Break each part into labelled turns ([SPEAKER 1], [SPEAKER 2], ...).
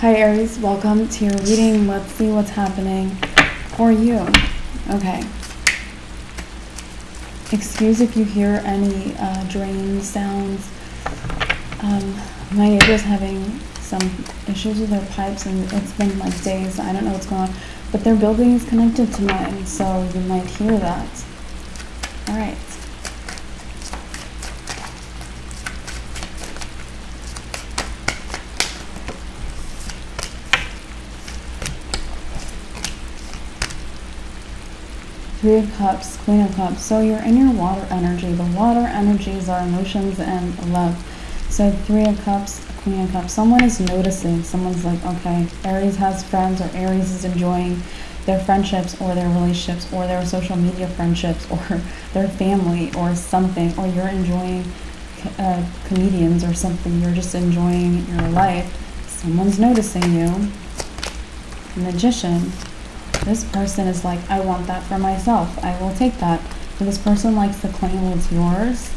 [SPEAKER 1] Hi Aries, welcome to your reading. Let's see what's happening for you. Okay. Excuse if you hear any drain sounds. My neighbor's having some issues with their pipes and it's been like days. I don't know what's going on. But their building is connected to mine, so you might hear that. Alright. Three of Cups, Queen of Cups. So you're in your water energy. The water energy is our emotions and love. So Three of Cups, Queen of Cups. Someone is noticing. Someone's like, okay, Aries has friends, or Aries is enjoying their friendships or their relationships or their social media friendships or their family or something. Or you're enjoying comedians or something. You're just enjoying your life. Someone's noticing you. Magician. This person is like, I want that for myself. I will take that. So this person likes to claim what's yours.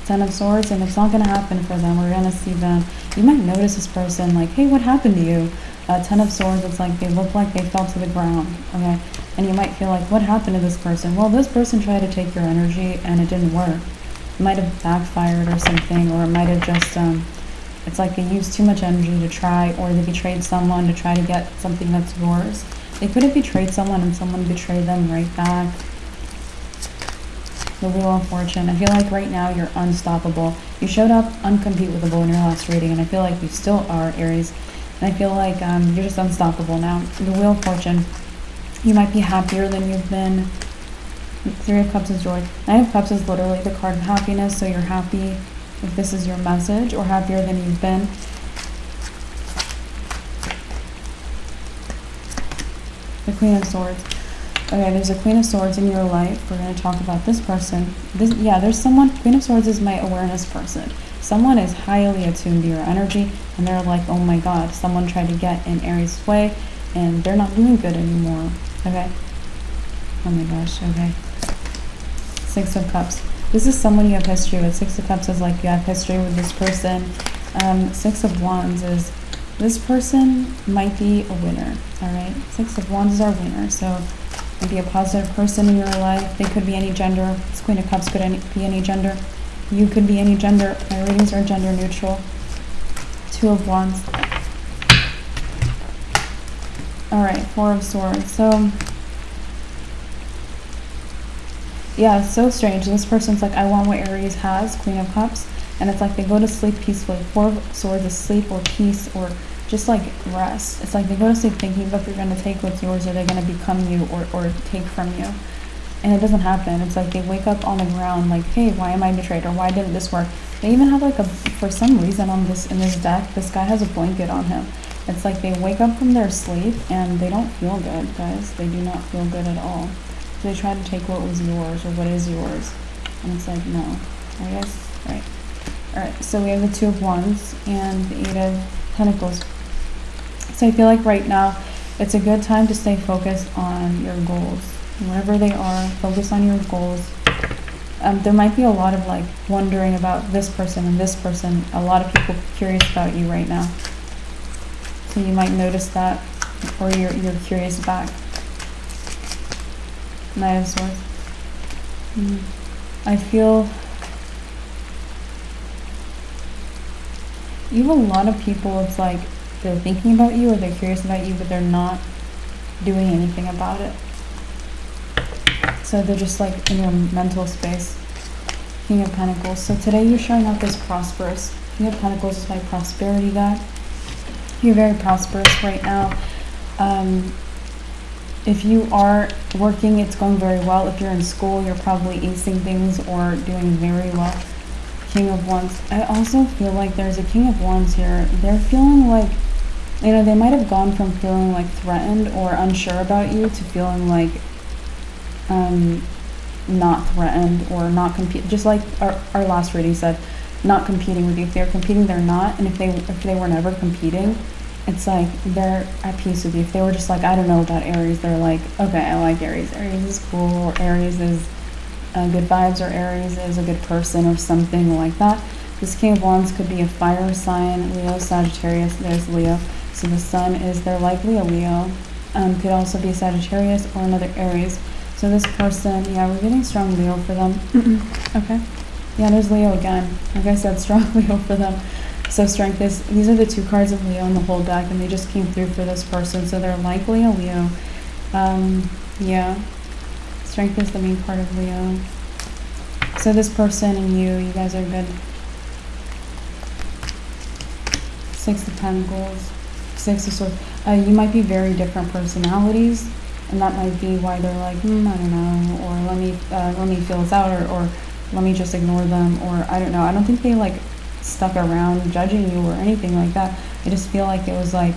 [SPEAKER 1] Ten of Swords, and it's not going to happen for them. We're going to see them. You might notice this person like, hey, what happened to you? Ten of Swords, it's like they look like they fell to the ground. Okay, and you might feel like, what happened to this person? Well, this person tried to take your energy and it didn't work. It might have backfired or something, or it might have just it's like they used too much energy to try, or they betrayed someone to try to get something that's yours. They could have betrayed someone and someone betrayed them right back. The Wheel of Fortune. I feel like right now you're unstoppable. You showed up uncompetable in your last reading, and I feel like you still are, Aries. And I feel like you're just unstoppable now. The Wheel of Fortune. You might be happier than you've been. Three of Cups is joy. Nine of Cups is literally the card of happiness, so you're happy if this is your message, or happier than you've been. The Queen of Swords. Okay, there's a Queen of Swords in your life. We're going to talk about this person. There's someone. Queen of Swords is my awareness person. Someone is highly attuned to your energy, and they're like, oh my god, someone tried to get in Aries' way, and they're not doing good anymore. Okay? Oh my gosh, okay. Six of Cups. This is someone you have history with. Six of Cups is like you have history with this person. Six of Wands is this person might be a winner. All right. Six of Wands is our winner. So maybe a positive person in your life. They could be any gender. This Queen of Cups could be any gender. You could be any gender. My readings are gender neutral. Two of Wands. All right. Four of Swords. So yeah, it's so strange. This person's like, I want what Aries has, Queen of Cups, and it's like they go to sleep peacefully. Four of Swords is sleep or peace or just like rest. It's like they go to sleep thinking if they're going to take what's yours or they're going to become you or take from you. And it doesn't happen. It's like they wake up on the ground like, hey, why am I betrayed? Or why didn't this work? They even have like for some reason in this deck, this guy has a blanket on him. It's like they wake up from their sleep and they don't feel good, guys. They do not feel good at all. They try to take what was yours or what is yours, and it's like, no. I guess, right. Alright, so we have the Two of Wands and the Eight of Pentacles. So I feel like right now it's a good time to stay focused on your goals. Whatever they are, focus on your goals. There might be a lot of like wondering about this person and this person. A lot of people curious about you right now. So you might notice that, or you're curious back. Knight of Swords. I feel you have a lot of people, it's like they're thinking about you or they're curious about you, but they're not doing anything about it. So they're just like in your mental space. King of Pentacles. So today you're showing up as prosperous. King of Pentacles is my prosperity guide. You're very prosperous right now. If you are working, it's going very well. If you're in school, you're probably acing things or doing very well. King of Wands. I also feel like there's a King of Wands here. They're feeling like, they might have gone from feeling like threatened or unsure about you to feeling like not threatened or not compete. Just like our last reading said, not competing with you. If they're competing, they're not. And if they were never competing, it's like they're at peace with you. If they were just like, I don't know about Aries, they're like, okay, I like Aries. Aries is cool, or Aries is good vibes, or Aries is a good person, or something like that. This King of Wands could be a fire sign, Leo, Sagittarius. There's Leo. So the sun is, they're likely a Leo. Could also be Sagittarius or another Aries. So this person, yeah, we're getting strong Leo for them. Okay. Yeah, there's Leo again. Like I said, strong Leo for them. So strength is, these are the 2 cards of Leo in the whole deck, and they just came through for this person. So they're likely a Leo. Yeah. Strength is the main part of Leo. So this person and you guys are good. 6 of Pentacles, 6 of Swords. You might be very different personalities, and that might be why they're like, I don't know, or let me feel this out, or let me just ignore them, or I don't know. I don't think they like stuck around judging you or anything like that. I just feel like it was like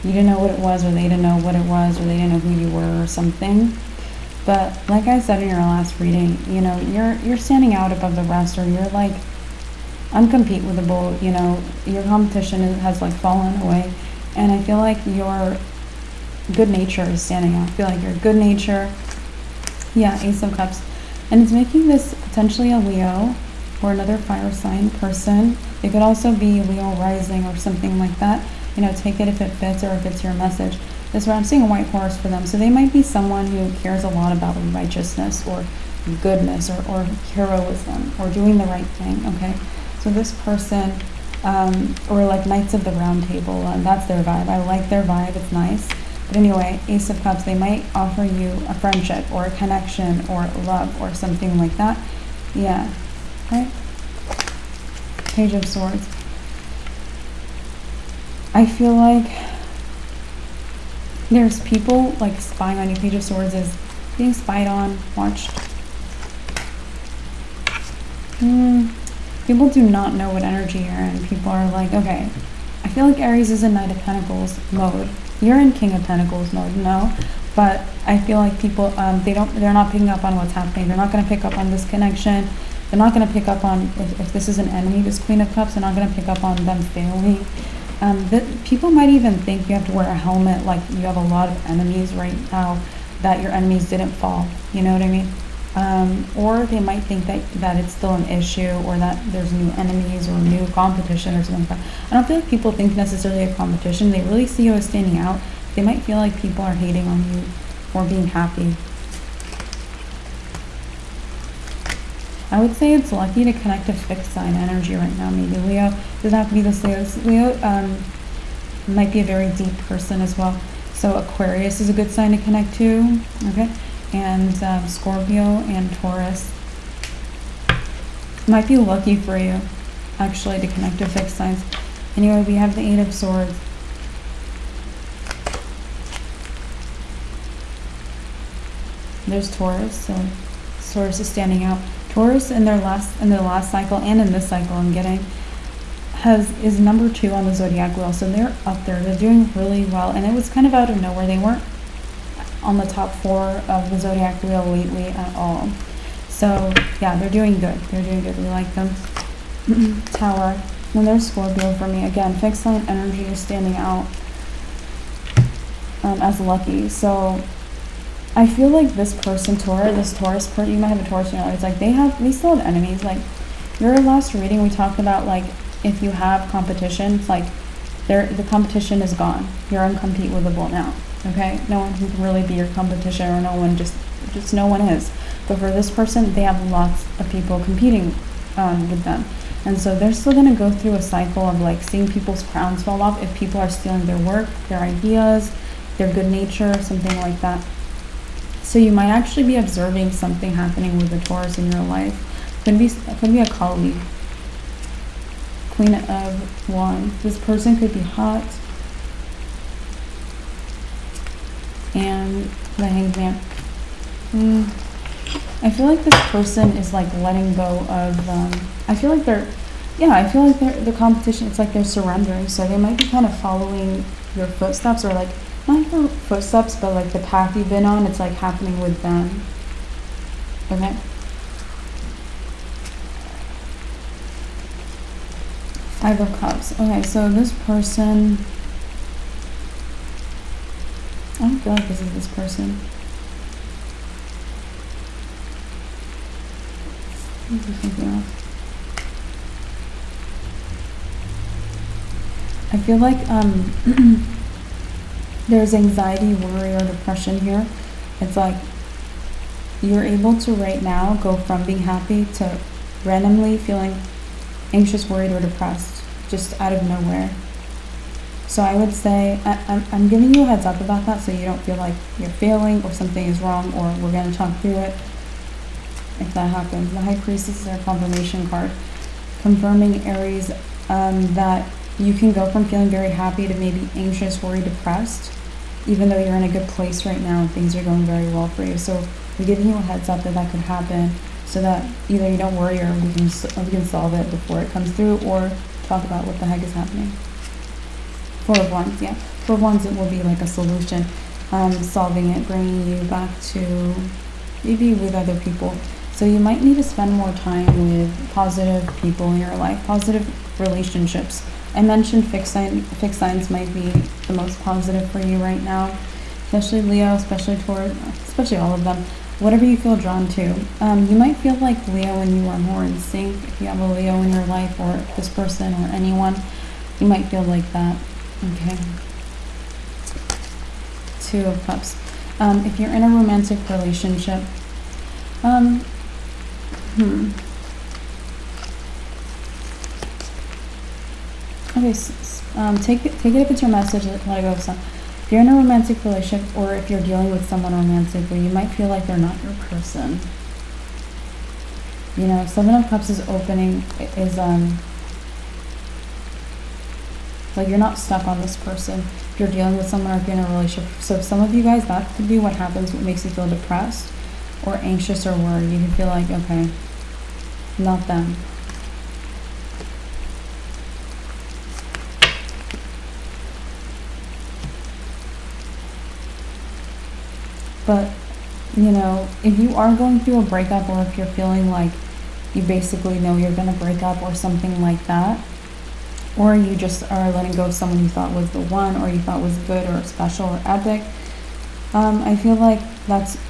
[SPEAKER 1] you didn't know what it was, or they didn't know what it was, or they didn't know who you were, or something. But like I said in your last reading, you know, you're standing out above the rest, or you're like uncompetable. You know, your competition has like fallen away, and I feel like your good nature is standing out. I feel like your good nature, yeah, Ace of Cups, and it's making this potentially a Leo or another fire sign person. It could also be Leo rising or something like that. You know, take it if it fits, or if it's your message. This is where I'm seeing a white horse for them. So they might be someone who cares a lot about righteousness or goodness, or heroism, or doing the right thing. Okay, so this person, or like Knights of the Round Table, that's their vibe. I like their vibe, it's nice. But anyway, Ace of Cups, they might offer you a friendship or a connection or love or something like that. Yeah, right? Page of Swords. I feel like there's people like spying on you. Page of Swords is being spied on, watched. People do not know what energy you're in. People are like, okay, I feel like Aries is in Knight of Pentacles mode. You're in King of Pentacles mode, no? But I feel like people, they're not picking up on what's happening. They're not going to pick up on this connection. They're not going to pick up on, if this is an enemy, this Queen of Cups, they're not going to pick up on them failing. People might even think you have to wear a helmet, like you have a lot of enemies right now, that your enemies didn't fall. You know what I mean? Or they might think that it's still an issue, or that there's new enemies or new competition or something like that. I don't feel like people think necessarily a competition. They really see you as standing out. They might feel like people are hating on you or being happy. I would say it's lucky to connect to fixed sign energy right now. Maybe Leo. Doesn't have to be this Leo. Leo might be a very deep person as well. So Aquarius is a good sign to connect to. Okay. And Scorpio and Taurus might be lucky for you, actually, to connect to fixed signs. Anyway, we have the 8 of Swords. There's Taurus, so Taurus is standing out. Taurus in their last cycle, and in this cycle, I'm getting, is number 2 on the Zodiac wheel. So they're up there. They're doing really well, and it was kind of out of nowhere. They weren't on the top 4 of the Zodiac wheel lately at all. So yeah, they're doing good. They're doing good. We like them. Tower. And there's Scorpio for me. Again, fixed sign energy is standing out as lucky. So I feel like this person, this Taurus person, you might have a Taurus in your life. It's like they still have enemies. Like your last reading, we talked about like if you have competition, it's like the competition is gone. You're uncompetable now. Okay, no one can really be your competition, or no one just no one is. But for this person, they have lots of people competing with them, and so they're still going to go through a cycle of like seeing people's crowns fall off if people are stealing their work, their ideas, their good nature, something like that. So you might actually be observing something happening with the Taurus in your life. Could be a colleague. Queen of Wands. This person could be hot. And the Hanged Man. I feel like this person is like letting go of, I feel like the competition, it's like they're surrendering. So they might be kind of following your footsteps, or like, not your footsteps, but like the path you've been on, it's like happening with them. Okay. Five of Cups. Okay, so this person, I don't feel like this is this person. This is something else. I feel like there's anxiety, worry, or depression here. It's like you're able to right now go from being happy to randomly feeling anxious, worried, or depressed just out of nowhere. So I would say, I'm giving you a heads up about that so you don't feel like you're failing or something is wrong, or we're going to talk through it if that happens. The High Priestess is our confirmation card, confirming Aries that you can go from feeling very happy to maybe anxious, worried, depressed, even though you're in a good place right now and things are going very well for you. So we're giving you a heads up that that could happen so that either you don't worry or we can solve it before it comes through, or talk about what the heck is happening. Four of Wands, yeah. Four of Wands, it will be like a solution, solving it, bringing you back to maybe with other people. So you might need to spend more time with positive people in your life, positive relationships. I mentioned fixed signs might be the most positive for you right now, especially Leo, especially Taurus, especially all of them. Whatever you feel drawn to. You might feel like Leo when you are more in sync. If you have a Leo in your life, or this person or anyone, you might feel like that. Okay. Two of Cups. If you're in a romantic relationship, okay, take it if it's your message, let it go. So if you're in a romantic relationship, or if you're dealing with someone romantically, you might feel like they're not your person. You know, Seven of Cups is opening, is like you're not stuck on this person if you're dealing with someone or if you're in a relationship. So some of you guys, that could be what happens, what makes you feel depressed or anxious or worried. You can feel like, okay, not them. But, you know, if you are going through a breakup, or if you're feeling like you basically know you're going to break up or something like that, or you just are letting go of someone you thought was the one, or you thought was good or special or epic, I feel like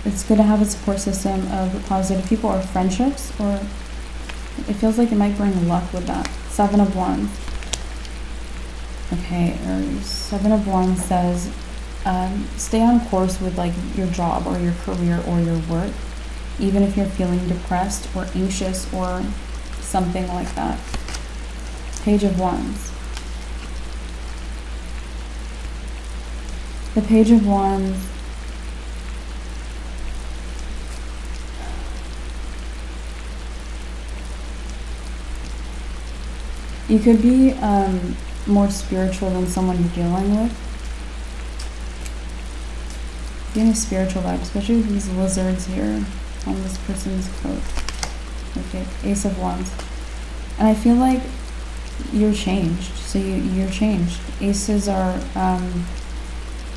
[SPEAKER 1] it's good to have a support system of positive people or friendships, or it feels like it might bring luck with that. Seven of Wands. Okay, Aries. Seven of Wands says, stay on course with like your job or your career or your work, even if you're feeling depressed or anxious or something like that. Page of Wands. The Page of Wands you could be more spiritual than someone you're dealing with. Getting a spiritual vibe, especially with these lizards here on this person's coat. Okay, Ace of Wands. And I feel like you're changed. So you're changed. Aces are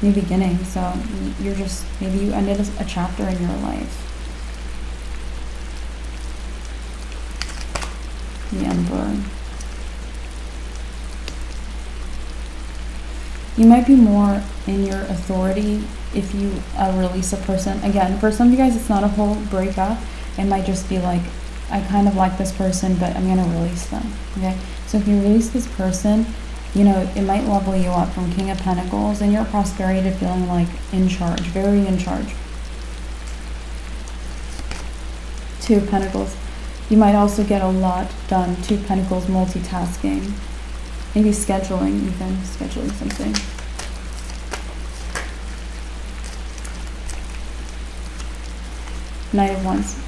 [SPEAKER 1] new beginnings. So you're just, maybe you ended a chapter in your life. The Emperor. You might be more in your authority if you release a person. Again, for some of you guys, it's not a whole breakup. It might just be like, I kind of like this person, but I'm going to release them. Okay? So if you release this person, you know, it might level you up from King of Pentacles and your prosperity to feeling like in charge, very in charge. Two of Pentacles. You might also get a lot done. Two of Pentacles, multitasking. Maybe scheduling even, scheduling something. Knight of Wands.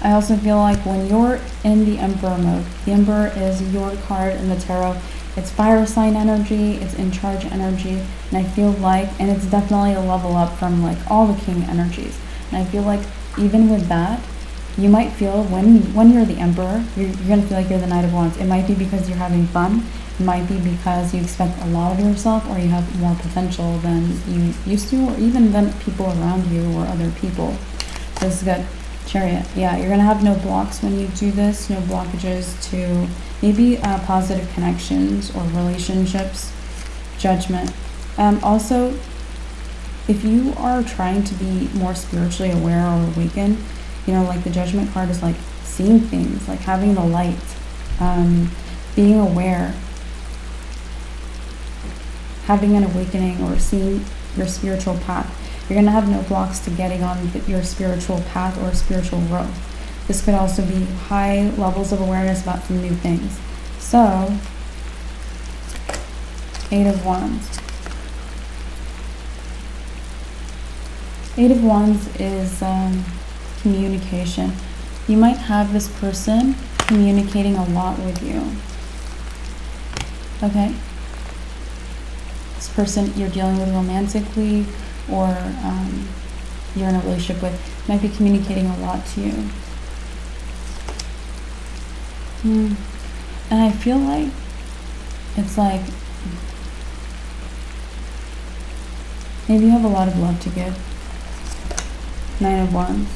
[SPEAKER 1] I also feel like when you're in the Emperor mode, the Emperor is your card in the tarot. It's fire sign energy, it's in charge energy, and I feel like, and it's definitely a level up from like all the King energies. And I feel like even with that, you might feel when you're the Emperor, you're going to feel like you're the Knight of Wands. It might be because you're having fun. It might be because you expect a lot of yourself, or you have more potential than you used to, or even than people around you or other people. So this is good. Chariot. Yeah, you're going to have no blocks when you do this, no blockages to maybe positive connections or relationships. Judgment. Also, if you are trying to be more spiritually aware or awakened, you know, like the Judgment card is like seeing things, like having the light, being aware. having an awakening or seeing your spiritual path. You're going to have no blocks to getting on your spiritual path or spiritual growth. This could also be high levels of awareness about some new things. So, 8 of Wands. 8 of Wands is communication. You might have this person communicating a lot with you. Okay? This person you're dealing with romantically or you're in a relationship with might be communicating a lot to you. And I feel like it's like maybe you have a lot of love to give. 9 of Wands.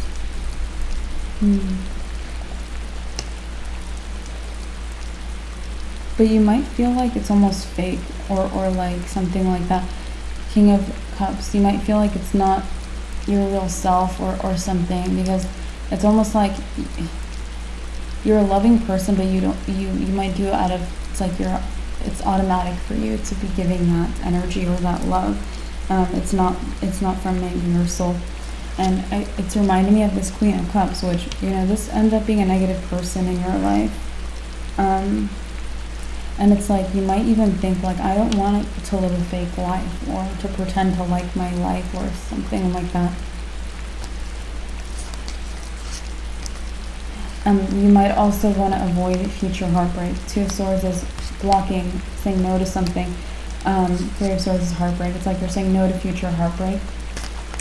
[SPEAKER 1] But you might feel like it's almost fake or like something like that. King of Cups. You might feel like it's not your real self or something, because it's almost like you're a loving person, but you might do it out of, it's like it's automatic for you to be giving that energy or that love. It's not from your soul. And it's reminding me of this Queen of Cups, which, this ends up being a negative person in your life. And it's like, you might even think like, I don't want to live a fake life or to pretend to like my life or something like that. You might also want to avoid future heartbreak. 2 of Swords is blocking, saying no to something. 3 of Swords is heartbreak. It's like you're saying no to future heartbreak.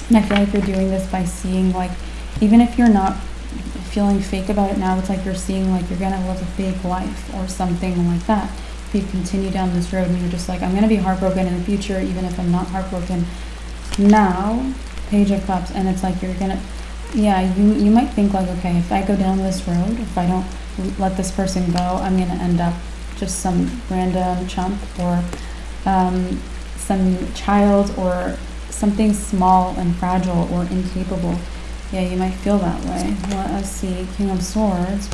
[SPEAKER 1] And I feel like you're doing this by seeing, like, even if you're not feeling fake about it now, it's like you're seeing like you're going to live a fake life or something like that. If you continue down this road and you're just like, I'm going to be heartbroken in the future, even if I'm not heartbroken now. Page of Cups. And it's like you're going to, you might think like, okay, if I go down this road, if I don't let this person go, I'm going to end up just some random chump or some child or something small and fragile or incapable. Yeah, you might feel that way. Let us see. King of Swords.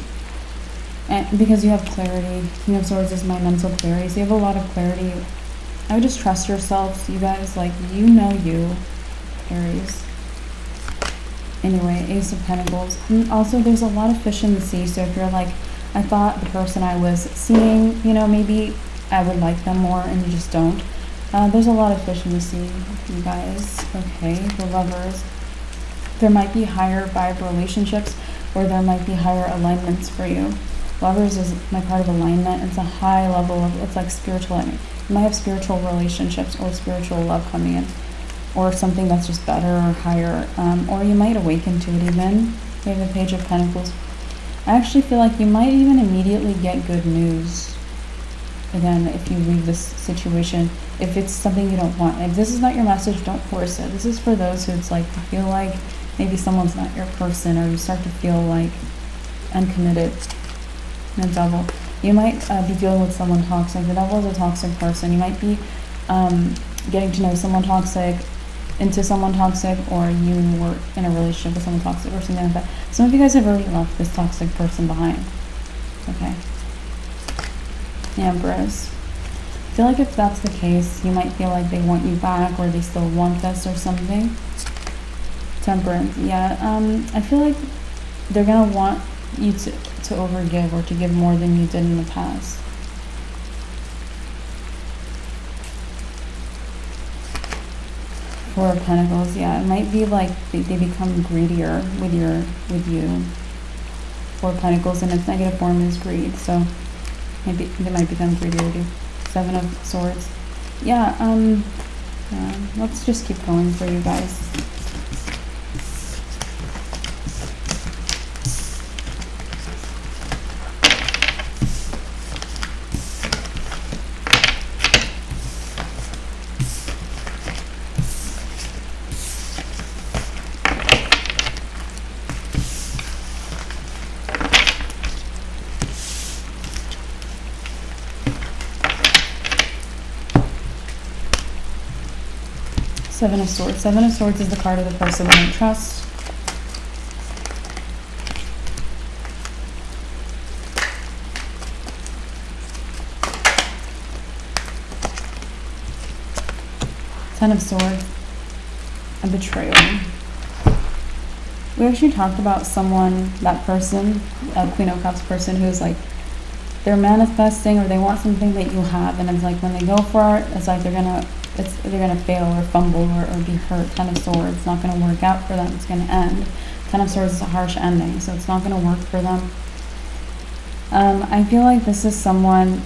[SPEAKER 1] And because you have clarity. King of Swords is my mental clarity. So you have a lot of clarity. I would just trust yourselves, you guys. Like, you, Aries. Anyway, Ace of Pentacles. And also, there's a lot of fish in the sea. So if you're like, I thought the person I was seeing, maybe I would like them more, and you just don't. There's a lot of fish in the sea, you guys. Okay, the Lovers. There might be higher vibe relationships, or there might be higher alignments for you. Lovers is my part of alignment. It's a high level of, it's like spiritual. You might have spiritual relationships or spiritual love coming in, or something that's just better or higher, or you might awaken to it even. We have the Page of Pentacles. I actually feel like you might even immediately get good news. Again, if you leave this situation, if it's something you don't want. If this is not your message, don't force it. This is for those who it's like, you feel like maybe someone's not your person, or you start to feel like uncommitted. And a Devil. You might be dealing with someone toxic. The Devil is a toxic person. You might be getting to know someone toxic, into someone toxic, or you were in a relationship with someone toxic or something like that. Some of you guys have already left this toxic person behind. Okay. The Empress. I feel like if that's the case, you might feel like they want you back, or they still want this or something. Temperance. Yeah, I feel like they're going to want you to overgive or to give more than you did in the past. Four of Pentacles. Yeah, it might be like they become greedier with you. Four of Pentacles, and its negative form is greed, so maybe they might become greedier too. Seven of Swords. Yeah, let's just keep going for you guys. Seven of Swords. Seven of Swords is the card of the person we don't trust. Ten of Swords, a betrayal. We actually talked about someone, that person, a Queen of Cups person who's like, they're manifesting or they want something that you have, and it's like when they go for it, it's like they're gonna fail or fumble or be hurt. Ten of Swords, it's not gonna work out for them. It's gonna end. Ten of Swords is a harsh ending, so it's not gonna work for them. I feel like this is someone,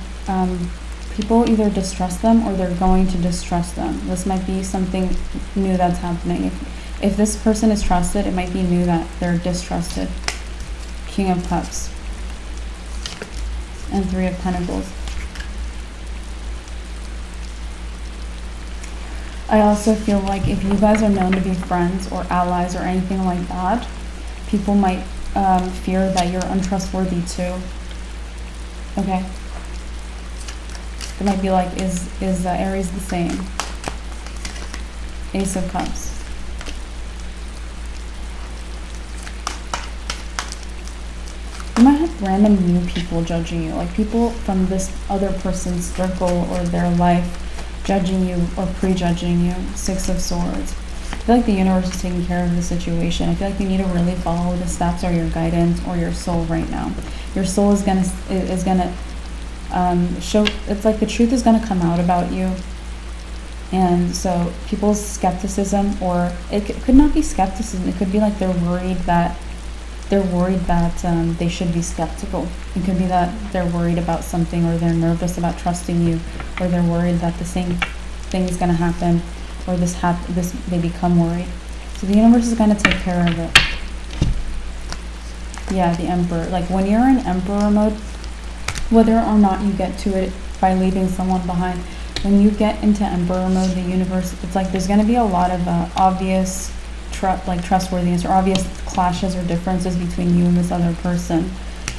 [SPEAKER 1] people either distrust them or they're going to distrust them. This might be something new that's happening. If this person is trusted, it might be new that they're distrusted. King of Cups and Three of Pentacles. I also feel like if you guys are known to be friends or allies or anything like that, people might fear that you're untrustworthy too. Okay? It might be like, is Aries the same? Ace of Cups. You might have random new people judging you, like people from this other person's circle or their life judging you or prejudging you. Six of Swords. I feel like the universe is taking care of the situation. I feel like you need to really follow the steps or your guidance or your soul right now. Your soul is gonna show. It's like the truth is gonna come out about you. And so people's skepticism, or it could not be skepticism. It could be like they're worried that they should be skeptical. It could be that they're worried about something, or they're nervous about trusting you, or they're worried that the same thing is going to happen, or they become worried. So the universe is going to take care of it. Yeah, the Emperor. Like when you're in Emperor mode, whether or not you get to it by leaving someone behind, when you get into Emperor mode, the universe, it's like there's going to be a lot of obvious trustworthiness or obvious clashes or differences between you and this other person,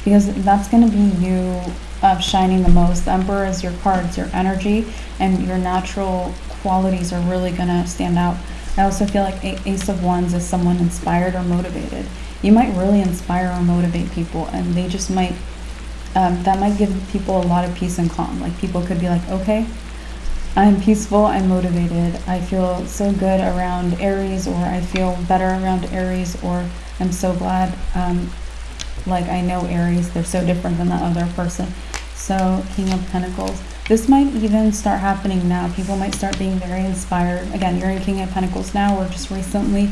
[SPEAKER 1] because that's going to be you shining the most. The Emperor is your card, it's your energy, and your natural qualities are really going to stand out. I also feel like Ace of Wands is someone inspired or motivated. You might really inspire or motivate people, and they just might that might give people a lot of peace and calm. Like people could be like, okay, I'm peaceful, I'm motivated, I feel so good around Aries, or I feel better around Aries, or I'm so glad, like I know Aries, they're so different than that other person. So King of Pentacles. This might even start happening now. People might start being very inspired. Again, you're in King of Pentacles now, or just recently,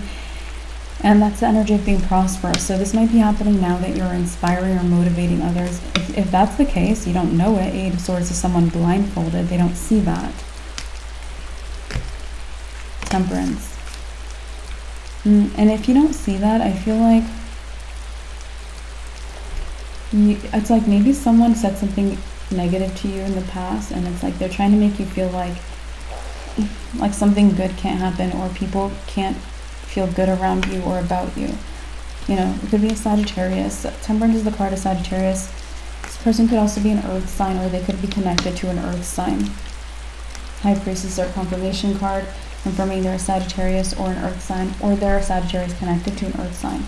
[SPEAKER 1] and that's the energy of being prosperous. So this might be happening now that you're inspiring or motivating others. If that's the case, you don't know it. Eight of Swords is someone blindfolded. They don't see that. Temperance. And if you don't see that, I feel like it's like maybe someone said something negative to you in the past, and it's like they're trying to make you feel like something good can't happen, or people can't feel good around you or about you. You know, it could be a Sagittarius. Temperance is the card of Sagittarius. This person could also be an earth sign, or they could be connected to an earth sign. High Priestess is their confirmation card, confirming they're a Sagittarius or an earth sign, or they're a Sagittarius connected to an earth sign.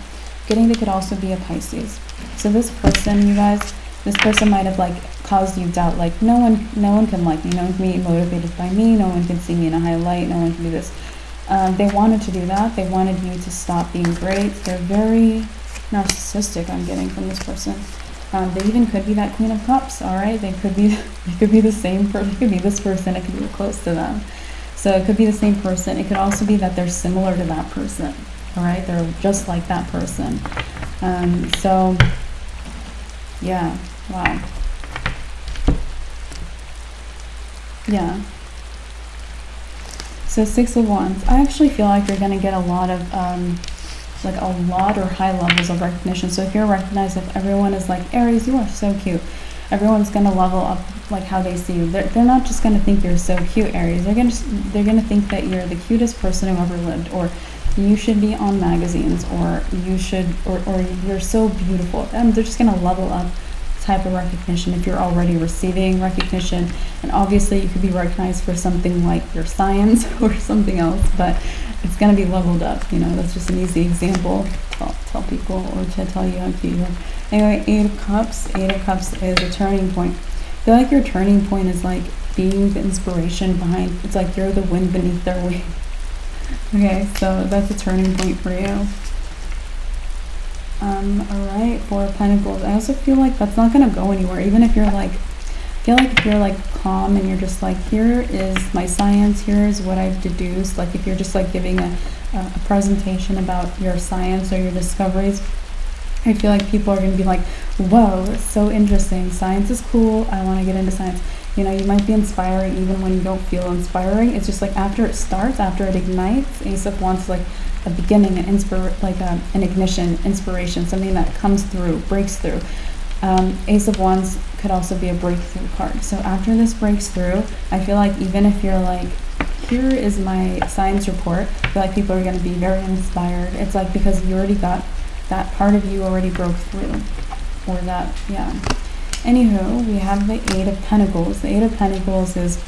[SPEAKER 1] Getting they could also be a Pisces. So this person, you guys, this person might have like caused you doubt, like no one can like me, no one can be motivated by me, no one can see me in a high light, no one can do this. They wanted to do that. They wanted you to stop being great. They're very narcissistic, I'm getting from this person. They even could be that Queen of Cups, all right? They could be the same person. It could be this person. It could be close to them. So it could be the same person. It could also be that they're similar to that person, all right? They're just like that person. So, yeah, wow. Yeah. So Six of Wands. I actually feel like you're going to get a lot of, or high levels of recognition. So if you're recognized, if everyone is like, Aries, you are so cute, everyone's going to level up like how they see you. They're not just going to think you're so cute, Aries. They're going to think that you're the cutest person who ever lived, or you should be on magazines, or you should, or you're so beautiful. And they're just going to level up type of recognition if you're already receiving recognition. And obviously you could be recognized for something like your science or something else, but it's going to be leveled up. You know, that's just an easy example to tell people, or to tell you how cute you are. Anyway, Eight of Cups. Eight of Cups is a turning point. I feel like your turning point is like being the inspiration behind, it's like you're the wind beneath their wings. Okay, so that's a turning point for you. Alright, Four of Pentacles. I also feel like that's not going to go anywhere, even if you're like, I feel like if you're like calm and you're just like, here is my science, here's what I've deduced, like if you're just like giving a presentation about your science or your discoveries, I feel like people are going to be like, whoa, it's so interesting, science is cool, I want to get into science. You know, you might be inspiring even when you don't feel inspiring. It's just like after it starts, after it ignites, Ace of Wands is like a beginning, an ignition, inspiration, something that comes through, breaks through. Ace of Wands could also be a breakthrough card. So after this breaks through, I feel like even if you're like, here is my science report, I feel like people are going to be very inspired. It's like because you already got that part of you already broke through, or that, yeah. Anywho, we have the Eight of Pentacles. The Eight of Pentacles is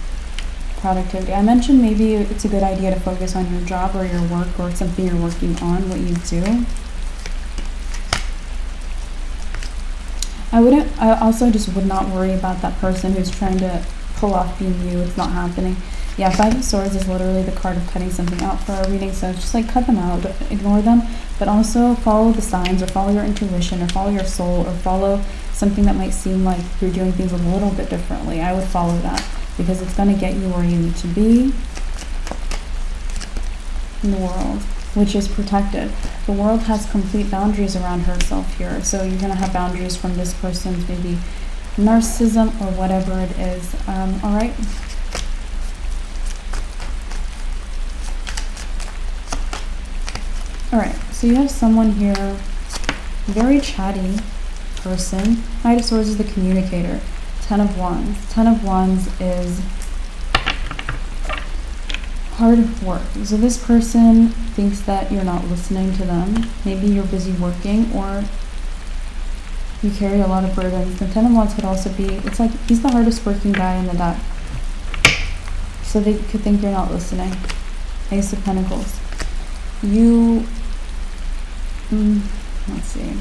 [SPEAKER 1] productivity. I mentioned maybe it's a good idea to focus on your job or your work or something you're working on, what you do. I also just would not worry about that person who's trying to pull off being you. It's not happening. Yeah, Five of Swords is literally the card of cutting something out for our reading, so just like cut them out, ignore them, but also follow the signs or follow your intuition or follow your soul or follow something that might seem like you're doing things a little bit differently. I would follow that because it's going to get you where you need to be in the world, which is protected. The world has complete boundaries around herself here, so you're going to have boundaries from this person's maybe narcissism or whatever it is. All right. Alright, so you have someone here, very chatty person. Knight of Swords is the communicator. Ten of Wands. Ten of Wands is hard work. So this person thinks that you're not listening to them. Maybe you're busy working or you carry a lot of burdens. The Ten of Wands could also be, it's like he's the hardest working guy in the deck. So they could think you're not listening. Ace of Pentacles. You, let's see.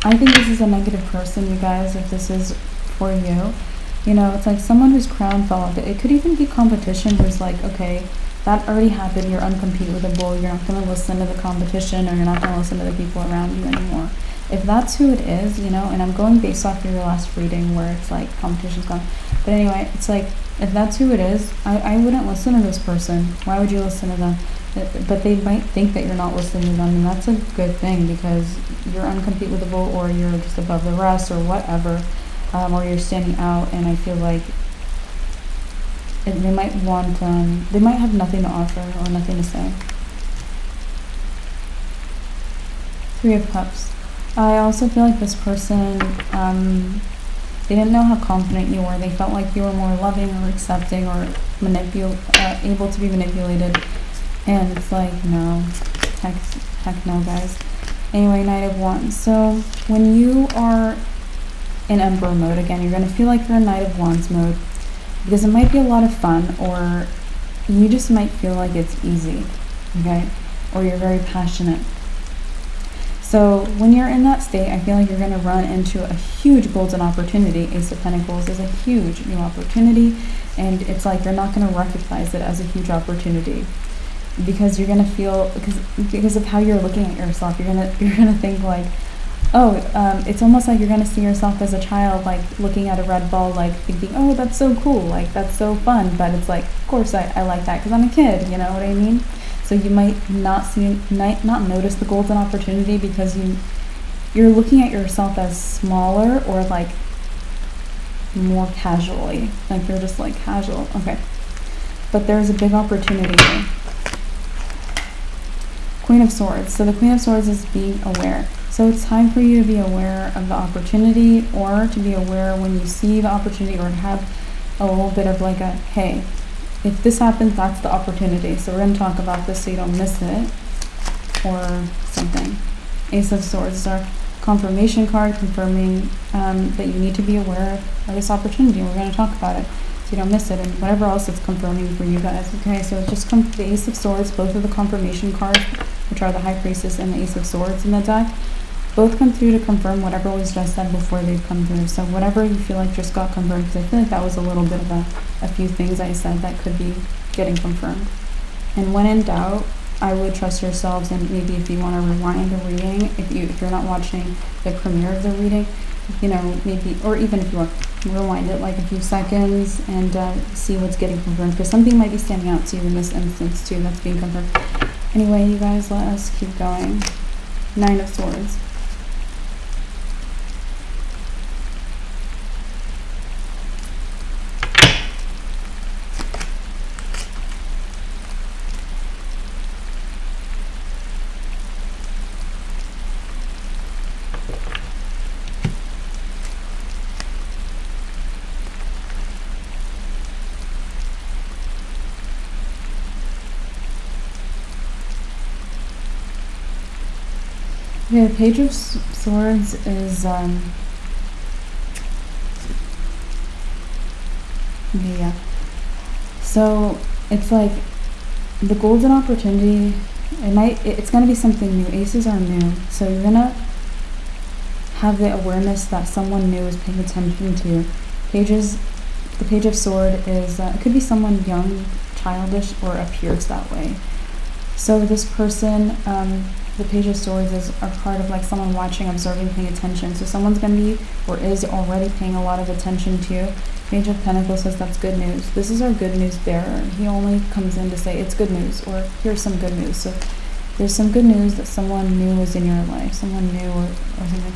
[SPEAKER 1] I think this is a negative person, you guys, if this is for you. You know, it's like someone whose crown fell off. It could even be competition who's like, okay, that already happened, you're uncompetable, you're not going to listen to the competition or you're not going to listen to the people around you anymore. If that's who it is, you know, and I'm going based off of your last reading where it's like competition's gone. But anyway, it's like, if that's who it is, I wouldn't listen to this person. Why would you listen to them? But they might think that you're not listening to them, and that's a good thing because you're uncompetable or you're just above the rest or whatever, or you're standing out, and I feel like they might want, they might have nothing to offer or nothing to say. Three of Cups. I also feel like this person, they didn't know how confident you were. They felt like you were more loving or accepting or able to be manipulated. And it's like, no, heck no, guys. Anyway, Knight of Wands. So when you are in Emperor mode, again, you're going to feel like you're in Knight of Wands mode because it might be a lot of fun or you just might feel like it's easy, okay? Or you're very passionate. So when you're in that state, I feel like you're going to run into a huge golden opportunity. Ace of Pentacles is a huge new opportunity, and it's like you're not going to recognize it as a huge opportunity because you're going to feel, because of how you're looking at yourself, you're going to think like, oh, it's almost like you're going to see yourself as a child, like looking at a red ball, like thinking, oh, that's so cool, like that's so fun. But it's like, of course I like that because I'm a kid, you know what I mean? So you might not notice the golden opportunity because you're looking at yourself as smaller or like more casually, like you're just like casual, okay. But there's a big opportunity here. Queen of Swords. So the Queen of Swords is being aware. So it's time for you to be aware of the opportunity or to be aware when you see the opportunity or to have a little bit of like a, hey, if this happens, that's the opportunity. So we're going to talk about this so you don't miss it or something. Ace of Swords is our confirmation card confirming that you need to be aware of this opportunity. We're going to talk about it. so you don't miss it, and whatever else it's confirming for you guys. Okay, so it's just the Ace of Swords, both of the confirmation cards, which are the High Priestess and the Ace of Swords in the deck, both come through to confirm whatever was just said before they've come through. So whatever you feel like just got confirmed, because I feel like that was a little bit of a few things I said that could be getting confirmed. And when in doubt, I would trust yourselves, and maybe if you want to rewind the reading, if you're not watching the premiere of the reading, you know, maybe, or even if you want, rewind it like a few seconds and see what's getting confirmed, because something might be standing out to you in this instance too that's being confirmed. Anyway, you guys, let us keep going. 9 of Swords. Okay, the Page of Swords is, yeah. So, it's like, the golden opportunity, it's gonna be something new. Aces are new. So you're gonna have the awareness that someone new is paying attention to you. The Page of Sword is, it could be someone young, childish, or appears that way. So this person, the Page of Swords is a card of like someone watching, observing, paying attention. So someone's going to be or is already paying a lot of attention to you. Page of Pentacles says that's good news. This is our good news bearer. He only comes in to say it's good news, or here's some good news. So there's some good news that someone new is in your life. Someone new or something.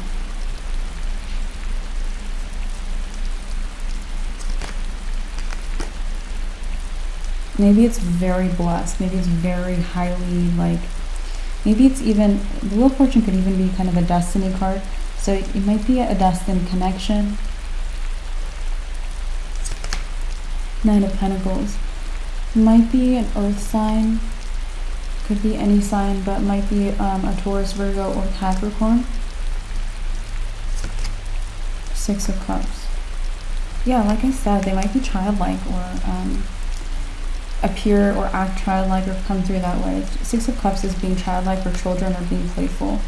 [SPEAKER 1] Maybe it's very blessed. Maybe it's very highly, like, maybe it's even, the Wheel of Fortune could even be kind of a destiny card. So it might be a destined connection. 9 of Pentacles. Might be an earth sign. Could be any sign, but might be a Taurus, Virgo, or Capricorn. 6 of Cups. Yeah, like I said, they might be childlike or appear or act childlike or come through that way. 6 of Cups is being childlike or children or being playful.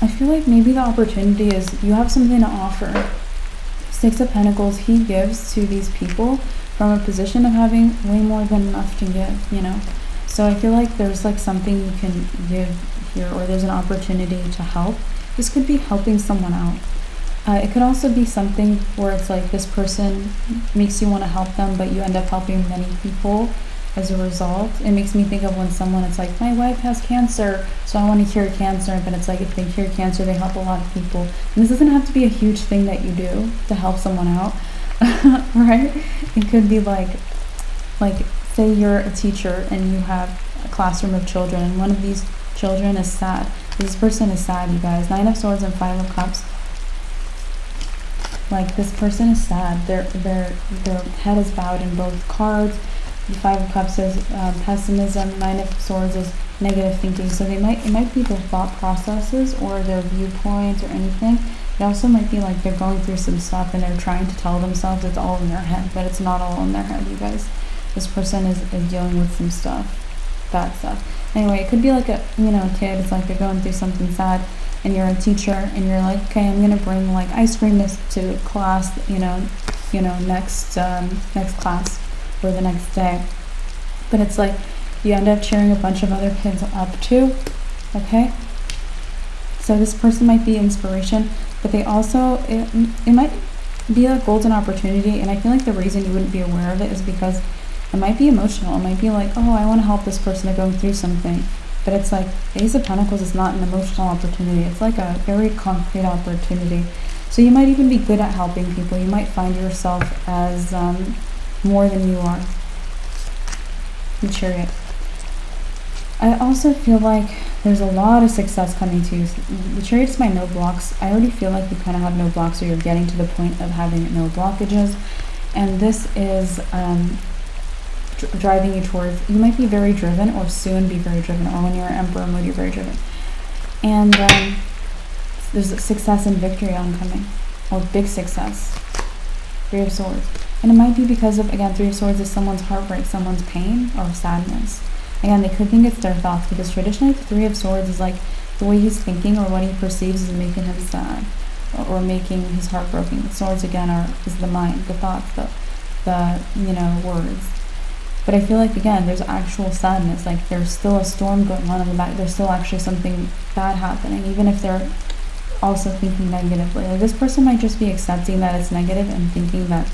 [SPEAKER 1] I feel like maybe the opportunity is you have something to offer. 6 of Pentacles, he gives to these people from a position of having way more than enough to give, you know. So I feel like there's like something you can give here, or there's an opportunity to help. This could be helping someone out. It could also be something where it's like this person makes you want to help them, but you end up helping many people as a result. It makes me think of when someone, it's like, my wife has cancer, so I want to cure cancer. But it's like, if they cure cancer, they help a lot of people. And this doesn't have to be a huge thing that you do to help someone out, right? It could be like say you're a teacher and you have a classroom of children, and one of these children is sad. This person is sad, you guys. 9 of Swords and 5 of Cups. Like, this person is sad. Their head is bowed in both cards. The 5 of Cups is pessimism. 9 of Swords is negative thinking. So it might be their thought processes or their viewpoints or anything. It also might be like they're going through some stuff and they're trying to tell themselves it's all in their head, but it's not all in their head, you guys. This person is dealing with some stuff, bad stuff. Anyway, it could be like a kid. It's like they're going through something sad, and you're a teacher, and you're like, okay, I'm gonna bring like ice cream to class, next class or the next day. But it's like you end up cheering a bunch of other kids up too. Okay. So this person might be inspiration, but they also it might be a golden opportunity, and I feel like the reason you wouldn't be aware of it is because it might be emotional. It might be like, oh, I want to help this person. They're going through something. But it's like, Ace of Pentacles is not an emotional opportunity. It's like a very concrete opportunity. So you might even be good at helping people. You might find yourself as more than you are. The Chariot. I also feel like there's a lot of success coming to you. The Chariot is my no blocks. I already feel like you kind of have no blocks, or you're getting to the point of having no blockages. And this is driving you towards, you might be very driven or soon be very driven, or when you're in Emperor mode, you're very driven. And there's success and victory oncoming, or big success. 3 of Swords. And it might be because of, again, 3 of Swords is someone's heartbreak, someone's pain or sadness. Again, they could think it's their thoughts, because traditionally the 3 of Swords is like the way he's thinking or what he perceives is making him sad, or making his heart broken. The swords again is the mind, the thoughts, the words. But I feel like, again, there's actual sadness. Like there's still a storm going on in the back. There's still actually something bad happening, even if they're also thinking negatively. Like this person might just be accepting that it's negative and thinking that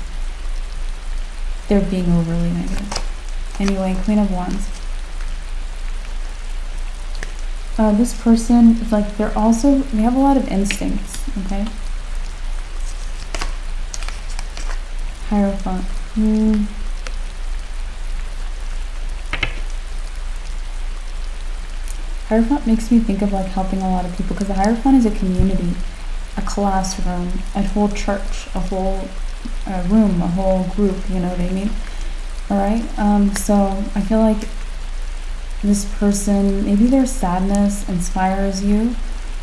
[SPEAKER 1] they're being overly negative. Anyway, Queen of Wands. This person, it's like they have a lot of instincts, okay? Hierophant. Hierophant makes me think of like helping a lot of people, because the Hierophant is a community, a classroom, a whole church, a whole room, a whole group, you know what I mean? Alright, so I feel like this person, maybe their sadness inspires you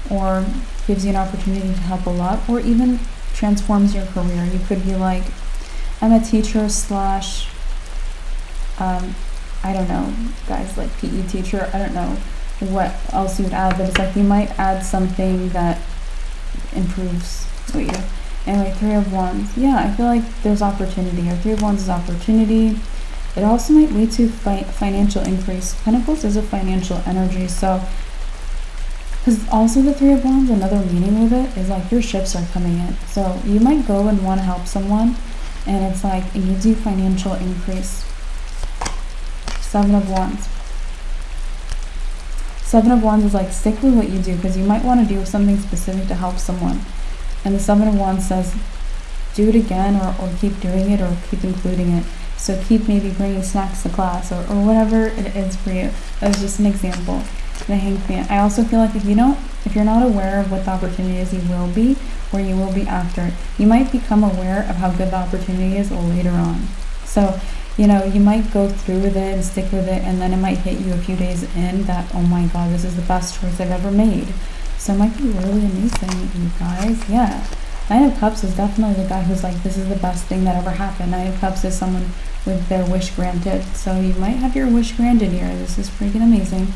[SPEAKER 1] or gives you an opportunity to help a lot, or even transforms your career. You could be like, I'm a teacher slash, I don't know, guys, like PE teacher. I don't know what else you would add, but it's like you might add something that improves what you do. Anyway, 3 of Wands. Yeah, I feel like there's opportunity here. 3 of Wands is opportunity. It also might lead to financial increase. Pentacles is a financial energy, so, because also the 3 of Wands, another meaning with it is like your ships are coming in. So you might go and want to help someone, and it's like it gives you financial increase. 7 of Wands. 7 of Wands is like stick with what you do, because you might want to do something specific to help someone. And the 7 of Wands says do it again, or keep doing it, or keep including it. So keep maybe bringing snacks to class, or whatever it is for you. That was just an example. The Hanged Man. I also feel like if you're not aware of what the opportunity is, you will be, or you will be after it. You might become aware of how good the opportunity is later on. So, you might go through with it and stick with it, and then it might hit you a few days in that, oh my god, this is the best choice I've ever made. So it might be really amazing, you guys. Yeah. 9 of Cups is definitely the guy who's like, this is the best thing that ever happened. 9 of Cups is someone with their wish granted. So you might have your wish granted here. This is freaking amazing.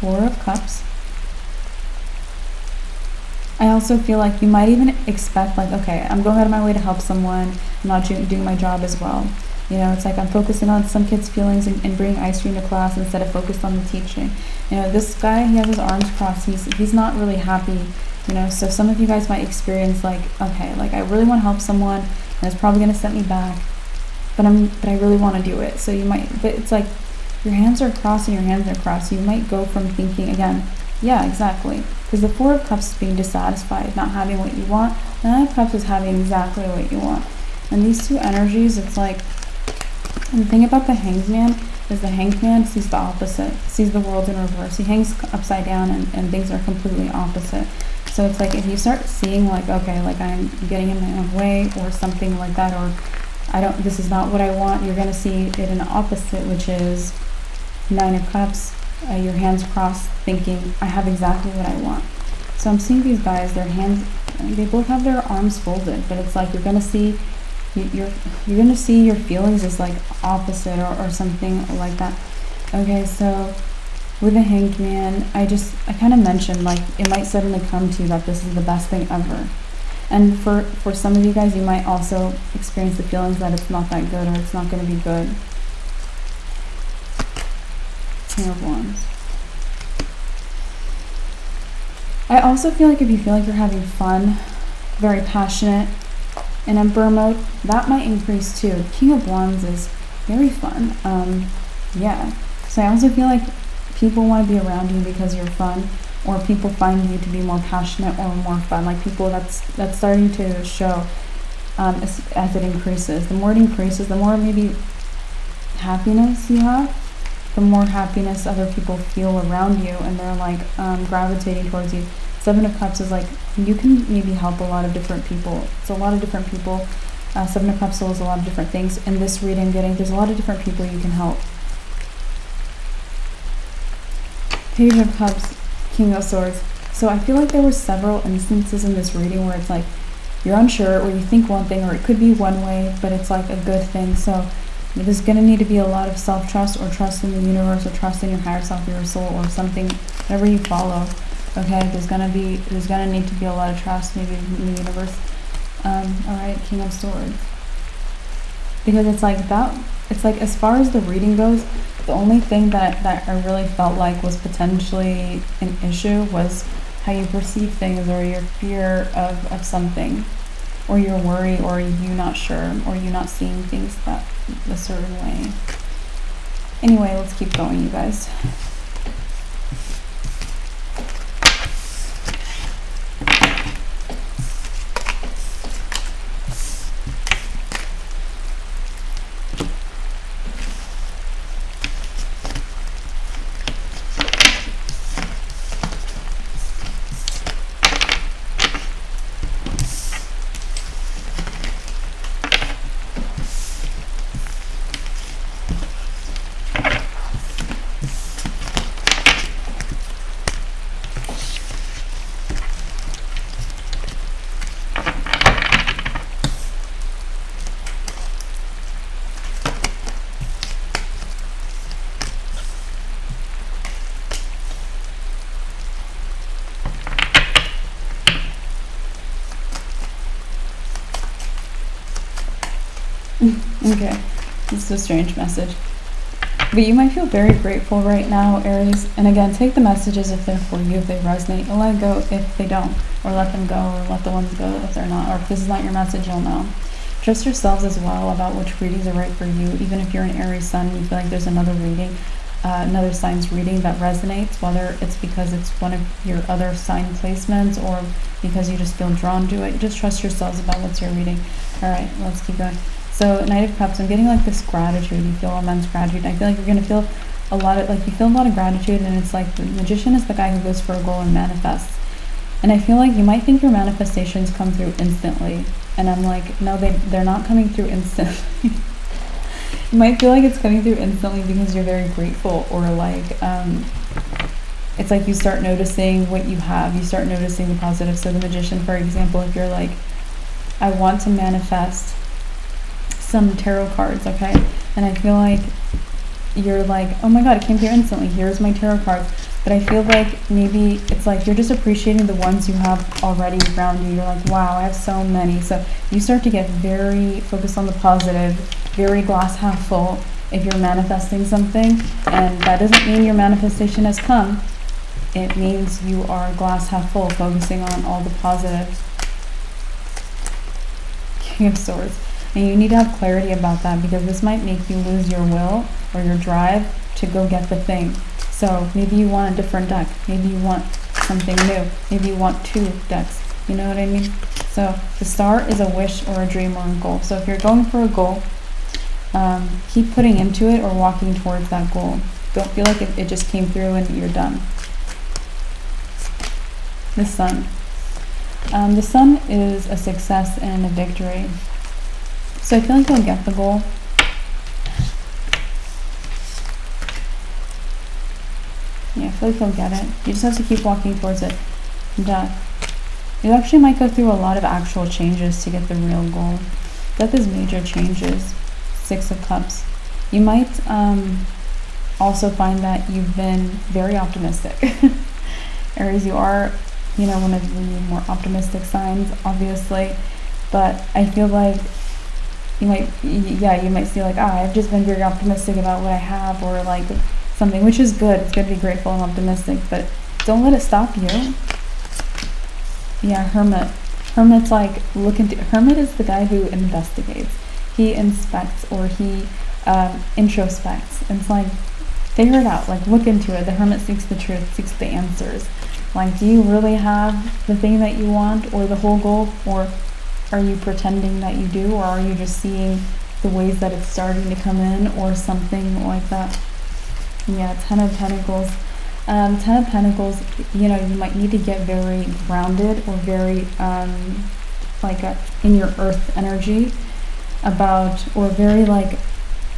[SPEAKER 1] 4 of Cups. I also feel like you might even expect like, okay, I'm going out of my way to help someone. I'm not doing my job as well. It's like I'm focusing on some kids' feelings and bringing ice cream to class instead of focused on the teaching. This guy, he has his arms crossed. He's not really happy. So some of you guys might experience like, okay, like I really want to help someone, and it's probably going to set me back, but I really want to do it. So you might, but it's like your hands are crossed and your hands are crossed. So you might go from thinking again, yeah, exactly, because the 4 of Cups is being dissatisfied, not having what you want. 9 of Cups is having exactly what you want. And these two energies, it's like, and the thing about the Hanged Man is the Hanged Man sees the opposite, sees the world in reverse. He hangs upside down, and things are completely opposite. So it's like if you start seeing like, okay, like I'm getting in my own way or something like that, or this is not what I want, you're going to see it in the opposite, which is 9 of Cups, your hands crossed, thinking, I have exactly what I want. So I'm seeing these guys, their hands, they both have their arms folded, but it's like you're going to see your feelings as like opposite or something like that. Okay, so with the Hanged Man, I kind of mentioned like it might suddenly come to you that this is the best thing ever. And for some of you guys, you might also experience the feelings that it's not that good, or it's not going to be good. King of Wands. I also feel like if you feel like you're having fun, very passionate, in Emperor mode, that might increase too. King of Wands is very fun. Yeah. So I also feel like people want to be around you because you're fun, or people find you to be more passionate or more fun. Like people, that's starting to show as it increases. The more it increases, the more maybe happiness you have, the more happiness other people feel around you, and they're like gravitating towards you. Seven of Cups is like, you can maybe help a lot of different people. It's a lot of different people. Seven of Cups is a lot of different things. In this reading, there's a lot of different people you can help. Page of Cups, King of Swords. So I feel like there were several instances in this reading where it's like, you're unsure, or you think one thing, or it could be one way, but it's like a good thing. So there's going to need to be a lot of self-trust, or trust in the universe, or trust in your higher self, your soul, or something, whatever you follow. Okay, there's gonna need to be a lot of trust, maybe in the universe. All right, King of Swords. Because it's like that. It's like, as far as the reading goes, the only thing that I really felt like was potentially an issue was how you perceive things, or your fear of something, or your worry, or you not sure, or you not seeing things that a certain way. Anyway, let's keep going, you guys. Okay, this is a strange message. But you might feel very grateful right now, Aries. And again, take the messages if they're for you, if they resonate, and let go if they don't. Or let them go, or let the ones go if they're not. Or if this is not your message, you'll know. Trust yourselves as well about which readings are right for you. Even if you're an Aries sun, you feel like there's another reading, another sign's reading that resonates, whether it's because it's one of your other sign placements, or because you just feel drawn to it. Just trust yourselves about what's your reading. All right, let's keep going. So Knight of Cups, I'm getting like this gratitude. You feel immense gratitude. I feel like you're going to feel a lot of, like, you feel a lot of gratitude, and it's like the Magician is the guy who goes for a goal and manifests. And I feel like you might think your manifestations come through instantly. And I'm like, no, they're not coming through instantly. You might feel like it's coming through instantly because you're very grateful, or like, it's like you start noticing what you have. You start noticing the positive. So the Magician, for example, if you're like, I want to manifest some tarot cards, okay, and I feel like you're like, oh my god, it came through instantly, here's my tarot cards. But I feel like maybe it's like you're just appreciating the ones you have already around you. You're like, wow, I have so many. So you start to get very focused on the positive, very glass half full if you're manifesting something. And that doesn't mean your manifestation has come. It means you are glass half full, focusing on all the positives. King of Swords. And you need to have clarity about that, because this might make you lose your will or your drive to go get the thing. So maybe you want a different deck. Maybe you want something new. Maybe you want 2 decks. You know what I mean? So the star is a wish or a dream or a goal. So if you're going for a goal, keep putting into it or walking towards that goal. Don't feel like it just came through and you're done. The Sun. The Sun is a success and a victory. So I feel like you'll get the goal. Yeah, I feel like you'll get it. You just have to keep walking towards it. You actually might go through a lot of actual changes to get the real goal. Get these major changes. 6 of Cups. You might also find that you've been very optimistic. Aries, you are, one of the more optimistic signs, obviously. But I feel like you might see like, I've just been very optimistic about what I have, or like something, which is good. It's good to be grateful and optimistic, but don't let it stop you. Yeah, Hermit. Hermit's like, Hermit is the guy who investigates. He inspects, or he introspects. And it's like, figure it out. Like, look into it. The Hermit seeks the truth, seeks the answers. Like, do you really have the thing that you want, or the whole goal, or are you pretending that you do, or are you just seeing the ways that it's starting to come in, or something like that? Yeah, 10 of Pentacles. Ten of Pentacles, you know, you might need to get very grounded or very like in your earth energy about, or very like,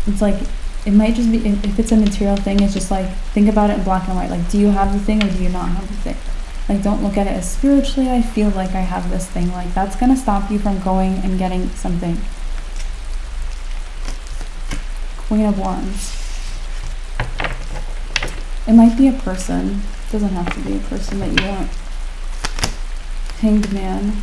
[SPEAKER 1] it's like, it might just be, if it's a material thing, it's just like, think about it in black and white. Like, do you have the thing or do you not have the thing? Like, don't look at it as spiritually, I feel like I have this thing. Like, that's going to stop you from going and getting something. Queen of Wands. It might be a person. It doesn't have to be a person that you want. Hanged Man.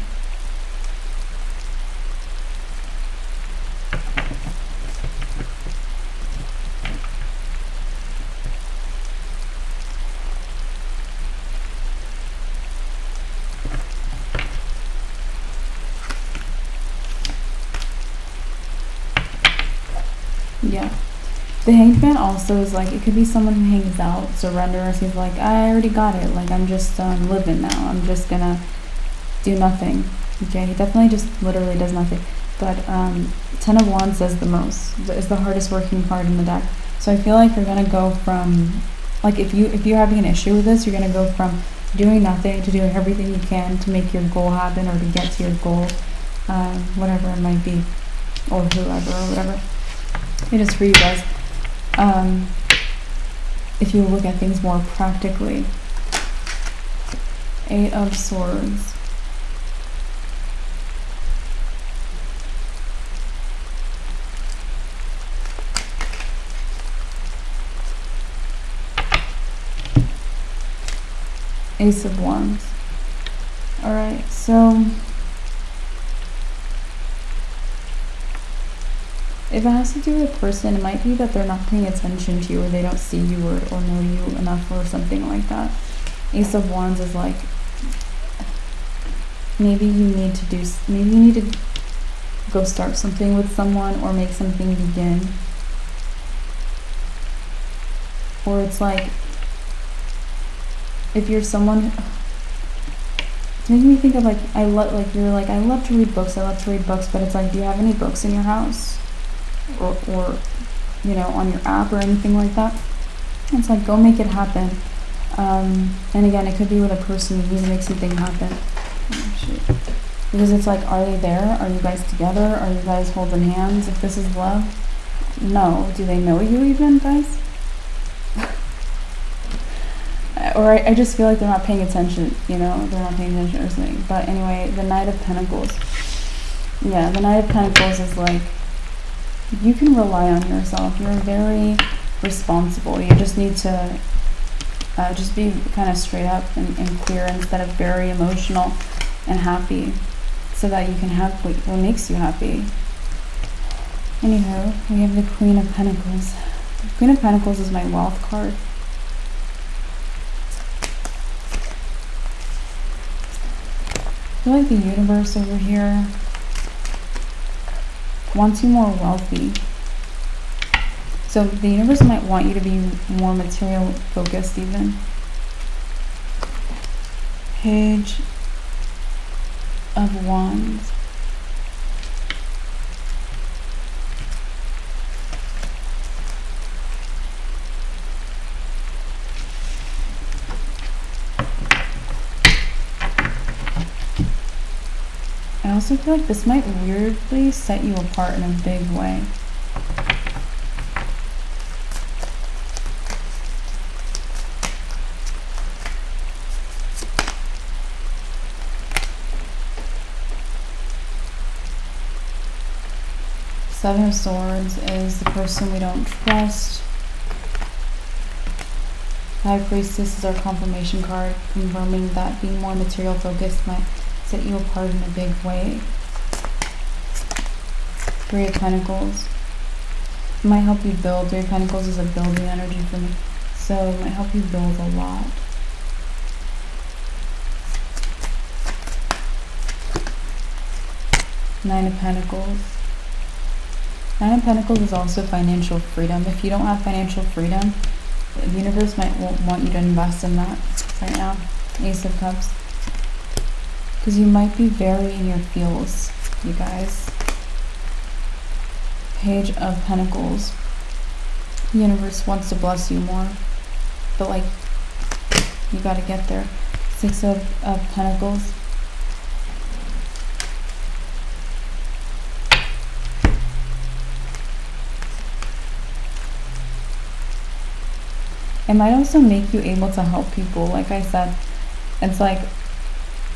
[SPEAKER 1] Yeah. The Hanged Man also is like, it could be someone who hangs out, surrenders. He's like, I already got it. Like, I'm just living now. I'm just gonna do nothing. Okay, he definitely just literally does nothing. But Ten of Wands does the most. Is the hardest working card in the deck. So I feel like you're gonna go from, like, if you're having an issue with this, you're gonna go from doing nothing to doing everything you can to make your goal happen or to get to your goal, whatever it might be, or whoever or whatever. It is for you guys. If you look at things more practically. 8 of Swords. Ace of Wands. Alright, so if it has to do with a person, it might be that they're not paying attention to you, or they don't see you, or know you enough, or something like that. Ace of Wands is like, maybe you need to go start something with someone, or make something begin. Or it's like, if you're someone, it's making me think of like, I love to read books, but it's like, do you have any books in your house? Or you know, on your app or anything like that? It's like, go make it happen. And again, it could be with a person who makes something happen. Oh, shoot. Because it's like, are they there? Are you guys together? Are you guys holding hands? If this is love, no. Do they know you even, guys? Or I just feel like they're not paying attention, you know, they're not paying attention or something. But anyway, the Knight of Pentacles. Yeah, the Knight of Pentacles is like, you can rely on yourself. You're very responsible. You just need to just be kind of straight up and clear, instead of very emotional and happy, so that you can have what makes you happy. Anyhow, we have the Queen of Pentacles. The Queen of Pentacles is my wealth card. I feel like the universe over here wants you more wealthy. So the universe might want you to be more material focused even. Page of Wands. I also feel like this might weirdly set you apart in a big way. Seven of Swords is the person we don't trust. High Priestess is our confirmation card, confirming that being more material focused might set you apart in a big way. Three of Pentacles. It might help you build. Three of Pentacles is a building energy for me. So it might help you build a lot. Nine of Pentacles. Nine of Pentacles is also financial freedom. If you don't have financial freedom, the universe might want you to invest in that right now. Ace of Cups. Because you might be very in your feels, you guys. Page of Pentacles. The universe wants to bless you more. But like, You got to get there. Six of Pentacles. It might also make you able to help people. Like I said, it's like,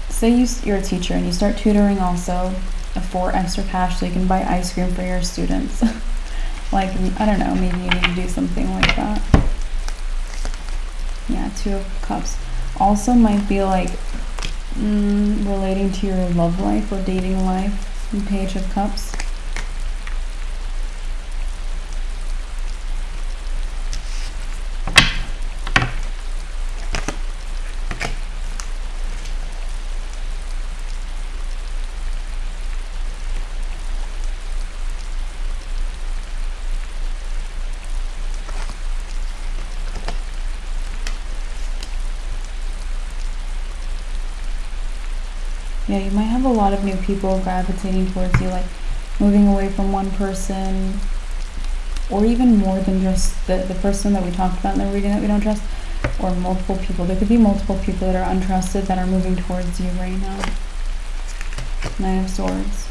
[SPEAKER 1] say you're a teacher and you start tutoring also for extra cash so you can buy ice cream for your students. Like, I don't know, maybe you need to do something like that. Yeah, Two of Cups. Also might be like relating to your love life or dating life. And Page of Cups. Yeah, you might have a lot of new people gravitating towards you, like moving away from one person, or even more than just the person that we talked about in the reading that we don't trust, or multiple people. There could be multiple people that are untrusted that are moving towards you right now. Nine of Swords.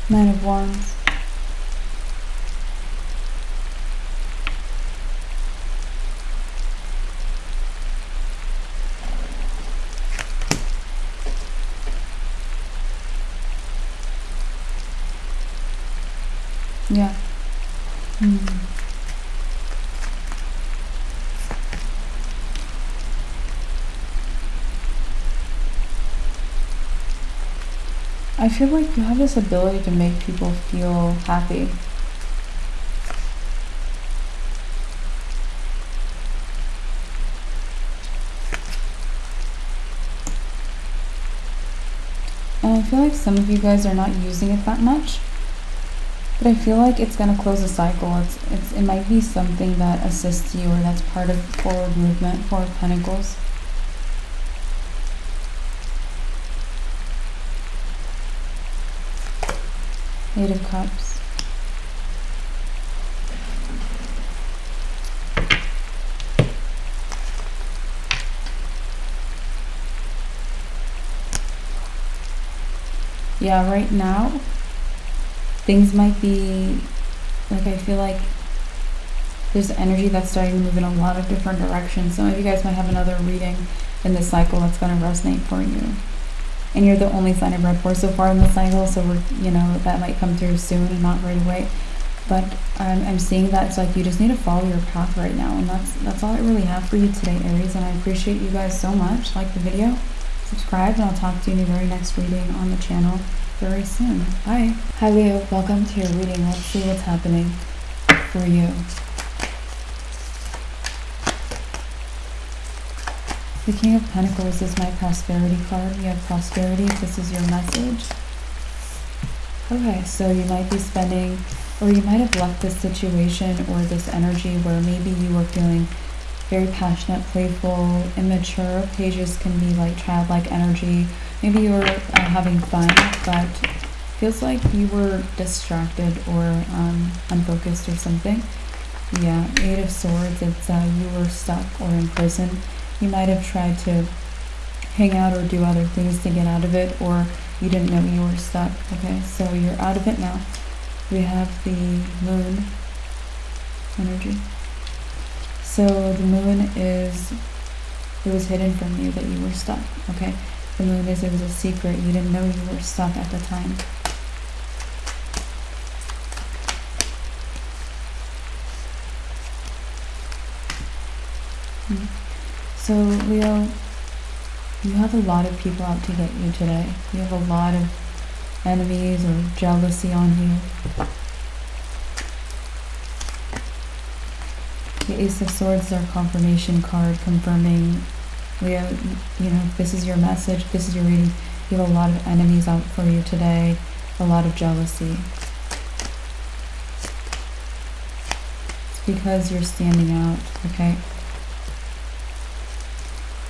[SPEAKER 1] Nine of Wands. Yeah. I feel like you have this ability to make people feel happy. And I feel like some of you guys are not using it that much. But I feel like it's going to close a cycle. It might be something that assists you, or that's part of forward movement. Four of Pentacles. Eight of Cups. Yeah, right now things might be, like, I feel like there's energy that's starting to move in a lot of different directions. Some of you guys might have another reading in this cycle that's going to resonate for you. And you're the only sign I've read for so far in the cycle, so that might come through soon and not right away. But I'm seeing that it's like you just need to follow your path right now. And that's all I really have for you today, Aries. And I appreciate you guys so much. Like the video, subscribe, and I'll talk to you in the very next reading on the channel very soon. Bye. Hi Leo, welcome to your reading. Let's see what's happening for you. The King of Pentacles is my prosperity card. You have prosperity. This is your message. Okay, so you might be spending, or you might have left this situation or this energy where maybe you were feeling very passionate, playful, immature. Pages can be like childlike energy. Maybe you were having fun, but feels like you were distracted or unfocused or something. Yeah, Eight of Swords, it's you were stuck or in prison. You might have tried to hang out or do other things to get out of it, or you didn't know you were stuck. Okay, so you're out of it now. We have the Moon energy. So the Moon is, it was hidden from you that you were stuck, okay? The Moon is, it was a secret. You didn't know you were stuck at the time. So Leo, you have a lot of people out to get you today. You have a lot of enemies or jealousy on you. The Ace of Swords is our confirmation card, confirming, Leo, this is your message, this is your reading. You have a lot of enemies out for you today, a lot of jealousy. It's because you're standing out, okay?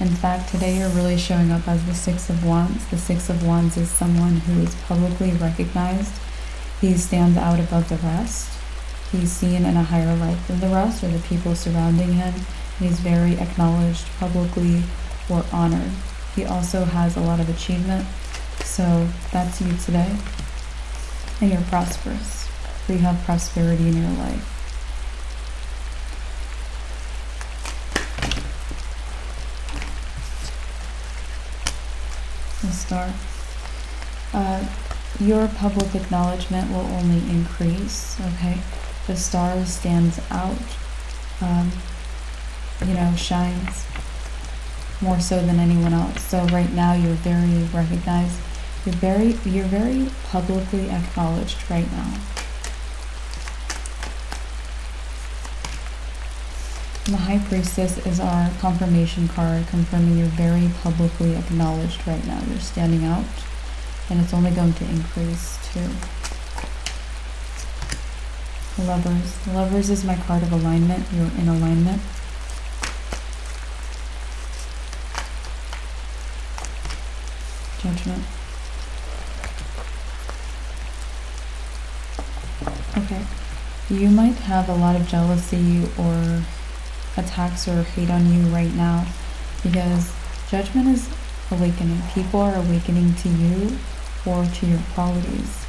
[SPEAKER 1] In fact, today you're really showing up as the Six of Wands. The Six of Wands is someone who is publicly recognized. He stands out above the rest. He's seen in a higher light than the rest or the people surrounding him. And he's very acknowledged publicly or honored. He also has a lot of achievement. So that's you today. And you're prosperous. You have prosperity in your life. The Star. Your public acknowledgement will only increase, okay? The Star stands out, shines more so than anyone else. So right now you're very recognized. You're very publicly acknowledged right now. And the High Priestess is our confirmation card, confirming you're very publicly acknowledged right now. You're standing out, and it's only going to increase too. Lovers. Lovers is my card of alignment. You're in alignment. Judgment. Okay. You might have a lot of jealousy or attacks or hate on you right now because Judgment is awakening. People are awakening to you or to your qualities.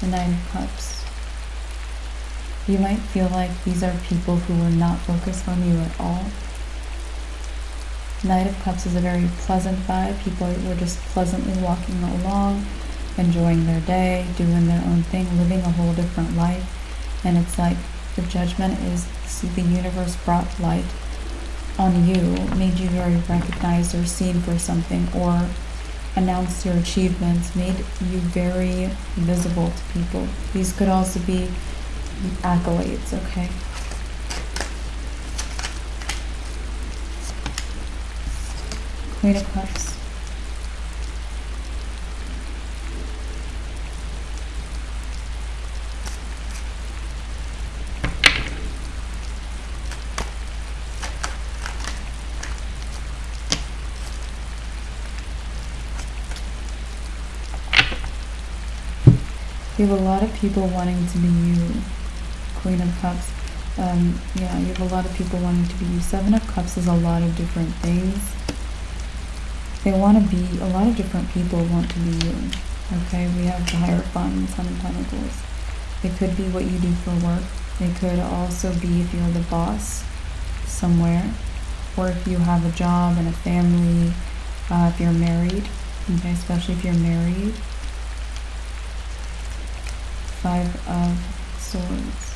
[SPEAKER 1] The Nine of Cups. You might feel like these are people who are not focused on you at all. Knight of Cups is a very pleasant vibe. People were just pleasantly walking along, enjoying their day, doing their own thing, living a whole different life. And it's like the Judgment is, the universe brought light on you, made you very recognized or seen for something, or announced your achievements, made you very visible to people. These could also be accolades, okay? Queen of Cups. You have a lot of people wanting to be you, Queen of Cups. You have a lot of people wanting to be you. Seven of Cups is a lot of different things. They want to be, a lot of different people want to be you. Okay, we have the Hierophant, Ten of Pentacles. It could be what you do for work. It could also be if you're the boss somewhere, or if you have a job and a family, if you're married, okay, especially if you're married. Five of Swords.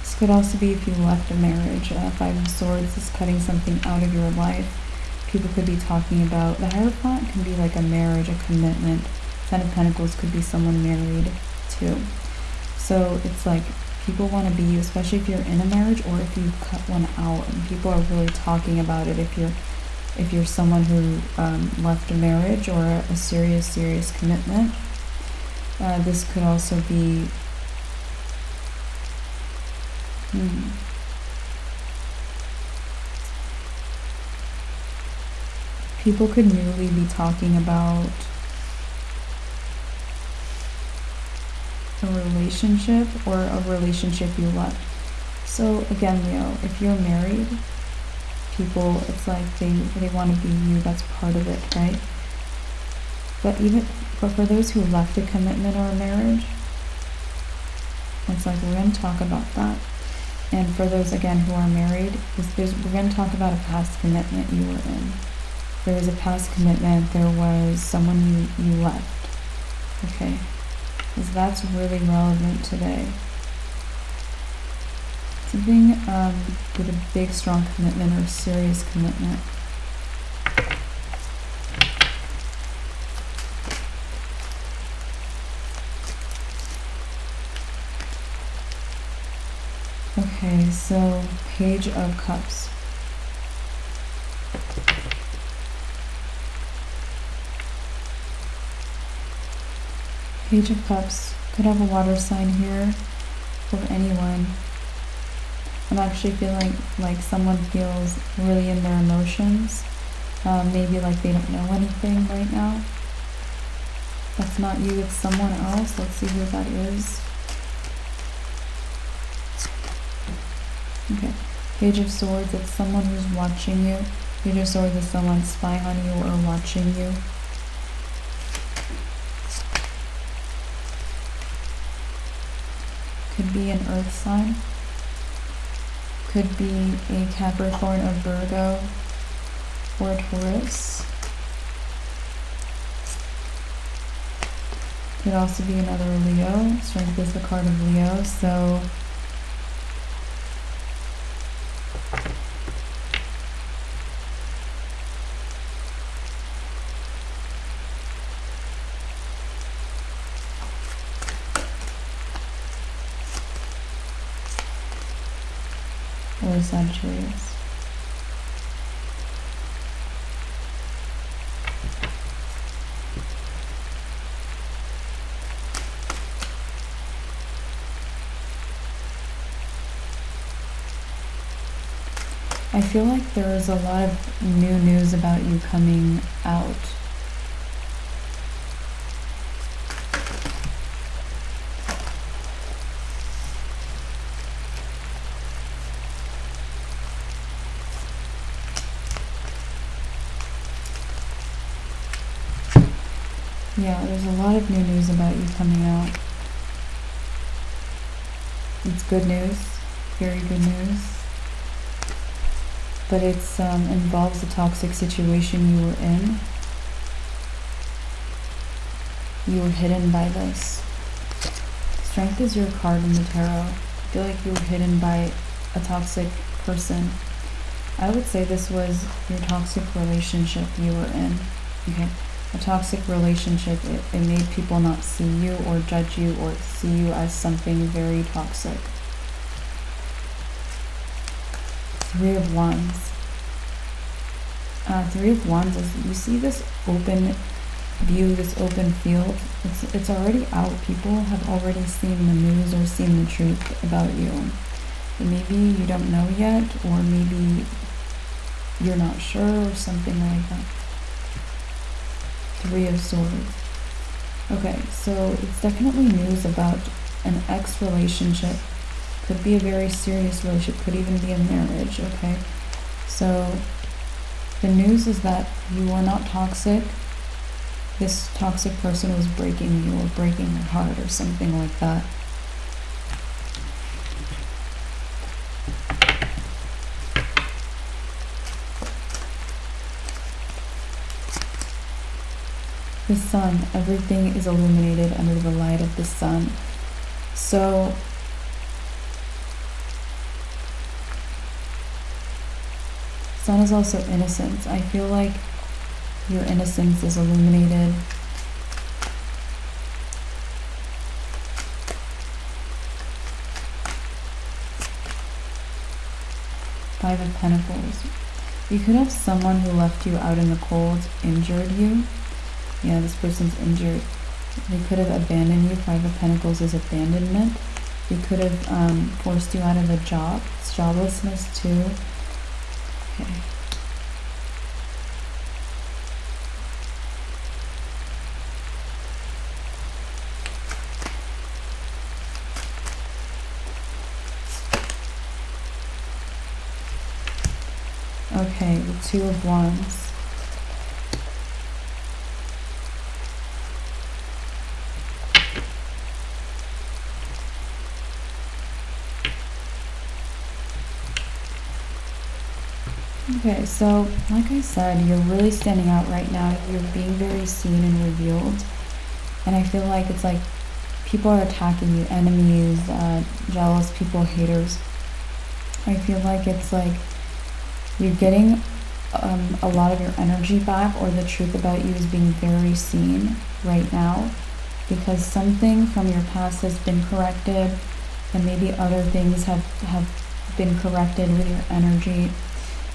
[SPEAKER 1] This could also be if you left a marriage. Five of Swords is cutting something out of your life. People could be talking about, the Hierophant can be like a marriage, a commitment. Ten of Pentacles could be someone married too. So it's like people want to be you, especially if you're in a marriage or if you cut one out, and people are really talking about it. If you're someone who left a marriage or a serious commitment. This could also be people could newly be talking about a relationship or a relationship you left. So again, Leo, if you're married, people, it's like they want to be you. That's part of it, right? But for those who left a commitment or a marriage, it's like we're going to talk about that. And for those, again, who are married, we're going to talk about a past commitment you were in. There was a past commitment, there was someone you left, okay? Because that's really relevant today. Something with a big, strong commitment or serious commitment. Okay, so Page of Cups. Page of Cups could have a water sign here, or anyone. I'm actually feeling like someone feels really in their emotions. Maybe like they don't know anything right now. That's not you, it's someone else. Let's see who that is. Okay, Page of Swords, it's someone who's watching you. Page of Swords is someone spying on you or watching you. Could be an earth sign. Could be a Capricorn, a Virgo, or a Taurus. Could also be another Leo. Strength is the card of Leo, so or Sagittarius. I feel like there is a lot of new news about you coming out. Yeah, there's a lot of new news about you coming out. It's good news, very good news. But it's involves a toxic situation you were in. You were hidden by this. Strength is your card in the tarot. I feel like you were hidden by a toxic person. I would say this was your toxic relationship you were in. Okay. A toxic relationship, it made people not see you or judge you or see you as something very toxic. 3 of Wands. 3 of Wands is, you see this open view, this open field. It's already out. People have already seen the news or seen the truth about you. But maybe you don't know yet, or maybe you're not sure or something like that. 3 of Swords. Okay, so it's definitely news about an ex relationship. Could be a very serious relationship, could even be a marriage, okay? So the news is that you are not toxic. This toxic person was breaking you or breaking your heart or something like that. The sun, everything is illuminated under the light of the sun. So sun is also innocence. I feel like your innocence is illuminated. Five of Pentacles. You could have someone who left you out in the cold, injured you. Yeah, this person's injured. They could have abandoned you. 5 of Pentacles is abandonment. They could have forced you out of a job. It's joblessness too. Okay. Okay, the 2 of Wands. Okay, so like I said, you're really standing out right now. You're being very seen and revealed. And I feel like it's like people are attacking you, enemies, jealous people, haters. I feel like it's like you're getting a lot of your energy back, or the truth about you is being very seen right now, because something from your past has been corrected, and maybe other things have been corrected with your energy.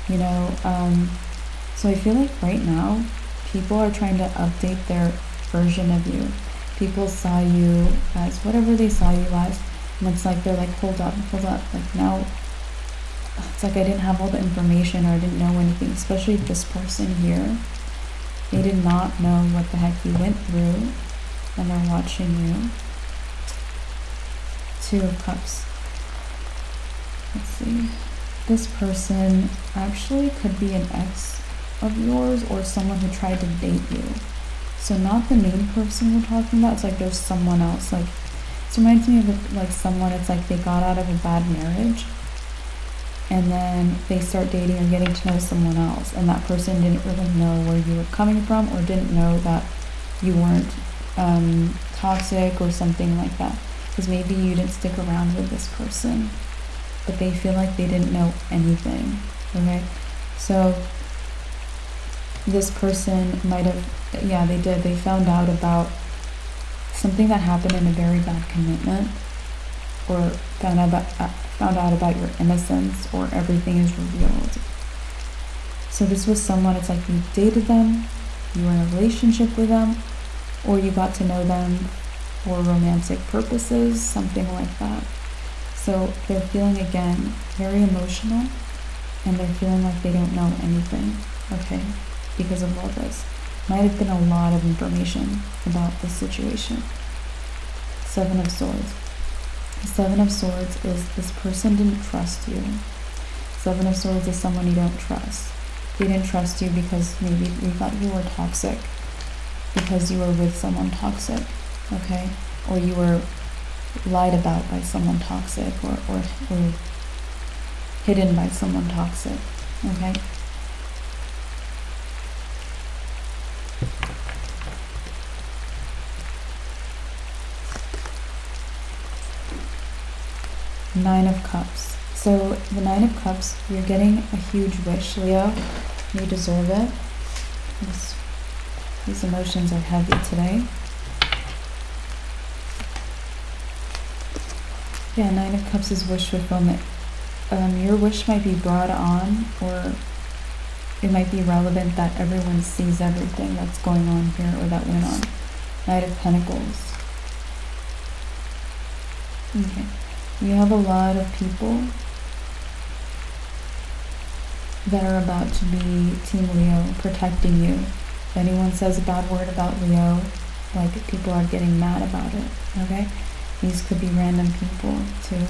[SPEAKER 1] You know, so I feel like right now people are trying to update their version of you. People saw you as whatever they saw you as, and it's like they're like, hold up, like now it's like I didn't have all the information, or I didn't know anything. Especially this person here, they did not know what the heck you went through, and they're watching you. Two of Cups. Let's see. This person actually could be an ex of yours or someone who tried to date you. So not the main person we're talking about. It's like there's someone else. Like, this reminds me of like someone, it's like they got out of a bad marriage and then they start dating or getting to know someone else, and that person didn't really know where you were coming from or didn't know that you weren't toxic or something like that. Because maybe you didn't stick around with this person, but they feel like they didn't know anything. Okay, so this person might have, yeah, they did. They found out about something that happened in a very bad commitment, or found out about your innocence, or everything is revealed. So this was someone, it's like you dated them, you were in a relationship with them, or you got to know them for romantic purposes, something like that. So they're feeling, again, very emotional, and they're feeling like they don't know anything, okay, because of all this. Might have been a lot of information about this situation. Seven of Swords. The Seven of Swords is this person didn't trust you. Seven of Swords is someone you don't trust. They didn't trust you because maybe they thought you were toxic, because you were with someone toxic, okay? Or you were lied about by someone toxic, or hidden by someone toxic, okay? Nine of Cups. So the Nine of Cups, you're getting a huge wish, Leo. You deserve it. These emotions are heavy today. Yeah, Nine of Cups is wish fulfillment. Your wish might be brought on, or it might be relevant that everyone sees everything that's going on here or that went on. Knight of Pentacles. Okay. You have a lot of people that are about to be Team Leo, protecting you. If anyone says a bad word about Leo, like, people are getting mad about it, okay? These could be random people, too.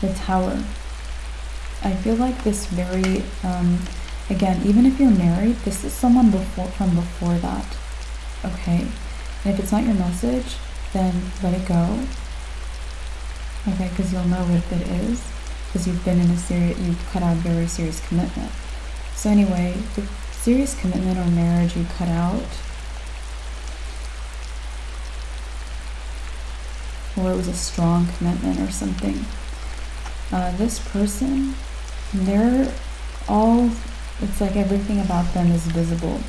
[SPEAKER 1] The Tower. I feel like this very, again, even if you're married, this is someone from before that, okay? And if it's not your message, then let it go, okay? Because you'll know what it is, because you've been in you've cut out a very serious commitment. So anyway, the serious commitment or marriage you cut out, or it was a strong commitment or something. This person, it's like everything about them is visible.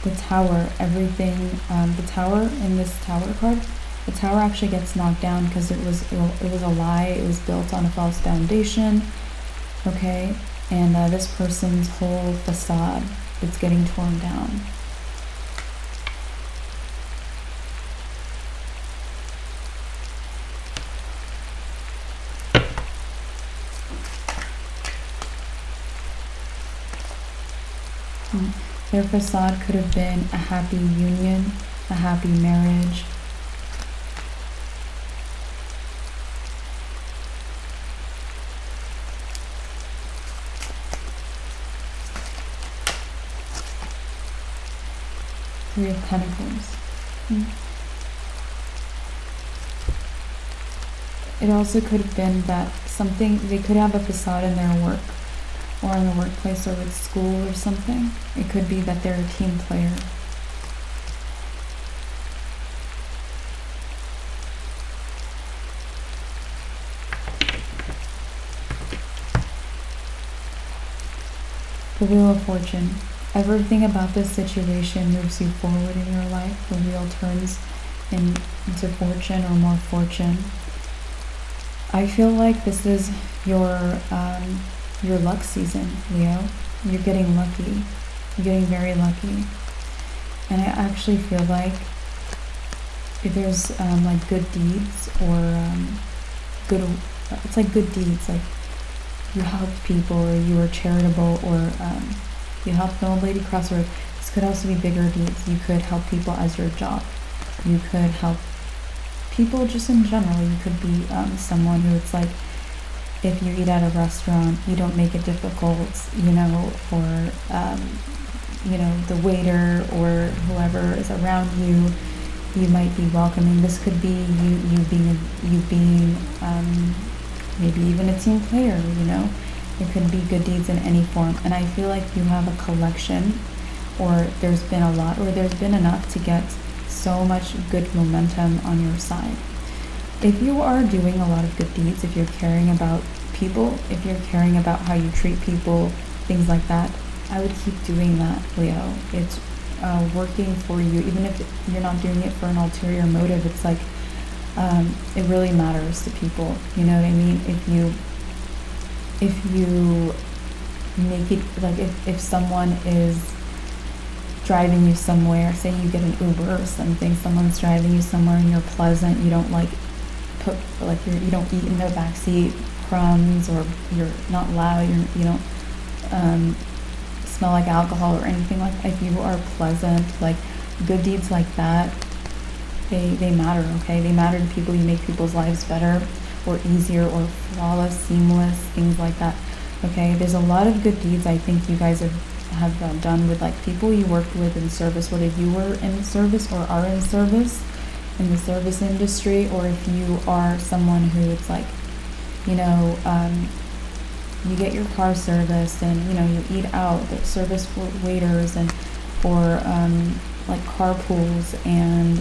[SPEAKER 1] The Tower, everything, the Tower in this Tower card, the Tower actually gets knocked down because it was a lie. It was built on a false foundation, okay? And this person's whole facade, it's getting torn down. Their facade could have been a happy union, a happy marriage. Three of Pentacles. It also could have been that they could have a facade in their work, or in the workplace, or with school or something. It could be that they're a team player. The Wheel of Fortune. Everything about this situation moves you forward in your life. The wheel turns into fortune or more fortune. I feel like this is your luck season, Leo. You're getting lucky. You're getting very lucky. And I actually feel like if there's like good deeds, or it's like good deeds, like you helped people, or you were charitable, or you helped an old lady cross the road. This could also be bigger deeds. You could help people as your job. You could help people just in general. You could be someone who, it's like, if you eat at a restaurant, you don't make it difficult, you know, for, you know, the waiter or whoever is around you. You might be welcoming. This could be you being maybe even a team player, you know. It could be good deeds in any form. And I feel like you have a collection, or there's been a lot, or there's been enough to get so much good momentum on your side. If you are doing a lot of good deeds, if you're caring about people, if you're caring about how you treat people, things like that, I would keep doing that, Leo. It's working for you, even if you're not doing it for an ulterior motive. It's like, it really matters to people, you know what I mean? If you make it, like, if someone is driving you somewhere, say you get an Uber or something, someone's driving you somewhere and you're pleasant, you don't like put, like, you don't eat in the backseat crumbs, or you're not loud, you don't smell like alcohol or anything like that. If you are pleasant, like, good deeds like that, they matter, okay? They matter to people. You make people's lives better or easier or flawless, seamless, things like that, okay? There's a lot of good deeds I think you guys have done with, like, people you worked with in service, whether you were in service or are in service in the service industry, or if you are someone who, it's like, you know, you get your car serviced and, you know, you eat out, the service for waiters and for like carpools and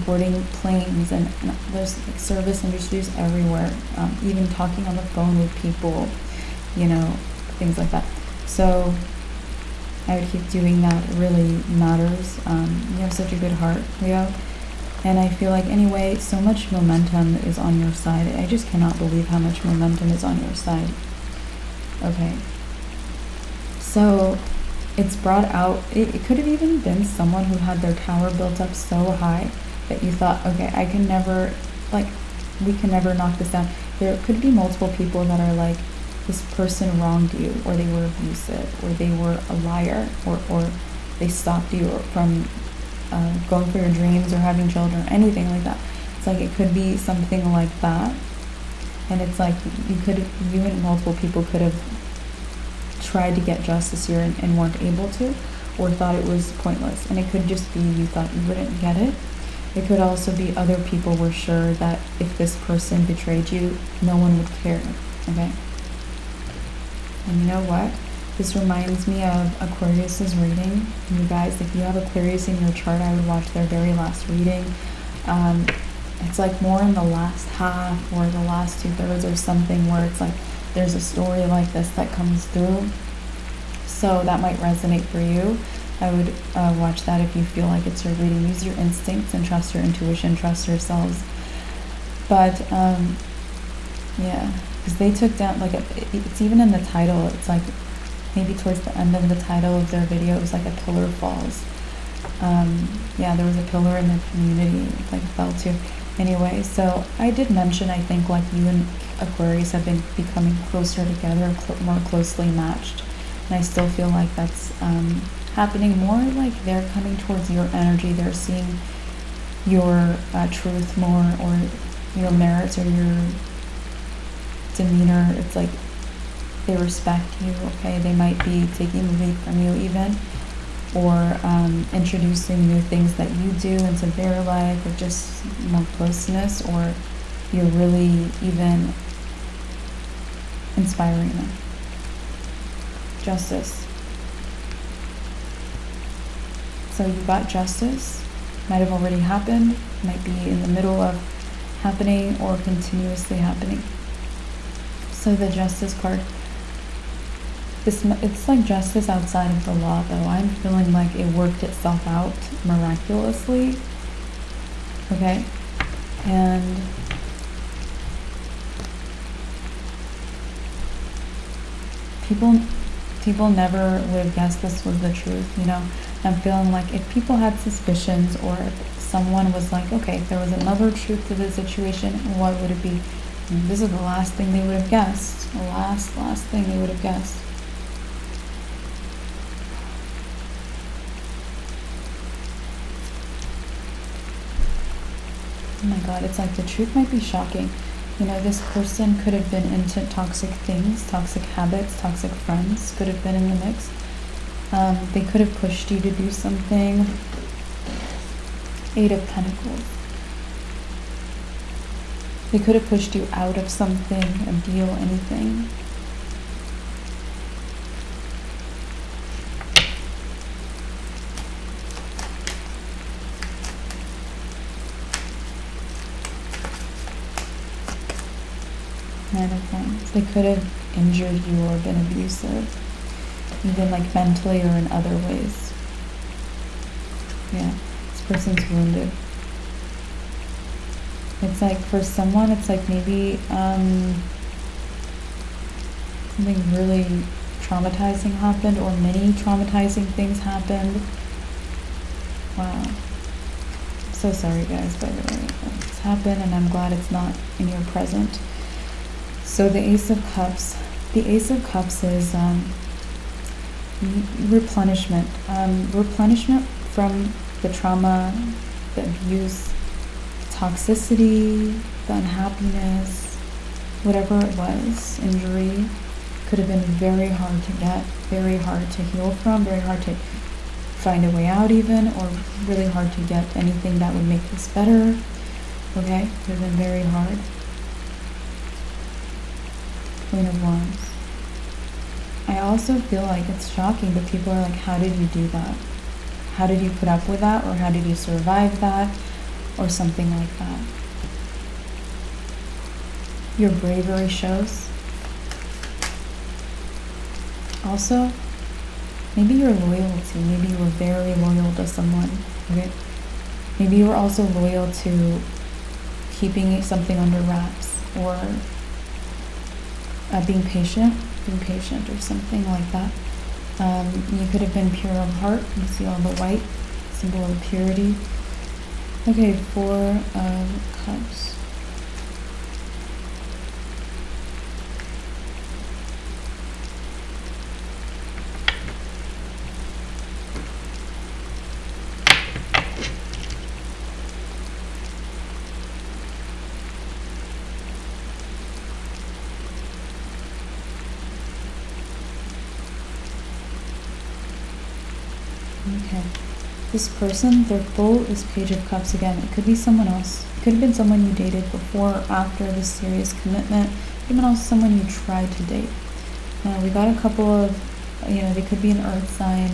[SPEAKER 1] boarding planes, and there's like service industries everywhere, even talking on the phone with people, you know, things like that. So I would keep doing that. It really matters. You have such a good heart, Leo. And I feel like, anyway, so much momentum is on your side. I just cannot believe how much momentum is on your side. Okay. So it's brought out, it could have even been someone who had their tower built up so high that you thought, okay, I can never, like, we can never knock this down. There could be multiple people that are like, this person wronged you, or they were abusive, or they were a liar, or they stopped you from going for your dreams or having children, or anything like that. It's like, it could be something like that. And it's like, you and multiple people could have tried to get justice here and weren't able to, or thought it was pointless. And it could just be you thought you wouldn't get it. It could also be other people were sure that if this person betrayed you, no one would care, okay? And you know what? This reminds me of Aquarius's reading. You guys, if you have Aquarius in your chart, I would watch their very last reading. It's like more in the last half or the last 2/3 or something, where it's like there's a story like this that comes through. So that might resonate for you. I would watch that if you feel like it's your reading. Use your instincts and trust your intuition, trust yourselves. But yeah, because they took down, like, it's even in the title. It's like maybe towards the end of the title of their video, it was like a pillar falls. Yeah, there was a pillar in their community, like, fell too. Anyway, so I did mention, I think, like, you and Aquarius have been becoming closer together, more closely matched. And I still feel like that's happening more, like they're coming towards your energy. They're seeing your truth more, or your merits, or your demeanor. It's like they respect you, okay? They might be taking the lead from you even, or introducing new things that you do into their life, or just more closeness, or you're really even inspiring them. Justice. So you got justice. Might have already happened, might be in the middle of happening, or continuously happening. So the justice card, it's like justice outside of the law, though. I'm feeling like it worked itself out miraculously. Okay? And people never would have guessed this was the truth, you know? I'm feeling like if people had suspicions, or if someone was like, okay, if there was another truth to the situation, what would it be? And this is the last thing they would have guessed. The last thing they would have guessed. Oh my God, it's like the truth might be shocking. You know, this person could have been into toxic things, toxic habits, toxic friends could have been in the mix. They could have pushed you to do something. 8 of Pentacles. They could have pushed you out of something, a deal, anything. Nine of Wands. They could have injured you or been abusive, even like mentally or in other ways. Yeah, this person's wounded. It's like for someone, it's like maybe something really traumatizing happened, or many traumatizing things happened. Wow. I'm so sorry guys, by the way. It's happened and I'm glad it's not in your present. So the Ace of Cups. The Ace of Cups is replenishment. Replenishment from the trauma, the abuse, toxicity, the unhappiness, whatever it was, injury, could have been very hard to get, very hard to heal from, very hard to find a way out even, or really hard to get anything that would make this better. Okay, could have been very hard. Queen of Wands. I also feel like it's shocking, but people are like, how did you do that? How did you put up with that? Or how did you survive that? Or something like that. Your bravery shows. Also, maybe your loyalty. Maybe you were very loyal to someone. Okay? Maybe you were also loyal to keeping something under wraps, or being patient or something like that. You could have been pure of heart. You see all the white, symbol of purity. Okay, 4 of Cups. Okay. This person, they're full, this Page of Cups again. It could be someone else. It could have been someone you dated before or after this serious commitment. It could have been also someone you tried to date. Now, we got a couple of, they could be an Earth sign,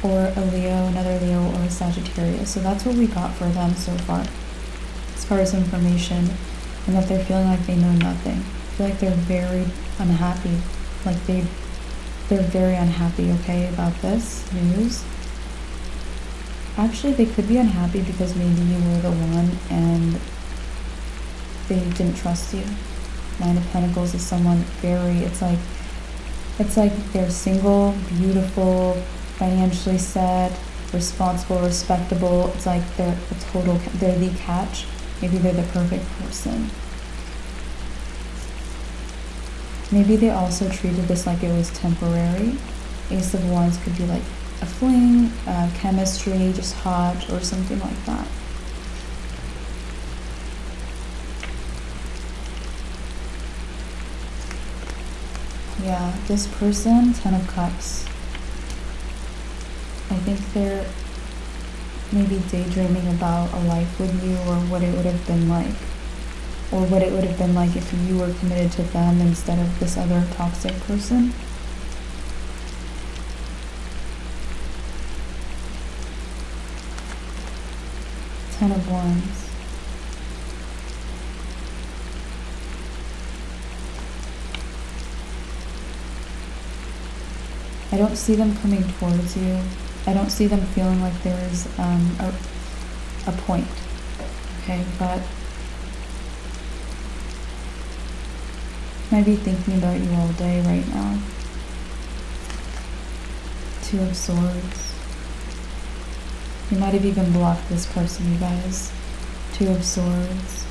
[SPEAKER 1] or a Leo, another Leo, or a Sagittarius. So that's what we got for them so far, as far as information, and that they're feeling like they know nothing. I feel like they're very unhappy. Like they're very unhappy, okay, about this news. Actually, they could be unhappy because maybe you were the one and they didn't trust you. 9 of Pentacles is someone very, it's like they're single, beautiful, financially set, responsible, respectable. It's like they're the catch. Maybe they're the perfect person. Maybe they also treated this like it was temporary. Ace of Wands could be like a fling, chemistry, just hot, or something like that. Yeah, this person, 10 of Cups. I think they're maybe daydreaming about a life with you, or what it would have been like. Or what it would have been like if you were committed to them instead of this other toxic person. Ten of Wands. I don't see them coming towards you. I don't see them feeling like there's a point. Okay, but might be thinking about you all day right now. 2 of Swords. You might have even blocked this person, you guys. 2 of Swords.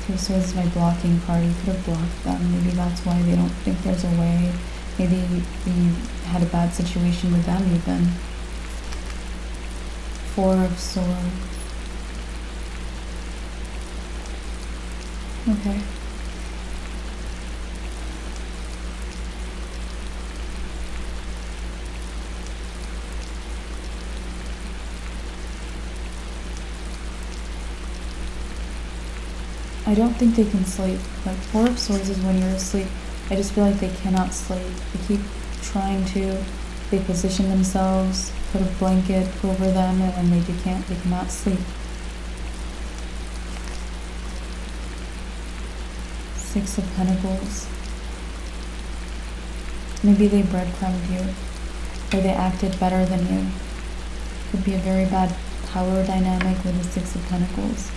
[SPEAKER 1] Two of Swords is my blocking card. You could have blocked them. Maybe that's why they don't think there's a way. Maybe you had a bad situation with them even. Four of Swords. Okay. I don't think they can sleep. Like, Four of Swords is when you're asleep. I just feel like they cannot sleep. They keep trying to. They position themselves, put a blanket over them, and they cannot sleep. Six of Pentacles. Maybe they breadcrumbed you, or they acted better than you. Could be a very bad power dynamic with the Six of Pentacles.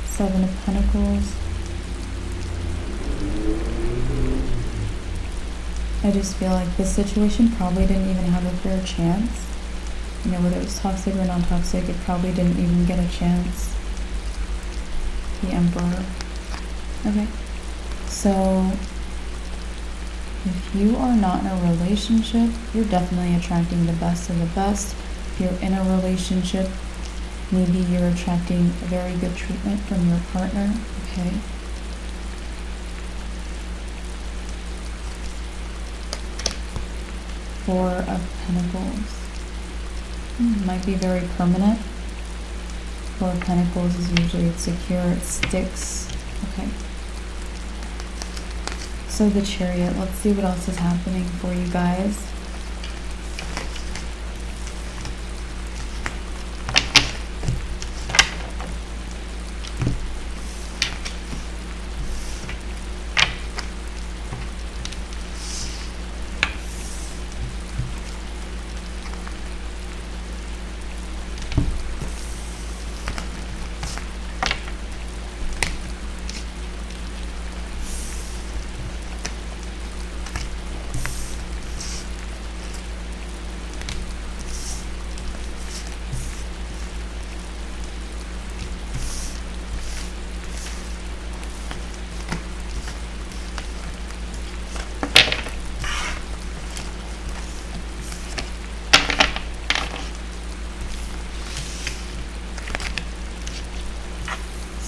[SPEAKER 1] Seven of Pentacles. I just feel like this situation probably didn't even have a fair chance. You know, whether it was toxic or non-toxic, it probably didn't even get a chance. The Emperor. Okay. So, if you are not in a relationship, you're definitely attracting the best of the best. If you're in a relationship, maybe you're attracting very good treatment from your partner, okay? Four of Pentacles. Might be very permanent. Four of Pentacles is usually it's secure, it sticks. Okay. So the Chariot, let's see what else is happening for you guys.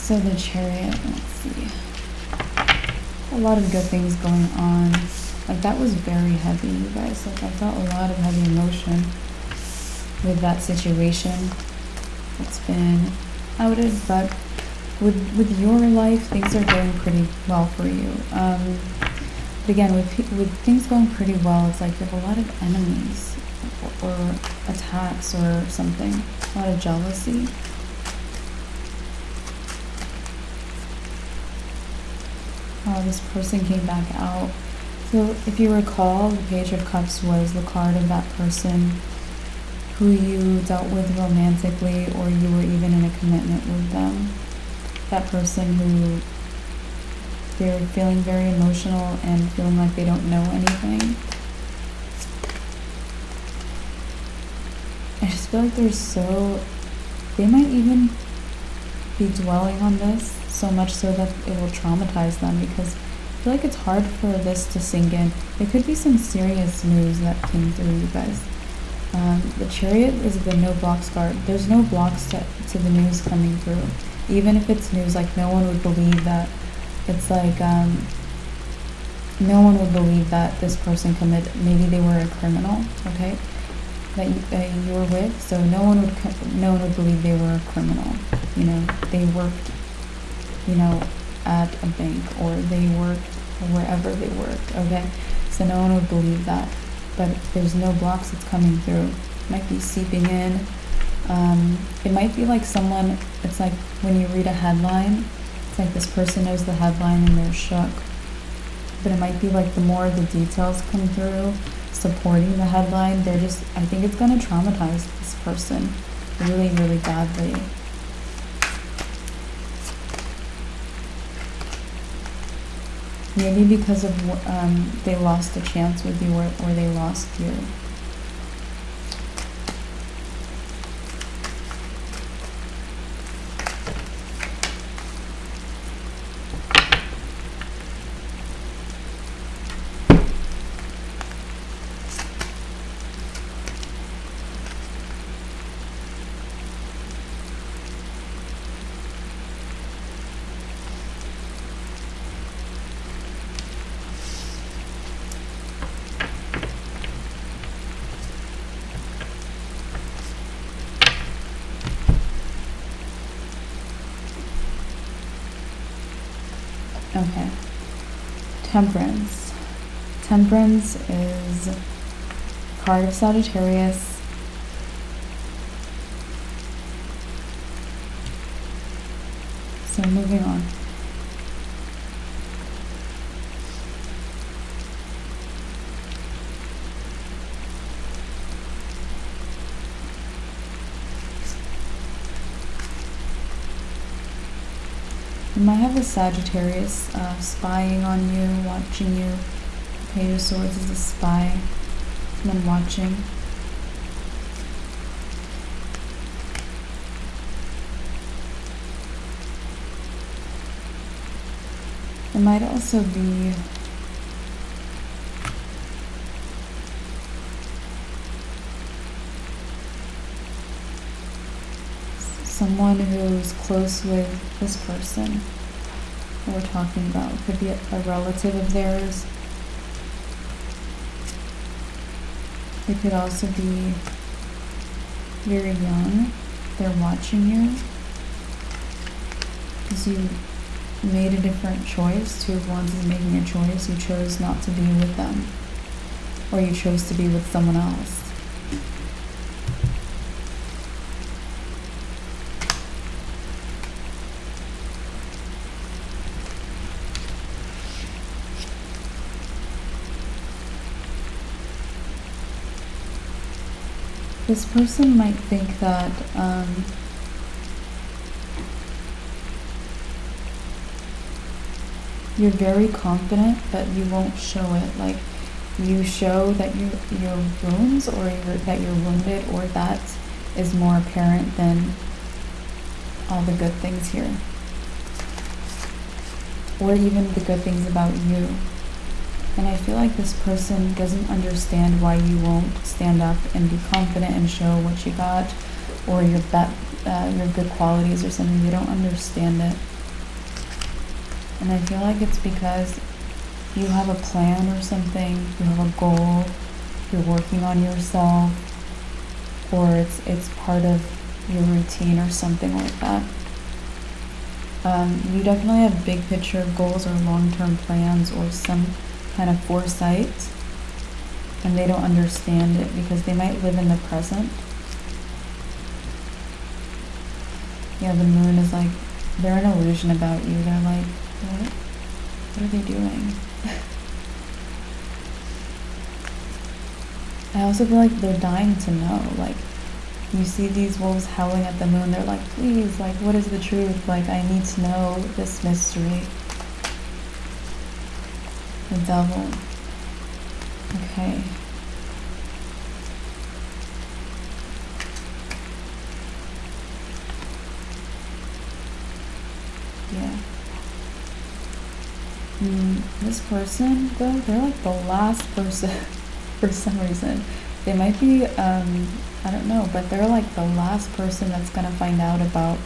[SPEAKER 1] So the Chariot, let's see. A lot of good things going on. Like, that was very heavy, you guys. Like, I felt a lot of heavy emotion with that situation. It's been outed, but with your life, things are going pretty well for you. But again, with things going pretty well, it's like you have a lot of enemies or attacks or something. A lot of jealousy. This person came back out. So if you recall, the Page of Cups was the card of that person who you dealt with romantically, or you were even in a commitment with them. That person who they're feeling very emotional and feeling like they don't know anything. I just feel like they might even be dwelling on this so much so that it will traumatize them, because I feel like it's hard for this to sink in. There could be some serious news that came through, you guys. The Chariot is the no blocks card. There's no blocks to the news coming through. Even if it's news, like, no one would believe that. It's like, no one would believe that this person committed, maybe they were a criminal, okay, that you were with, so no one would believe they were a criminal. You know, they worked, you know, at a bank, or they worked wherever they worked, okay? So no one would believe that. But there's no blocks that's coming through. It might be seeping in. It might be like someone, it's like when you read a headline, it's like this person knows the headline and they're shook. But it might be like the more the details come through supporting the headline, I think it's going to traumatize this person really, really badly. Maybe because of they lost a chance with you, or they lost you. Okay. Temperance. Temperance is card of Sagittarius. So moving on. You might have a Sagittarius spying on you, watching you. The Page of Swords is a spy, someone watching. It might also be someone who's close with this person that we're talking about. It could be a relative of theirs. It could also be very young. They're watching you because you made a different choice. Two of Wands is making a choice. You chose not to be with them, or you chose to be with someone else. This person might think that you're very confident, but you won't show it. Like, you show that your wounds, or that you're wounded, or that is more apparent than all the good things here, or even the good things about you. And I feel like this person doesn't understand why you won't stand up and be confident and show what you got, or your good qualities or something. They don't understand it. And I feel like it's because you have a plan or something, you have a goal, you're working on yourself, or it's part of your routine or something like that. You definitely have big picture goals or long-term plans or some kind of foresight, and they don't understand it because they might live in the present. Yeah, the moon is like, they're an illusion about you. They're like, what are they doing? I also feel like they're dying to know. Like, you see these wolves howling at the moon, they're like, please, like, what is the truth? Like, I need to know this mystery. The Devil. Okay. Yeah. This person, though, they're like the last person for some reason. They might be, I don't know, but they're like the last person that's gonna find out about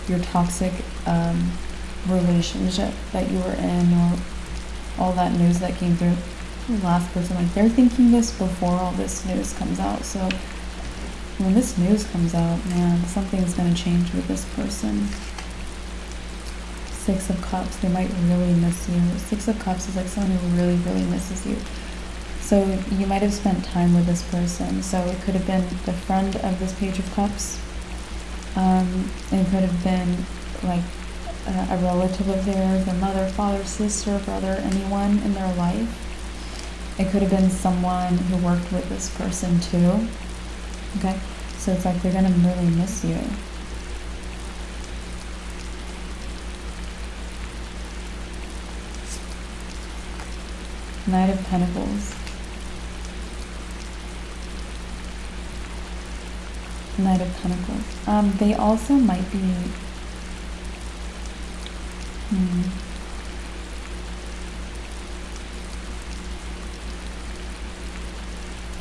[SPEAKER 1] your toxic relationship that you were in, or all that news that came through. The last person, like, they're thinking this before all this news comes out. So when this news comes out, man, something's gonna change with this person. Six of Cups, they might really miss you. Six of Cups is like someone who really, really misses you. So you might have spent time with this person. So it could have been the friend of this Page of Cups. It could have been like a relative of theirs, their mother, father, sister, brother, anyone in their life. It could have been someone who worked with this person too. Okay, so it's like they're gonna really miss you. Knight of Pentacles. Knight of Pentacles. They also might be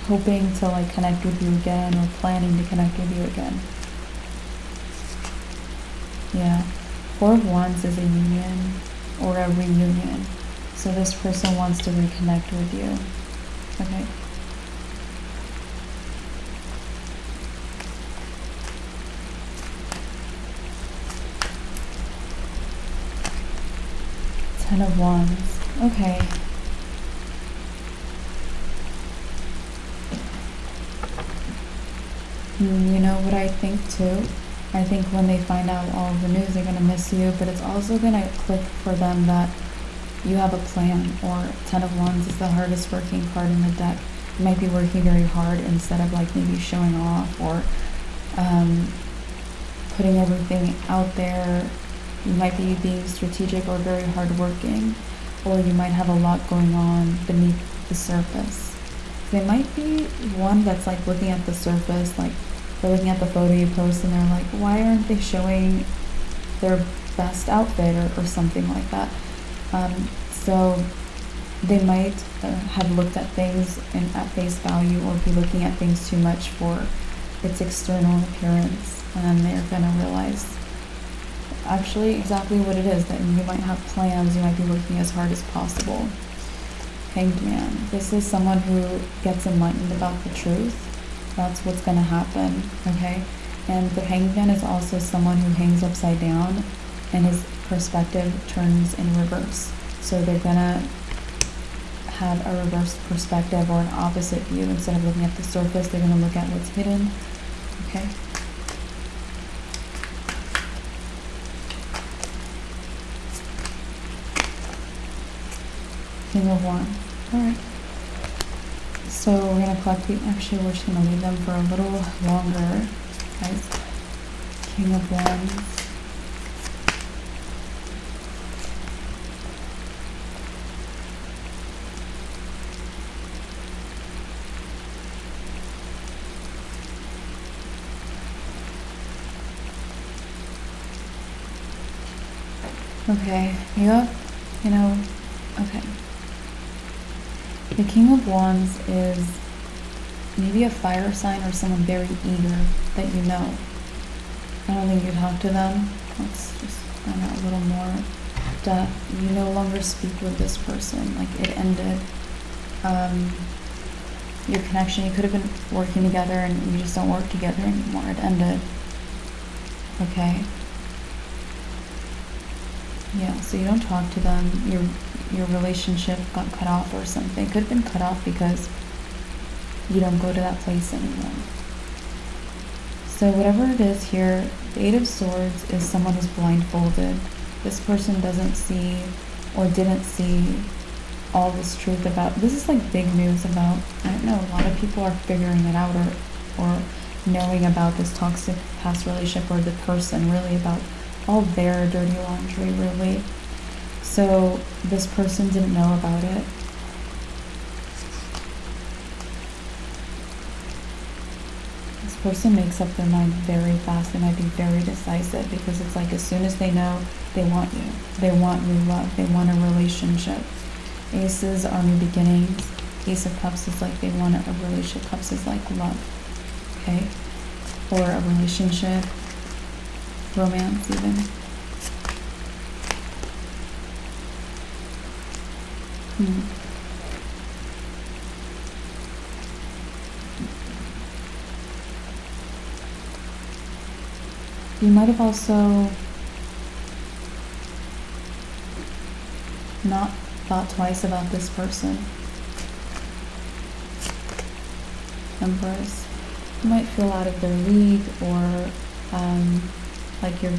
[SPEAKER 1] hoping to like connect with you again, or planning to connect with you again. Yeah. Four of Wands is a union or a reunion. So this person wants to reconnect with you. Okay. Ten of Wands. Okay. You know what I think too? I think when they find out all of the news, they're going to miss you, but it's also going to click for them that you have a plan, or Ten of Wands is the hardest working card in the deck. You might be working very hard instead of like maybe showing off or putting everything out there. You might be being strategic or very hardworking, or you might have a lot going on beneath the surface. They might be one that's like looking at the surface, like they're looking at the photo you post and they're like, why aren't they showing their best outfit or something like that? So they might have looked at things at face value, or be looking at things too much for its external appearance, and they're going to realize actually exactly what it is, that you might have plans, you might be working as hard as possible. Hanged Man. This is someone who gets enlightened about the truth. That's what's going to happen, okay? And the Hanged Man is also someone who hangs upside down and his perspective turns in reverse. So they're going to have a reverse perspective, or an opposite view. Instead of looking at the surface, they're going to look at what's hidden, okay? King of Wands. Alright. So we're going to collect the, actually we're just going to leave them for a little longer, guys. King of Wands. Okay, okay. The King of Wands is maybe a fire sign or someone very eager that you know. I don't think you talk to them. Let's just find out a little more depth. You no longer speak with this person. Like, it ended. Your connection, you could have been working together and you just don't work together anymore. It ended. Okay. Yeah, so you don't talk to them. Your relationship got cut off or something. It could have been cut off because you don't go to that place anymore. So whatever it is here, the Eight of Swords is someone who's blindfolded. This person doesn't see or didn't see all this truth about, this is like big news about, I don't know, a lot of people are figuring it out, or knowing about this toxic past relationship, or the person, really about all their dirty laundry, really. So this person didn't know about it. This person makes up their mind very fast. They might be very decisive, because it's like as soon as they know, they want you. They want new love. They want a relationship. Aces are new beginnings. Ace of Cups is like they want a relationship. Cups is like love. Okay? Or a relationship. Romance even. You might have also not thought twice about this person. Empress. You might feel out of their league, or like you're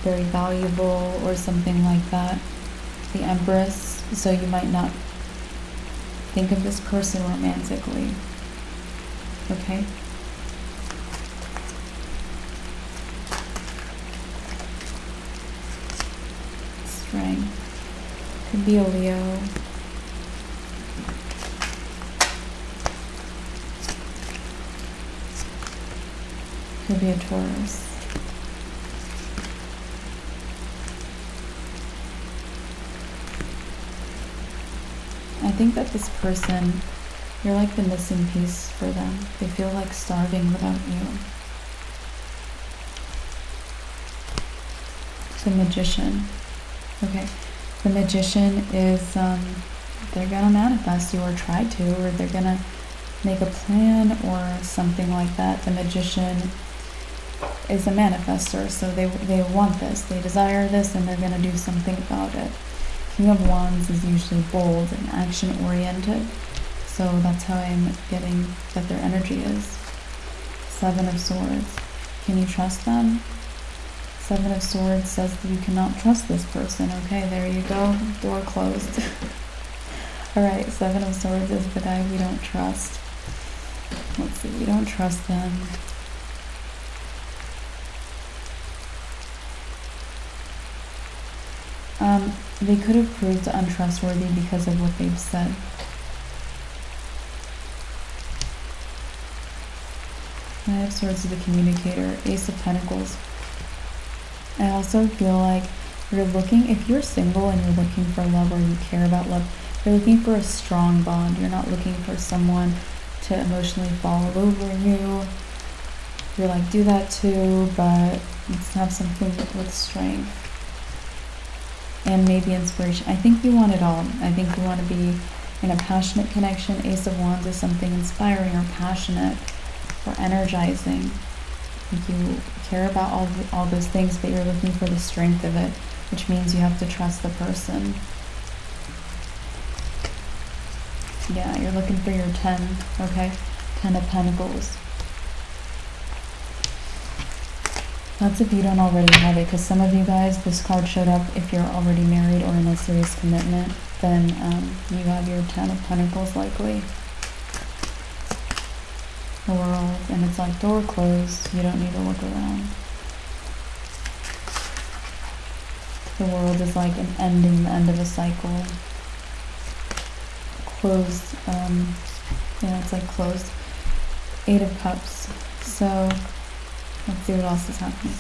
[SPEAKER 1] very valuable or something like that. The Empress, so you might not think of this person romantically. Okay? Strength. Could be a Leo. Could be a Taurus. I think that this person, you're like the missing piece for them. They feel like starving without you. The Magician. Okay. The Magician is, they're gonna manifest you, or try to, or they're gonna make a plan or something like that. The Magician is a manifester, so they want this, they desire this, and they're gonna do something about it. King of Wands is usually bold and action-oriented, so that's how I'm getting that their energy is. Seven of Swords. Can you trust them? Seven of Swords says that you cannot trust this person. Okay, there you go. Door closed. Alright, Seven of Swords is the guy we don't trust. Let's see, we don't trust them. They could have proved untrustworthy because of what they've said. Knight of Swords is the communicator. Ace of Pentacles. I also feel like you're looking, if you're single and you're looking for love or you care about love, you're looking for a strong bond. You're not looking for someone to emotionally fall over you. You're like, do that too, but let's have something with strength. And maybe inspiration. I think you want it all. I think you want to be in a passionate connection. Ace of Wands is something inspiring or passionate or energizing. I think you care about all those things, but you're looking for the strength of it, which means you have to trust the person. Yeah, you're looking for your 10, okay? 10 of Pentacles. That's if you don't already have it, because some of you guys, this card showed up if you're already married or in a serious commitment, then you have your 10 of Pentacles likely. The World, and it's like door closed, you don't need to look around. The World is like an ending, the end of a cycle. Closed, yeah, it's like closed. Eight of Cups. So let's see what else is happening.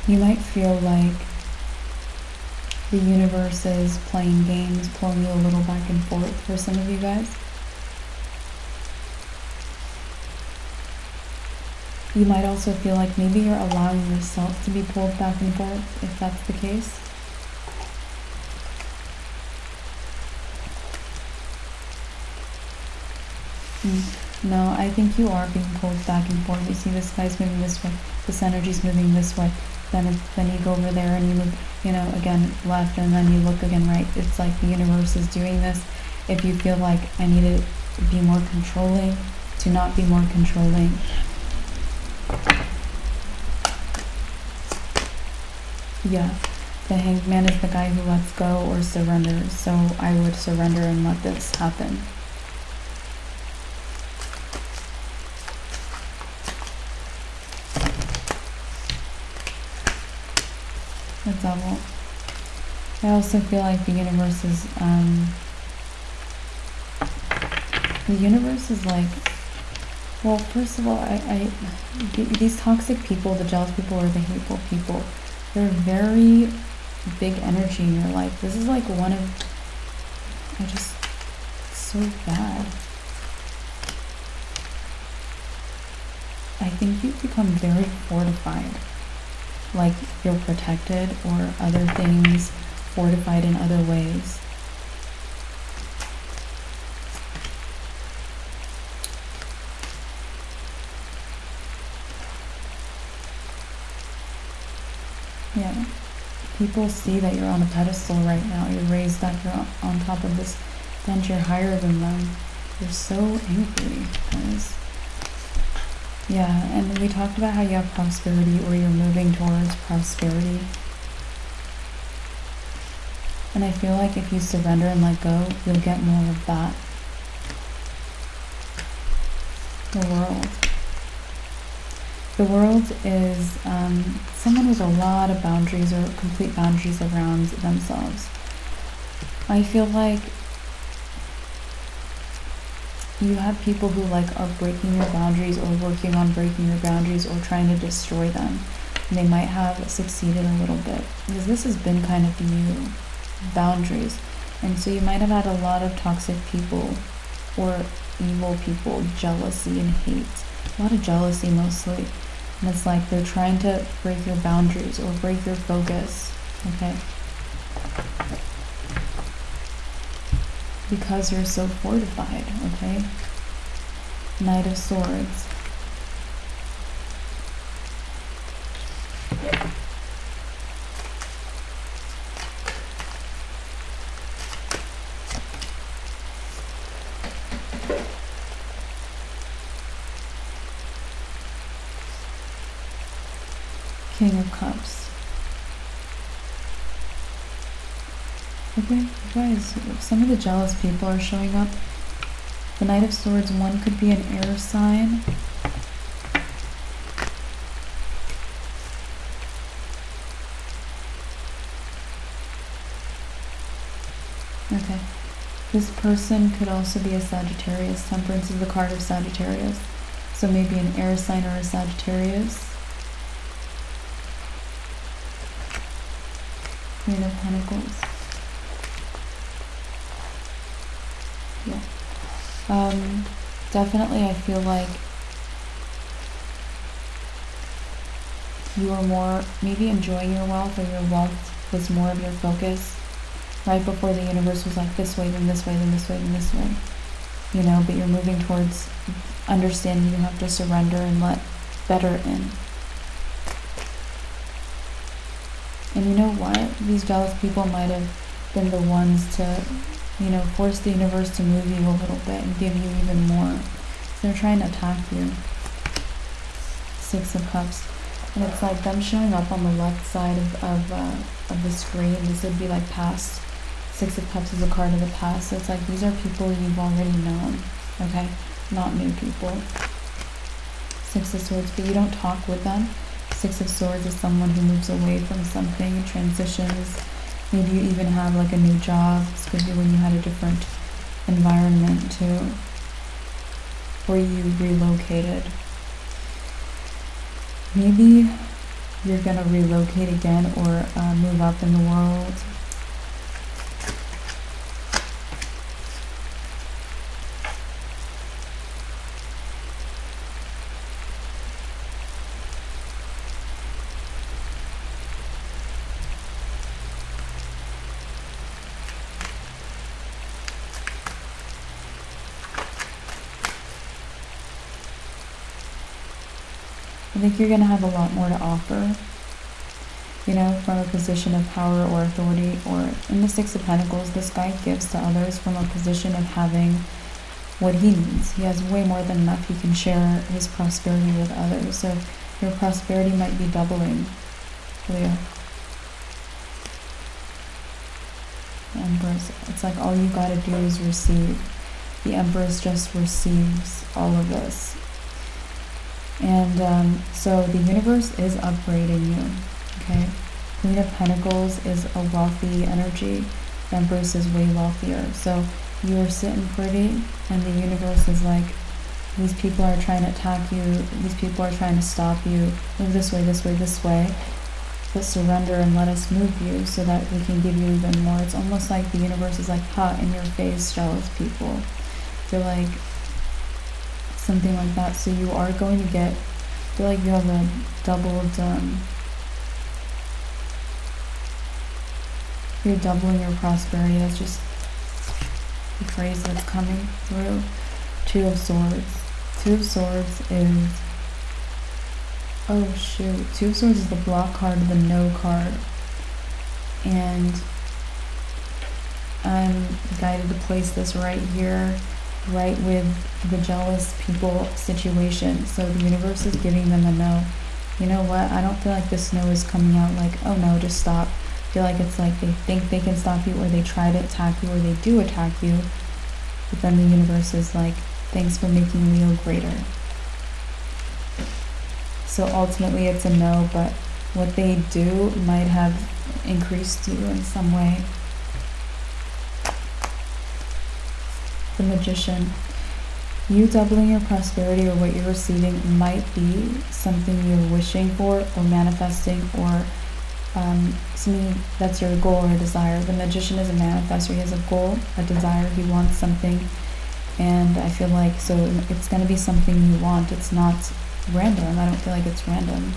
[SPEAKER 1] You might feel like the universe is playing games, pulling you a little back and forth for some of you guys. You might also feel like maybe you're allowing yourself to be pulled back and forth, if that's the case. No, I think you are being pulled back and forth. You see this guy's moving this way, this energy's moving this way. Then you go over there and you move, you know, again left, and then you look again right. It's like the universe is doing this. If you feel like I need to be more controlling, to not be more controlling. Yeah, the Hanged Man is the guy who lets go or surrenders. So I would surrender and let this happen. The Devil. I also feel like the universe is like, well, first of all, these toxic people, the jealous people or the hateful people, they're very big energy in your life. This is like one of, it's so bad. I think you become very fortified. Like you're protected or other things fortified in other ways. Yeah. People see that you're on a pedestal right now. You're raised up, you're on top of this bench, you're higher than them. You're so angry, guys. Yeah, and we talked about how you have prosperity, or you're moving towards prosperity. And I feel like if you surrender and let go, you'll get more of that. The World. The World is someone with a lot of boundaries, or complete boundaries around themselves. I feel like you have people who like are breaking your boundaries, or working on breaking your boundaries, or trying to destroy them. And they might have succeeded a little bit, because this has been kind of you, boundaries. And so you might have had a lot of toxic people, or evil people, jealousy and hate. A lot of jealousy mostly. And it's like they're trying to break your boundaries or break your focus, okay? Because you're so fortified, okay? Knight of Swords. King of Cups. Okay, you guys, some of the jealous people are showing up. The Knight of Swords, one could be an air sign. Okay. This person could also be a Sagittarius. Temperance is the card of Sagittarius. So maybe an air sign or a Sagittarius. Queen of Pentacles. Yeah. Definitely I feel like you are more maybe enjoying your wealth, or your wealth was more of your focus right before the universe was like this way, then this way, then this way, then this way. You know, but you're moving towards understanding you have to surrender and let better in. And you know what? These jealous people might have been the ones to, you know, force the universe to move you a little bit and give you even more. So they're trying to attack you. Six of Cups. And it's like them showing up on the left side of the screen. This would be like past. Six of Cups is a card of the past. So it's like these are people you've already known. Okay? Not new people. Six of Swords. But you don't talk with them. Six of Swords is someone who moves away from something, transitions. Maybe you even have like a new job. This could be when you had a different environment too. Or you relocated. Maybe you're gonna relocate again, or move up in the world. I think you're going to have a lot more to offer, you know, from a position of power or authority. Or in the Six of Pentacles, this guy gives to others from a position of having what he needs. He has way more than enough. He can share his prosperity with others. So your prosperity might be doubling, Leo. The Empress. It's like all you got to do is receive. The Empress just receives all of this. And so the universe is upgrading you, okay? Queen of Pentacles is a wealthy energy. The Empress is way wealthier. So you are sitting pretty, and the universe is like, these people are trying to attack you. These people are trying to stop you. Move this way, this way, this way. But surrender and let us move you so that we can give you even more. It's almost like the universe is like hot in your face, jealous people. They're like, something like that. So you are going to get, I feel like you have a doubled, you're doubling your prosperity. That's just the phrase that's coming through. Two of Swords. Two of Swords is, oh shoot, Two of Swords is the block card, the no card. And I'm guided to place this right here. right with the jealous people situation. So the universe is giving them a no. You know what? I don't feel like this no is coming out like, oh no, just stop. I feel like it's like they think they can stop you, or they try to attack you, or they do attack you. But then the universe is like, thanks for making Leo greater. So ultimately it's a no, but what they do might have increased you in some way. The Magician. You doubling your prosperity or what you're receiving might be something you're wishing for or manifesting, or something that's your goal or desire. The Magician is a manifestor. He has a goal, a desire. He wants something. And I feel like, so it's going to be something you want. It's not random. I don't feel like it's random.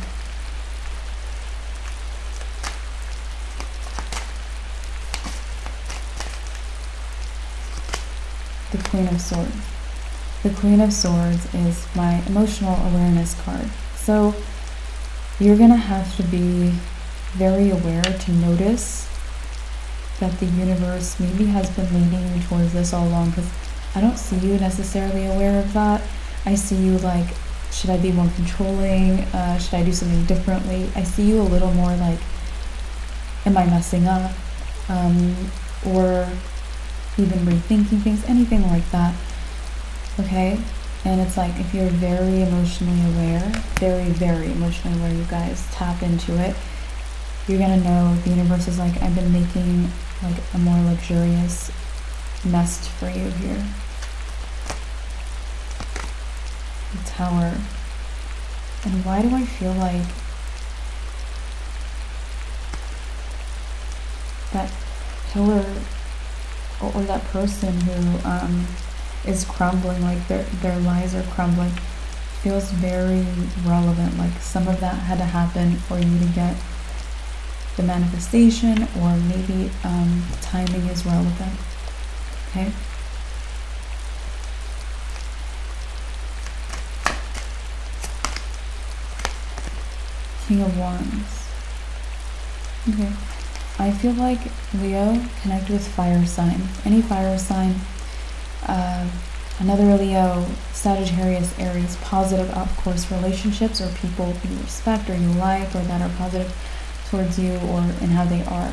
[SPEAKER 1] The Queen of Swords. The Queen of Swords is my emotional awareness card. So you're going to have to be very aware to notice that the universe maybe has been leading you towards this all along, because I don't see you necessarily aware of that. I see you like, should I be more controlling? Should I do something differently? I see you a little more like, am I messing up? Or even rethinking things, anything like that. Okay? And it's like, if you're very emotionally aware, very, very emotionally aware, you guys tap into it, you're gonna know the universe is like, I've been making like a more luxurious nest for you here. The Tower. And why do I feel like that pillar or that person who is crumbling, like their lies are crumbling, feels very relevant? Like some of that had to happen for you to get the manifestation, or maybe timing is relevant. Okay? King of Wands. Okay. I feel like Leo, connect with fire signs. Any fire sign, another Leo, Sagittarius, Aries, positive, of course, relationships or people you respect or you like or that are positive towards you or in how they are.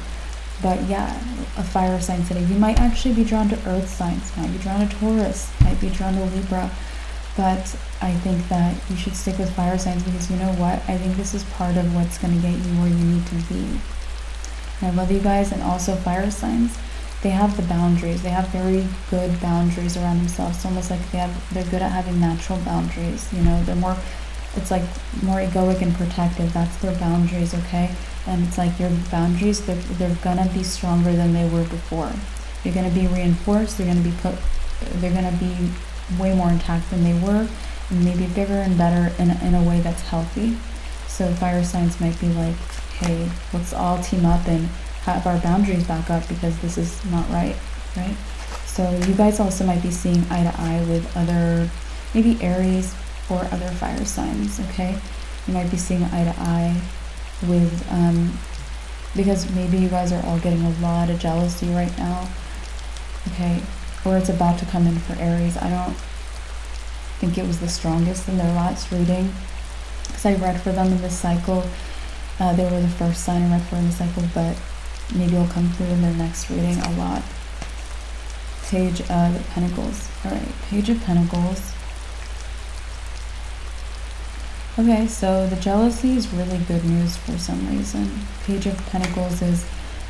[SPEAKER 1] But yeah, a fire sign today. You might actually be drawn to earth signs, might be drawn to Taurus, might be drawn to Libra. But I think that you should stick with fire signs, because you know what? I think this is part of what's going to get you where you need to be. And I love you guys. And also fire signs, they have the boundaries. They have very good boundaries around themselves. It's almost like they're good at having natural boundaries. You know, they're more, it's like more egoic and protective. That's their boundaries, okay? And it's like your boundaries, they're gonna be stronger than they were before. You're gonna be reinforced. They're gonna be way more intact than they were, and maybe bigger and better in a way that's healthy. So fire signs might be like, hey, let's all team up and have our boundaries back up, because this is not right? So you guys also might be seeing eye to eye with other, maybe Aries or other fire signs, okay? You might be seeing eye to eye with, because maybe you guys are all getting a lot of jealousy right now, okay? Or it's about to come in for Aries. I don't think it was the strongest in their last reading, because I read for them in this cycle. They were the first sign I read for in the cycle, but maybe it'll come through in their next reading a lot. Page of Pentacles. Alright, Page of Pentacles. Okay, so the jealousy is really good news for some reason. Page of Pentacles is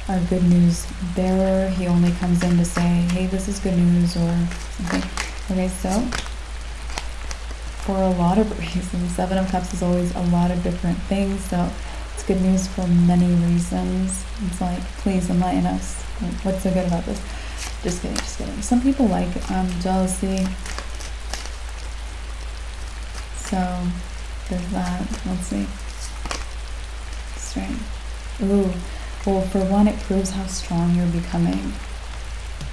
[SPEAKER 1] our good news bearer. He only comes in to say, hey, this is good news or something. Okay, so for a lot of reasons, Seven of Cups is always a lot of different things, so it's good news for many reasons. It's like, please enlighten us. What's so good about this? Just kidding. Some people like jealousy. So there's that. Let's see. Strength. Ooh. Well, for one, it proves how strong you're becoming.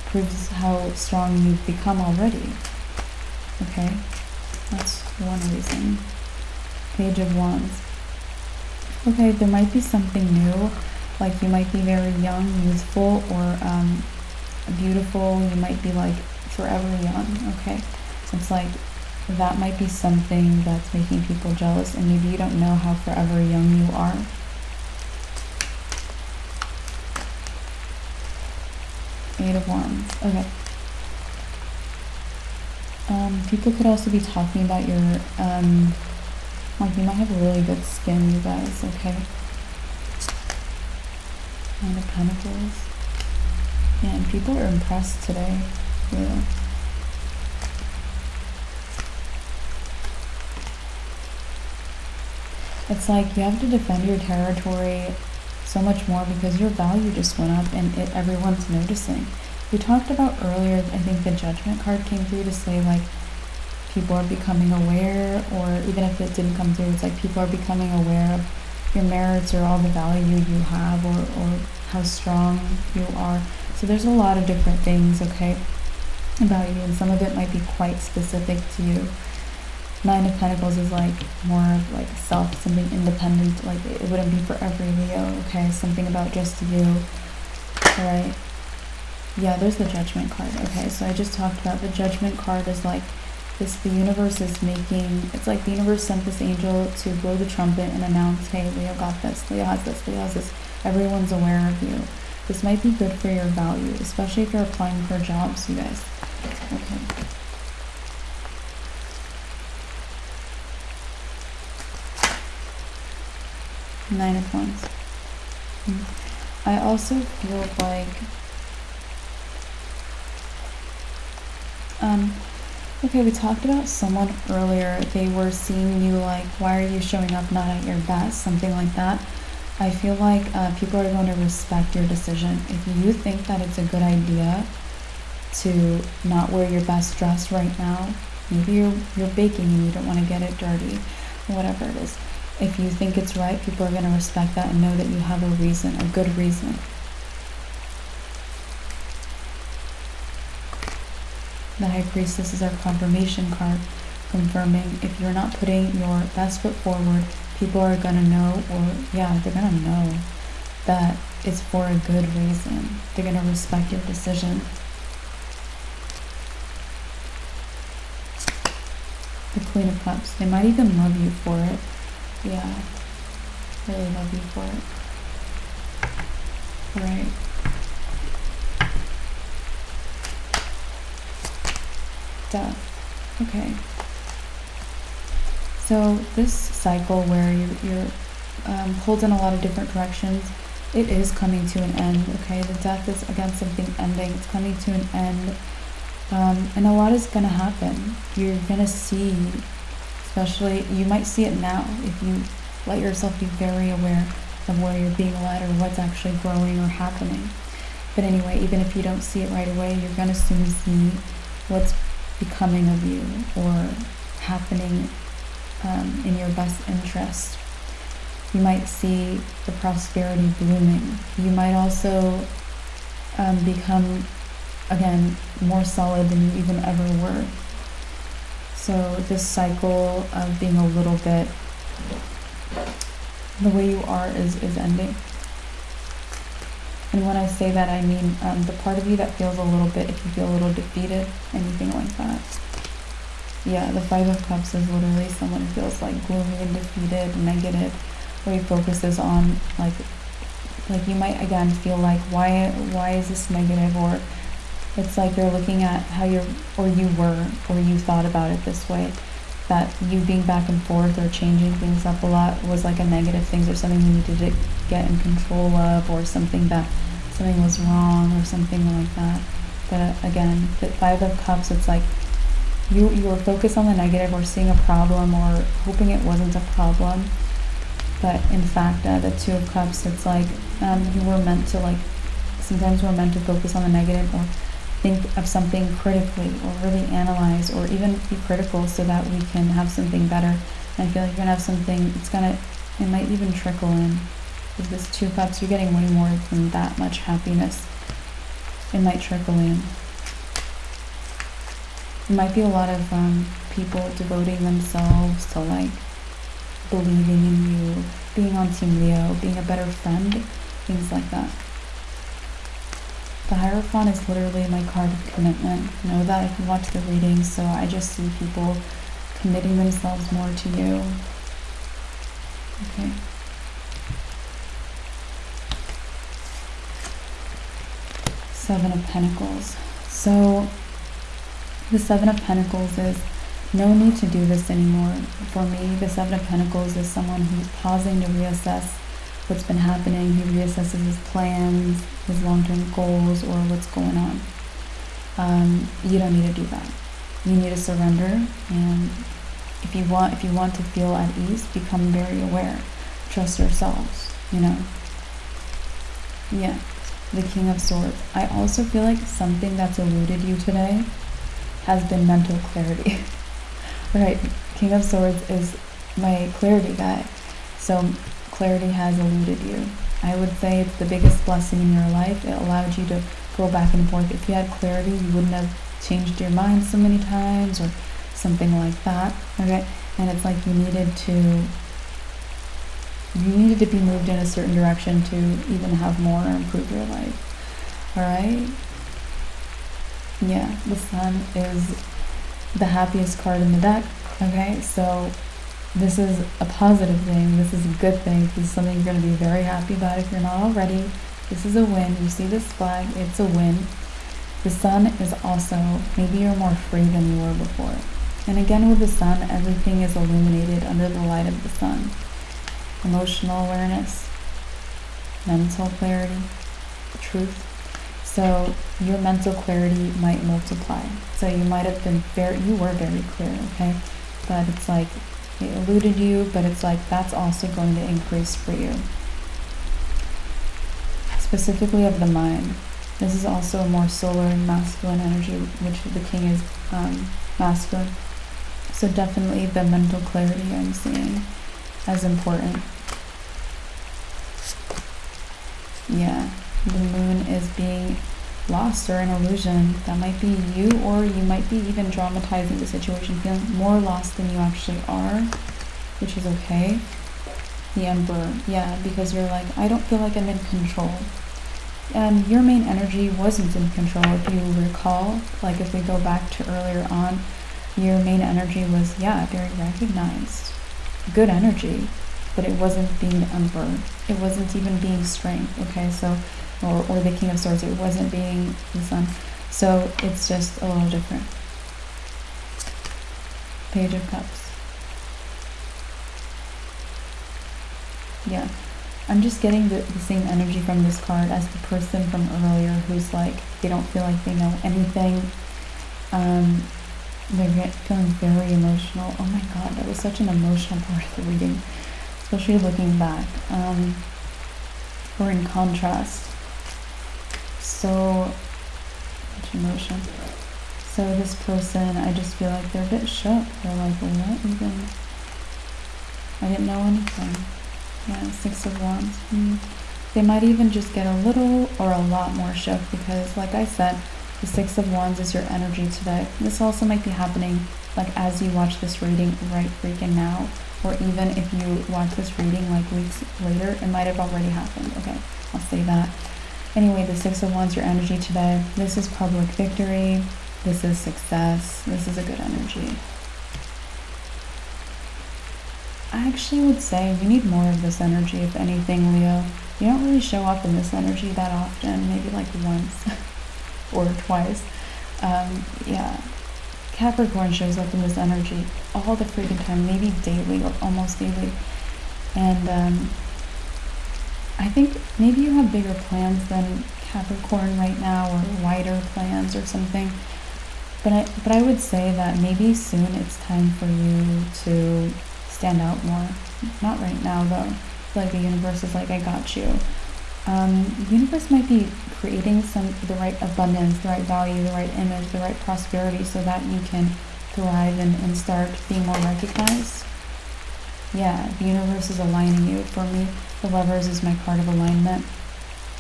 [SPEAKER 1] Proves how strong you've become already. Okay? That's one reason. Page of Wands. Okay, there might be something new. Like you might be very young, youthful, or beautiful. You might be like forever young, okay? It's like that might be something that's making people jealous, and maybe you don't know how forever young you are. Eight of Wands. Okay. People could also be talking about your, like you might have really good skin, you guys, okay? Nine of Pentacles. Yeah, and people are impressed today. Yeah. It's like you have to defend your territory so much more because your value just went up and everyone's noticing. We talked about earlier, I think the Judgment card came through to say like people are becoming aware, or even if it didn't come through, it's like people are becoming aware of your merits or all the value you have, or how strong you are. So there's a lot of different things, okay, about you, and some of it might be quite specific to you. Nine of Pentacles is like more of like self, something independent, like it wouldn't be for every Leo, okay? Something about just you, alright? Yeah, there's the Judgment card, okay? So I just talked about the Judgment card is like this, the universe is making, it's like the universe sent this angel to blow the trumpet and announce, hey, Leo got this, Leo has this, Leo has this, everyone's aware of you. This might be good for your value, especially if you're applying for jobs, you guys, okay? Nine of Wands. I also feel like okay, we talked about someone earlier. They were seeing you like, why are you showing up not at your best, something like that. I feel like people are going to respect your decision. If you think that it's a good idea to not wear your best dress right now, maybe you're baking and you don't want to get it dirty, whatever it is. If you think it's right, people are going to respect that and know that you have a reason, a good reason. The High Priestess is our confirmation card, confirming if you're not putting your best foot forward, people are going to know, or yeah, they're going to know that it's for a good reason. They're going to respect your decision. The Queen of Cups. They might even love you for it. Yeah, really love you for it. Right. Death. Okay. So this cycle where you're pulled in a lot of different directions, it is coming to an end, okay? The Death is, again, something ending. It's coming to an end. And a lot is going to happen. You're going to see, especially, you might see it now if you let yourself be very aware of where you're being led or what's actually growing or happening. But anyway, even if you don't see it right away, you're going to soon see what's becoming of you or happening in your best interest. You might see the prosperity blooming. You might also become, again, more solid than you even ever were. So this cycle of being a little bit the way you are is ending. And when I say that, I mean the part of you that feels a little bit, if you feel a little defeated, anything like that. Yeah, the Five of Cups is literally someone who feels like gloomy and defeated, negative, where he focuses on like you might again feel like why is this negative, or it's like you're looking at how you thought about it this way, that you being back and forth or changing things up a lot was like a negative thing, or something you needed to get in control of, or something was wrong or something like that. But again, the Five of Cups, it's like you were focused on the negative or seeing a problem or hoping it wasn't a problem. But in fact, the Two of Cups, it's like you were meant to, like, sometimes we're meant to focus on the negative or think of something critically or really analyze or even be critical so that we can have something better. And I feel like you're gonna have something, it might even trickle in. With this Two of Cups, you're getting way more than that much happiness. It might trickle in. It might be a lot of people devoting themselves to like believing in you, being on Team Leo, being a better friend, things like that. The Hierophant is literally my card of commitment. Know that if you watch the readings, so I just see people committing themselves more to you. Okay. Seven of Pentacles. So the Seven of Pentacles is no need to do this anymore. For me, the Seven of Pentacles is someone who's pausing to reassess what's been happening. He reassesses his plans, his long-term goals, or what's going on. You don't need to do that. You need to surrender, and if you want to feel at ease, become very aware. Trust yourselves, you know. Yeah, the King of Swords. I also feel like something that's eluded you today has been mental clarity. Right, King of Swords is my clarity guy. So clarity has eluded you. I would say it's the biggest blessing in your life. It allowed you to go back and forth. If you had clarity, you wouldn't have changed your mind so many times or something like that. Okay, and it's like you needed to be moved in a certain direction to even have more or improve your life. All right. Yeah, the Sun is the happiest card in the deck. Okay, so this is a positive thing. This is a good thing. This is something you're going to be very happy about if you're not already. This is a win. You see this flag, it's a win. The Sun is also, maybe you're more free than you were before. And again, with the Sun, everything is illuminated under the light of the Sun. Emotional awareness, mental clarity, truth. So your mental clarity might multiply. So you might have been you were very clear, okay? But it's like, it eluded you, but it's like, that's also going to increase for you. Specifically of the mind. This is also a more solar and masculine energy, which the King is masculine. So definitely the mental clarity I'm seeing as important. Yeah, the Moon is being lost or an illusion. That might be you, or you might be even dramatizing the situation, feeling more lost than you actually are, which is okay. The Emperor, yeah, because you're like, I don't feel like I'm in control. And your main energy wasn't in control. If you recall, like if we go back to earlier on, your main energy was, yeah, very recognized. Good energy, but it wasn't being the Emperor. It wasn't even being strength, okay? So, or the King of Swords, it wasn't being the Sun. So it's just a little different. Page of Cups. Yeah. I'm just getting the same energy from this card as the person from earlier who's like, they don't feel like they know anything. They're feeling very emotional. Oh my god, that was such an emotional part of the reading, especially looking back. Or in contrast. So much emotion. So this person, I just feel like they're a bit shook. They're like, what even? I didn't know anything. Yeah, Six of Wands. They might even just get a little or a lot more shook because, like I said, the Six of Wands is your energy today. This also might be happening like as you watch this reading right freaking now, or even if you watch this reading like weeks later, it might have already happened. Okay, I'll say that. Anyway, the Six of Wands, your energy today. This is public victory. This is success. This is a good energy. I actually would say we need more of this energy, if anything, Leo. You don't really show up in this energy that often, maybe like once or twice. Yeah, Capricorn shows up in this energy all the freaking time, maybe daily or almost daily. And I think maybe you have bigger plans than Capricorn right now, or wider plans or something. But I would say that maybe soon it's time for you to stand out more. Not right now though. Like the universe is like, I got you. The universe might be creating the right abundance, the right value, the right image, the right prosperity so that you can thrive and start being more recognized. Yeah, the universe is aligning you. For me, the Lovers is my card of alignment.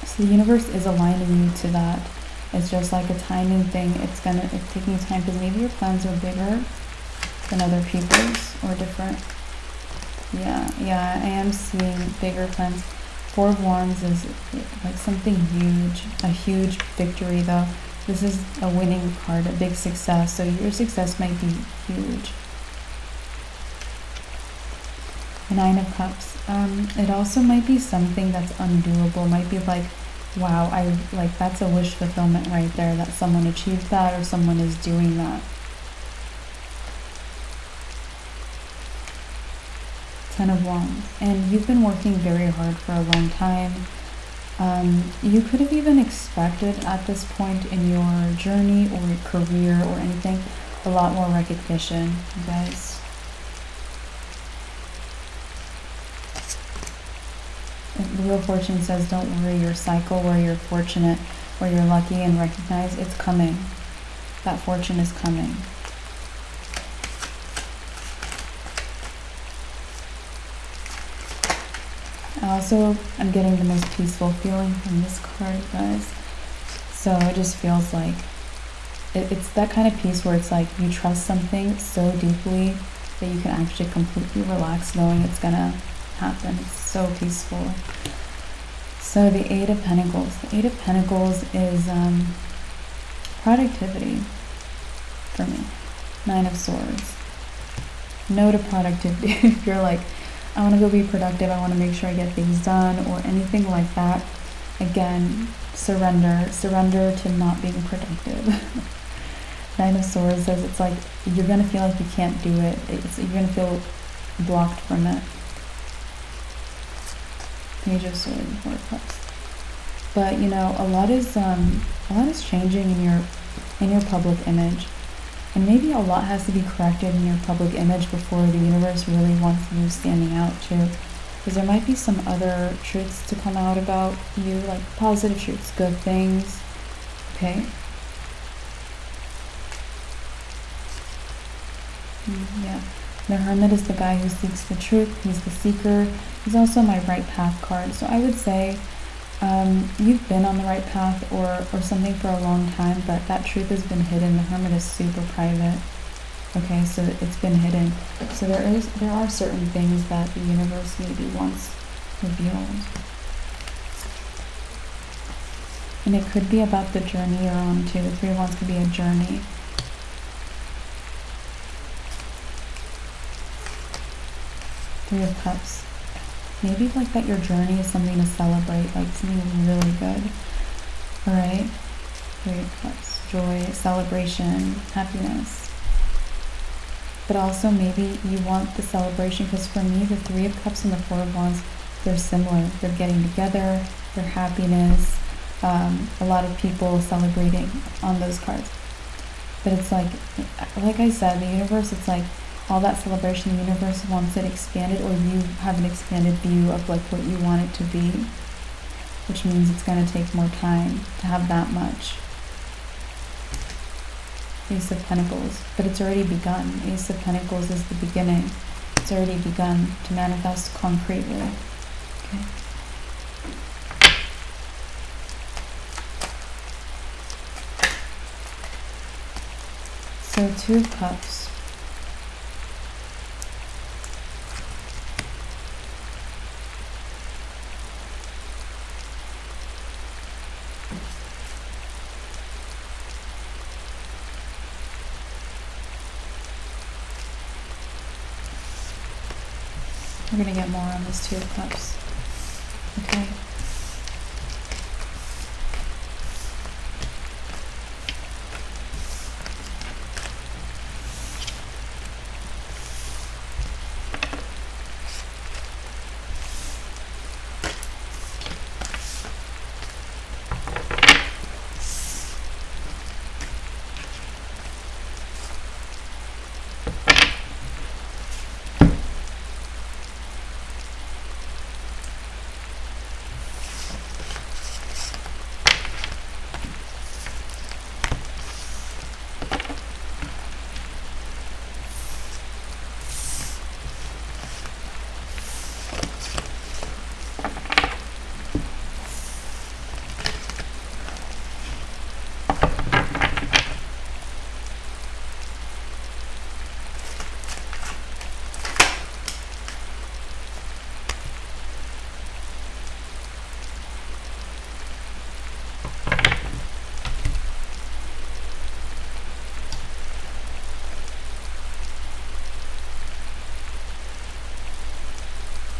[SPEAKER 1] So the universe is aligning you to that. It's just like a timing thing. It's taking time because maybe your plans are bigger than other people's or different. Yeah, I am seeing bigger plans. Four of Wands is like something huge, a huge victory though. This is a winning card, a big success. So your success might be huge. Nine of Cups. It also might be something that's undoable. Might be like, wow, that's a wish fulfillment right there, that someone achieved that or someone is doing that. 10 of Wands. And you've been working very hard for a long time. You could have even expected at this point in your journey or your career or anything a lot more recognition, you guys. And Wheel of Fortune says, don't worry your cycle where you're fortunate, where you're lucky and recognized. It's coming. That fortune is coming. I'm getting the most peaceful feeling from this card, guys. So it just feels like it's that kind of peace where it's like you trust something so deeply that you can actually completely relax knowing it's gonna happen. It's so peaceful. So the Eight of Pentacles. The Eight of Pentacles is productivity for me. Nine of Swords. No to productivity. If you're like, I want to go be productive, I want to make sure I get things done or anything like that, again, surrender to not being productive. Nine of Swords says it's like you're going to feel like you can't do it. You're going to feel blocked from it. Page of Swords and Four of Cups. But you know, a lot is changing in your public image. And maybe a lot has to be corrected in your public image before the universe really wants you standing out too. Because there might be some other truths to come out about you, like positive truths, good things. Okay? Yeah. The Hermit is the guy who seeks the truth. He's the seeker. He's also my right path card. So I would say you've been on the right path or something for a long time, but that truth has been hidden. The Hermit is super private. Okay, so it's been hidden. So there are certain things that the universe maybe wants revealed. And it could be about the journey you're on too. The Three of Wands could be a journey. Three of Cups. Maybe like that your journey is something to celebrate, like something really good. Alright? Three of Cups. Joy, celebration, happiness. But also maybe you want the celebration, because for me, the Three of Cups and the Four of Wands, they're similar. They're getting together, their happiness, a lot of people celebrating on those cards. But it's like I said, the universe, it's like all that celebration, the universe wants it expanded, or you have an expanded view of like what you want it to be, which means it's going to take more time to have that much. Ace of Pentacles, but it's already begun. Ace of Pentacles is the beginning. It's already begun to manifest concretely. Okay. So Two of Cups. We're going to get more on this Two of Cups. Okay.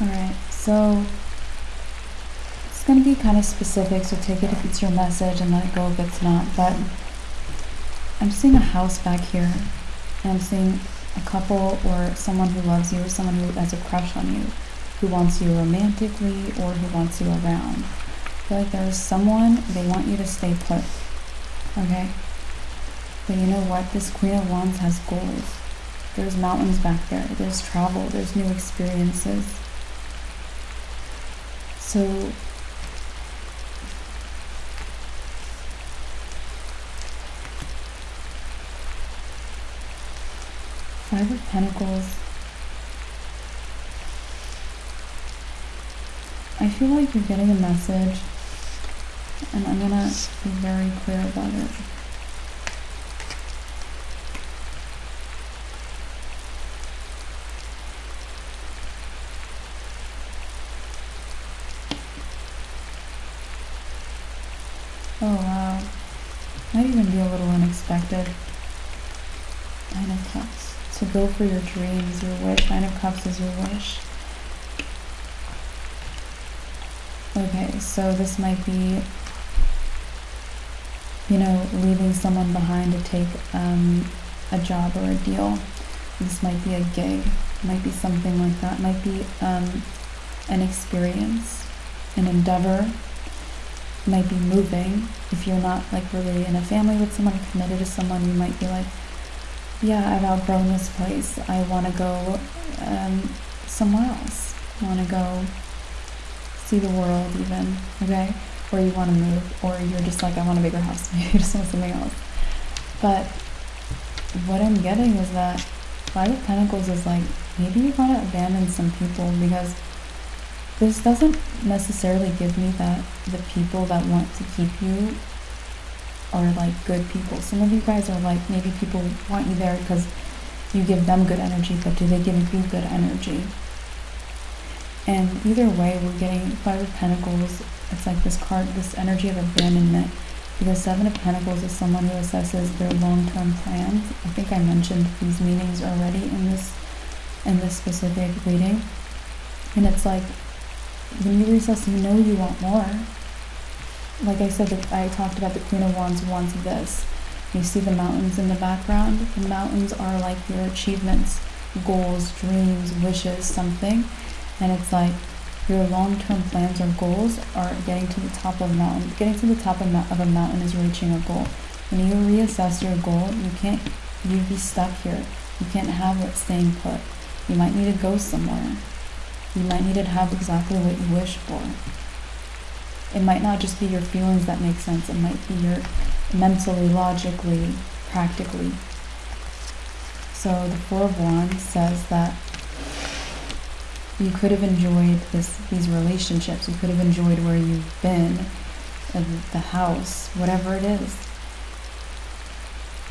[SPEAKER 1] Alright, so it's going to be kind of specific, so take it if it's your message and let it go if it's not. But I'm seeing a house back here, and I'm seeing a couple or someone who loves you or someone who has a crush on you, who wants you romantically or who wants you around. I feel like there's someone, they want you to stay put, okay? But you know what? This Queen of Wands has goals. There's mountains back there. There's travel. There's new experiences. So Five of Pentacles. I feel like you're getting a message, and I'm gonna be very clear about it. Oh wow. Might even be a little unexpected. Nine of Cups. So go for your dreams, your wish. Nine of Cups is your wish. Okay, so this might be, you know, leaving someone behind to take a job or a deal. This might be a gig. It might be something like that. It might be an experience, an endeavor. Might be moving. If you're not like really in a family with someone, committed to someone, you might be like, yeah, I've outgrown this place. I want to go somewhere else. I want to go see the world even, okay? Or you want to move, or you're just like, I want a bigger house. Maybe you just want something else. But what I'm getting is that Five of Pentacles is like, maybe you want to abandon some people, because this doesn't necessarily give me that the people that want to keep you are like good people. Some of you guys are like, maybe people want you there because you give them good energy, but do they give you good energy? And either way, we're getting Five of Pentacles. It's like this card, this energy of abandonment, because Seven of Pentacles is someone who assesses their long-term plans. I think I mentioned these meanings already in this specific reading. And it's like, when you reassess, you know you want more. Like I said, I talked about the Queen of Wands wants this. You see the mountains in the background? The mountains are like your achievements, goals, dreams, wishes, something. And it's like your long-term plans or goals are getting to the top of a mountain. Getting to the top of a mountain is reaching a goal. When you reassess your goal, you'd be stuck here. You can't have it staying put. You might need to go somewhere. You might need to have exactly what you wish for. It might not just be your feelings that make sense. It might be your mentally, logically, practically. So the Four of Wands says that you could have enjoyed these relationships. You could have enjoyed where you've been, the house, whatever it is.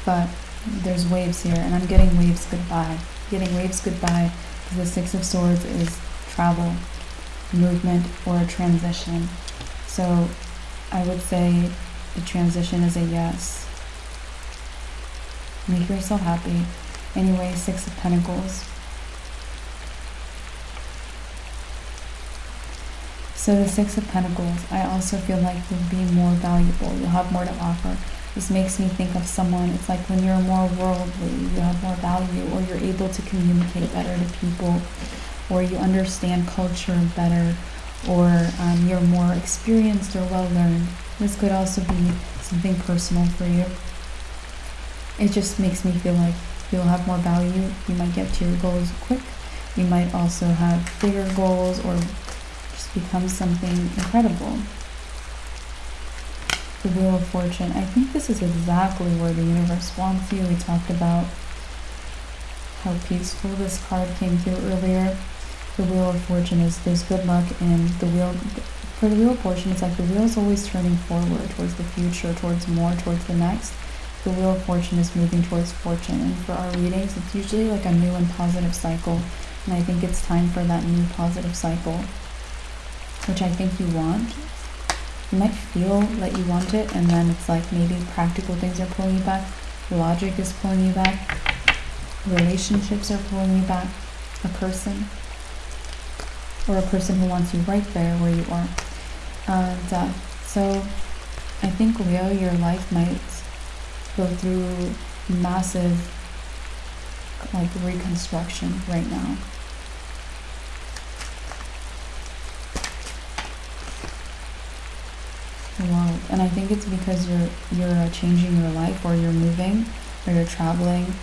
[SPEAKER 1] But there's waves here, and I'm getting waves goodbye. Getting waves goodbye, because the Six of Swords is travel, movement, or a transition. So I would say the transition is a yes. Make yourself happy. Anyway, Six of Pentacles. So the Six of Pentacles, I also feel like you'll be more valuable. You'll have more to offer. This makes me think of someone, it's like when you're more worldly, you have more value, or you're able to communicate better to people, or you understand culture better, or you're more experienced or well-learned. This could also be something personal for you. It just makes me feel like you'll have more value. You might get to your goals quick. You might also have bigger goals, or just become something incredible. The Wheel of Fortune. I think this is exactly where the universe wants you. We talked about how peaceful this card came through earlier. The Wheel of Fortune is, there's good luck in the wheel. For the Wheel of Fortune, it's like the wheel is always turning forward, towards the future, towards more, towards the next. The Wheel of Fortune is moving towards fortune. And for our readings, it's usually like a new and positive cycle. And I think it's time for that new positive cycle, which I think you want. You might feel that you want it, and then it's like maybe practical things are pulling you back. Logic is pulling you back. Relationships are pulling you back. A person. or a person who wants you right there where you are. And so I think, Leo, your life might go through massive like reconstruction right now. Wow. And I think it's because you're changing your life, or you're moving, or you're traveling,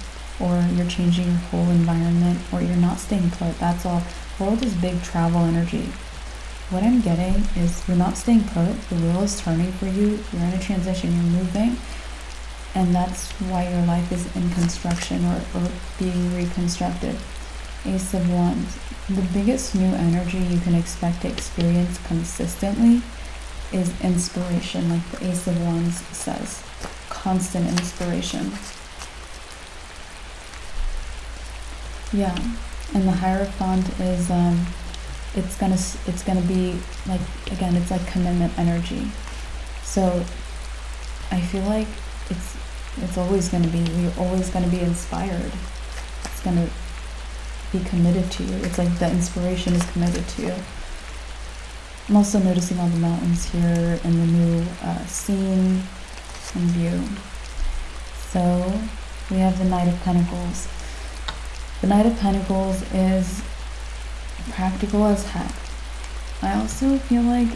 [SPEAKER 1] or you're changing your whole environment, or you're not staying put. That's all. World is big travel energy. What I'm getting is you're not staying put. The wheel is turning for you. You're in a transition. You're moving. And that's why your life is in construction, or being reconstructed. Ace of Wands. The biggest new energy you can expect to experience consistently is inspiration, like the Ace of Wands says. Constant inspiration. Yeah. And the Hierophant is it's gonna be like, again, it's like commitment energy. So I feel like it's always gonna be, you're always gonna be inspired. It's gonna be committed to you. It's like the inspiration is committed to you. I'm also noticing all the mountains here in the new scene and view. So we have the Knight of Pentacles. The Knight of Pentacles is practical as heck. I also feel like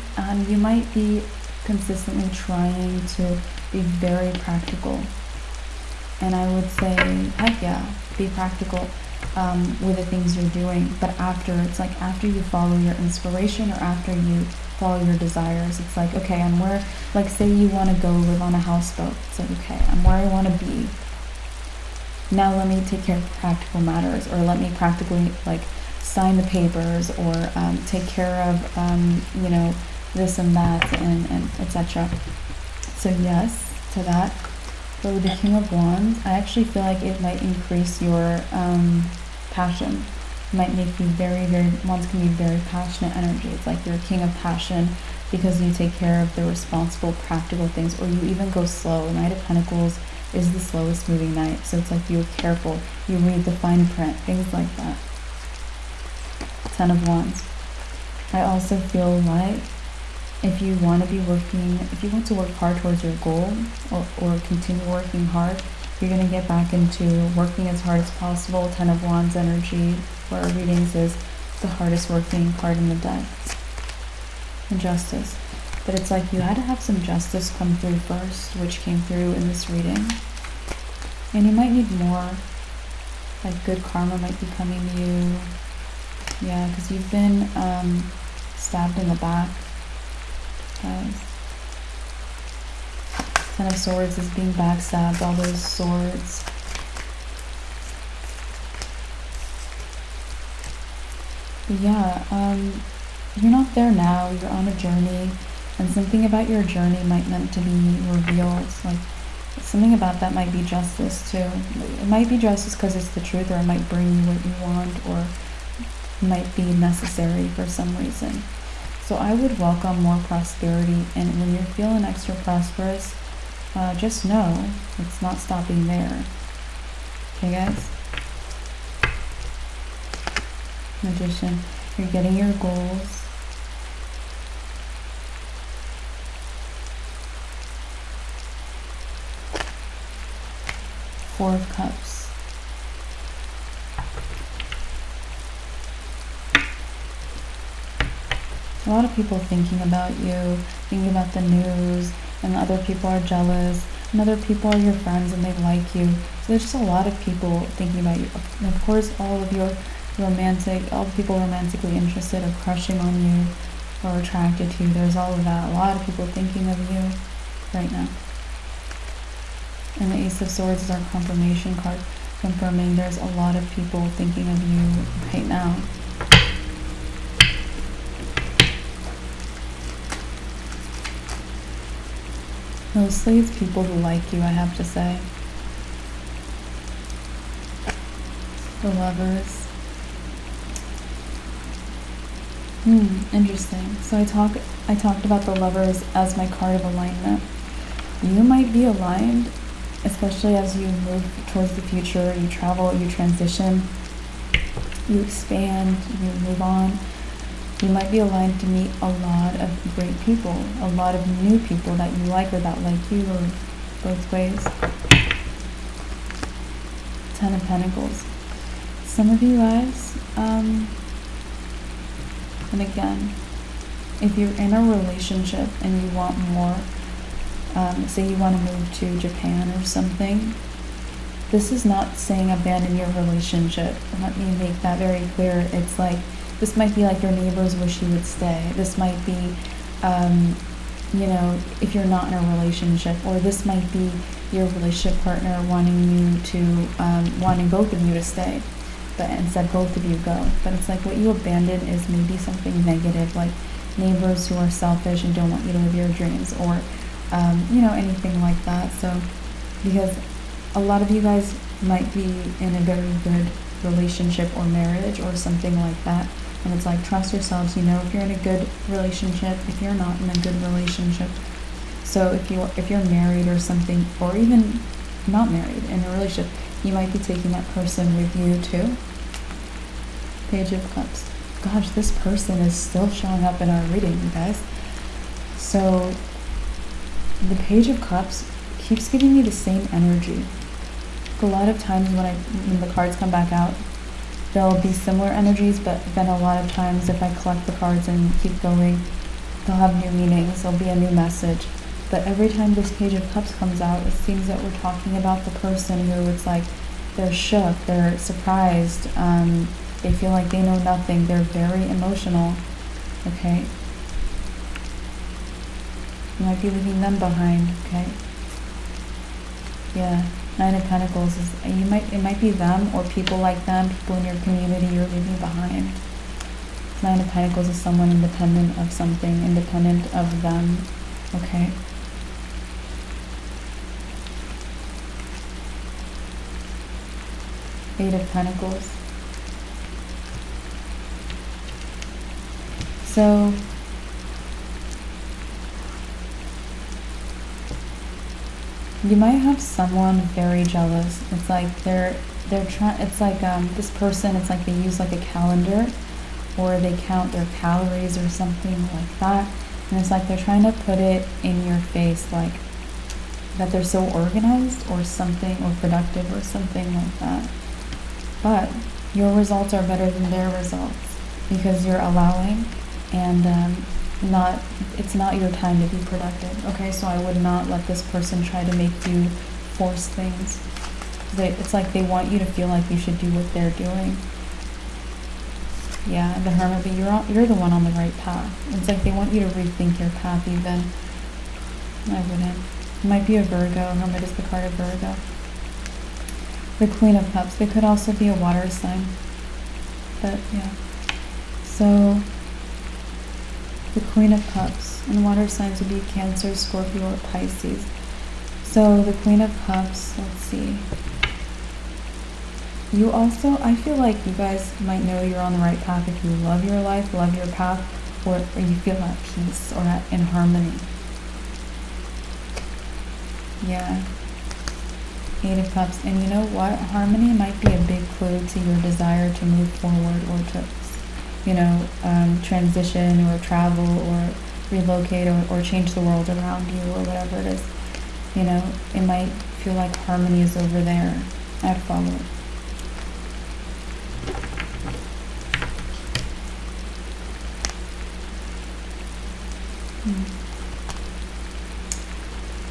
[SPEAKER 1] you might be consistently trying to be very practical. And I would say, heck yeah, be practical with the things you're doing. But it's like after you follow your inspiration, or after you follow your desires, it's like, okay, I'm where, like say you want to go live on a houseboat. It's like, okay, I'm where I want to be. Now let me take care of practical matters, or let me practically like sign the papers, or take care of, you know, this and that, and etc. So yes, to that. But with the King of Wands, I actually feel like it might increase your passion. It might make you Wands can be very passionate energy. It's like you're a king of passion because you take care of the responsible, practical things, or you even go slow. Knight of Pentacles is the slowest moving knight. So it's like you're careful, you read the fine print, things like that. Ten of Wands. I also feel like if you want to work hard towards your goal, or continue working hard, you're going to get back into working as hard as possible. Ten of Wands energy for our readings is the hardest working card in the deck. And Justice. But it's like you had to have some justice come through first, which came through in this reading. And you might need more. Like good karma might be coming to you. Yeah, because you've been stabbed in the back, guys. Ten of Swords is being backstabbed, all those swords. But yeah, you're not there now, you're on a journey, and something about your journey might meant to be revealed. Like something about that might be justice too. It might be justice because it's the truth, or it might bring you what you want, or might be necessary for some reason. So I would welcome more prosperity, and when you're feeling extra prosperous, just know it's not stopping there. Okay, guys? Magician, you're getting your goals. Four of Cups. A lot of people thinking about you, thinking about the news, and other people are jealous, and other people are your friends and they like you. So there's just a lot of people thinking about you. And of course, all the people romantically interested or crushing on you or attracted to you. There's all of that. A lot of people thinking of you right now. And the Ace of Swords is our confirmation card, confirming there's a lot of people thinking of you right now. Mostly it's people who like you, I have to say. The Lovers. Interesting. So I talked about the Lovers as my card of alignment. You might be aligned, especially as you move towards the future, you travel, you transition, you expand, you move on. You might be aligned to meet a lot of great people, a lot of new people that you like or that like you, or both ways. 10 of Pentacles. Some of you guys, and again, if you're in a relationship and you want more, say you want to move to Japan or something, this is not saying abandon your relationship. Let me make that very clear. It's like, this might be like your neighbors wish you would stay. This might be, you know, if you're not in a relationship, or this might be your relationship partner wanting you to, wanting both of you to stay, but instead both of you go. But it's like what you abandon is maybe something negative, like neighbors who are selfish and don't want you to live your dreams, or, you know, anything like that. So, because a lot of you guys might be in a very good relationship or marriage or something like that. And it's like, trust yourselves, you know, if you're in a good relationship, if you're not in a good relationship. So if you're married or something, or even not married, in a relationship, you might be taking that person with you too. Page of Cups. Gosh, this person is still showing up in our reading, you guys. So the Page of Cups keeps giving me the same energy. A lot of times when the cards come back out, there'll be similar energies, but then a lot of times if I collect the cards and keep going, they'll have new meanings, there'll be a new message. But every time this Page of Cups comes out, it seems that we're talking about the person who, it's like, they're shook, they're surprised, they feel like they know nothing, they're very emotional, okay? You might be leaving them behind, okay? Yeah. 9 of Pentacles is, it might be them or people like them, people in your community you're leaving behind. 9 of Pentacles is someone independent of something, independent of them, okay? Eight of Pentacles. So you might have someone very jealous. It's like they're trying, it's like this person, it's like they use like a calendar, or they count their calories or something like that, and it's like they're trying to put it in your face, like that they're so organized or something, or productive or something like that. But your results are better than their results, because you're allowing, and it's not your time to be productive, okay? So I would not let this person try to make you force things. It's like they want you to feel like you should do what they're doing. Yeah, the Hermit, but you're the one on the right path. It's like they want you to rethink your path even. I wouldn't. It might be a Virgo. Hermit is the card of Virgo. The Queen of Cups. They could also be a water sign. But yeah. So the Queen of Cups, and water signs would be Cancer, Scorpio, or Pisces. So the Queen of Cups, let's see. You also, I feel like you guys might know you're on the right path if you love your life, love your path, or you feel at peace or in harmony. Yeah. 8 of Cups. And you know what? Harmony might be a big clue to your desire to move forward, or to, you know, transition or travel or relocate, or change the world around you, or whatever it is. You know, it might feel like harmony is over there. I follow it.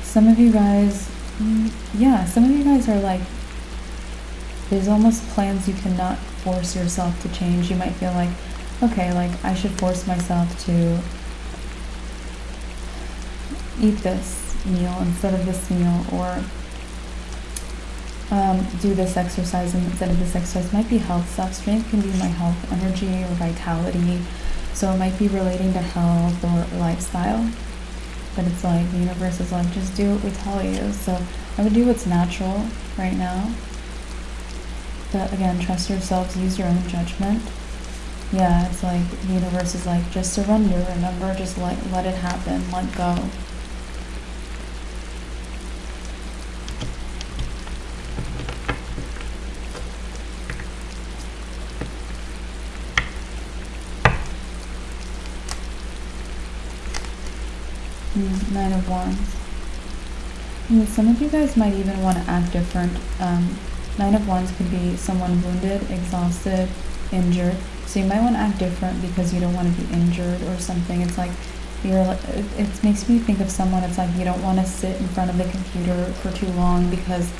[SPEAKER 1] Some of you guys, yeah, some of you guys are like, there's almost plans you cannot force yourself to change. You might feel like, okay, like I should force myself to eat this meal instead of this meal, or do this exercise instead of this exercise. It might be health stuff. Strength can be my health, energy, or vitality. So it might be relating to health or lifestyle. But it's like the universe is like, just do what we tell you. So I would do what's natural right now. But again, trust yourselves, use your own judgment. Yeah, it's like the universe is like, just surrender. Remember, just let it happen. Let go. Nine of Wands. Some of you guys might even want to act different. Nine of Wands could be someone wounded, exhausted, injured. So you might want to act different because you don't want to be injured or something. It's like it makes me think of someone. It's like you don't want to sit in front of the computer for too long because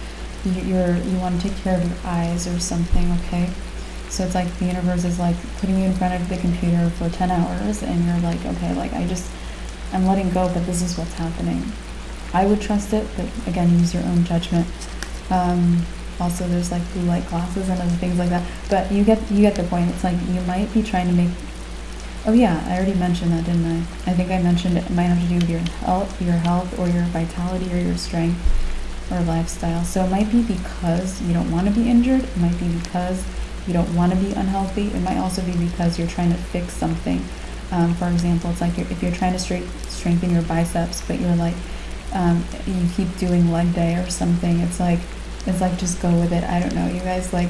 [SPEAKER 1] you want to take care of your eyes or something. Okay, so it's like the universe is like putting you in front of the computer for 10 hours, and you're like, okay, like I'm letting go, but this is what's happening. I would trust it, but again, use your own judgment. Also, there's like blue light glasses and other things like that. But you get the point. It's like you might be trying to make. Oh yeah, I already mentioned that, didn't I? I think I mentioned it might have to do with your health, or your vitality, or your strength, or lifestyle. So it might be because you don't want to be injured. It might be because you don't want to be unhealthy. It might also be because you're trying to fix something. For example, it's like if you're trying to strengthen your biceps, but you're like you keep doing leg day or something. It's like just go with it. I don't know, you guys. Like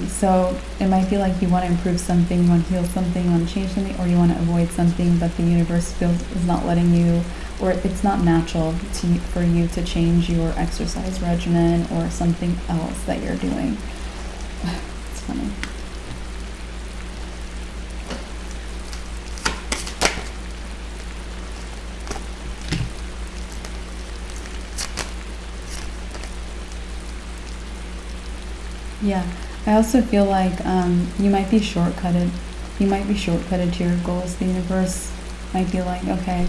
[SPEAKER 1] so it might be like you want to improve something, you want to heal something, you want to change something, or you want to avoid something, but the universe is not letting you, or it's not natural for you to change your exercise regimen or something else that you're doing. It's funny. Yeah, I also feel like you might be shortcutted. You might be shortcutted to your goals. The universe might be like, okay,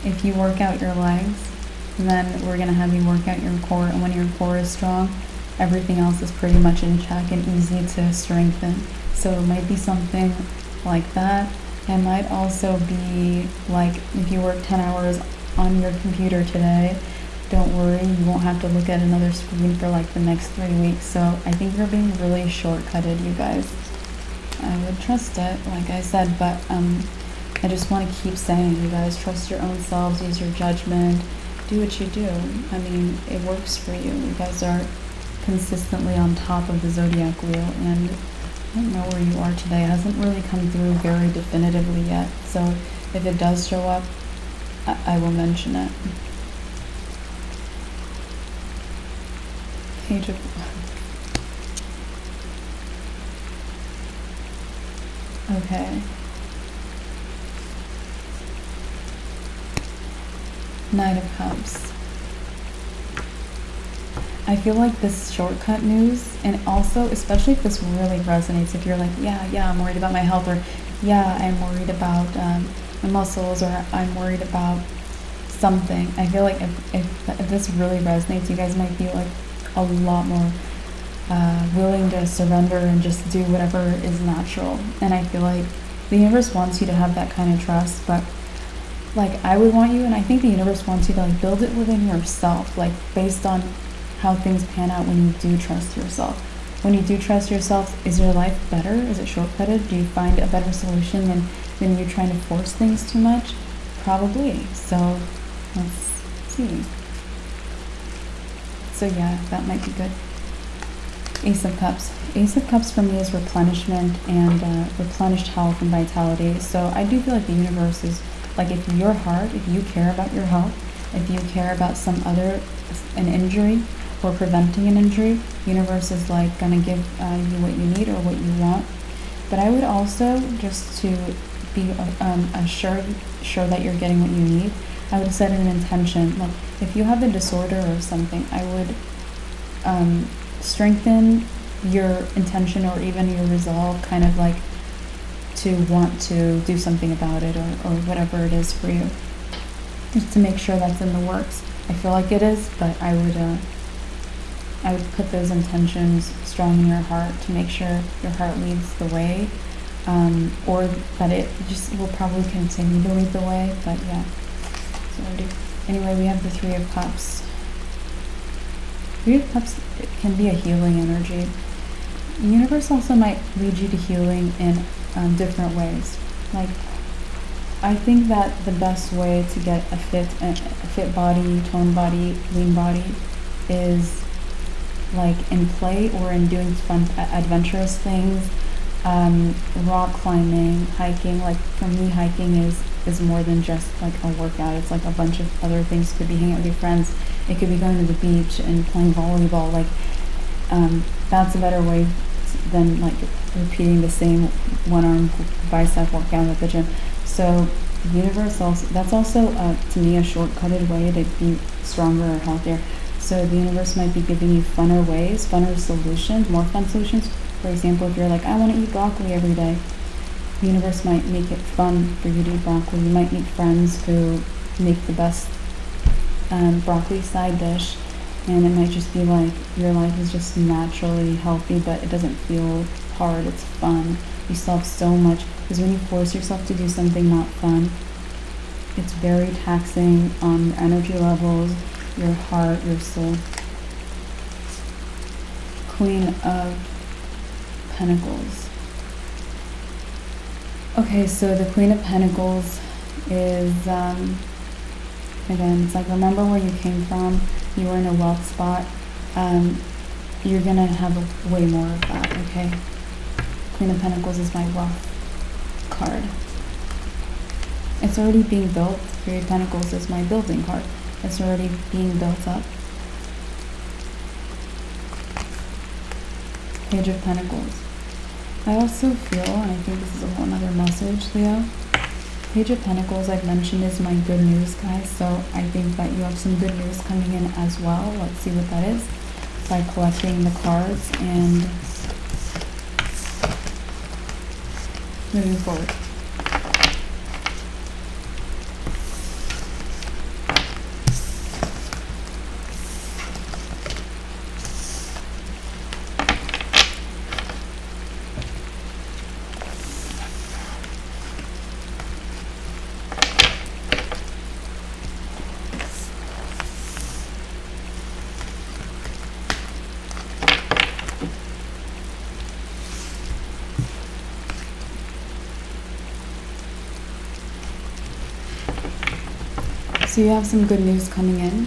[SPEAKER 1] if you work out your legs, then we're going to have you work out your core. And when your core is strong, everything else is pretty much in check and easy to strengthen. So it might be something like that. It might also be like if you work 10 hours on your computer today, don't worry, you won't have to look at another screen for like the next 3 weeks. So I think you're being really shortcutted, you guys. I would trust it, like I said, but I just want to keep saying, you guys, trust your own selves, use your judgment, do what you do. I mean, it works for you. You guys are consistently on top of the zodiac wheel, and I don't know where you are today. It hasn't really come through very definitively yet. So if it does show up, I will mention it. Page of okay. Knight of Cups. I feel like this shortcut news, and also especially if this really resonates, if you're like, yeah, I'm worried about my health, or yeah, I'm worried about my muscles, or I'm worried about something. I feel like if this really resonates, you guys might be like a lot more willing to surrender and just do whatever is natural. And I feel like the universe wants you to have that kind of trust, but like I would want you, and I think the universe wants you to like build it within yourself, like based on how things pan out when you do trust yourself. When you do trust yourself, is your life better? Is it shortcutted? Do you find a better solution than you trying to force things too much? Probably. So let's see. So yeah, that might be good. Ace of Cups. Ace of Cups for me is replenishment and replenished health and vitality. So I do feel like the universe is like, if your heart, if you care about your health, if you care about an injury or preventing an injury, the universe is like gonna give you what you need or what you want. But I would also, just to be sure that you're getting what you need, I would set an intention. Like if you have a disorder or something, I would strengthen your intention or even your resolve, kind of like to want to do something about it, or whatever it is for you, just to make sure that's in the works. I feel like it is, but I would put those intentions strong in your heart to make sure your heart leads the way, or that it just will probably continue to lead the way. But yeah. Anyway, we have the Three of Cups. Three of Cups can be a healing energy. The universe also might lead you to healing in different ways. Like, I think that the best way to get a fit body, toned body, lean body is like in play or in doing fun, adventurous things. Rock climbing, hiking. Like for me, hiking is is more than just like a workout. It's like a bunch of other things. It could be hanging out with your friends. It could be going to the beach and playing volleyball. Like, that's a better way than like repeating the same one-arm bicep workout at the gym. So the universe also, that's also to me a shortcutted way to be stronger or healthier. So the universe might be giving you funner ways, funner solutions, more fun solutions. For example, if you're like, I want to eat broccoli every day, the universe might make it fun for you to eat broccoli. You might meet friends who make the best broccoli side dish, and it might just be like your life is just naturally healthy, but it doesn't feel hard. It's fun. You still have so much, because when you force yourself to do something not fun, it's very taxing on your energy levels, your heart, your soul. Queen of Pentacles. Okay, so the Queen of Pentacles is, again, it's like, remember where you came from. You were in a wealth spot. You're going to have way more of that, okay? Queen of Pentacles is my wealth card. It's already being built. Three of Pentacles is my building card. It's already being built up. Page of Pentacles. I also feel, and I think this is a whole other message, Leo, Page of Pentacles, I've mentioned, is my good news, guys. So I think that you have some good news coming in as well. Let's see what that is by collecting the cards and moving forward. So you have some good news coming in.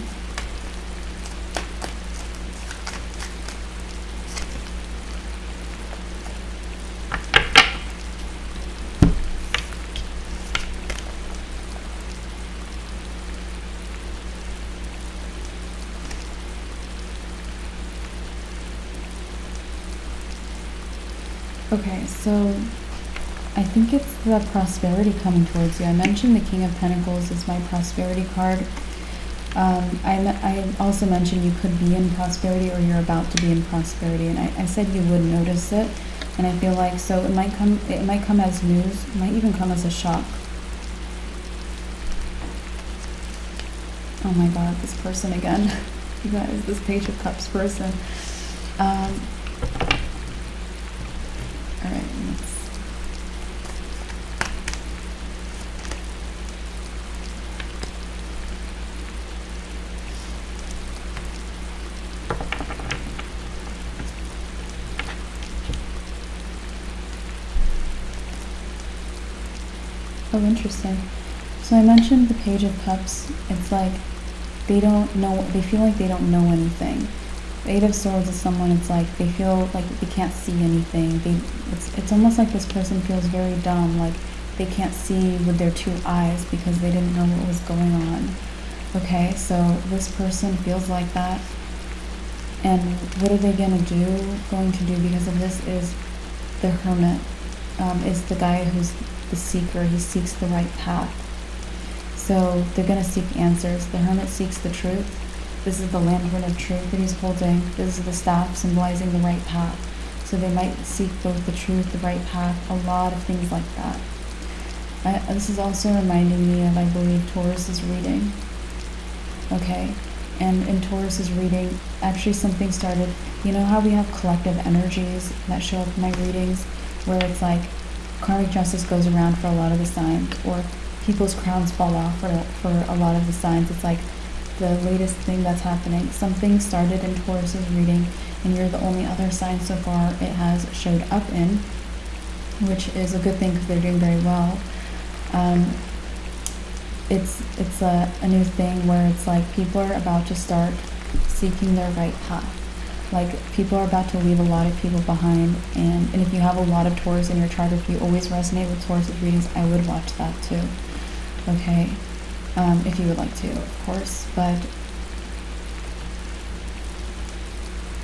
[SPEAKER 1] Okay, so I think it's the prosperity coming towards you. I mentioned the King of Pentacles is my prosperity card. I also mentioned you could be in prosperity or you're about to be in prosperity, and I said you would notice it, and I feel like, so it might come as news, it might even come as a shock. Oh my God, this person again. You guys, this Page of Cups person. All right, oh, interesting. So I mentioned the Page of Cups. It's like they don't know, they feel like they don't know anything. The Eight of Swords is someone, it's like they feel like they can't see anything. It's almost like this person feels very dumb, like they can't see with their two eyes because they didn't know what was going on. Okay, so this person feels like that. And what are they going to do because of this is the Hermit, is the guy who's the seeker. He seeks the right path. So they're going to seek answers. The Hermit seeks the truth. This is the lantern of truth that he's holding. This is the staff symbolizing the right path. So they might seek both the truth, the right path, a lot of things like that. This is also reminding me of, I believe, Taurus's reading. Okay, and in Taurus's reading, actually something started, you know how we have collective energies that show up in my readings, where it's like karmic justice goes around for a lot of the signs, or people's crowns fall off for a lot of the signs. It's like the latest thing that's happening. Something started in Taurus's reading, and you're the only other sign so far it has showed up in, which is a good thing because they're doing very well. It's a new thing where it's like people are about to start seeking their right path. Like people are about to leave a lot of people behind, and if you have a lot of Taurus in your chart, if you always resonate with Taurus's readings, I would watch that too. okay? If you would like to, of course, but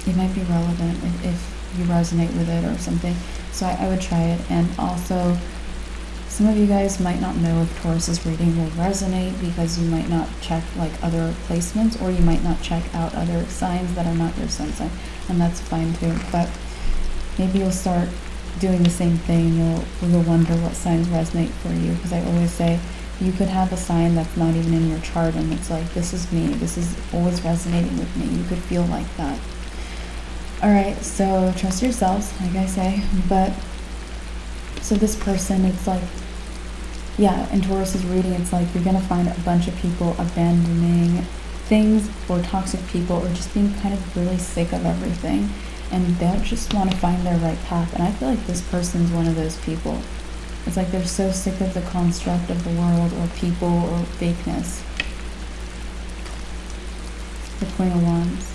[SPEAKER 1] it might be relevant if you resonate with it or something. So I would try it. And also, some of you guys might not know if Taurus's reading will resonate because you might not check like other placements, or you might not check out other signs that are not your sun sign, and that's fine too. But maybe you'll start doing the same thing. You'll wonder what signs resonate for you, because I always say you could have a sign that's not even in your chart, and it's like, this is me, this is always resonating with me. You could feel like that. All right, so trust yourselves, like I say. But so this person, it's like, yeah, in Taurus's reading, it's like you're gonna find a bunch of people abandoning things, or toxic people, or just being kind of really sick of everything, and they just want to find their right path. And I feel like this person's one of those people. It's like they're so sick of the construct of the world, or people, or fakeness. The Queen of Wands.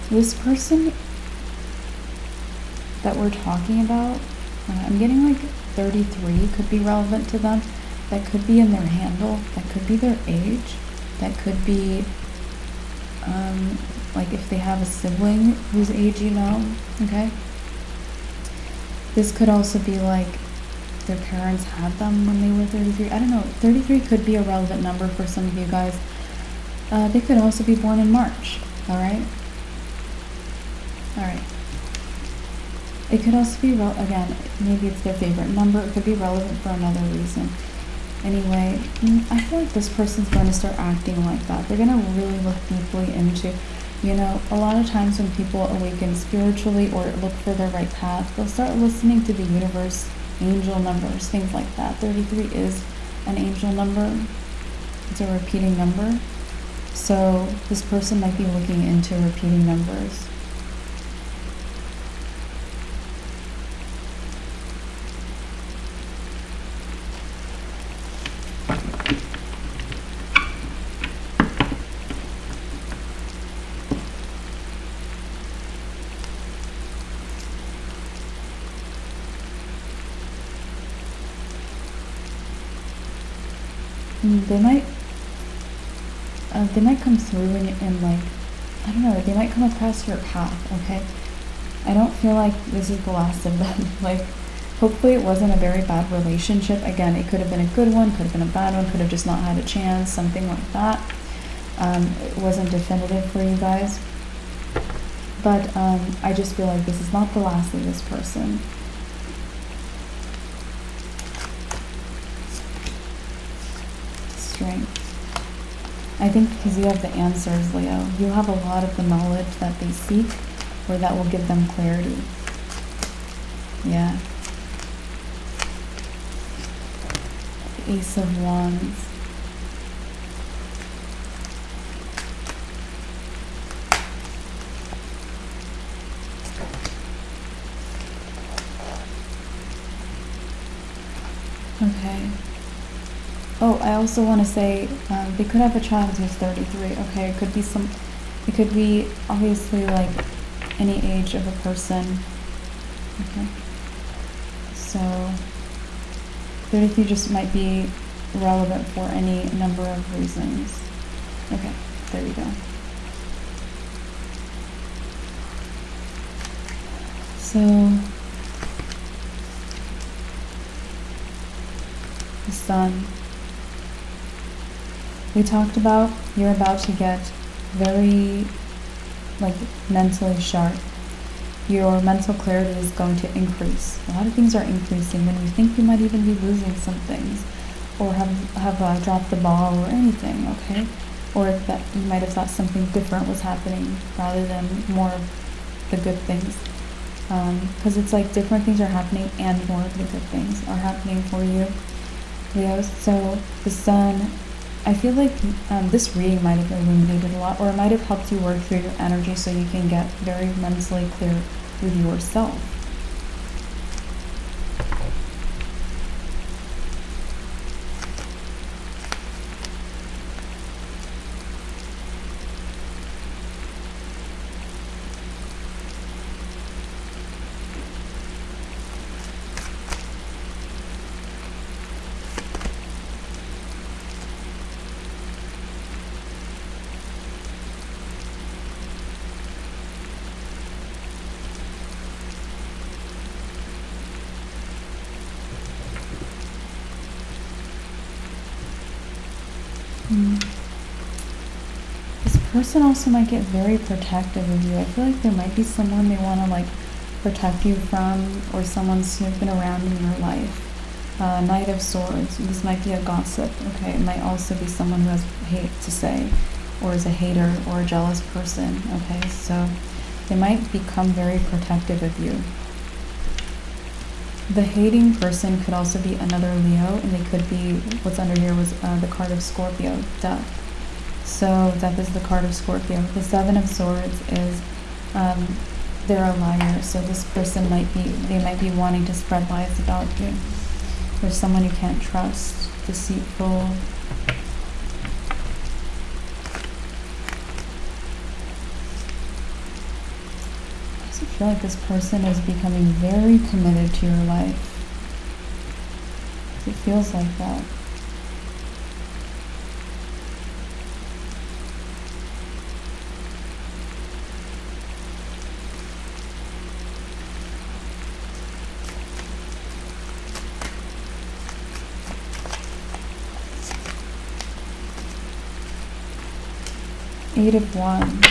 [SPEAKER 1] This person that we're talking about, I'm getting like 33 could be relevant to them. That could be in their handle. That could be their age. That could be like if they have a sibling whose age you know, okay? This could also be like their parents had them when they were 33. I don't know. 33 could be a relevant number for some of you guys. They could also be born in March, all right? All right. It could also be, again, maybe it's their favorite number. It could be relevant for another reason. Anyway, I feel like this person's going to start acting like that. They're going to really look deeply into, you know, a lot of times when people awaken spiritually or look for their right path, they'll start listening to the universe, angel numbers, things like that. 33 is an angel number. It's a repeating number. So this person might be looking into repeating numbers. They might come through and like, I don't know, they might come across your path, okay? I don't feel like this is the last of them. Like, hopefully it wasn't a very bad relationship. Again, it could have been a good one, could have been a bad one, could have just not had a chance, something like that. It wasn't definitive for you guys. But I just feel like this is not the last of this person. Strength. I think because you have the answers, Leo. You have a lot of the knowledge that they seek, or that will give them clarity. Yeah. Ace of Wands. Okay. Oh, I also want to say they could have a child who's 33. Okay, it could be obviously like any age of a person. Okay. So 33 just might be relevant for any number of reasons. Okay, there we go. So the Sun. We talked about you're about to get very like mentally sharp. Your mental clarity is going to increase. A lot of things are increasing when you think you might even be losing some things, or have dropped the ball or anything, okay? Or that you might have thought something different was happening rather than more of the good things. because it's like different things are happening and more of the good things are happening for you, Leo. So the sun, I feel like this reading might have illuminated a lot, or it might have helped you work through your energy so you can get very mentally clear with yourself. This person also might get very protective of you. I feel like there might be someone they want to like protect you from, or someone snooping around in your life. Knight of Swords. This might be a gossip. Okay, it might also be someone who has hate to say, or is a hater or a jealous person. Okay, so they might become very protective of you. The hating person could also be another Leo, and they could be, what's under here was the card of Scorpio, Death. So Death is the card of Scorpio. The Seven of Swords is, they're a liar. So this person might be wanting to spread lies about you. Or someone you can't trust, deceitful. I feel like this person is becoming very committed to your life. It feels like that. Eight of Wands.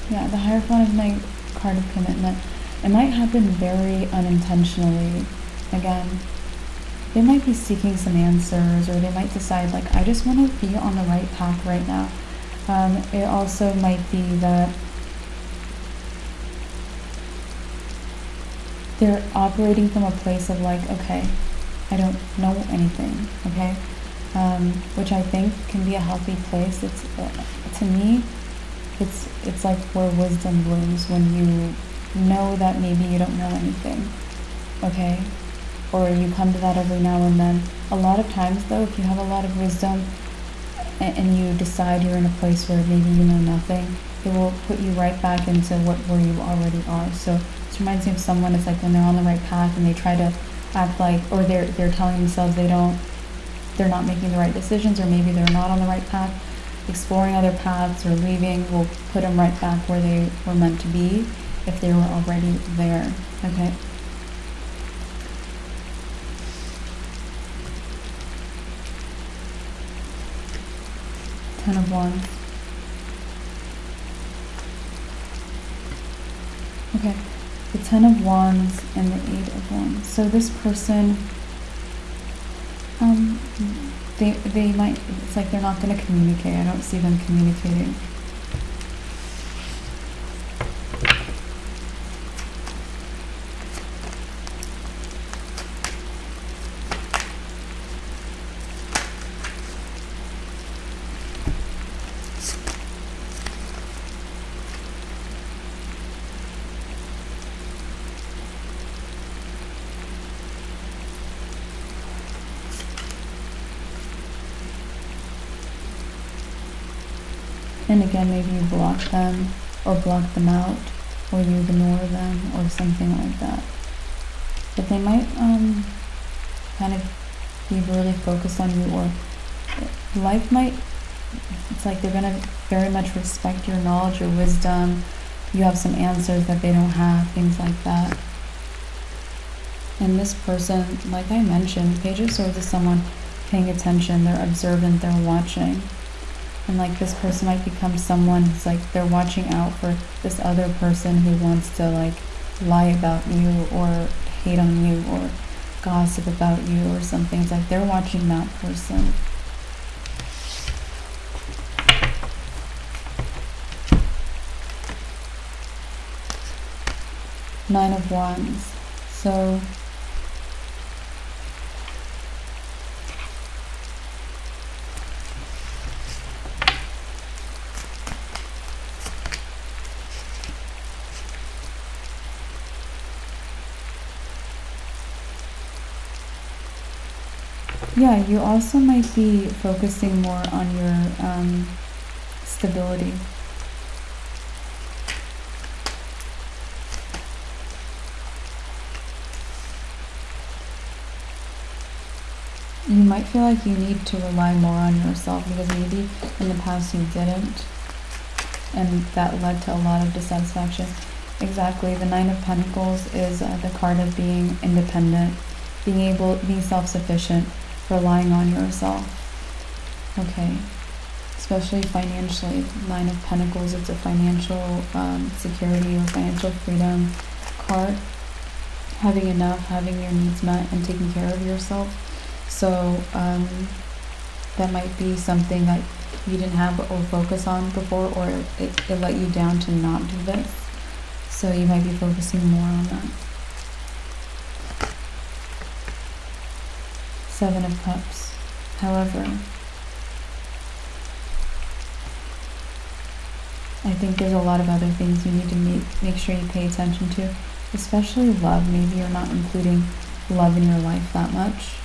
[SPEAKER 1] Yeah, the Hierophant is my card of commitment. It might happen very unintentionally. Again, they might be seeking some answers, or they might decide, like, I just want to be on the right path right now. It also might be that they're operating from a place of like, okay, I don't know anything, okay? Which I think can be a healthy place. It's to me, it's like where wisdom blooms, when you know that maybe you don't know anything, okay? Or you come to that every now and then. A lot of times though, if you have a lot of wisdom and you decide you're in a place where maybe you know nothing, it will put you right back into where you already are. So this reminds me of someone. It's like when they're on the right path and they try to act like, or they're telling themselves they're not making the right decisions, or maybe they're not on the right path. Exploring other paths or leaving will put them right back where they were meant to be if they were already there, okay? Ten of Wands. Okay, the Ten of Wands and the Eight of Wands. So this person, they might, it's like they're not going to communicate. I don't see them communicating. And again, maybe you block them, or block them out, or you ignore them, or something like that. But they might kind of be really focused on you, or life might, it's like they're going to very much respect your knowledge, your wisdom. You have some answers that they don't have, things like that. And this person, like I mentioned, Page of Swords is someone paying attention, they're observant, they're watching. And like this person might become someone who's like, they're watching out for this other person who wants to like lie about you or hate on you or gossip about you or something. It's like they're watching that person. Nine of Wands. So yeah, you also might be focusing more on your stability. You might feel like you need to rely more on yourself because maybe in the past you didn't, and that led to a lot of dissatisfaction. Exactly, the Nine of Pentacles is the card of being independent, being self-sufficient, relying on yourself. Okay, especially financially. Nine of Pentacles, it's a financial security or financial freedom card. Having enough, having your needs met, and taking care of yourself. So that might be something that you didn't have or focus on before, or it let you down to not do this. So you might be focusing more on that. Seven of Cups. However, I think there's a lot of other things you need to make sure you pay attention to, especially love. Maybe you're not including love in your life that much.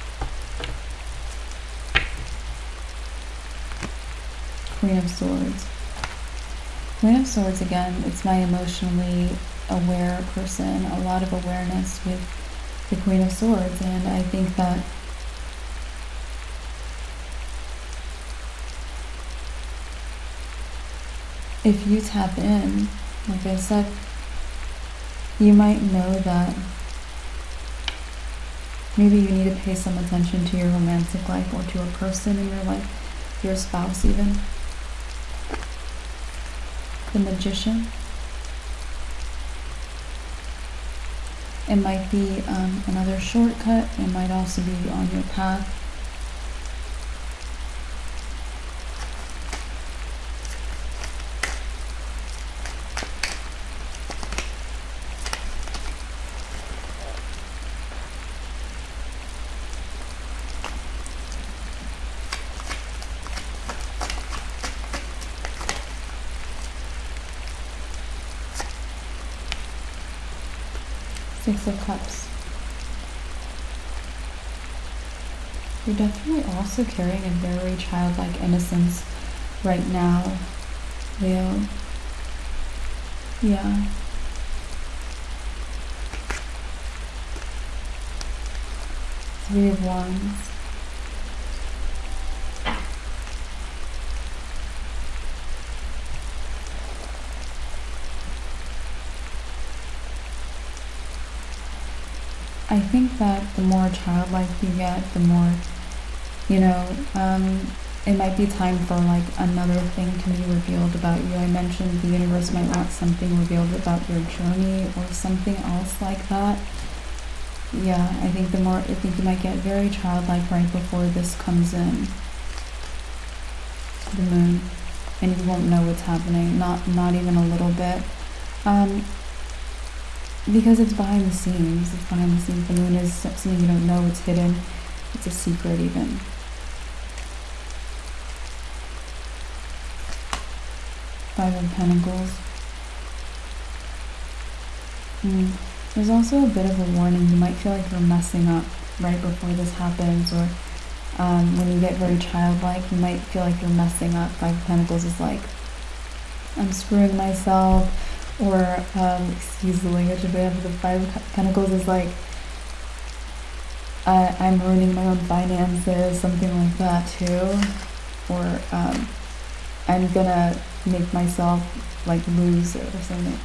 [SPEAKER 1] Queen of Swords. Queen of Swords, again, it's my emotionally aware person, a lot of awareness with the Queen of Swords, and I think that if you tap in, like I said, you might know that maybe you need to pay some attention to your romantic life or to a person in your life, your spouse even. The Magician. It might be another shortcut. It might also be on your path. Six of Cups. You're definitely also carrying a very childlike innocence right now, Leo. Yeah. Three of Wands. I think that the more childlike you get, the more, it might be time for like another thing to be revealed about you. I mentioned the universe might want something revealed about your journey or something else like that. Yeah, I think you might get very childlike right before this comes in. The Moon. And you won't know what's happening, not even a little bit. Because it's behind the scenes. It's behind the scenes. The Moon is something you don't know. It's hidden. It's a secret even. Five of Pentacles. There's also a bit of a warning. You might feel like you're messing up right before this happens, or when you get very childlike, you might feel like you're messing up. Five of Pentacles is like, I'm screwing myself. Or, excuse the language, if I have the Five of Pentacles is like, I'm ruining my own finances, something like that too. Or, I'm gonna make myself like lose or something.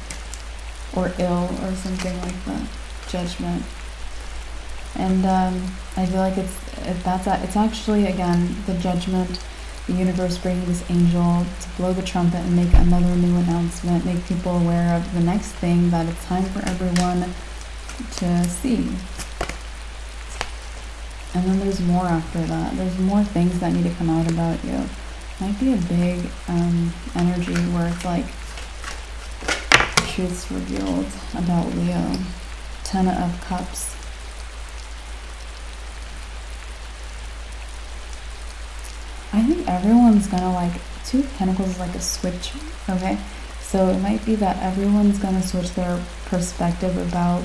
[SPEAKER 1] Or ill or something like that. Judgment. And I feel like it's actually, again, the Judgment the universe bringing this angel to blow the trumpet and make another new announcement, make people aware of the next thing that it's time for everyone to see. And then there's more after that. There's more things that need to come out about you. Might be a big energy where it's like truths revealed about Leo. 10 of Cups. I think everyone's gonna like, 2 of Pentacles is like a switch, okay? So it might be that everyone's gonna switch their perspective about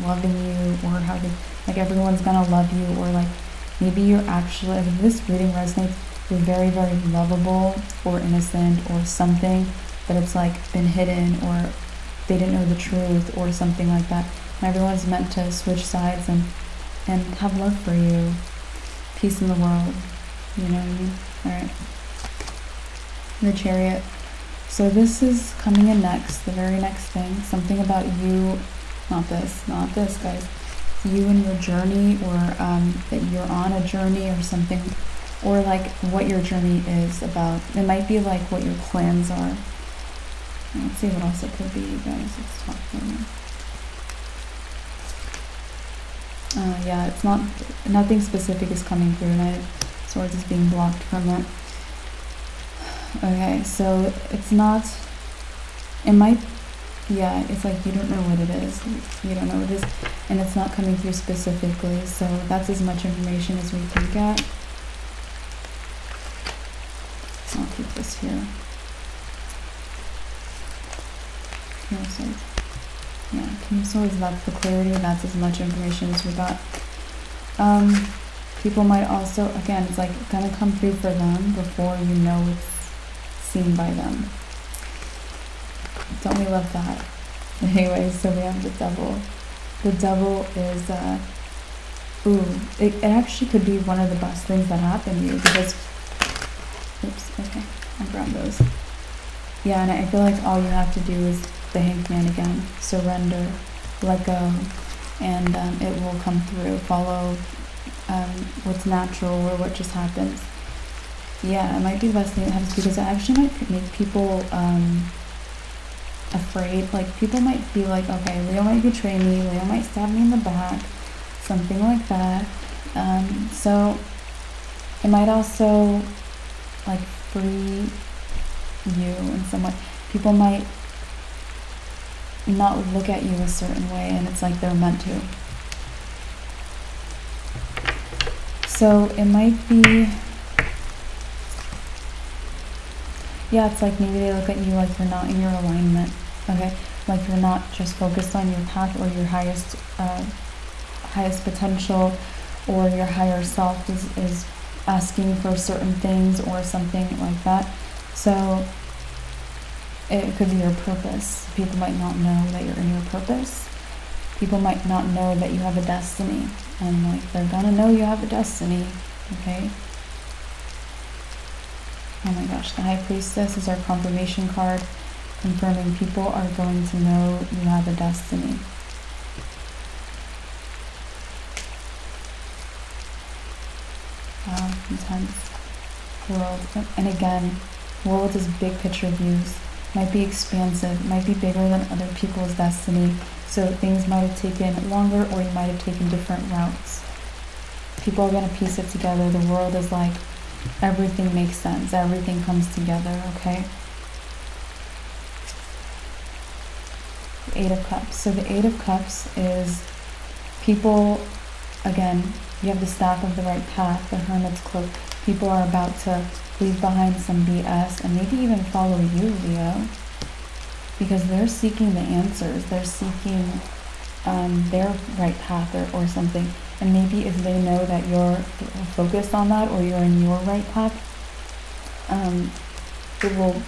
[SPEAKER 1] loving you, or how they, like everyone's gonna love you, or like maybe you're actually, if this reading resonates, you're very, very lovable or innocent or something, but it's like been hidden, or they didn't know the truth or something like that. And everyone's meant to switch sides and have love for you, peace in the world, you know what I mean? Alright. The Chariot. So this is coming in next, the very next thing, something about you, not this guys, you and your journey, or that you're on a journey or something, or like what your journey is about. It might be like what your plans are. Let's see what else it could be, you guys. Let's talk about it. Yeah, it's not, nothing specific is coming through. Knight of Swords is being blocked from it. Okay, so it's not, it might, yeah, it's like you don't know what it is. You don't know what it is, and it's not coming through specifically. So that's as much information as we can get. I'll keep this here. King of Swords. Yeah, King of Swords, that's the clarity. That's as much information as we got. People might also, again, it's like gonna come through for them before you know it's seen by them. Don't we love that? Anyways, so we have the Devil. The Devil is, it actually could be one of the best things that happen to you, because, oops, okay, I'll grab those. Yeah, and I feel like all you have to do is the Hanged Man again. Surrender, let go, and it will come through. Follow what's natural, or what just happens. Yeah, it might be the best thing that happens, because it actually might make people afraid. Like, people might be like, okay, Leo might betray me, Leo might stab me in the back, something like that. So it might also like free you in some way. People might not look at you a certain way, and it's like they're meant to. So it might be, yeah, it's like maybe they look at you like you're not in your alignment, okay? Like you're not just focused on your path, or your highest potential, or your higher self is asking for certain things or something like that. So it could be your purpose. People might not know that you're in your purpose. People might not know that you have a destiny, and like they're gonna know you have a destiny, okay? Oh my gosh, the High Priestess is our confirmation card, confirming people are going to know you have a destiny. Wow, intense. World. And again, world is big picture views. Might be expansive, might be bigger than other people's destiny. So things might have taken longer, or you might have taken different routes. People are going to piece it together. The world is like, everything makes sense. Everything comes together, okay? The Eight of Cups. So the Eight of Cups is people, again, you have the staff of the right path, the Hermit's cloak. People are about to leave behind some BS and maybe even follow you, Leo, because they're seeking the answers. They're seeking their right path, or something. And maybe if they know that you're focused on that, or you're in your right path, it will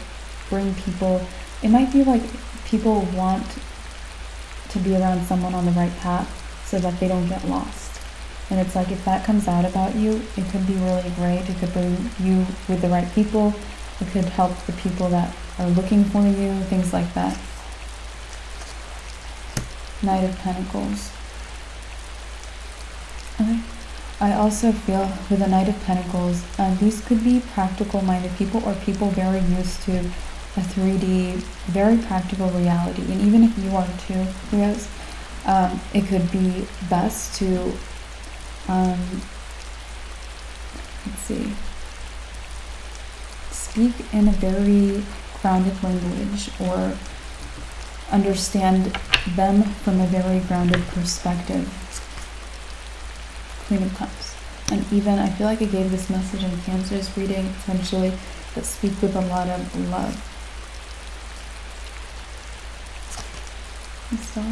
[SPEAKER 1] bring people, it might be like people want to be around someone on the right path so that they don't get lost. And it's like, if that comes out about you, it could be really great. It could bring you with the right people. It could help the people that are looking for you, things like that. Knight of Pentacles. Okay. I also feel with the Knight of Pentacles, these could be practical-minded people or people very used to a 3D, very practical reality. And even if you are too, Leos, it could be best to, let's see, speak in a very grounded language or understand them from a very grounded perspective. Queen of Cups. And even, I feel like I gave this message in Cancer's reading, essentially, that speak with a lot of love. So,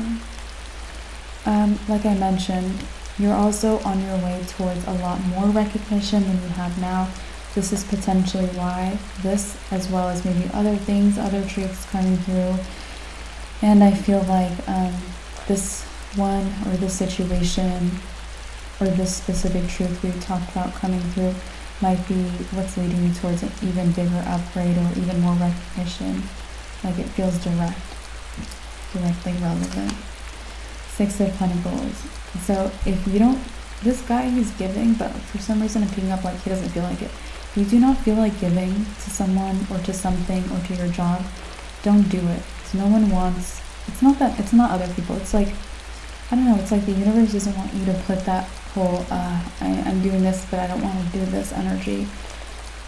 [SPEAKER 1] like I mentioned, you're also on your way towards a lot more recognition than you have now. This is potentially why this, as well as maybe other things, other truths coming through. And I feel like this one or this situation or this specific truth we've talked about coming through might be what's leading you towards an even bigger upgrade or even more recognition. Like it feels directly relevant. Six of Pentacles. So if you don't, this guy, he's giving, but for some reason I'm picking up like he doesn't feel like it. If you do not feel like giving to someone or to something or to your job, don't do it. So no one wants, it's not other people. It's like, I don't know, it's like the universe doesn't want you to put that whole, I'm doing this, but I don't want to do this energy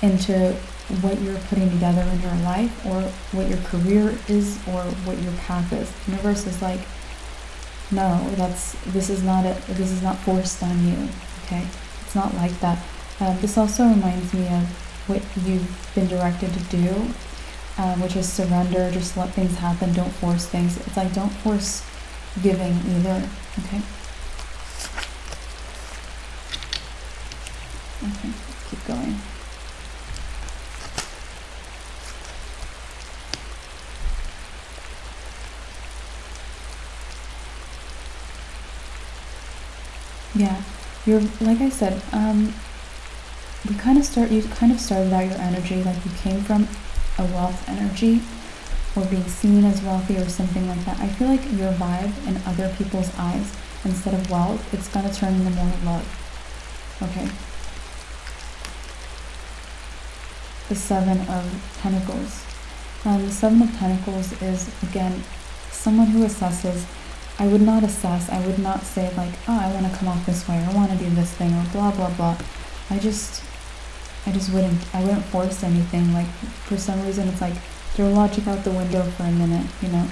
[SPEAKER 1] into what you're putting together in your life or what your career is or what your path is. The universe is like, no, this is not forced on you, okay? It's not like that. This also reminds me of what you've been directed to do, which is surrender, just let things happen, don't force things. It's like, don't force giving either, okay? Okay, let's keep going. Yeah, you're, like I said, you kind of started out your energy like you came from a wealth energy or being seen as wealthy or something like that. I feel like your vibe in other people's eyes, instead of wealth, it's going to turn into more love. Okay. The Seven of Pentacles. The Seven of Pentacles is, again, someone who assesses. I would not assess. I would not say like, oh, I want to come off this way or I want to do this thing or blah, blah, blah. I wouldn't force anything. Like, for some reason, it's like, throw logic out the window for a minute, you know?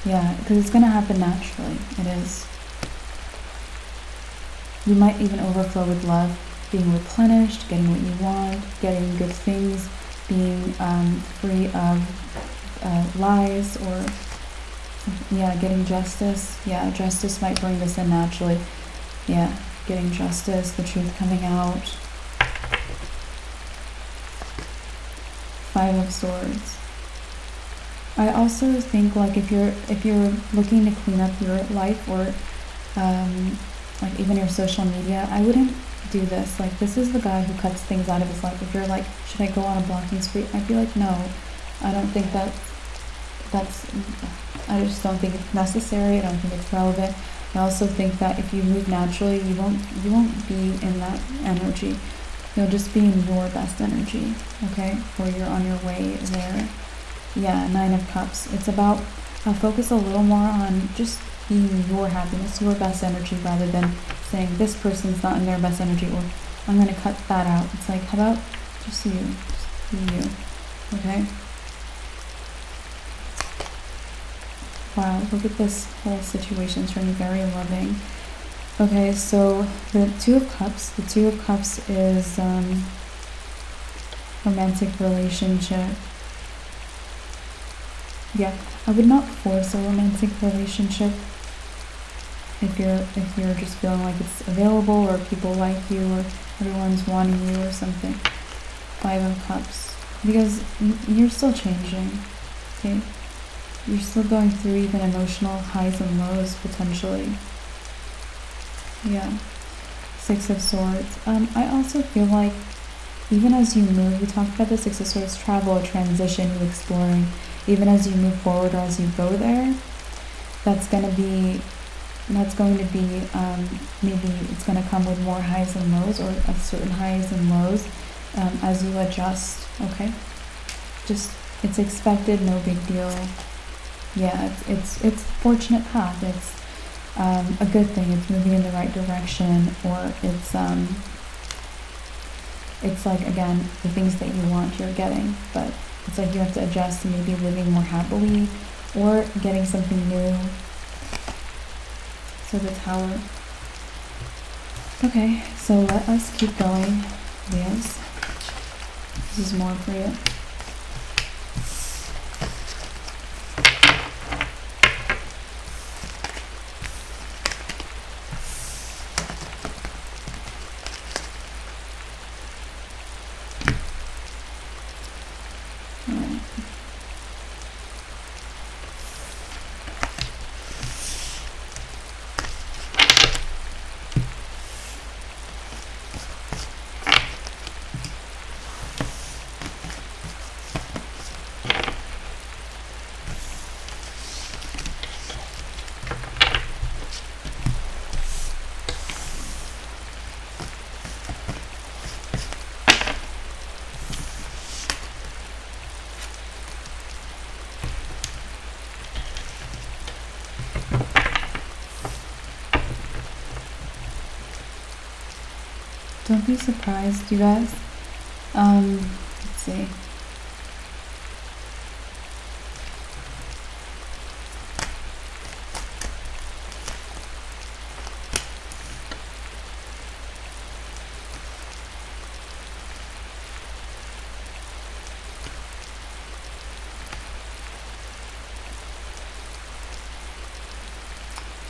[SPEAKER 1] Yeah, because it's going to happen naturally. It is. You might even overflow with love, being replenished, getting what you want, getting good things, being free of lies or, yeah, getting justice. Yeah, justice might bring this in naturally. Yeah, getting justice, the truth coming out. Five of Swords. I also think like if you're looking to clean up your life or like even your social media, I wouldn't do this. Like, this is the guy who cuts things out of his life. If you're like, should I go on a blocking spree? I'd be like, no, I don't think I just don't think it's necessary. I don't think it's relevant. I also think that if you move naturally, you won't be in that energy. You'll just be in your best energy, okay? Or you're on your way there. Yeah, Nine of Cups. It's about focus a little more on just being your happiness, your best energy, rather than saying this person's not in their best energy or I'm going to cut that out. It's like, how about just you? Just be you, okay? Wow, look at this whole situation turning very loving. Okay, so the Two of Cups. The Two of Cups is romantic relationship. Yeah, I would not force a romantic relationship if you're just feeling like it's available or people like you or everyone's wanting you or something. Five of Cups. Because you're still changing, okay? You're still going through even emotional highs and lows, potentially. Yeah. Six of Swords. I also feel like even as you move, we talked about the Six of Swords, travel, transition, you exploring. Even as you move forward or as you go there, that's going to be maybe it's going to come with more highs and lows, or a certain highs and lows as you adjust. Okay, just it's expected, no big deal. Yeah, it's fortunate path. It's a good thing. It's moving in the right direction, or it's like, again, the things that you want you're getting, but it's like you have to adjust to maybe living more happily or getting something new. So the Tower. Okay, so let us keep going, Leos. This is more for you. Don't be surprised, you guys. Let's see.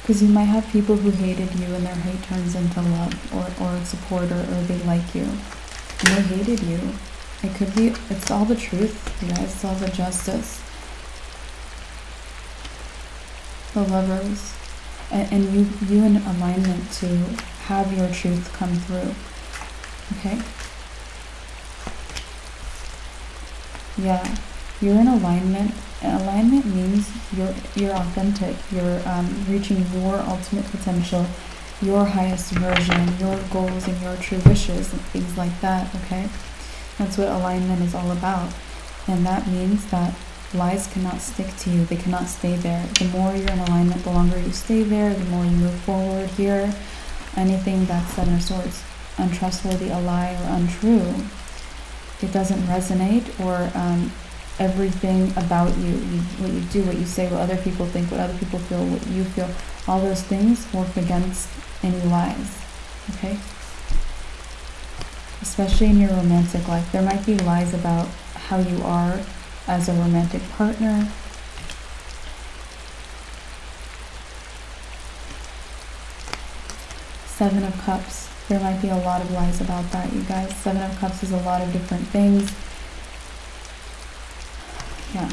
[SPEAKER 1] Because you might have people who hated you and their hate turns into love, or support, or they like you. And they hated you. It could be, it's all the truth, you guys. It's all the justice. The Lovers. And you in alignment to have your truth come through. Okay? Yeah. You're in alignment. Alignment means you're authentic. You're reaching your ultimate potential, your highest version, your goals and your true wishes and things like that. Okay, that's what alignment is all about, and that means that lies cannot stick to you. They cannot stay there. The more you're in alignment, the longer you stay there, the more you move forward. Here, anything that's Seven of Swords, untrustworthy, a lie, or untrue, it doesn't resonate, or everything about you, what you do, what you say, what other people think, what other people feel, what you feel, all those things work against any lies. Okay? Especially in your romantic life. There might be lies about how you are as a romantic partner. Seven of Cups. There might be a lot of lies about that, you guys. Seven of Cups is a lot of different things. Yeah.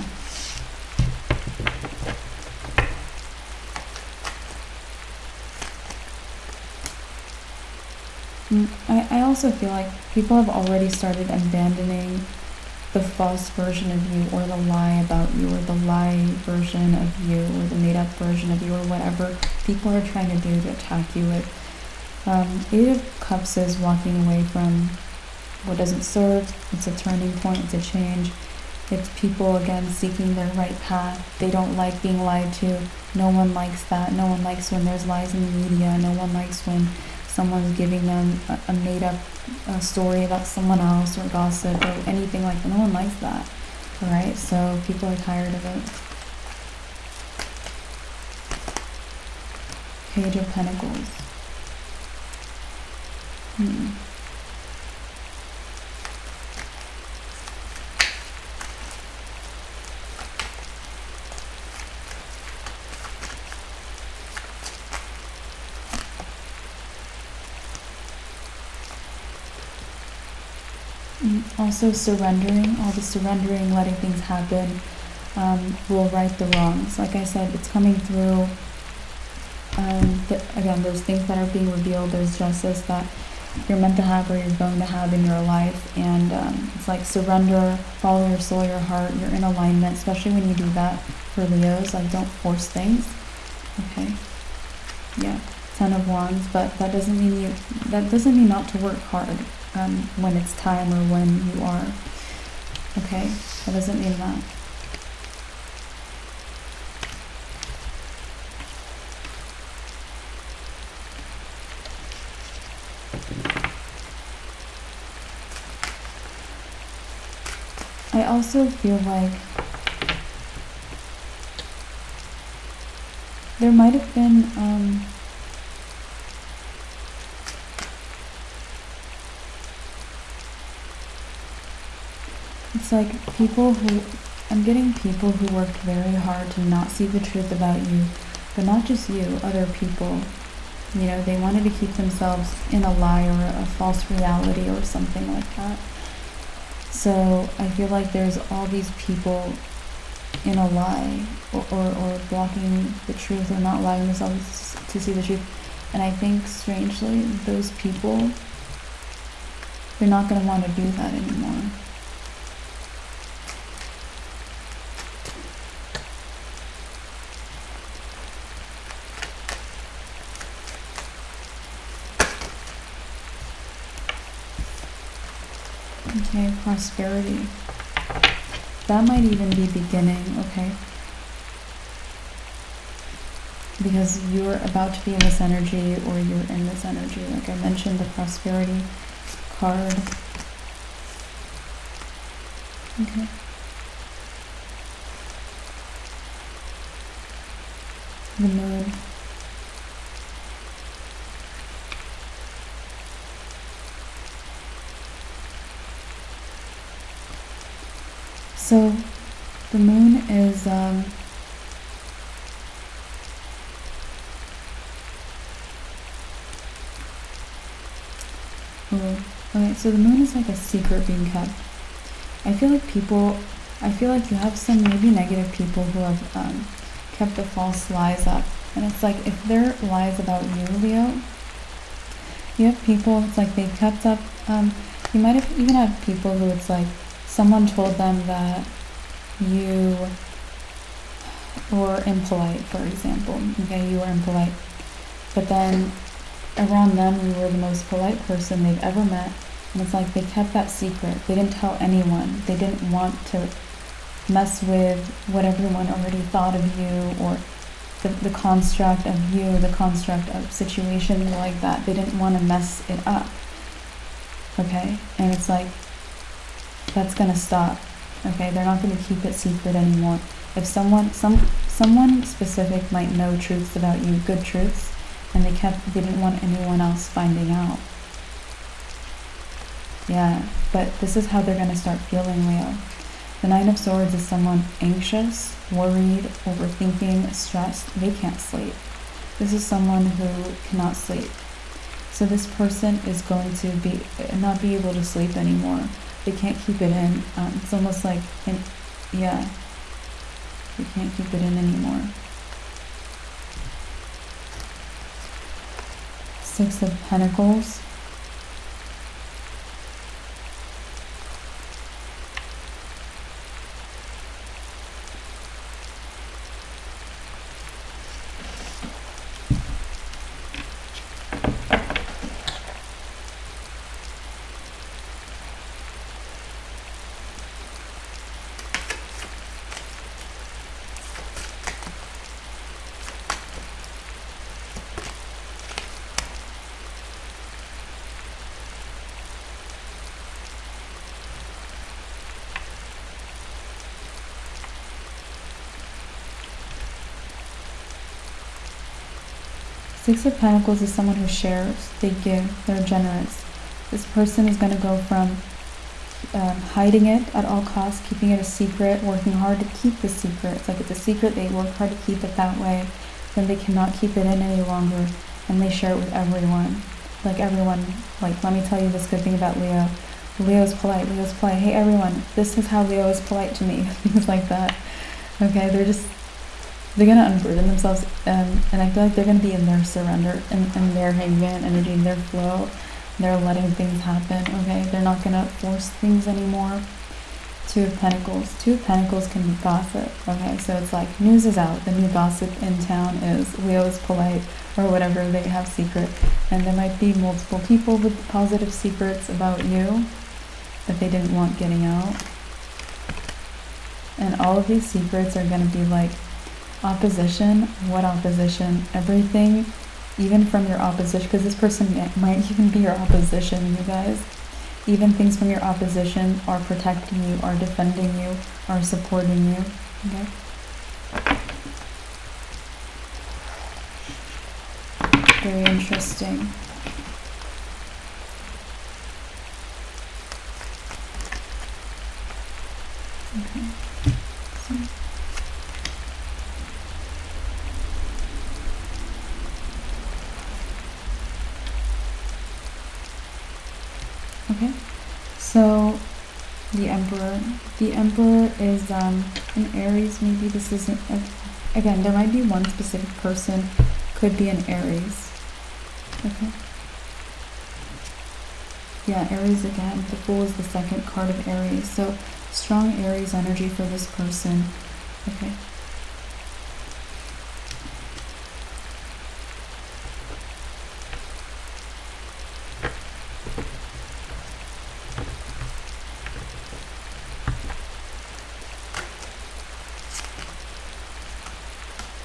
[SPEAKER 1] I also feel like people have already started abandoning the false version of you, or the lie about you, or the lie version of you, or the made-up version of you, or whatever people are trying to do to attack you with. Eight of Cups is walking away from what doesn't serve. It's a turning point. It's a change. It's people, again, seeking their right path. They don't like being lied to. No one likes that. No one likes when there's lies in the media. No one likes when someone's giving them a made-up story about someone else, or gossip, or anything like that. No one likes that. Alright, so people are tired of it. Page of Pentacles. Also surrendering, all the surrendering, letting things happen, will right the wrongs. Like I said, it's coming through. Again, there's things that are being revealed. There's justice that you're meant to have, or you're going to have in your life. And it's like surrender, follow your soul, your heart. You're in alignment, especially when you do that for Leos. Like, don't force things. Okay, yeah, Ten of Wands, but that doesn't mean not to work hard when it's time or when you are. Okay, that doesn't mean that. I also feel like there might have been it's like I'm getting people who worked very hard to not see the truth about you, but not just you, other people. You know, they wanted to keep themselves in a lie or a false reality or something like that. So I feel like there's all these people in a lie or blocking the truth or not allowing themselves to see the truth. And I think, strangely, those people, they're not going to want to do that anymore. Okay, prosperity. That might even be beginning, okay? Because you're about to be in this energy or you're in this energy. Like I mentioned, the prosperity card. Okay. The moon. So the moon is okay, so the moon is like a secret being kept. I feel like you have some maybe negative people who have kept the false lies up. And it's like, if they're lies about you, Leo, you have people, it's like they kept up, you might have even had people who it's like, someone told them that you were impolite, for example. Okay, you were impolite. But then around them, you were the most polite person they've ever met. And it's like they kept that secret. They didn't tell anyone. They didn't want to mess with what everyone already thought of you, or the construct of you, the construct of situations like that. They didn't want to mess it up. Okay? And it's like, that's going to stop. Okay? They're not going to keep it secret anymore. If someone specific might know truths about you, good truths, and they didn't want anyone else finding out. Yeah, but this is how they're going to start feeling, Leo. The Nine of Swords is someone anxious, worried, overthinking, stressed. They can't sleep. This is someone who cannot sleep. So this person is going to not be able to sleep anymore. They can't keep it in. It's almost like, yeah, they can't keep it in anymore. Six of Pentacles. Six of Pentacles is someone who shares, they give, they're generous. This person is going to go from hiding it at all costs, keeping it a secret, working hard to keep the secret. It's like it's a secret, they work hard to keep it that way, then they cannot keep it in any longer, and they share it with everyone. Like everyone, like, let me tell you this good thing about Leo. Leo's polite, Leo's polite. Hey everyone, this is how Leo is polite to me. Things like that. Okay, they're going to unburden themselves, and I feel like they're going to be in their surrender, and their Hangman energy, in their flow. They're letting things happen, okay? They're not going to force things anymore. Two of Pentacles. Two of Pentacles can be gossip. Okay, so it's like news is out. The new gossip in town is Leo is polite or whatever. They have secret, and there might be multiple people with positive secrets about you that they didn't want getting out. And all of these secrets are going to be like opposition. What opposition? Everything, even from your opposition, because this person might even be your opposition, you guys. Even things from your opposition are protecting you, are defending you, are supporting you. Okay? Very interesting. Okay. Okay, so the Emperor. The Emperor is an Aries. Maybe this isn't, again, there might be one specific person, could be an Aries. Okay. Yeah, Aries again. The Fool is the second card of Aries. So strong Aries energy for this person. Okay.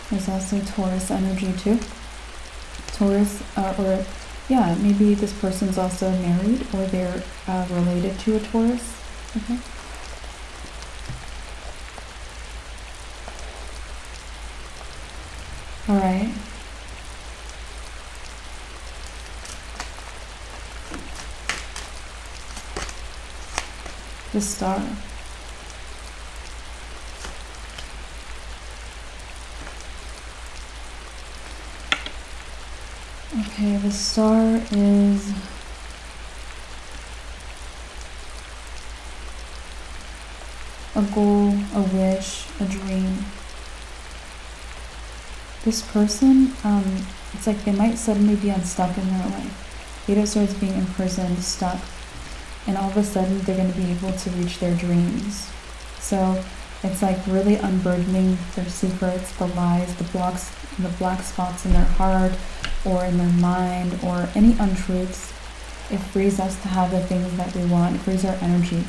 [SPEAKER 1] There's also Taurus energy too. Taurus, or yeah, maybe this person's also married or they're related to a Taurus. Okay. All right. The Star. Okay, the Star is a goal, a wish, a dream. This person, it's like they might suddenly be unstuck in their life. Leo starts being imprisoned, stuck, and all of a sudden they're going to be able to reach their dreams. So it's like really unburdening their secrets, the lies, the black spots in their heart or in their mind, or any untruths. It frees us to have the things that we want. It frees our energy.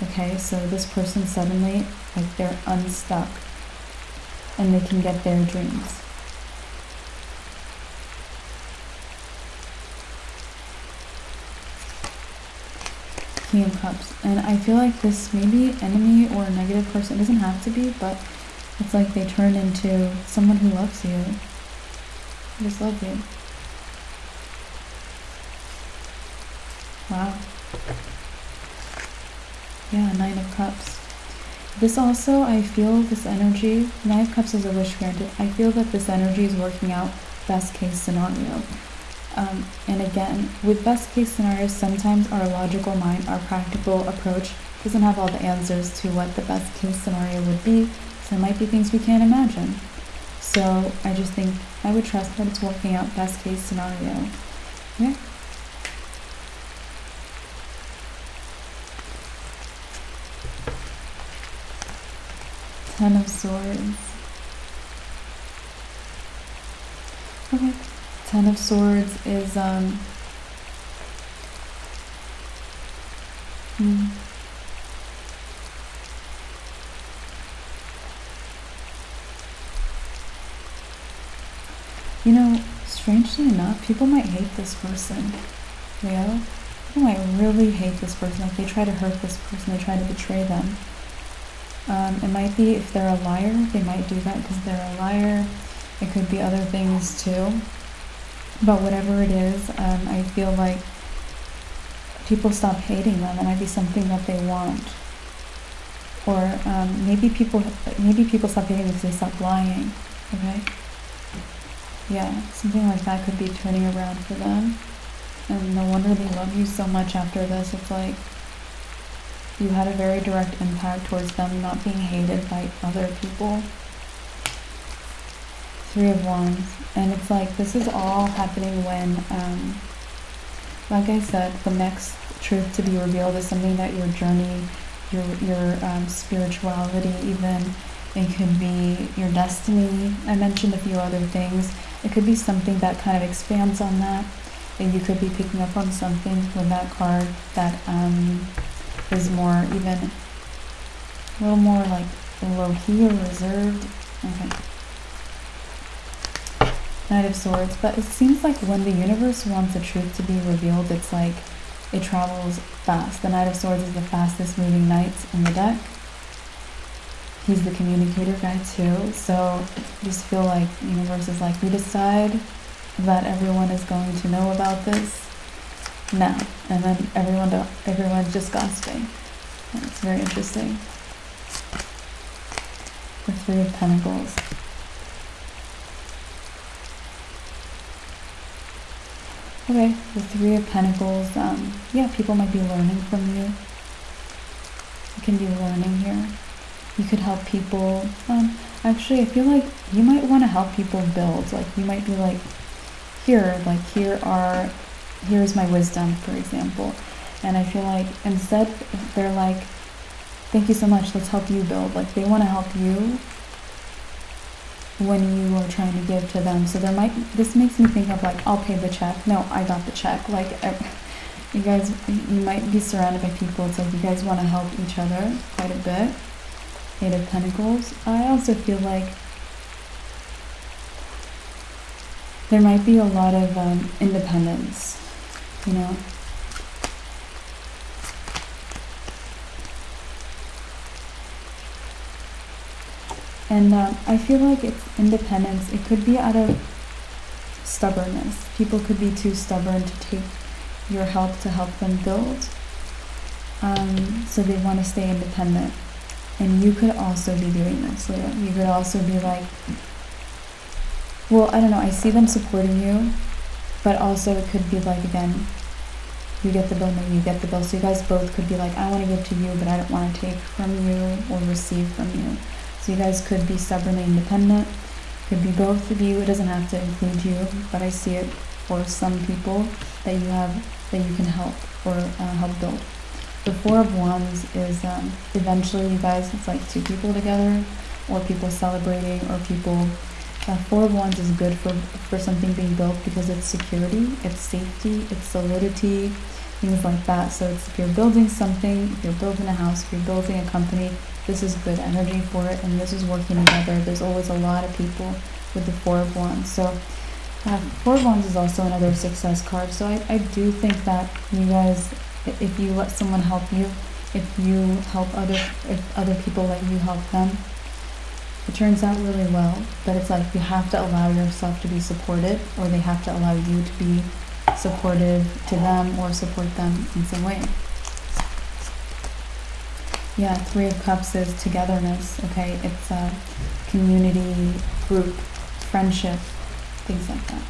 [SPEAKER 1] Okay, so this person suddenly, like, they're unstuck and they can get their dreams. King of Cups. And I feel like this may be enemy or a negative person. It doesn't have to be, but it's like they turn into someone who loves you. I just love you. Wow. Yeah, Nine of Cups. This also, I feel this energy, Nine of Cups is a wish granted. I feel that this energy is working out best case scenario. And again, with best case scenarios, sometimes our logical mind, our practical approach doesn't have all the answers to what the best case scenario would be. So there might be things we can't imagine. So I just think I would trust that it's working out best case scenario. Yeah. Ten of Swords. Okay. Ten of Swords is you know, strangely enough, people might hate this person. Leo, people might really hate this person. Like, they try to hurt this person, they try to betray them. It might be, if they're a liar, they might do that because they're a liar. It could be other things too. But whatever it is, I feel like people stop hating them. It might be something that they want. Or maybe people stop hating because they stop lying. Okay? Yeah, something like that could be turning around for them. And no wonder they love you so much after this. It's like you had a very direct impact towards them not being hated by other people. Three of Wands. And it's like this is all happening when, like I said, the next truth to be revealed is something that your journey your spirituality even. It could be your destiny. I mentioned a few other things. It could be something that kind of expands on that. And you could be picking up on something with that card that is more even a little more like low-key or reserved. Okay. Knight of Swords. But it seems like when the universe wants the truth to be revealed, it's like it travels fast. The Knight of Swords is the fastest moving knight in the deck. He's the communicator guy too. So just feel like the universe is like, we decide that everyone is going to know about this now. And then everyone's just gossiping. It's very interesting. The Three of Pentacles. Okay, the Three of Pentacles. Yeah, people might be learning from you. You can be learning here. You could help people. Actually, I feel like you might want to help people build. Like, you might be like, here's my wisdom, for example. And I feel like instead they're like, thank you so much, let's help you build. Like, they want to help you when you are trying to give to them. So this makes me think of like, I'll pay the check. No, I got the check. Like, you guys, you might be surrounded by people. It's like you guys want to help each other quite a bit. Eight of Pentacles. I also feel like there might be a lot of independence, you know. And I feel like it's independence. It could be out of stubbornness. People could be too stubborn to take your help to help them build. So they want to stay independent. And you could also be doing this, Leo. You could also be like, well, I don't know, I see them supporting you, but also it could be like, again, you get the bill, maybe you get the bill. So you guys both could be like, I want to give to you, but I don't want to take from you or receive from you. So you guys could be stubbornly independent. Could be both of you. It doesn't have to include you, but I see it for some people that you can help or help build. The Four of Wands is eventually you guys, it's like two people together, or people celebrating, or people. Four of Wands is good for something being built because it's security, it's safety, it's solidity, things like that. So it's, if you're building something, if you're building a house, if you're building a company, this is good energy for it, and this is working together. There's always a lot of people with the Four of Wands. So Four of Wands is also another success card. So I do think that you guys, if you let someone help you, if other people let you help them, it turns out really well. But it's like you have to allow yourself to be supported, or they have to allow you to be supportive to them or support them in some way. Yeah, Three of Cups is togetherness, okay? It's a community, group, friendship, things like that.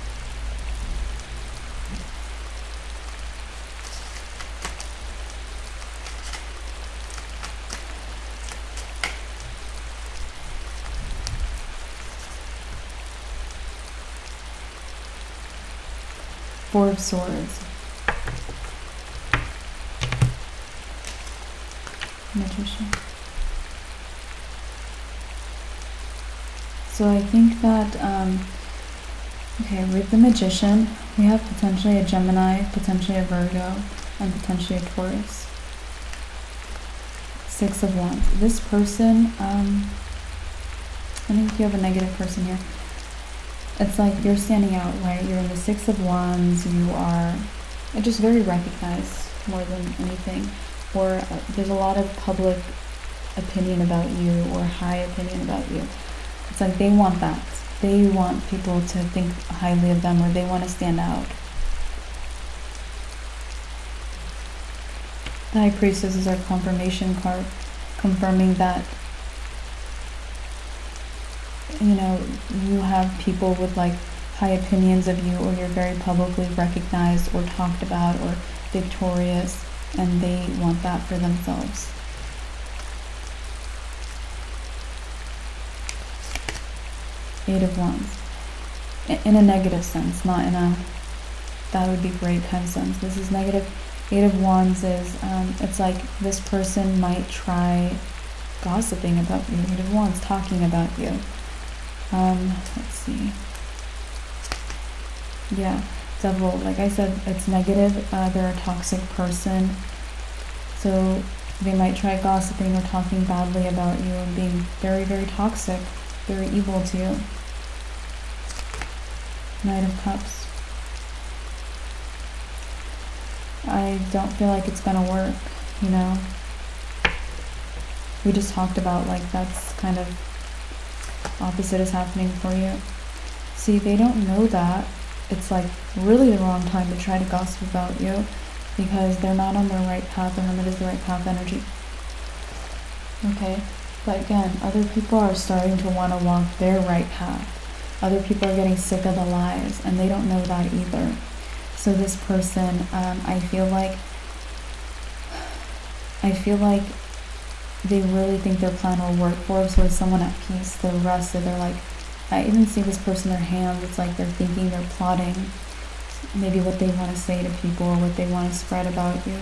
[SPEAKER 1] Four of Swords. Magician. So I think that, okay, with the Magician, we have potentially a Gemini, potentially a Virgo, and potentially a Taurus. Six of Wands. This person, I think you have a negative person here. It's like you're standing out, right? You're in the Six of Wands. You are just very recognized more than anything. Or there's a lot of public opinion about you, or high opinion about you. It's like they want that. They want people to think highly of them, or they want to stand out. The High Priestess is our confirmation card, confirming that, you know, you have people with like high opinions of you, or you're very publicly recognized or talked about or victorious, and they want that for themselves. Eight of Wands. In a negative sense, not in a that would be great kind of sense. This is negative. Eight of Wands is, it's like this person might try gossiping about you. Eight of Wands, talking about you. Let's see. Yeah, Devil, like I said, it's negative. They're a toxic person. So they might try gossiping or talking badly about you and being very, very toxic, very evil to you. Knight of Cups. I don't feel like it's gonna work, you know. We just talked about, like, that's kind of opposite is happening for you. See, they don't know that. It's like really the wrong time to try to gossip about you because they're not on their right path. The Hermit is the right path energy. Okay, but again, other people are starting to want to walk their right path. Other people are getting sick of the lies, and they don't know that either. So this person, I feel like they really think their plan will work for them. So it's someone at peace. They're rested. They're like, I even see this person, their hands. It's like they're thinking, they're plotting, maybe what they want to say to people or what they want to spread about you.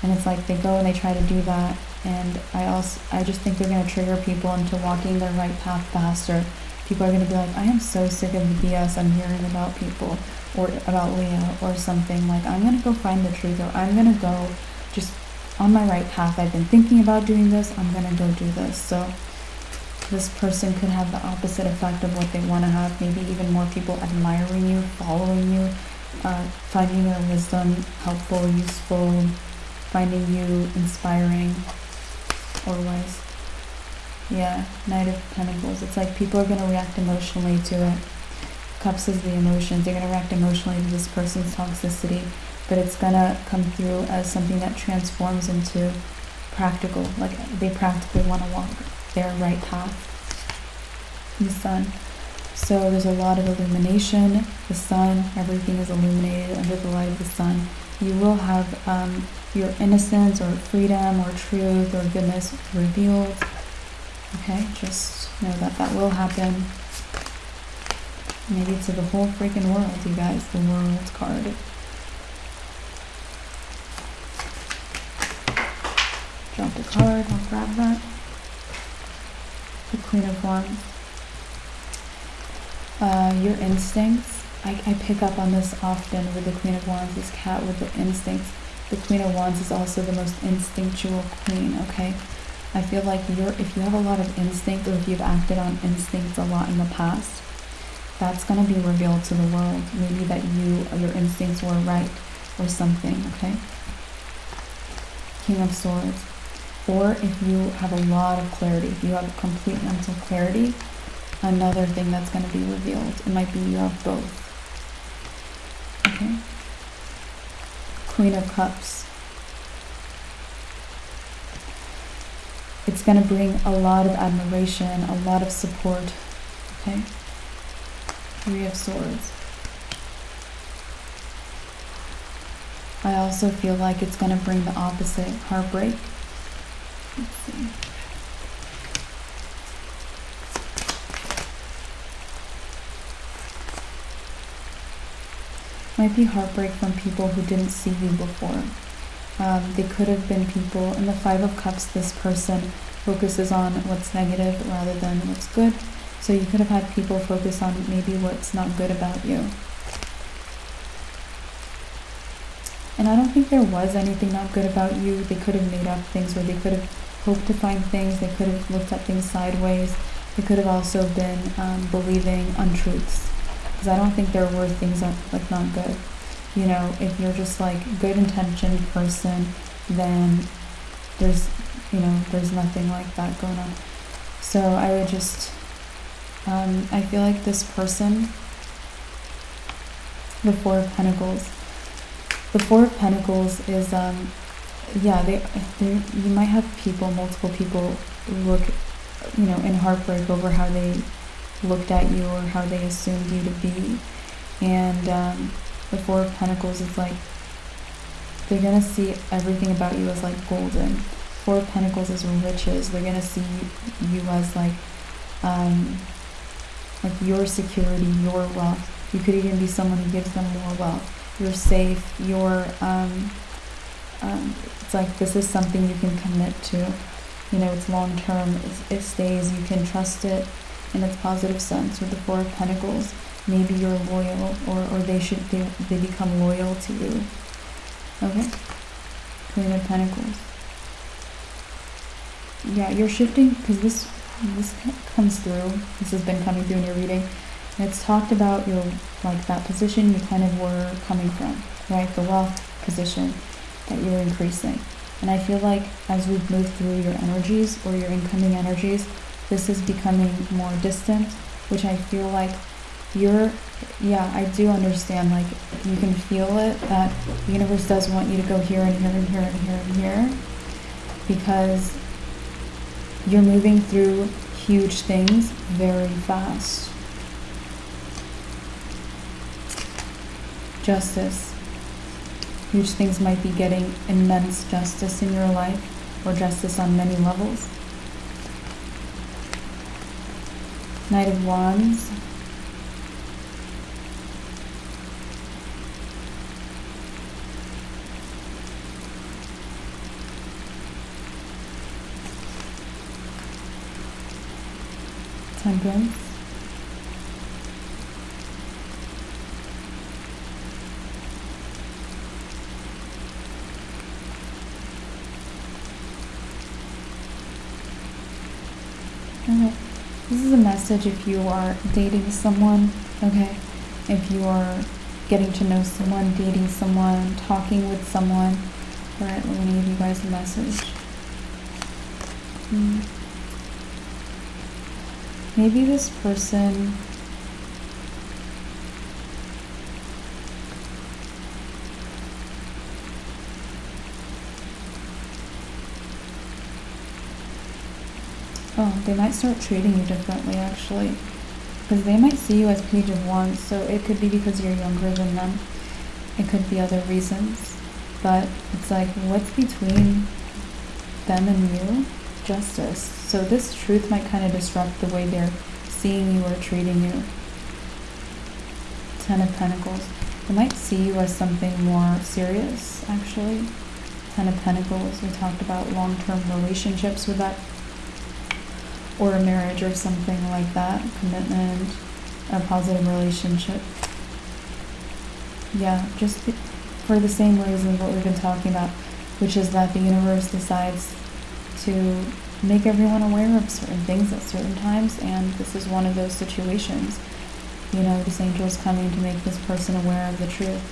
[SPEAKER 1] And it's like they go and they try to do that. And I just think they're going to trigger people into walking their right path faster. People are going to be like, I am so sick of the BS I'm hearing about people or about Leo or something. Like, I'm going to go find the truth, or I'm going to go just on my right path. I've been thinking about doing this. I'm going to go do this. So this person could have the opposite effect of what they want to have. Maybe even more people admiring you, following you, finding your wisdom helpful, useful, finding you inspiring or wise. Yeah, Knight of Pentacles. It's like people are going to react emotionally to it. Cups is the emotions. They're going to react emotionally to this person's toxicity, but it's going to come through as something that transforms into practical. Like they practically want to walk their right path. The Sun. So there's a lot of illumination. The Sun, everything is illuminated under the light of the Sun. You will have your innocence or freedom or truth or goodness revealed. Okay, just know that that will happen. Maybe to the whole freaking world, you guys. The World card. Drop a card, I'll grab that. The Queen of Wands. Your instincts. I pick up on this often with the Queen of Wands, this cat with the instincts. The Queen of Wands is also the most instinctual queen, okay? I feel like if you have a lot of instinct, or if you've acted on instincts a lot in the past, that's going to be revealed to the world. Maybe that your instincts were right or something, okay? King of Swords. Or if you have a lot of clarity, if you have complete mental clarity, another thing that's going to be revealed. It might be you have both. Okay? Queen of Cups. It's going to bring a lot of admiration, a lot of support. Okay? Three of Swords. I also feel like it's going to bring the opposite, heartbreak. Let's see. Might be heartbreak from people who didn't see you before. They could have been people. In the Five of Cups, this person focuses on what's negative rather than what's good. So you could have had people focus on maybe what's not good about you. And I don't think there was anything not good about you. They could have made up things, or they could have hoped to find things. They could have looked at things sideways. They could have also been believing untruths. Because I don't think there were things that, like, not good. You know, if you're just like good intentioned person, then there's nothing like that going on. So I would just, I feel like this person, the Four of Pentacles. The Four of Pentacles is, yeah, you might have multiple people look, in heartbreak over how they looked at you or how they assumed you to be. And the Four of Pentacles is like, they're going to see everything about you as like golden. Four of Pentacles is riches. They're going to see you as like your security, your wealth. You could even be someone who gives them more wealth. You're safe. You're It's like this is something you can commit to. You know, it's long term, it stays, you can trust it in its positive sense. With the Four of Pentacles, maybe you're loyal, or they become loyal to you. Okay? Queen of Pentacles. Yeah, you're shifting, because this comes through. This has been coming through in your reading. And it's talked about your, like, that position you kind of were coming from, right? The wealth position that you're increasing. And I feel like as we've moved through your energies, or your incoming energies, this is becoming more distant, which I feel like yeah, I do understand, like, you can feel it, that the universe does want you to go here and here and here and here and here, because you're moving through huge things very fast. Justice. Huge things might be getting immense justice in your life, or justice on many levels. Knight of Wands. Temperance. Okay, this is a message if you are dating someone, okay? If you are getting to know someone, dating someone, talking with someone. Alright, we're going to give you guys a message. Maybe this person they might start treating you differently, actually, because they might see you as Page of Wands, so it could be because you're younger than them. It could be other reasons, but it's like, what's between them and you? Justice. So this truth might kind of disrupt the way they're seeing you or treating you. Ten of Pentacles. They might see you as something more serious, actually. Ten of Pentacles, we talked about long-term relationships with that, or a marriage or something like that, commitment, a positive relationship. Yeah, just for the same reason what we've been talking about, which is that the universe decides to make everyone aware of certain things at certain times, and this is one of those situations. You know, this angel is coming to make this person aware of the truth.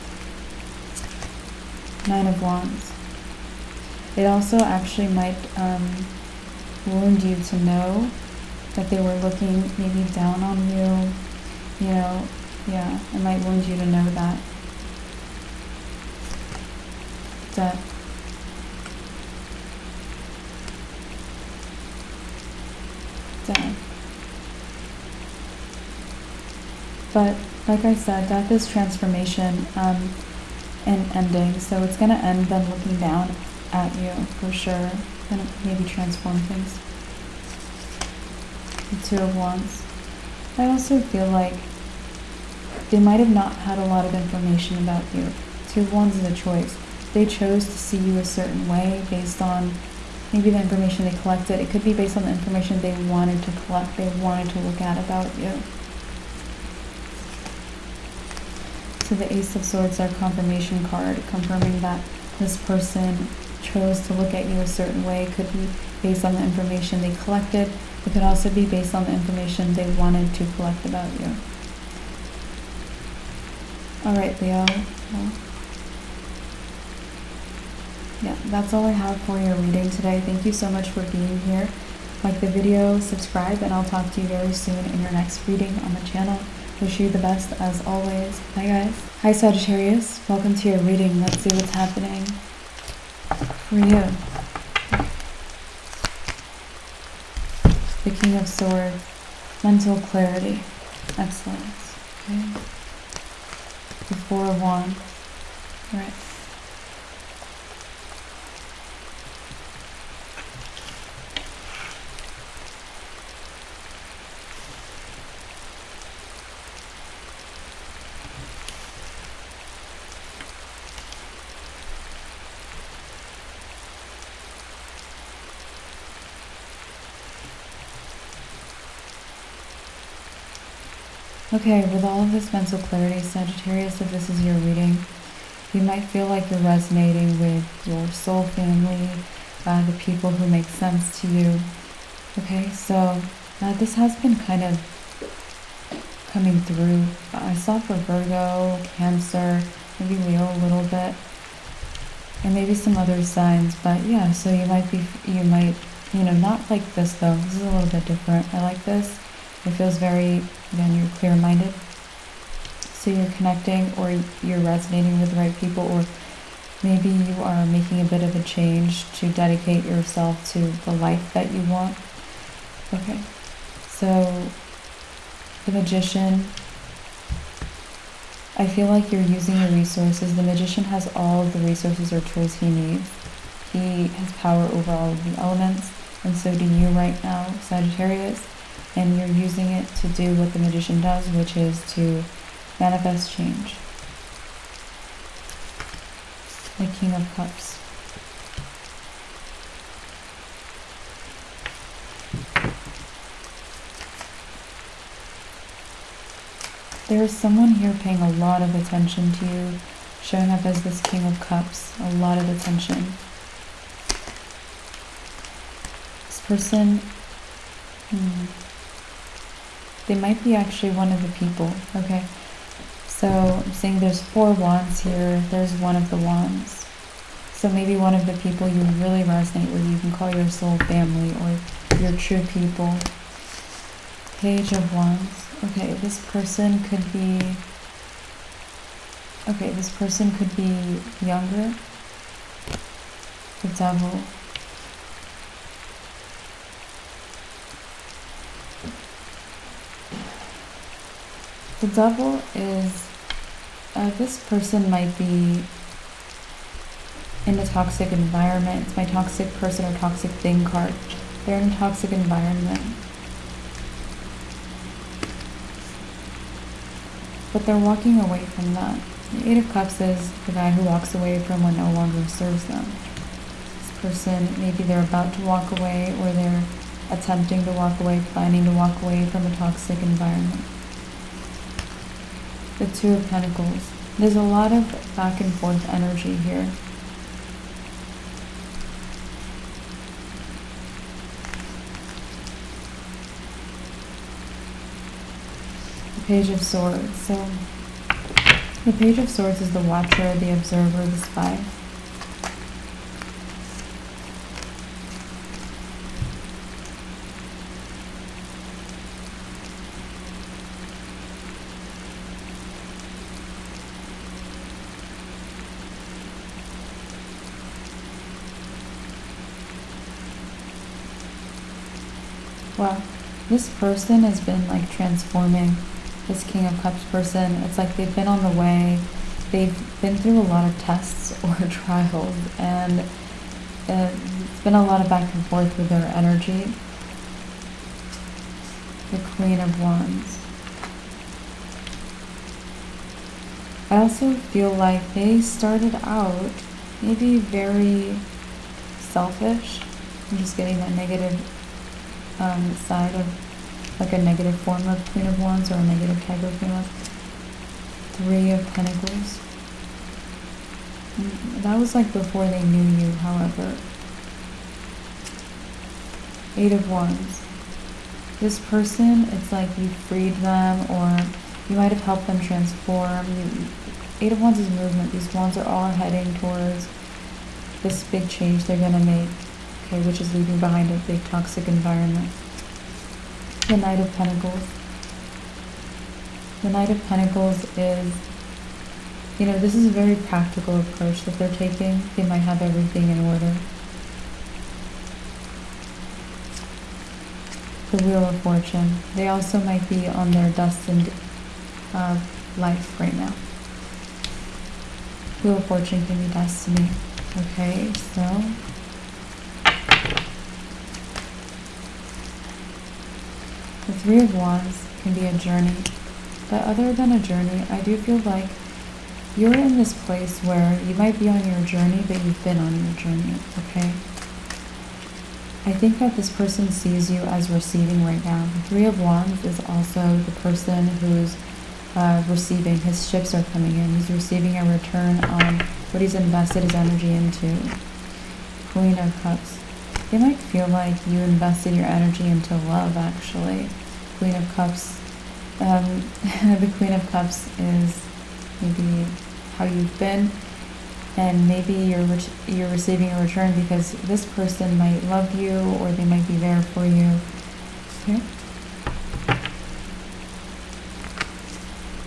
[SPEAKER 1] Nine of Wands. It also actually might wound you to know that they were looking maybe down on you. You know, yeah, it might wound you to know that. Death. Death. But like I said, death is transformation and ending. So it's going to end them looking down at you for sure. Going to maybe transform things. The Two of Wands. I also feel like they might have not had a lot of information about you. Two of Wands is a choice. They chose to see you a certain way based on maybe the information they collected. It could be based on the information they wanted to collect, they wanted to look at about you. So the Ace of Swords, our confirmation card, confirming that this person chose to look at you a certain way. It could be based on the information they collected. It could also be based on the information they wanted to collect about you. Alright, Leo. Well, yeah, that's all I have for your reading today. Thank you so much for being here. Like the video, subscribe, and I'll talk to you very soon in your next reading on the channel. Wish you the best as always. Bye guys. Hi Sagittarius. Welcome to your reading. Let's see what's happening for you. The King of Swords. Mental clarity. Excellent. Okay. The Four of Wands. Right. Okay, with all of this mental clarity, Sagittarius, if this is your reading, you might feel like you're resonating with your soul family, the people who make sense to you. Okay, so this has been kind of coming through. I saw for Virgo, Cancer, maybe Leo a little bit, and maybe some other signs. But yeah, so you might, not like this though. This is a little bit different. I like this. It feels very, again, you're clear-minded. So you're connecting, or you're resonating with the right people, or maybe you are making a bit of a change to dedicate yourself to the life that you want. Okay, so the Magician, I feel like you're using your resources. The Magician has all of the resources or tools he needs. He has power over all of the elements, and so do you right now, Sagittarius. And you're using it to do what the Magician does, which is to manifest change. The King of Cups. There is someone here paying a lot of attention to you, showing up as this King of Cups, a lot of attention. This person, they might be actually one of the people, okay? So I'm saying there's 4 wands here, there's one of the wands. So maybe one of the people you really resonate with, you can call your soul family or your true people. Page of Wands. Okay, this person could be younger. The Devil. The Devil is, this person might be in a toxic environment. It's my toxic person or toxic thing card. They're in a toxic environment. But they're walking away from that. The 8 of Cups is the guy who walks away from what no longer serves them. This person, maybe they're about to walk away, or they're attempting to walk away, planning to walk away from a toxic environment. The 2 of Pentacles. There's a lot of back and forth energy here. The Page of Swords. So the Page of Swords is the watcher, the observer, the spy. Wow, this person has been like transforming. This King of Cups person, it's like they've been on the way. They've been through a lot of tests or trials, and it's been a lot of back and forth with their energy. The Queen of Wands. I also feel like they started out maybe very selfish. I'm just getting that negative side of, like a negative form of Queen of Wands or a negative type of Queen of Wands. 3 of Pentacles. That was like before they knew you, however. 8 of Wands. This person, it's like you freed them, or you might have helped them transform. 8 of Wands is movement. These wands are all heading towards this big change they're going to make, okay, which is leaving behind a big toxic environment. The Knight of Pentacles. The Knight of Pentacles is, this is a very practical approach that they're taking. They might have everything in order. The Wheel of Fortune. They also might be on their destined life right now. Wheel of Fortune can be destiny. Okay, so the 3 of Wands can be a journey. But other than a journey, I do feel like you're in this place where you might be on your journey, but you've been on your journey, okay? I think that this person sees you as receiving right now. The Three of Wands is also the person who's receiving. His ships are coming in. He's receiving a return on what he's invested his energy into. Queen of Cups. They might feel like you invested your energy into love, actually. Queen of Cups. The Queen of Cups is maybe how you've been, and maybe you're receiving a return because this person might love you or they might be there for you. Okay.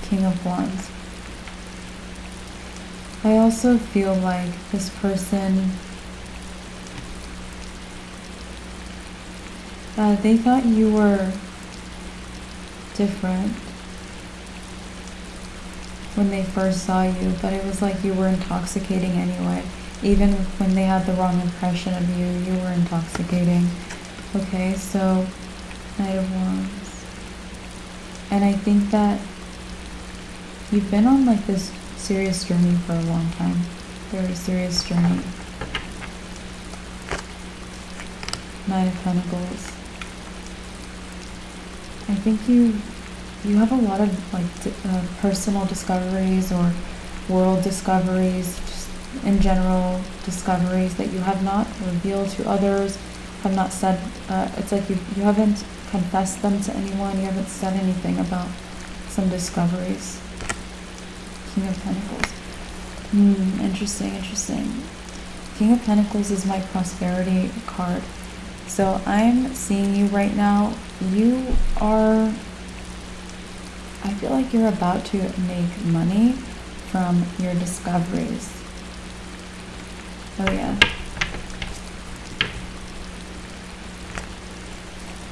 [SPEAKER 1] King of Wands. I also feel like this person, they thought you were different when they first saw you, but it was like you were intoxicating anyway. Even when they had the wrong impression of you, you were intoxicating. Okay, so Knight of Wands. And I think that you've been on like this serious journey for a long time. Very serious journey. Nine of Pentacles. I think you have a lot of like personal discoveries or world discoveries, just in general discoveries that you have not revealed to others, have not said. It's like you haven't confessed them to anyone. You haven't said anything about some discoveries. King of Pentacles. Interesting. King of Pentacles is my prosperity card. So I'm seeing you right now. I feel like you're about to make money from your discoveries. Oh yeah.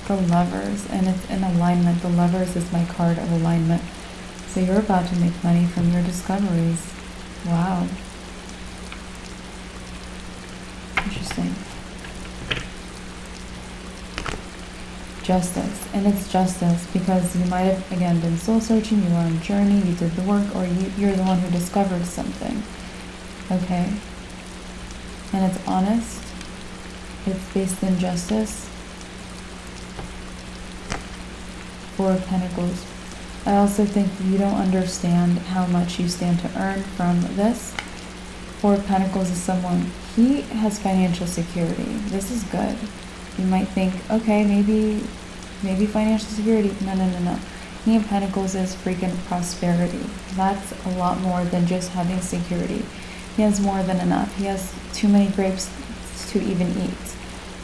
[SPEAKER 1] The Lovers, and it's in alignment. The Lovers is my card of alignment. So you're about to make money from your discoveries. Wow. Interesting. Justice, and it's justice because you might have again been soul searching, you were on a journey, you did the work, or you're the one who discovered something. Okay, and it's honest, it's based in justice. Four of Pentacles. I also think you don't understand how much you stand to earn from this. Four of Pentacles is someone, he has financial security. This is good. You might think, okay, maybe financial security. No. King of Pentacles is freaking prosperity. That's a lot more than just having security. He has more than enough. He has too many grapes to even eat.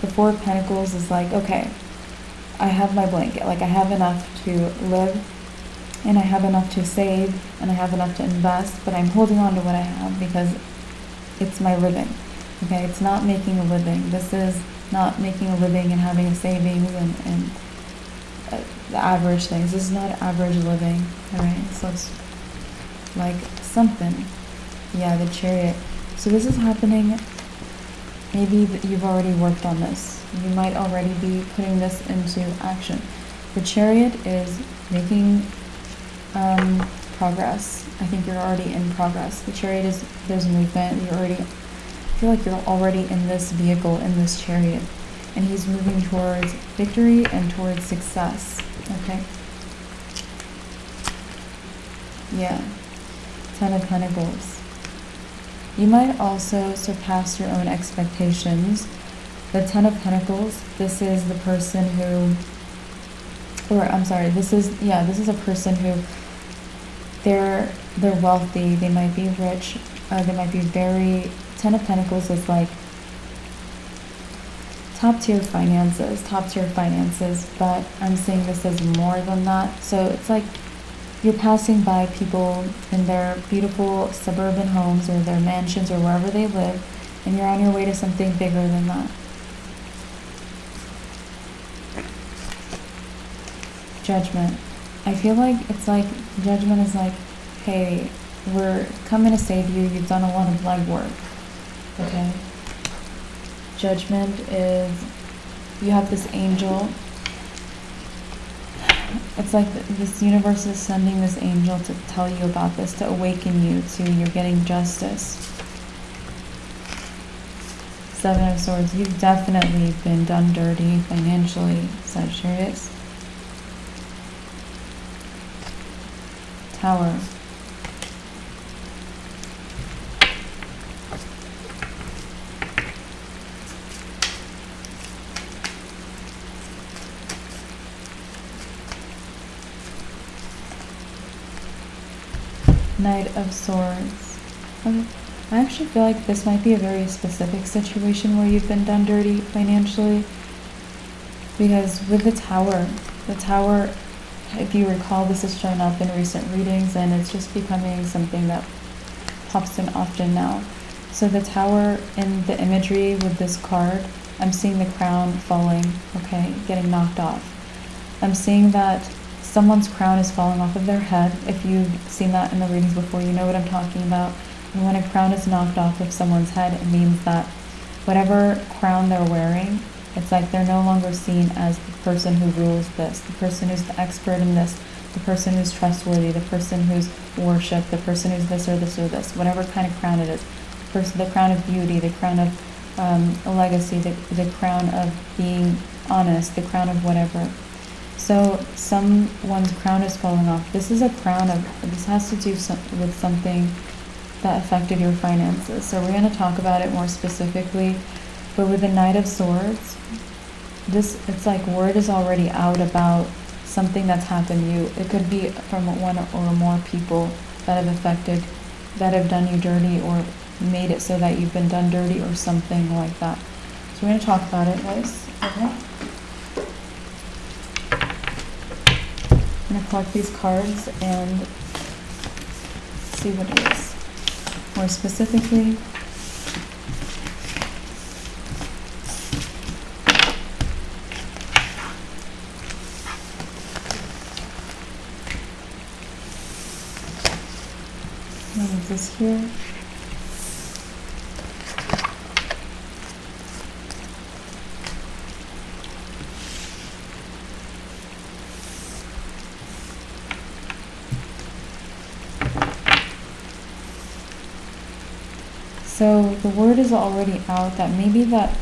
[SPEAKER 1] The Four of Pentacles is like, okay, I have my blanket. Like I have enough to live, and I have enough to save, and I have enough to invest, but I'm holding on to what I have because it's my living. Okay, it's not making a living. This is not making a living and having a savings and the average things. This is not average living, alright? So it's like something. Yeah, the Chariot. So this is happening, maybe you've already worked on this. You might already be putting this into action. The Chariot is making progress. I think you're already in progress. The Chariot is, there's movement. I feel like you're already in this vehicle, in this chariot, and he's moving towards victory and towards success. Okay. Yeah. Ten of Pentacles. You might also surpass your own expectations. The Ten of Pentacles, this is the person who, this is a person who, they're wealthy, they might be rich, they might be very, Ten of Pentacles is like top tier finances, but I'm seeing this as more than that. So it's like you're passing by people in their beautiful suburban homes or their mansions or wherever they live, and you're on your way to something bigger than that. Judgment. I feel like it's like Judgment is like, hey, we're coming to save you. You've done a lot of legwork. Okay. Judgment is, you have this angel. It's like this universe is sending this angel to tell you about this, to awaken you to you're getting justice. Seven of Swords. You've definitely been done dirty financially, Sagittarius. Tower. Knight of Swords. Okay. I actually feel like this might be a very specific situation where you've been done dirty financially. Because with the Tower, if you recall, this has shown up in recent readings and it's just becoming something that pops in often now. So the Tower in the imagery with this card, I'm seeing the crown falling, okay, getting knocked off. I'm seeing that someone's crown is falling off of their head. If you've seen that in the readings before, you know what I'm talking about. And when a crown is knocked off of someone's head, it means that whatever crown they're wearing, it's like they're no longer seen as the person who rules this, the person who's the expert in this, the person who's trustworthy, the person who's worshipped, the person who's this or this or this, whatever kind of crown it is. The crown of beauty, the crown of a legacy, the crown of being honest, the crown of whatever. So someone's crown is falling off. This is a crown of, this has to do with something that affected your finances. So we're going to talk about it more specifically. But with the Knight of Swords, it's like word is already out about something that's happened to you. It could be from one or more people that have done you dirty or made it so that you've been done dirty or something like that. So we're going to talk about it, guys. Okay. I'm going to collect these cards and see what it is. More specifically, what is this here? So the word is already out that maybe that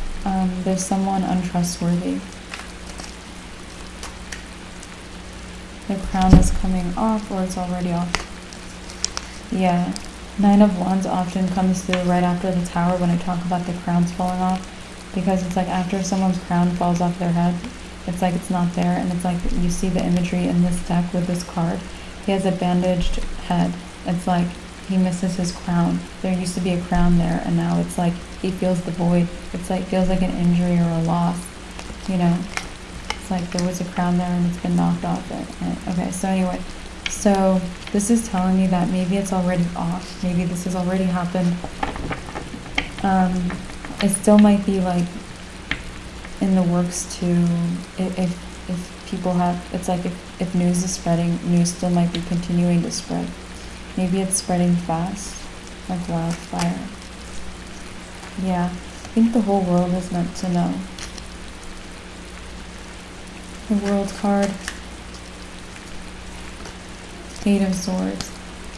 [SPEAKER 1] there's someone untrustworthy. The crown is coming off or it's already off. Yeah, Nine of Wands often comes through right after the Tower when I talk about the crowns falling off, because it's like after someone's crown falls off their head, it's like it's not there, and it's like you see the imagery in this deck with this card. He has a bandaged head. It's like he misses his crown. There used to be a crown there, and now it's like he feels the void. It's like feels like an injury or a loss, you know. It's like there was a crown there and it's been knocked off it. Okay, so anyway, so this is telling me that maybe it's already off. Maybe this has already happened. It still might be like in the works to, if people have, it's like if news is spreading, news still might be continuing to spread. Maybe it's spreading fast, like wildfire. Yeah, I think the whole world is meant to know. The World card. Eight of Swords.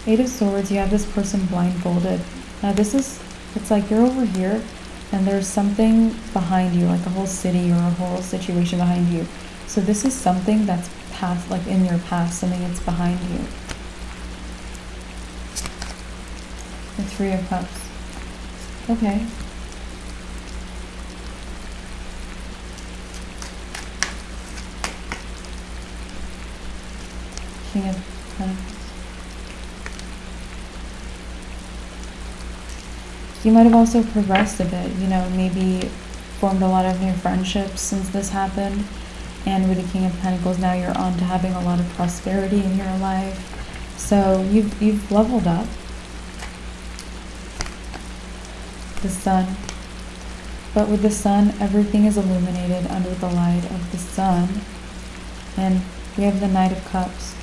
[SPEAKER 1] Eight of Swords, you have this person blindfolded. Now it's like you're over here and there's something behind you, like a whole city or a whole situation behind you. So this is something that's past, like in your past, something that's behind you. The Three of Cups. Okay. King of Pentacles. You might have also progressed a bit, you know, maybe formed a lot of new friendships since this happened. And with the King of Pentacles, now you're on to having a lot of prosperity in your life. So you've leveled up. The Sun. But with the Sun, everything is illuminated under the light of the Sun. And we have the Knight of Cups.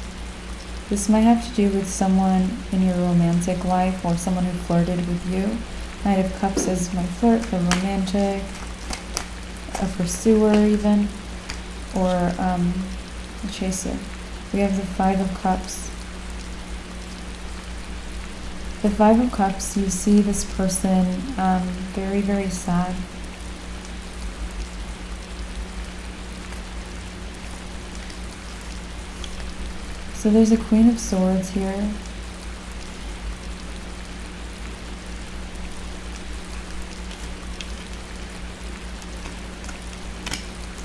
[SPEAKER 1] This might have to do with someone in your romantic life or someone who flirted with you. Knight of Cups is my flirt, the romantic, a pursuer even, or a chaser. We have the Five of Cups. The Five of Cups, you see this person very, very sad. So there's a Queen of Swords here.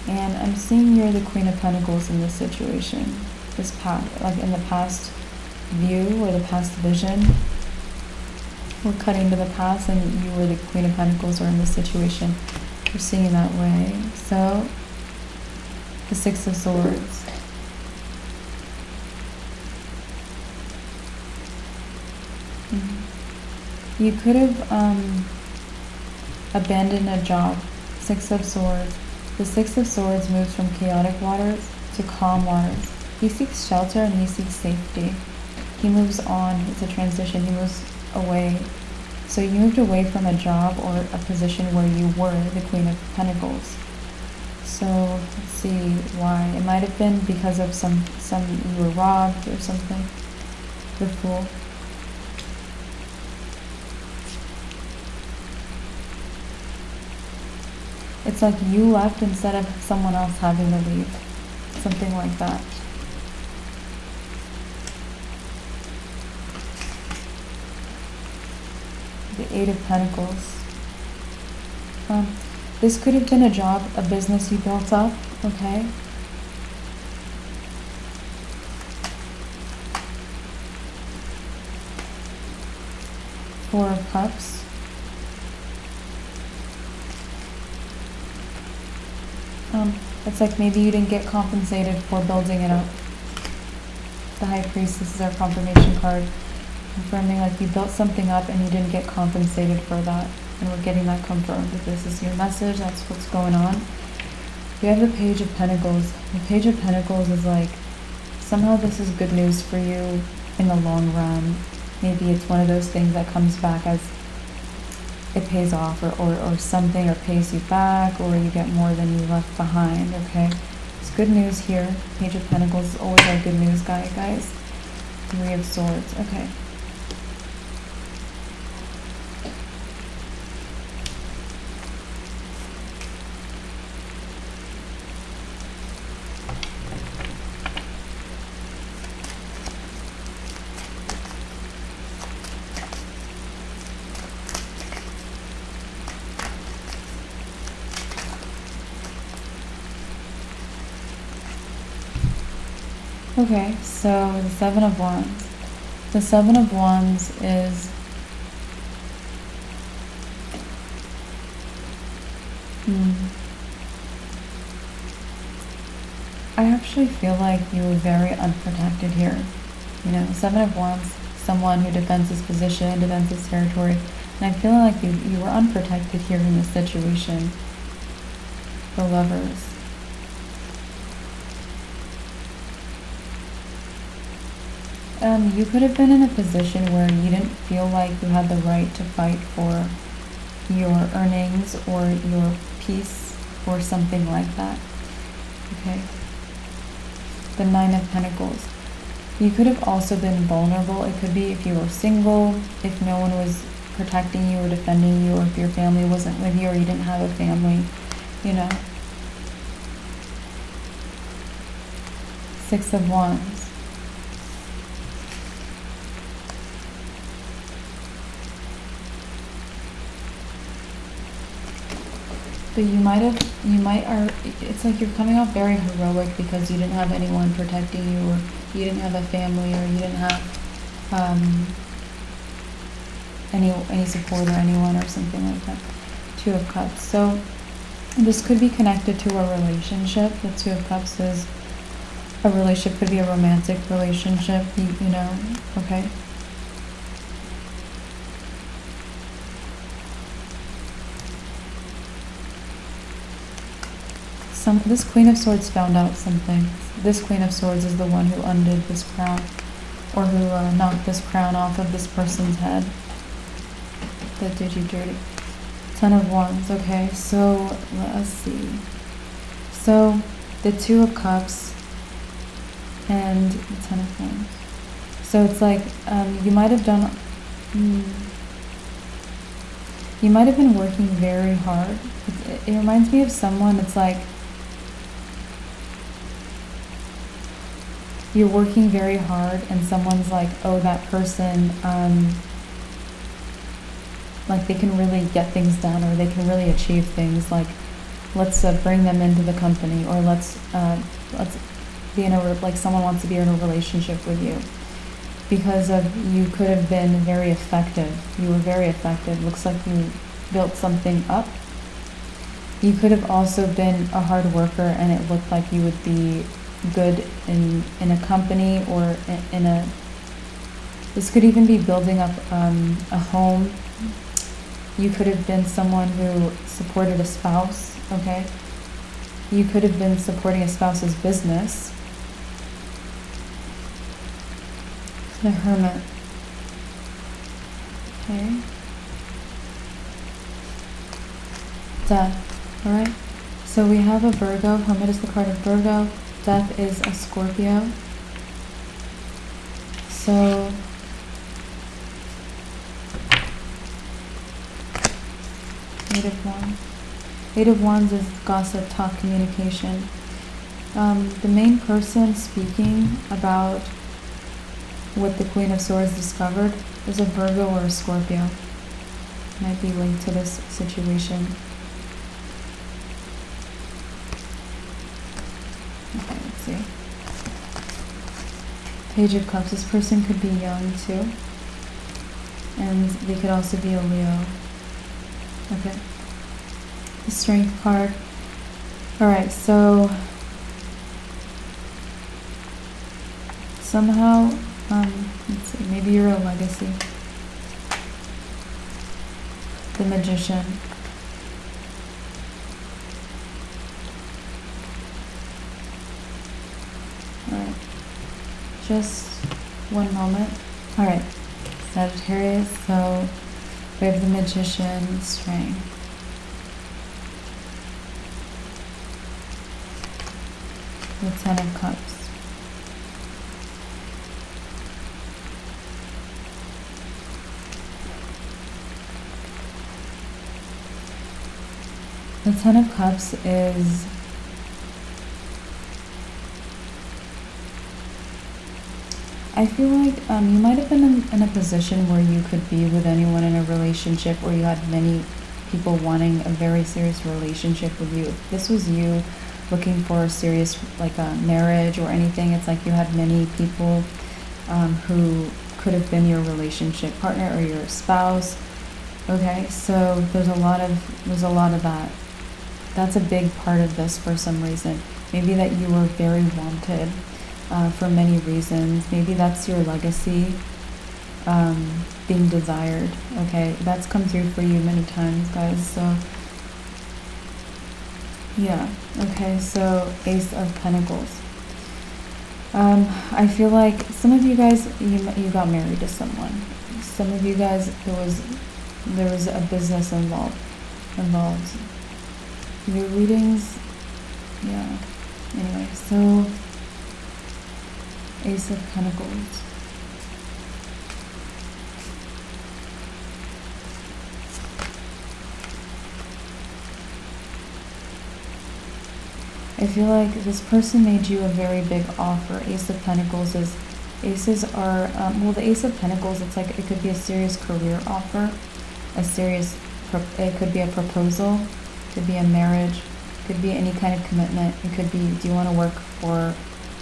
[SPEAKER 1] And I'm seeing you're the Queen of Pentacles in this situation. This past, like in the past view or the past vision. We're cutting to the past and you were the Queen of Pentacles, or in this situation, we're seeing it that way. So, the Six of Swords. You could have abandoned a job. Six of Swords. The Six of Swords moves from chaotic waters to calm waters. He seeks shelter and he seeks safety. He moves on. It's a transition. He moves away. So you moved away from a job or a position where you were the Queen of Pentacles. So let's see why. It might have been because of some you were robbed or something. The Fool. It's like you left instead of someone else having to leave. Something like that. The Eight of Pentacles. This could have been a job, a business you built up, okay? Four of Cups. It's like maybe you didn't get compensated for building it up. The High Priestess is our confirmation card. Confirming like you built something up and you didn't get compensated for that. And we're getting that confirmed. If this is your message, that's what's going on. We have the Page of Pentacles. The Page of Pentacles is like, somehow this is good news for you in the long run. Maybe it's one of those things that comes back as it pays off, or something, or pays you back, or you get more than you left behind, okay? It's good news here. Page of Pentacles is always our good news guy, guys. Three of Swords, okay. Okay, so the Seven of Wands. The Seven of Wands is I actually feel like you were very unprotected here. You know, Seven of Wands, someone who defends his position, defends his territory, and I feel like you were unprotected here in this situation. The Lovers. You could have been in a position where you didn't feel like you had the right to fight for your earnings or your peace or something like that. Okay. The Nine of Pentacles. You could have also been vulnerable. It could be if you were single, if no one was protecting you or defending you, or if your family wasn't with you or you didn't have a family, you know. Six of Wands. But it's like you're coming off very heroic because you didn't have anyone protecting you, or you didn't have a family, or you didn't have any support or anyone or something like that. Two of Cups. So this could be connected to a relationship. The Two of Cups is a relationship, could be a romantic relationship, you know, okay? This Queen of Swords found out something. This Queen of Swords is the one who undid this crown, or who knocked this crown off of this person's head that did you dirty. Ten of Wands. Okay, so let's see. So the Two of Cups and the Ten of Wands. So it's like you might have done. You might have been working very hard. It reminds me of someone. It's like you're working very hard and someone's like, oh, that person, like they can really get things done, or they can really achieve things, like let's bring them into the company, or let's be in a, like someone wants to be in a relationship with you. Because of, you could have been very effective. You were very effective. Looks like you built something up. You could have also been a hard worker, and it looked like you would be good in a company, or in a, this could even be building up a home. You could have been someone who supported a spouse, okay? You could have been supporting a spouse's business. The Hermit. Okay. Death. Alright. So we have a Virgo. Hermit is the card of Virgo. Death is a Scorpio. So Eight of Wands. Eight of Wands is gossip, talk, communication. The main person speaking about what the Queen of Swords discovered is a Virgo or a Scorpio. Might be linked to this situation. Okay, let's see. Page of Cups. This person could be young too. And they could also be a Leo. Okay. The Strength card. Alright, so somehow, let's see, maybe you're a legacy. The Magician. Alright, just one moment. Alright, Sagittarius, so we have the Magician, Strength. The Ten of Cups. The Ten of Cups is I feel like you might have been in a position where you could be with anyone in a relationship, or you had many people wanting a very serious relationship with you. If this was you looking for a serious, like a marriage or anything, it's like you had many people who could have been your relationship partner or your spouse. Okay, so there's a lot of that. That's a big part of this for some reason. Maybe that you were very wanted for many reasons. Maybe that's your legacy, being desired. Okay, that's come through for you many times, guys. So yeah, okay, so Ace of Pentacles. I feel like some of you guys, you got married to someone. Some of you guys, there was a business involved. Your readings, yeah. Anyway, so Ace of Pentacles. I feel like this person made you a very big offer. Ace of Pentacles is, aces are, well, the Ace of Pentacles, it's like, it could be a serious career offer, it could be a proposal, it could be a marriage, it could be any kind of commitment. It could be, do you want to work for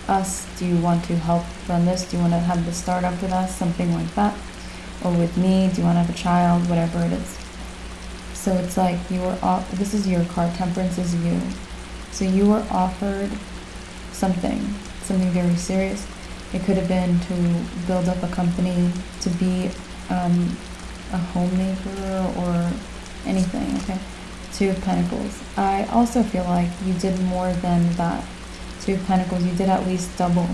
[SPEAKER 1] us? Do you want to help run this? Do you want to have the startup with us? Something like that. Or with me, do you want to have a child? Whatever it is. So it's like you were, this is your card, Temperance is you. So you were offered something very serious. It could have been to build up a company, to be a homemaker, or anything, okay? Two of Pentacles. I also feel like you did more than that. Two of Pentacles, you did at least double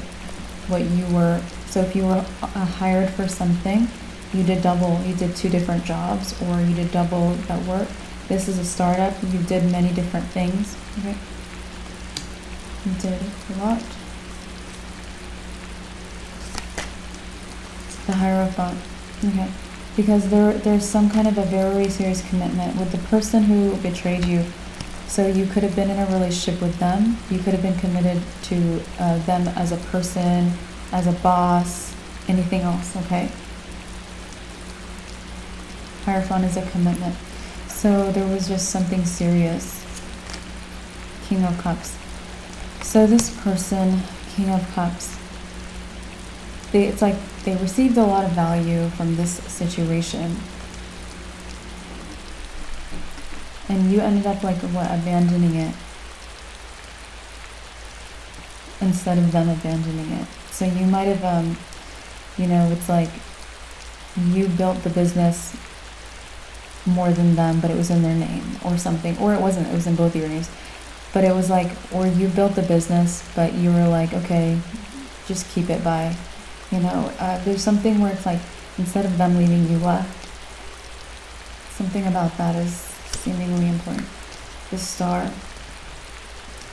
[SPEAKER 1] what you were. So if you were hired for something, you did double. You did 2 different jobs, or you did double that work. This is a startup. You did many different things, okay? You did a lot. The Hierophant, okay? Because there's some kind of a very serious commitment with the person who betrayed you. So you could have been in a relationship with them. You could have been committed to them as a person, as a boss, anything else, okay? Hierophant is a commitment. So there was just something serious. King of Cups. So this person, King of Cups, it's like they received a lot of value from this situation. And you ended up like what, abandoning it instead of them abandoning it. So you might have, you know, it's like you built the business more than them, but it was in their name or something. Or it wasn't, it was in both of your names. But it was like, or you built the business, but you were like, okay, just keep it by, you know, there's something where it's like, instead of them leaving, you left. Something about that is seemingly important. The Star.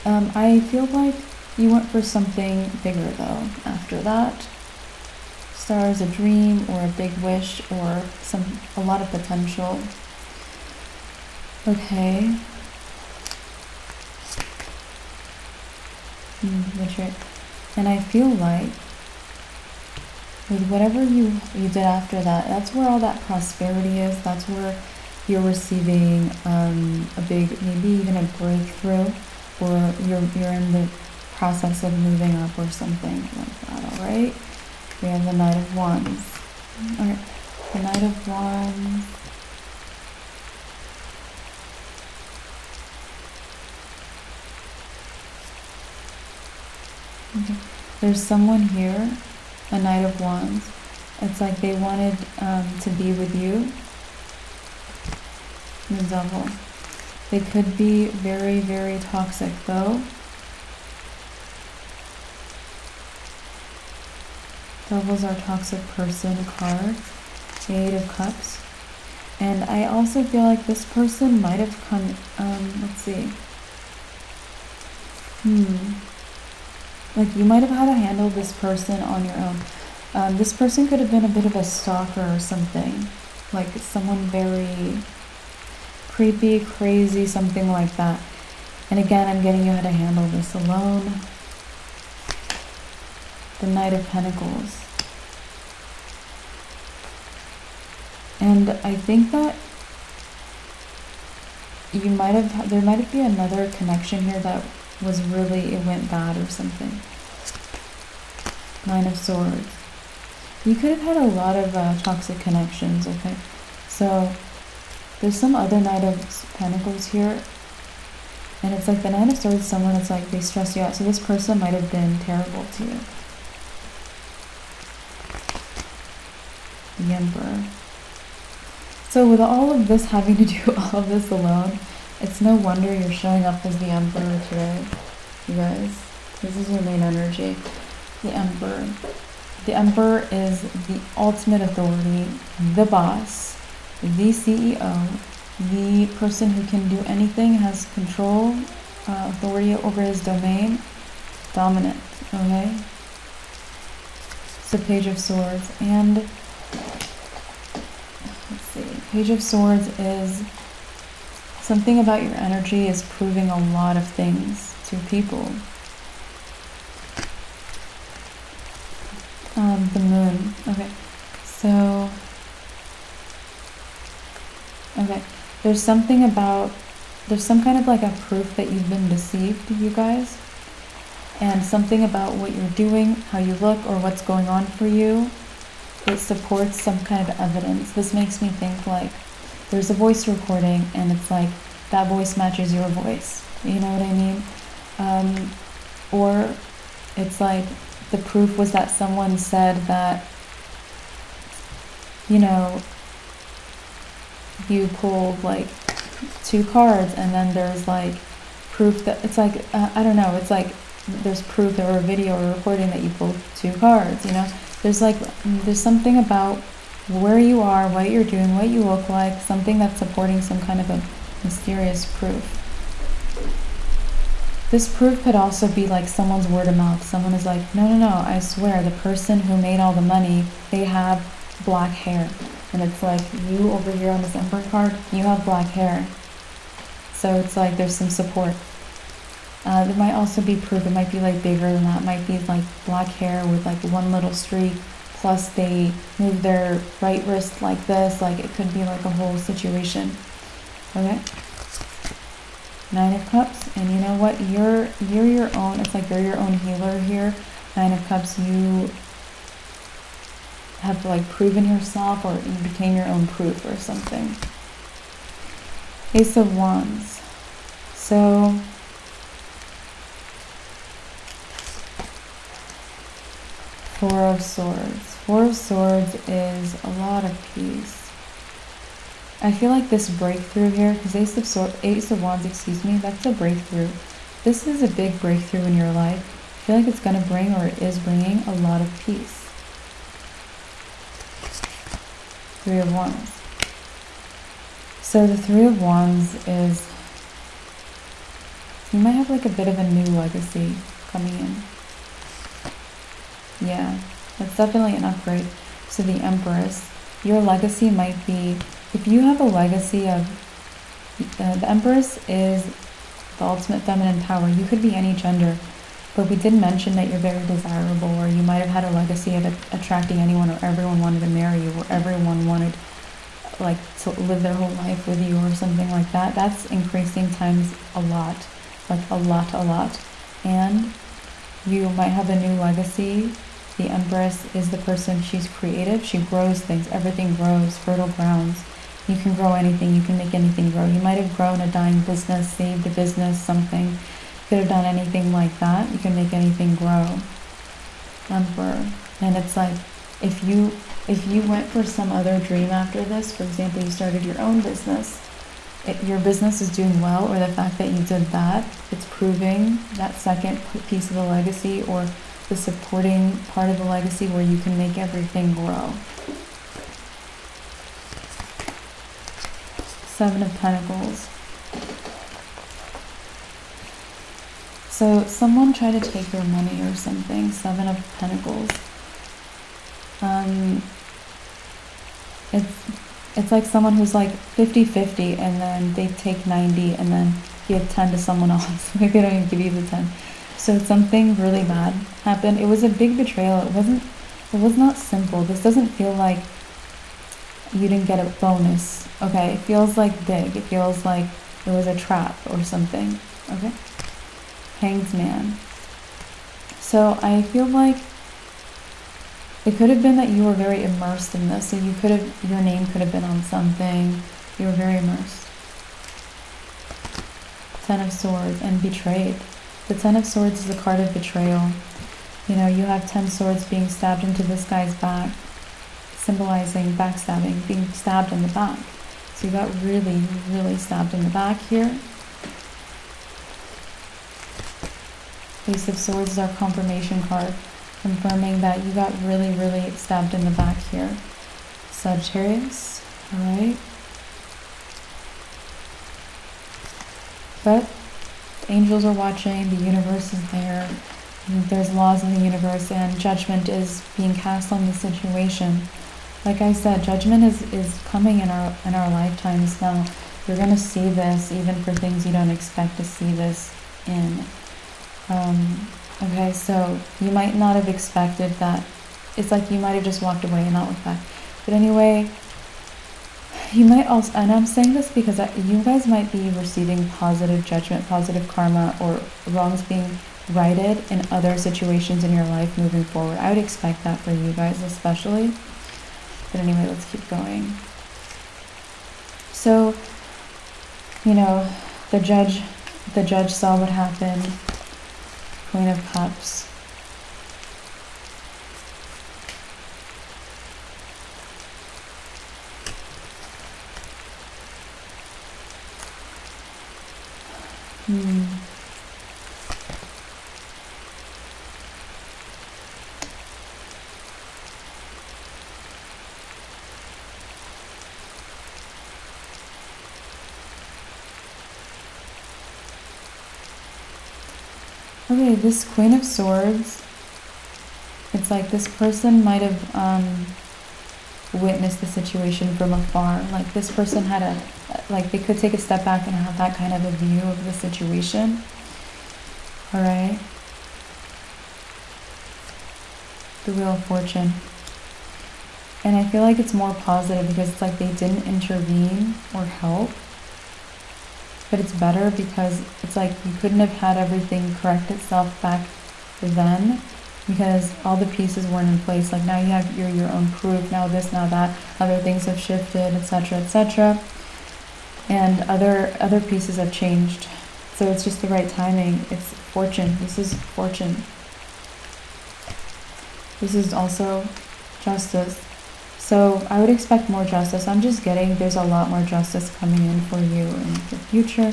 [SPEAKER 1] I feel like you went for something bigger though after that. Star is a dream or a big wish or a lot of potential. Okay. And I feel like with whatever you did after that, that's where all that prosperity is. That's where you're receiving a big, maybe even a breakthrough, or you're in the process of moving up or something like that. All right. We have the Knight of Wands. All right. The Knight of Wands. Okay. There's someone here, a Knight of Wands. It's like they wanted to be with you. The Devil. They could be very, very toxic though. Devil's our toxic person card. The Eight of Cups. And I also feel like this person might have come, let's see. Like you might have had to handle this person on your own. This person could have been a bit of a stalker or something. Like someone very creepy, crazy, something like that. And again, I'm getting you how to handle this alone. The Knight of Pentacles. And I think that you might have, there might be another connection here that was really, it went bad or something. Nine of Swords. You could have had a lot of toxic connections, okay? So there's some other Knight of Pentacles here. And it's like the Nine of Swords is someone that's like, they stress you out. So this person might have been terrible to you. The Emperor. So with all of this, having to do all of this alone, it's no wonder you're showing up as the Emperor today, you guys. This is your main energy. The Emperor. The Emperor is the ultimate authority, the boss, the CEO, the person who can do anything, has control, authority over his domain, dominant, okay? So Page of Swords, and let's see, Page of Swords is something about your energy is proving a lot of things to people. The Moon. Okay. So, okay. There's something about, there's some kind of like a proof that you've been deceived, you guys. And something about what you're doing, how you look, or what's going on for you. It supports some kind of evidence. This makes me think like there's a voice recording and it's like that voice matches your voice. You know what I mean? Or it's like the proof was that someone said that, you know, you pulled like 2 cards and then there's like proof that it's like, I don't know, it's like there's proof or a video or a recording that you pulled 2 cards, you know? There's like, there's something about where you are, what you're doing, what you look like, something that's supporting some kind of a mysterious proof. This proof could also be like someone's word of mouth. Someone is like, no, I swear, the person who made all the money, they have black hair. And it's like, you over here on this Emperor card, you have black hair. So it's like there's some support. There might also be proof. It might be like bigger than that. It might be like black hair with like one little streak, plus they move their right wrist like this. Like it could be like a whole situation. Okay. 9 of Cups, and you know what? You're your own. It's like you're your own healer here. 9 of Cups. You have like proven yourself, or you became your own proof or something. Ace of Wands. So Four of Swords. Four of Swords is a lot of peace. I feel like this breakthrough here, because Ace of Wands, excuse me, that's a breakthrough. This is a big breakthrough in your life. I feel like it's going to bring, or it is bringing, a lot of peace. 3 of Wands. So the 3 of Wands is, you might have like a bit of a new legacy coming in. Yeah, that's definitely an upgrade. So the Empress, your legacy might be, if you have a legacy of, the Empress is the ultimate feminine power. You could be any gender, but we did mention that you're very desirable, or you might have had a legacy of attracting anyone, or everyone wanted to marry you, or everyone wanted like to live their whole life with you, or something like that. That's increasing times a lot, like a lot. And you might have a new legacy. The Empress is the person, she's creative, she grows things, everything grows, fertile grounds. You can grow anything, you can make anything grow. You might have grown a dying business, saved a business, something. You could have done anything like that. You can make anything grow. Emperor. And it's like, if you went for some other dream after this, for example, you started your own business, your business is doing well, or the fact that you did that, it's proving that second piece of the legacy, or the supporting part of the legacy where you can make everything grow. 7 of Pentacles. So someone tried to take your money or something. 7 of Pentacles. It's like someone who's like 50-50, and then they take 90 and then give 10 to someone else. Maybe they don't even give you the 10. So something really bad happened. It was a big betrayal. It was not simple. This doesn't feel like you didn't get a bonus. Okay, it feels like big. It feels like it was a trap or something. Okay. Hanged Man. So I feel like it could have been that you were very immersed in this. So your name could have been on something. You were very immersed. 10 of Swords, and betrayed. The 10 of Swords is a card of betrayal. You know, you have 10 swords being stabbed into this guy's back, symbolizing backstabbing, being stabbed in the back. So you got really, really stabbed in the back here. Ace of Swords is our confirmation card, confirming that you got really, really stabbed in the back here. Sagittarius, all right. But angels are watching, the universe is there, there's laws in the universe, and judgment is being cast on the situation. Like I said, judgment is coming in our lifetimes now. You're going to see this even for things you don't expect to see this in. Okay, so you might not have expected that. It's like you might have just walked away and not looked back. But anyway, you might also, and I'm saying this because you guys might be receiving positive judgment, positive karma, or wrongs being righted in other situations in your life moving forward. I would expect that for you guys especially. But anyway, let's keep going. So, you know, the judge saw what happened. Queen of Cups. Okay, this Queen of Swords, it's like this person might have witnessed the situation from afar. Like this person had they could take a step back and have that kind of a view of the situation. All right. The Wheel of Fortune. And I feel like it's more positive because it's like they didn't intervene or help. But it's better because it's like you couldn't have had everything correct itself back then because all the pieces weren't in place. Like now you have your own proof, now this, now that, other things have shifted, etc., etc. And other pieces have changed. So it's just the right timing. It's fortune. This is fortune. This is also justice. So I would expect more justice. I'm just getting there's a lot more justice coming in for you in the future.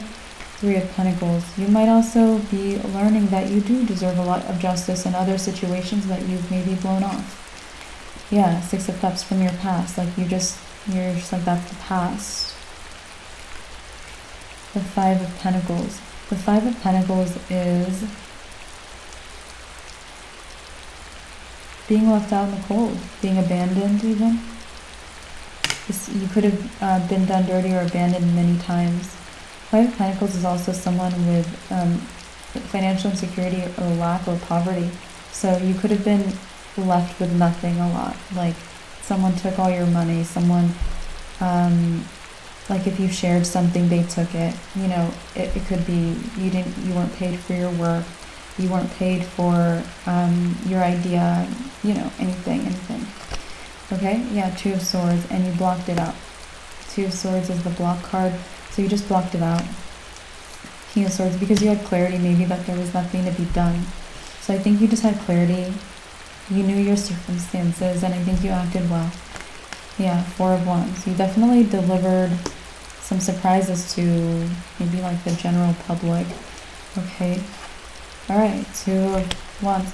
[SPEAKER 1] 3 of Pentacles. You might also be learning that you do deserve a lot of justice in other situations that you've maybe blown off. Yeah, 6 of Cups from your past. Like you're just like that's the past. The 5 of Pentacles. The 5 of Pentacles is being left out in the cold, being abandoned even. You could have been done dirty or abandoned many times. 5 of Pentacles is also someone with financial insecurity or lack or poverty. So you could have been left with nothing a lot. Like someone took all your money, someone, like if you shared something, they took it. You know, it could be you weren't paid for your work. You weren't paid for your idea, you know, anything. Okay, yeah, 2 of Swords, and you blocked it out. 2 of Swords is the block card, so you just blocked it out. King of Swords, because you had clarity maybe that there was nothing to be done. So I think you just had clarity. You knew your circumstances, and I think you acted well. Yeah, 4 of Wands. You definitely delivered some surprises to maybe like the general public. Okay. Alright, 2 of Wands.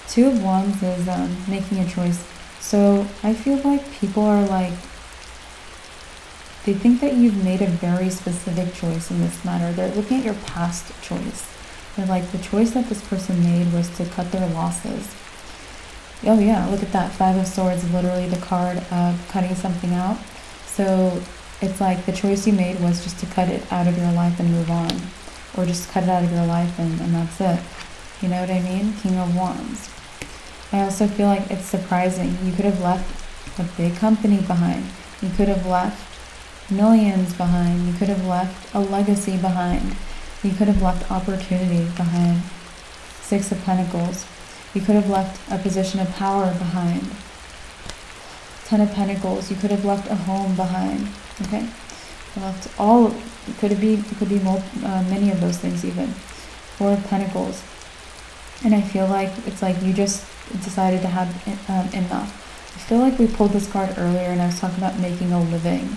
[SPEAKER 1] 2 of Wands is making a choice. So I feel like people are like, they think that you've made a very specific choice in this matter. They're looking at your past choice. They're like, the choice that this person made was to cut their losses. Oh yeah, look at that. 5 of Swords is literally the card of cutting something out. So it's like the choice you made was just to cut it out of your life and move on. Or just cut it out of your life and that's it. You know what I mean? King of Wands. I also feel like it's surprising. You could have left a big company behind. You could have left millions behind. You could have left a legacy behind. You could have left opportunity behind. 6 of Pentacles. You could have left a position of power behind. 10 of Pentacles. You could have left a home behind. Okay? You left all. It could be many of those things even. 4 of Pentacles. And I feel like it's like you just decided to have enough. I feel like we pulled this card earlier and I was talking about making a living.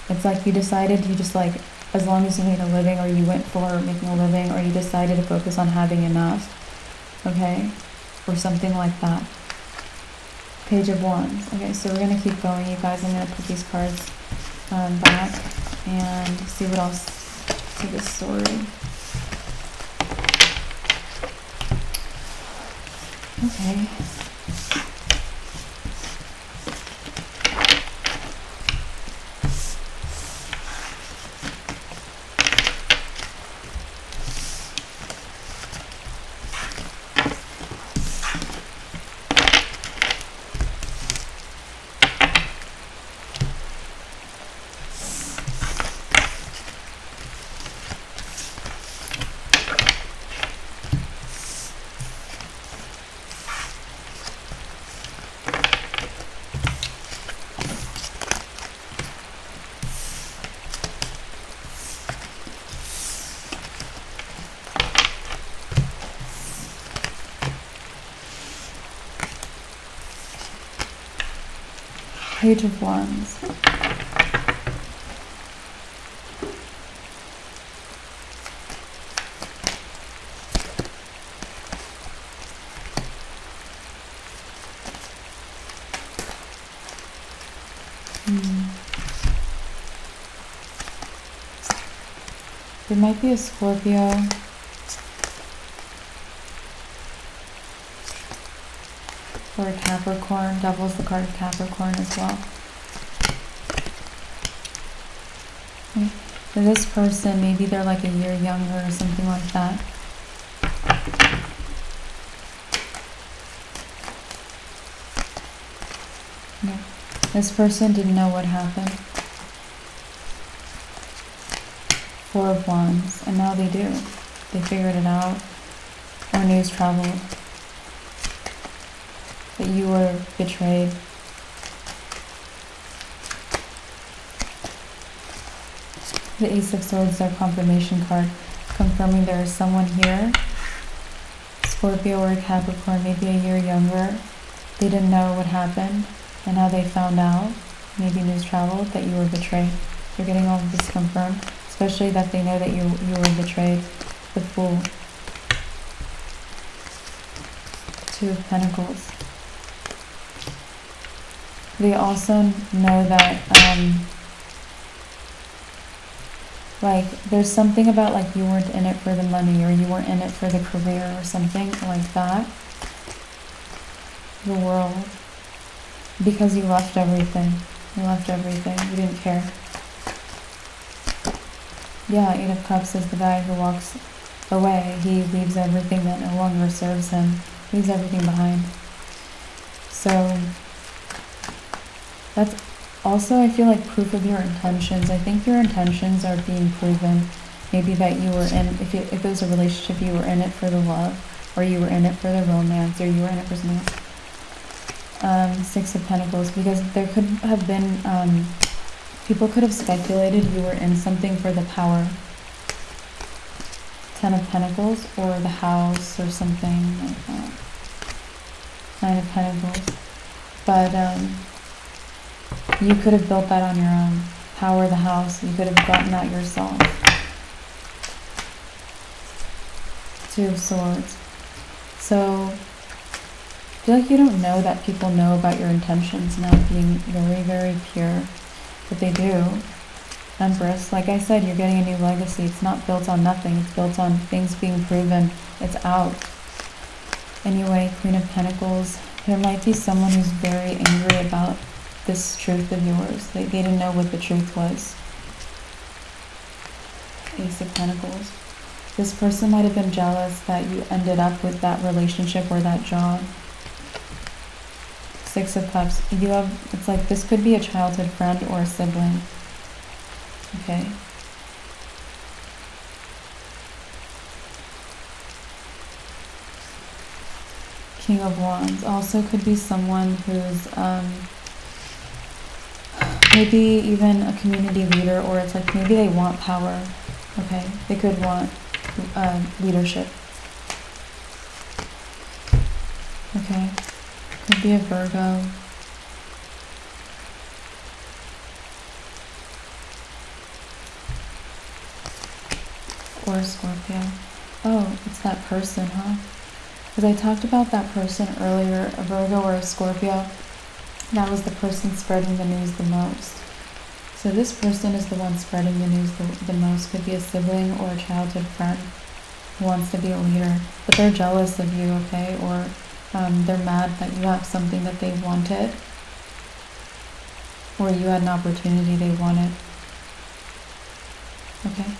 [SPEAKER 1] It's like you decided you just like, as long as you made a living, or you went for making a living, or you decided to focus on having enough. Okay? Or something like that. Page of Wands. Okay, so we're going to keep going, you guys. I'm going to put these cards back and see what else to this story. Okay. Page of Wands. There might be a Scorpio. Or a Capricorn. Devil's the card of Capricorn as well. Okay. For this person, maybe they're like a year younger or something like that. Yeah. This person didn't know what happened. 4 of Wands, and now they do. They figured it out, or news traveled, that you were betrayed. The Ace of Swords is our confirmation card, confirming there is someone here, Scorpio or a Capricorn, maybe a year younger. They didn't know what happened, and now they found out, maybe news traveled, that you were betrayed. You're getting all of this confirmed, especially that they know that you were betrayed. The Fool. 2 of Pentacles. They also know that, like, there's something about, like, you weren't in it for the money, or you weren't in it for the career, or something like that. The World. Because you left everything. You left everything. You didn't care. Yeah, 8 of Cups is the guy who walks away. He leaves everything that no longer serves him. Leaves everything behind. So, that's also, I feel like, proof of your intentions. I think your intentions are being proven. Maybe that you were in, if it was a relationship, you were in it for the love, or you were in it for the romance, or you were in it for something else. 6 of Pentacles, because there could have been, people could have speculated you were in something for the power. 10 of Pentacles, or the house, or something like that. 9 of Pentacles. But, you could have built that on your own. Power, the house, you could have gotten that yourself. 2 of Swords. So, I feel like you don't know that people know about your intentions now being very, very pure. But they do. Empress, like I said, you're getting a new legacy. It's not built on nothing. It's built on things being proven. It's out. Anyway, Queen of Pentacles. There might be someone who's very angry about this truth of yours. They didn't know what the truth was. Ace of Pentacles. This person might have been jealous that you ended up with that relationship or that job. 6 of Cups. You have, it's like this could be a childhood friend or a sibling. Okay. King of Wands. Also could be someone who's maybe even a community leader, or it's like maybe they want power. Okay. They could want leadership. Okay. Could be a Virgo. Or a Scorpio. Oh, it's that person, huh? Because I talked about that person earlier, a Virgo or a Scorpio. That was the person spreading the news the most. So this person is the one spreading the news the most. Could be a sibling or a childhood friend who wants to be a leader. But they're jealous of you, okay? Or they're mad that you have something that they wanted. Or you had an opportunity they wanted. Okay?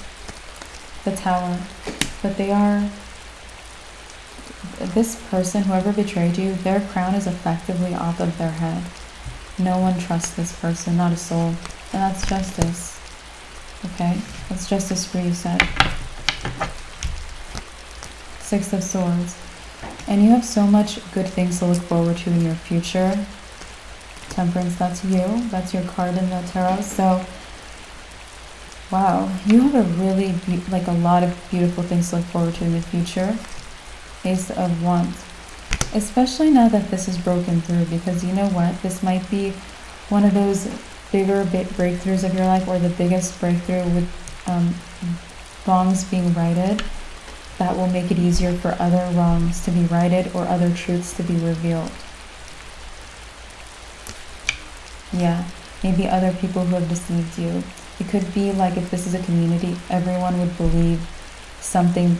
[SPEAKER 1] The Tower. But they are... This person, whoever betrayed you, their crown is effectively off of their head. No one trusts this person, not a soul. And that's justice. Okay? That's justice for you, said. 6 of Swords. And you have so much good things to look forward to in your future. Temperance, that's you. That's your card in the tarot. So, wow. You have a really, a lot of beautiful things to look forward to in the future. Ace of Wands. Especially now that this is broken through, because you know what? This might be one of those bigger breakthroughs of your life, or the biggest breakthrough with wrongs being righted, that will make it easier for other wrongs to be righted or other truths to be revealed. Yeah, maybe other people who have deceived you. It could be like, if this is a community, everyone would believe something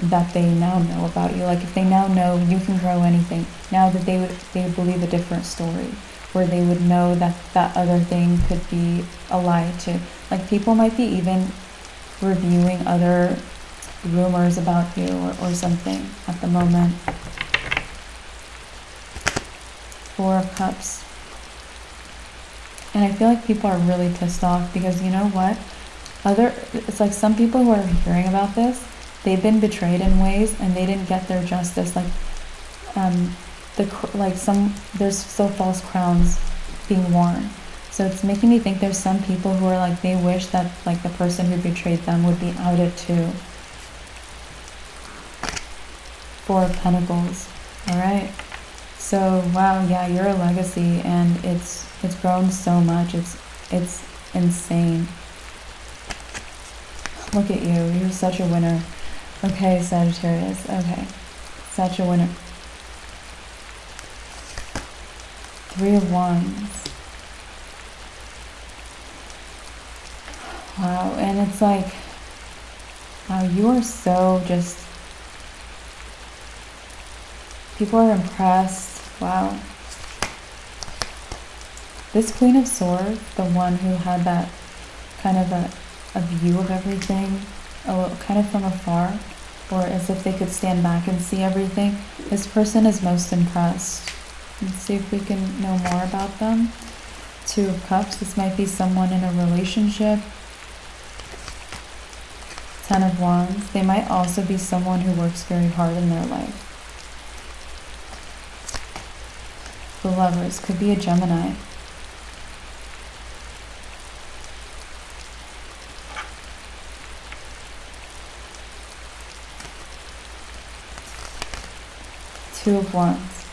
[SPEAKER 1] that they now know about you. Like if they now know you can grow anything, now that they would believe a different story, where they would know that that other thing could be a lie too. Like people might be even reviewing other rumors about you or something at the moment. Four of Cups. And I feel like people are really pissed off because you know what? It's like some people who are hearing about this, they've been betrayed in ways and they didn't get their justice. Like, there's still false crowns being worn. So it's making me think there's some people who are like, they wish that like the person who betrayed them would be outed too. Four of Pentacles. All right. So wow, yeah, you're a legacy, and it's grown so much. It's insane. Look at you. You're such a winner. Okay, Sagittarius. Okay, such a winner. Three of Wands. Wow, and it's like, wow, you are so just. People are impressed. Wow. This Queen of Swords, the one who had that kind of a view of everything, kind of from afar, or as if they could stand back and see everything, this person is most impressed. Let's see if we can know more about them. Two of Cups, this might be someone in a relationship. Ten of Wands, they might also be someone who works very hard in their life. The Lovers could be a Gemini. Two of Wands.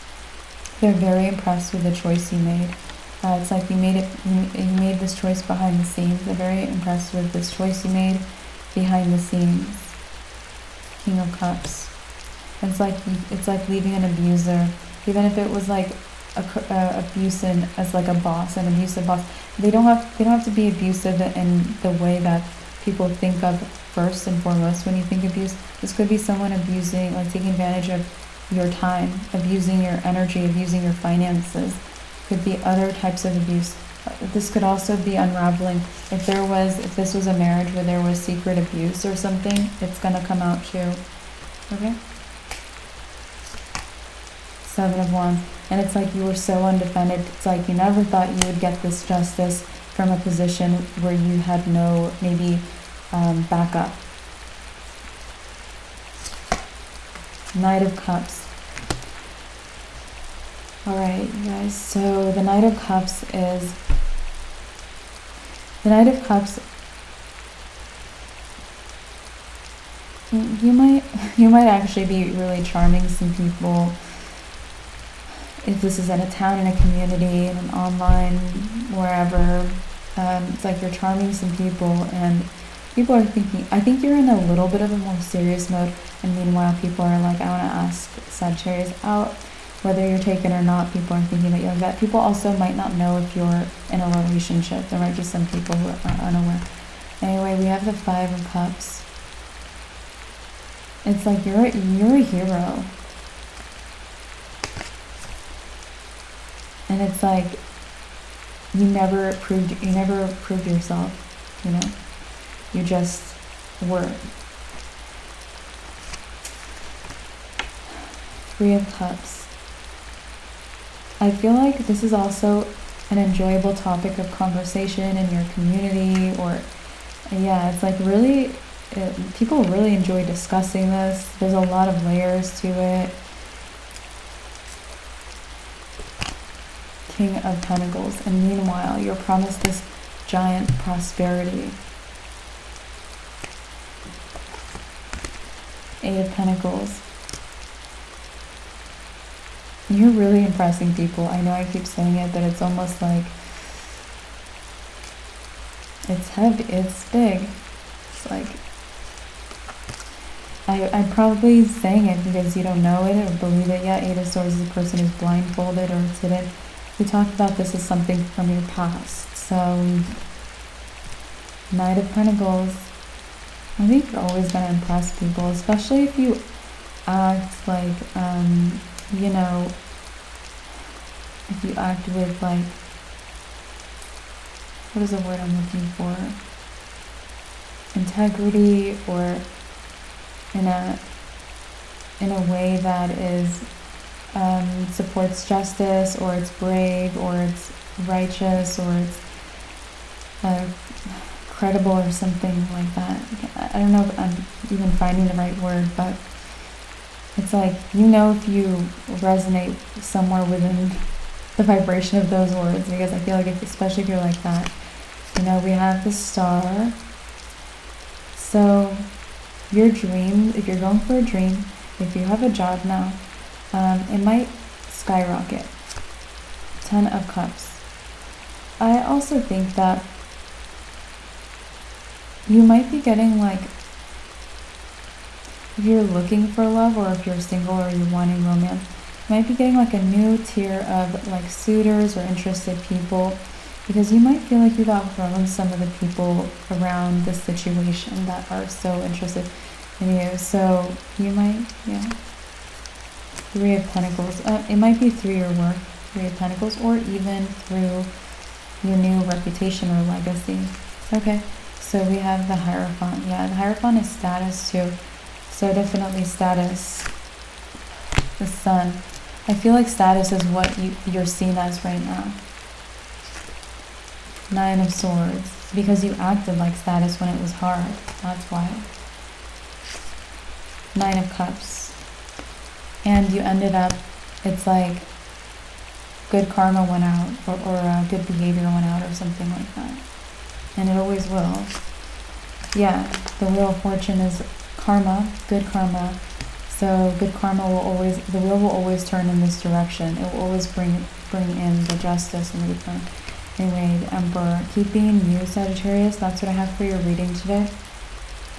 [SPEAKER 1] They're very impressed with the choice you made. It's like you made this choice behind the scenes. They're very impressed with this choice you made behind the scenes. King of Cups. It's like leaving an abuser, even if it was like abuse as like a boss, an abusive boss. They don't have to be abusive in the way that people think of first and foremost when you think abuse. This could be someone abusing, like taking advantage of your time, abusing your energy, abusing your finances. Could be other types of abuse. This could also be unraveling. If this was a marriage where there was secret abuse or something, it's gonna come out too. Okay? Seven of Wands. And it's like you were so undefended. It's like you never thought you would get this justice from a position where you had no, maybe, backup. Knight of Cups. Alright, you guys. So the Knight of Cups is... The Knight of Cups... You might actually be really charming some people. If this is in a town, in a community, in an online, wherever, it's like you're charming some people, and people are thinking, I think you're in a little bit of a more serious mode, and meanwhile people are like, I want to ask Sagittarius out, whether you're taken or not. People are thinking that you're like that. People also might not know if you're in a relationship. There might be some people who are unaware. Anyway, we have the Five of Cups. It's like you're a hero. And it's like you never proved yourself, you know. You just were. Three of Cups. I feel like this is also an enjoyable topic of conversation in your community, or yeah, it's like really people really enjoy discussing this. There's a lot of layers to it. King of Pentacles, and meanwhile you're promised this giant prosperity. Eight of Pentacles. You're really impressing people. I know I keep saying it, but it's almost like it's heavy, it's big. It's like I'm probably saying it because you don't know it or believe it yet. Eight of Swords is a person who's blindfolded or it's hidden. We talked about this as something from your past. So, Knight of Pentacles. I think you're always going to impress people, especially if you act like, you know, if you act with like, what is the word I'm looking for? Integrity, or in a way that is supports justice, or it's brave, or it's righteous, or it's credible, or something like that. I don't know if I'm even finding the right word, but it's like, you know, if you resonate somewhere within the vibration of those words, because I feel like, especially if you're like that, you know, we have the Star. So your dream, if you're going for a dream, if you have a job now, it might skyrocket. 10 of Cups. I also think that you might be getting, like, if you're looking for love, or if you're single, or you're wanting romance, you might be getting like a new tier of like suitors or interested people, because you might feel like you've outgrown some of the people around the situation that are so interested in you. So you might, yeah. 3 of Pentacles. It might be through your work, 3 of Pentacles, or even through your new reputation or legacy. Okay, so we have the Hierophant. Yeah, the Hierophant is status too. So definitely status. The Sun. I feel like status is what you're seen as right now. 9 of Swords. Because you acted like status when it was hard. That's why. 9 of Cups. And you ended up, it's like good karma went out, or good behavior went out, or something like that. And it always will. Yeah, the Wheel of Fortune is karma, good karma. So good karma will always, the wheel will always turn in this direction. It will always bring in the justice and the good karma. Anyway, the Emperor. Keep being you, Sagittarius. That's what I have for your reading today.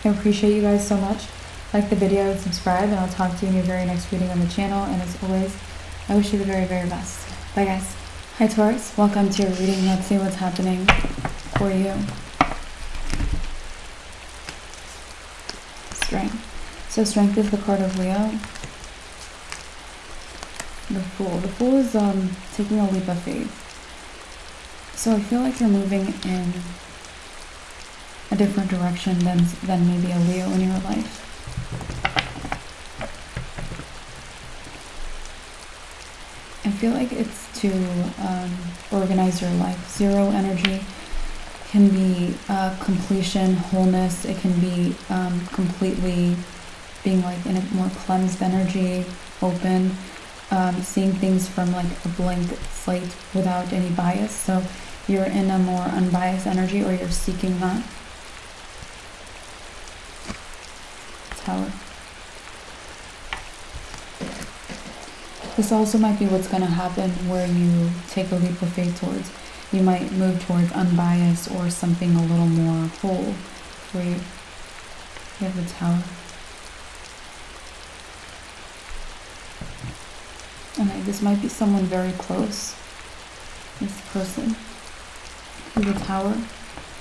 [SPEAKER 1] I appreciate you guys so much. Like the video and subscribe, and I'll talk to you in your very next reading on the channel. And as always, I wish you the very, very best. Bye, guys. Hi, Taurus. Welcome to your reading. Let's see what's happening for you. Strength. So Strength is the card of Leo. The Fool. The Fool is taking a leap of faith. So I feel like you're moving in a different direction than maybe a Leo in your life. I feel like it's to organize your life. 0 energy can be completion, wholeness. It can be completely being like in a more cleansed energy, open, seeing things from like a blank slate without any bias. So you're in a more unbiased energy, or you're seeking that. Tower. This also might be what's going to happen where you take a leap of faith towards. You might move towards unbiased or something a little more whole for you. You have the Tower. Okay, this might be someone very close. This person. The Tower.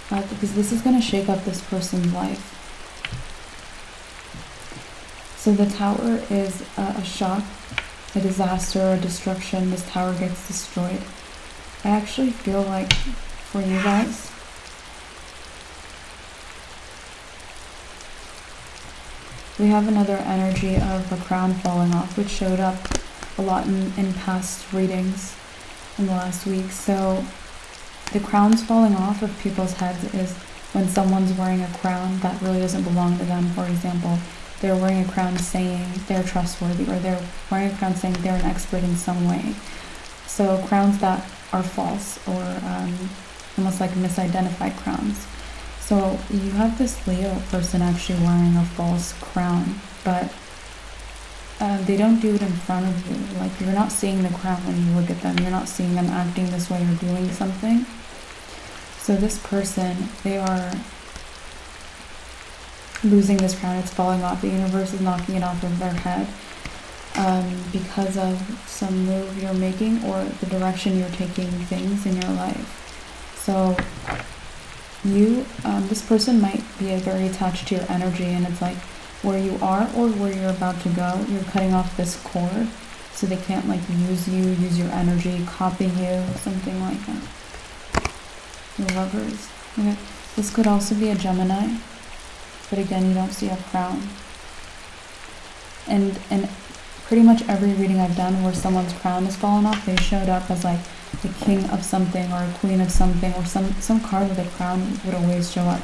[SPEAKER 1] Because this is going to shake up this person's life. So the Tower is a shock, a disaster, a destruction. This tower gets destroyed. I actually feel like for you guys, we have another energy of a crown falling off, which showed up a lot in past readings in the last week. So the crowns falling off of people's heads is when someone's wearing a crown that really doesn't belong to them. For example, they're wearing a crown saying they're trustworthy, or they're wearing a crown saying they're an expert in some way. So crowns that are false, or almost like misidentified crowns. So you have this Leo person actually wearing a false crown, but they don't do it in front of you. Like, you're not seeing the crown when you look at them. You're not seeing them acting this way or doing something. So this person, they are losing this crown. It's falling off. The universe is knocking it off of their head because of some move you're making, or the direction you're taking things in your life. So you, this person might be very attached to your energy, and it's like where you are or where you're about to go, you're cutting off this cord so they can't like use you, use your energy, copy you, something like that. The Lovers. Okay. This could also be a Gemini, but again, you don't see a crown. And pretty much every reading I've done where someone's crown has fallen off, they showed up as like the king of something or a queen of something, or some card with a crown would always show up.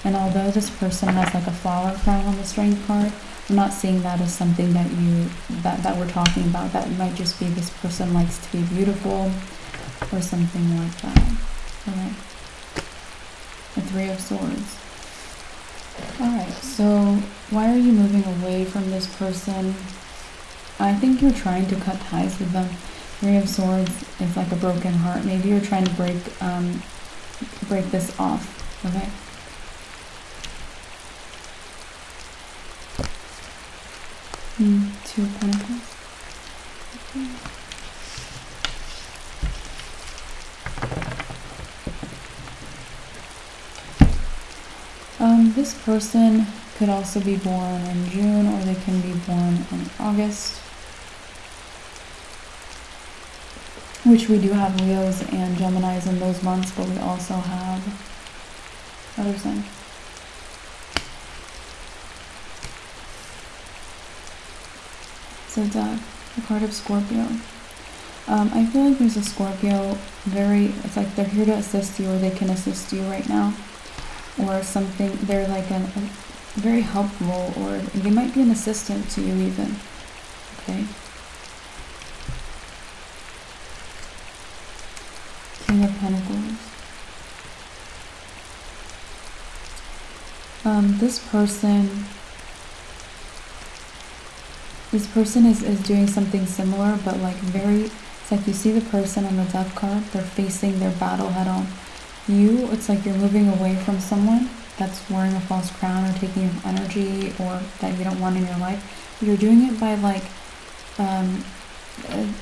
[SPEAKER 1] And although this person has like a flower crown on the strength card, I'm not seeing that as something that that we're talking about. That might just be this person likes to be beautiful or something like that. Okay. The Three of Swords. Alright, so why are you moving away from this person? I think you're trying to cut ties with them. Three of Swords is like a broken heart. Maybe you're trying to break this off. Okay. Two of Pentacles. Okay. This person could also be born in June, or they can be born in August, which we do have Leos and Geminis in those months, but we also have other signs. Zodiac, the card of Scorpio. I feel like there's a Scorpio, it's like they're here to assist you, or they can assist you right now, or something. They're like a very helpful, or they might be an assistant to you even. Okay. King of Pentacles. This person is doing something similar, but like it's like you see the person on the death card, they're facing their battle head on. It's like you're moving away from someone that's wearing a false crown or taking your energy, or that you don't want in your life. You're doing it by like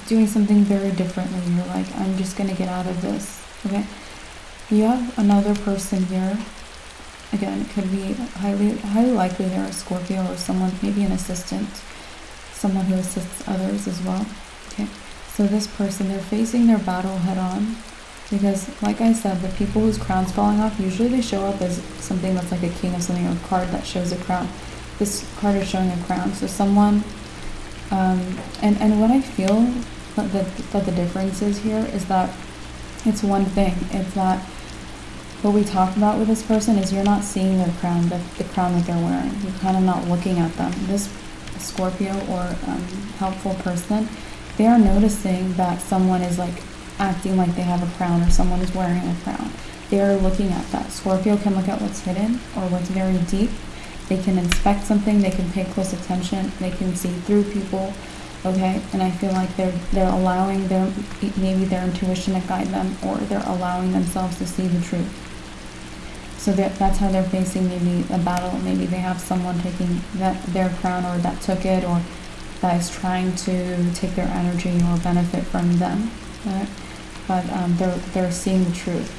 [SPEAKER 1] doing something very differently. You're like, I'm just gonna get out of this. Okay. You have another person here. Again, it could be highly likely they're a Scorpio, or someone, maybe an assistant, someone who assists others as well. Okay. So this person, they're facing their battle head on. Because, like I said, the people whose crown's falling off, usually they show up as something that's like a king of something, or a card that shows a crown. This card is showing a crown. So someone, and what I feel that the difference is here is that it's one thing. It's that what we talked about with this person is you're not seeing their crown, the crown that they're wearing. You're kind of not looking at them. This Scorpio or helpful person, they are noticing that someone is like acting like they have a crown, or someone is wearing a crown. They are looking at that. Scorpio can look at what's hidden or what's very deep. They can inspect something, they can pay close attention, they can see through people. Okay, and I feel like they're allowing maybe their intuition to guide them, or they're allowing themselves to see the truth. So that's how they're facing maybe a battle. Maybe they have someone taking their crown, or that took it, or that is trying to take their energy or benefit from them. Right? But they're seeing the truth.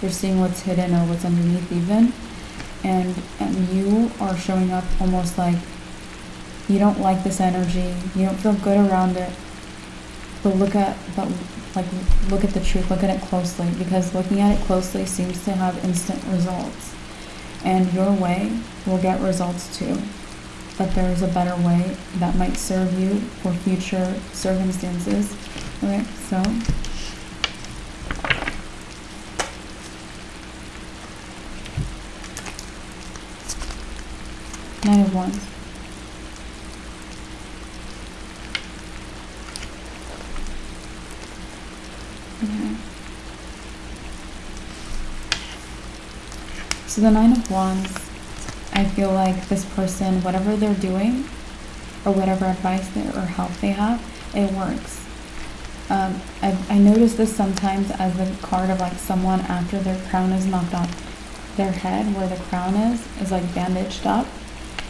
[SPEAKER 1] They're seeing what's hidden or what's underneath even. And you are showing up almost like you don't like this energy. You don't feel good around it. But look at the truth. Look at it closely, because looking at it closely seems to have instant results. And your way will get results too. But there is a better way that might serve you for future circumstances. Okay, so Nine of Wands. Okay. So the Nine of Wands, I feel like this person, whatever they're doing, or whatever advice or help they have, it works. I notice this sometimes as the card of like someone after their crown is knocked off their head, where the crown is like bandaged up.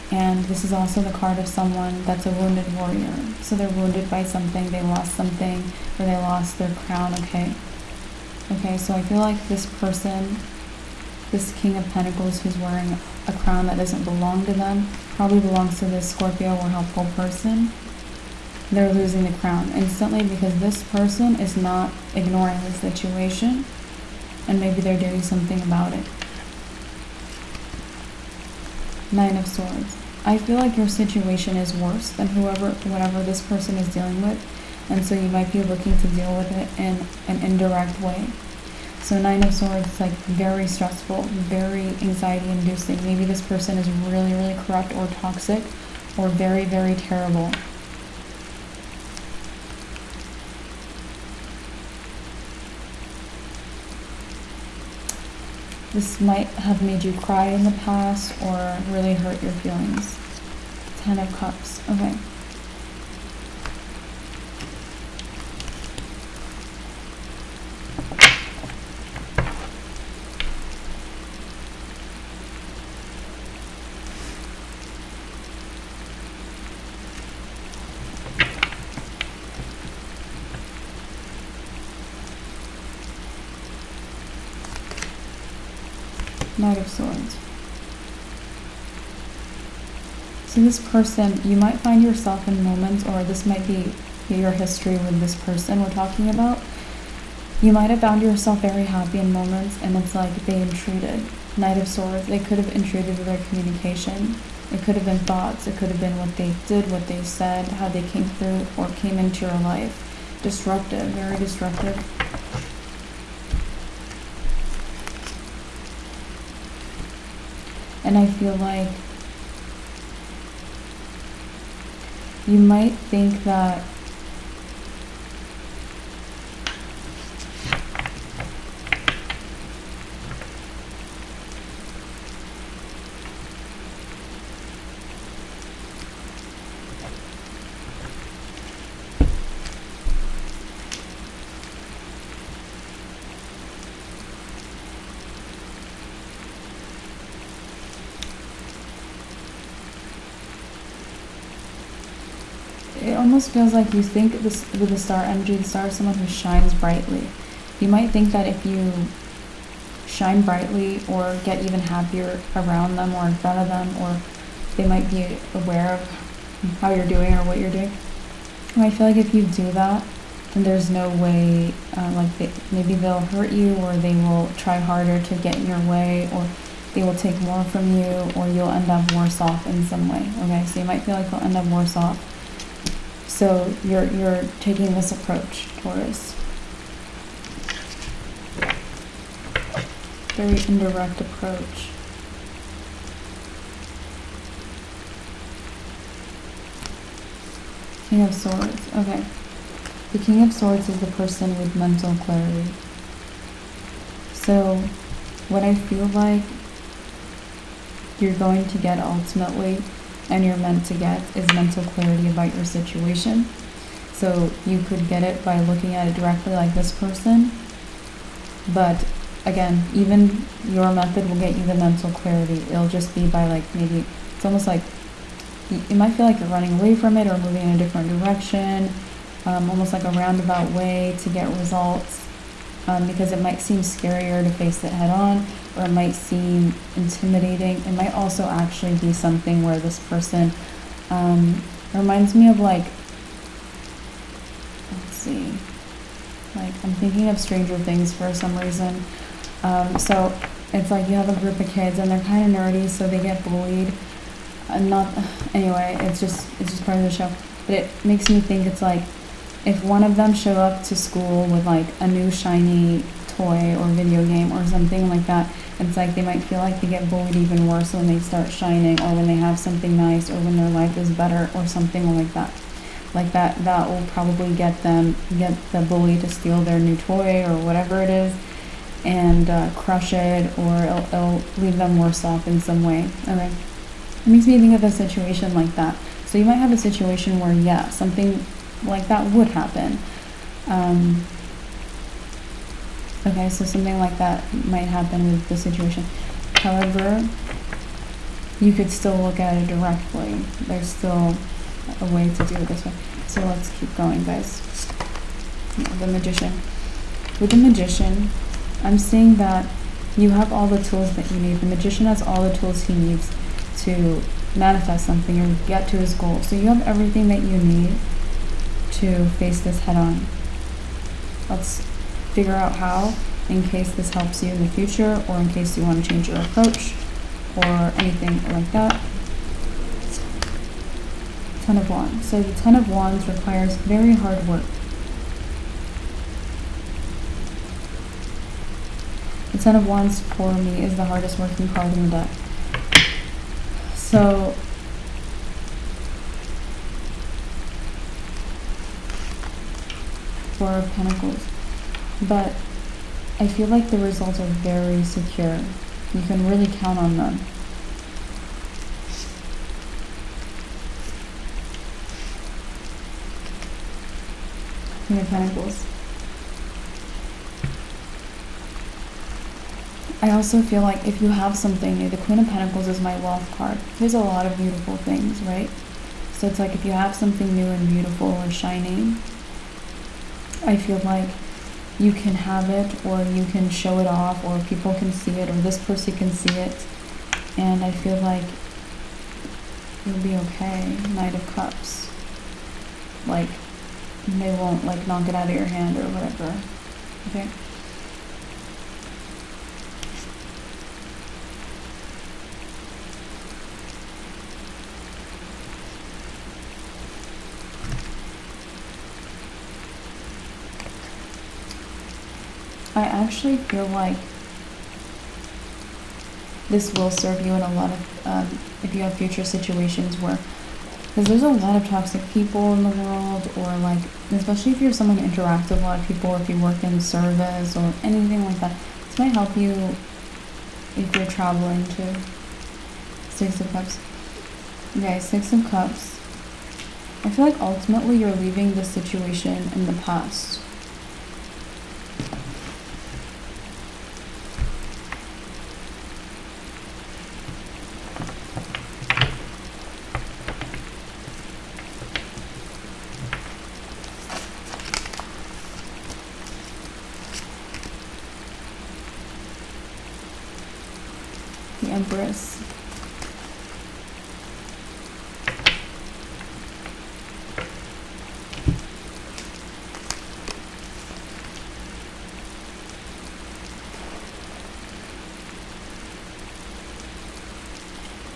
[SPEAKER 1] And this is also the card of someone that's a wounded warrior. So they're wounded by something, they lost something, or they lost their crown. Okay, so I feel like this person, this King of Pentacles who's wearing a crown that doesn't belong to them, probably belongs to this Scorpio or helpful person. They're losing the crown instantly because this person is not ignoring the situation, and maybe they're doing something about it. Nine of Swords. I feel like your situation is worse than whatever this person is dealing with. And so you might be looking to deal with it in an indirect way. So 9 of Swords is like very stressful, very anxiety inducing. Maybe this person is really, really corrupt or toxic or very, very terrible. This might have made you cry in the past or really hurt your feelings. 10 of Cups. Okay. Knight of Swords. So this person, you might find yourself in moments, or this might be your history with this person we're talking about. You might have found yourself very happy in moments, and it's like they intruded. Knight of Swords, they could have intruded with their communication. It could have been thoughts, it could have been what they did, what they said, how they came through or came into your life. Disruptive, very disruptive. And I feel like you might think that it almost feels like you think this with the star energy. The star is someone who shines brightly. You might think that if you shine brightly or get even happier around them or in front of them, or they might be aware of how you're doing or what you're doing. And I feel like if you do that, then there's no way, maybe they'll hurt you, or they will try harder to get in your way, or they will take more from you, or you'll end up worse off in some way. Okay, so you might feel like you'll end up worse off. So you're taking this approach, Taurus. Very indirect approach. King of Swords. Okay. The King of Swords is the person with mental clarity. So what I feel like you're going to get ultimately, and you're meant to get, is mental clarity about your situation. So you could get it by looking at it directly like this person, but again, even your method will get you the mental clarity. It'll just be by maybe, it's almost like, you might feel like you're running away from it or moving in a different direction, almost like a roundabout way to get results, because it might seem scarier to face it head on, or it might seem intimidating. It might also actually be something where this person reminds me of let's see, I'm thinking of Stranger Things for some reason. So it's like you have a group of kids and they're kind of nerdy, so they get bullied. Anyway, it's just part of the show. But it makes me think it's like if one of them show up to school with a new shiny toy or video game or something like that, it's like they might feel like they get bullied even worse when they start shining, or when they have something nice, or when their life is better, or something like that. That will probably get the bully to steal their new toy or whatever it is, and crush it, or it'll leave them worse off in some way. Okay, it makes me think of a situation like that. So you might have a situation where, yeah, something like that would happen. Okay, so something like that might happen with the situation. However, you could still look at it directly. There's still a way to do it this way. So let's keep going, guys. The Magician. With the Magician, I'm seeing that you have all the tools that you need. The Magician has all the tools he needs to manifest something or get to his goal. So you have everything that you need to face this head on. Let's figure out how, in case this helps you in the future, or in case you want to change your approach or anything like that. Ten of Wands. So the Ten of Wands requires very hard work. The Ten of Wands for me is the hardest working card in the deck. So Four of Pentacles. But I feel like the results are very secure. You can really count on them. Queen of Pentacles. I also feel like if you have something new, the Queen of Pentacles is my wealth card. There's a lot of beautiful things, right? So it's like if you have something new and beautiful or shining, I feel like you can have it, or you can show it off, or people can see it, or this person can see it. And I feel like you'll be okay. Knight of Cups. Like, they won't like knock it out of your hand or whatever. Okay. I actually feel like this will serve you in a lot of, if you have future situations where, because there's a lot of toxic people in the world, or like, especially if you're someone who interacts with a lot of people, or if you work in service or anything like that. This might help you if you're traveling too. Six of Cups. Okay, Six of Cups. I feel like ultimately you're leaving this situation in the past. The Empress.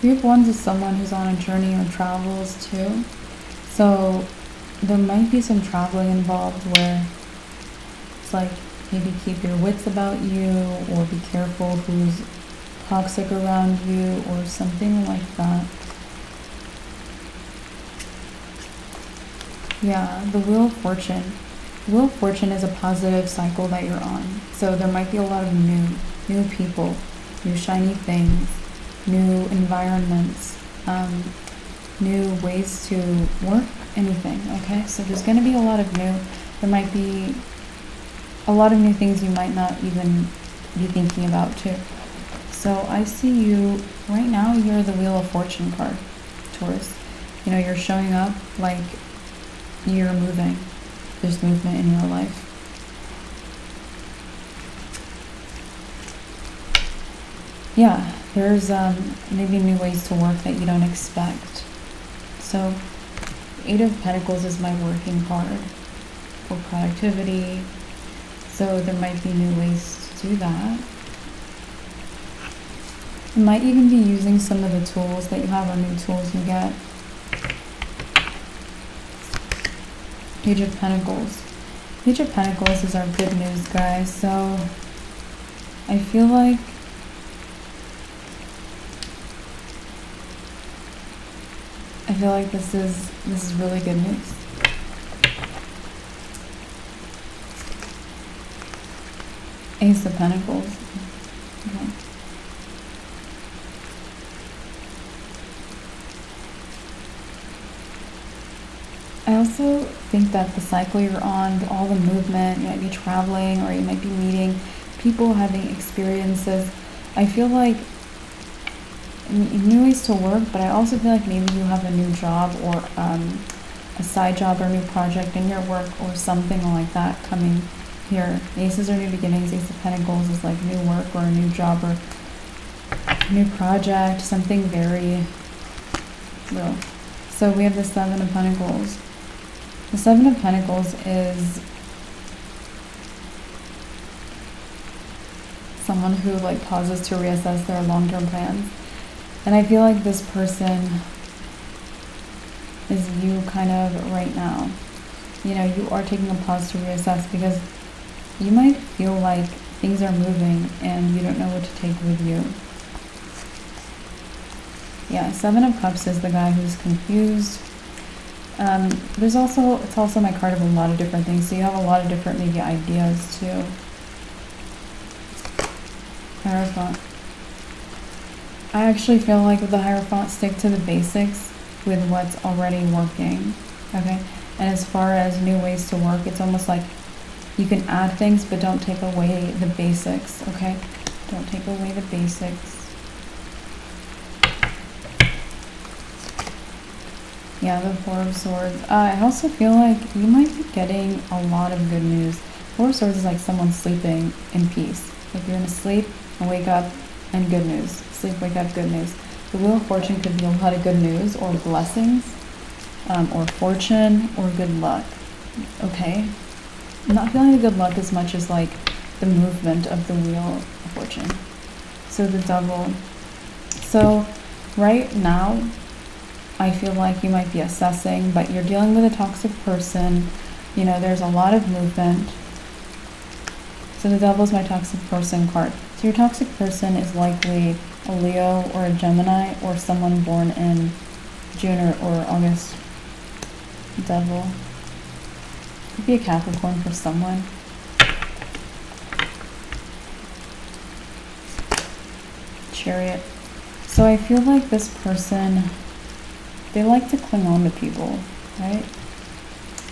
[SPEAKER 1] Three of Wands is someone who's on a journey or travels too. So there might be some traveling involved where it's like maybe keep your wits about you, or be careful who's toxic around you, or something like that. Yeah, the Wheel of Fortune. The Wheel of Fortune is a positive cycle that you're on. So there might be a lot of new people, new shiny things, new environments, new ways to work, anything, okay? So there's going to be a lot of new. There might be a lot of new things you might not even be thinking about too. So I see you, right now you're the Wheel of Fortune card, Taurus. You know, you're showing up like you're moving. There's movement in your life. Yeah, there's maybe new ways to work that you don't expect. So Eight of Pentacles is my working card for productivity. So there might be new ways to do that. You might even be using some of the tools that you have, or new tools you get. Page of Pentacles. Page of Pentacles is our good news, guys. So I feel like this is really good news. Ace of Pentacles. Okay. I also think that the cycle you're on, all the movement, you might be traveling, or you might be meeting people, having experiences. I feel like new ways to work, but I also feel like maybe you have a new job, or a side job, or a new project in your work, or something like that coming here. Aces are new beginnings. Ace of Pentacles is like new work, or a new job, or a new project, something very real. So we have the Seven of Pentacles. The Seven of Pentacles is someone who like pauses to reassess their long-term plans. And I feel like this person is you kind of right now. You know, you are taking a pause to reassess because you might feel like things are moving and you don't know what to take with you. Yeah, Seven of Cups is the guy who's confused. It's also my card of a lot of different things, so you have a lot of different maybe ideas too. Hierophant. I actually feel like with the Hierophant, stick to the basics with what's already working, okay? And as far as new ways to work, it's almost like you can add things, but don't take away the basics, okay? Don't take away the basics. Yeah, the Four of Swords. I also feel like you might be getting a lot of good news. Four of Swords is like someone sleeping in peace. Like you're gonna sleep and wake up and good news. Sleep, wake up, good news. The Wheel of Fortune could be a lot of good news or blessings, or fortune or good luck. Okay? I'm not feeling the good luck as much as like the movement of the Wheel of Fortune. So the Devil. So right now, I feel like you might be assessing, but you're dealing with a toxic person. You know, there's a lot of movement. So the Devil is my toxic person card. So your toxic person is likely a Leo or a Gemini or someone born in June or August. Devil. Could be a Capricorn for someone. Chariot. So I feel like this person, they like to cling on to people, right?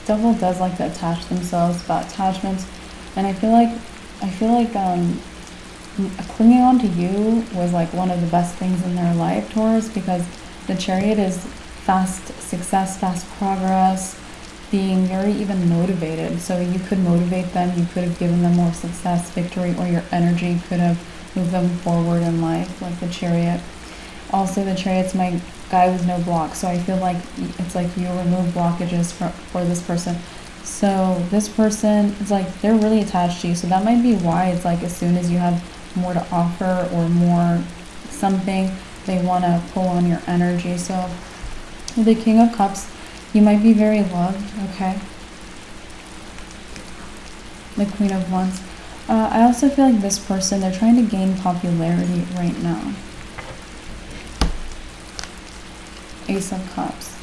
[SPEAKER 1] Devil does like to attach themselves, about attachments, and I feel like clinging on to you was like one of the best things in their life, Taurus, because the Chariot is fast success, fast progress, being very even motivated. So you could motivate them, you could have given them more success, victory, or your energy could have moved them forward in life, like the Chariot. Also, the Chariot's my guy with no block, so I feel like it's like you remove blockages for this person. So this person, it's like they're really attached to you, so that might be why it's like as soon as you have more to offer or more something, they want to pull on your energy. So with the King of Cups, you might be very loved, okay? The Queen of Wands. I also feel like this person, they're trying to gain popularity right now. Ace of Cups.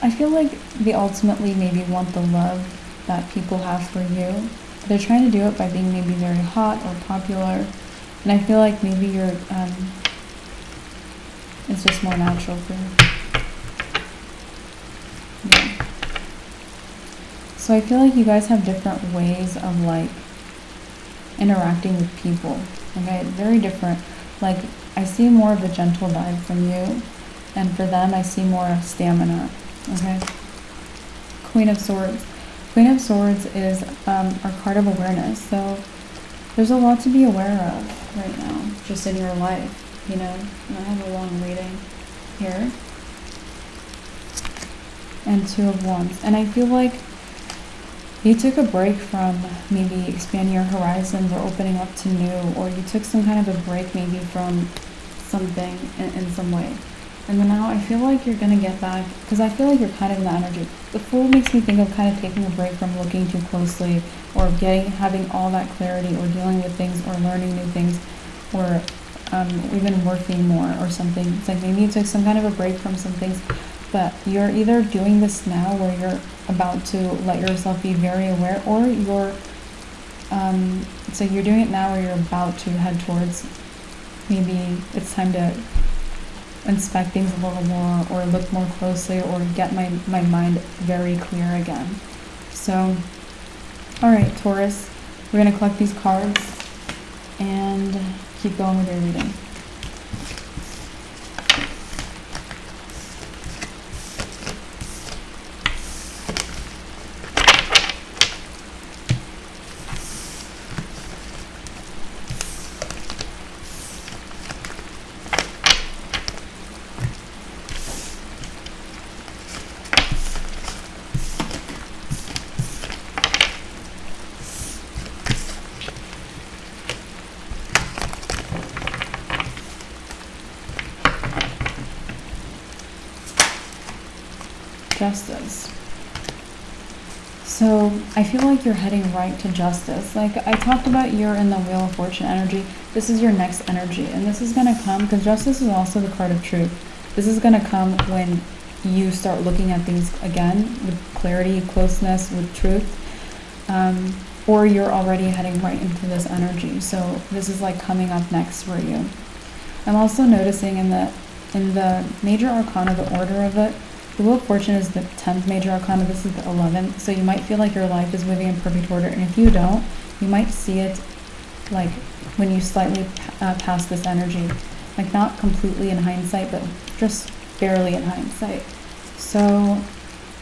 [SPEAKER 1] I feel like they ultimately maybe want the love that people have for you. They're trying to do it by being maybe very hot or popular. And I feel like maybe you're, it's just more natural for you. Yeah. So I feel like you guys have different ways of like interacting with people. Okay, very different. Like I see more of the gentle vibe from you. And for them, I see more stamina, okay? Queen of Swords. Queen of Swords is our card of awareness. So there's a lot to be aware of right now, just in your life, you know? And I have a long reading here. And Two of Wands. And I feel like you took a break from maybe expanding your horizons or opening up to new, or you took some kind of a break maybe from something in some way. And then now I feel like you're going to get back, because I feel like you're kind of in the energy. The Fool makes me think of kind of taking a break from looking too closely, or having all that clarity, or dealing with things, or learning new things, or even working more or something. It's like maybe you took some kind of a break from some things, but you're either doing this now where you're about to let yourself be very aware, or you're, so you're doing it now where you're about to head towards, maybe it's time to inspect things a little more, or look more closely, or get my mind very clear again. So, alright, Taurus, we're going to collect these cards and keep going with your reading. Justice. So I feel like you're heading right to justice. Like I talked about, you're in the Wheel of Fortune energy. This is your next energy, and this is going to come because justice is also the card of truth. This is going to come when you start looking at things again with clarity, closeness, with truth, or you're already heading right into this energy. So this is like coming up next for you. I'm also noticing in the major arcana, the order of it, the Wheel of Fortune is the 10th major arcana, this is the 11th, so you might feel like your life is moving in perfect order, and if you don't, you might see it like when you slightly pass this energy, like not completely in hindsight, but just barely in hindsight. So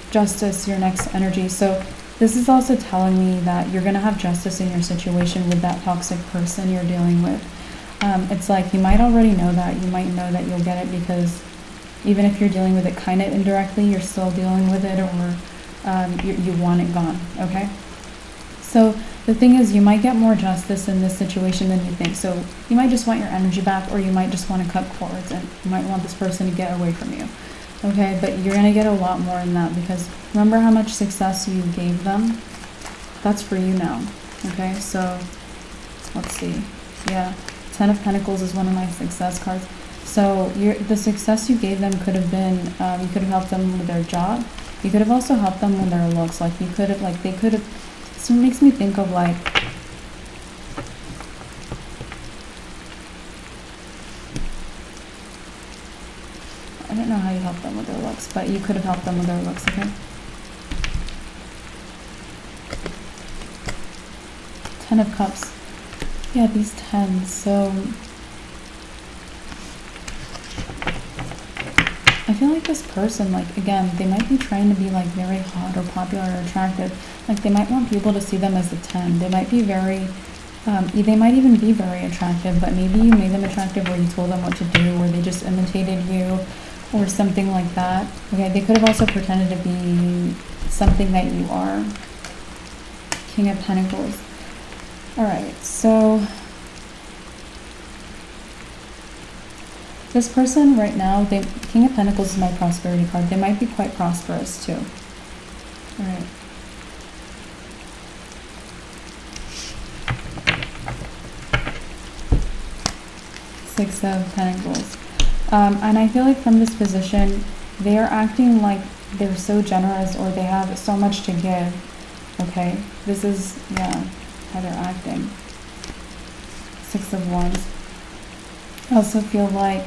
[SPEAKER 1] justice, your next energy. So this is also telling me that you're going to have justice in your situation with that toxic person you're dealing with. It's like you might already know that, you might know that you'll get it, because even if you're dealing with it kind of indirectly, you're still dealing with it, or you want it gone, okay? So the thing is, you might get more justice in this situation than you think. So you might just want your energy back, or you might just want to cut cords, and you might want this person to get away from you, okay? But you're going to get a lot more in that, because remember how much success you gave them? That's for you now, okay? So let's see. Yeah, 10 of Pentacles is one of my success cards. So the success you gave them could have been, you could have helped them with their job. You could have also helped them with their looks. Like you could have, like they could have, so it makes me think of like, I don't know how you help them with their looks, but you could have helped them with their looks, okay? 10 of Cups. Yeah, these 10s. So I feel like this person, like, again, they might be trying to be, like, very hot or popular or attractive. Like, they might want people to see them as a 10. They might be very, they might even be very attractive, but maybe you made them attractive, or you told them what to do, or they just imitated you, or something like that. Okay, they could have also pretended to be something that you are. King of Pentacles. Alright, so this person right now, King of Pentacles is my prosperity card. They might be quite prosperous too. Alright. Six of Pentacles. And I feel like from this position, they are acting like they're so generous, or they have so much to give. Okay? This is, yeah, how they're acting. Six of Wands. I also feel like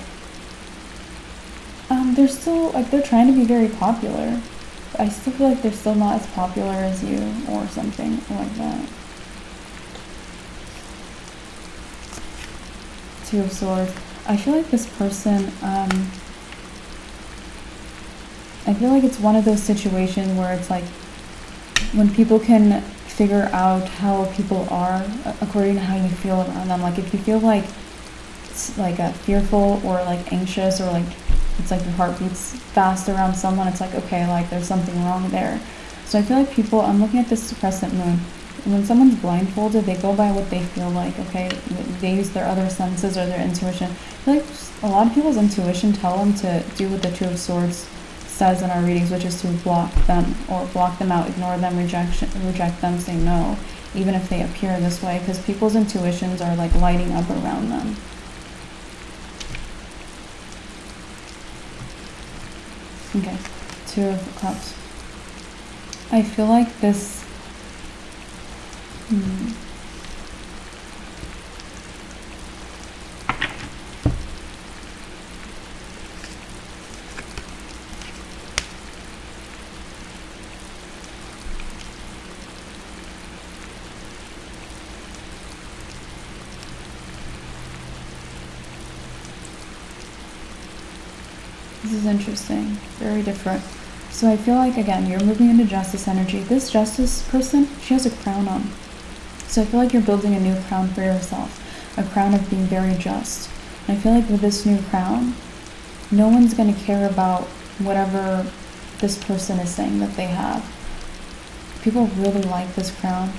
[SPEAKER 1] they're still, like, they're trying to be very popular. I still feel like they're still not as popular as you, or something like that. Two of Swords. I feel like this person, I feel like it's one of those situations where it's like, when people can figure out how people are according to how you feel around them. Like, if you feel like it's like fearful, or like anxious, or like it's like your heart beats fast around someone, it's like, okay, like there's something wrong there. So I feel like people, I'm looking at this crescent moon, when someone's blindfolded, they go by what they feel like, okay? They use their other senses or their intuition. I feel like a lot of people's intuition tell them to do what the Two of Swords says in our readings, which is to block them, or block them out, ignore them, reject them, say no, even if they appear this way, because people's intuitions are like lighting up around them. Okay, Two of Cups. I feel like this, this is interesting, very different. So I feel like, again, you're moving into justice energy. This justice person, she has a crown on. So I feel like you're building a new crown for yourself, a crown of being very just. And I feel like with this new crown, no one's going to care about whatever this person is saying that they have. People really like this crown.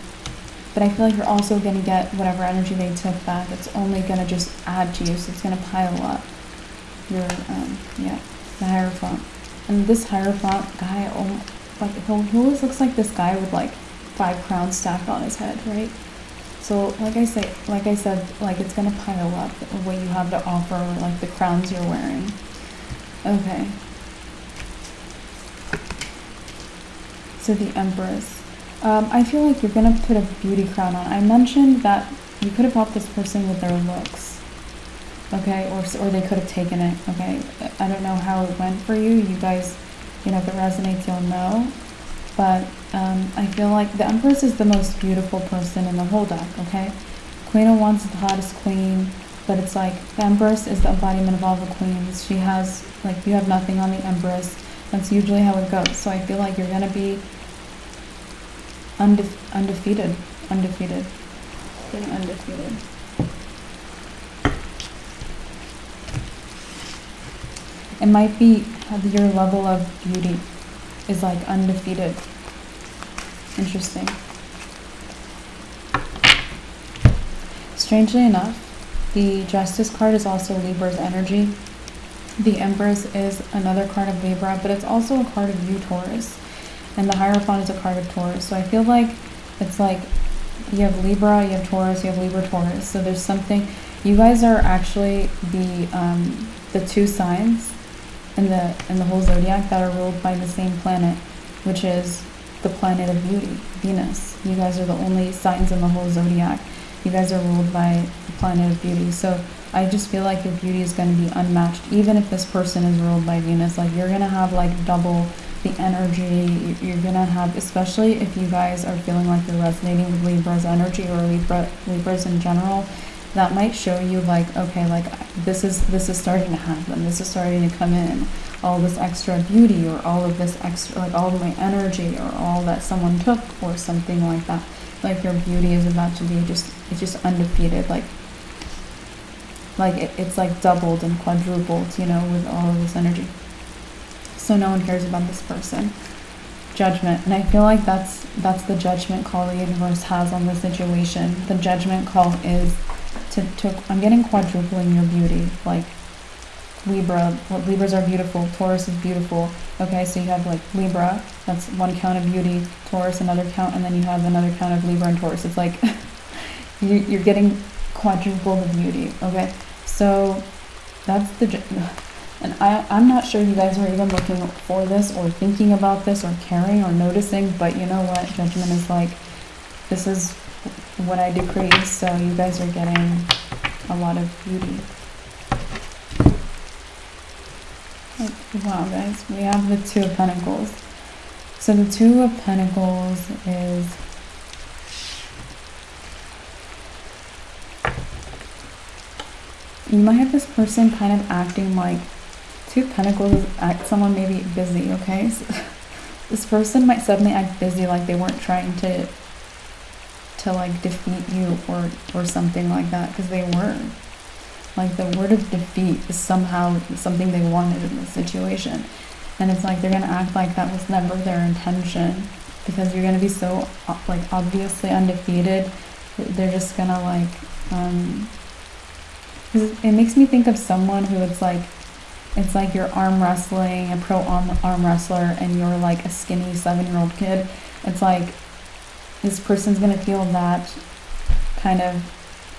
[SPEAKER 1] But I feel like you're also going to get whatever energy they took back. It's only going to just add to you, so it's going to pile up. Your, yeah, the Hierophant. And this Hierophant guy, oh, like he always looks like this guy with like 5 crowns stacked on his head, right? So like I said, like it's gonna pile up what you have to offer, or like the crowns you're wearing. Okay. So the Empress. I feel like you're gonna put a beauty crown on. I mentioned that you could have helped this person with their looks. Okay, or they could have taken it. Okay, I don't know how it went for you. You guys, you know, if it resonates, you'll know. But I feel like the Empress is the most beautiful person in the whole deck. Okay, Queen of Wands is the hottest queen, but it's like the Empress is the embodiment of all the queens. She has, like, you have nothing on the Empress. That's usually how it goes. So I feel like you're gonna be undefeated. Being undefeated. It might be your level of beauty is like undefeated. Interesting. Strangely enough, the Justice card is also Libra's energy. The Empress is another card of Libra, but it's also a card of you, Taurus. And the Hierophant is a card of Taurus. So I feel like it's like you have Libra, you have Taurus, you have Libra, Taurus. So there's something, you guys are actually the 2 signs in the whole zodiac that are ruled by the same planet, which is the planet of beauty, Venus. You guys are the only signs in the whole zodiac. You guys are ruled by the planet of beauty. So I just feel like your beauty is going to be unmatched, even if this person is ruled by Venus. Like, you're going to have like double the energy. You're going to have, especially if you guys are feeling like you're resonating with Libra's energy, or Libra's in general, that might show you like, okay, like this is starting to happen. This is starting to come in. All this extra beauty, or all of this extra, like all of my energy, or all that someone took, or something like that. Like your beauty is about to be it's just undefeated. It's like doubled and quadrupled, you know, with all of this energy. So no one cares about this person. Judgment. And I feel like that's the judgment call the universe has on the situation. The judgment call is I'm getting quadrupling your beauty. Like Libras are beautiful, Taurus is beautiful. Okay, so you have like Libra, that's 1 count of beauty, Taurus another count, and then you have another count of Libra and Taurus. It's like you're getting quadruple the beauty. Okay, so that's and I'm not sure you guys are even looking for this, or thinking about this, or caring, or noticing, but you know what, judgment is like, this is what I decree. So you guys are getting a lot of beauty. Wow, guys, we have the 2 of Pentacles. So the 2 of Pentacles is, you might have this person kind of acting like, 2 of Pentacles act someone maybe busy, okay? So this person might suddenly act busy, like they weren't trying to like defeat you or something like that, because they were. Like the word of defeat is somehow something they wanted in this situation. And it's like they're going to act like that was never their intention, because you're going to be so like obviously undefeated. They're just going to like, it makes me think of someone who it's like you're arm wrestling, a pro arm wrestler, and you're like a skinny 7-year-old kid. It's like this person's going to feel that kind of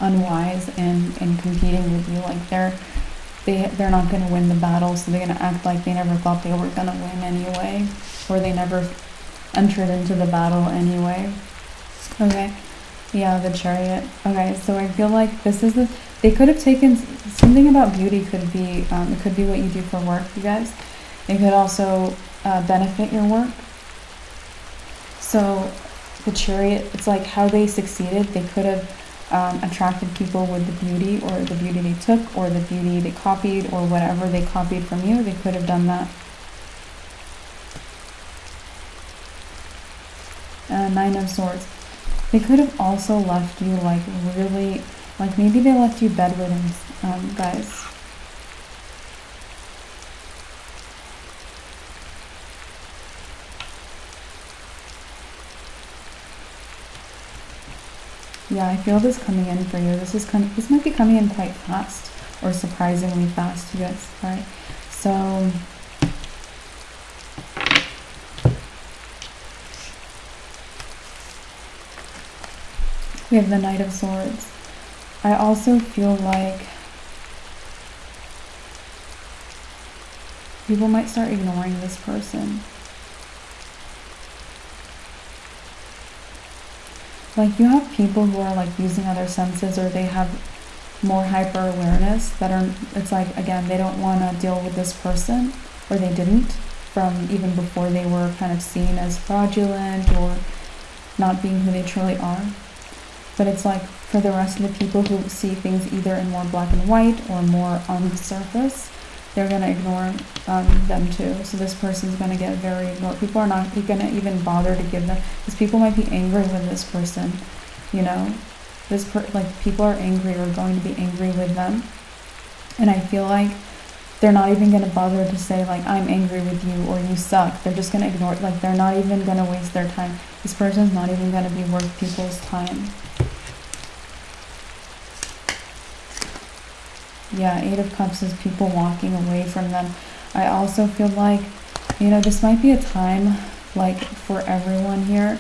[SPEAKER 1] unwise in competing with you. Like they're not going to win the battle, so they're going to act like they never thought they were going to win anyway, or they never entered into the battle anyway. Okay, yeah, the Chariot. Okay, so I feel like this is they could have taken something about beauty. Could be it could be what you do for work, you guys. It could also benefit your work. So the Chariot, it's like how they succeeded. They could have attracted people with the beauty, or the beauty they took, or the beauty they copied, or whatever they copied from you. They could have done that. 9 of Swords. They could have also left you like really, like maybe they left you bedridden, guys. Yeah, I feel this coming in for you. This might be coming in quite fast, or surprisingly fast, you guys. All right. So We have the Knight of Swords. I also feel like people might start ignoring this person. Like, you have people who are like using other senses, or they have more hyper awareness that are, it's like, again, they don't want to deal with this person, or they didn't from even before they were kind of seen as fraudulent or not being who they truly are. But it's like, for the rest of the people who see things either in more black and white or more on the surface, they're going to ignore them too. So this person's going to get very ignored. People are not going to even bother to give them, because people might be angry with this person, you know. Like, people are angry or going to be angry with them. And I feel like they're not even going to bother to say, like, I'm angry with you or you suck. They're just going to ignore it. Like, they're not even going to waste their time. This person's not even going to be worth people's time. Yeah, Eight of Cups is people walking away from them. I also feel like, you know, this might be a time, like, for everyone here,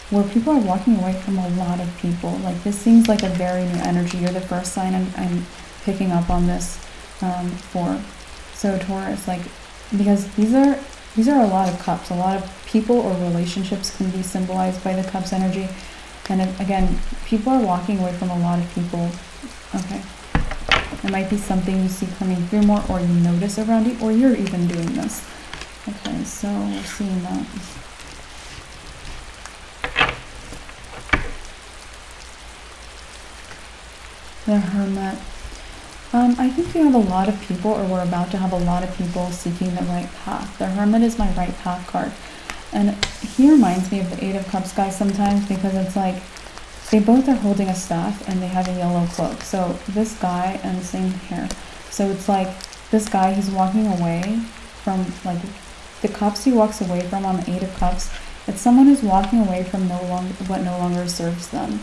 [SPEAKER 1] where people are walking away from a lot of people. Like, this seems like a very new energy. You're the first sign I'm picking up on this for. So Taurus, like, because these are a lot of cups. A lot of people or relationships can be symbolized by the cups energy. And again, people are walking away from a lot of people. Okay. It might be something you see coming through more, or you notice around you, or you're even doing this. Okay, so we're seeing that. The Hermit. I think you have a lot of people, or we're about to have a lot of people seeking the right path. The Hermit is my right path card. And he reminds me of the Eight of Cups guy sometimes, because it's like, they both are holding a staff and they have a yellow cloak. So this guy, and the same hair. So it's like, this guy, he's walking away from, like, the cups he walks away from on the Eight of Cups. It's someone who's walking away from what no longer serves them.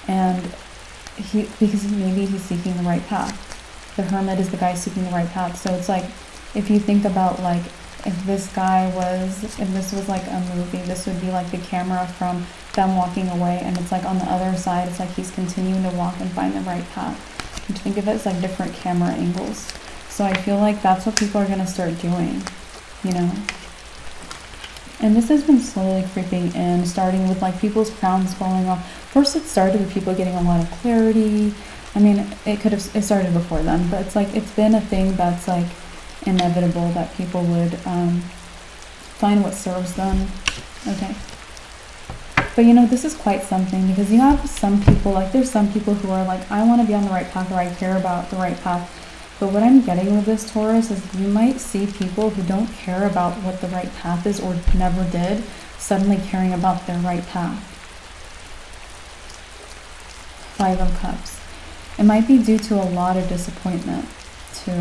[SPEAKER 1] And because maybe he's seeking the right path. The Hermit is the guy seeking the right path. So it's like, if you think about, like, if this was like a movie, this would be like the camera from them walking away, and it's like on the other side, it's like he's continuing to walk and find the right path. And think of it as like different camera angles. So I feel like that's what people are going to start doing, you know. And this has been slowly creeping in, starting with like people's crowns falling off. First it started with people getting a lot of clarity. I mean, it started before then, but it's like, it's been a thing that's like inevitable, that people would find what serves them. Okay. But you know, this is quite something, because you have some people, like, there's some people who are like, I want to be on the right path, or I care about the right path. But what I'm getting with this Taurus is you might see people who don't care about what the right path is, or never did, suddenly caring about their right path. Five of Cups. It might be due to a lot of disappointment too.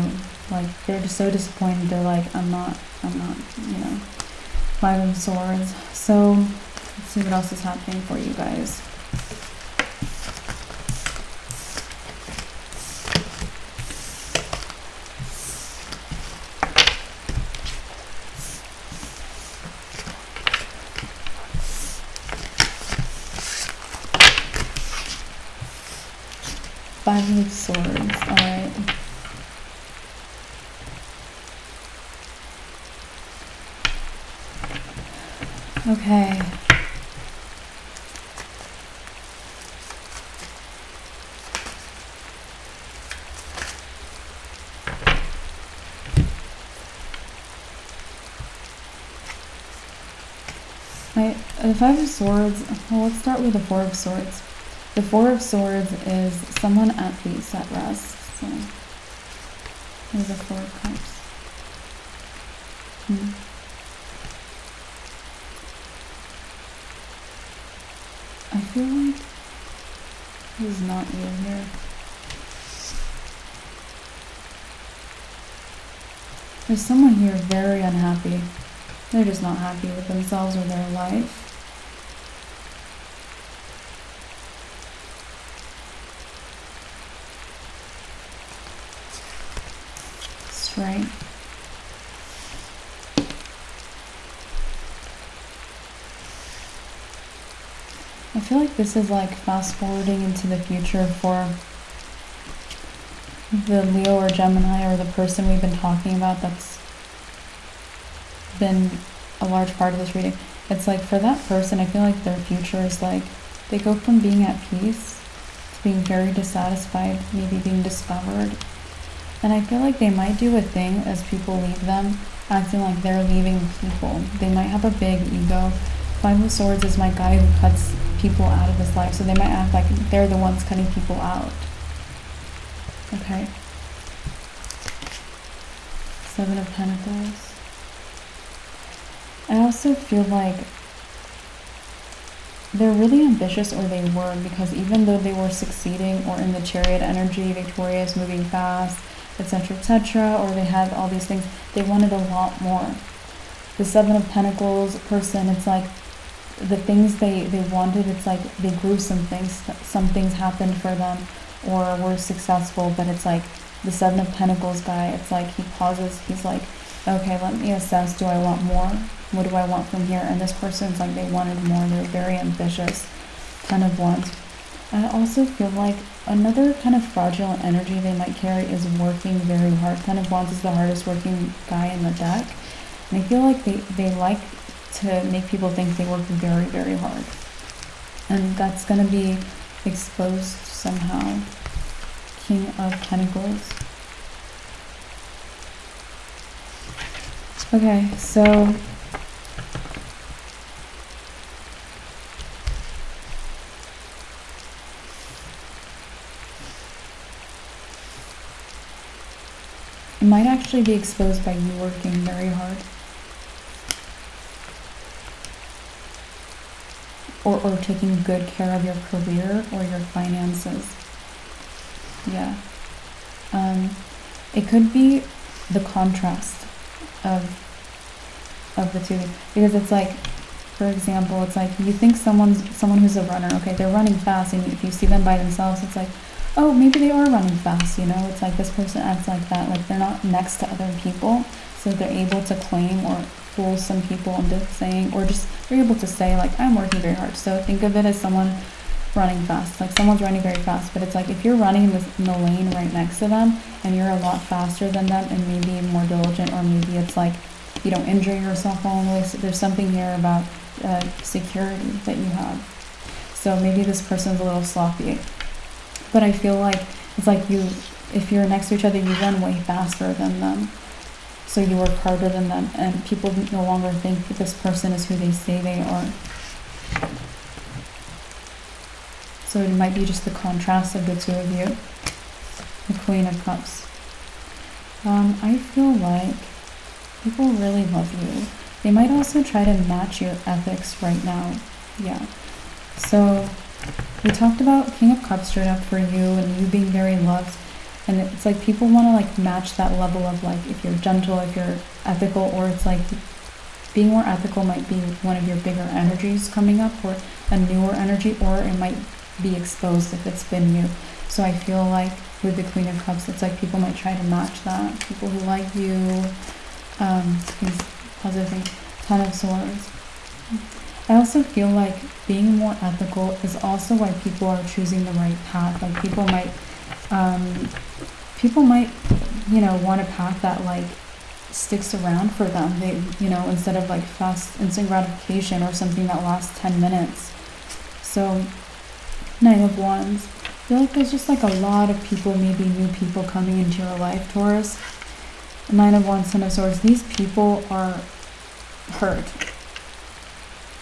[SPEAKER 1] Like, they're just so disappointed, they're like, I'm not, you know. Five of Swords. So let's see what else is happening for you guys. Five of Swords, alright. Okay. The Five of Swords, well, let's start with the Four of Swords. The Four of Swords is someone at peace, at rest. So, there's the Four of Cups. I feel like this is not you here. There's someone here very unhappy. They're just not happy with themselves or their life. Strength. I feel like this is like fast forwarding into the future for the Leo or Gemini or the person we've been talking about that's been a large part of this reading. It's like for that person, I feel like their future is like they go from being at peace to being very dissatisfied, maybe being discovered. And I feel like they might do a thing as people leave them, acting like they're leaving people. They might have a big ego. Five of Swords is my guy who cuts people out of his life, so they might act like they're the ones cutting people out. Okay. Seven of Pentacles. I also feel like they're really ambitious, or they were, because even though they were succeeding or in the Chariot energy, victorious, moving fast, etc., or they had all these things, they wanted a lot more. The Seven of Pentacles person, it's like the things they wanted, it's like they grew some things happened for them or were successful, but it's like the Seven of Pentacles guy, it's like he pauses, he's like, okay, let me assess, do I want more? What do I want from here? And this person's like, they wanted more, they're very ambitious. 10 of Wands. I also feel like another kind of fraudulent energy they might carry is working very hard. 10 of Wands is the hardest working guy in the deck. And I feel like they like to make people think they work very, very hard. And that's going to be exposed somehow. King of Pentacles. Okay, so it might actually be exposed by you working very hard. Or taking good care of your career or your finances. Yeah. It could be the contrast of the two, because it's like, for example, it's like you think someone who's a runner, okay, they're running fast, and if you see them by themselves, it's like, oh, maybe they are running fast, you know. It's like this person acts like that, like they're not next to other people, so they're able to claim or fool some people into saying, or just they're able to say like, I'm working very hard. So think of it as someone running fast, like someone's running very fast, but it's like if you're running in the lane right next to them and you're a lot faster than them and maybe more diligent, or maybe it's like you don't injure yourself along the way, so there's something here about security that you have. So maybe this person's a little sloppy, but I feel like it's like if you're next to each other, you run way faster than them, so you work harder than them, and people no longer think that this person is who they say they are. So it might be just the contrast of the two of you. The Queen of Cups. I feel like people really love you. They might also try to match your ethics right now. Yeah. So we talked about King of Cups straight up for you, and you being very loved. And it's like people want to like match that level of like, if you're gentle, if you're ethical, or it's like being more ethical might be one of your bigger energies coming up, or a newer energy, or it might be exposed if it's been you. So I feel like with the Queen of Cups, it's like people might try to match that. People who like you, these positive things. 10 of Swords. I also feel like being more ethical is also why people are choosing the right path. Like people might, you know, want a path that like sticks around for them. They, you know, instead of like fast instant gratification or something that lasts 10 minutes. So 9 of Wands. I feel like there's just like a lot of people, maybe new people coming into your life, Taurus. 9 of Wands, 10 of Swords. These people are hurt.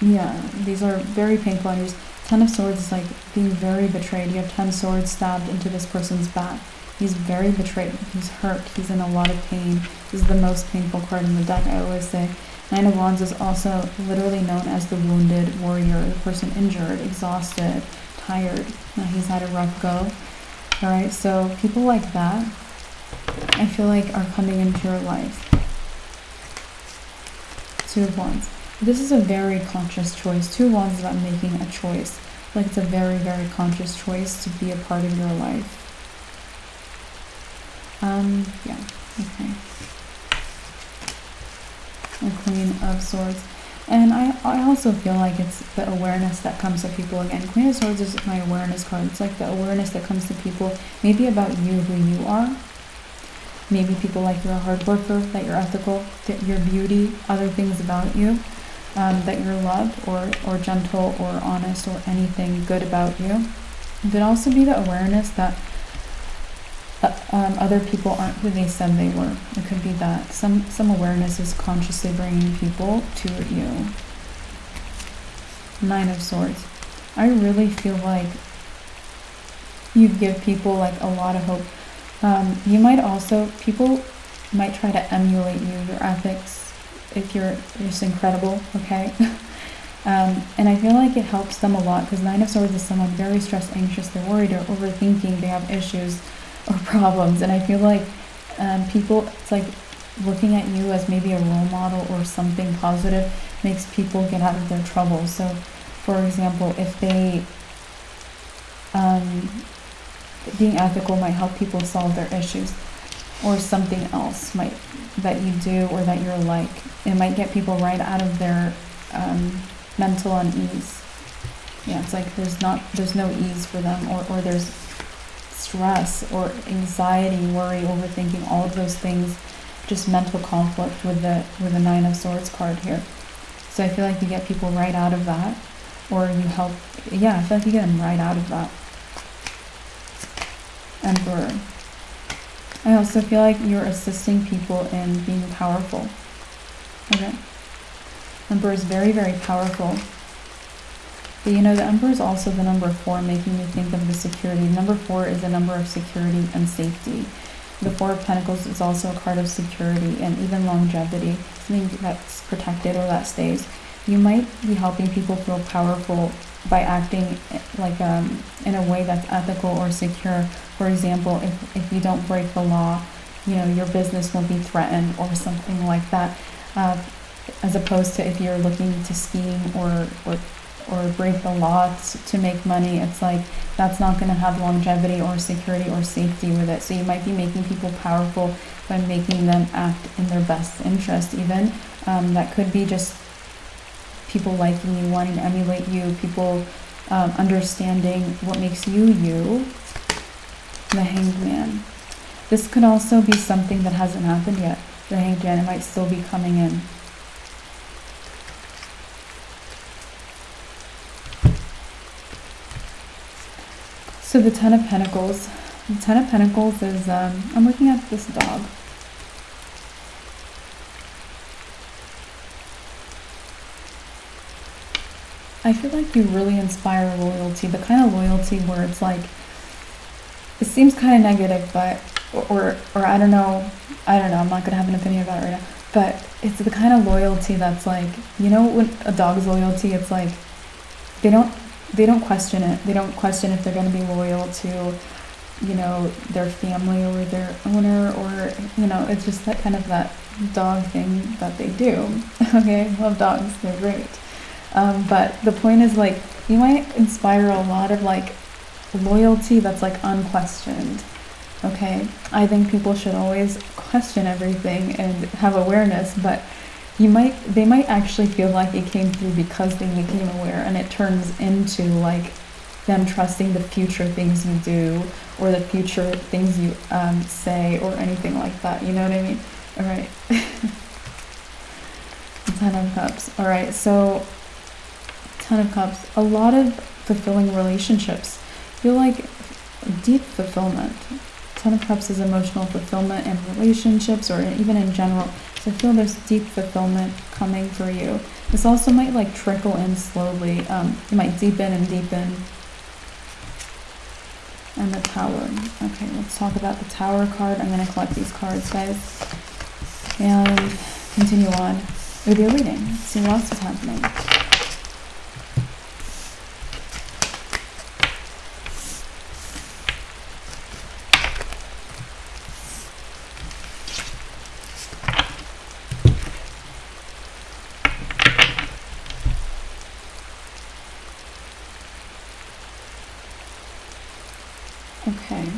[SPEAKER 1] Yeah, these are very painful energies. 10 of Swords is like being very betrayed. You have 10 swords stabbed into this person's back. He's very betrayed. He's hurt. He's in a lot of pain. This is the most painful card in the deck, I always say. 9 of Wands is also literally known as the wounded warrior, the person injured, exhausted, tired. Now he's had a rough go. Alright, so people like that, I feel like, are coming into your life. 2 of Wands. This is a very conscious choice. 2 of Wands is about making a choice. Like it's a very, very conscious choice to be a part of your life. Yeah, okay. The Queen of Swords. And I also feel like it's the awareness that comes to people. Again, Queen of Swords is my awareness card. It's like the awareness that comes to people, maybe about you, who you are. Maybe people like you're a hard worker, that you're ethical, that you're beauty, other things about you, that you're loved or gentle or honest or anything good about you. It could also be the awareness that other people aren't who they said they were. It could be that some awareness is consciously bringing people to you. Nine of Swords. I really feel like you give people like a lot of hope. You might also, people might try to emulate you, your ethics, if you're just incredible, okay? And I feel like it helps them a lot, because Nine of Swords is someone very stressed, anxious, they're worried or overthinking, they have issues or problems. And I feel like people, it's like looking at you as maybe a role model or something positive makes people get out of their trouble. So, for example, if they, being ethical might help people solve their issues, or something else that you do or that you're like, it might get people right out of their mental unease. Yeah, it's like there's no ease for them, or there's stress or anxiety, worry, overthinking, all of those things, just mental conflict with the Nine of Swords card here. So I feel like you get people right out of that, or you help, yeah, I feel like you get them right out of that. Emperor. I also feel like you're assisting people in being powerful. Okay. Emperor is very, very powerful. But you know, the Emperor is also the number 4, making me think of the security. Number 4 is a number of security and safety. The Four of Pentacles is also a card of security and even longevity, something that's protected or that stays. You might be helping people feel powerful by acting like in a way that's ethical or secure. For example, if you don't break the law, you know, your business won't be threatened or something like that. As opposed to if you're looking to scheme or break the law to make money, it's like that's not going to have longevity or security or safety with it. So you might be making people powerful by making them act in their best interest even. That could be just people liking you, wanting to emulate you, people understanding what makes you you. The Hanged Man. This could also be something that hasn't happened yet. The Hanged Man, it might still be coming in. So the Ten of Pentacles. The Ten of Pentacles is, I'm looking at this dog. I feel like you really inspire loyalty, the kind of loyalty where it's like, it seems kind of negative, but, or I don't know, I'm not going to have an opinion about it right now, but it's the kind of loyalty that's like, you know, when a dog's loyalty, it's like, they don't question it. They don't question if they're going to be loyal to, you know, their family or their owner, or, you know, it's just that kind of that dog thing that they do. Okay, I love dogs, they're great. But the point is, like, you might inspire a lot of like loyalty that's like unquestioned. Okay, I think people should always question everything and have awareness, but they might actually feel like it came through because they became aware, and it turns into like them trusting the future things you do or the future things you say or anything like that. You know what I mean? All right. Ten of Cups. All right, so Ten of Cups. A lot of fulfilling relationships. Feel like deep fulfillment. Ten of Cups is emotional fulfillment in relationships or even in general. So I feel there's deep fulfillment coming for you. This also might like trickle in slowly. It might deepen and deepen. And the Tower. Okay, let's talk about the Tower card. I'm going to collect these cards, guys. And continue on with your reading. Let's see what else is happening. Okay.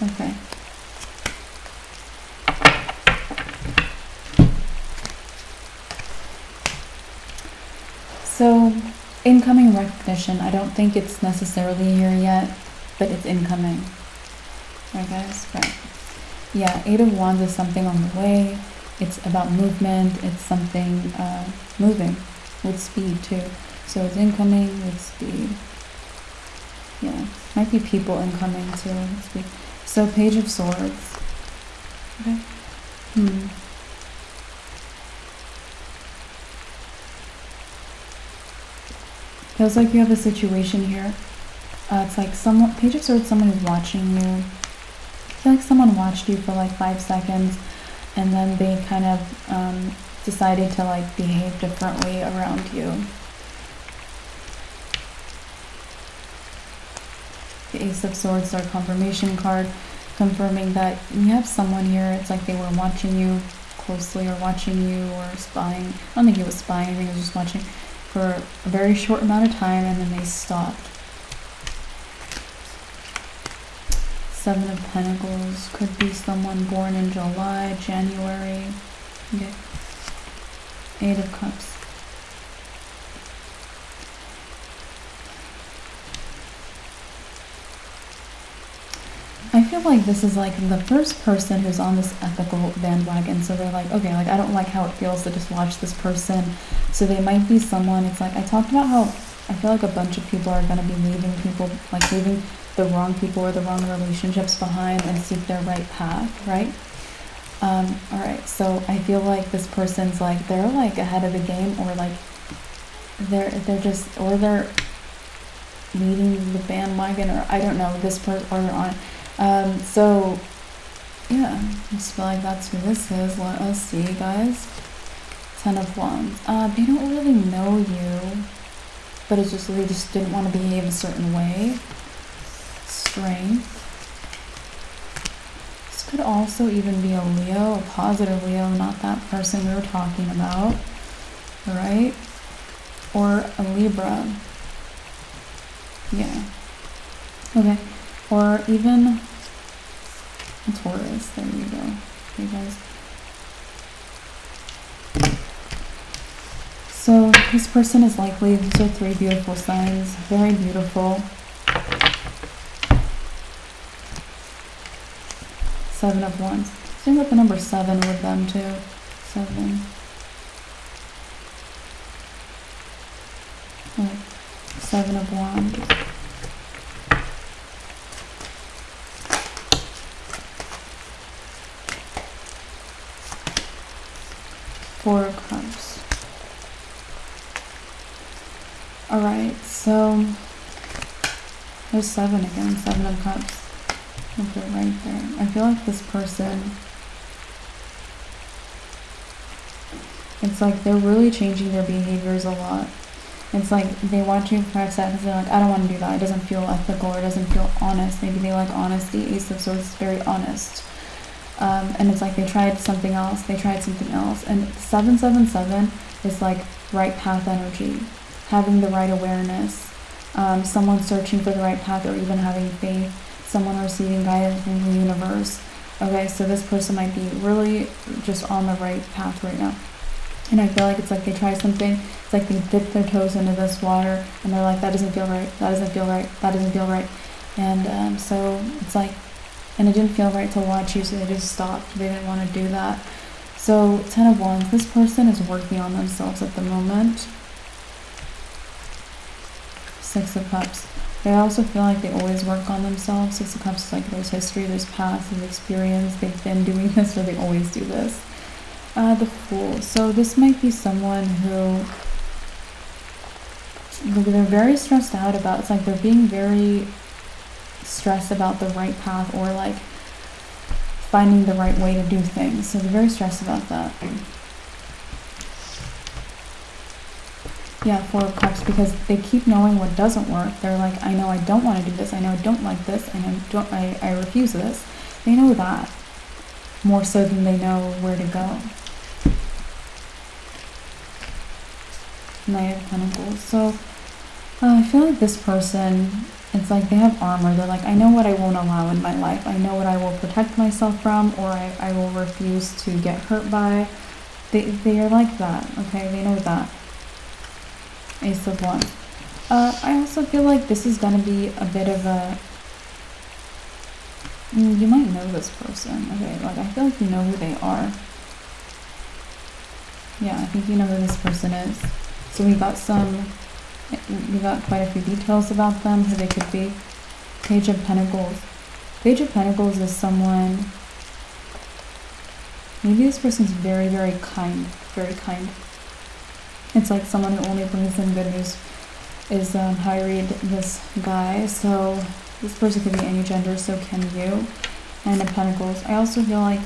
[SPEAKER 1] Okay. So, incoming recognition. I don't think it's necessarily here yet, but it's incoming. Right, guys? Right. Yeah, Eight of Wands is something on the way. It's about movement. It's something moving with speed, too. So, it's incoming with speed. Yeah, might be people incoming, too, with speed. So, Page of Swords. Okay. Feels like you have a situation here. It's like someone, Page of Swords, someone is watching you. I feel like someone watched you for like 5 seconds, and then they kind of decided to like behave differently around you. The Ace of Swords is our confirmation card, confirming that you have someone here. It's like they were watching you closely, or watching you, or spying. I don't think it was spying, I think it was just watching for a very short amount of time, and then they stopped. Seven of Pentacles could be someone born in July, January. Okay. Eight of Cups. I feel like this is like the first person who's on this ethical bandwagon. So they're like, okay, like I don't like how it feels to just watch this person. So they might be someone, it's like I talked about how I feel like a bunch of people are going to be leaving people, like leaving the wrong people or the wrong relationships behind and seek their right path, right? Alright, so I feel like this person's like, they're like ahead of the game, or like they're just, or they're leading the bandwagon, or I don't know, this person, or they're on. So yeah, I just feel like that's who this is. Let us see, guys. Ten of Wands. They don't really know you, but it's just they just didn't want to behave a certain way. Strength. This could also even be a Leo, a positive Leo, not that person we were talking about, right? Or a Libra. Yeah. Okay. Or even a Taurus. There you go. Okay, guys. So this person is likely, these are 3 beautiful signs. Very beautiful. 7 of Wands. Same with the number 7 with them too. 7. Okay. 7 of Wands. Four of Cups. Alright, so there's 7 again, 7 of Cups. I'll put it right there. I feel like this person, it's like they're really changing their behaviors a lot. It's like they watch you for 5 seconds, they're like, I don't want to do that, it doesn't feel ethical, or it doesn't feel honest. Maybe they like honesty. Ace of Swords is very honest. And it's like they tried something else, and 777 is like right path energy, having the right awareness, someone searching for the right path, or even having faith, someone receiving guidance from the universe. Okay, so this person might be really just on the right path right now. And I feel like it's like they try something, it's like they dip their toes into this water, and they're like, that doesn't feel right, that doesn't feel right, that doesn't feel right. And so it's like, and it didn't feel right to watch you, so they just stopped. They didn't want to do that. So 10 of Wands, this person is working on themselves at the moment. 6 of Cups. They also feel like they always work on themselves. 6 of Cups is like there's history, there's past, there's experience. They've been doing this, or they always do this. The Fool. So this might be someone who they're very stressed out about. It's like they're being very stressed about the right path, or like finding the right way to do things. So they're very stressed about that. Yeah, 4 of Cups, because they keep knowing what doesn't work. They're like, I know I don't want to do this, I know I don't like this, and I refuse this. They know that more so than they know where to go. Knight of Pentacles. So I feel like this person, it's like they have armor. They're like, I know what I won't allow in my life. I know what I will protect myself from, or I will refuse to get hurt by. They are like that, okay? They know that. Ace of Wands. I also feel like this is going to be a bit of a... You might know this person. Okay, like I feel like you know who they are. Yeah, I think you know who this person is. So we got quite a few details about them, who they could be. Page of Pentacles. Page of Pentacles is someone... Maybe this person's very, very kind. Very kind. It's like someone who only brings in good news is how I read this guy. So this person could be any gender, so can you. And of Pentacles. I also feel like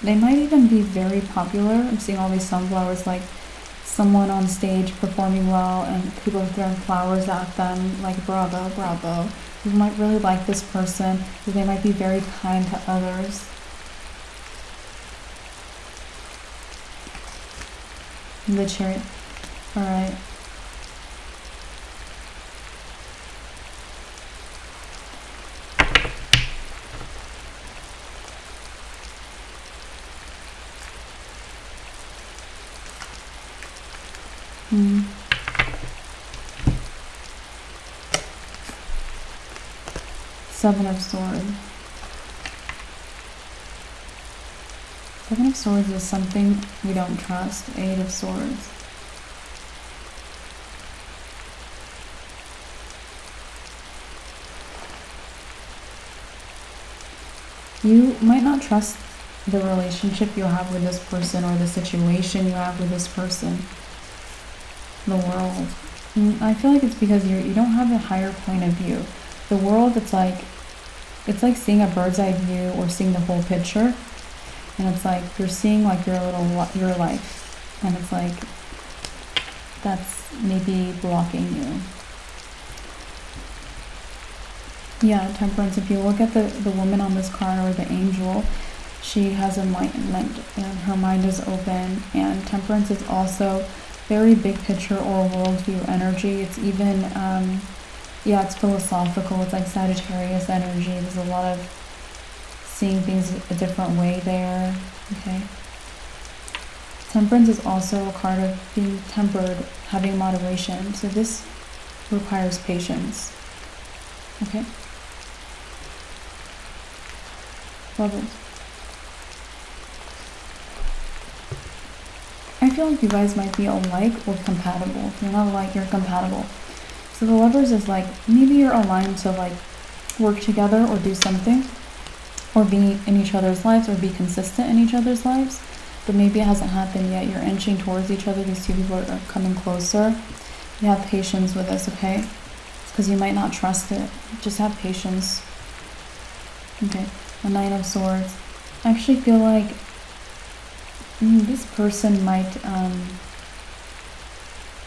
[SPEAKER 1] they might even be very popular. I'm seeing all these sunflowers, like someone on stage performing well and people are throwing flowers at them, like bravo, bravo. You might really like this person because they might be very kind to others. The Chariot. Alright. Seven of Swords. Seven of Swords is something we don't trust. Eight of Swords. You might not trust the relationship you have with this person or the situation you have with this person. The world. I feel like it's because you don't have a higher point of view. The world, it's like seeing a bird's eye view or seeing the whole picture. And it's like you're seeing like your life. And it's like that's maybe blocking you. Yeah, Temperance. If you look at the woman on this card or the angel, she has enlightenment and her mind is open. And Temperance is also very big picture or worldview energy. It's even, yeah, it's philosophical. It's like Sagittarius energy. There's a lot of seeing things a different way there. Okay. Temperance is also a card of being tempered, having moderation. So this requires patience. Okay. Lovers. I feel like you guys might be alike or compatible. If you're not alike, you're compatible. So the Lovers is like, maybe you're aligned to like work together or do something, or be in each other's lives or be consistent in each other's lives, but maybe it hasn't happened yet. You're inching towards each other. These two people are coming closer. You have patience with this, okay? It's because you might not trust it. Just have patience. Okay, the Nine of Swords. I actually feel like this person might,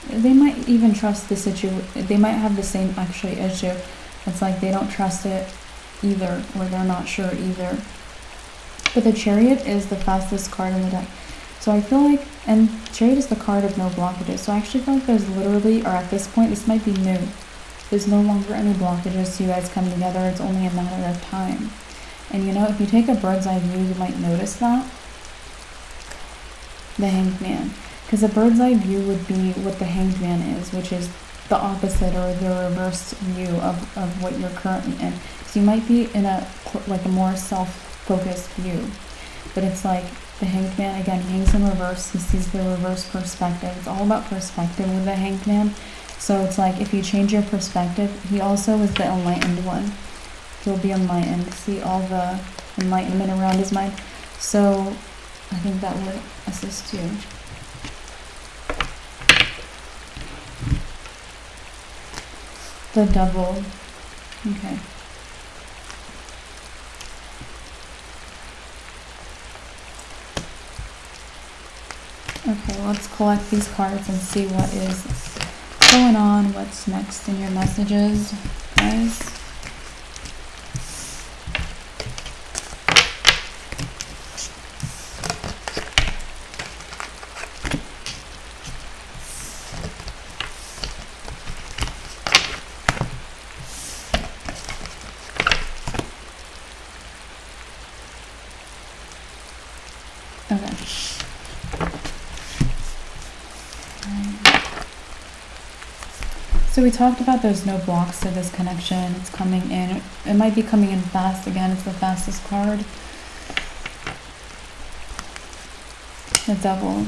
[SPEAKER 1] they might even trust the situation. They might have the same actually issue. It's like they don't trust it either, or they're not sure either. But the Chariot is the fastest card in the deck. So I feel like, and Chariot is the card of no blockages. So I actually feel like there's literally, or at this point, this might be new. There's no longer any blockages to you guys coming together. It's only a matter of time. And you know, if you take a bird's eye view, you might notice that. The Hanged Man. Because a bird's eye view would be what the Hanged Man is, which is the opposite or the reversed view of what you're currently in. So you might be in a more self-focused view. But it's like the Hanged Man, again, he hangs in reverse. He sees the reverse perspective. It's all about perspective with the Hanged Man. So it's like if you change your perspective, he also is the enlightened one. He'll be enlightened. See all the enlightenment around his mind. So I think that would assist you. The Devil. Okay. Okay, let's collect these cards and see what is going on, what's next in your messages, guys. Okay. So we talked about there's no blocks to this connection. It's coming in. It might be coming in fast. Again, it's the fastest card. The Devil.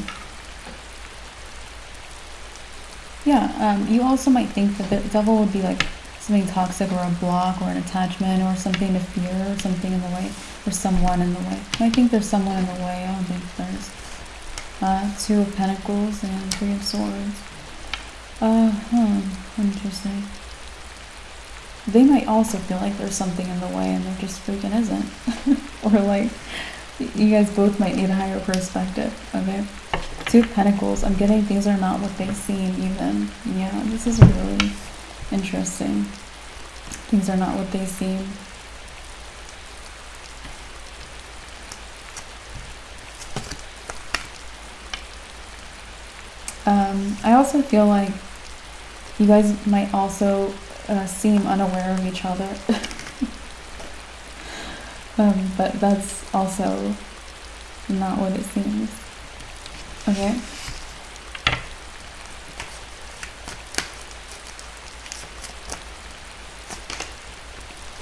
[SPEAKER 1] Yeah, you also might think that the Devil would be like something toxic or a block or an attachment or something to fear or something in the way or someone in the way. I think there's someone in the way. I don't think there's Two of Pentacles and Three of Swords. Interesting. They might also feel like there's something in the way and there just freaking isn't. Or like, you guys both might need a higher perspective, okay? Two of Pentacles, I'm getting things are not what they seem even. Yeah, this is really interesting. Things are not what they seem. I also feel like you guys might also seem unaware of each other. But that's also not what it seems. Okay.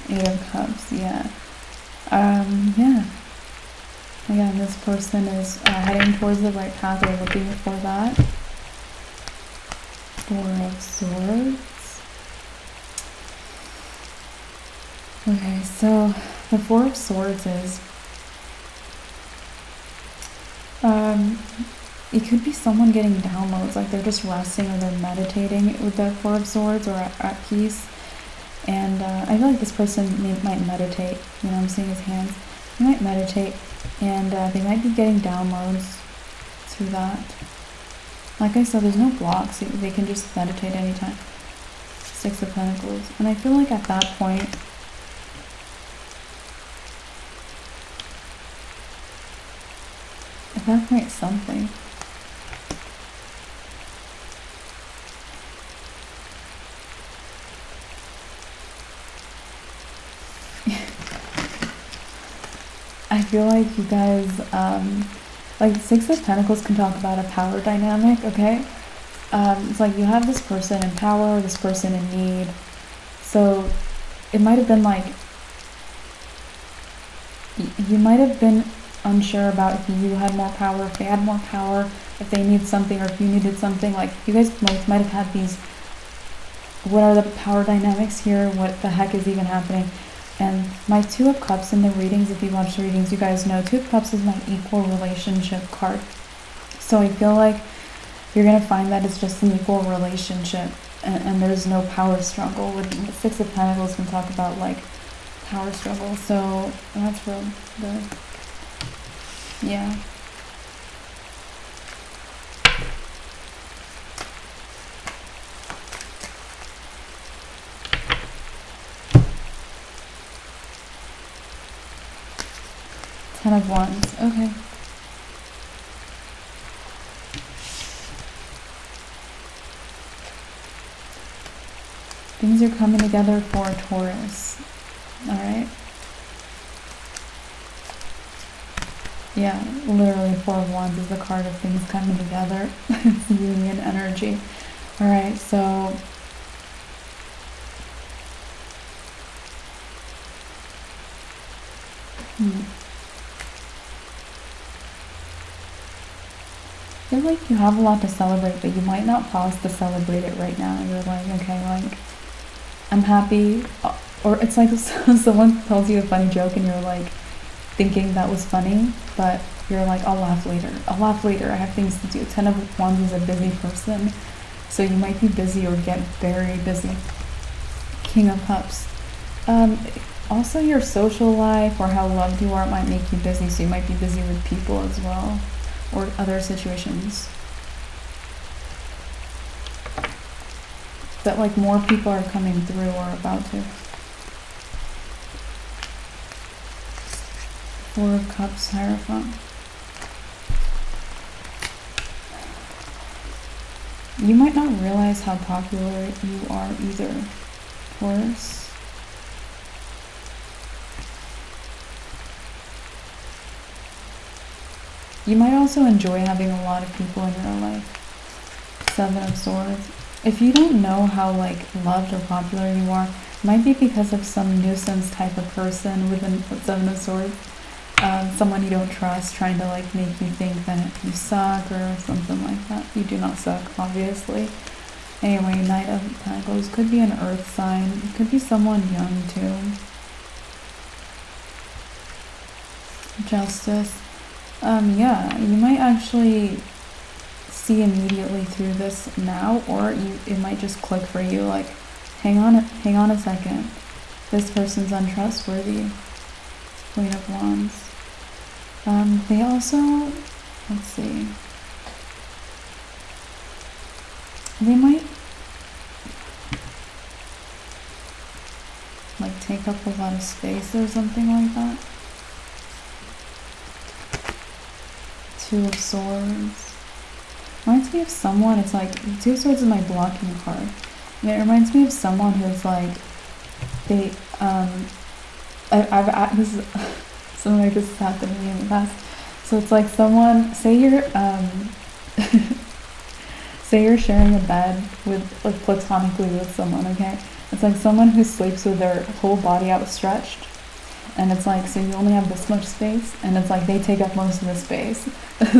[SPEAKER 1] Eight of Cups, yeah. Yeah. Again, this person is heading towards the right path or looking for that. Four of Swords. Okay, so the Four of Swords is it could be someone getting downloads, like they're just resting or they're meditating with the Four of Swords or at peace. And I feel like this person might meditate. You know, I'm seeing his hands. He might meditate, and they might be getting downloads through that. Like I said, there's no blocks. They can just meditate anytime. Six of Pentacles. And I feel like at that point, something. I feel like you guys, like Six of Pentacles can talk about a power dynamic, okay? It's like you have this person in power, this person in need. So it might have been like, you might have been unsure about if you had more power, if they had more power, if they need something or if you needed something. Like you guys both might have had these, what are the power dynamics here? What the heck is even happening? And my Two of Cups in the readings, if you watch the readings, you guys know Two of Cups is my equal relationship card. So I feel like you're going to find that it's just an equal relationship and there's no power struggle. With Six of Pentacles can talk about like power struggle. So that's real good. Yeah. Ten of Wands. Okay. Things are coming together for Taurus. All right. Yeah, literally Four of Wands is the card of things coming together. It's union energy. All right, so I feel like you have a lot to celebrate, but you might not pause to celebrate it right now. You're like, okay, like, I'm happy. Or it's like someone tells you a funny joke and you're like thinking that was funny, but you're like, I'll laugh later. I'll laugh later. I have things to do. Ten of Wands is a busy person. So you might be busy or get very busy. King of Cups. Also, your social life or how loved you are might make you busy. So you might be busy with people as well. Or other situations. But like more people are coming through or about to. Four of Cups, Hierophant. You might not realize how popular you are either, Taurus. You might also enjoy having a lot of people in your life. Seven of Swords. if you don't know how like loved or popular you are, it might be because of some nuisance type of person with a Seven of Swords. Someone you don't trust trying to like make you think that you suck or something like that. You do not suck, obviously. Anyway, Knight of Pentacles could be an earth sign. It could be someone young too. Justice. Yeah, you might actually see immediately through this now, or it might just click for you. Like, hang on a second. This person's untrustworthy. Queen of Wands. They also, let's see. They might like take up a lot of space or something like that. Two of Swords. Reminds me of someone, it's like, Two of Swords is my blocking card. And it reminds me of someone who's like, they, this is, something like this has happened to me in the past. So it's like someone, say you're, say you're sharing a bed with, like, platonically with someone, okay? It's like someone who sleeps with their whole body outstretched. And it's like, so you only have this much space, and it's like they take up most of the space.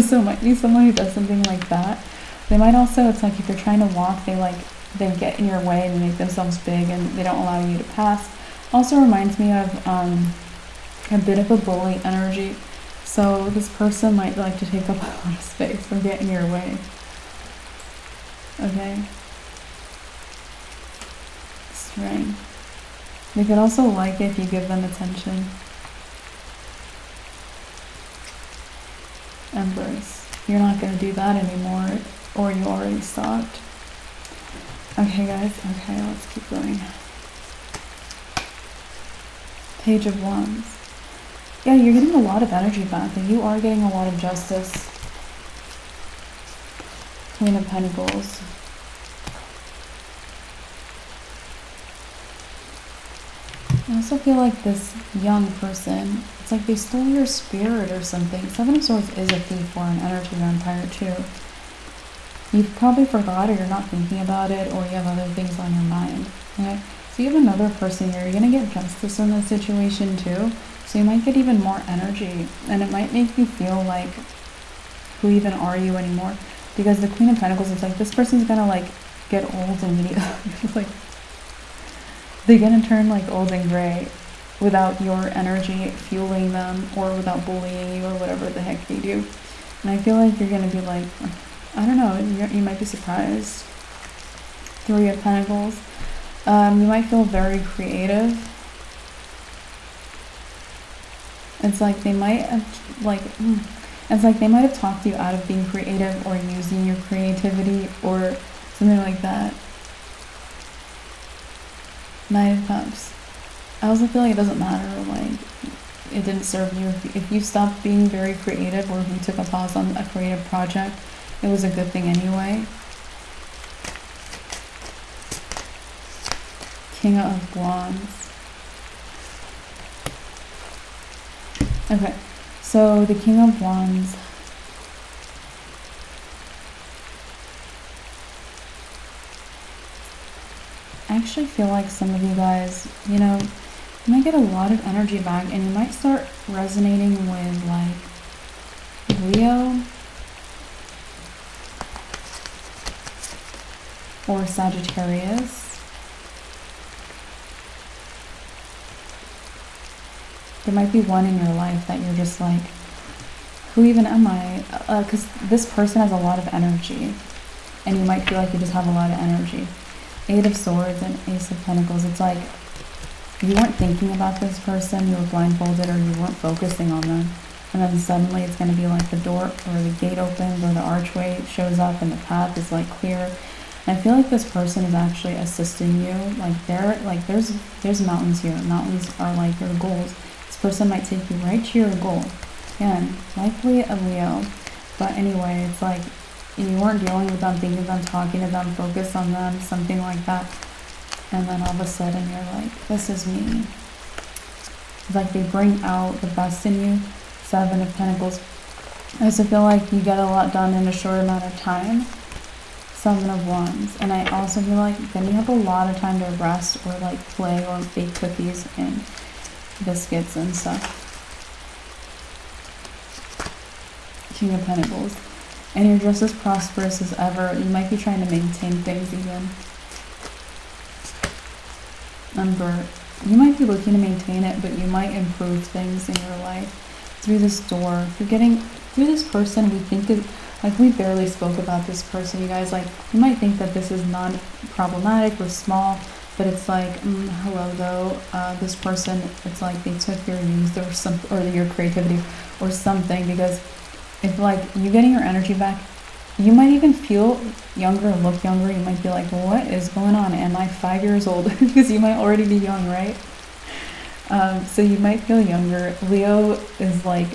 [SPEAKER 1] So it might be someone who does something like that. They might also, it's like if you're trying to walk, they get in your way and they make themselves big and they don't allow you to pass. Also reminds me of a bit of a bully energy. So this person might like to take up a lot of space or get in your way. Okay. Strength. They could also like it if you give them attention. Empress. You're not going to do that anymore, or you already stopped. Okay, guys. Okay, let's keep going. Page of Wands. Yeah, you're getting a lot of energy back, and you are getting a lot of justice. Queen of Pentacles. I also feel like this young person, it's like they stole your spirit or something. Seven of Swords is a thief or an energy vampire too. You've probably forgot, or you're not thinking about it, or you have other things on your mind. Okay? So you have another person here. You're going to get justice in this situation too. So you might get even more energy. And it might make you feel like, who even are you anymore? Because the Queen of Pentacles is like, this person's going to like get old immediately. Like, they're going to turn like old and gray without your energy fueling them, or without bullying you, or whatever the heck they do. And I feel like you're going to be like, I don't know, you might be surprised. Three of Pentacles. You might feel very creative. It's like they might have, like, it's like they might have talked you out of being creative or using your creativity or something like that. Knight of Cups. I also feel like it doesn't matter, like, it didn't serve you. If you stopped being very creative, or if you took a pause on a creative project, it was a good thing anyway. King of Wands. Okay, so the King of Wands. I actually feel like some of you guys, you know, you might get a lot of energy back, and you might start resonating with like Leo or Sagittarius. There might be one in your life that you're just like, who even am I? Because this person has a lot of energy, and you might feel like you just have a lot of energy. Eight of Swords and Ace of Pentacles. It's like you weren't thinking about this person, you were blindfolded, or you weren't focusing on them. And then suddenly it's going to be like the door or the gate opens, or the archway shows up and the path is like clear. And I feel like this person is actually assisting you. Like there's mountains here. Mountains are like your goals. This person might take you right to your goal. Again, likely a Leo. But anyway, it's like you weren't dealing with them, thinking of them, talking to them, focus on them, something like that. And then all of a sudden you're like, this is me. It's like they bring out the best in you. Seven of Pentacles. I also feel like you get a lot done in a short amount of time. Seven of Wands. And I also feel like then you have a lot of time to rest or like play or bake cookies and biscuits and stuff. King of Pentacles. And you're just as prosperous as ever. You might be trying to maintain things even. Emperor. You might be looking to maintain it, but you might improve things in your life through this door. You're getting through this person we think is like, we barely spoke about this person, you guys. Like, you might think that this is not problematic or small, but it's like, hello though, this person, it's like they took your youth or some, or your creativity or something, because if like you getting your energy back, you might even feel younger, look younger. You might be like, what is going on? Am I 5 years old? Because you might already be young, right? So you might feel younger. Leo is like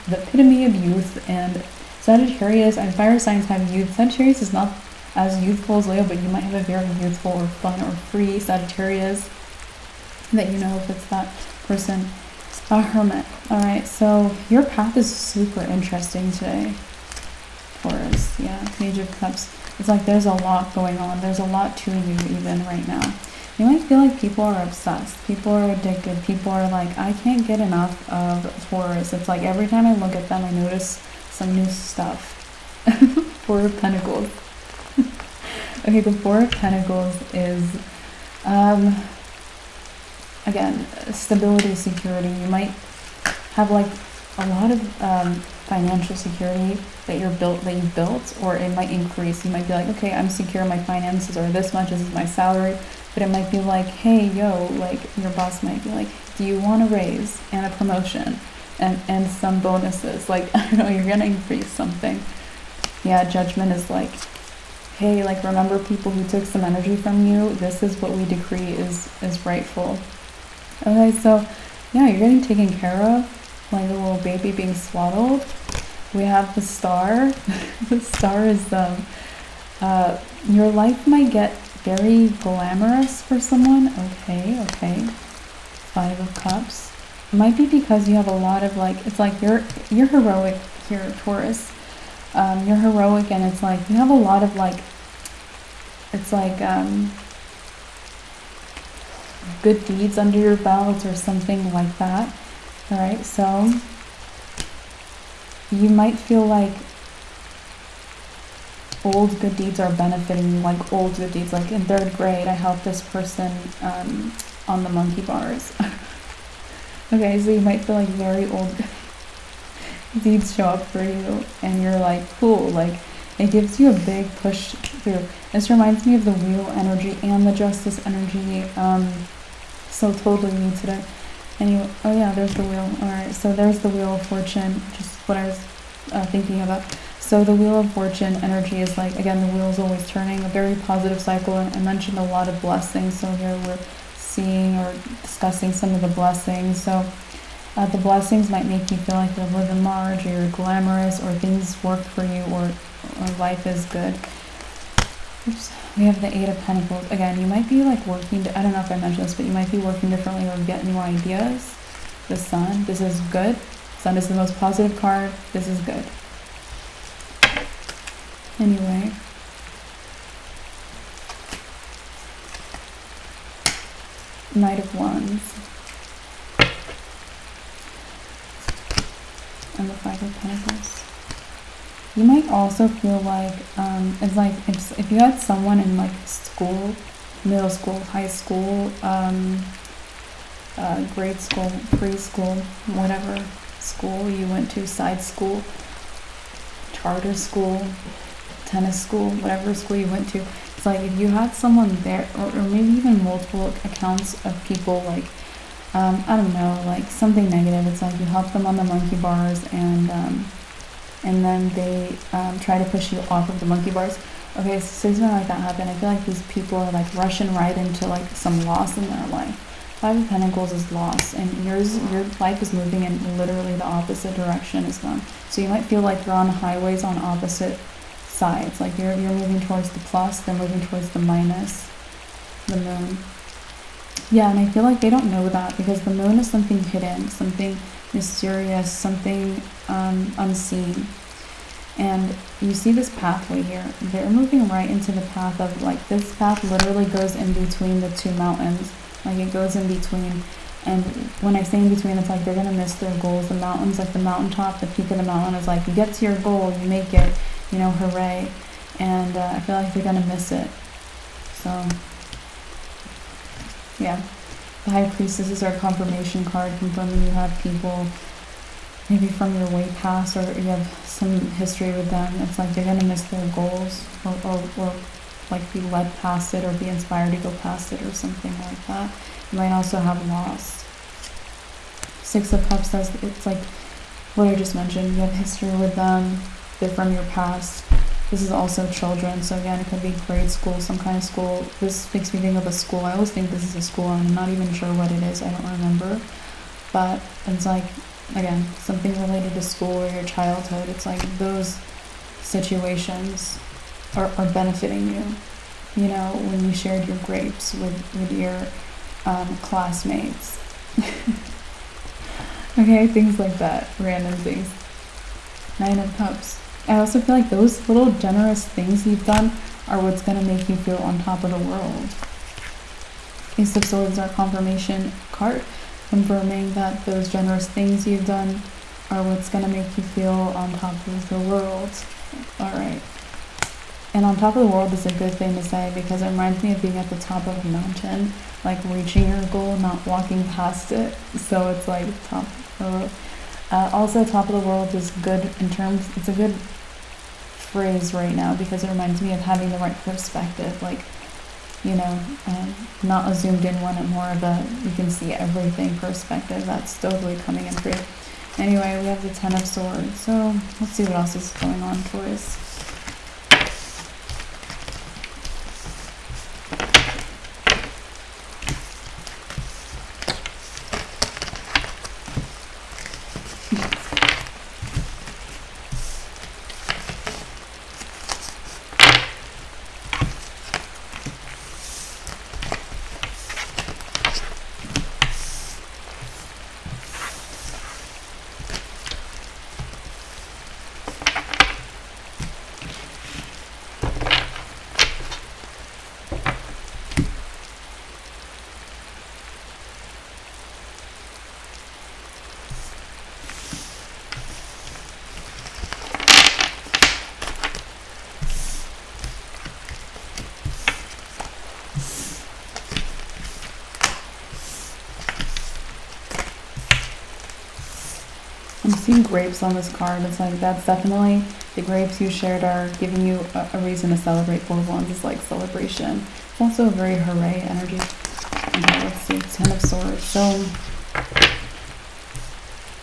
[SPEAKER 1] the epitome of youth, and Sagittarius and fire signs have youth. Sagittarius is not as youthful as Leo, but you might have a very youthful or fun or free Sagittarius that you know if it's that person. A Hermit. Alright, so your path is super interesting today. Taurus, yeah, Page of Cups. It's like there's a lot going on. There's a lot to you even right now. You might feel like people are obsessed. People are addicted. People are like, I can't get enough of Taurus. It's like every time I look at them, I notice some new stuff. Four of Pentacles. Okay, the Four of Pentacles is, again, stability, security. You might have like a lot of financial security that you've built, or it might increase. You might be like, okay, I'm secure, my finances are this much, this is my salary. But it might be like, hey, yo, like your boss might be like, do you want a raise and a promotion and some bonuses? Like, I don't know, you're gonna increase something. Yeah, Judgment is like, hey, like remember people who took some energy from you? This is what we decree is rightful. Okay, so yeah, you're getting taken care of, like a little baby being swaddled. We have the Star. The Star is your life might get very glamorous for someone. Okay. Five of Cups. It might be because you have a lot of like, it's like you're heroic here, Taurus. You're heroic, and it's like you have a lot of like, it's like good deeds under your belt or something like that. All right, so you might feel like old good deeds are benefiting you, like old good deeds. Like in 3rd grade, I helped this person on the monkey bars. Okay, so you might feel like very old deeds show up for you, and you're like, cool, like it gives you a big push through. This reminds me of the Wheel energy and the Justice energy. So totally me today. Anyway, oh yeah, there's the Wheel. All right, so there's the Wheel of Fortune, just what I was thinking about. So the Wheel of Fortune energy is like, again, the wheel is always turning, a very positive cycle. And I mentioned a lot of blessings. So here we're seeing or discussing some of the blessings. So the blessings might make you feel like you're living large, or you're glamorous, or things work for you, or life is good. Oops. We have the Eight of Pentacles. Again, you might be like working, I don't know if I mentioned this, but you might be working differently or get new ideas. The Sun, this is good. Sun is the most positive card. This is good. Anyway. Knight of Wands. And the Five of Pentacles. You might also feel like, it's like if you had someone in like school, middle school, high school, grade school, preschool, whatever school you went to, side school, charter school, tennis school, whatever school you went to. It's like if you had someone there, or maybe even multiple accounts of people like, I don't know, like something negative. It's like you help them on the monkey bars, and then they try to push you off of the monkey bars. Okay, so something like that happened. I feel like these people are like rushing right into like some loss in their life. Five of Pentacles is loss, and your life is moving in literally the opposite direction as them. So you might feel like you're on highways on opposite sides. Like you're moving towards the plus, they're moving towards the minus, the moon. Yeah, and I feel like they don't know that, because the moon is something hidden, something mysterious, something unseen. And you see this pathway here. They're moving right into the path of, like, this path literally goes in between the two mountains. Like, it goes in between. And when I say in between, it's like they're going to miss their goals. The mountains, like the mountaintop, the peak of the mountain is like, you get to your goal, you make it, you know, hooray. And I feel like they're going to miss it. So, yeah. The High Priestess is our confirmation card, confirming you have people maybe from your way past, or you have some history with them. It's like they're going to miss their goals, or like be led past it, or be inspired to go past it, or something like that. You might also have lost. Six of Cups says it's like what I just mentioned. You have history with them. They're from your past. This is also children. So again, it could be grade school, some kind of school. This makes me think of a school. I always think this is a school, and I'm not even sure what it is. I don't remember. But it's like, again, something related to school or your childhood. It's like those situations are benefiting you. You know, when you shared your grapes with your classmates. Okay, things like that, random things. Nine of Cups. I also feel like those little generous things you've done are what's going to make you feel on top of the world. Ace of Swords, our confirmation card, confirming that those generous things you've done are what's going to make you feel on top of the world. Alright. And on top of the world is a good thing to say, because it reminds me of being at the top of a mountain, like reaching your goal, not walking past it. So it's like top of the world. Also, top of the world is good in terms, it's a good phrase right now, because it reminds me of having the right perspective, like, you know, not a zoomed in one, and more of a, you can see everything perspective. That's totally coming in for you. Anyway, we have the Ten of Swords. So let's see what else is going on for us. I'm seeing grapes on this card. It's like, that's definitely, the grapes you shared are giving you a reason to celebrate. Four of Wands is like celebration. It's also a very hooray energy. Okay, let's see. Ten of Swords. So,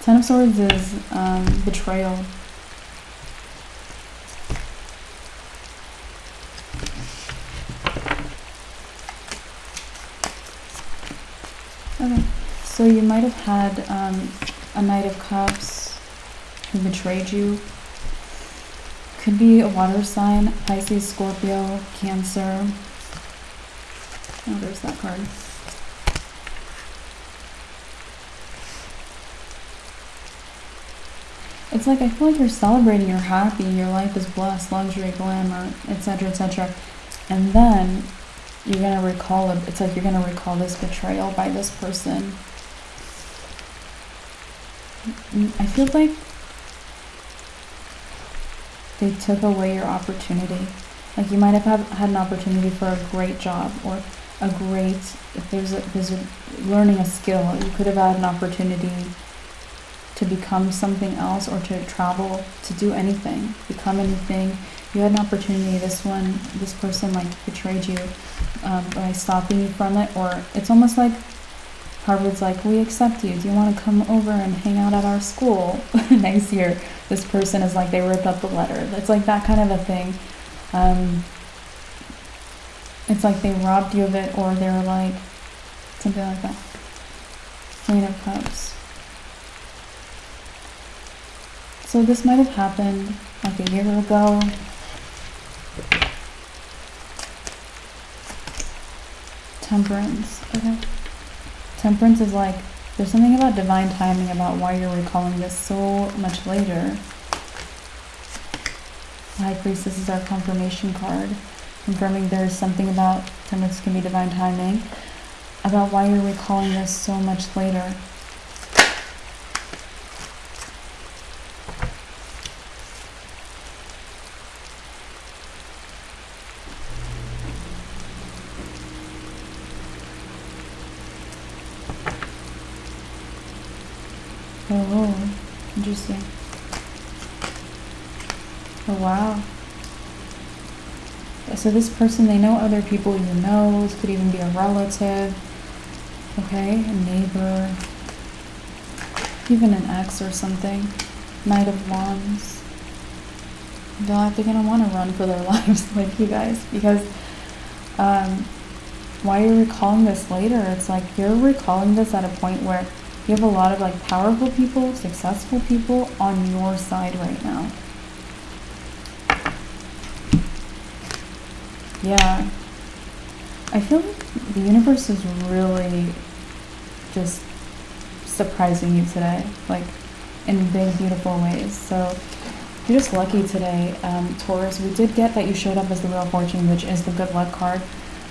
[SPEAKER 1] Ten of Swords is betrayal. Okay, so you might have had a Knight of Cups who betrayed you. Could be a water sign, Pisces, Scorpio, Cancer. Oh, there's that card. It's like, I feel like you're celebrating, you're happy, your life is blessed, luxury, glamour, etc., etc. And then you're going to recall it. It's like you're going to recall this betrayal by this person. I feel like they took away your opportunity. Like, you might have had an opportunity for a great job, or a great, if there's a learning a skill, you could have had an opportunity to become something else, or to travel, to do anything, become anything. You had an opportunity. This person like betrayed you by stopping you from it. Or it's almost like Harvard's like, we accept you. Do you want to come over and hang out at our school next year? This person is like, they ripped up the letter. It's like that kind of a thing. It's like they robbed you of it, or they're like, something like that. Queen of Cups. So this might have happened like a year ago. Temperance. Okay. Temperance is like, there's something about divine timing about why you're recalling this so much later. The High Priestess is our confirmation card, confirming there is something about, this can be divine timing, about why you're recalling this so much later. Oh, interesting. Oh, wow. So this person, they know other people you know. This could even be a relative. Okay, a neighbor. Even an ex or something. Knight of Wands. They're going to want to run for their lives like you guys. Because why you're recalling this later, it's like you're recalling this at a point where you have a lot of like powerful people, successful people on your side right now. Yeah. I feel like the universe is really just surprising you today, like in big, beautiful ways. So you're just lucky today, Taurus. We did get that you showed up as the Wheel of Fortune, which is the good luck card.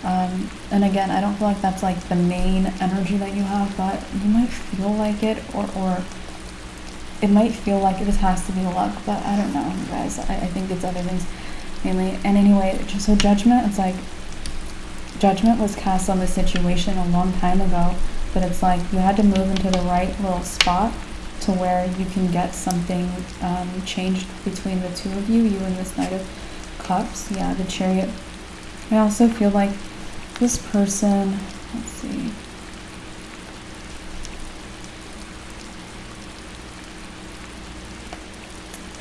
[SPEAKER 1] And again, I don't feel like that's like the main energy that you have, but you might feel like it, or it might feel like this has to be luck, but I don't know, you guys. I think it's other things mainly. And anyway, just so judgment, it's like judgment was cast on this situation a long time ago, but it's like you had to move into the right little spot to where you can get something changed between the two of you and this Knight of Cups. Yeah, the Chariot. I also feel like this person, let's see.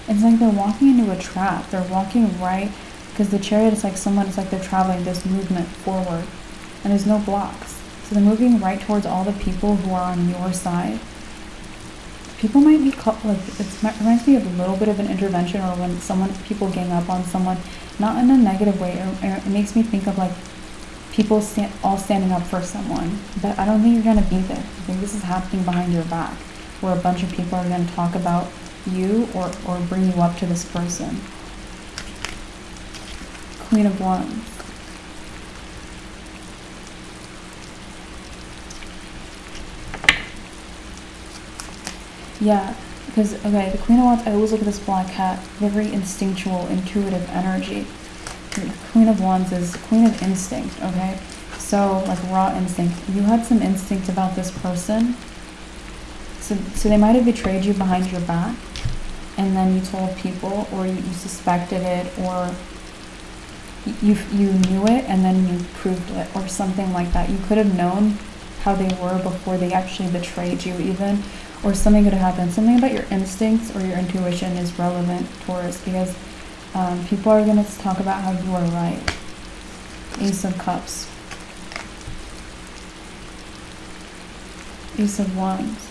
[SPEAKER 1] It's like they're walking into a trap. They're walking right, because the Chariot is like someone, it's like they're traveling this movement forward, and there's no blocks. So they're moving right towards all the people who are on your side. People might be like, it reminds me of a little bit of an intervention, or when people gang up on someone, not in a negative way. It makes me think of like people all standing up for someone, but I don't think you're gonna be there. I think this is happening behind your back, where a bunch of people are gonna talk about you or bring you up to this person. Queen of Wands. Yeah, because, okay, the Queen of Wands, I always look at this black cat, very instinctual, intuitive energy. The Queen of Wands is Queen of Instinct, okay? So, like raw instinct. You had some instinct about this person. So they might have betrayed you behind your back, and then you told people, or you suspected it, or you knew it, and then you proved it, or something like that. You could have known how they were before they actually betrayed you even. Or something could have happened. Something about your instincts or your intuition is relevant, Taurus, because people are going to talk about how you are right. Ace of Cups. Ace of Wands.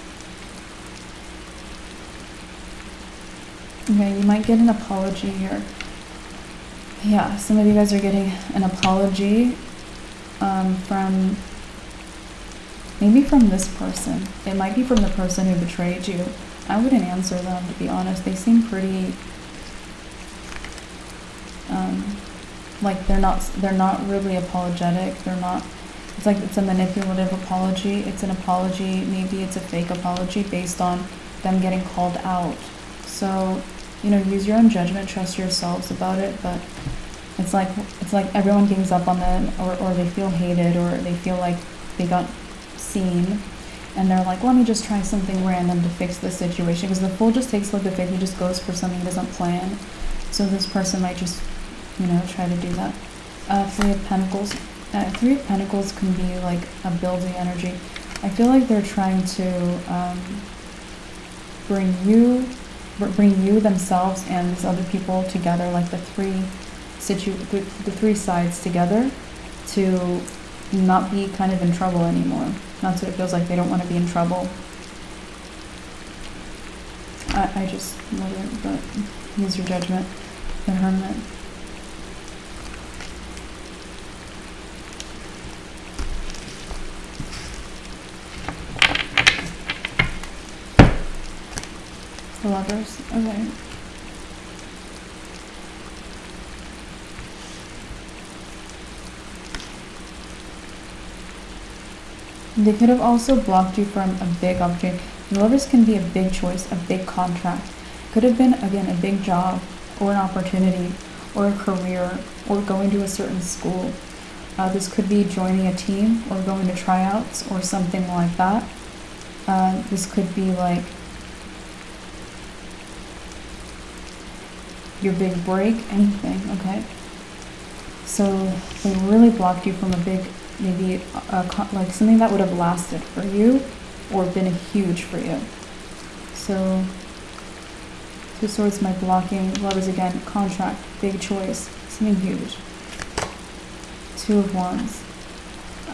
[SPEAKER 1] Okay, you might get an apology here. Yeah, some of you guys are getting an apology from... maybe from this person. It might be from the person who betrayed you. I wouldn't answer them, to be honest. They seem pretty, like they're not really apologetic. It's like it's a manipulative apology. It's an apology, maybe it's a fake apology based on them getting called out. So, use your own judgment, trust yourselves about it, but it's like everyone gangs up on them, or they feel hated, or they feel like they got seen, and they're like, let me just try something random to fix this situation, because the Fool just takes like the faith, he just goes for something he doesn't plan. So this person might just try to do that. Three of Pentacles. Three of Pentacles can be like a building energy. I feel like they're trying to bring you themselves and these other people together, like the three sides together, to not be kind of in trouble anymore. That's what it feels like. They don't want to be in trouble. I just wouldn't, but use your judgment. The Hermit. The Lovers. Okay. They could have also blocked you from a big opportunity. The Lovers can be a big choice, a big contract. Could have been, again, a big job or an opportunity or a career or going to a certain school. This could be joining a team or going to tryouts or something like that. This could be like your big break, anything, okay? So they really blocked you from a big, maybe like something that would have lasted for you or been huge for you. So 2 Swords, my blocking. Lovers again, contract, big choice, something huge. 2 of Wands.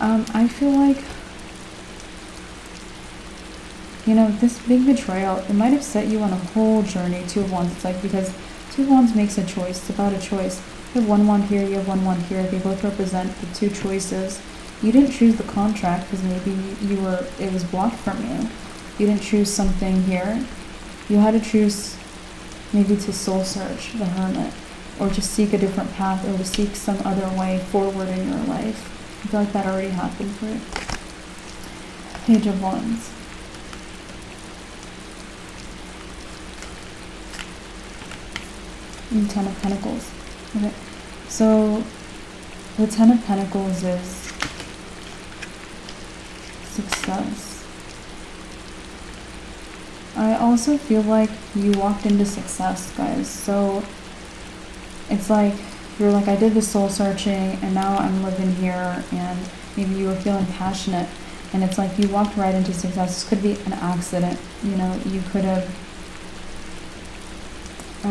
[SPEAKER 1] I feel like, you know, this big betrayal, it might have set you on a whole journey. 2 of Wands, it's like, because 2 of Wands makes a choice. It's about a choice. You have 1 wand here, you have 1 wand here. They both represent the 2 choices. You didn't choose the contract because maybe it was blocked from you. You didn't choose something here. You had to choose maybe to soul search, the Hermit, or to seek a different path, or to seek some other way forward in your life. I feel like that already happened for you. Page of Wands. And 10 of Pentacles. Okay, so the 10 of Pentacles is success. I also feel like you walked into success, guys. So it's like you're like, I did the soul searching and now I'm living here, and maybe you were feeling passionate, and it's like you walked right into success. This could be an accident, you know. You could have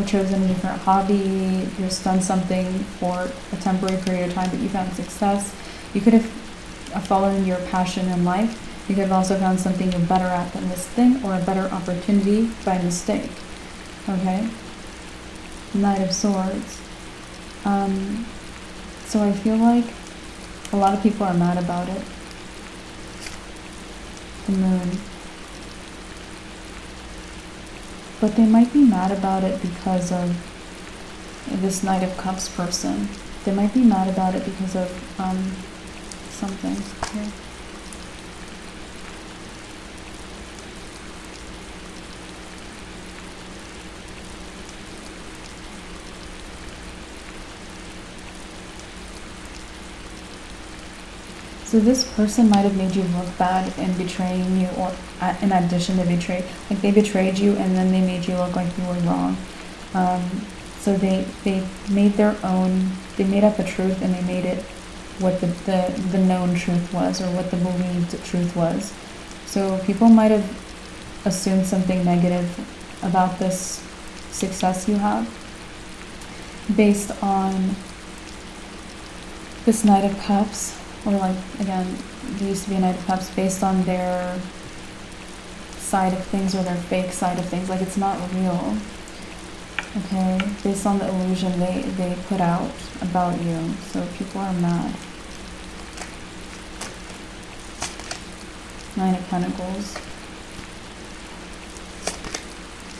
[SPEAKER 1] chosen a different hobby, just done something for a temporary period of time, but you found success. You could have followed your passion in life. You could have also found something you're better at than this thing, or a better opportunity by mistake. Okay? Knight of Swords. So I feel like a lot of people are mad about it. The Moon. But they might be mad about it because of this Knight of Cups person. They might be mad about it because of something here. So this person might have made you look bad in betraying you, or in addition to betray, like they betrayed you and then they made you look like you were wrong. So they made their own, they made up a truth and they made it what the known truth was, or what the believed truth was. So people might have assumed something negative about this success you have based on this Knight of Cups. Or like, again, there used to be a Knight of Cups based on their side of things, or their fake side of things. Like, it's not real. Okay? Based on the illusion they put out about you. So people are mad. 9 of Pentacles.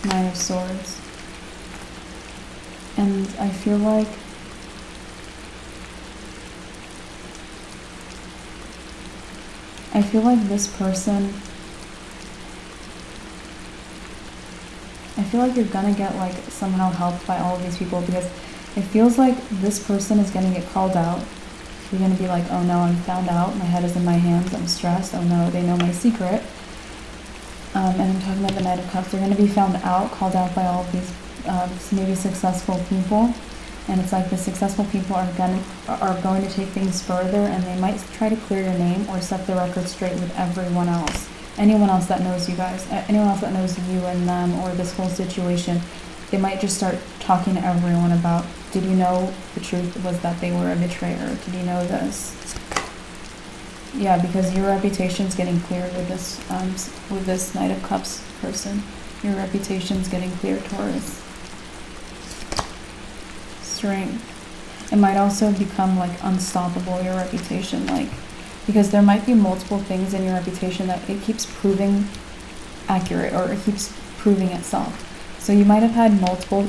[SPEAKER 1] 9 of Swords. And I feel like this person, I feel like you're gonna get like somehow helped by all of these people, because it feels like this person is gonna get called out. You're gonna be like, oh no, I'm found out, my head is in my hands, I'm stressed, oh no, they know my secret. And I'm talking about the Knight of Cups. They're gonna be found out, called out by all of these maybe successful people. And it's like the successful people are going to take things further, and they might try to clear your name or set the record straight with everyone else. Anyone else that knows you guys, anyone else that knows you and them, or this whole situation. They might just start talking to everyone about, did you know the truth was that they were a betrayer? Did you know this? Yeah, because your reputation's getting cleared with this Knight of Cups person. Your reputation's getting cleared, Taurus. Strength. It might also become like unstoppable, your reputation, like, because there might be multiple things in your reputation that it keeps proving accurate, or it keeps proving itself. So you might have had multiple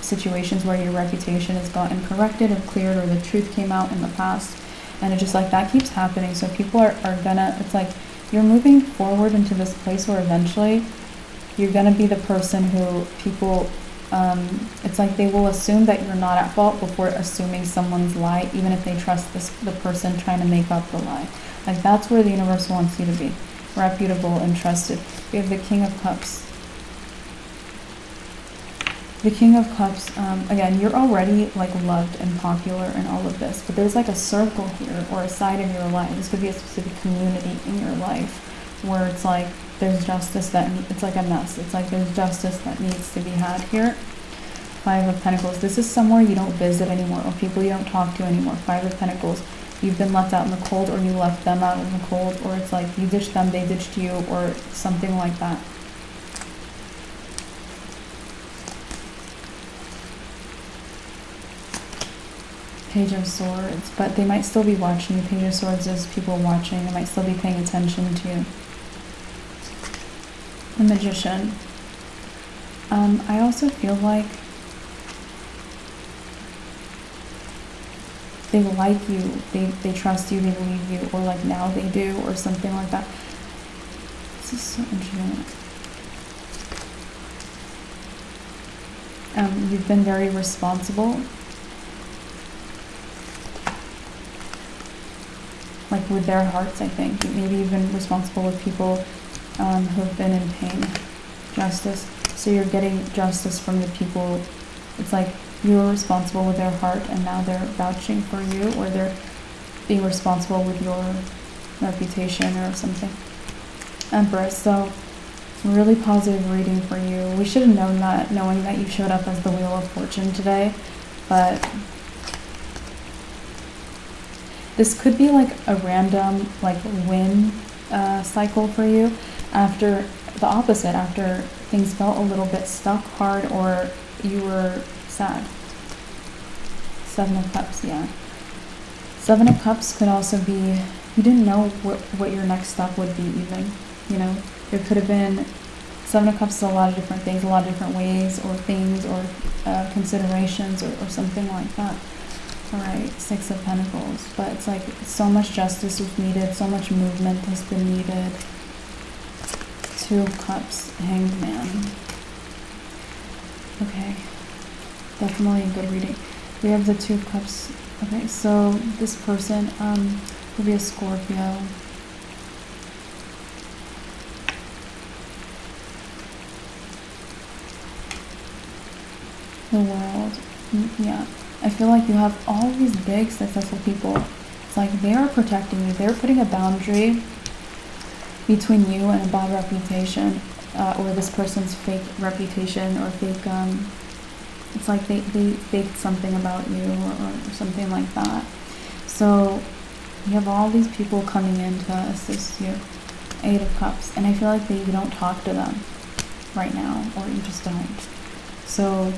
[SPEAKER 1] situations where your reputation has gotten corrected or cleared, or the truth came out in the past, And it just like that keeps happening. So people are gonna, it's like you're moving forward into this place where eventually you're gonna be the person who people, it's like they will assume that you're not at fault before assuming someone's lie, even if they trust the person trying to make up the lie. Like that's where the universe wants you to be, reputable and trusted. We have the King of Cups. The King of Cups, again, you're already like loved and popular and all of this, but there's like a circle here or a side of your life. This could be a specific community in your life where it's like there's justice it's like a mess. It's like there's justice that needs to be had here. Five of Pentacles. This is somewhere you don't visit anymore or people you don't talk to anymore. Five of Pentacles. You've been left out in the cold or you left them out in the cold, or it's like you ditched them, they ditched you, or something like that. Page of Swords, but they might still be watching you. Page of Swords is people watching. They might still be paying attention to you. The Magician. I also feel like they like you, they trust you, they believe you, or like now they do, or something like that. This is so interesting. You've been very responsible. Like with their hearts, I think. Maybe you've been responsible with people who have been in pain. Justice. So you're getting justice from the people. It's like you were responsible with their heart and now they're vouching for you, or they're being responsible with your reputation or something. Empress. So really positive reading for you. We should have known that, knowing that you showed up as the Wheel of Fortune today, but this could be like a random like win cycle for you after the opposite, after things felt a little bit stuck, hard, or you were sad. Seven of Cups, yeah. Seven of Cups could also be, you didn't know what your next step would be even, you know. There could have been, Seven of Cups is a lot of different things, a lot of different ways or things or considerations or something like that. Alright, Six of Pentacles, but it's like so much justice is needed, so much movement has been needed. Two of Cups, Hanged Man. Okay, definitely a good reading. We have the Two of Cups. Okay, so this person will be a Scorpio. The World, yeah. I feel like you have all these big successful people. It's like they are protecting you. They're putting a boundary between you and a bad reputation, or this person's fake reputation, or fake, it's like they faked something about you or something like that. So you have all these people coming in to assist you. Eight of Cups. And I feel like you don't talk to them right now, or you just don't. So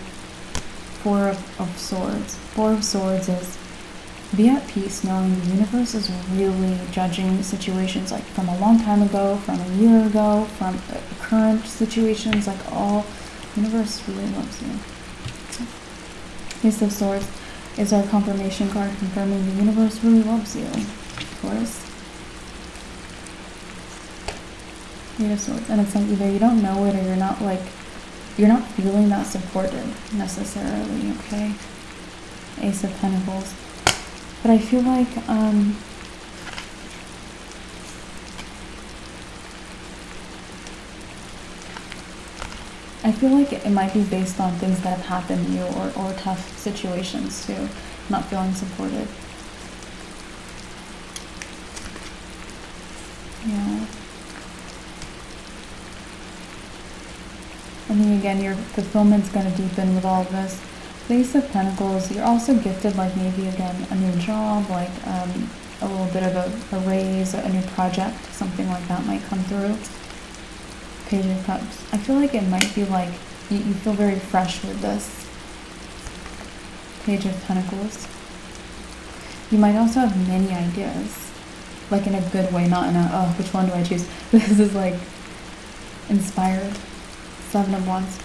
[SPEAKER 1] Four of Swords. Four of Swords is be at peace knowing the universe is really judging situations like from a long time ago, from a year ago, from current situations, like all, the universe really loves you. Ace of Swords is our confirmation card confirming the universe really loves you, Taurus. Eight of Swords. And it's like either you don't know it or you're not feeling that supported necessarily, okay? Ace of Pentacles. But I feel like it might be based on things that have happened to you or tough situations too, not feeling supported. Yeah. I think again, your fulfillment's going to deepen with all of this. The Ace of Pentacles, you're also gifted like maybe again a new job, like a little bit of a raise, a new project, something like that might come through. Page of Cups. I feel like it might be like you feel very fresh with this. Page of Pentacles. You might also have many ideas, like in a good way, not in a, oh, which one do I choose? This is like inspired. Seven of Wands.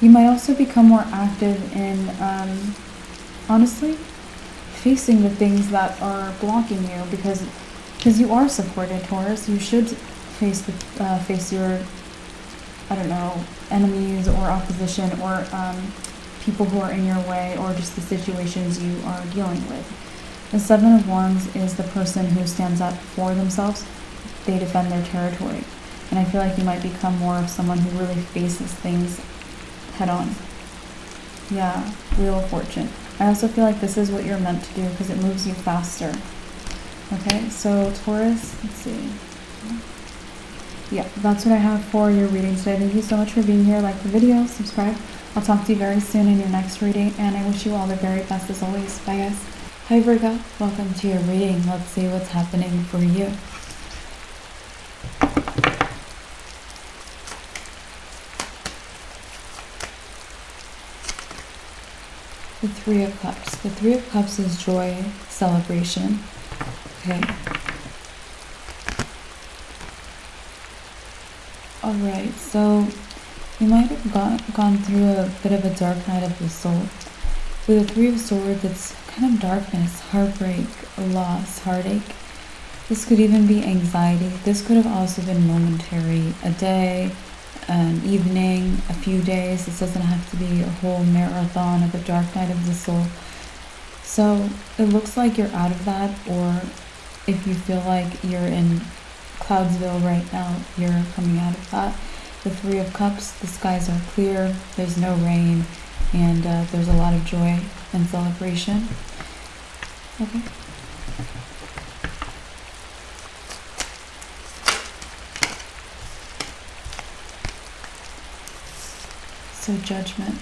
[SPEAKER 1] You might also become more active in honestly facing the things that are blocking you, because you are supported, Taurus. You should face your, I don't know, enemies or opposition, or people who are in your way, or just the situations you are dealing with. The Seven of Wands is the person who stands up for themselves. They defend their territory. And I feel like you might become more of someone who really faces things head on. Yeah, Wheel of Fortune. I also feel like this is what you're meant to do because it moves you faster. Okay, so Taurus, let's see. Yeah, that's what I have for your reading today. Thank you so much for being here. Like the video, subscribe. I'll talk to you very soon in your next reading, and I wish you all the very best as always. Bye, guys. Hi, Virgo. Welcome to your reading. Let's see what's happening for you. The Three of Cups. The Three of Cups is joy, celebration. Okay. Alright, so you might have gone through a bit of a dark night of the soul. With the Three of Swords, it's kind of darkness, heartbreak, loss, heartache. This could even be anxiety. This could have also been momentary, a day, an evening, a few days. This doesn't have to be a whole marathon of a dark night of the soul. So it looks like you're out of that, or if you feel like you're in Cloudsville right now, you're coming out of that. The Three of Cups, the skies are clear, there's no rain, and there's a lot of joy and celebration. Okay. So Judgment.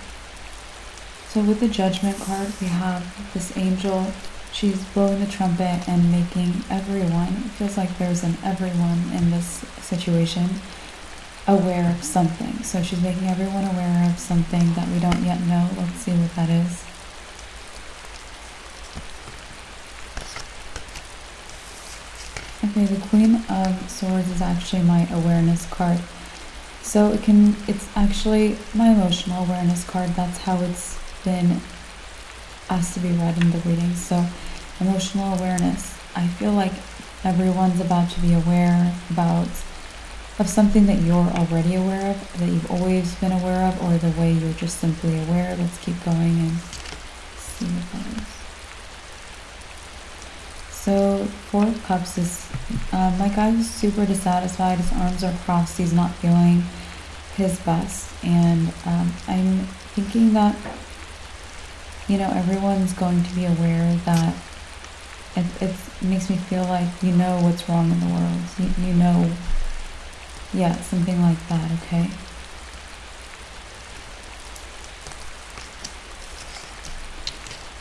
[SPEAKER 1] So with the Judgment card, we have this angel. She's blowing the trumpet and making everyone, it feels like there's an everyone in this situation, aware of something. So she's making everyone aware of something that we don't yet know. Let's see what that is. Okay, the Queen of Swords is actually my awareness card. So it's actually my emotional awareness card. That's how it's been asked to be read in the reading. So emotional awareness. I feel like everyone's about to be aware of something that you're already aware of, that you've always been aware of, or the way you're just simply aware. Let's keep going and see what that is. So Four of Cups is my guy who's super dissatisfied. His arms are crossed. He's not feeling his best, and I'm thinking that, you know, everyone's going to be aware that it makes me feel like you know what's wrong in the world. You know, yeah, something like that. Okay.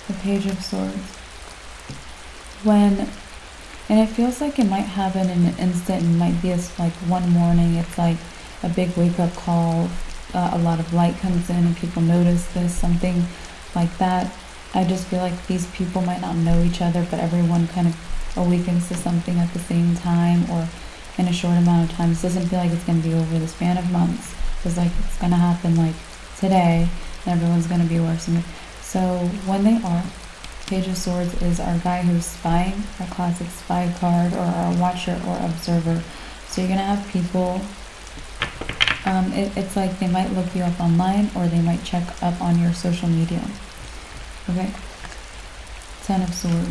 [SPEAKER 1] The Page of Swords. And it feels like it might happen in an instant. It might be like one morning. It's like a big wake-up call. A lot of light comes in and people notice this, something like that. I just feel like these people might not know each other, but everyone kind of awakens to something at the same time, or in a short amount of time. This doesn't feel like it's going to be over the span of months. It's like it's going to happen like today, and everyone's going to be aware of something. So when they are, Page of Swords is our guy who's spying, our classic spy card, or our watcher or observer. So you're going to have people, it's like they might look you up online, or they might check up on your social media. Okay? Ten of Swords.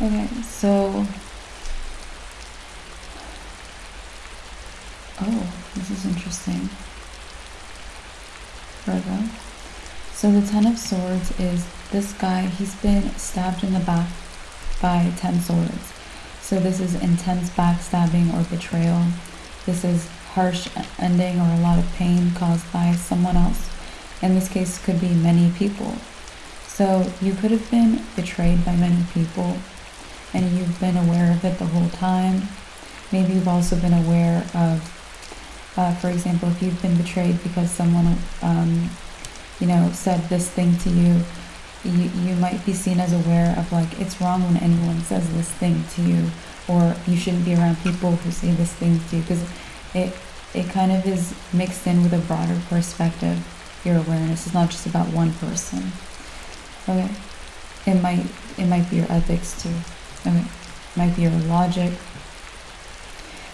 [SPEAKER 1] Okay, so... oh, this is interesting. Virgo. So the Ten of Swords is this guy. He's been stabbed in the back by 10 swords. So this is intense backstabbing or betrayal. This is harsh ending or a lot of pain caused by someone else. In this case, could be many people. So you could have been betrayed by many people, and you've been aware of it the whole time. Maybe you've also been aware of, for example, if you've been betrayed because someone, you know, said this thing to you, you might be seen as aware of, like, it's wrong when anyone says this thing to you, or you shouldn't be around people who say this thing to you, because it kind of is mixed in with a broader perspective. Your awareness is not just about one person. Okay, it might be your ethics too. Okay, it might be your logic.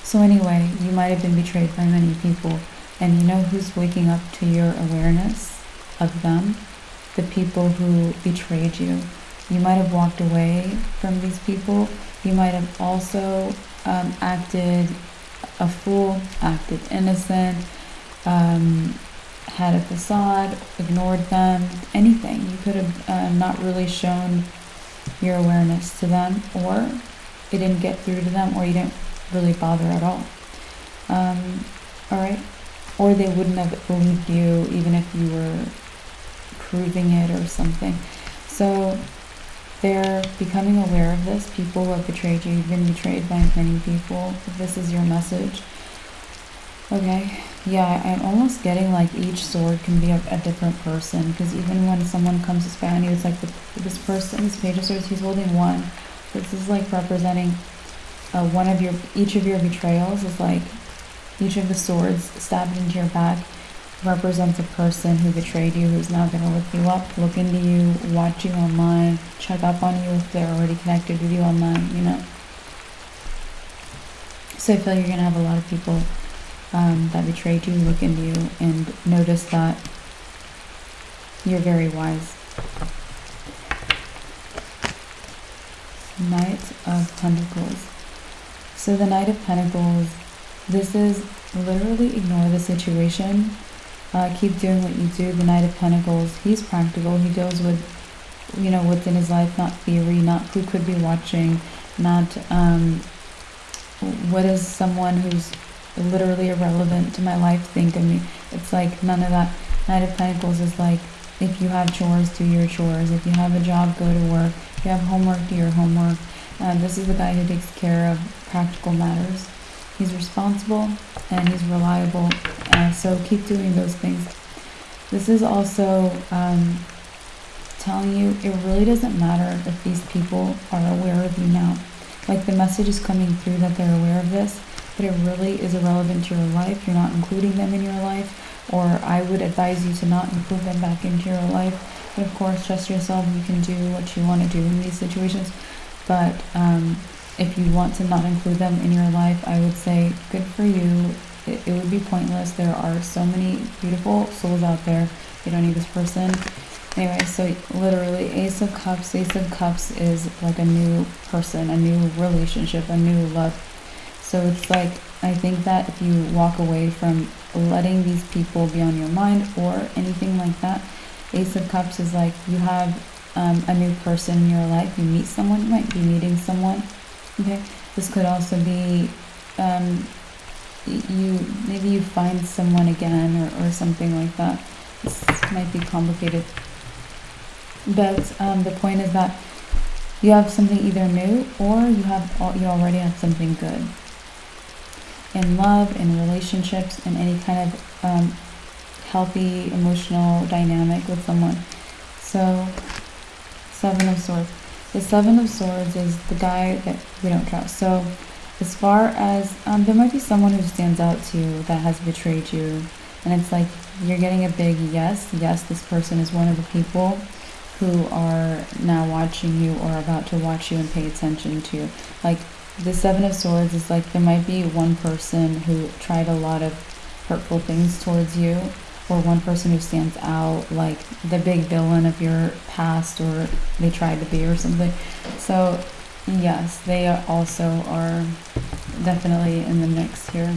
[SPEAKER 1] So anyway, you might have been betrayed by many people, and you know who's waking up to your awareness of them? The people who betrayed you. You might have walked away from these people. You might have also acted a fool, acted innocent, had a facade, ignored them, anything. You could have not really shown your awareness to them, or it didn't get through to them, or you didn't really bother at all. Alright? Or they wouldn't have believed you even if you were proving it or something. So they're becoming aware of this. People who have betrayed you, you've been betrayed by many people. If this is your message. Okay, yeah, I'm almost getting like each sword can be a different person, because even when someone comes to spy on you, it's like this person, this page of swords, he's holding one. This is like representing each of your betrayals is like, each of the swords stabbed into your back represents a person who betrayed you, who's now going to look you up, look into you, watch you online, check up on you if they're already connected with you online, you know. So I feel like you're going to have a lot of people that betrayed you look into you and notice that you're very wise. Knight of Pentacles. So the Knight of Pentacles, this is literally ignore the situation. Keep doing what you do. The Knight of Pentacles, he's practical. He deals with, you know, what's in his life, not theory, not who could be watching, not what does someone who's literally irrelevant to my life think of me. It's like none of that. Knight of Pentacles is like, if you have chores, do your chores. If you have a job, go to work. If you have homework, do your homework. This is the guy who takes care of practical matters. He's responsible and he's reliable, so keep doing those things. This is also telling you it really doesn't matter if these people are aware of you now. Like the message is coming through that they're aware of this, but it really is irrelevant to your life. You're not including them in your life, or I would advise you to not include them back into your life. But of course, trust yourself. You can do what you want to do in these situations. But if you want to not include them in your life, I would say good for you. It would be pointless. There are so many beautiful souls out there. You don't need this person. Anyway, so literally Ace of Cups. Ace of Cups is like a new person, a new relationship, a new love. So it's like, I think that if you walk away from letting these people be on your mind or anything like that, Ace of Cups is like you have a new person in your life. You meet someone, you might be meeting someone. Okay, this could also be maybe you find someone again or something like that. This might be complicated, but the point is that you have something either new or you already have something good in love, in relationships, in any kind of healthy emotional dynamic with someone. So Seven of Swords. The Seven of Swords is the guy that we don't trust. So as far as, there might be someone who stands out to you that has betrayed you. And it's like, you're getting a big yes. Yes, this person is one of the people who are now watching you or about to watch you and pay attention to you. Like, the Seven of Swords is like, there might be one person who tried a lot of hurtful things towards you, or one person who stands out, like the big villain of your past, or they tried to be or something. So yes, they also are definitely in the mix here.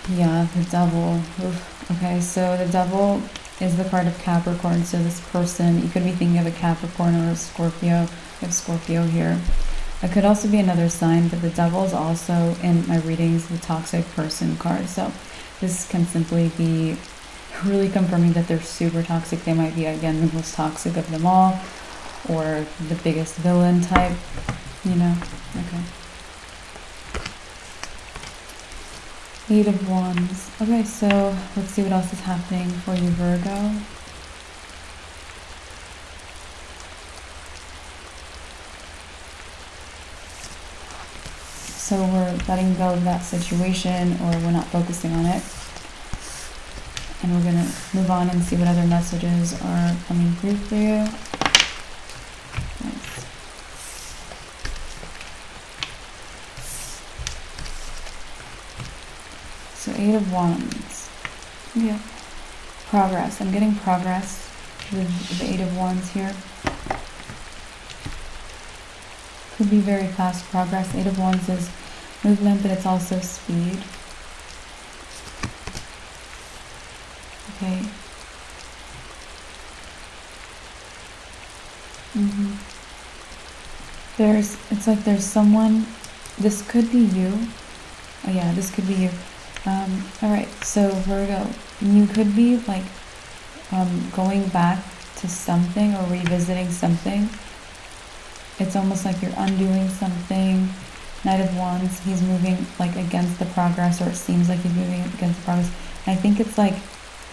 [SPEAKER 1] Yeah, the Devil. Oof. Okay, so the Devil is the card of Capricorn. So this person, you could be thinking of a Capricorn or a Scorpio. I have Scorpio here. It could also be another sign, but the Devil is also in my readings the toxic person card. So this can simply be really confirming that they're super toxic. They might be, again, the most toxic of them all, or the biggest villain type, you know? Okay. Eight of Wands. Okay, so let's see what else is happening for you, Virgo. So we're letting go of that situation, or we're not focusing on it. And we're going to move on and see what other messages are coming through for you. Nice. So 8 of Wands. Yeah. Progress. I'm getting progress with the 8 of Wands here. Could be very fast progress. 8 of Wands is movement, but it's also speed. Okay. It's like there's someone, this could be you. Oh yeah, this could be you. Alright, so Virgo, you could be like going back to something or revisiting something. It's almost like you're undoing something. Knight of Wands, he's moving like against the progress, or it seems like he's moving against the progress. I think it's like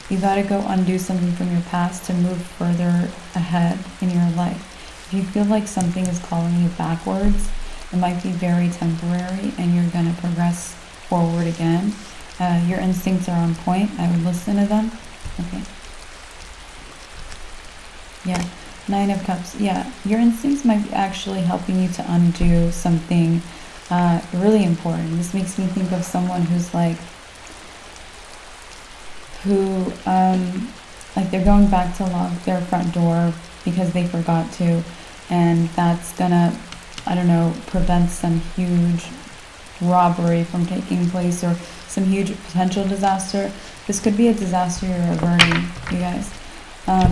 [SPEAKER 1] you gotta go undo something from your past to move further ahead in your life. If you feel like something is calling you backwards, it might be very temporary and you're gonna progress forward again. Your instincts are on point. I would listen to them. Okay. Yeah. 9 of Cups. Yeah. Your instincts might be actually helping you to undo something really important. This makes me think of someone who's like, like they're going back to lock their front door because they forgot to, and that's gonna, I don't know, prevent some huge robbery from taking place or some huge potential disaster. This could be a disaster you're averting, you guys.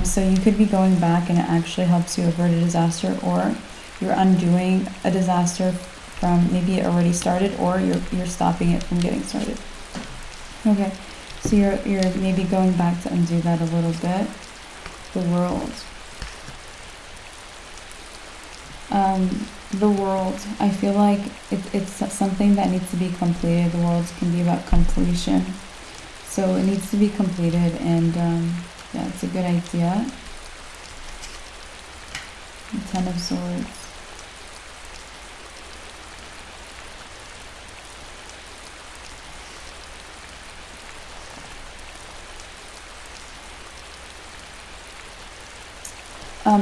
[SPEAKER 1] So you could be going back and it actually helps you avert a disaster, or you're undoing a disaster from maybe it already started, or you're stopping it from getting started. Okay, so you're maybe going back to undo that a little bit. The World. The World, I feel like it's something that needs to be completed. The World can be about completion. So it needs to be completed, and yeah, it's a good idea. The 10 of Swords.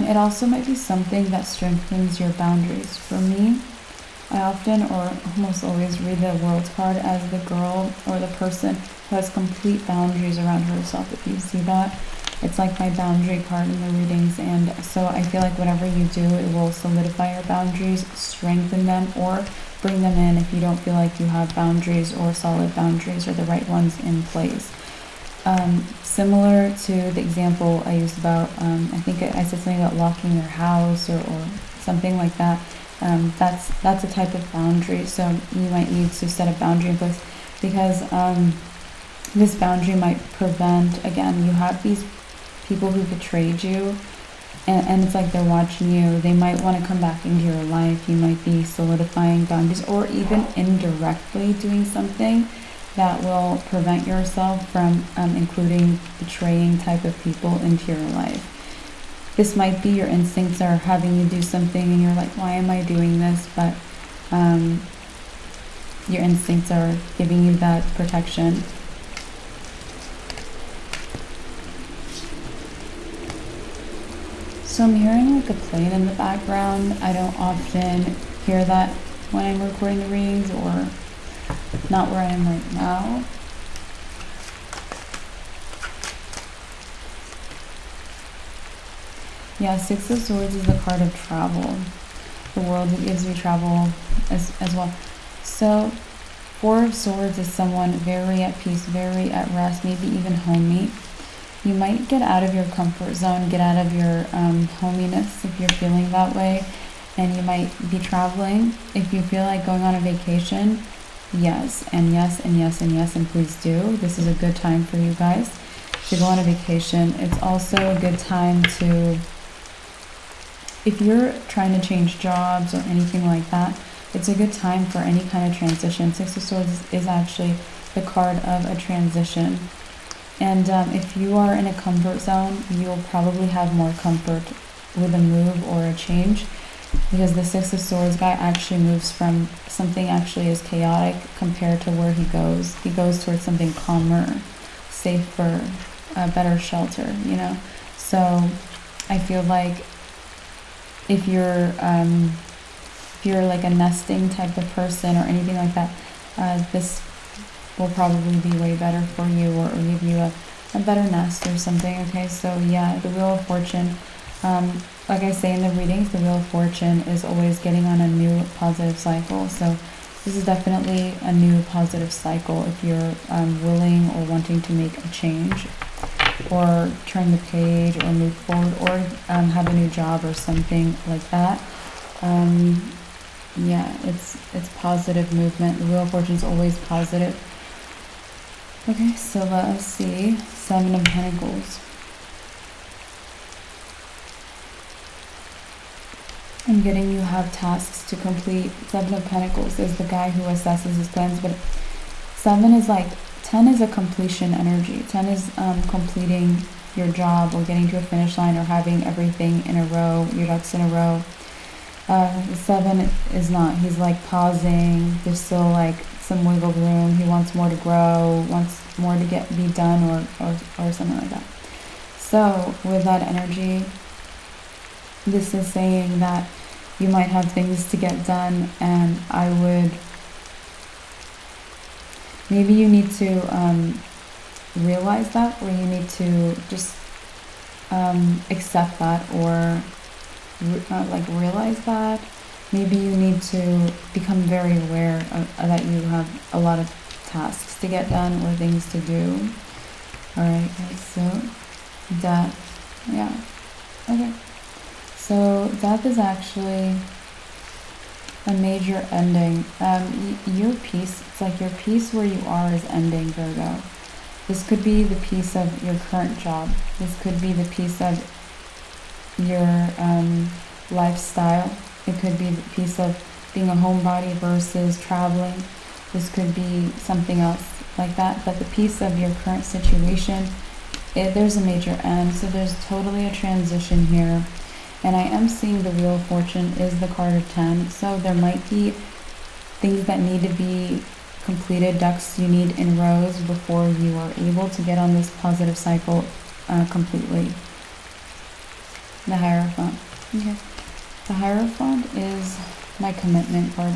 [SPEAKER 1] It also might be something that strengthens your boundaries. For me, I often or almost always read the World card as the girl or the person who has complete boundaries around herself. If you see that, it's like my boundary card in the readings. And so I feel like whatever you do, it will solidify your boundaries, strengthen them, or bring them in if you don't feel like you have boundaries or solid boundaries or the right ones in place. Similar to the example I used about, I think I said something about locking your house or something like that. That's a type of boundary. So you might need to set a boundary in place, because this boundary might prevent, again, you have these people who betrayed you, and it's like they're watching you. They might want to come back into your life. You might be solidifying boundaries, or even indirectly doing something that will prevent yourself from including betraying type of people into your life. This might be your instincts are having you do something and you're like, why am I doing this? But your instincts are giving you that protection. So I'm hearing like a plane in the background. I don't often hear that when I'm recording the readings, or not where I am right now. Yeah, 6 of Swords is the card of travel. The World, it gives you travel as well. So 4 of Swords is someone very at peace, very at rest, maybe even homey. You might get out of your comfort zone, get out of your hominess if you're feeling that way, and you might be traveling. If you feel like going on a vacation, yes, and yes, and yes, and yes, and please do. This is a good time for you guys to go on a vacation. It's also a good time to, if you're trying to change jobs or anything like that, it's a good time for any kind of transition. 6 of Swords is actually the card of a transition. And if you are in a comfort zone, you'll probably have more comfort with a move or a change. because the Six of Swords guy actually moves from something actually is chaotic compared to where he goes. He goes towards something calmer, safer, better shelter, you know? So I feel like if you're like a nesting type of person or anything like that, this will probably be way better for you, or give you a better nest or something. Okay, so yeah, the Wheel of Fortune, like I say in the readings, the Wheel of Fortune is always getting on a new positive cycle. So this is definitely a new positive cycle if you're willing or wanting to make a change, or turn the page, or move forward, or have a new job or something like that. Yeah, it's positive movement. The Wheel of Fortune is always positive. Okay, so let us see. Seven of Pentacles. I'm getting you have tasks to complete. Seven of Pentacles is the guy who assesses his plans, but 7 is like, 10 is a completion energy. 10 is completing your job, or getting to a finish line, or having everything in a row, your ducks in a row. The 7 is not. He's like pausing. There's still like some wiggle room. He wants more to grow, wants more to be done, or something like that. So with that energy, this is saying that you might have things to get done, and I would, maybe you need to realize that, or you need to just accept that, or like realize that. Maybe you need to become very aware that you have a lot of tasks to get done, or things to do. Alright guys, so death, yeah, okay. So death is actually a major ending. Your peace, it's like your peace where you are is ending, Virgo. This could be the piece of your current job. This could be the piece of your lifestyle. It could be the piece of being a homebody versus traveling. This could be something else like that. But the piece of your current situation, there's a major end. So there's totally a transition here. And I am seeing the Wheel of Fortune is the card of 10. So there might be things that need to be completed, ducks you need in rows before you are able to get on this positive cycle completely. The Hierophant. Okay. The Hierophant is my commitment card.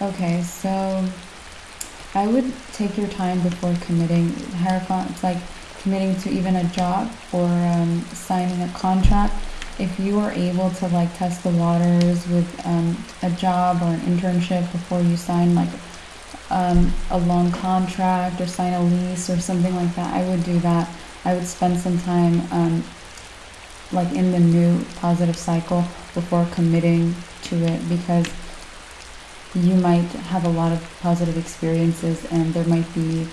[SPEAKER 1] Okay, so I would take your time before committing. The Hierophant, it's like committing to even a job, or signing a contract. If you are able to like test the waters with a job or an internship before you sign like a long contract, or sign a lease or something like that, I would do that. I would spend some time like in the new positive cycle before committing to it, because you might have a lot of positive experiences, and there might be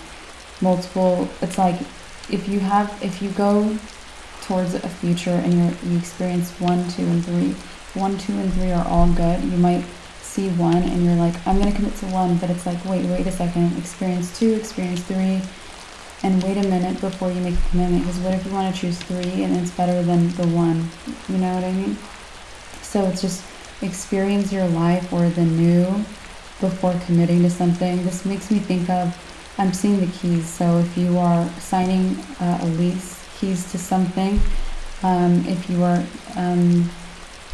[SPEAKER 1] multiple. It's like if you go towards a future and you experience 1, 2, and 3. 1, 2, and 3 are all good. You might see 1 and you're like, I'm gonna commit to 1, but it's like, wait a second, experience 2, experience 3, and wait a minute before you make a commitment, because what if you want to choose 3 and it's better than the 1? You know what I mean? So it's just experience your life or the new before committing to something. This makes me think of, I'm seeing the keys. So if you are signing a lease, keys to something, if you are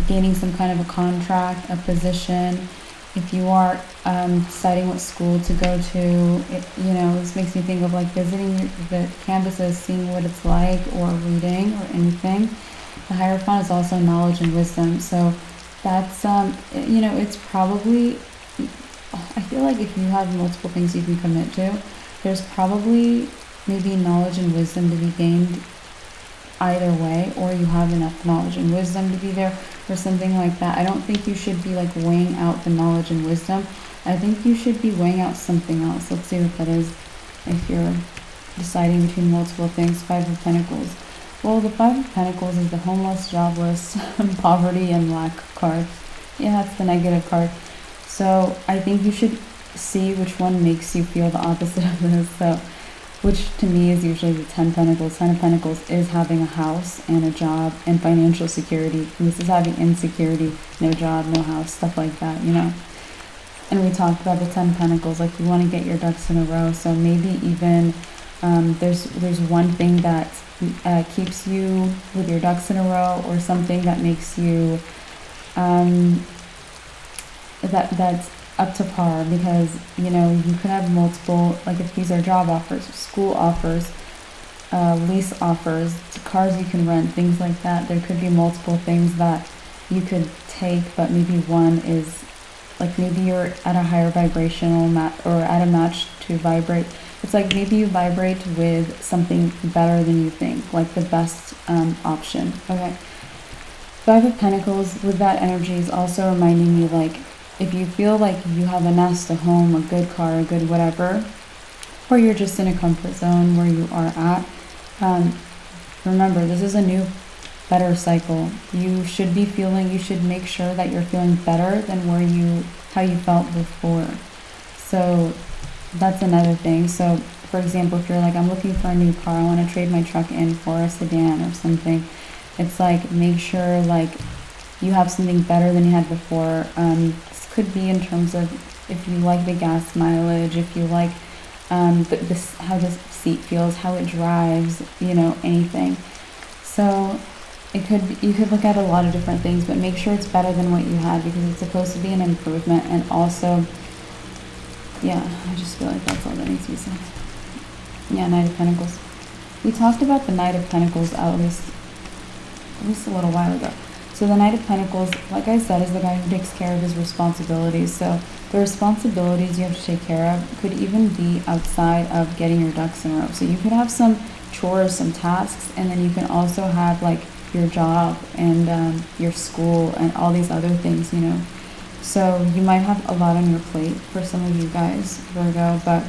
[SPEAKER 1] gaining some kind of a contract, a position, if you are deciding what school to go to, you know, this makes me think of like visiting the campuses, seeing what it's like, or reading, or anything. The Hierophant is also knowledge and wisdom. So that's, you know, it's probably, I feel like if you have multiple things you can commit to, there's probably maybe knowledge and wisdom to be gained either way, or you have enough knowledge and wisdom to be there, or something like that. I don't think you should be like weighing out the knowledge and wisdom. I think you should be weighing out something else. Let's see what that is if you're deciding between multiple things. 5 of Pentacles. Well, the 5 of Pentacles is the homeless, jobless, poverty, and lack card. Yeah, that's the negative card. So I think you should see which one makes you feel the opposite of this. So which to me is usually the 10 Pentacles. 10 of Pentacles is having a house and a job and financial security. And this is having insecurity, no job, no house, stuff like that, you know. And we talked about the 10 Pentacles, like you want to get your ducks in a row. So maybe even there's one thing that keeps you with your ducks in a row, or something that makes you that's up to par, because you know you could have multiple, like if these are job offers, school offers, lease offers, cars you can rent, things like that. There could be multiple things that you could take, but maybe one is like, maybe you're at a higher vibrational or at a match to vibrate. It's like maybe you vibrate with something better than you think, like the best option. Okay. 5 of Pentacles with that energy is also reminding you, like, if you feel like you have a nest, a home, a good car, a good whatever, or you're just in a comfort zone where you are at, remember, this is a new, better cycle. You should make sure that you're feeling better than how you felt before. So that's another thing. So for example, if you're like, I'm looking for a new car, I want to trade my truck in for a sedan or something, it's like, make sure like you have something better than you had before. This could be in terms of if you like the gas mileage, if you like how this seat feels, how it drives, you know, anything. So you could look at a lot of different things, but make sure it's better than what you had, because it's supposed to be an improvement. And also, yeah, I just feel like that's all that needs to be said. Yeah, Knight of Pentacles. We talked about the Knight of Pentacles at least a little while ago. So the Knight of Pentacles, like I said, is the guy who takes care of his responsibilities. So the responsibilities you have to take care of could even be outside of getting your ducks in a row. So you could have some chores, some tasks, and then you can also have like your job and your school and all these other things, you know. So you might have a lot on your plate for some of you guys, Virgo, but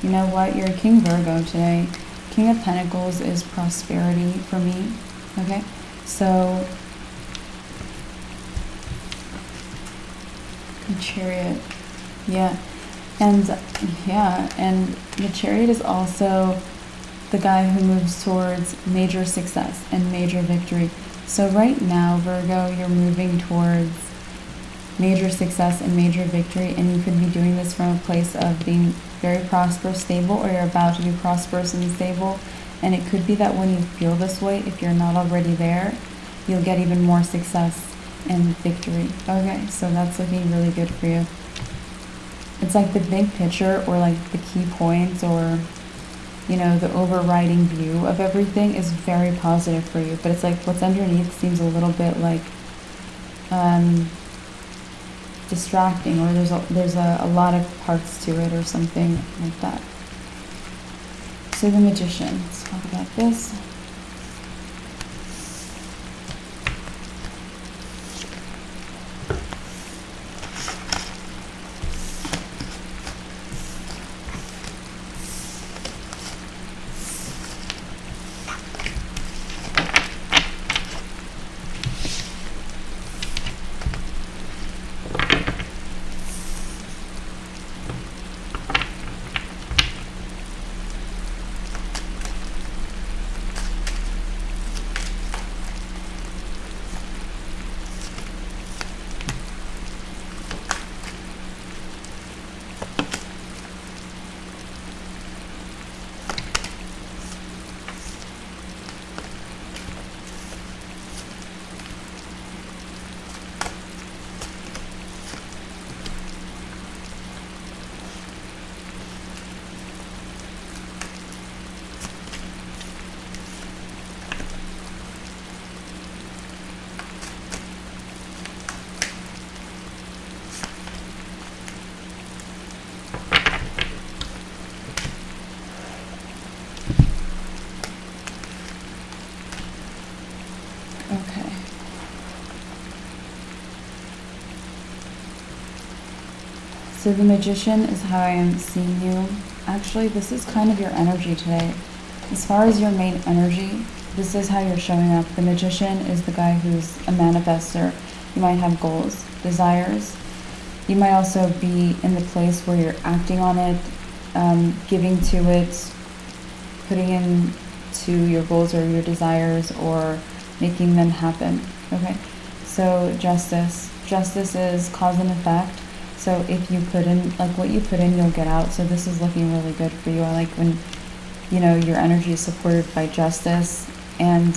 [SPEAKER 1] you know what? You're a King Virgo today. King of Pentacles is prosperity for me, okay? So the Chariot, and the Chariot is also the guy who moves towards major success and major victory. So right now, Virgo, you're moving towards major success and major victory, and you could be doing this from a place of being very prosperous, stable, or you're about to be prosperous and stable. And it could be that when you feel this way, if you're not already there, you'll get even more success and victory. Okay, so that's looking really good for you. It's like the big picture, or like the key points, or you know, the overriding view of everything is very positive for you. But it's like what's underneath seems a little bit like distracting, or there's a lot of parts to it or something like that. So the Magician, let's talk about this. Okay. So the Magician is how I am seeing you. Actually, this is kind of your energy today. As far as your main energy, this is how you're showing up. The Magician is the guy who's a manifester. You might have goals, desires. You might also be in the place where you're acting on it, giving to it, putting into your goals or your desires or making them happen. Okay, so justice is cause and effect. So if you put in, like, what you put in, you'll get out. So this is looking really good for you. I like when, you know, your energy is supported by justice. And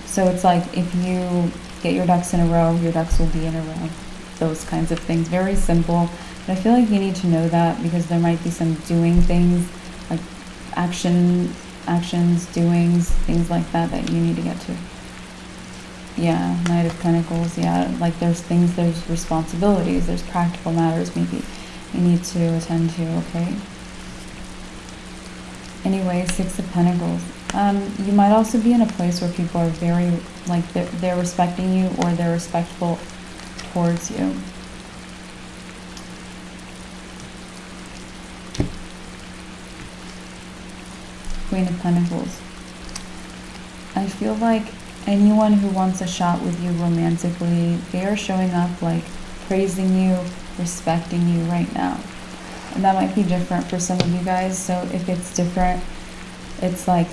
[SPEAKER 1] so it's like, if you get your ducks in a row, your ducks will be in a row. Those kinds of things. Very simple. But I feel like you need to know that, because there might be some doing things, like actions, doings, things like that you need to get to. Yeah, Knight of Pentacles. Yeah, like there's things, there's responsibilities, there's practical matters maybe you need to attend to, okay? Anyway, Six of Pentacles. You might also be in a place where people are very, like, they're respecting you, or they're respectful towards you. Queen of Pentacles. I feel like anyone who wants a shot with you romantically, they are showing up, like, praising you, respecting you right now. And that might be different for some of you guys. So if it's different, it's like,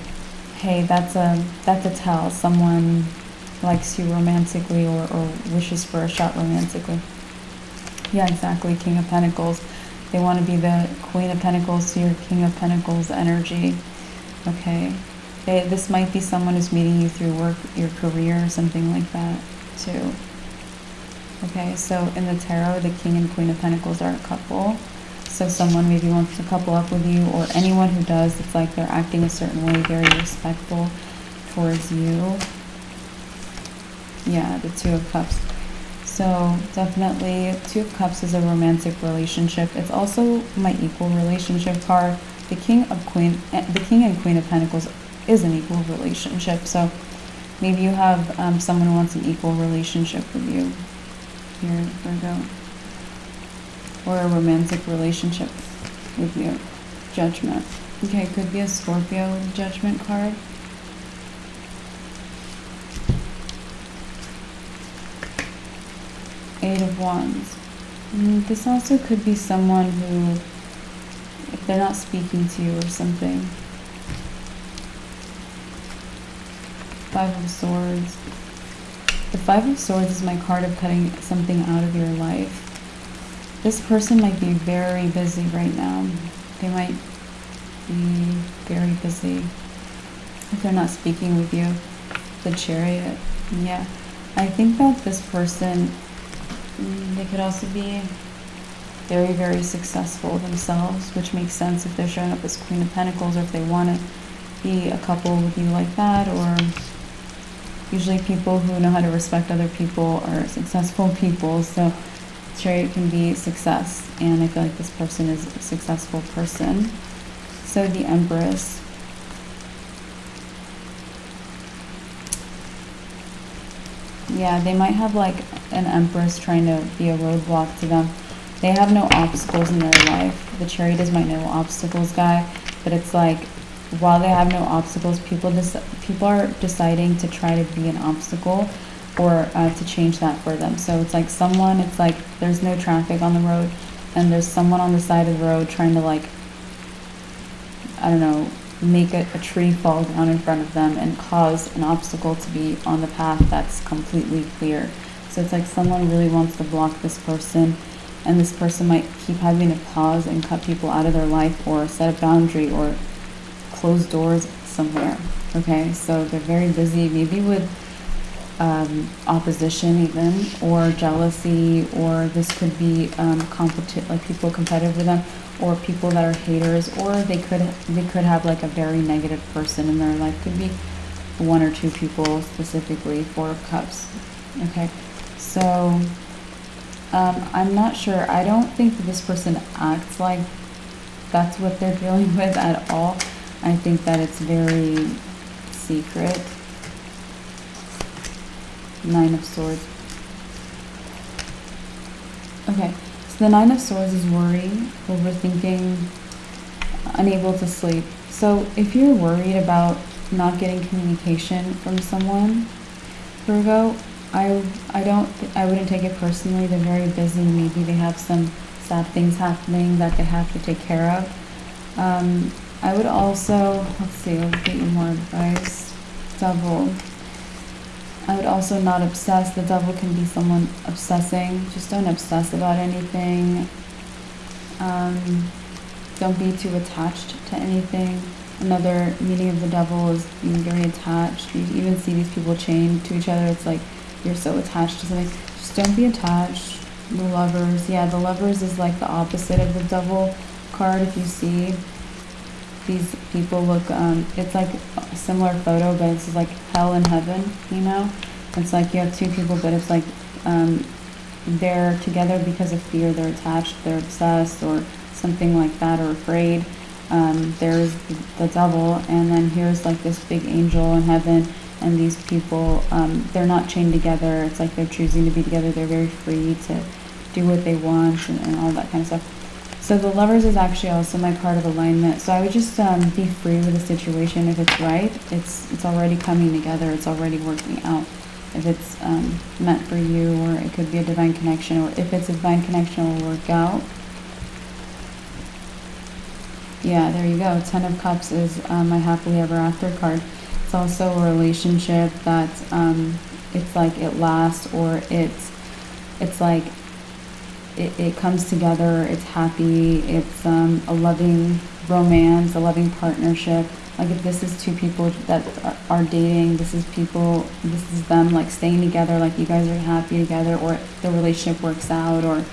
[SPEAKER 1] hey, that's a tell. Someone likes you romantically, or wishes for a shot romantically. Yeah, exactly. King of Pentacles. They want to be the Queen of Pentacles to your King of Pentacles energy. Okay. This might be someone who's meeting you through work, your career, or something like that too. Okay, so in the tarot, the King and Queen of Pentacles are a couple. So someone maybe wants to couple up with you, or anyone who does, it's like they're acting a certain way, very respectful towards you. Yeah, the Two of Cups. So definitely, Two of Cups is a romantic relationship. It's also my equal relationship card. The King and Queen of Pentacles is an equal relationship. So maybe you have someone who wants an equal relationship with you here, Virgo, or a romantic relationship with you. Judgment. Okay, could be a Scorpio with a Judgment card. Eight of Wands. This also could be someone who, if they're not speaking to you or something. Five of Swords. The Five of Swords is my card of cutting something out of your life. This person might be very busy right now. They might be very busy if they're not speaking with you. The Chariot. Yeah. I think that this person, they could also be very, very successful themselves, which makes sense if they're showing up as Queen of Pentacles, or if they want to be a couple with you like that. Or usually people who know how to respect other people are successful people. So Chariot can be success, and I feel like this person is a successful person. So the Empress. Yeah, they might have like an Empress trying to be a roadblock to them. They have no obstacles in their life. The Chariot is my no obstacles guy, but it's like, while they have no obstacles, people are deciding to try to be an obstacle, or to change that for them. So it's like someone, it's like there's no traffic on the road, and there's someone on the side of the road trying to, like, I don't know, make a tree fall down in front of them and cause an obstacle to be on the path that's completely clear. So it's like someone really wants to block this person, and this person might keep having to pause and cut people out of their life, or set a boundary, or close doors somewhere. Okay, so they're very busy, maybe with opposition even, or jealousy, or this could be like people competitive with them, or people that are haters, or they could have like a very negative person in their life. Could be one or two people specifically. Four of Cups. Okay, so I'm not sure. I don't think that this person acts like that's what they're dealing with at all. I think that it's very secret. Nine of Swords. Okay, so the Nine of Swords is worry, overthinking, unable to sleep. So if you're worried about not getting communication from someone, Virgo, I wouldn't take it personally. They're very busy. Maybe they have some sad things happening that they have to take care of. I would also, let's see, let's get you more advice. Devil. I would also not obsess. The devil can be someone obsessing. Just don't obsess about anything. Don't be too attached to anything. Another meaning of the devil is being very attached. You even see these people chained to each other. It's like you're so attached to something. Just don't be attached. The lovers. Yeah, the lovers is like the opposite of the devil card. If you see these people look, it's like a similar photo, but it's like hell and heaven, you know? It's like you have two people, but it's like they're together because of fear. They're attached, they're obsessed, or something like that, or afraid. There's the devil, and then here's like this big angel in heaven, and these people, they're not chained together. It's like they're choosing to be together. They're very free to do what they want and all that kind of stuff. So the lovers is actually also my card of alignment. So I would just be free with the situation. If it's right, it's already coming together. It's already working out. If it's meant for you, or it could be a divine connection, or if it's a divine connection, it will work out. Yeah, there you go. 10 of Cups is my happily ever after card. It's also a relationship that it's like it lasts, or it's like it comes together, it's happy, it's a loving romance, a loving partnership. Like if this is two people that are dating, this is them like staying together, like you guys are happy together, or the relationship works out, or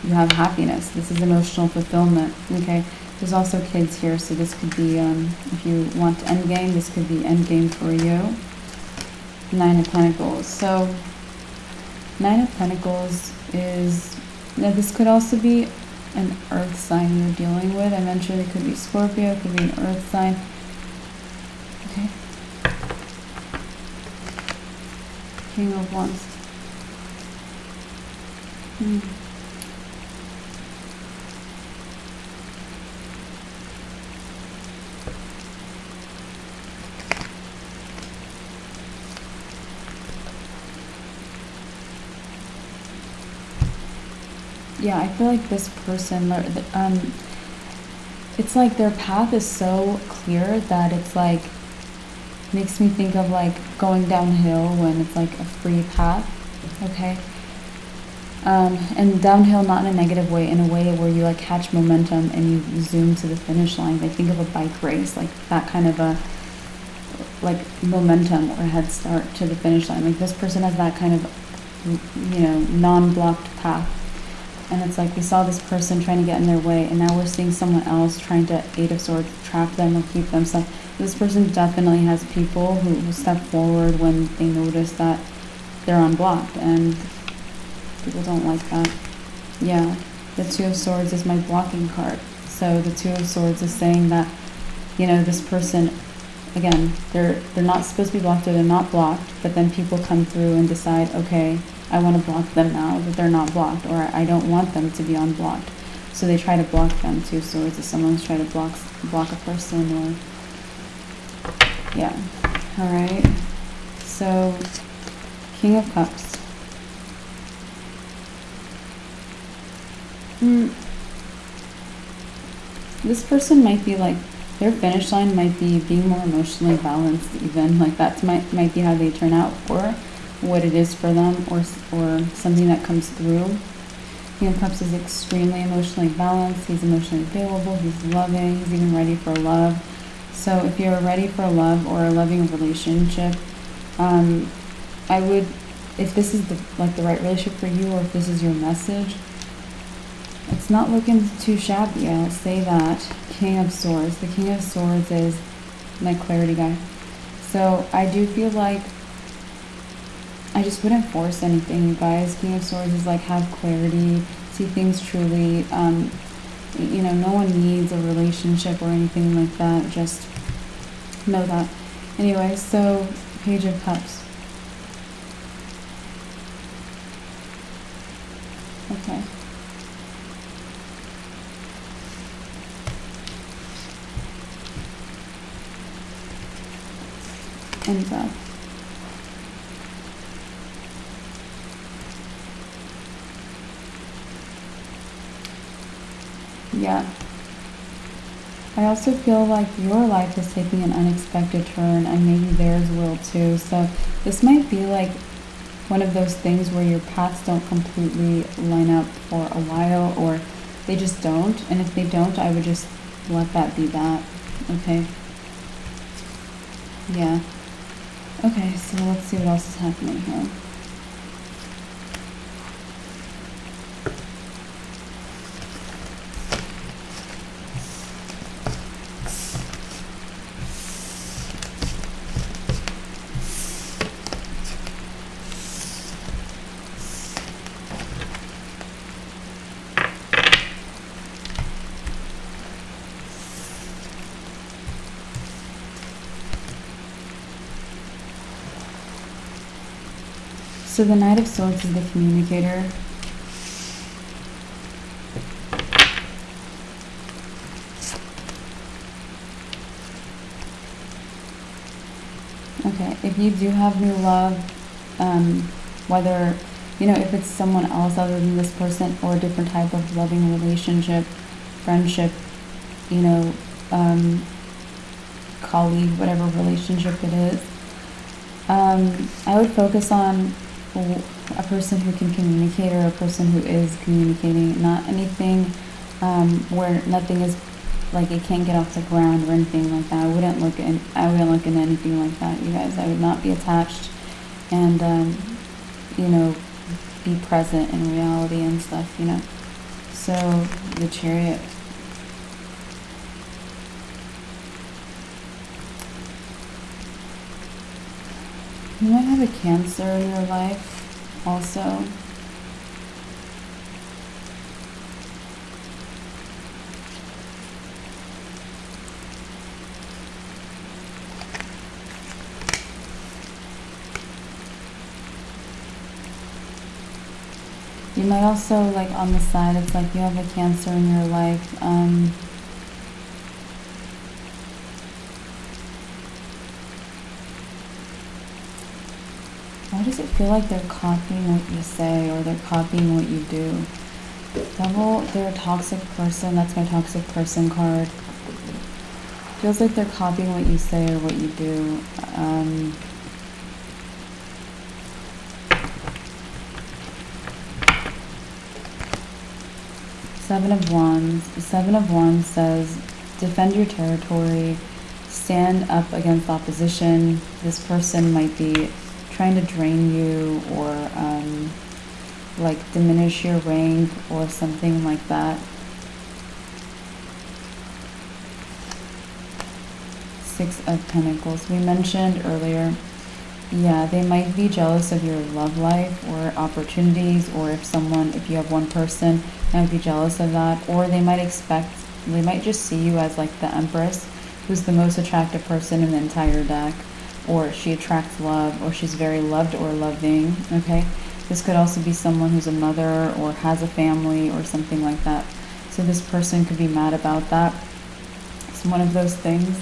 [SPEAKER 1] you have happiness. This is emotional fulfillment, okay? There's also kids here, so this could be, if you want endgame, this could be endgame for you. 9 of Pentacles. So 9 of Pentacles is, now this could also be an earth sign you're dealing with. I mentioned it could be Scorpio, it could be an earth sign. Okay. King of Wands. Yeah, I feel like this person, it's like their path is so clear that it's like, makes me think of like going downhill when it's like a free path, okay? And downhill not in a negative way, in a way where you like catch momentum and you zoom to the finish line. Like think of a bike race, like that kind of a like momentum or head start to the finish line. Like this person has that kind of, you know, non-blocked path. And it's like we saw this person trying to get in their way, and now we're seeing someone else trying to, 8 of Swords, trap them or keep them stuck. This person definitely has people who step forward when they notice that they're unblocked, and people don't like that. Yeah, the 2 of Swords is my blocking card. So the 2 of Swords is saying that, you know, this person, again, they're not supposed to be blocked, or they're not blocked, but then people come through and decide, okay, I want to block them now that they're not blocked, or I don't want them to be unblocked. So they try to block them too. So it's if someone's trying to block a person, or yeah. All right. So King of Cups. This person might be like, their finish line might be being more emotionally balanced, even like that might be how they turn out, or what it is for them, or something that comes through. King of Cups is extremely emotionally balanced. He's emotionally available. He's loving. He's even ready for love. So if you're ready for love or a loving relationship, I would, if this is the right relationship for you, or if this is your message, it's not looking too shabby. I'll say that. King of Swords. The King of Swords is my clarity guy. So I do feel like I just wouldn't force anything, you guys. King of Swords is like, have clarity, see things truly. You know, no one needs a relationship or anything like that. Just know that. Anyway, so Page of Cups. Okay. And Death. Yeah. I also feel like your life is taking an unexpected turn, and maybe theirs will too. So this might be like one of those things where your paths don't completely line up for a while, or they just don't. And if they don't, I would just let that be that. Okay. Yeah. Okay, so let's see what else is happening here. So the Knight of Swords is the communicator. Okay, if you do have new love, whether, if it's someone else other than this person, or a different type of loving relationship, friendship, colleague, whatever relationship it is, I would focus on a person who can communicate, or a person who is communicating, not anything where nothing is, like, it can't get off the ground or anything like that. I wouldn't look into anything like that, you guys. I would not be attached, and be present in reality and stuff, So the Chariot. You might have a Cancer in your life also. You might also, like, on the side, it's like you have a Cancer in your life. Why does it feel like they're copying what you say, or they're copying what you do? Devil, they're a toxic person. That's my toxic person card. Feels like they're copying what you say or what you do. Seven of Wands. The Seven of Wands says, defend your territory, stand up against opposition. This person might be trying to drain you, or like diminish your rank or something like that. Six of Pentacles. We mentioned earlier, yeah, they might be jealous of your love life or opportunities, or if you have one person, they might be jealous of that, or they might just see you as like the Empress, who's the most attractive person in the entire deck, or she attracts love, or she's very loved or loving, okay? This could also be someone who's a mother or has a family or something like that. So this person could be mad about that. It's one of those things,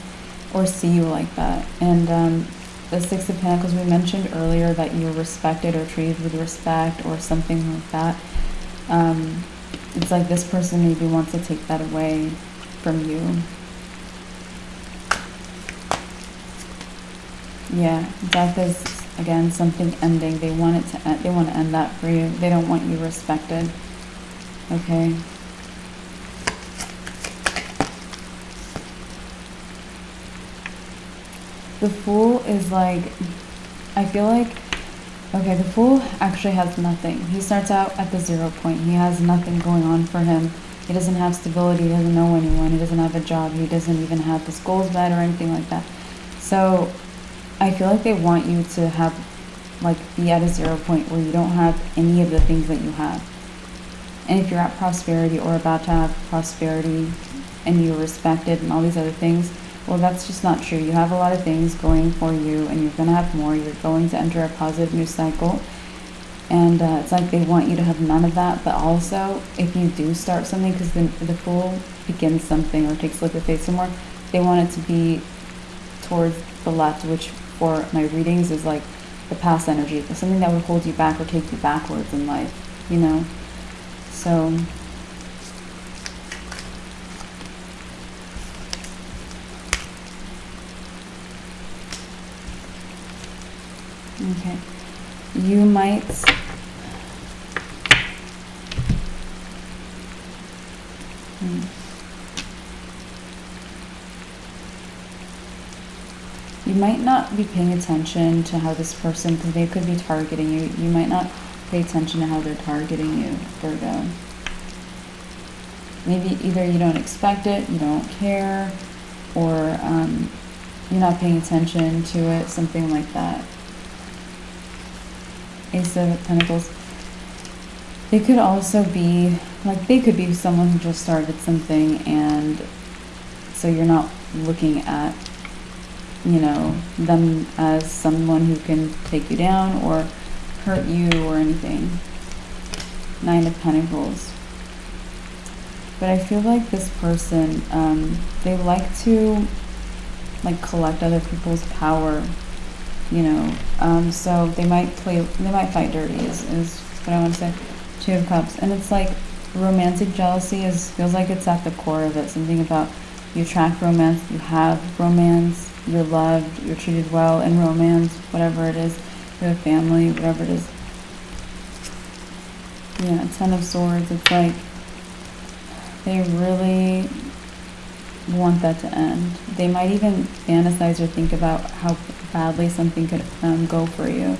[SPEAKER 1] or see you like that. And the Six of Pentacles, we mentioned earlier that you're respected or treated with respect or something like that. It's like this person maybe wants to take that away from you. Yeah, death is, again, something ending. They want it to end. They want to end that for you. They don't want you respected. Okay. The Fool is like, I feel like, okay, the Fool actually has nothing. He starts out at the 0 point. He has nothing going on for him. He doesn't have stability. He doesn't know anyone. He doesn't have a job. He doesn't even have his goals met or anything like that. So I feel like they want you to have, like, be at a 0 point where you don't have any of the things that you have. And if you're at prosperity or about to have prosperity and you're respected and all these other things, well, that's just not true. You have a lot of things going for you, and you're going to have more. You're going to enter a positive new cycle. And it's like they want you to have none of that. But also, if you do start something, because the Fool begins something or takes a look at face somewhere, they want it to be towards the left, which for my readings is like the past energy. Something that would hold you back or take you backwards in life, So Okay. You might... You might not be paying attention to how this person, because they could be targeting you. You might not pay attention to how they're targeting you, Virgo. Maybe either you don't expect it, you don't care, or you're not paying attention to it, something like that. Ace of Pentacles. They could also be, like, they could be someone who just started something, and so you're not looking at, you know, them as someone who can take you down or hurt you or anything. 9 of Pentacles. But I feel like this person, they like to, like, collect other people's power, you know, so they might fight dirty is what I want to say. 2 of Cups. And it's like romantic jealousy feels like it's at the core of it. Something about you attract romance, you have romance, you're loved, you're treated well in romance, whatever it is, you have a family, whatever it is. Yeah, 10 of Swords. It's like they really want that to end. They might even fantasize or think about how badly something could go for you.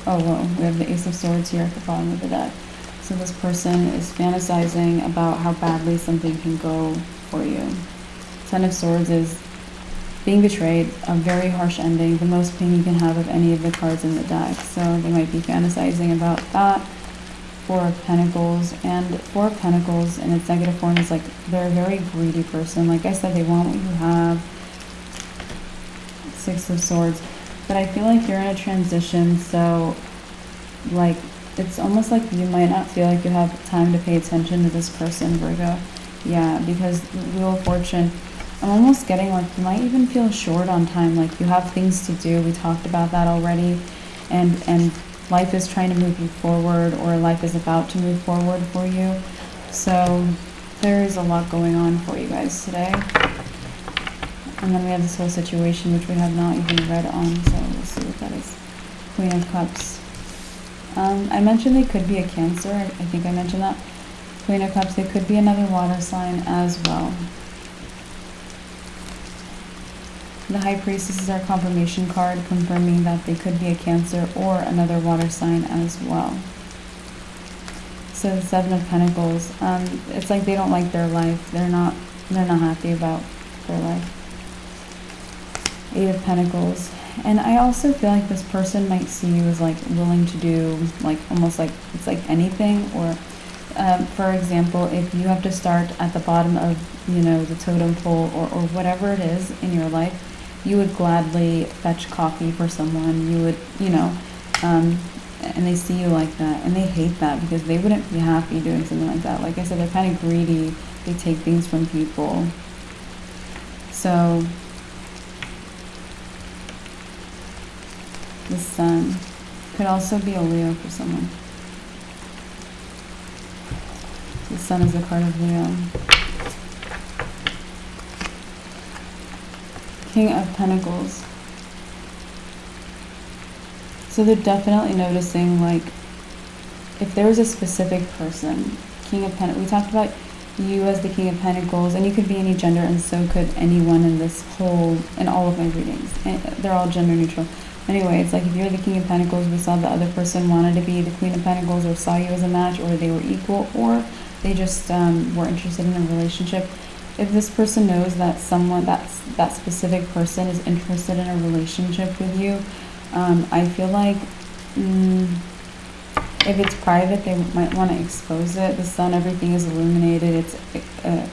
[SPEAKER 1] Oh, whoa, we have the Ace of Swords here at the bottom of the deck. So this person is fantasizing about how badly something can go for you. 10 of Swords is being betrayed, a very harsh ending, the most pain you can have of any of the cards in the deck. So they might be fantasizing about that. 4 of Pentacles. And 4 of Pentacles in its negative form is like they're a very greedy person. Like I said, they want what you have. 6 of Swords. But I feel like you're in a transition, so like it's almost like you might not feel like you have time to pay attention to this person, Virgo. Yeah, because Wheel of Fortune, I'm almost getting like you might even feel short on time, like you have things to do. We talked about that already, and life is trying to move you forward, or life is about to move forward for you. So there is a lot going on for you guys today. And then we have this whole situation, which we have not even read on, so we'll see what that is. Queen of Cups. I mentioned they could be a Cancer. I think I mentioned that. Queen of Cups, they could be another water sign as well. The High Priestess is our confirmation card, confirming that they could be a Cancer or another water sign as well. So the 7 of Pentacles, it's like they don't like their life. They're not happy about their life. 8 of Pentacles. And I also feel like this person might see you as like willing to do like almost like it's like anything, or for example, if you have to start at the bottom of, you know, the totem pole, or whatever it is in your life, you would gladly fetch coffee for someone. You would, you know, and they see you like that, and they hate that because they wouldn't be happy doing something like that. Like I said, they're kind of greedy. They take things from people. So the Sun could also be a Leo for someone. The Sun is a card of Leo. King of Pentacles. So they're definitely noticing, like, if there was a specific person, King of Pentacles, we talked about you as the King of Pentacles, and you could be any gender, and so could anyone in this whole, in all of my readings. And they're all gender neutral. Anyway, it's like if you're the King of Pentacles, we saw the other person wanted to be the Queen of Pentacles, or saw you as a match, or they were equal, or they just were interested in a relationship. If this person knows that someone, that specific person is interested in a relationship with you, I feel like if it's private, they might want to expose it. The Sun, everything is illuminated. It's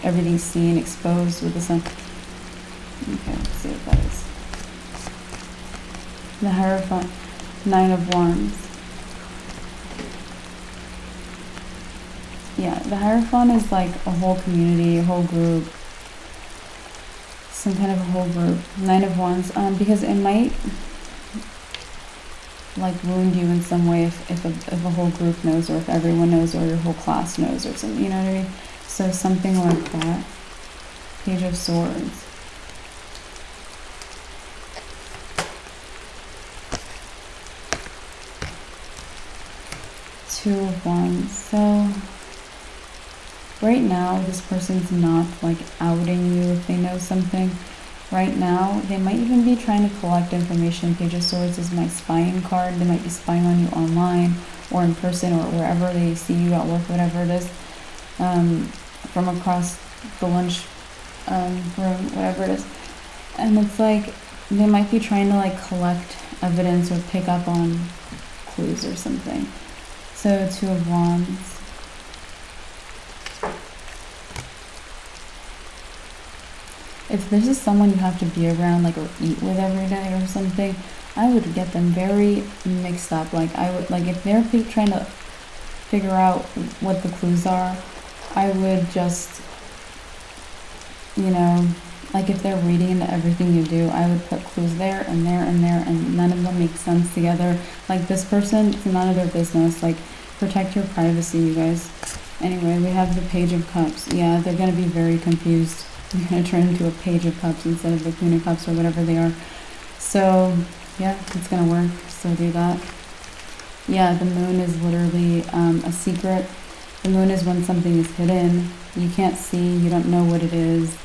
[SPEAKER 1] everything's seen, exposed with the Sun. Okay, let's see what that is. The Hierophant, 9 of Wands. Yeah, the Hierophant is like a whole community, a whole group, some kind of a whole group. 9 of Wands, because it might like wound you in some way if a whole group knows, or if everyone knows, or your whole class knows, or something, you know what I mean? So something like that. Page of Swords. Two of Wands. So right now, this person's not like outing you if they know something. Right now, they might even be trying to collect information. Page of Swords is my spying card. They might be spying on you online or in person or wherever they see you at work, whatever it is, from across the lunch room, whatever it is. And it's like they might be trying to like collect evidence or pick up on clues or something. So Two of Wands. If this is someone you have to be around, like, or eat with every day or something, I would get them very mixed up. Like, I would, like, if they're trying to figure out what the clues are, I would just, you know, like, if they're reading into everything you do, I would put clues there and there and there, and none of them make sense together. Like, this person, it's none of their business. Like, protect your privacy, you guys. Anyway, we have the Page of Cups. Yeah, they're going to be very confused. You're going to turn into a Page of Cups instead of the Queen of Cups or whatever they are. So, yeah, it's going to work. So do that. Yeah, the moon is literally a secret. The moon is when something is hidden. You can't see. You don't know what it is.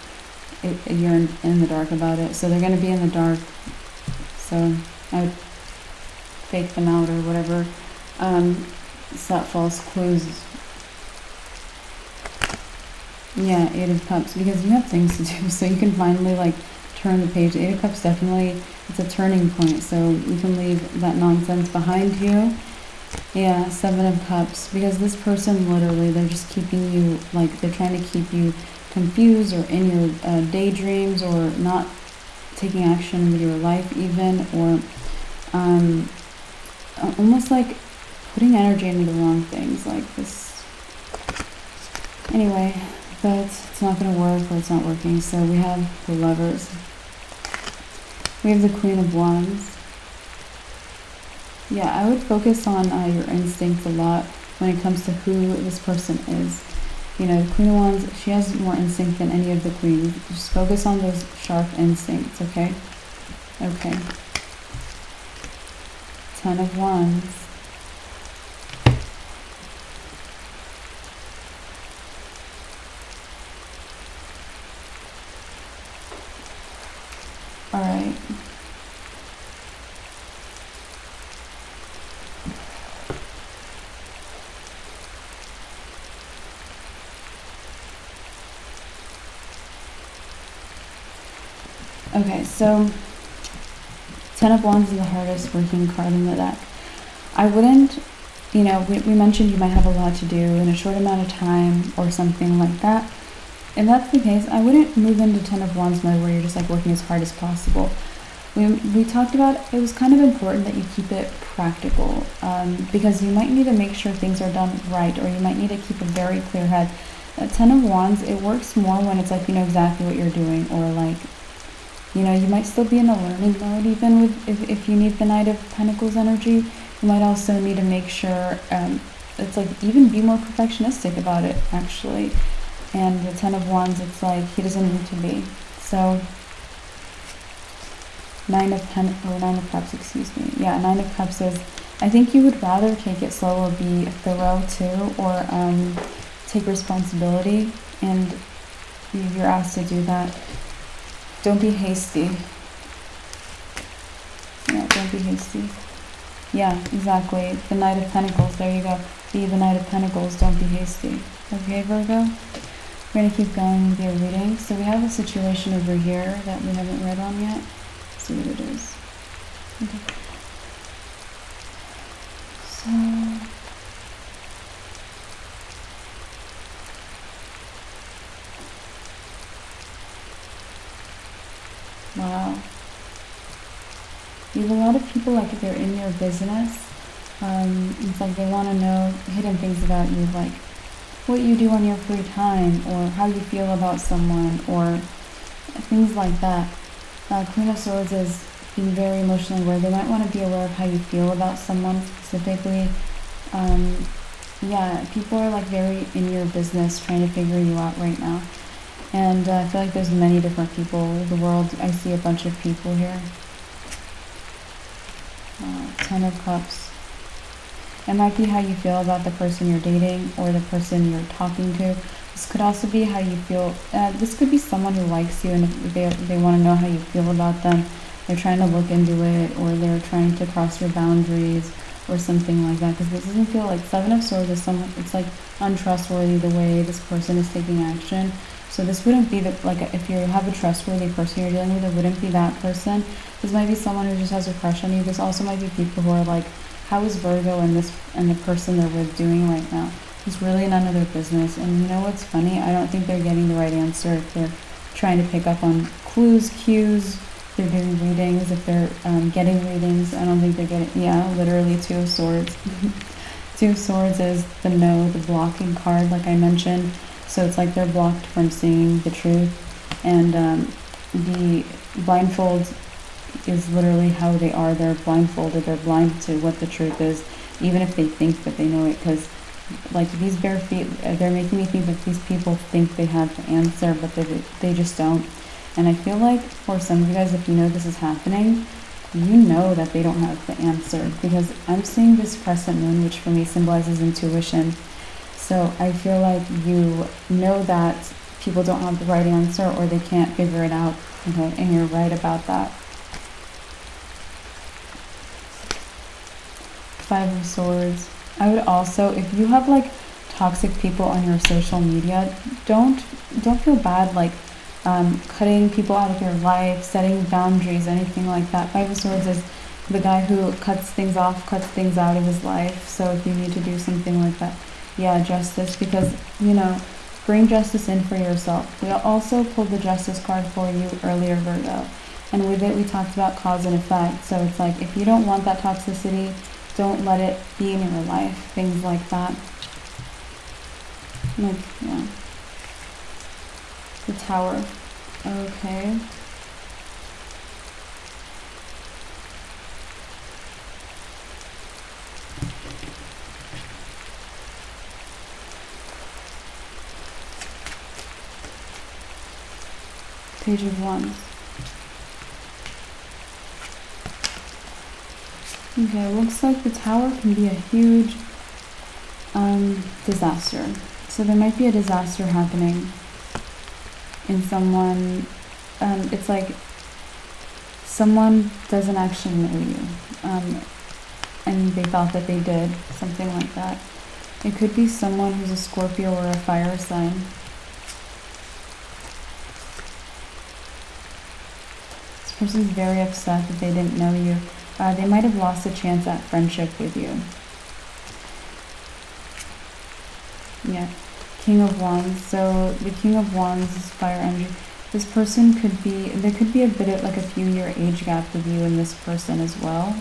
[SPEAKER 1] You're in the dark about it. So they're going to be in the dark. So I would fake them out or whatever. Set false clues. Yeah, Eight of Cups, because you have things to do, so you can finally like turn the page. Eight of Cups definitely, it's a turning point, so you can leave that nonsense behind you. Yeah, Seven of Cups, because this person literally, they're just keeping you, like, they're trying to keep you confused or in your daydreams, or not taking action with your life even, or almost like putting energy into the wrong things, like this. Anyway, but it's not going to work, or it's not working. So we have the Lovers. We have the Queen of Wands. Yeah, I would focus on your instincts a lot when it comes to who this person is. You know, the Queen of Wands, she has more instinct than any of the queens. Just focus on those sharp instincts, okay? Okay. Ten of Wands. All right. Okay, so Ten of Wands is the hardest working card in the deck. I wouldn't, you know, we mentioned you might have a lot to do in a short amount of time or something like that. If that's the case, I wouldn't move into Ten of Wands mode where you're just like working as hard as possible. We talked about it was kind of important that you keep it practical, because you might need to make sure things are done right, or you might need to keep a very clear head. Ten of Wands, it works more when it's like you know exactly what you're doing, or like, you know, you might still be in a learning mode even with if you need the Knight of Pentacles energy. You might also need to make sure it's like even be more perfectionistic about it actually. And the Ten of Wands, it's like he doesn't need to be. So Nine of Cups, excuse me. Yeah, Nine of Cups is, I think you would rather take it slow or be thorough too, or take responsibility, and you're asked to do that. Don't be hasty. Yeah, don't be hasty. Yeah, exactly. The Knight of Pentacles, there you go. Be the Knight of Pentacles, don't be hasty. Okay, Virgo? We're going to keep going with your reading. So we have a situation over here that we haven't read on yet. Let's see what it is. Okay. So, wow. You have a lot of people, like, if they're in your business, it's like they want to know hidden things about you, like what you do on your free time, or how you feel about someone, or things like that. Queen of Swords is being very emotionally aware. They might want to be aware of how you feel about someone specifically. Yeah, people are like very in your business trying to figure you out right now. And I feel like there's many different people in the world. I see a bunch of people here. Ten of Cups. It might be how you feel about the person you're dating or the person you're talking to. This could also be how you feel. This could be someone who likes you, and if they want to know how you feel about them. They're trying to look into it, or they're trying to cross your boundaries, or something like that. Because this doesn't feel like Seven of Swords is someone. It's like untrustworthy the way this person is taking action. So this wouldn't be if you have a trustworthy person you're dealing with, it wouldn't be that person. This might be someone who just has a crush on you. This also might be people who are like, how is Virgo and the person they're with doing right now? It's really none of their business. And you know what's funny? I don't think they're getting the right answer if they're trying to pick up on clues, cues. If they're doing readings, if they're getting readings, I don't think they're getting, literally Two of Swords. Two of Swords is the no, the blocking card, like I mentioned. So it's like they're blocked from seeing the truth. And the blindfold is literally how they are. They're blindfolded. They're blind to what the truth is, even if they think that they know it. Because like these bare feet, they're making me think that these people think they have the answer, but they just don't. And I feel like for some of you guys, if you know this is happening, you know that they don't have the answer. Because I'm seeing this crescent moon, which for me symbolizes intuition. So I feel like you know that people don't have the right answer, or they can't figure it out. Okay, and you're right about that. Five of Swords. I would also, if you have like toxic people on your social media, don't feel bad like cutting people out of your life, setting boundaries, anything like that. Five of Swords is the guy who cuts things off, cuts things out of his life. So if you need to do something like that, justice, because bring justice in for yourself. We also pulled the Justice card for you earlier, Virgo, and with it we talked about cause and effect. So it's like, if you don't want that toxicity, don't let it be in your life. Things like that. The Tower. Okay. Page of Wands. Okay, looks like the Tower can be a huge disaster. So there might be a disaster happening in someone. It's like someone doesn't actually know you, and they thought that they did, something like that. It could be someone who's a Scorpio or a fire sign. This person's very upset that they didn't know you. They might have lost a chance at friendship with you. Yeah, King of Wands. So the King of Wands is fire energy. This person there could be a bit of like a few year age gap with you and this person as well.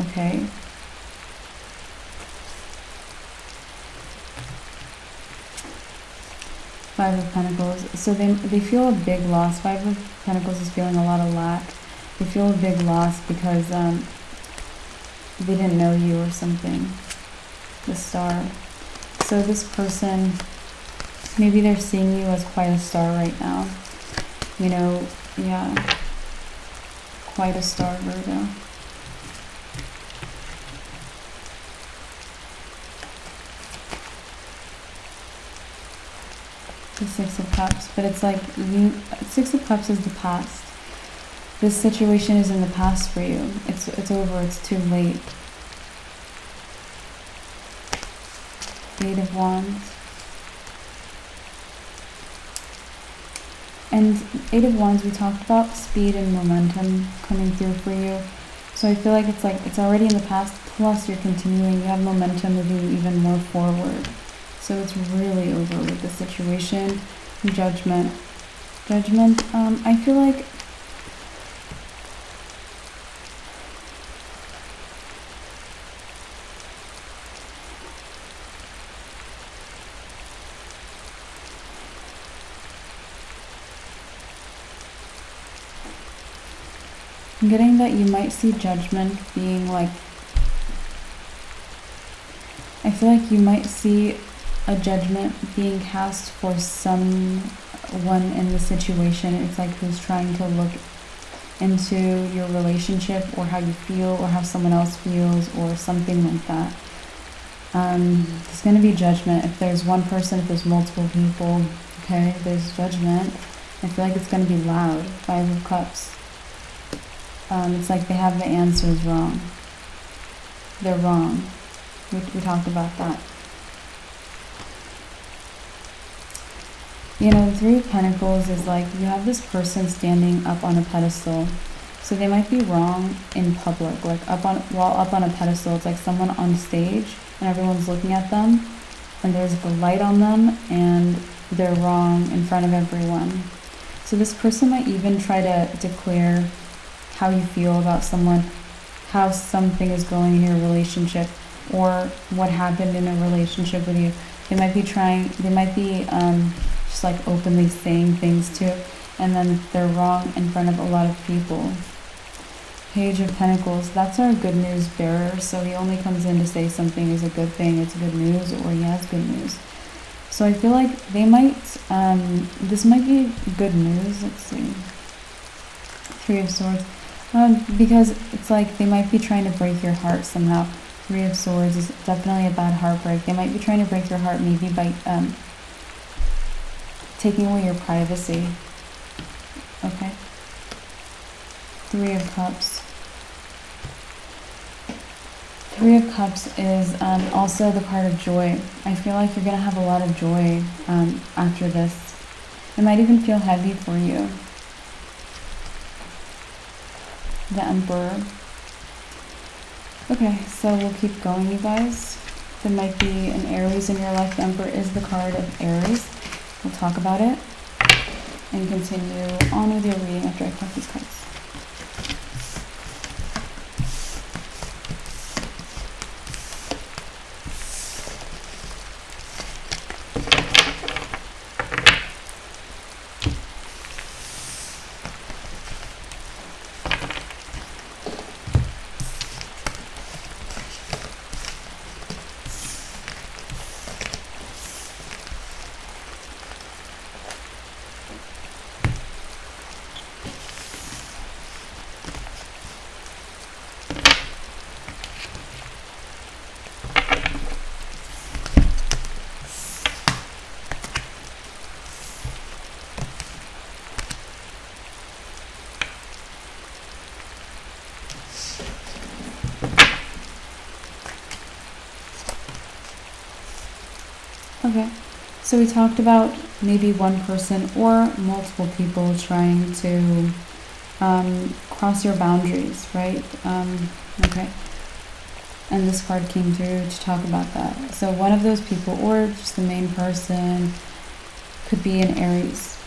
[SPEAKER 1] Okay. Five of Pentacles. So they feel a big loss. Five of Pentacles is feeling a lot of lack. They feel a big loss because they didn't know you or something. The Star. So this person, maybe they're seeing you as quite a star right now. Quite a star, Virgo. The Six of Cups, but it's like Six of Cups is the past. This situation is in the past for you. It's over. It's too late. Eight of Wands. And Eight of Wands, we talked about speed and momentum coming through for you. So I feel like it's already in the past, plus you're continuing. You have momentum moving even more forward. So it's really over with the situation. Judgment. I feel like I'm getting that you might see Judgment being like, I feel like you might see a judgment being cast for someone in the situation. It's like who's trying to look into your relationship or how you feel or how someone else feels or something like that. There's going to be judgment. If there's one person, if there's multiple people, okay, there's judgment. I feel like it's going to be loud. 5 of Cups. It's like they have the answers wrong. They're wrong. We talked about that. You know, the 3 of Pentacles is like you have this person standing up on a pedestal. So they might be wrong in public, like while up on a pedestal. It's like someone on stage and everyone's looking at them and there's the light on them and they're wrong in front of everyone. So this person might even try to declare how you feel about someone, how something is going in your relationship, or what happened in a relationship with you. They might be just like openly saying things too, and then they're wrong in front of a lot of people. Page of Pentacles, that's our good news bearer, so he only comes in to say something is a good thing, it's good news, or he has good news. So I feel like they might, this might be good news. Let's see. 3 of Swords. Because it's like they might be trying to break your heart somehow. 3 of Swords is definitely a bad heartbreak. They might be trying to break your heart maybe by taking away your privacy. Okay. 3 of Cups. 3 of Cups is also the card of joy. I feel like you're going to have a lot of joy after this. It might even feel heavy for you. The Emperor. Okay, so we'll keep going, you guys. There might be an Aries in your life. The Emperor is the card of Aries. We'll talk about it and continue on with your reading after I cut these cards. Okay, so we talked about maybe one person or multiple people trying to cross your boundaries, right? Okay, and this card came through to talk about that. So one of those people, or just the main person, could be an Aries.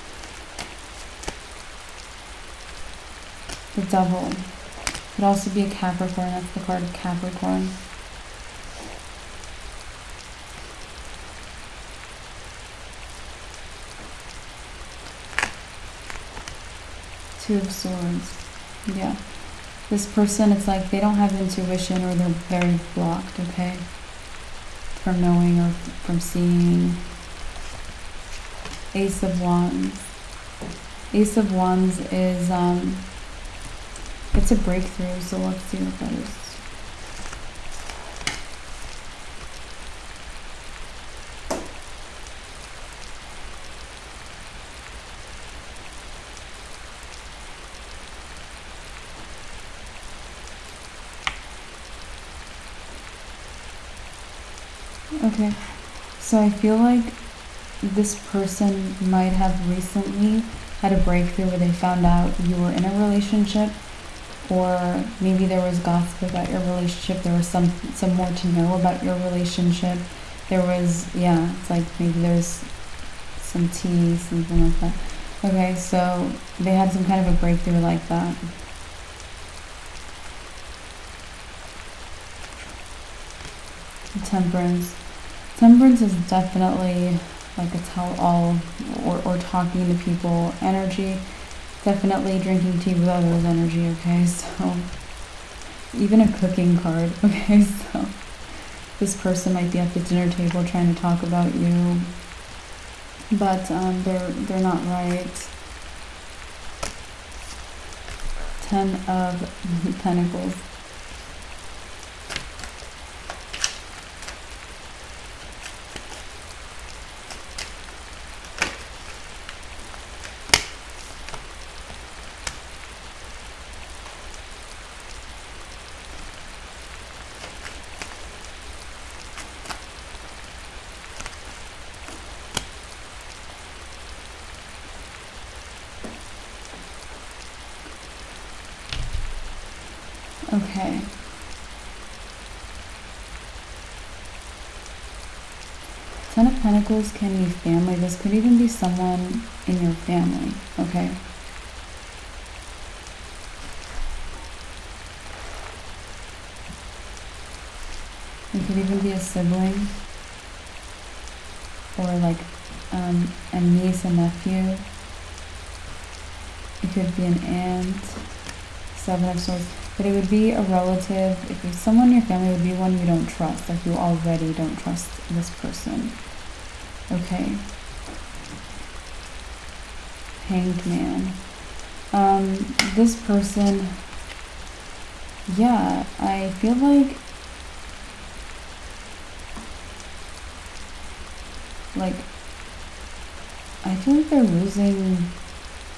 [SPEAKER 1] The Devil. Could also be a Capricorn. That's the card of Capricorn. Two of Swords. Yeah. This person, it's like they don't have intuition, or they're very blocked, okay? From knowing or from seeing. Ace of Wands. Ace of Wands is, it's a breakthrough, so let's see what that is. Okay, so I feel like this person might have recently had a breakthrough where they found out you were in a relationship, or maybe there was gossip about your relationship, there was some more to know about your relationship. There was, yeah, it's like maybe there's some tea, something like that. Okay, so they had some kind of a breakthrough like that. Temperance. Temperance is definitely like a tell-all, or talking to people energy. Definitely drinking tea with others energy, okay? So, even a cooking card, okay? So, this person might be at the dinner table trying to talk about you, but they're not right. 10 of Pentacles. Okay. Ten of Pentacles can be family. This could even be someone in your family, okay? It could even be a sibling, or like a niece, a nephew. It could be an aunt. Seven of Swords. But it would be a relative. If it's someone in your family, it would be one you don't trust. Like you already don't trust this person. Okay. Hanged Man. This person, yeah, I feel like they're losing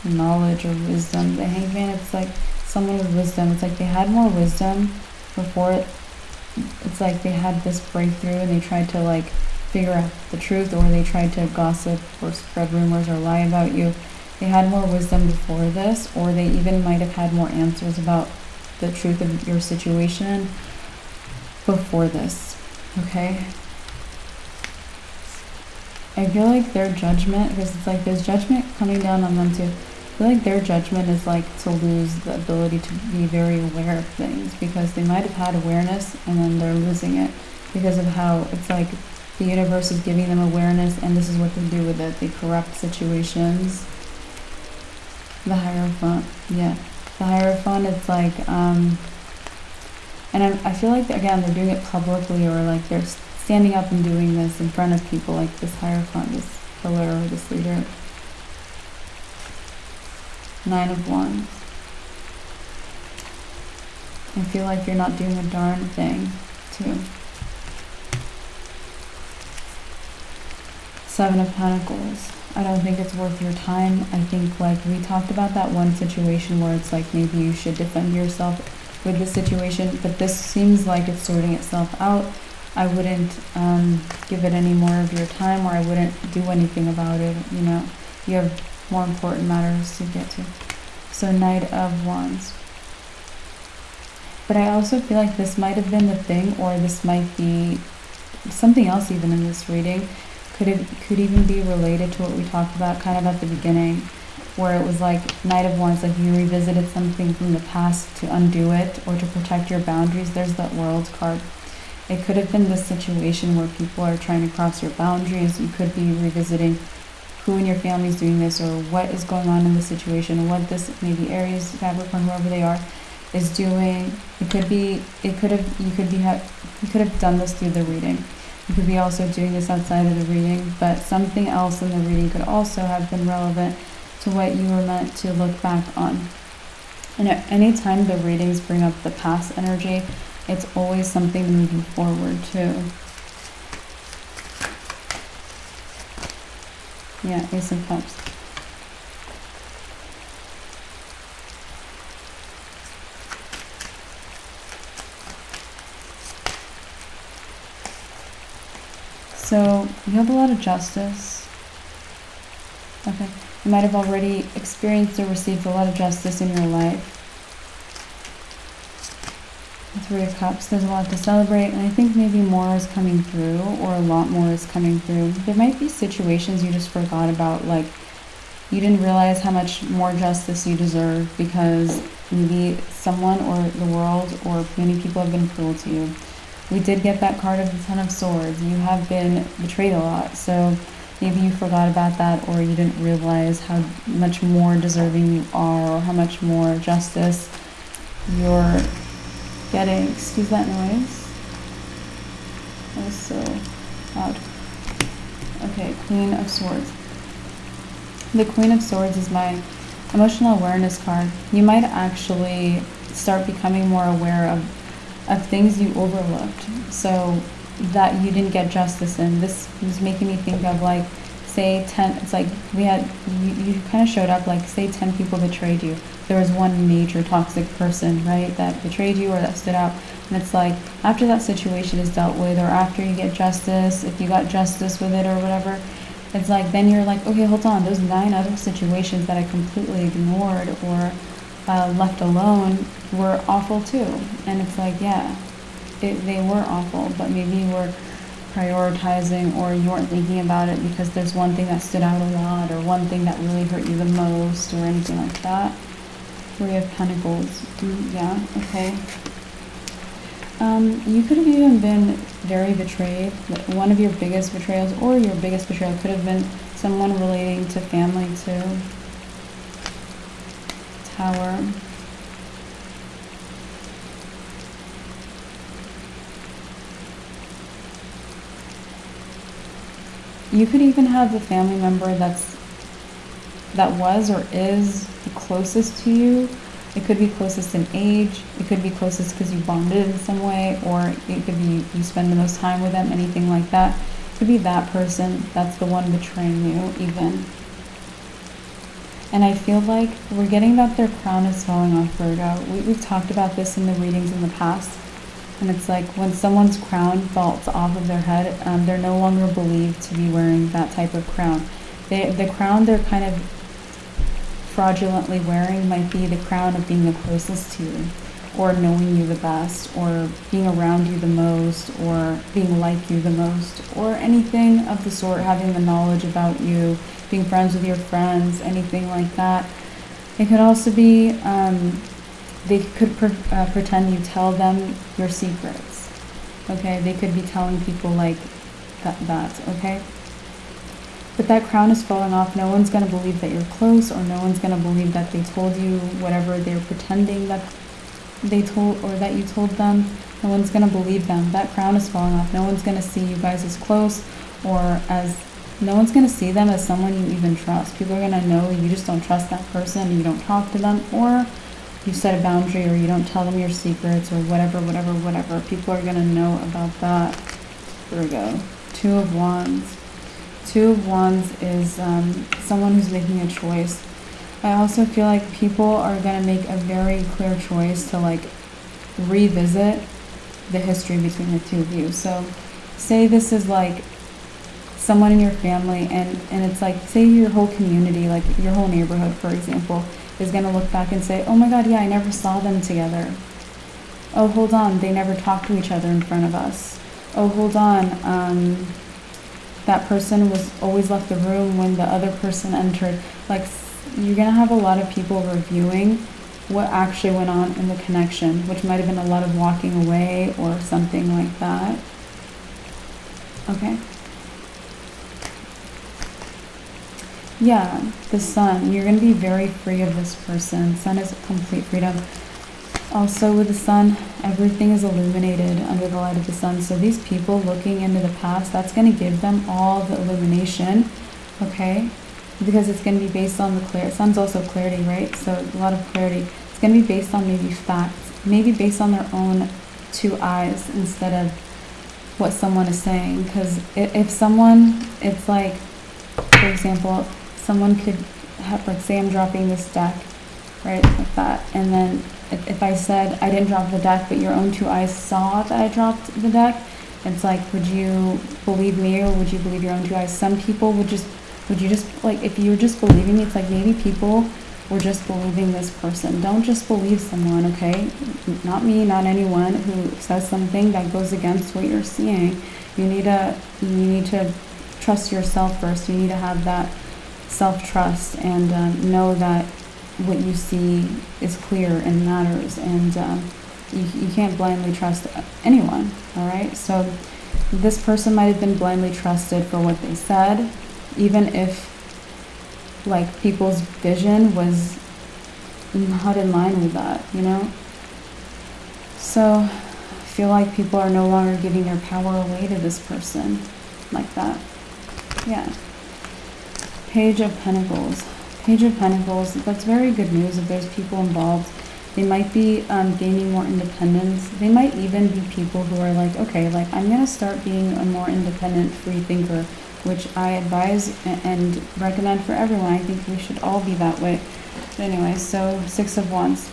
[SPEAKER 1] knowledge or wisdom. The Hanged Man, it's like someone with wisdom. It's like they had more wisdom before it. It's like they had this breakthrough and they tried to like figure out the truth, or they tried to gossip or spread rumors or lie about you. They had more wisdom before this, or they even might have had more answers about the truth of your situation before this. Okay? I feel like their judgment, because it's like there's judgment coming down on them too. I feel like their judgment is like to lose the ability to be very aware of things, because they might have had awareness and then they're losing it because of how it's like the universe is giving them awareness and this is what they do with it. They corrupt situations. The Hierophant, yeah. The Hierophant, it's like, and I feel like, again, they're doing it publicly, or like they're standing up and doing this in front of people, like this Hierophant, this pillar, or this leader. Nine of Wands. I feel like you're not doing a darn thing, too. Seven of Pentacles. I don't think it's worth your time. I think, like, we talked about that one situation where it's like maybe you should defend yourself with this situation, but this seems like it's sorting itself out. I wouldn't give it any more of your time, or I wouldn't do anything about it, you know. You have more important matters to get to. So Knight of Wands. But I also feel like this might have been the thing, or this might be something else even in this reading. Could even be related to what we talked about kind of at the beginning, where it was like Knight of Wands, like you revisited something from the past to undo it or to protect your boundaries. There's that World card. It could have been this situation where people are trying to cross your boundaries. You could be revisiting who in your family is doing this, or what is going on in the situation, or what this maybe Aries, Capricorn, whoever they are, is doing. You could have done this through the reading. You could be also doing this outside of the reading, but something else in the reading could also have been relevant to what you were meant to look back on. And anytime the readings bring up the past energy, it's always something to move you forward too. Yeah, Ace of Cups. So you have a lot of justice. Okay. You might have already experienced or received a lot of justice in your life. The Three of Cups. There's a lot to celebrate, and I think maybe more is coming through, or a lot more is coming through. There might be situations you just forgot about, like you didn't realize how much more justice you deserve because maybe someone or the world or many people have been cruel to you. We did get that card of the Ten of Swords. You have been betrayed a lot, so maybe you forgot about that, or you didn't realize how much more deserving you are, or how much more justice you're getting. Excuse that noise. That was so loud. Okay, Queen of Swords. The Queen of Swords is my emotional awareness card. You might actually start becoming more aware of things you overlooked, so that you didn't get justice in. This was making me think of, like, say 10, it's like we had, you kind of showed up, like, say 10 people betrayed you. There was one major toxic person, right, that betrayed you or that stood out. And it's like, after that situation is dealt with, or after you get justice, if you got justice with it or whatever, it's like, then you're like, okay, hold on, those 9 other situations that I completely ignored or left alone, were awful too. And it's like, yeah, they were awful, but maybe you were prioritizing, or you weren't thinking about it because there's one thing that stood out a lot, or one thing that really hurt you the most, or anything like that. Three of Pentacles. Yeah, okay. You could have even been very betrayed. One of your biggest betrayals, or your biggest betrayal, could have been someone relating to family too. Tower. You could even have the family member that was or is the closest to you. It could be closest in age. It could be closest because you bonded in some way, or it could be you spend the most time with them, anything like that. It could be that person that's the one betraying you even. And I feel like we're getting that their crown is falling off, Virgo. We've talked about this in the readings in the past. And it's like when someone's crown falls off of their head, they're no longer believed to be wearing that type of crown. The crown they're kind of fraudulently wearing might be the crown of being the closest to you, or knowing you the best, or being around you the most, or being like you the most, or anything of the sort, having the knowledge about you, being friends with your friends, anything like that. It could also be they could pretend you tell them your secrets, okay? They could be telling people like that, okay? But that crown is falling off. No one's going to believe that you're close, or no one's going to believe that they told you whatever they're pretending that they told, or that you told them. No one's going to believe them. That crown is falling off. No one's going to see you guys as close, or as, no one's going to see them as someone you even trust. People are going to know you just don't trust that person, you don't talk to them, or you set a boundary, or you don't tell them your secrets, or whatever. People are going to know about that. Virgo. Two of Wands. Two of Wands is someone who's making a choice. I also feel like people are going to make a very clear choice to like revisit the history between the two of you. So say this is like someone in your family, and it's like, say your whole community, like your whole neighborhood, for example, is going to look back and say, oh my God, yeah, I never saw them together. Oh, hold on, they never talked to each other in front of us. Oh, hold on, that person was always left the room when the other person entered. Like, you're going to have a lot of people reviewing what actually went on in the connection, which might have been a lot of walking away or something like that. Okay? Yeah, the Sun. You're going to be very free of this person. Sun is complete freedom. Also with the Sun, everything is illuminated under the light of the Sun. So these people looking into the past, that's going to give them all the illumination, okay? Because it's going to be based on the clear. Sun's also clarity, right? So a lot of clarity. It's going to be based on maybe facts, maybe based on their own two eyes instead of what someone is saying. Because if someone, it's like, for example, someone could have, like, say I'm dropping this deck, right, like that, and then if I said I didn't drop the deck, but your own two eyes saw that I dropped the deck, it's like, would you believe me, or would you believe your own two eyes? Some people would you just, like, if you were just believing me, it's like maybe people were just believing this person. Don't just believe someone, okay? Not me, not anyone who says something that goes against what you're seeing. You need to trust yourself first. You need to have that self-trust and know that what you see is clear and matters, and you can't blindly trust anyone, all right? So this person might have been blindly trusted for what they said, even if like people's vision was not in line with that, you know? So I feel like people are no longer giving their power away to this person like that. Yeah. Page of Pentacles. Page of Pentacles, that's very good news if there's people involved. They might be gaining more independence. They might even be people who are like, okay, like I'm going to start being a more independent free thinker, which I advise and recommend for everyone. I think we should all be that way. But anyway, so Six of Wands.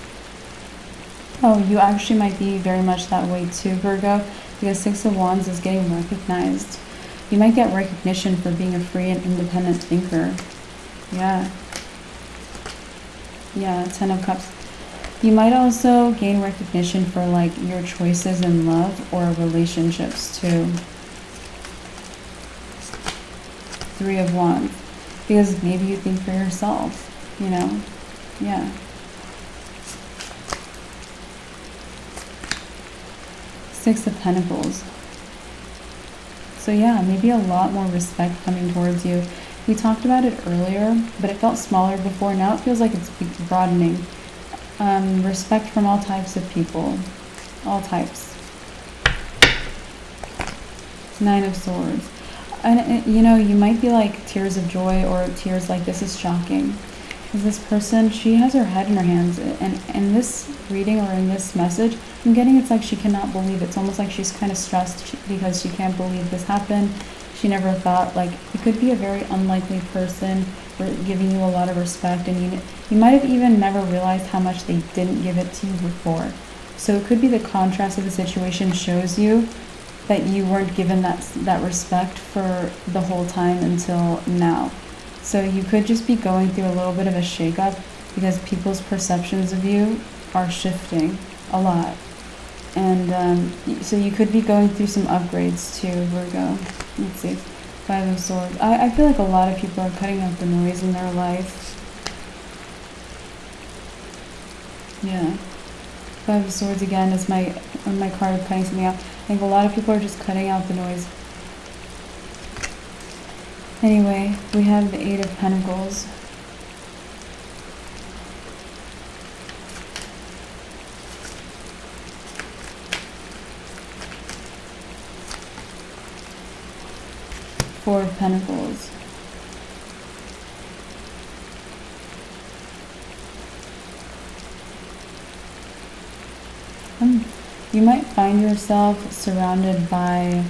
[SPEAKER 1] Oh, you actually might be very much that way too, Virgo, because Six of Wands is getting recognized. You might get recognition for being a free and independent thinker. Yeah. Yeah, Ten of Cups. You might also gain recognition for like your choices in love or relationships too. 3 of Wands. Because maybe you think for yourself, you know? Yeah. 6 of Pentacles. So yeah, maybe a lot more respect coming towards you. We talked about it earlier, but it felt smaller before. Now it feels like it's broadening. Respect from all types of people. All types. 9 of Swords. And you know, you might be like tears of joy or tears like this is shocking. Because this person, she has her head in her hands. And in this reading or in this message, I'm getting it's like she cannot believe. It's almost like she's kind of stressed because she can't believe this happened. She never thought, like, it could be a very unlikely person giving you a lot of respect. And you might have even never realized how much they didn't give it to you before. So it could be the contrast of the situation shows you that you weren't given that respect for the whole time until now. So you could just be going through a little bit of a shakeup because people's perceptions of you are shifting a lot. And so you could be going through some upgrades too, Virgo. Let's see. 5 of Swords. I feel like a lot of people are cutting out the noise in their life. Yeah. 5 of Swords again is my card of cutting something out. I think a lot of people are just cutting out the noise. Anyway, we have the 8 of Pentacles. Four of Pentacles. You might find yourself surrounded by,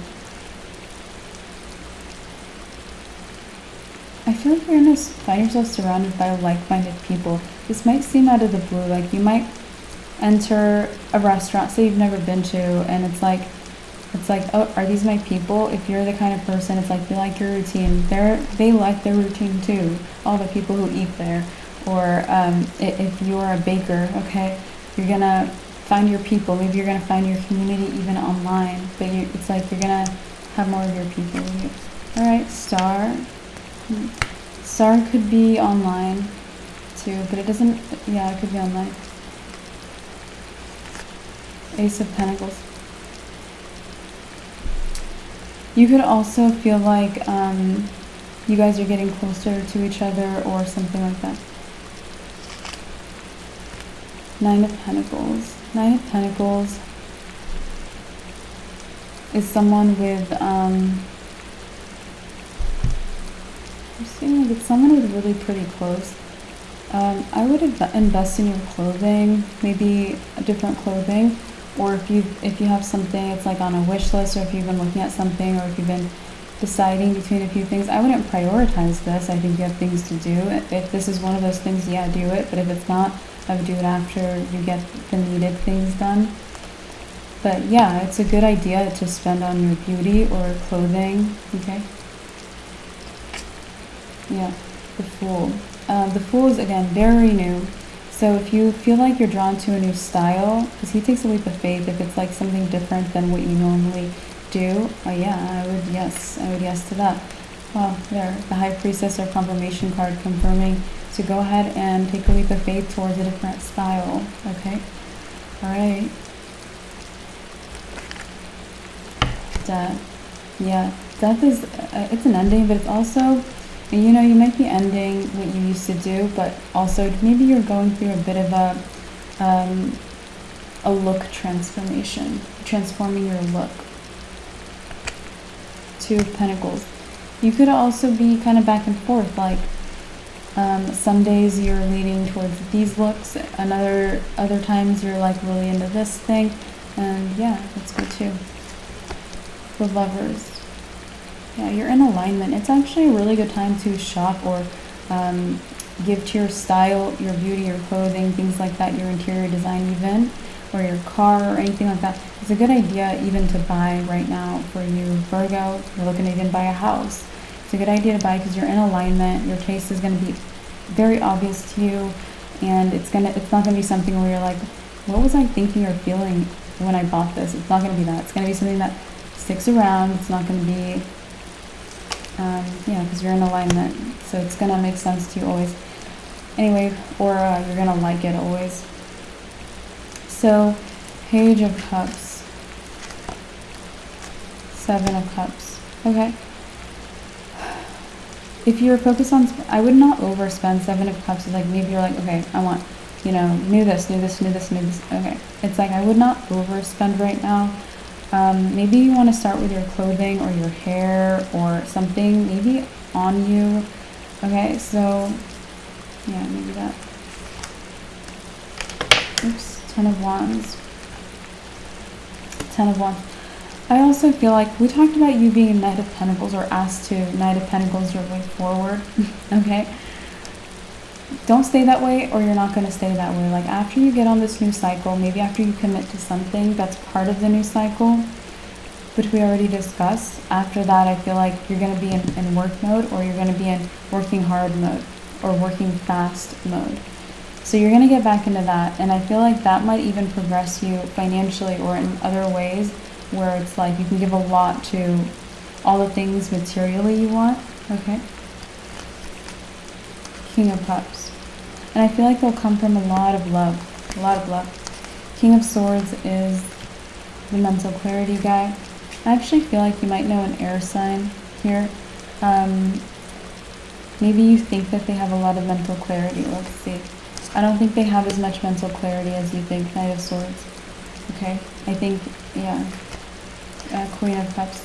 [SPEAKER 1] I feel like you're going to find yourself surrounded by like-minded people. This might seem out of the blue, like you might enter a restaurant, say you've never been to, and it's like, oh, are these my people? If you're the kind of person, it's like they like your routine. They like their routine too, all the people who eat there. Or if you're a baker, okay, you're going to find your people. Maybe you're going to find your community even online. But it's like you're going to have more of your people with you. All right, Star. Star could be online too, but it doesn't, yeah, it could be online. Ace of Pentacles. You could also feel like you guys are getting closer to each other or something like that. 9 of Pentacles. 9 of Pentacles is someone with, I'm seeing like it's someone with really pretty clothes. I would invest in your clothing, maybe a different clothing. Or if you have something, it's like on a wish list, or if you've been looking at something, or if you've been deciding between a few things, I wouldn't prioritize this. I think you have things to do. If this is one of those things, yeah, do it. But if it's not, I would do it after you get the needed things done. But yeah, it's a good idea to spend on your beauty or clothing, okay? Yeah, the Fool. The Fool is, again, very new. So if you feel like you're drawn to a new style, because he takes a leap of faith, if it's like something different than what you normally do, oh yeah, I would yes to that. Well, there, the High Priestess or confirmation card confirming to go ahead and take a leap of faith towards a different style, okay? All right. Death. Yeah, death is, it's an ending, but it's also, you know, you might be ending what you used to do, but also maybe you're going through a bit of a look transformation, transforming your look. 2 of Pentacles. You could also be kind of back and forth, like some days you're leaning towards these looks, other times you're like really into this thing, and yeah, that's good too. The Lovers. Yeah, you're in alignment. It's actually a really good time to shop or give to your style, your beauty, your clothing, things like that, your interior design even, or your car or anything like that. It's a good idea even to buy right now for you, Virgo. You're looking to even buy a house. It's a good idea to buy because you're in alignment. Your taste is going to be very obvious to you, And it's not gonna be something where you're like, what was I thinking or feeling when I bought this? It's not gonna be that. It's gonna be something that sticks around. It's not gonna be, yeah, because you're in alignment, so it's gonna make sense to you always. Anyway, or you're gonna like it always. So, Page of Cups, Seven of Cups. Okay. If you're focused on, I would not overspend. Seven of Cups is like, maybe you're like, okay, I want, you know, new this. Okay. It's like, I would not overspend right now. Maybe you want to start with your clothing or your hair or something, maybe on you. Okay, so, yeah, maybe that. Oops, Ten of Wands. Ten of Wands. I also feel like we talked about you being a Knight of Pentacles, or asked to Knight of Pentacles your way forward. Okay? Don't stay that way, or you're not going to stay that way. Like, after you get on this new cycle, maybe after you commit to something that's part of the new cycle, which we already discussed, after that I feel like you're going to be in work mode, or you're going to be in working hard mode, or working fast mode. So you're going to get back into that, and I feel like that might even progress you financially or in other ways, where it's like you can give a lot to all the things materially you want. Okay? King of Cups. And I feel like they'll come from a lot of love. A lot of love. King of Swords is the mental clarity guy. I actually feel like you might know an air sign here. Maybe you think that they have a lot of mental clarity. Let's see. I don't think they have as much mental clarity as you think, Knight of Swords. Okay? I think, yeah. Queen of Cups.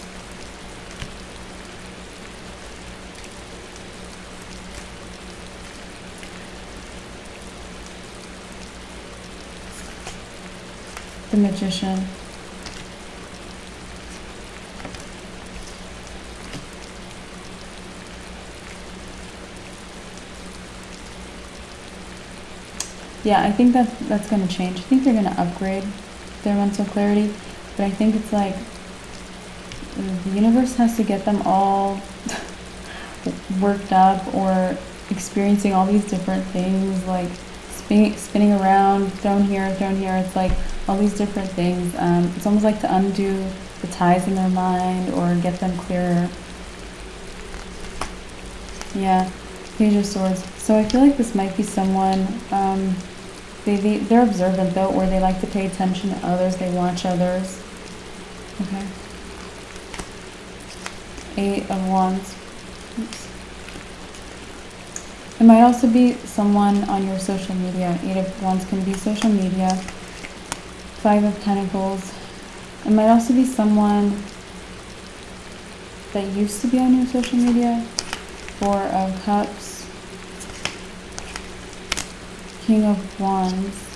[SPEAKER 1] The Magician. Yeah, I think that's going to change. I think they're going to upgrade their mental clarity, but I think it's like the universe has to get them all worked up, or experiencing all these different things, like spinning around, thrown here. It's like all these different things. It's almost like to undo the ties in their mind or get them clearer. Yeah, Page of Swords. So I feel like this might be someone, they're observant though, or they like to pay attention to others, they watch others. Okay. Eight of Wands. Oops. It might also be someone on your social media. Eight of Wands can be social media. Five of Pentacles. It might also be someone that used to be on your social media. Four of Cups. King of Wands.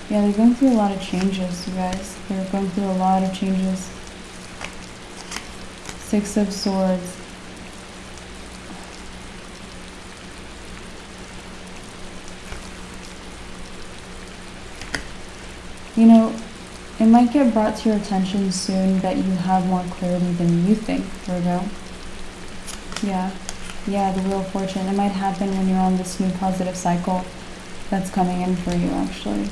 [SPEAKER 1] Yeah, they're going through a lot of changes, you guys. They're going through a lot of changes. Six of Swords. You know, it might get brought to your attention soon that you have more clarity than you think, Virgo. Yeah. Yeah, the Wheel of Fortune. It might happen when you're on this new positive cycle that's coming in for you, actually.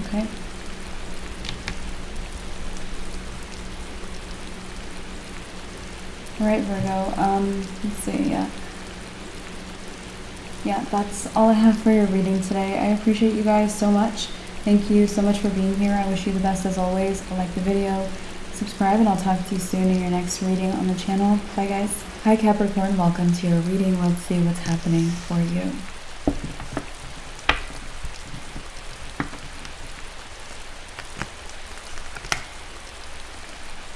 [SPEAKER 1] Okay? Alright, Virgo. Let's see, yeah. Yeah, that's all I have for your reading today. I appreciate you guys so much. Thank you so much for being here. I wish you the best as always. Like the video, subscribe, and I'll talk to you soon in your next reading on the channel. Bye, guys. Hi, Capricorn. Welcome to your reading. Let's see what's happening for you.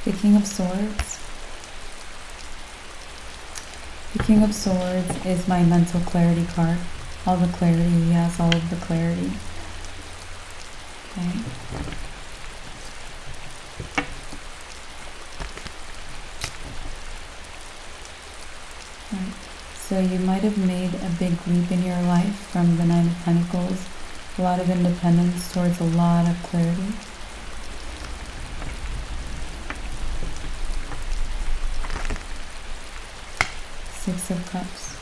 [SPEAKER 1] The King of Swords. The King of Swords is my mental clarity card. All the clarity, he has all of the clarity. Okay. Right. So you might have made a big leap in your life from the Nine of Pentacles. A lot of independence towards a lot of clarity. Six of Cups.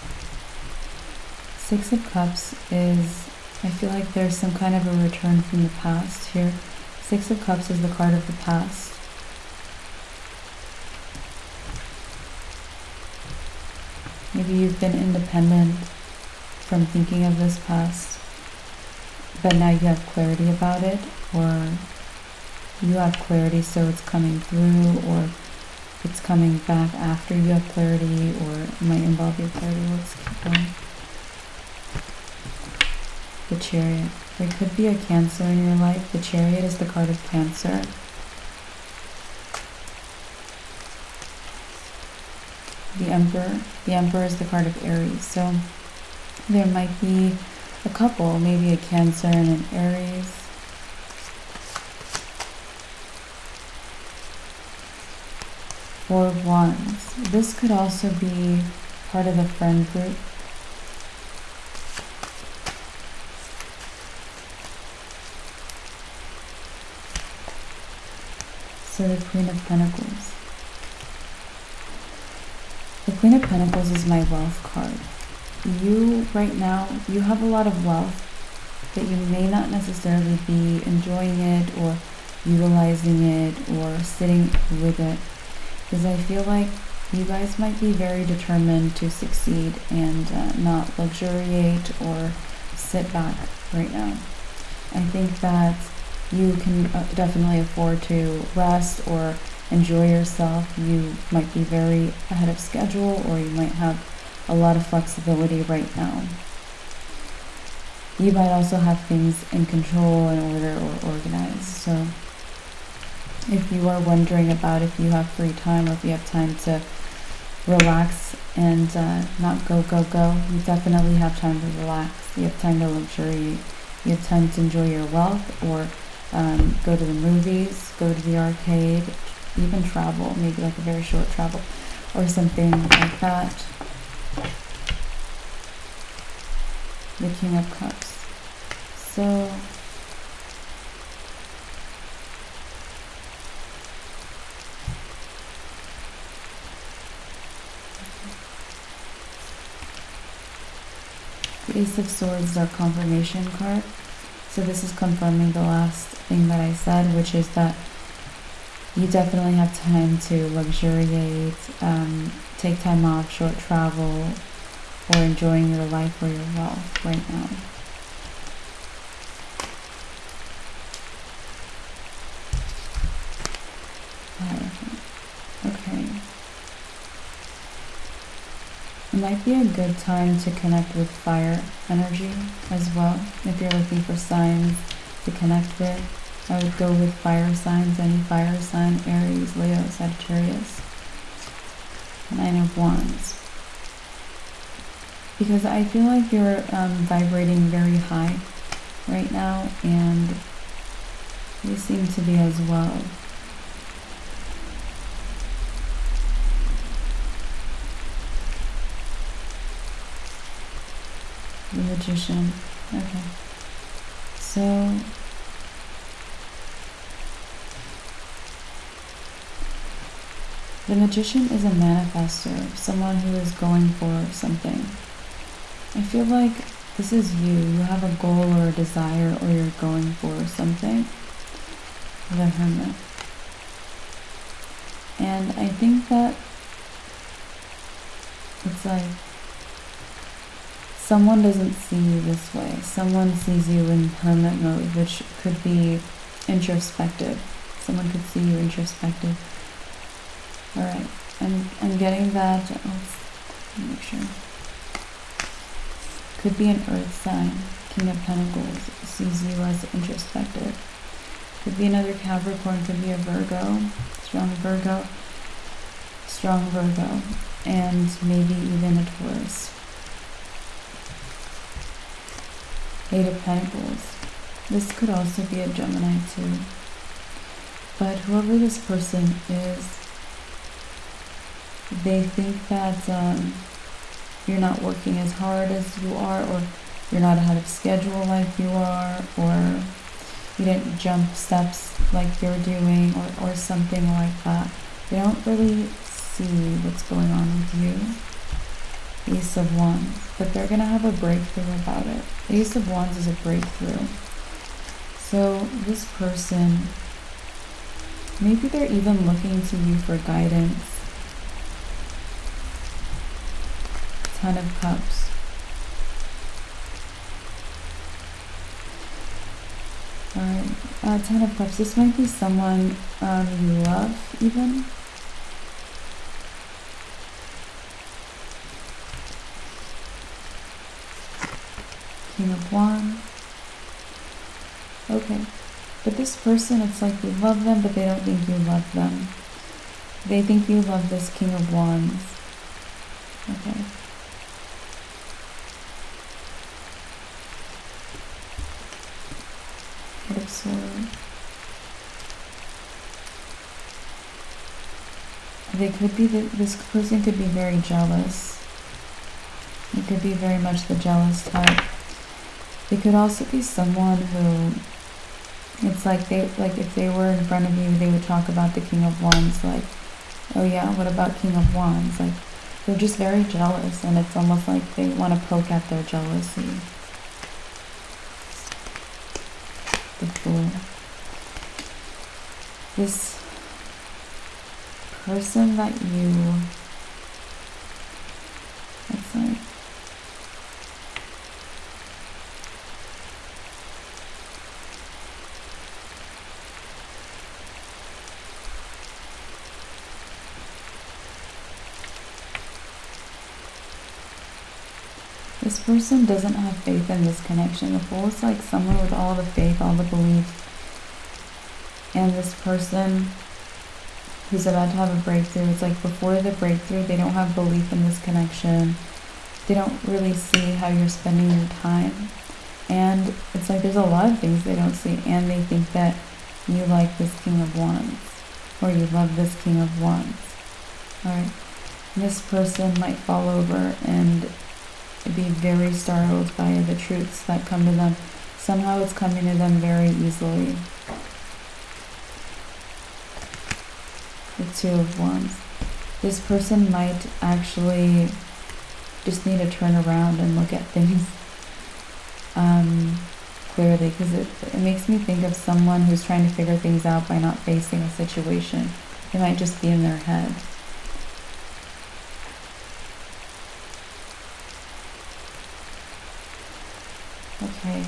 [SPEAKER 1] Six of Cups is, I feel like there's some kind of a return from the past here. Six of Cups is the card of the past. Maybe you've been independent from thinking of this past, but now you have clarity about it, or you have clarity so it's coming through, or it's coming back after you have clarity, or it might involve your clarity. Let's keep going. The Chariot. There could be a Cancer in your life. The Chariot is the card of Cancer. The Emperor. The Emperor is the card of Aries. So there might be a couple, maybe a Cancer and an Aries. Four of Wands. This could also be part of a friend group. So the Queen of Pentacles. The Queen of Pentacles is my wealth card. You, right now, you have a lot of wealth, but you may not necessarily be enjoying it or utilizing it or sitting with it. Because I feel like you guys might be very determined to succeed and not luxuriate or sit back right now. I think that you can definitely afford to rest or enjoy yourself. You might be very ahead of schedule, or you might have a lot of flexibility right now. You might also have things in control and order or organized. So if you are wondering about if you have free time or if you have time to relax and not go, you definitely have time to relax. You have time to luxuriate. You have time to enjoy your wealth, or go to the movies, go to the arcade, even travel, maybe like a very short travel or something like that. The King of Cups. So the Ace of Swords is our confirmation card. So this is confirming the last thing that I said, which is that you definitely have time to luxuriate, take time off, short travel, or enjoying your life or your wealth right now. Okay. It might be a good time to connect with fire energy as well. If you're looking for signs to connect with, I would go with fire signs, any fire sign, Aries, Leo, Sagittarius. Nine of Wands. Because I feel like you're vibrating very high right now, and you seem to be as well. The Magician. Okay. So the Magician is a manifester, someone who is going for something. I feel like this is you. You have a goal or a desire, or you're going for something. The Hermit. And I think that it's like someone doesn't see you this way. Someone sees you in hermit mode, which could be introspective. Someone could see you introspective. Alright, I'm getting that. Let's make sure. Could be an earth sign. King of Pentacles sees you as introspective. Could be another Capricorn, could be a Virgo, strong Virgo, and maybe even a Taurus. Eight of Pentacles. This could also be a Gemini too. But whoever this person is, they think that you're not working as hard as you are, or you're not ahead of schedule like you are, or you didn't jump steps like you're doing, or something like that. They don't really see what's going on with you. Ace of Wands, but they're going to have a breakthrough about it. Ace of Wands is a breakthrough. So this person, maybe they're even looking to you for guidance. Ten of Cups. Alright, Ten of Cups. This might be someone you love, even. King of Wands. Okay. But this person, it's like you love them, but they don't think you love them. They think you love this King of Wands. Okay. Head of Swords. They could be, this person could be very jealous. It could be very much the jealous type. They could also be someone who, it's like if they were in front of you, they would talk about the King of Wands, like, oh yeah, what about King of Wands? Like, they're just very jealous, and it's almost like they want to poke at their jealousy. The Fool. This person that you, it's like, this person doesn't have faith in this connection. The Fool is like someone with all the faith, all the belief. And this person who's about to have a breakthrough, it's like before the breakthrough, they don't have belief in this connection. They don't really see how you're spending your time. And it's like there's a lot of things they don't see. And they think that you like this King of Wands. Or you love this King of Wands. Alright. This person might fall over and be very startled by the truths that come to them. Somehow it's coming to them very easily. The Two of Wands. This person might actually just need to turn around and look at things clearly, because it makes me think of someone who's trying to figure things out by not facing a situation. They might just be in their head. Okay.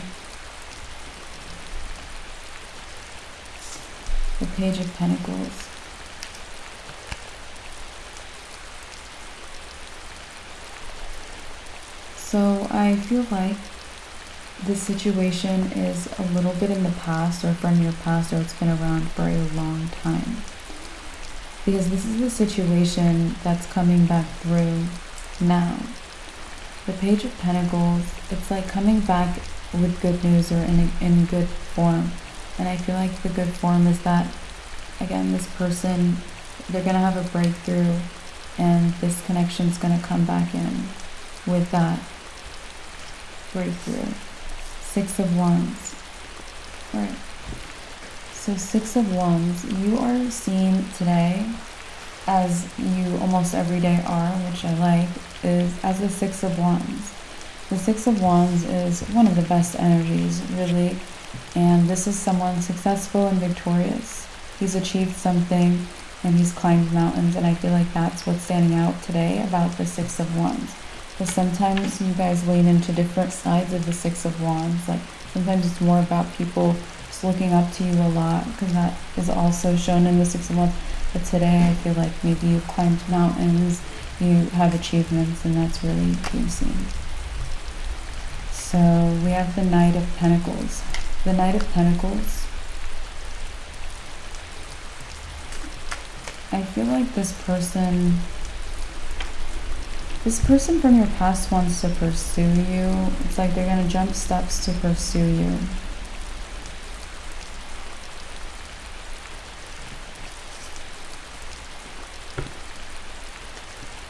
[SPEAKER 1] The Page of Pentacles. So I feel like this situation is a little bit in the past, or from your past, or it's been around for a long time. Because this is the situation that's coming back through now. The Page of Pentacles, it's like coming back with good news, or in good form. And I feel like the good form is that, again, this person, they're going to have a breakthrough, and this connection's going to come back in with that breakthrough. Six of Wands. Alright. So Six of Wands, you are seen today, as you almost every day are, which I like, is as the Six of Wands. The Six of Wands is one of the best energies, really. And this is someone successful and victorious. He's achieved something, and he's climbed mountains, and I feel like that's what's standing out today about the Six of Wands. But sometimes you guys lean into different sides of the Six of Wands. Like, sometimes it's more about people just looking up to you a lot, because that is also shown in the Six of Wands. But today I feel like maybe you've climbed mountains, you have achievements, and that's really being seen. So we have the Knight of Pentacles. The Knight of Pentacles, I feel like this person from your past wants to pursue you. It's like they're going to jump steps to pursue you.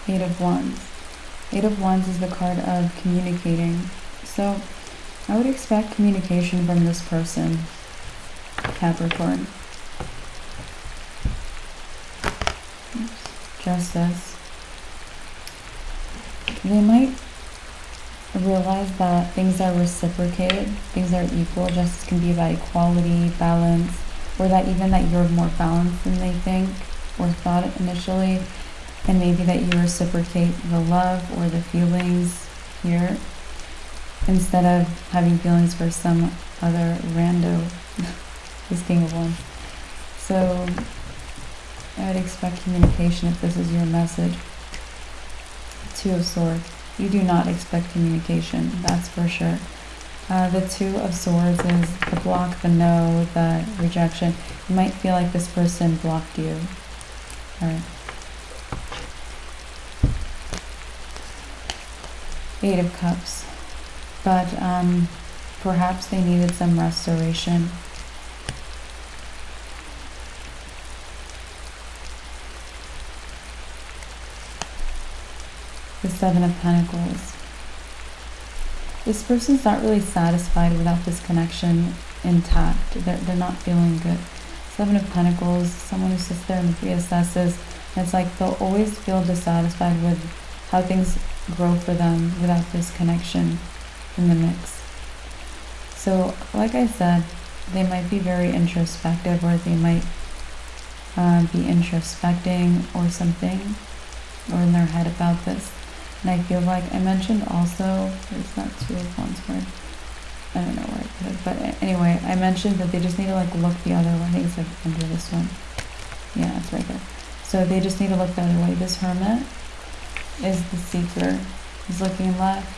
[SPEAKER 1] Eight of Wands. Eight of Wands is the card of communicating. So I would expect communication from this person, Capricorn. Justice. they might realize that things are reciprocated, things are equal, justice can be about equality, balance, or that even that you're more balanced than they think or thought initially, and maybe that you reciprocate the love or the feelings here instead of having feelings for some other rando. This King of Wands. So I would expect communication if this is your message. Two of Swords. You do not expect communication, that's for sure. The Two of Swords is the block, the no, the rejection. You might feel like this person blocked you. Alright. Eight of Cups. But perhaps they needed some restoration. The Seven of Pentacles. This person's not really satisfied without this connection intact. They're not feeling good. Seven of Pentacles, someone who sits there and reassesses. And it's like they'll always feel dissatisfied with how things grow for them without this connection in the mix. So, like I said, they might be very introspective, or they might be introspecting or something, or in their head about this. And I feel like I mentioned also, there's that Two of Wands card. I don't know where I put it, but anyway, I mentioned that they just need to like look the other way. I think it's like under this one. Yeah, it's right there. So they just need to look the other way. This Hermit is the seeker. He's looking left.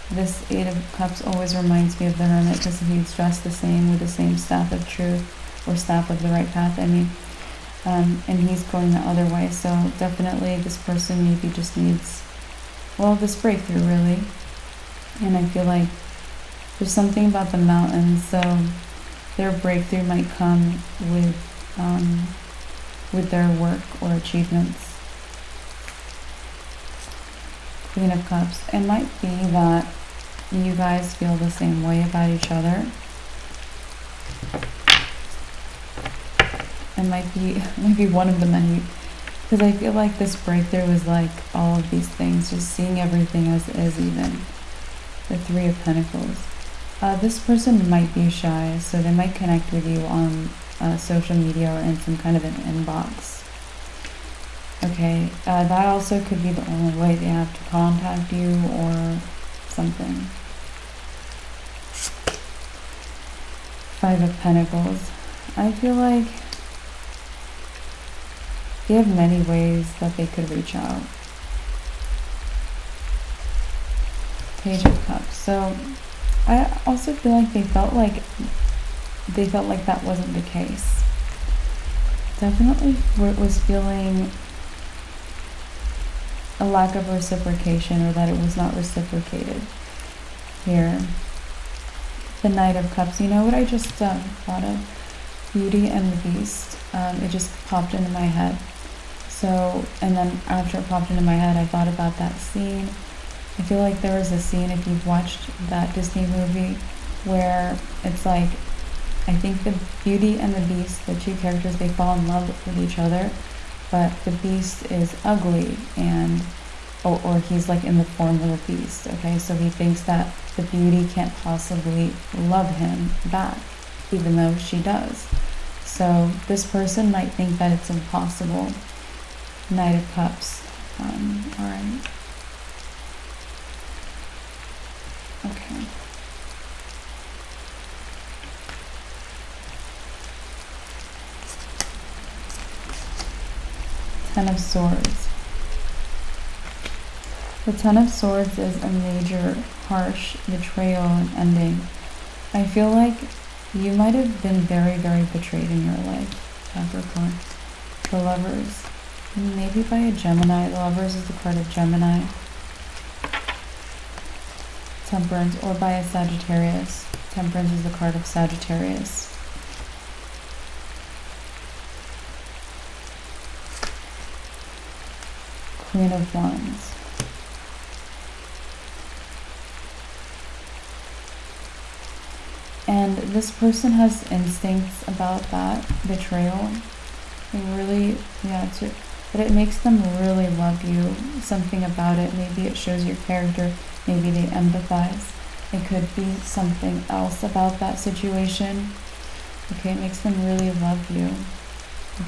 [SPEAKER 1] This Eight of Cups always reminds me of the Hermit because he's dressed the same with the same staff of truth, or staff of the right path, I mean. And he's going the other way, so definitely this person maybe just needs, well, this breakthrough really. And I feel like there's something about the mountains, so their breakthrough might come with their work or achievements. Queen of Cups. It might be that you guys feel the same way about each other. It might be one of the many, because I feel like this breakthrough is like all of these things, just seeing everything as is even. The Three of Pentacles. This person might be shy, so they might connect with you on social media or in some kind of an inbox. Okay, that also could be the only way they have to contact you or something. Five of Pentacles. I feel like they have many ways that they could reach out. Page of Cups. So I also feel like they felt like that wasn't the case. Definitely was feeling a lack of reciprocation, or that it was not reciprocated here. The Knight of Cups. You know what I just thought of? Beauty and the Beast. It just popped into my head. So, and then after it popped into my head, I thought about that scene. I feel like there was a scene, if you've watched that Disney movie, where it's like, I think the Beauty and the Beast, the two characters, they fall in love with each other, but the Beast is ugly, and or he's like in the form of a beast, okay? So he thinks that the Beauty can't possibly love him back, even though she does. So this person might think that it's impossible. Knight of Cups. Alright. Okay. Ten of Swords. The Ten of Swords is a major, harsh betrayal and ending. I feel like you might have been very, very betrayed in your life, Capricorn. The Lovers. Maybe by a Gemini. The Lovers is the card of Gemini. Temperance, or by a Sagittarius. Temperance is the card of Sagittarius. Queen of Wands. And this person has instincts about that betrayal. They really, but it makes them really love you. Something about it, maybe it shows your character, maybe they empathize. It could be something else about that situation. Okay, it makes them really love you.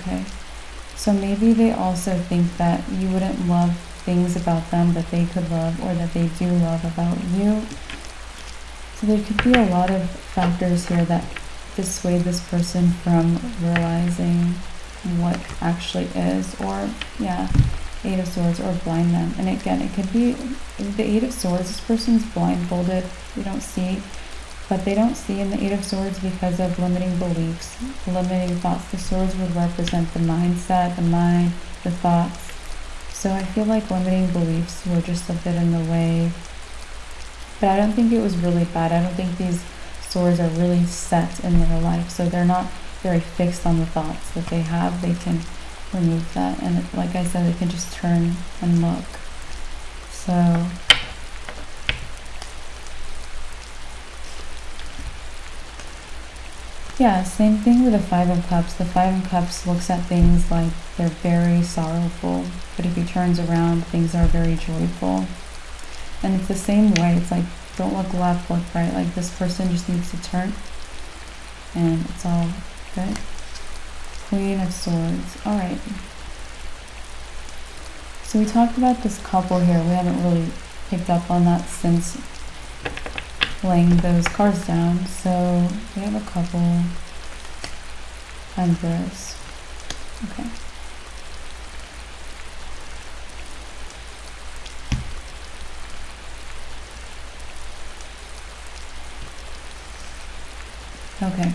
[SPEAKER 1] Okay, so maybe they also think that you wouldn't love things about them that they could love, or that they do love about you. So there could be a lot of factors here that dissuade this person from realizing what actually is, or yeah, Eight of Swords, or blind them. And again, it could be the Eight of Swords, this person's blindfolded, they don't see, but they don't see in the Eight of Swords because of limiting beliefs, limiting thoughts. The swords would represent the mindset, the mind, the thoughts. So I feel like limiting beliefs were just a bit in the way, but I don't think it was really bad. I don't think these swords are really set in their life, so they're not very fixed on the thoughts that they have. They can remove that, and like I said, they can just turn and look. So yeah, same thing with the Five of Cups. The Five of Cups looks at things like they're very sorrowful, but if he turns around, things are very joyful. And it's the same way. It's like, don't look left, look right. Like, this person just needs to turn, and it's all good. Queen of Swords. All right. So we talked about this couple here. We haven't really picked up on that since laying those cards down. So we have a couple. Empress. Okay. Okay.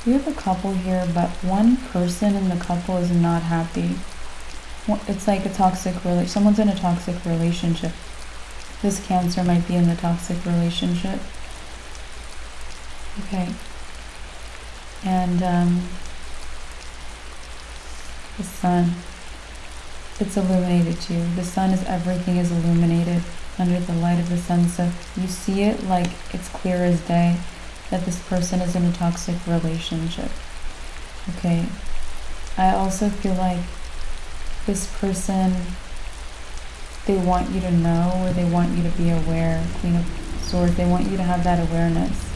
[SPEAKER 1] We have a couple here, but one person in the couple is not happy. It's like a toxic relationship. Someone's in a toxic relationship. This Cancer might be in the toxic relationship. Okay. And the Sun. It's illuminated to you. The Sun is, everything is illuminated under the light of the Sun. So you see it like it's clear as day that this person is in a toxic relationship. Okay. I also feel like this person, they want you to know, or they want you to be aware. Queen of Swords, they want you to have that awareness.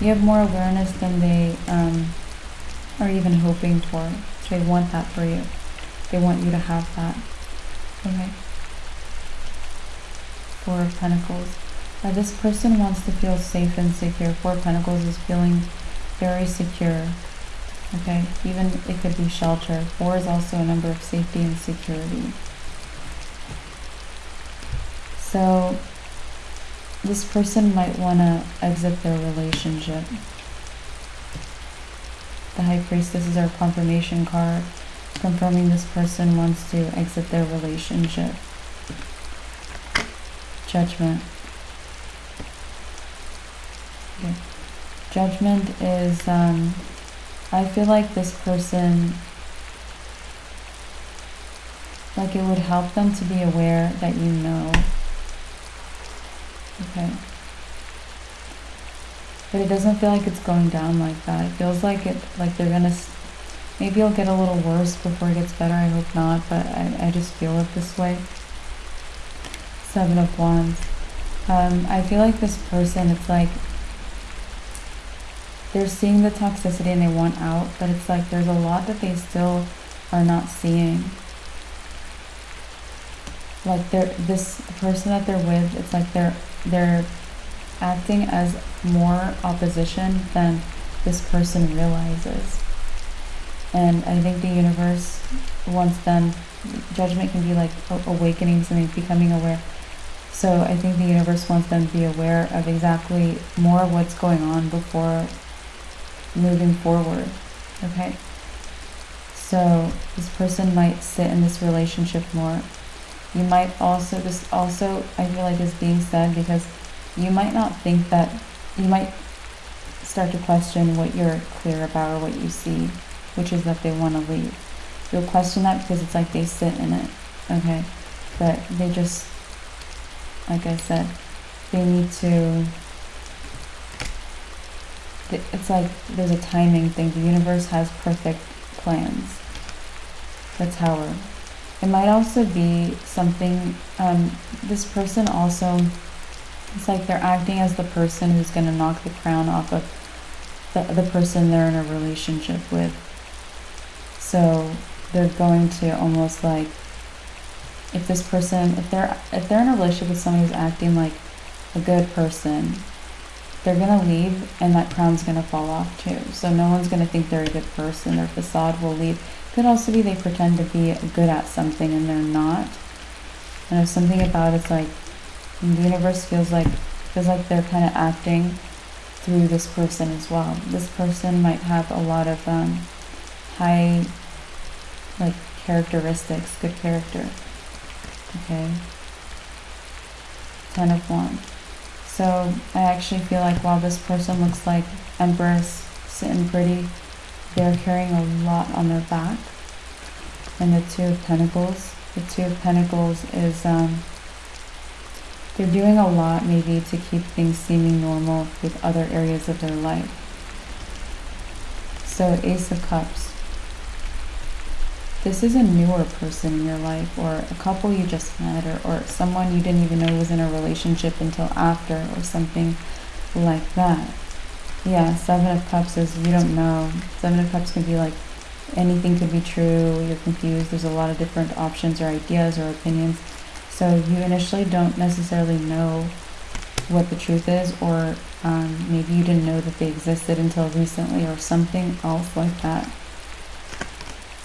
[SPEAKER 1] You have more awareness than they are even hoping for. So they want that for you. They want you to have that. Okay. Four of Pentacles. This person wants to feel safe and secure. Four of Pentacles is feeling very secure. Okay, even it could be shelter. Four is also a number of safety and security. So this person might want to exit their relationship. The High Priestess is our confirmation card, confirming this person wants to exit their relationship. Judgment. Okay. Judgment is, I feel like this person, like it would help them to be aware that you know. Okay. But it doesn't feel like it's going down like that. It feels like they're gonna, maybe it'll get a little worse before it gets better. I hope not, but I just feel it this way. Seven of Wands. I feel like this person, it's like they're seeing the toxicity and they want out, but it's like there's a lot that they still are not seeing. Like this person that they're with, it's like they're acting as more opposition than this person realizes. And I think the universe wants them, judgment can be like awakening something, becoming aware. So I think the universe wants them to be aware of exactly more of what's going on before moving forward. Okay. So this person might sit in this relationship more. You might also, this also, I feel like is being said because you might not think that, you might start to question what you're clear about or what you see, which is that they want to leave. You'll question that because it's like they sit in it, okay? But they just, like I said, they need to, it's like there's a timing thing. The universe has perfect plans. The Tower. It might also be something, this person also, it's like they're acting as the person who's going to knock the crown off of the person they're in a relationship with. So they're going to almost like, if this person, if they're in a relationship with someone who's acting like a good person, they're going to leave and that crown's going to fall off too. So no one's going to think they're a good person. Their facade will leave. Could also be they pretend to be good at something and they're not. And if something about it's like, the universe feels like they're kind of acting through this person as well. This person might have a lot of high like characteristics, good character. Okay. 10 of Wands. So I actually feel like while this person looks like Empress, sitting pretty, they're carrying a lot on their back. And the Two of Pentacles. The Two of Pentacles is they're doing a lot maybe to keep things seeming normal with other areas of their life. So Ace of Cups. This is a newer person in your life, or a couple you just met, or someone you didn't even know was in a relationship until after, or something like that. Yeah, Seven of Cups is you don't know. Seven of Cups can be like anything could be true, you're confused, there's a lot of different options or ideas or opinions. So you initially don't necessarily know what the truth is, or maybe you didn't know that they existed until recently, or something else like that.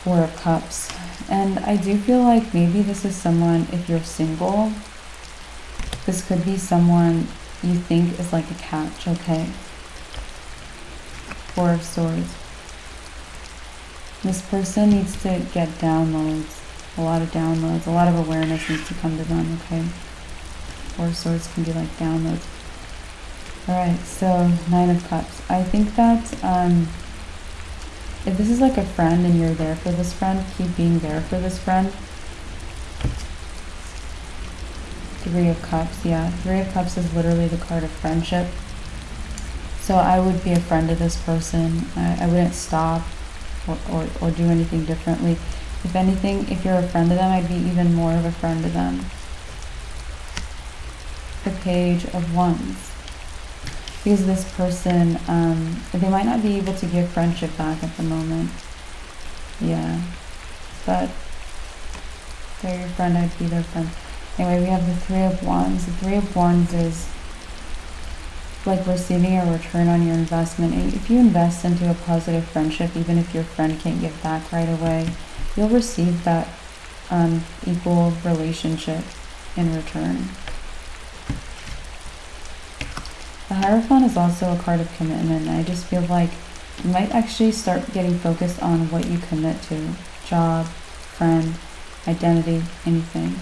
[SPEAKER 1] Four of Cups. And I do feel like maybe this is someone, if you're single, this could be someone you think is like a catch, okay? Four of Swords. This person needs to get downloads, a lot of downloads, a lot of awareness needs to come to them, okay? Four of Swords can be like downloads. Alright, so Nine of Cups. I think that if this is like a friend and you're there for this friend, keep being there for this friend. Three of Cups, yeah. Three of Cups is literally the card of friendship. So I would be a friend to this person. I wouldn't stop or do anything differently. If anything, if you're a friend to them, I'd be even more of a friend to them. The Page of Wands. Because this person, they might not be able to give friendship back at the moment. Yeah. But they're your friend, I'd be their friend. Anyway, we have the Three of Wands. The Three of Wands is like receiving a return on your investment. And if you invest into a positive friendship, even if your friend can't give back right away, you'll receive that equal relationship in return. The Hierophant is also a card of commitment. I just feel like you might actually start getting focused on what you commit to. Job, friend, identity, anything.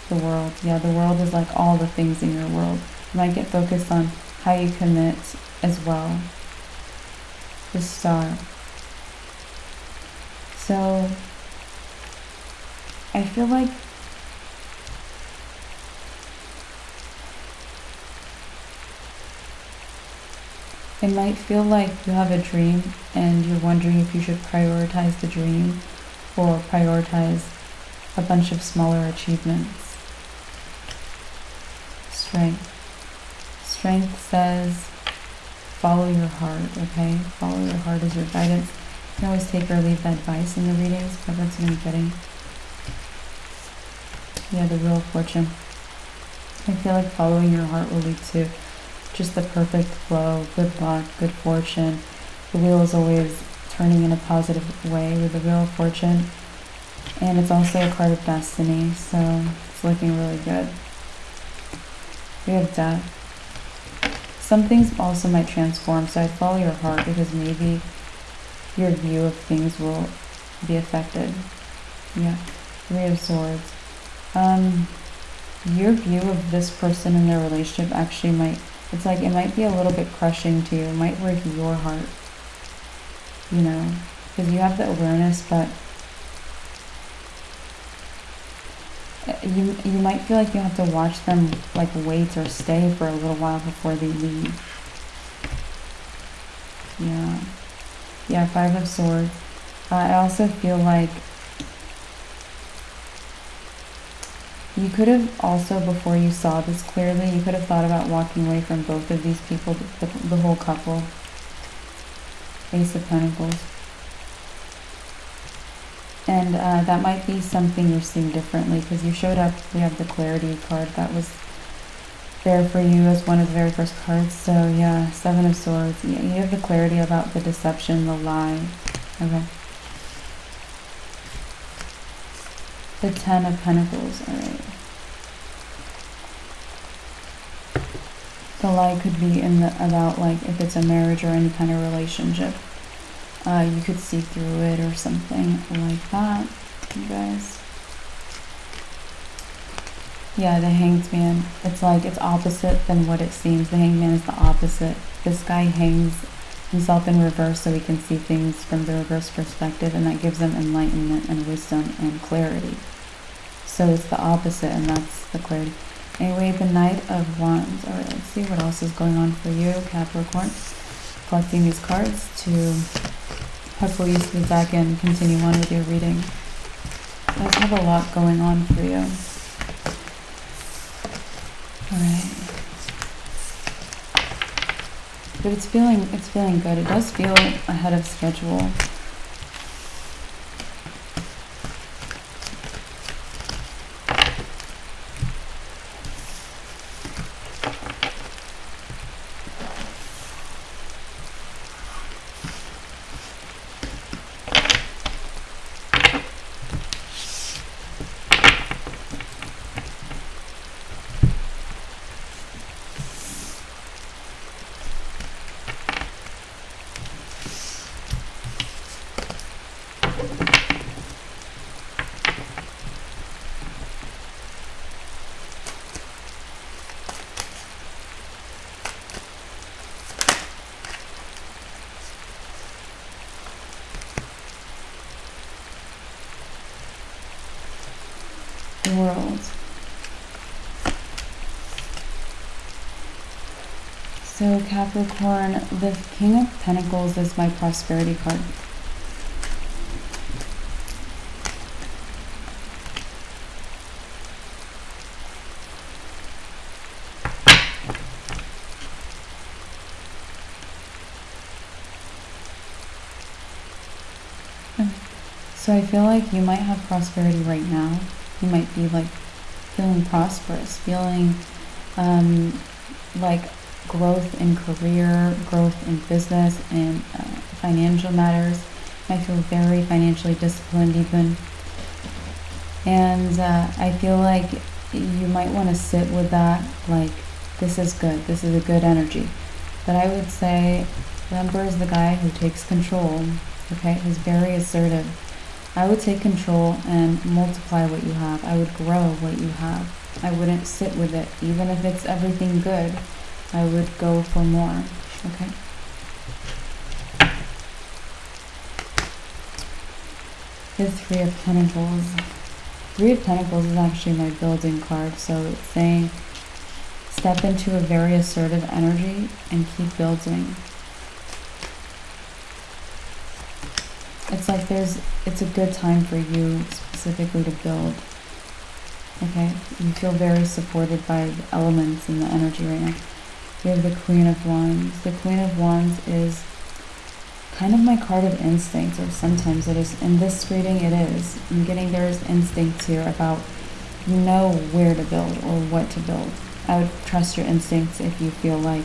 [SPEAKER 1] The world. Yeah, the world is like all the things in your world. You might get focused on how you commit as well. The Star. So I feel like it might feel like you have a dream and you're wondering if you should prioritize the dream or prioritize a bunch of smaller achievements. Strength. Strength says follow your heart, okay? Follow your heart as your guidance. You can always take or leave that advice in the readings, but that's what I'm getting. Yeah, the Wheel of Fortune. I feel like following your heart will lead to just the perfect flow, good luck, good fortune. The wheel is always turning in a positive way with the Wheel of Fortune. And it's also a card of destiny, so it's looking really good. We have Death. Some things also might transform, so I'd follow your heart because maybe your view of things will be affected. Yeah, Three of Swords. Your view of this person and their relationship actually might, it's like it might be a little bit crushing to you. It might break your heart, you know, because you have the awareness, but you might feel like you have to watch them like wait or stay for a little while before they leave. Yeah. Yeah, Five of Swords. I also feel like You could have also, before you saw this clearly, you could have thought about walking away from both of these people, the whole couple. Ace of Pentacles. And that might be something you're seeing differently, because you showed up, we have the clarity card that was there for you as one of the very first cards. So yeah, Seven of Swords. Yeah, you have the clarity about the deception, the lie. Okay. The Ten of Pentacles. All right. The lie could be about like if it's a marriage or any kind of relationship. You could see through it or something like that, you guys. Yeah, the Hanged Man. It's like it's opposite than what it seems. The Hanged Man is the opposite. This guy hangs himself in reverse so he can see things from the reverse perspective, and that gives him enlightenment and wisdom and clarity. So it's the opposite, and that's the clarity. Anyway, the Knight of Wands. Alright, let's see what else is going on for you, Capricorn. Collecting these cards to hopefully you can back and continue on with your reading. You guys have a lot going on for you. Alright. But it's feeling good. It does feel ahead of schedule. World. So Capricorn, the King of Pentacles is my prosperity card. So I feel like you might have prosperity right now. You might be like feeling prosperous, feeling like growth in career, growth in business, and financial matters. You might feel very financially disciplined even. And I feel like you might want to sit with that, like, this is good, this is a good energy. But I would say the Emperor is the guy who takes control, okay? He's very assertive. I would take control and multiply what you have. I would grow what you have. I wouldn't sit with it. Even if it's everything good, I would go for more, okay? The Three of Pentacles. Three of Pentacles is actually my building card, so it's saying step into a very assertive energy and keep building. It's like it's a good time for you specifically to build. Okay, you feel very supported by the elements and the energy right now. We have the Queen of Wands. The Queen of Wands is kind of my card of instincts, or sometimes it is. In this reading, it is. I'm getting there's instincts here about you know where to build or what to build. I would trust your instincts if you feel like,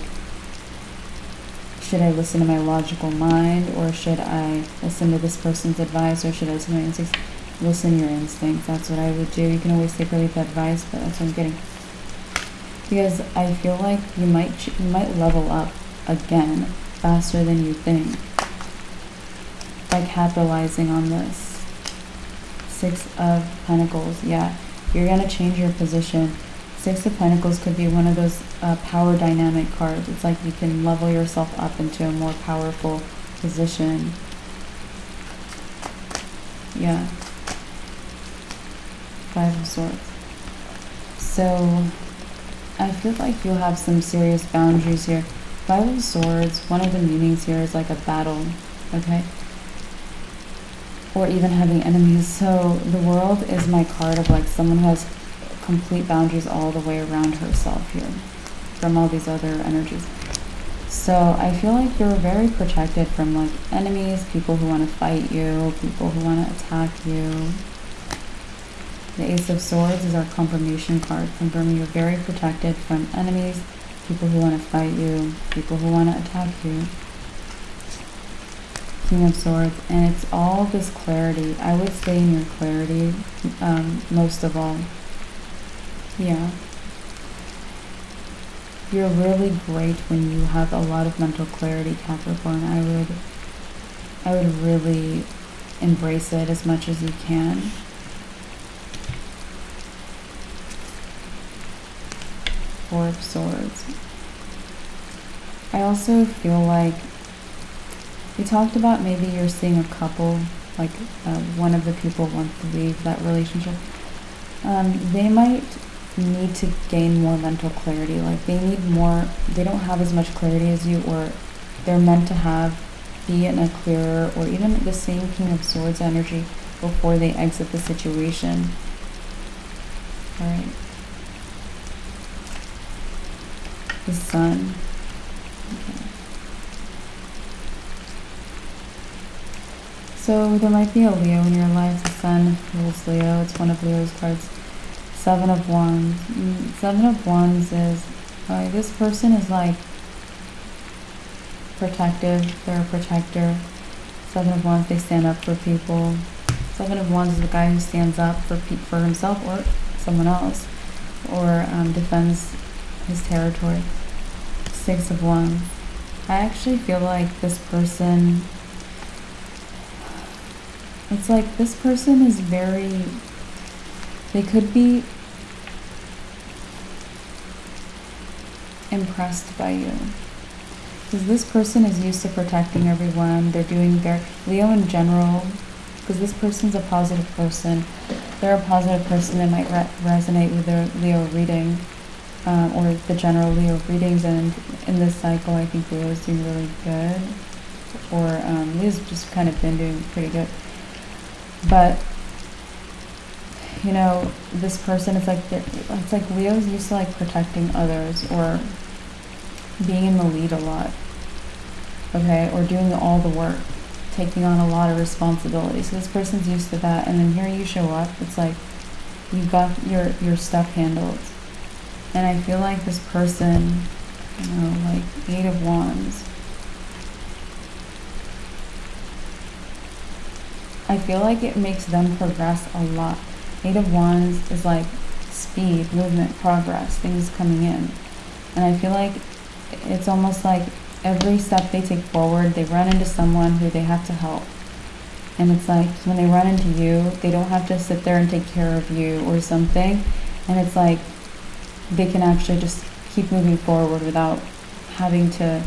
[SPEAKER 1] should I listen to my logical mind, or should I listen to this person's advice, or should I listen to my instincts? Listen to your instincts. That's what I would do. You can always take or leave the advice, but that's what I'm getting. Because I feel like you might level up again faster than you think by capitalizing on this. Six of Pentacles. Yeah, you're going to change your position. Six of Pentacles could be one of those power dynamic cards. It's like you can level yourself up into a more powerful position. Yeah. Five of Swords. So I feel like you'll have some serious boundaries here. Five of Swords, one of the meanings here is like a battle, okay? Or even having enemies. So the World is my card of like someone who has complete boundaries all the way around herself here from all these other energies. So I feel like you're very protected from like enemies, people who want to fight you, people who want to attack you. The Ace of Swords is our confirmation card, confirming you're very protected from enemies, people who want to fight you, people who want to attack you. King of Swords, and it's all this clarity. I would stay in your clarity most of all. Yeah. You're really great when you have a lot of mental clarity, Capricorn. I would really embrace it as much as you can. Four of Swords. I also feel like we talked about maybe you're seeing a couple, like one of the people wants to leave that relationship. They might need to gain more mental clarity. Like they don't have as much clarity as you, or they're meant to be in a clearer, or even the same King of Swords energy before they exit the situation. All right. The Sun. Okay. So there might be a Leo in your life. The Sun rules Leo. It's one of Leo's cards. Seven of Wands. Seven of Wands is, this person is like protective. They're a protector. Seven of Wands, they stand up for people. Seven of Wands is the guy who stands up for himself or someone else, or defends his territory. Six of Wands. I actually feel like this person, it's like this person is very, they could be impressed by you. Because this person is used to protecting everyone. They're doing Leo in general, because this person's a positive person. They're a positive person that might resonate with their Leo reading, or the general Leo readings. And in this cycle, I think Leo's doing really good. Or Leo's just kind of been doing pretty good. But you know, this person is like, it's like Leo's used to like protecting others or being in the lead a lot, okay, or doing all the work, taking on a lot of responsibility. So this person's used to that, and then here you show up, it's like you got your stuff handled. And I feel like this person, you know, like Eight of Wands, I feel like it makes them progress a lot. Eight of Wands is like speed, movement, progress, things coming in. And I feel like it's almost like every step they take forward, they run into someone who they have to help. And it's like when they run into you, they don't have to sit there and take care of you or something. And it's like they can actually just keep moving forward without having to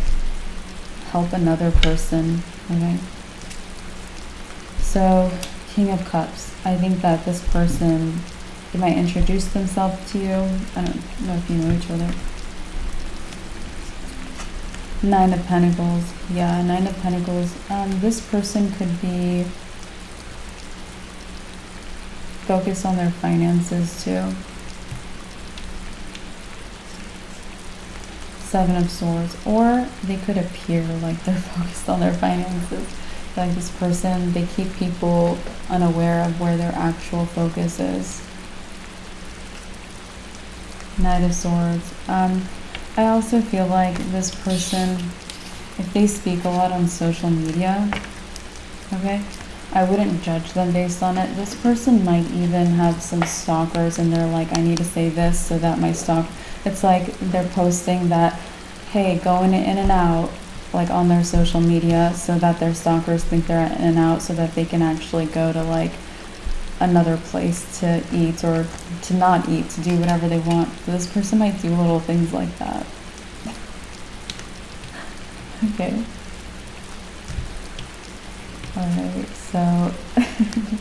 [SPEAKER 1] help another person, okay? So, King of Cups. I think that this person, they might introduce themselves to you. I don't know if you know each other. Nine of Pentacles. Yeah, Nine of Pentacles. This person could be focused on their finances too. Seven of Swords. Or they could appear like they're focused on their finances. Like this person, they keep people unaware of where their actual focus is. Knight of Swords. I also feel like this person, if they speak a lot on social media, okay, I wouldn't judge them based on it. This person might even have some stalkers and they're like, I need to say this so that my it's like they're posting that, hey, going in and out, like on their social media, so that their stalkers think they're in and out, so that they can actually go to like another place to eat or to not eat, to do whatever they want. So this person might do little things like that. Okay. Alright, so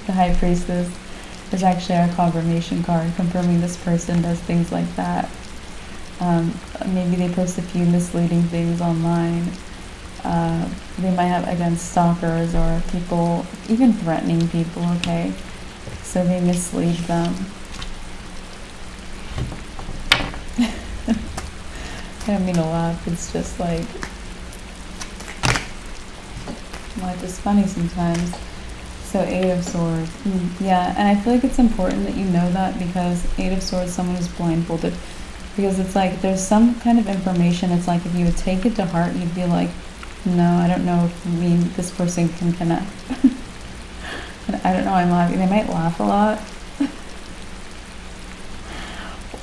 [SPEAKER 1] the High Priestess is actually our confirmation card, confirming this person does things like that. Maybe they post a few misleading things online. They might have, again, stalkers or people, even threatening people, okay? So they mislead them. I don't mean to laugh, it's just like, life is funny sometimes. So 8 of Swords. Yeah, and I feel like it's important that you know that, because 8 of Swords, someone is blindfolded. Because it's like, there's some kind of information, it's like if you would take it to heart, you'd be like, no, I don't know if this person can connect. And I don't know, I'm laughing. They might laugh a lot.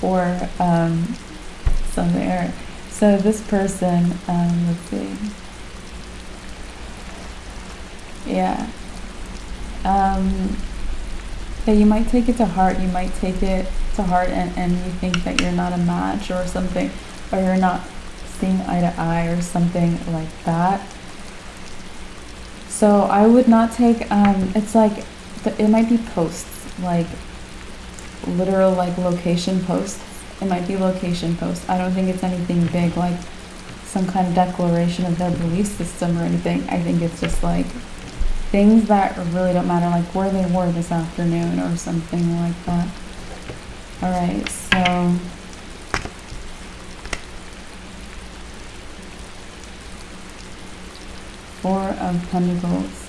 [SPEAKER 1] Or something. So this person, let's see. Yeah. Yeah, you might take it to heart. You might take it to heart and you think that you're not a match or something, or you're not seeing eye to eye or something like that. So I would not take, it's like, it might be posts, like literal like location posts. It might be location posts. I don't think it's anything big, like some kind of declaration of their belief system or anything. I think it's just like things that really don't matter, like where they were this afternoon or something like that. All right, so Four of Pentacles.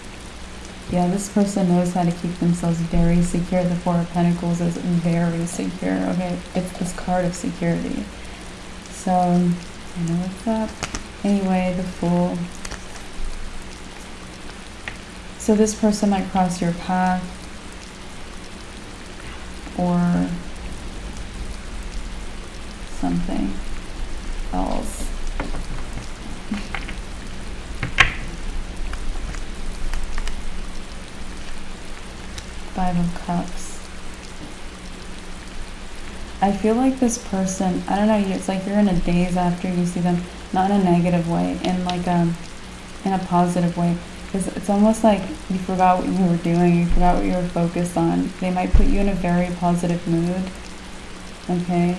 [SPEAKER 1] Yeah, this person knows how to keep themselves very secure. The Four of Pentacles is very secure, okay? It's this card of security. So, I know what's up. Anyway, the Fool. So this person might cross your path, or something else. Five of Cups. I feel like this person, I don't know, it's like you're in a daze after you see them, not in a negative way, in like in a positive way. Because it's almost like you forgot what you were doing, you forgot what you were focused on. They might put you in a very positive mood. Okay?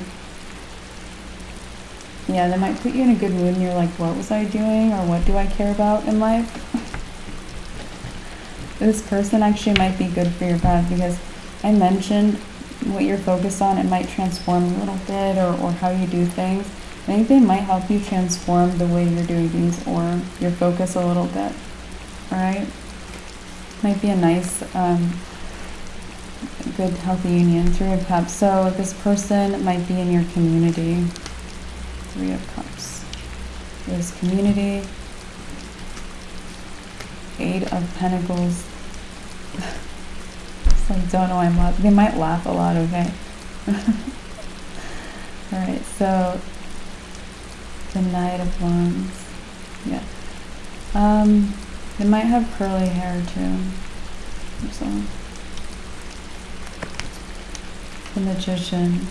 [SPEAKER 1] Yeah, they might put you in a good mood and you're like, what was I doing? Or what do I care about in life? This person actually might be good for your path, because I mentioned what you're focused on, it might transform a little bit, or how you do things. I think they might help you transform the way you're doing things, or your focus a little bit. Alright? Might be a nice, good, healthy union. Three of Cups. So this person might be in your community. Three of Cups. There's community. Eight of Pentacles. It's like, don't know why I'm laughing. They might laugh a lot, okay? Alright, so the Knight of Wands. Yeah. They might have curly hair too. So the Magician.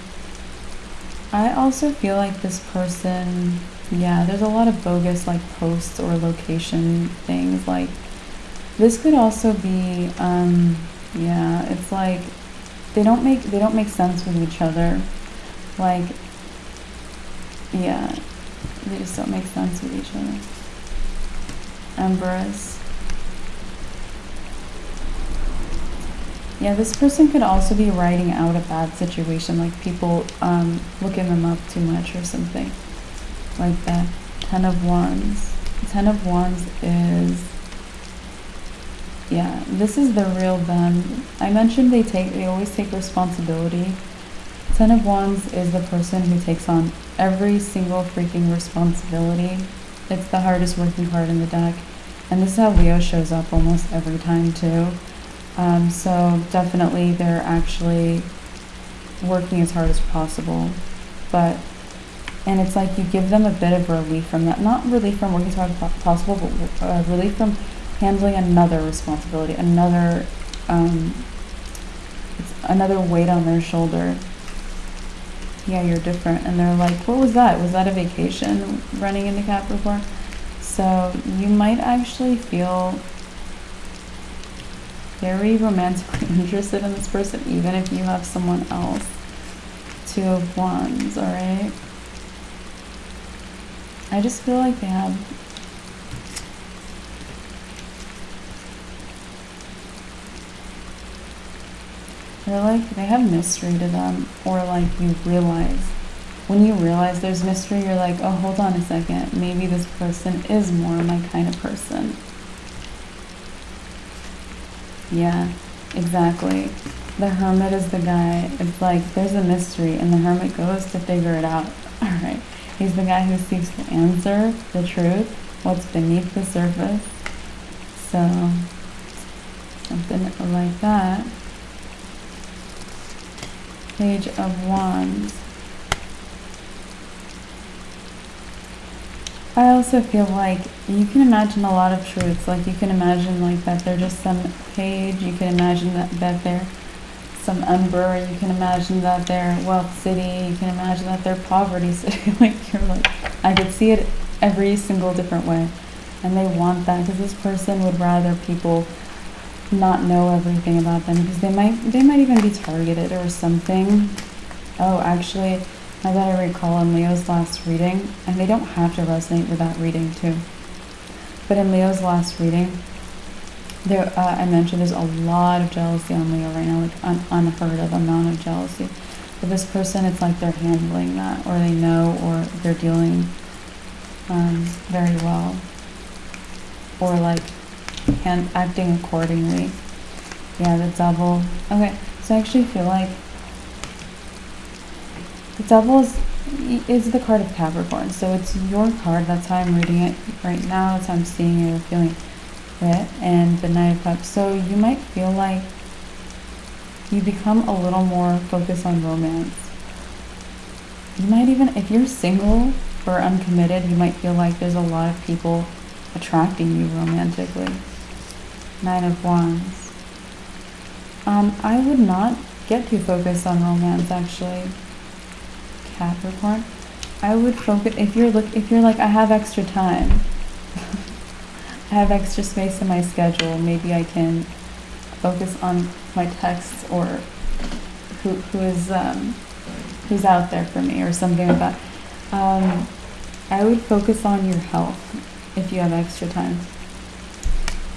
[SPEAKER 1] I also feel like this person, yeah, there's a lot of bogus like posts or location things. Like this could also be, yeah, it's like they don't make sense with each other. Like, yeah, they just don't make sense with each other. Empress. Yeah, this person could also be writing out a bad situation, like people looking them up too much or something like that. Ten of Wands. Ten of Wands is, yeah, this is the real them. I mentioned they always take responsibility. Ten of Wands is the person who takes on every single freaking responsibility. It's the hardest working card in the deck. And this is how Leo shows up almost every time too. So definitely they're actually working as hard as possible. And it's like you give them a bit of relief from that. Not relief from working as hard as possible, but relief from handling another responsibility, another weight on their shoulder. Yeah, you're different. And they're like, what was that? Was that a vacation running into Capricorn? So you might actually feel very romantically interested in this person, even if you have someone else. Two of Wands, alright? I just feel like they have... They're like, they have mystery to them, or like you realize when you realize there's mystery, you're like, oh, hold on a second. Maybe this person is more my kind of person. Yeah, exactly. The Hermit is the guy. It's like there's a mystery, and the Hermit goes to figure it out. All right. He's the guy who seeks the answer, the truth, what's beneath the surface. So, something like that. Page of Wands. I also feel like you can imagine a lot of truths. Like you can imagine like that they're just some page. You can imagine that they're some Ember. You can imagine that they're Wealth City. You can imagine that they're Poverty City. Like you're like, I could see it every single different way. And they want that because this person would rather people not know everything about them because they might even be targeted or something. Oh, actually, now that I recall in Leo's last reading, and they don't have to resonate with that reading too, but in Leo's last reading, there I mentioned there's a lot of jealousy on Leo right now, like an unheard of amount of jealousy. But this person, it's like they're handling that, or they know, or they're dealing very well, or like acting accordingly. Yeah, the Devil. Okay, so I actually feel like the Devil is the card of Capricorn, so it's your card. That's how I'm reading it right now. That's how I'm seeing it or feeling it. And the Knight of Cups. So you might feel like you become a little more focused on romance. You might even, if you're single or uncommitted, you might feel like there's a lot of people attracting you romantically. Nine of Wands. I would not get too focused on romance, actually. Capricorn. I would focus if you're like I have extra time. I have extra space in my schedule. Maybe I can focus on my texts or who's out there for me or something like that. I would focus on your health if you have extra time.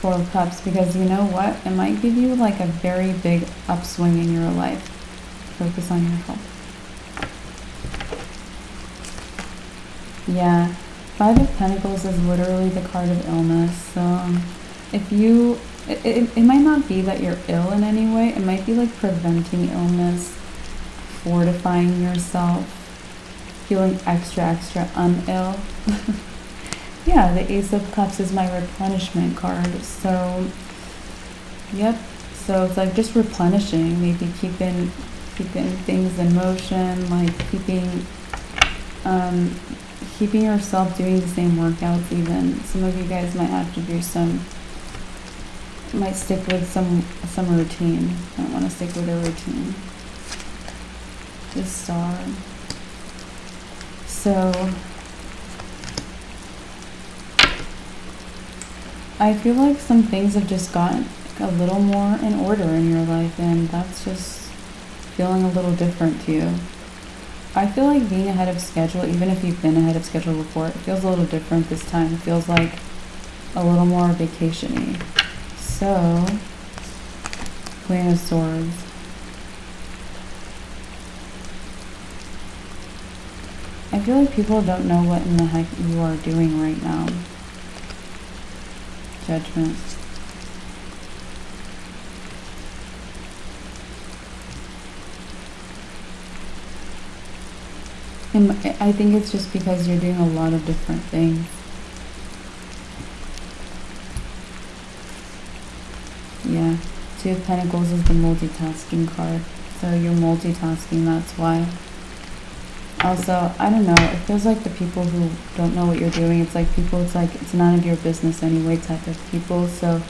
[SPEAKER 1] Four of Cups, because you know what? It might give you like a very big upswing in your life. Focus on your health. Yeah, Five of Pentacles is literally the card of illness. So if you, it might not be that you're ill in any way. It might be like preventing illness, fortifying yourself, feeling extra unill. Yeah, the Ace of Cups is my replenishment card. So, yep. So it's like just replenishing, maybe keeping things in motion, like keeping yourself doing the same workouts even. Some of you guys might have to do might stick with some routine. I don't want to stick with a routine. The Star. So I feel like some things have just gotten a little more in order in your life, and that's just feeling a little different to you. I feel like being ahead of schedule, even if you've been ahead of schedule before, it feels a little different this time. It feels like a little more vacation-y. So, Queen of Swords. I feel like people don't know what in the heck you are doing right now. Judgment. And I think it's just because you're doing a lot of different things. Yeah. Two of Pentacles is the multitasking card. So you're multitasking, that's why. Also, I don't know, it feels like the people who don't know what you're doing, it's like people, it's like it's none of your business anyway type of people. So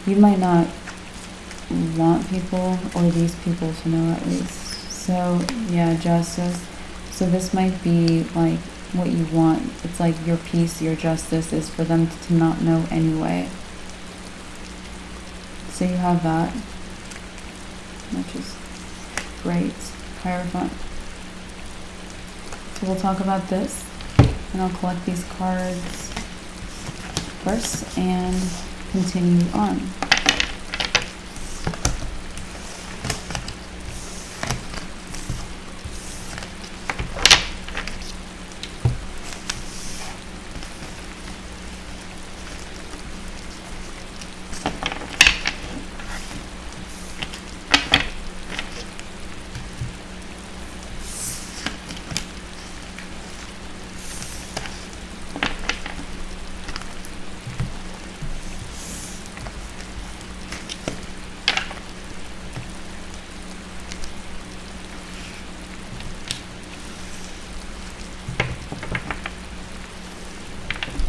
[SPEAKER 1] you might not want people, or these people, to know at least. So yeah, Justice. So this might be like what you want. It's like your peace, your justice is for them to not know anyway. So you have that, which is great. Hierophant. So we'll talk about this, and I'll collect these cards first and continue on.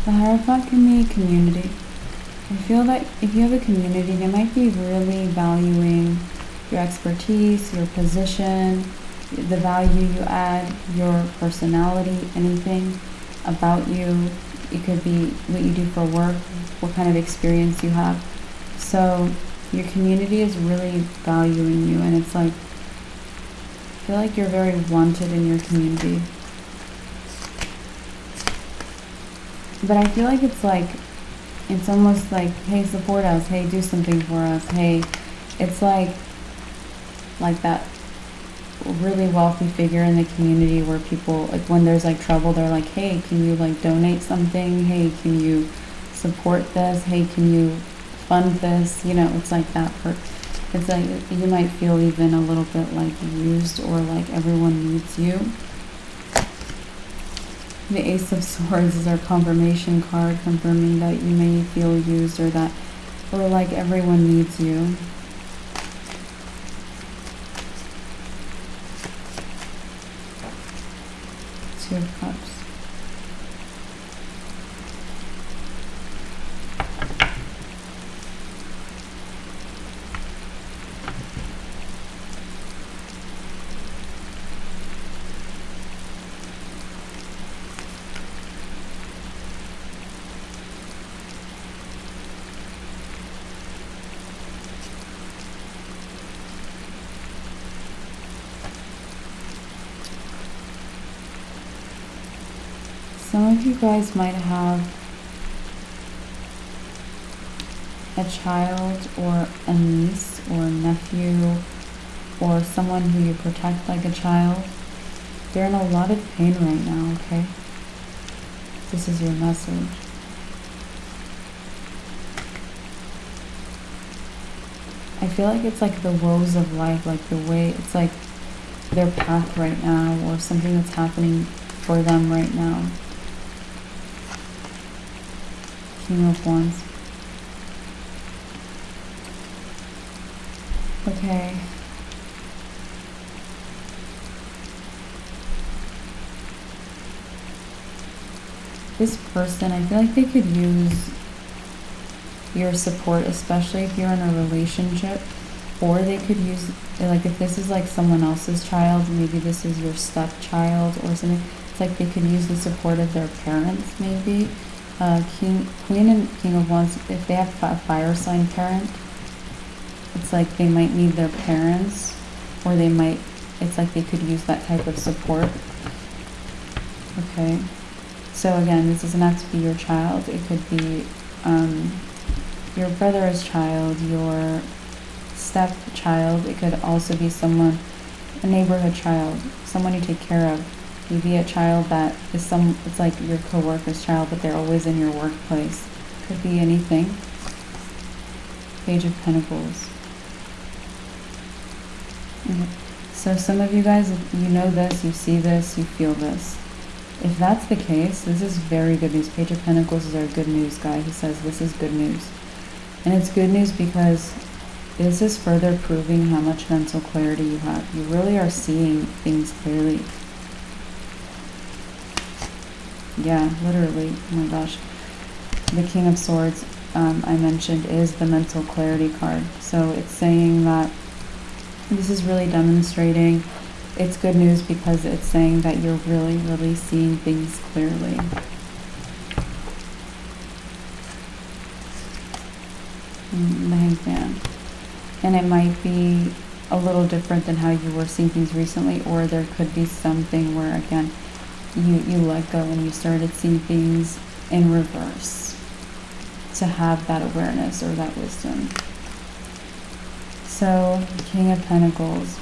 [SPEAKER 1] The Hierophant can be community. I feel that if you have a community, they might be really valuing your expertise, your position, the value you add, your personality, anything about you. It could be what you do for work, what kind of experience you have. So your community is really valuing you, and it's like, I feel like you're very wanted in your community. But I feel like it's almost like, hey, support us, hey, do something for us, hey. It's like that really wealthy figure in the community where people, like, when there's like trouble, they're like, hey, can you like donate something? Hey, can you support this? Hey, can you fund this? You know, it's like that. It's like you might feel even a little bit like used, or like everyone needs you. The Ace of Swords is our confirmation card, confirming that you may feel used, or like everyone needs you. Two of Cups. Some of you guys might have a child or a niece or a nephew or someone who you protect like a child. They're in a lot of pain right now, okay? This is your message. I feel like it's like the woes of life, like the way, it's like their path right now, or something that's happening for them right now. King of Wands. Okay. This person, I feel like they could use your support, especially if you're in a relationship, or they could use, like, if this is like someone else's child, maybe this is your stepchild or something, it's like they could use the support of their parents, maybe. Queen and King of Wands, if they have a fire sign parent, it's like they might need their parents, or they might, it's like they could use that type of support. Okay, so again, this doesn't have to be your child. It could be your brother's child, your stepchild. It could also be someone, a neighborhood child, someone you take care of. Maybe a child that is it's like your coworker's child, but they're always in your workplace. Could be anything. Page of Pentacles. Okay. So some of you guys, you know this, you see this, you feel this. If that's the case, this is very good news. Page of Pentacles is our good news guy. He says this is good news. And it's good news because this is further proving how much mental clarity you have. You really are seeing things clearly. Yeah, literally. Oh my gosh. The King of Swords, I mentioned, is the mental clarity card. So it's saying that this is really demonstrating. It's good news because it's saying that you're really, really seeing things clearly. The Hanged Man. And it might be a little different than how you were seeing things recently, or there could be something where, again, you let go and you started seeing things in reverse to have that awareness or that wisdom. So, King of Pentacles.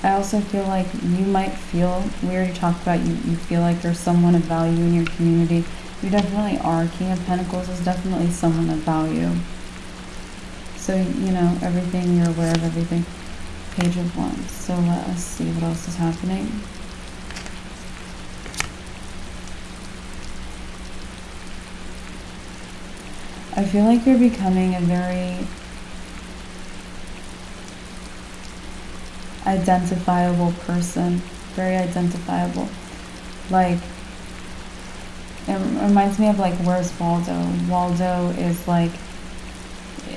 [SPEAKER 1] I also feel like you might feel, we already talked about, you feel like there's someone of value in your community. You definitely are. King of Pentacles is definitely someone of value. So, you know, everything, you're aware of everything. Page of Wands. So let us see what else is happening. I feel like you're becoming a very identifiable person, very identifiable. Like, it reminds me of like, where's Waldo? Waldo is like,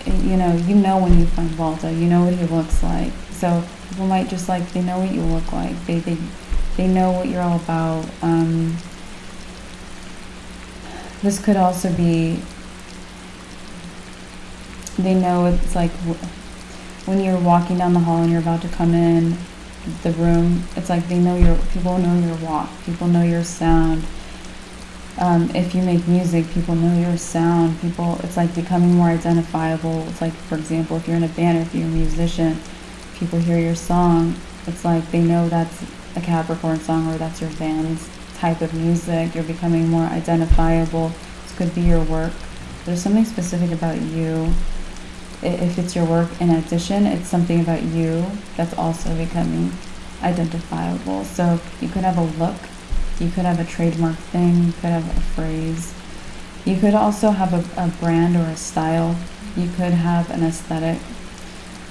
[SPEAKER 1] you know when you find Waldo, you know what he looks like. So people might just like, they know what you look like. They know what you're all about. This could also be, they know it's like when you're walking down the hall and you're about to come in the room, it's like people know your walk, people know your sound. If you make music, people know your sound. It's like becoming more identifiable. It's like, for example, if you're in a band or if you're a musician, people hear your song. It's like they know that's a Capricorn song or that's your band's type of music. You're becoming more identifiable. This could be your work. There's something specific about you. If it's your work, in addition, it's something about you that's also becoming identifiable. So you could have a look. You could have a trademark thing, you could have a phrase. You could also have a brand or a style. You could have an aesthetic.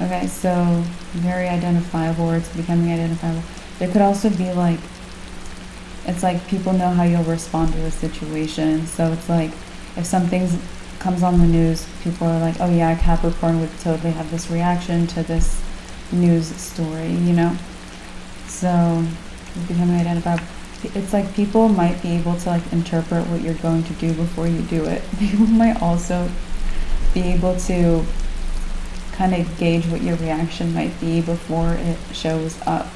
[SPEAKER 1] Okay, so very identifiable, or it's becoming identifiable. There could also be like, it's like people know how you'll respond to a situation. So it's like, if something comes on the news, people are like, oh yeah, Capricorn would totally have this reaction to this news story, So becoming identifiable. It's like people might be able to like interpret what you're going to do before you do it. People might also be able to kind of gauge what your reaction might be before it shows up.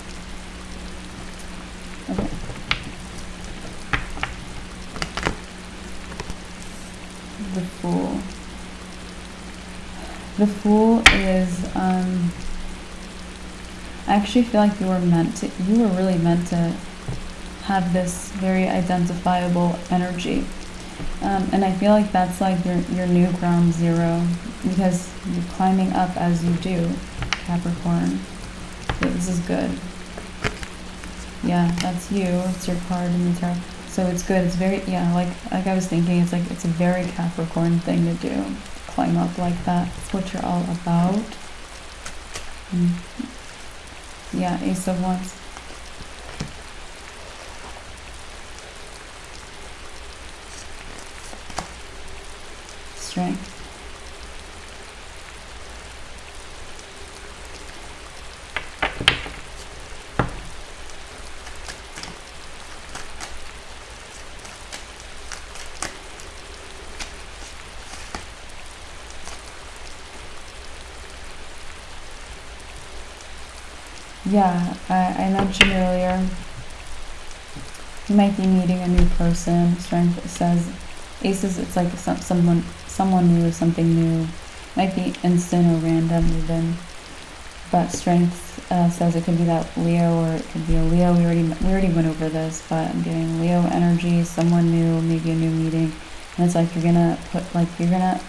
[SPEAKER 1] Okay. The Fool. The Fool is, I actually feel like you were really meant to have this very identifiable energy, and I feel like that's like your new ground zero, because you're climbing up as you do, Capricorn. So this is good. Yeah, that's you. It's your card in the tarot. So it's good. It's very, yeah, like I was thinking, it's like it's a very Capricorn thing to do. Climb up like that. It's what you're all about. Yeah, Ace of Wands. Strength. Yeah, I mentioned earlier, you might be meeting a new person. Strength says, Aces, it's like someone new, something new. Might be instant or random even. But Strength says it could be that Leo, or it could be a Leo. We already went over this, but I'm getting Leo energy, someone new, maybe a new meeting. And it's like you're gonna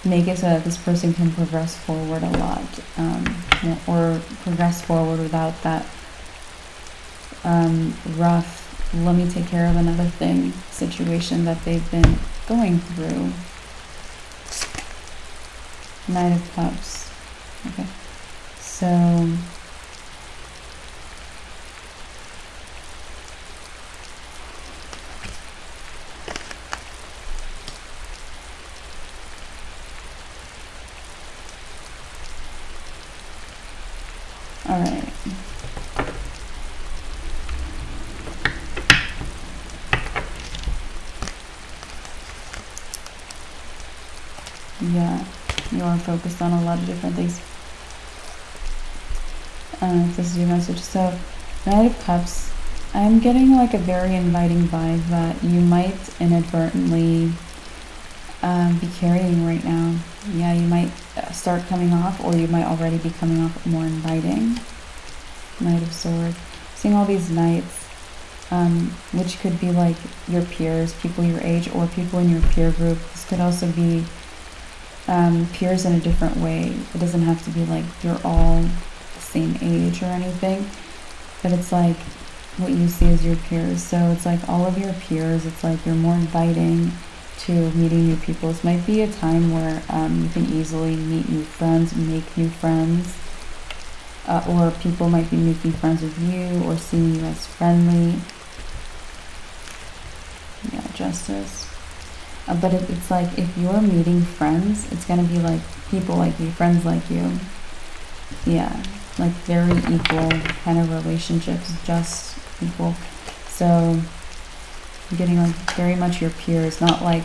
[SPEAKER 1] make it so that this person can progress forward a lot, or progress forward without that rough, let me take care of another thing situation that they've been going through. Knight of Cups. Okay, so all right. Yeah, you are focused on a lot of different things. This is your message. So, Knight of Cups, I'm getting like a very inviting vibe that you might inadvertently be carrying right now. Yeah, you might start coming off, or you might already be coming off more inviting. Knight of Swords. Seeing all these knights, which could be like your peers, people your age, or people in your peer group. This could also be peers in a different way. It doesn't have to be like you're all the same age or anything, but it's like what you see as your peers. So it's like all of your peers, it's like you're more inviting to meeting new people. This might be a time where you can easily meet new friends, make new friends. or people might be making friends with you or seeing you as friendly. Yeah, Justice. But it's like if you're meeting friends, it's going to be like people like you, friends like you. Yeah, like very equal kind of relationships, just equal. So you're getting like very much your peers, not like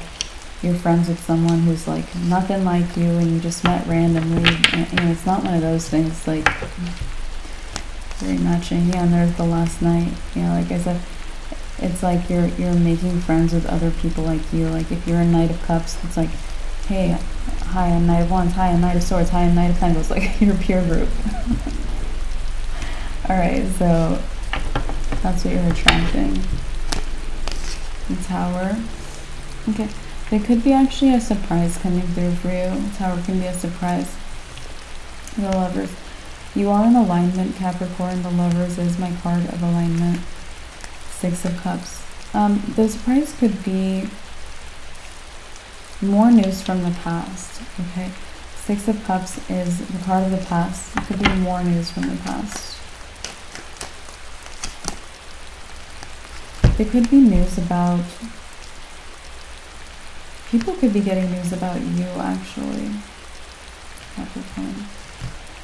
[SPEAKER 1] you're friends with someone who's like nothing like you and you just met randomly. And it's not one of those things, like very matching. Yeah, and there's the last night. Yeah, like I said, it's like you're making friends with other people like you. Like if you're a Knight of Cups, it's like, hey, hi, I'm Knight of Wands, hi, I'm Knight of Swords, hi, I'm Knight of Pentacles, like your peer group. Alright, so that's what you're attracting. The Tower. Okay, there could be actually a surprise coming through for you. The Tower can be a surprise. The Lovers. You are in alignment, Capricorn. The Lovers is my card of alignment. Six of Cups. The surprise could be more news from the past, okay? Six of Cups is the card of the past. It could be more news from the past. There could be news about... People could be getting news about you, actually. Capricorn.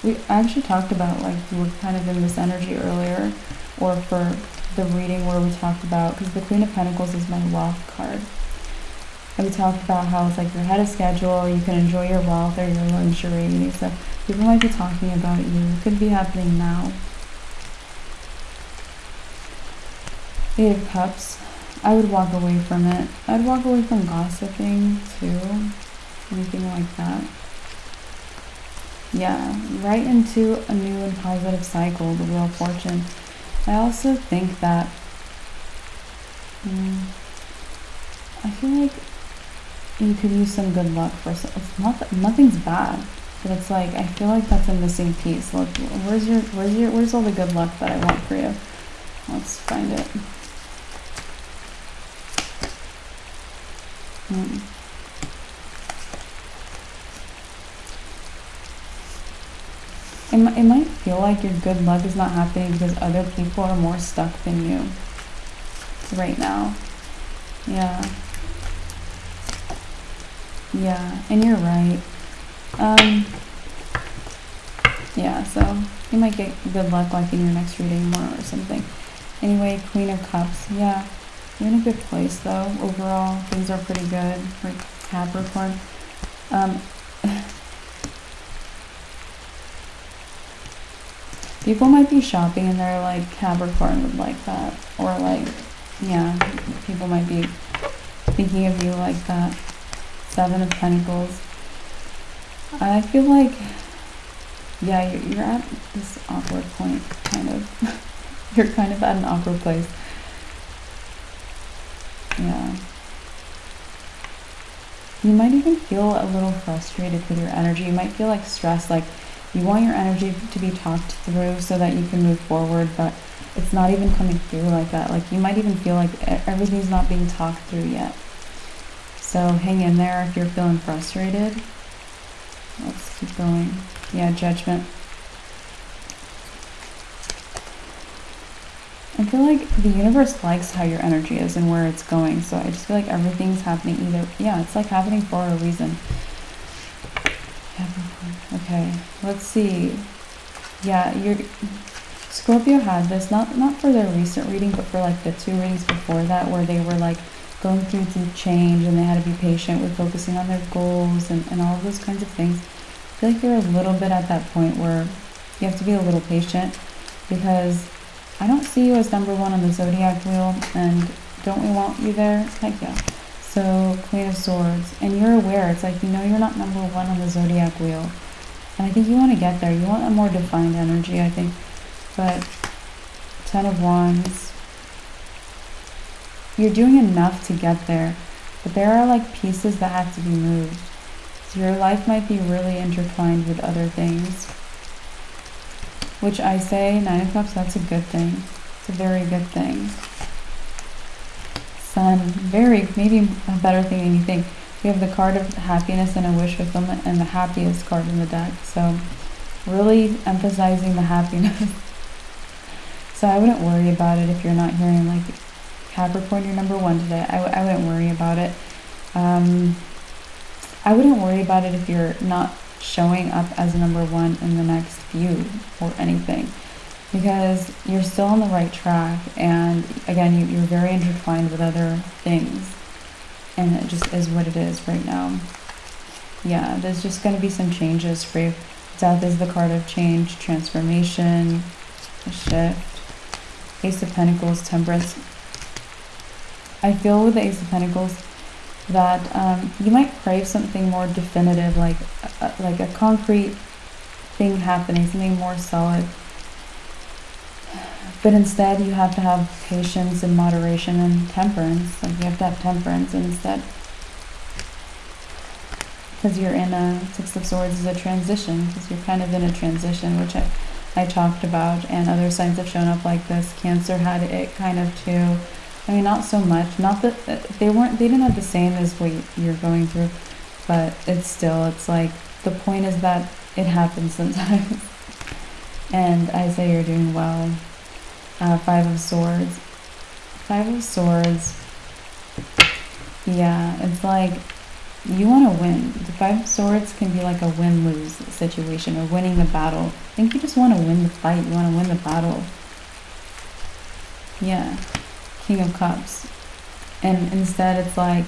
[SPEAKER 1] We actually talked about, like, you were kind of in this energy earlier, or for the reading where we talked about, because the Queen of Pentacles is my wealth card. And we talked about how it's like you're ahead of schedule, you can enjoy your wealth or your luxury. So people might be talking about you. It could be happening now. Eight of Cups. I would walk away from it. I'd walk away from gossiping too. Anything like that. Yeah, right into a new and positive cycle, the Wheel of Fortune. I also think that I feel like you could use some good luck for some. It's not nothing's bad, but it's like I feel like that's a missing piece. Look, where's all the good luck that I want for you? Let's find it. It might feel like your good luck is not happening because other people are more stuck than you right now. Yeah. Yeah, and you're right. Yeah, so you might get good luck like in your next reading more or something. Anyway, Queen of Cups. Yeah, you're in a good place though. Overall, things are pretty good for Capricorn. People might be shopping and they're like, Capricorn would like that. Or like, yeah, people might be thinking of you like that. Seven of Pentacles. I feel like, yeah, you're at this awkward point, kind of. You're kind of at an awkward place. Yeah. You might even feel a little frustrated with your energy. You might feel like stressed, like you want your energy to be talked through so that you can move forward, but it's not even coming through like that. Like you might even feel like everything's not being talked through yet. So hang in there if you're feeling frustrated. Let's keep going. Yeah, Judgment. I feel like the universe likes how your energy is and where it's going. So I just feel like everything's happening either. Yeah, it's like happening for a reason. Okay, let's see. Yeah, Scorpio had this, not for their recent reading, but for like the 2 readings before that, where they were like going through deep change and they had to be patient with focusing on their goals and all of those kinds of things. I feel like you're a little bit at that point where you have to be a little patient, because I don't see you as number 1 on the Zodiac wheel, and don't we want you there? Heck yeah. So, Queen of Swords, and you're aware, it's like, you know, you're not number 1 on the Zodiac wheel, and I think you want to get there. You want a more defined energy, I think, but 10 of Wands, you're doing enough to get there, but there are like pieces that have to be moved. So your life might be really intertwined with other things, which I say 9 of Cups, that's a good thing. It's a very good thing. Sun, maybe a better thing than you think. We have the card of happiness and a wish fulfillment and the happiest card in the deck. So really emphasizing the happiness. So I wouldn't worry about it if you're not hearing like Capricorn, you're number one today. I wouldn't worry about it. I wouldn't worry about it if you're not showing up as number one in the next few or anything, because you're still on the right track. And again, you're very intertwined with other things, and it just is what it is right now. Yeah, there's just going to be some changes for you. Death is the card of change, transformation, a shift. Ace of Pentacles, Temperance. I feel with the Ace of Pentacles that you might crave something more definitive, like a concrete thing happening, something more solid. But instead, you have to have patience and moderation and temperance. Like you have to have temperance instead, because you're in a Six of Swords is a transition, because you're kind of in a transition, which I talked about, and other signs have shown up like this. Cancer had it kind of too. I mean, not so much. Not that they didn't have the same as what you're going through, but it's like the point is that it happens sometimes. And I say you're doing well. Five of Swords. Five of Swords. Yeah, it's like you want to win. The Five of Swords can be like a win-lose situation, or winning the battle. I think you just want to win the fight. You want to win the battle. Yeah. King of Cups. And instead it's like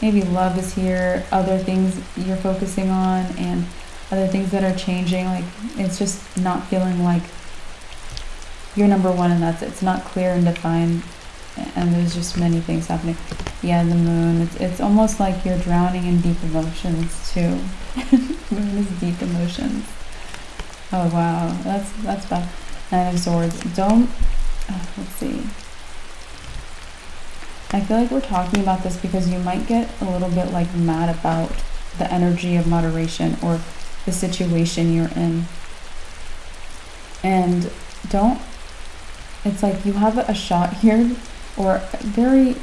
[SPEAKER 1] maybe love is here, other things you're focusing on, and other things that are changing. Like it's just not feeling like you're number one and that's it. It's not clear and defined, and there's just many things happening. Yeah, the moon. It's almost like you're drowning in deep emotions too. Moon is deep emotions. Oh wow, that's bad. Nine of Swords. Let's see. I feel like we're talking about this because you might get a little bit like mad about the energy of moderation or the situation you're in. And it's like you have a shot here, or a very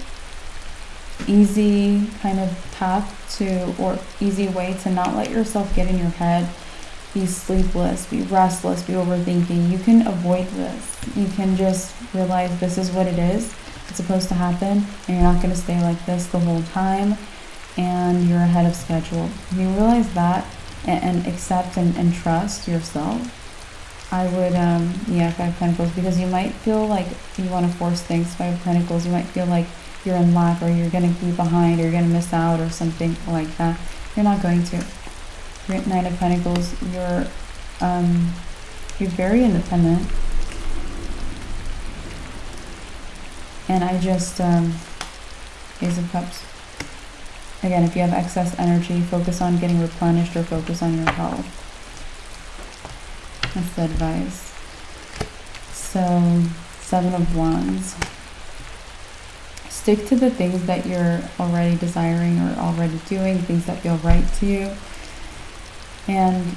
[SPEAKER 1] easy kind of path to, or easy way to not let yourself get in your head, be sleepless, be restless, be overthinking. You can avoid this. You can just realize this is what it is. It's supposed to happen, and you're not going to stay like this the whole time, and you're ahead of schedule. If you realize that and accept and trust yourself, I would, Five of Pentacles, because you might feel like you want to force things. Five of Pentacles, you might feel like you're in lack, or you're going to be behind, or you're going to miss out, or something like that. You're not going to. Nine of Pentacles, you're very independent. And I just, Ace of Cups. Again, if you have excess energy, focus on getting replenished, or focus on your health. That's the advice. So, Seven of Wands. Stick to the things that you're already desiring or already doing, things that feel right to you. And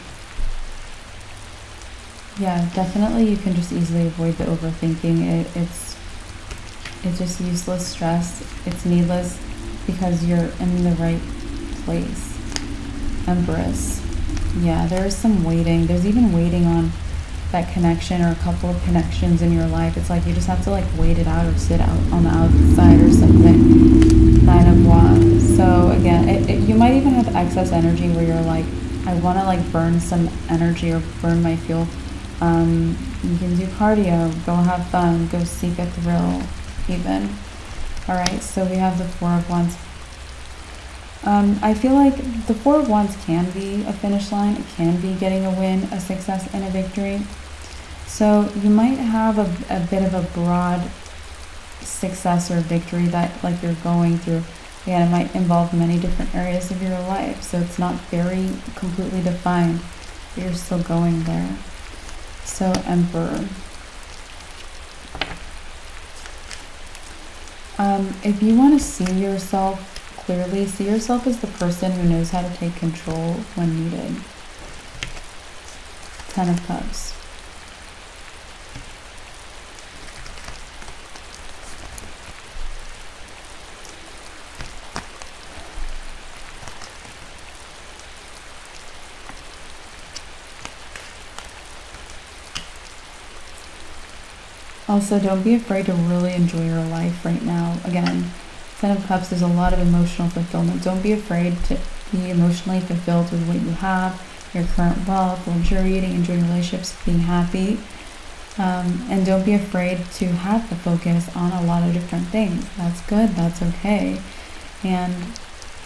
[SPEAKER 1] yeah, definitely you can just easily avoid the overthinking. It's just useless stress. It's needless because you're in the right place. Empress. Yeah, there's some waiting. There's even waiting on that connection, or a couple of connections in your life. It's like you just have to like wait it out, or sit out on the outside or something. Nine of Wands. So again, you might even have excess energy where you're like, I want to like burn some energy or burn my fuel. You can do cardio, go have fun, go seek a thrill even. Alright, so we have the Four of Wands. I feel like the Four of Wands can be a finish line. It can be getting a win, a success, and a victory. So you might have a bit of a broad success or victory that like you're going through. Again, it might involve many different areas of your life, so it's not very completely defined, but you're still going there. So Emperor. If you want to see yourself clearly, see yourself as the person who knows how to take control when needed. Ten of Cups. Also, don't be afraid to really enjoy your life right now. Again, Ten of Cups, there's a lot of emotional fulfillment. Don't be afraid to be emotionally fulfilled with what you have, your current wealth, luxuriating, enjoying relationships, being happy. And don't be afraid to have the focus on a lot of different things. That's good, that's okay. And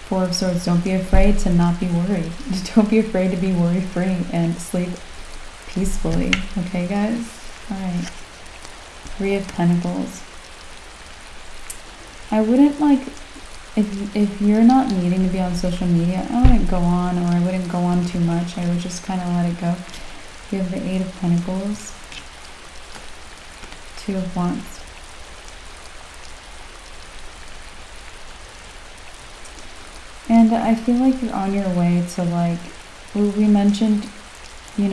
[SPEAKER 1] Four of Swords, don't be afraid to not be worried. Don't be afraid to be worry-free and sleep peacefully. Okay, guys? Alright. Three of Pentacles. I wouldn't if you're not needing to be on social media, I wouldn't go on, or I wouldn't go on too much. I would just kind of let it go. You have the Eight of Pentacles. Two of Wands. And I feel like you're on your way to we mentioned, you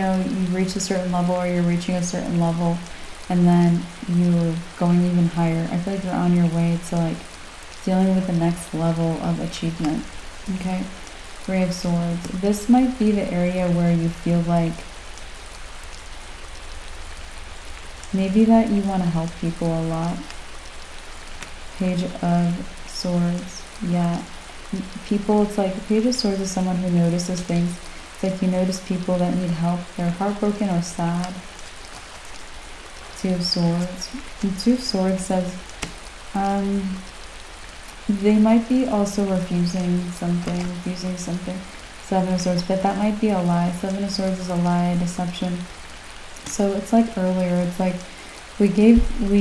[SPEAKER 1] reach a certain level, or you're reaching a certain level, and then you're going even higher. I feel like you're on your way to dealing with the next level of achievement. Okay? Three of Swords. This might be the area where you feel like maybe that you want to help people a lot. Page of Swords. Yeah. People, it's like the Page of Swords is someone who notices things. It's like you notice people that need help. They're heartbroken or sad. Two of Swords. And Two of Swords says they might be also refusing something. Seven of Swords, but that might be a lie. Seven of Swords is a lie, a deception. So it's like earlier, it's like we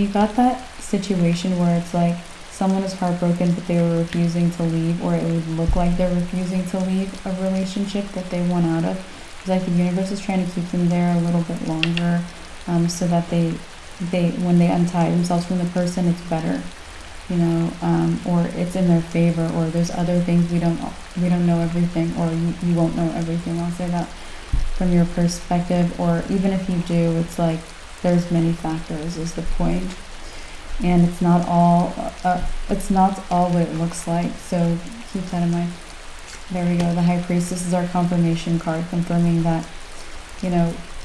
[SPEAKER 1] got that situation where it's like someone is heartbroken but they were refusing to leave, or it would look like they're refusing to leave a relationship that they want out of. It's like the universe is trying to keep them there a little bit longer, so that they when they untie themselves from the person, it's better, or it's in their favor, or there's other things we don't know everything, or you won't know everything. I'll say that from your perspective, or even if you do, it's like there's many factors is the point, and it's not all what it looks like. So keep that in mind. There we go. The High Priestess is our confirmation card, confirming that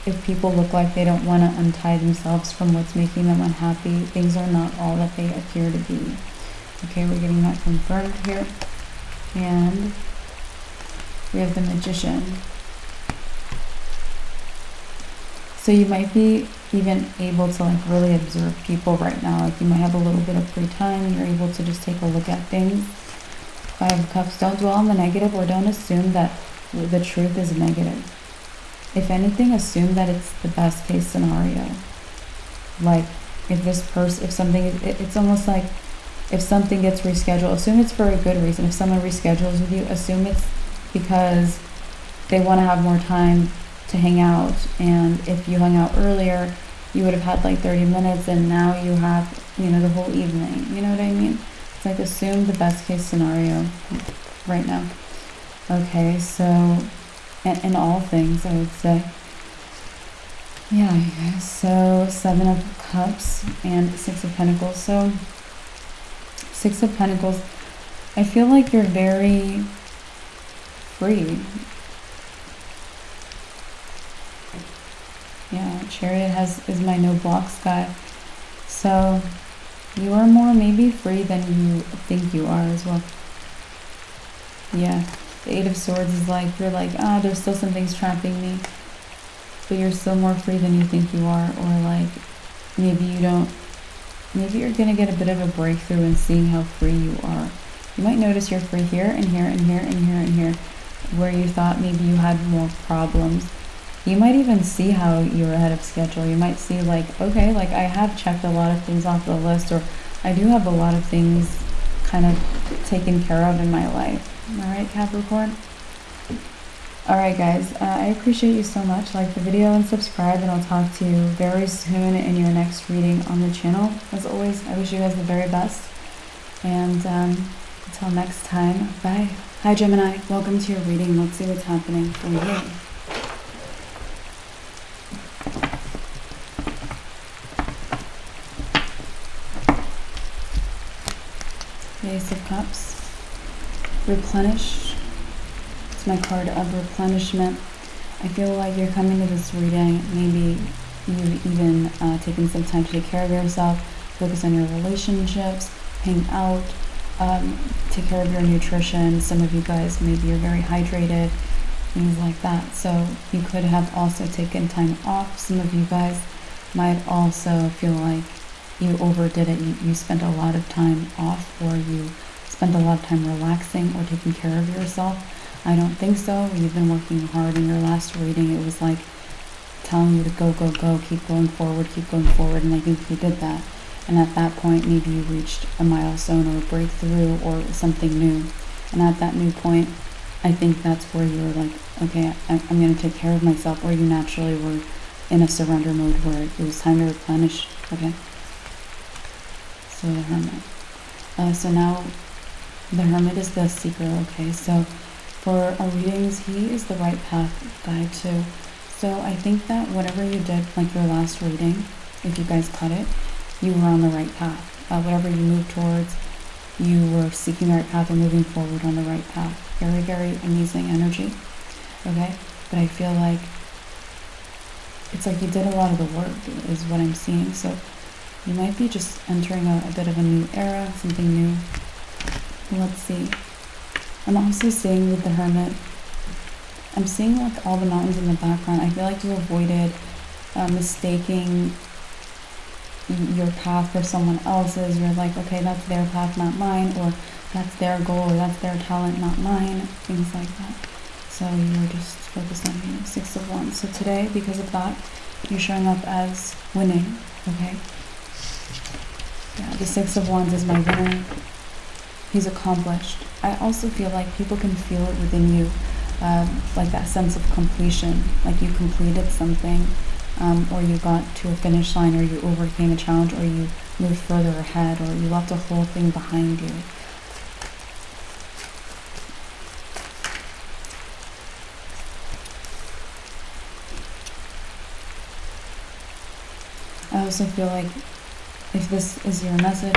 [SPEAKER 1] if people look like they don't want to untie themselves from what's making them unhappy, things are not all that they appear to be. Okay, we're getting that confirmed here. And we have the Magician. So you might be even able to really observe people right now. You might have a little bit of free time and you're able to just take a look at things. Five of Cups. Don't dwell on the negative, or don't assume that the truth is negative. If anything, assume that it's the best case scenario. It's almost like if something gets rescheduled, assume it's for a good reason. If someone reschedules with you, assume it's because they want to have more time to hang out, and if you hung out earlier, you would have had 30 minutes, and now you have, the whole evening. You know what I mean? It's like assume the best case scenario right now. Okay, so in all things, I would say. Yeah, you guys. So Seven of Cups and Six of Pentacles. So Six of Pentacles, I feel like you're very free. Yeah, Chariot is my no blocks guy. So you are more maybe free than you think you are as well. Yeah. The Eight of Swords is you're there's still some things trapping me, but you're still more free than you think you are, or maybe you're gonna get a bit of a breakthrough in seeing how free you are. You might notice you're free here and here and here and here and here, where you thought maybe you had more problems. You might even see how you're ahead of schedule. You might see okay, I have checked a lot of things off the list, or I do have a lot of things kind of taken care of in my life. Alright, Capricorn? Alright, guys. I appreciate you so much. Like the video and subscribe, and I'll talk to you very soon in your next reading on the channel. As always, I wish you guys the very best. And until next time, bye. Hi, Gemini. Welcome to your reading. Let's see what's happening for you. The Ace of Cups. Replenish. It's my card of replenishment. I feel like you're coming to this reading maybe you've even taken some time to take care of yourself, focus on your relationships, hang out, take care of your nutrition. Some of you guys, maybe you're very hydrated, things like that. So you could have also taken time off. Some of you guys might also feel like you overdid it. You spent a lot of time off, or you spent a lot of time relaxing or taking care of yourself. I don't think so. You've been working hard. In your last reading, it was like telling you to go, go, go, keep going forward, and I think you did that. And at that point, maybe you reached a milestone or a breakthrough or something new. And at that new point, I think that's where you were like, okay, I'm going to take care of myself, or you naturally were in a surrender mode where it was time to replenish. Okay. So the Hermit. So now the Hermit is the seeker. Okay. So for our readings, he is the right path guide too. So I think that whatever you did, like your last reading, if you guys cut it, you were on the right path. Whatever you moved towards, you were seeking the right path and moving forward on the right path. Very, very amazing energy. Okay? But I feel like it's like you did a lot of the work, is what I'm seeing. So you might be just entering a bit of a new era, something new. Let's see. I'm also seeing with the Hermit, I'm seeing like all the mountains in the background. I feel like you avoided mistaking your path for someone else's. You're like, okay, that's their path, not mine, or that's their goal, or that's their talent, not mine, things like that. So you're just focused on you. Six of Wands. So today, because of that, you're showing up as winning. Okay. Yeah, the Six of Wands is my winner. He's accomplished. I also feel like people can feel it within you, like that sense of completion, like you completed something, or you got to a finish line, or you overcame a challenge, or you moved further ahead, or you left a whole thing behind you. I also feel like if this is your message,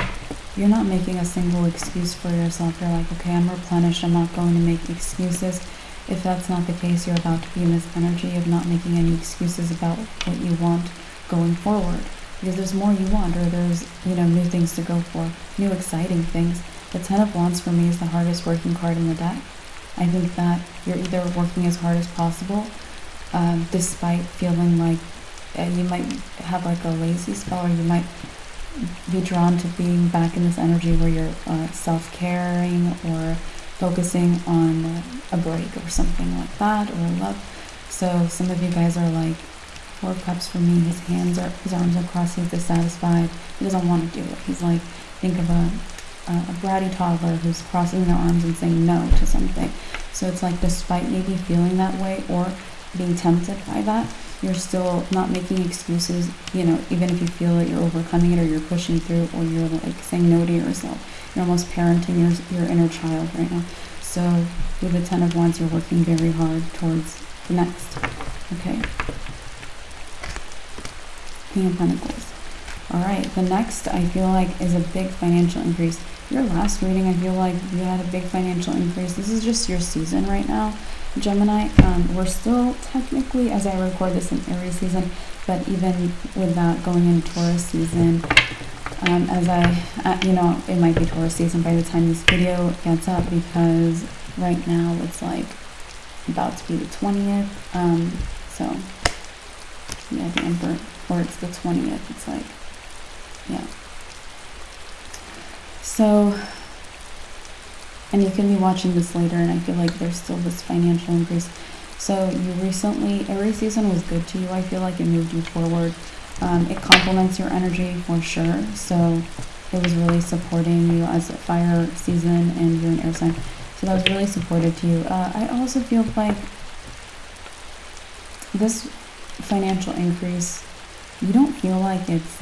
[SPEAKER 1] you're not making a single excuse for yourself. You're like, okay, I'm replenished. I'm not going to make excuses. If that's not the case, you're about to be in this energy of not making any excuses about what you want going forward. Because there's more you want, or there's, new things to go for, new exciting things. The Ten of Wands for me is the hardest working card in the deck. I think that you're either working as hard as possible, despite feeling like you might have like a lazy spell, or you might be drawn to being back in this energy where you're self-caring or focusing on a break or something like that, or love. So some of you guys are like, Four of Cups for me, his arms are crossed, he's dissatisfied, he doesn't want to do it. He's like, think of a bratty toddler who's crossing their arms and saying no to something. So it's like, despite maybe feeling that way or being tempted by that, you're still not making excuses, even if you feel that you're overcoming it, or you're pushing through, or you're like saying no to yourself. You're almost parenting your inner child right now. So with the Ten of Wands, you're working very hard towards the next. Okay. King of Pentacles. Alright, the next I feel like is a big financial increase. Your last reading, I feel like you had a big financial increase. This is just your season right now, Gemini. We're still technically, as I record this, in Aries season, but even with that going in Taurus season, it might be Taurus season by the time this video gets up, because right now it's like about to be the 20th. So yeah, the Emperor, or it's the 20th. It's like, yeah. So, and you can be watching this later, and I feel like there's still this financial increase. So you recently, Aries season was good to you. I feel like it moved you forward. It complements your energy for sure. So it was really supporting you as a fire season, and you're an air sign. So that was really supportive to you. I also feel like this financial increase, you don't feel like it's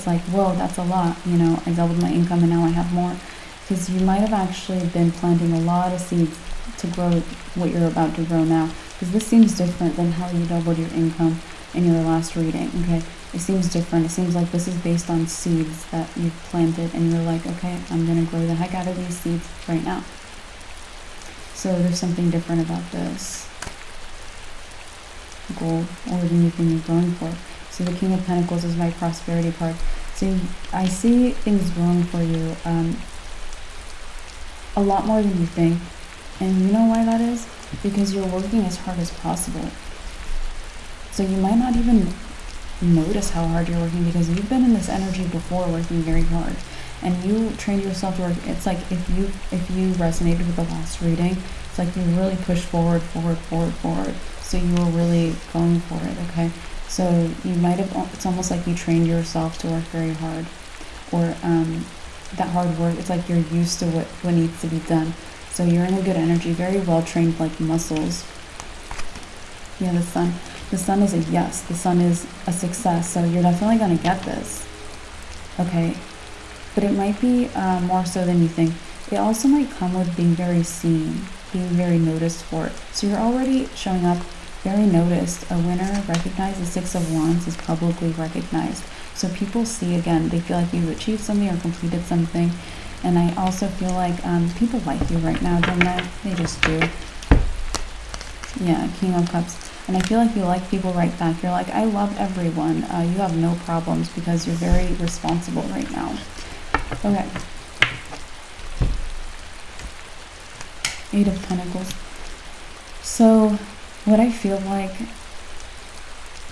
[SPEAKER 1] like, whoa, that's a lot, I doubled my income and now I have more. Because you might have actually been planting a lot of seeds to grow what you're about to grow now. Because this seems different than how you doubled your income in your last reading, okay? It seems different. It seems like this is based on seeds that you've planted, and you're like, okay, I'm going to grow the heck out of these seeds right now. So there's something different about this. goal or anything you're going for. So the King of Pentacles is my prosperity card. So I see things growing for you a lot more than you think. And you know why that is? Because you're working as hard as possible. So you might not even notice how hard you're working, because you've been in this energy before, working very hard. And you trained yourself to work. It's like if you resonated with the last reading, it's like you really pushed forward. So you were really going for it, okay? So you might have, it's almost like you trained yourself to work very hard. Or that hard work, it's like you're used to what needs to be done. So you're in a good energy, very well trained, like muscles. Yeah, the sun. The sun is a yes. The sun is a success. So you're definitely going to get this, okay? But it might be more so than you think. It also might come with being very seen, being very noticed for it. So you're already showing up very noticed. A winner recognized. The Six of Wands is publicly recognized. So people see, again, they feel like you've achieved something or completed something. And I also feel like people like you right now, Gemini. They just do. Yeah, King of Cups. And I feel like you like people right back. You're like, I love everyone. You have no problems because you're very responsible right now. Okay. Eight of Pentacles. So what I feel like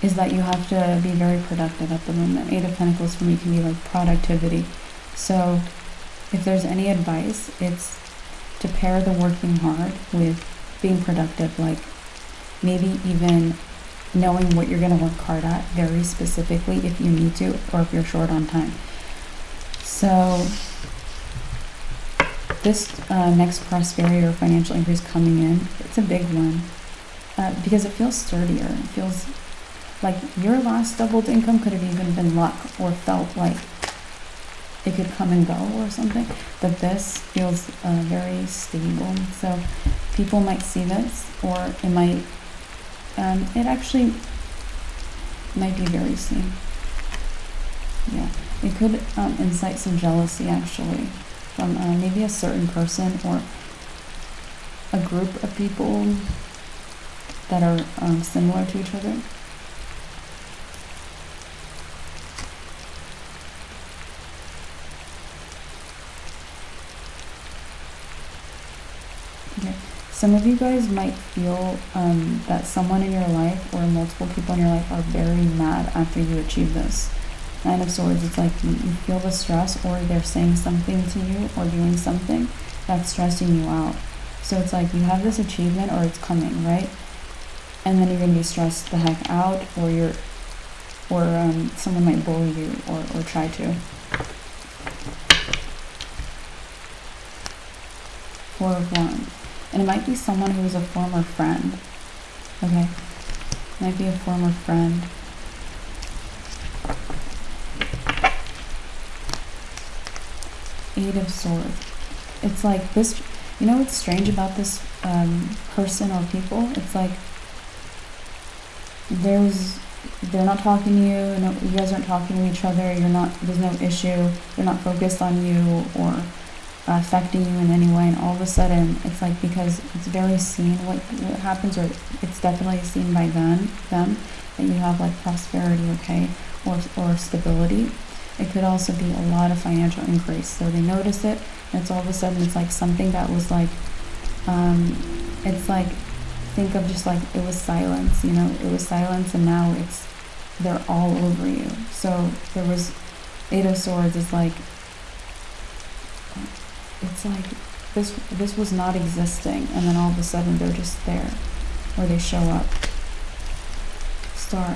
[SPEAKER 1] is that you have to be very productive at the moment. Eight of Pentacles for me can be like productivity. So if there's any advice, it's to pair the working hard with being productive, like maybe even knowing what you're going to work hard at very specifically if you need to, or if you're short on time. So this next prosperity or financial increase coming in, it's a big one because it feels sturdier. It feels like your last doubled income could have even been luck or felt like it could come and go or something, but this feels very stable. So people might see this, or it might, it actually might be very seen. Yeah, it could incite some jealousy actually from maybe a certain person or a group of people that are similar to each other. Okay. Some of you guys might feel that someone in your life or multiple people in your life are very mad after you achieve this. Nine of Swords, it's like you feel the stress, or they're saying something to you or doing something that's stressing you out. So it's like you have this achievement or it's coming, right? And then you're going to be stressed the heck out, or someone might bully you or try to. Four of Wands. And it might be someone who is a former friend. Okay? It might be a former friend. Eight of Swords. It's like this, you know what's strange about this person or people? It's like they're not talking to you, no, you guys aren't talking to each other, there's no issue, they're not focused on you or affecting you in any way, and all of a sudden it's like, because it's very seen what happens, or it's definitely seen by them that you have like prosperity, okay, or stability. It could also be a lot of financial increase. So they notice it, and it's all of a sudden, it's like something that was like, it's like, think of just like, it was silence, you know, it was silence, and now they're all over you. So there was, Eight of Swords is like, it's like, this was not existing, and then all of a sudden they're just there, or they show up. Star.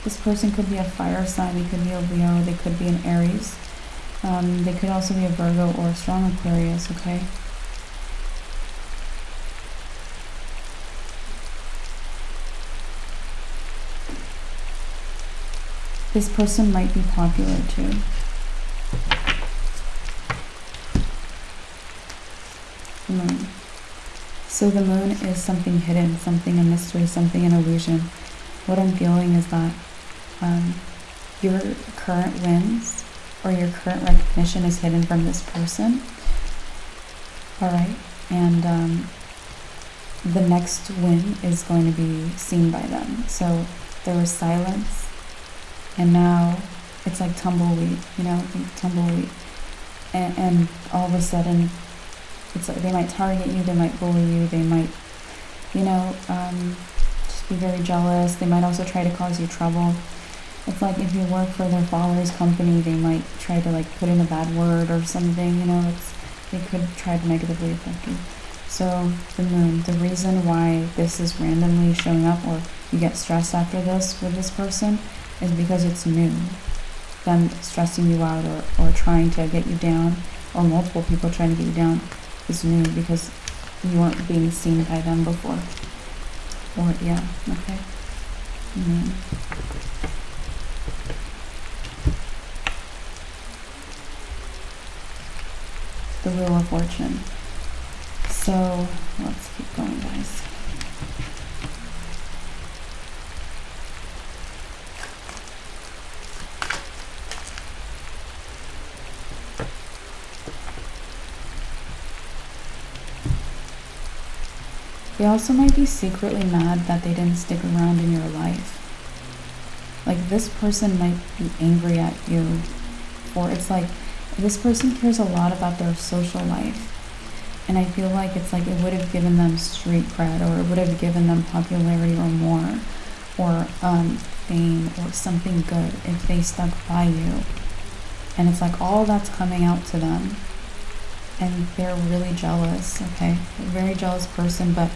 [SPEAKER 1] This person could be a fire sign, they could be a Leo, they could be an Aries. They could also be a Virgo or a strong Aquarius, okay? This person might be popular too. Moon. So the moon is something hidden, something a mystery, something an illusion. What I'm feeling is that your current wins or your current recognition is hidden from this person. All right, and the next win is going to be seen by them. So there was silence, and now it's like tumbleweed, you know, tumbleweed. And all of a sudden, it's like they might target you, they might bully you, they might, you know, just be very jealous. They might also try to cause you trouble. It's like if you work for their father's company, they might try to like put in a bad word or something, you know, they could try to negatively affect you. So the moon, the reason why this is randomly showing up or you get stressed after this with this person is because it's new. Them stressing you out or trying to get you down, or multiple people trying to get you down, is new because you weren't being seen by them before. Or, yeah, okay. The Wheel of Fortune. So, let's keep going, guys. They also might be secretly mad that they didn't stick around in your life. Like, this person might be angry at you for, it's like, this person cares a lot about their social life. And I feel like it's like it would have given them street cred, or it would have given them popularity or more, or fame or something good if they stuck by you. And it's like all that's coming out to them. And they're really jealous, okay? A very jealous person, but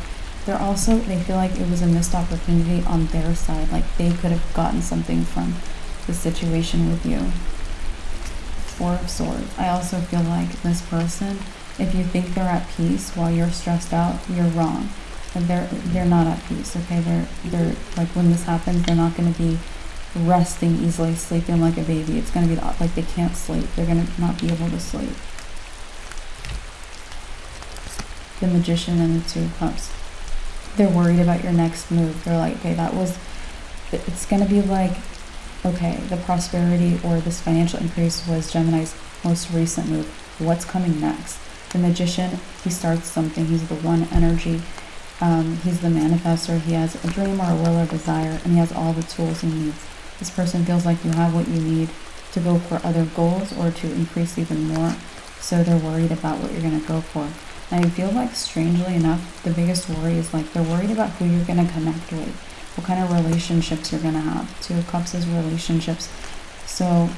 [SPEAKER 1] they're also, they feel like it was a missed opportunity on their side. Like they could have gotten something from the situation with you. Four of Swords. I also feel like this person, if you think they're at peace while you're stressed out, you're wrong. And they're not at peace, okay? They're like, when this happens, they're not going to be resting easily, sleeping like a baby. It's going to be like they can't sleep. They're going to not be able to sleep. The Magician and the Two of Cups. They're worried about your next move. They're like, okay, it's going to be like, okay, the prosperity or this financial increase was Gemini's most recent move. What's coming next? The Magician, he starts something. He's the one energy. He's the manifestor. He has a dream or a will or desire, and he has all the tools he needs. This person feels like you have what you need to go for other goals or to increase even more. So they're worried about what you're going to go for. And I feel like, strangely enough, the biggest worry is like they're worried about who you're going to connect with, what kind of relationships you're going to have. Two of Cups is relationships. So,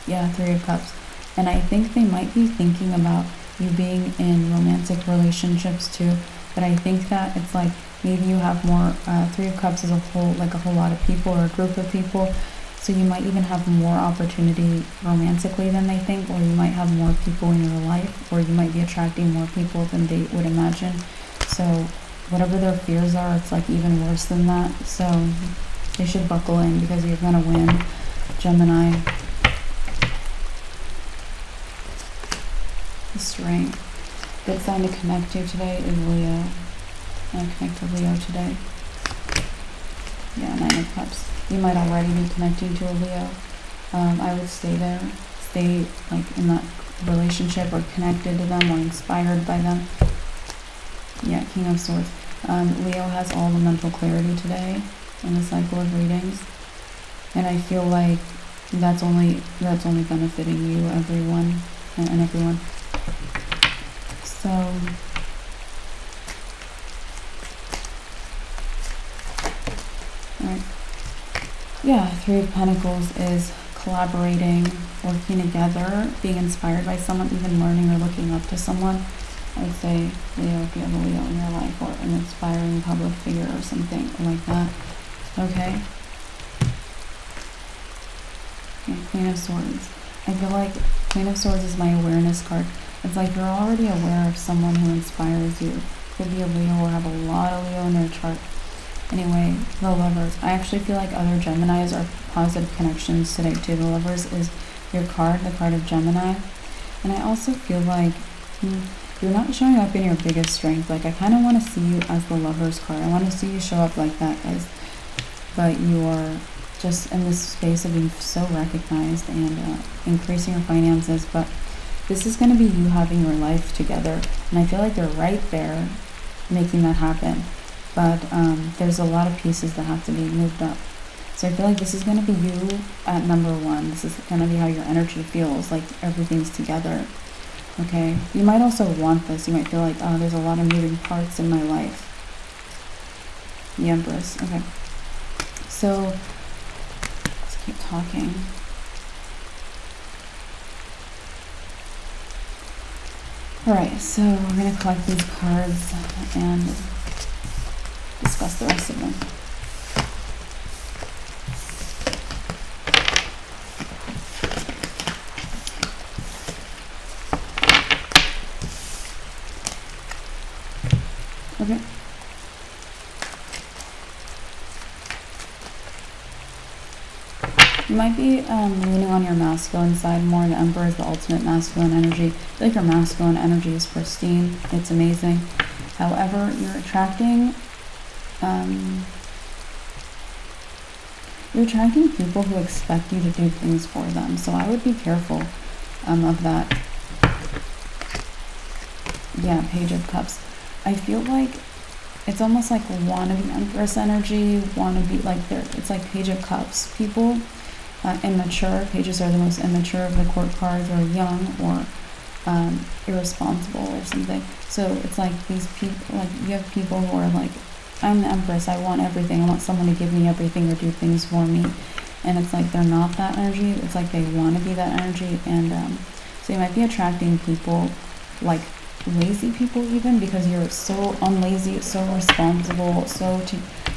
[SPEAKER 1] yeah, Three of Cups. And I think they might be thinking about you being in romantic relationships too. But I think that it's like maybe you have more, Three of Cups is a whole lot of people or a group of people. So you might even have more opportunity romantically than they think, or you might have more people in your life, or you might be attracting more people than they would imagine. So whatever their fears are, it's like even worse than that. So they should buckle in because you're going to win, Gemini. The Strength. Good sign to connect to today is Leo. I connect to Leo today. Yeah, Nine of Cups. You might already be connecting to a Leo. I would stay there. Stay like in that relationship or connected to them or inspired by them. Yeah, King of Swords. Leo has all the mental clarity today in the cycle of readings. And I feel like that's only benefiting you, everyone, and everyone. So, alright. Yeah, Three of Pentacles is collaborating, working together, being inspired by someone, even learning or looking up to someone. I would say Leo, if you have a Leo in your life, or an inspiring public figure or something like that. Okay? Yeah, Queen of Swords. I feel like Queen of Swords is my awareness card. It's like you're already aware of someone who inspires you. Could be a Leo or have a lot of Leo in their chart. Anyway, the Lovers. I actually feel like other Geminis are positive connections today too. The Lovers is your card, the card of Gemini. And I also feel like you're not showing up in your biggest strength. Like, I kind of want to see you as the Lovers card. I want to see you show up like that, guys. But you are just in this space of being so recognized and increasing your finances. But this is going to be you having your life together. And I feel like you're right there making that happen. But there's a lot of pieces that have to be moved up. So I feel like this is going to be you at number one. This is going to be how your energy feels, like everything's together. Okay? You might also want this. You might feel like, oh, there's a lot of moving parts in my life. The Empress. Okay. So, let's keep talking. Alright, so we're going to collect these cards and discuss the rest of them. Okay. You might be leaning on your masculine side more. The Emperor is the ultimate masculine energy. I feel like your masculine energy is pristine. It's amazing. However, you're attracting people who expect you to do things for them. So I would be careful of that. Yeah, Page of Cups. I feel like it's almost like wannabe Empress energy, wannabe, like it's like Page of Cups people, immature. Pages are the most immature of the court cards, or young, or irresponsible or something. So it's like these people, like you have people who are like, I'm the Empress, I want everything, I want someone to give me everything or do things for me. And it's like they're not that energy, it's like they want to be that energy. And so you might be attracting people like lazy people, even because you're so unlazy, so responsible, so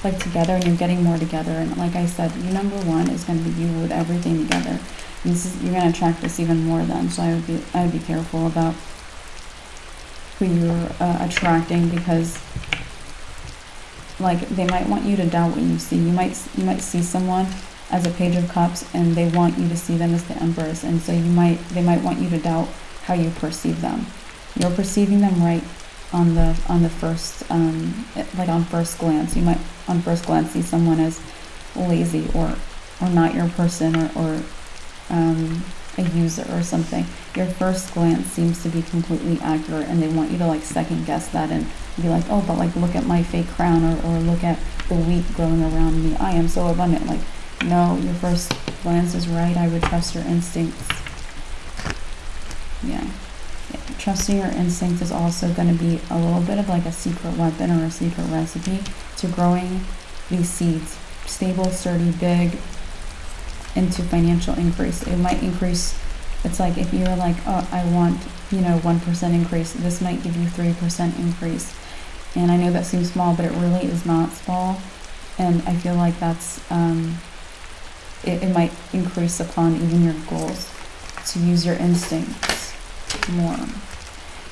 [SPEAKER 1] together, and you're getting more together. And like I said, you number one is going to be you with everything together. And this is, you're going to attract this even more then. So I would be careful about who you're attracting, because like they might want you to doubt what you see. You might see someone as a Page of Cups and they want you to see them as the Empress, and so they might want you to doubt how you perceive them. You're perceiving them right on the first like on first glance. You might on first glance see someone as lazy or not your person, or a user or something. Your first glance seems to be completely accurate, and they want you to like second guess that and be like, oh, but like look at my fake crown, or look at the wheat growing around me. I am so abundant. Like, no, your first glance is right. I would trust your instincts. Yeah. Trusting your instincts is also going to be a little bit of like a secret weapon or a secret recipe to growing these seeds. Stable, sturdy, big, into financial increase. It might increase. It's like if you're like, oh, I want, 1% increase, this might give you 3% increase. And I know that seems small, but it really is not small. And I feel like that's, it might increase upon even your goals to use your instincts more.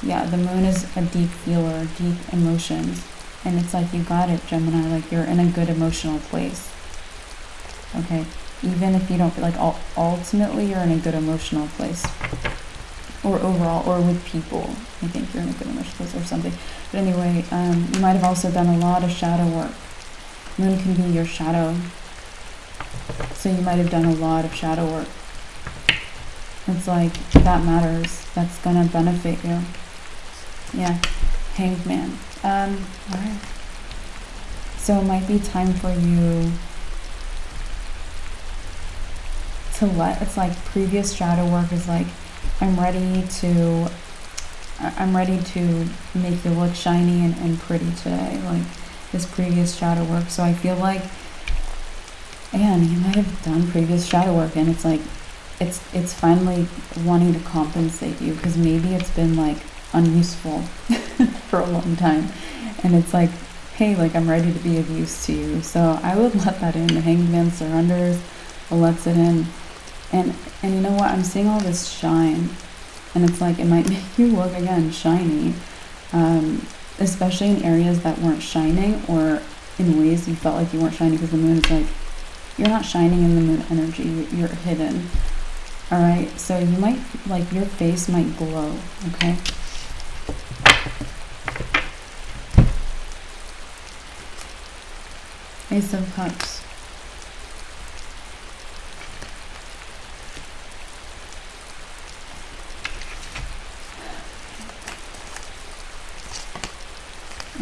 [SPEAKER 1] Yeah, the moon is a deep feeler, deep emotions. And it's like, you got it, Gemini. Like, you're in a good emotional place. Okay? Even if you don't feel like, ultimately you're in a good emotional place. Or overall, or with people. I think you're in a good emotional place or something. But anyway, you might have also done a lot of shadow work. Moon can be your shadow. So you might have done a lot of shadow work. It's like, that matters. That's gonna benefit you. Yeah. Hanged Man. Alright. So it might be time for you to it's like previous shadow work is like, I'm ready to make you look shiny and pretty today, like this previous shadow work. So I feel like, man, you might have done previous shadow work, and it's like, it's finally wanting to compensate you, because maybe it's been like unuseful for a long time, and it's like, hey, like I'm ready to be of use to you. So I would let that in. The Hanged Man surrenders, lets it in. And you know what? I'm seeing all this shine, and it's like it might make you look again shiny, especially in areas that weren't shining, or in ways you felt like you weren't shining, because the moon is like, you're not shining in the moon energy. You're hidden. All right. So you might like your face might glow. Okay. Ace of Cups.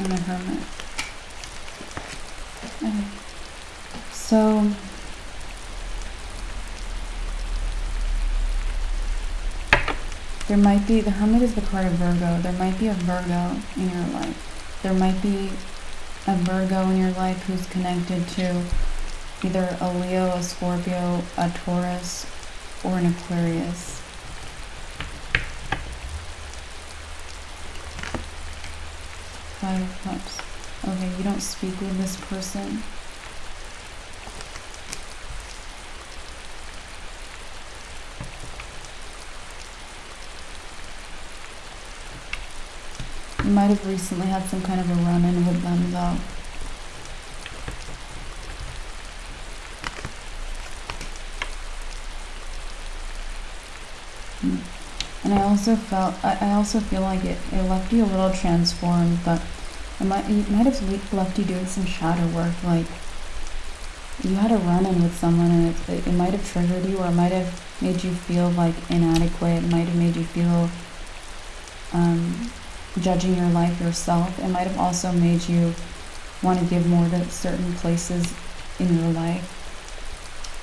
[SPEAKER 1] and the Hermit. Okay. So there might be, the Hermit is the card of Virgo. There might be a Virgo in your life. There might be a Virgo in your life who's connected to either a Leo, a Scorpio, a Taurus, or an Aquarius. Five of Cups. Okay, you don't speak with this person. You might have recently had some kind of a run-in with them, though. And I also feel like it left you a little transformed, but it might have left you doing some shadow work. Like, you had a run-in with someone, and it might have triggered you, or it might have made you feel like inadequate. It might have made you feel judging your life yourself. It might have also made you want to give more to certain places in your life,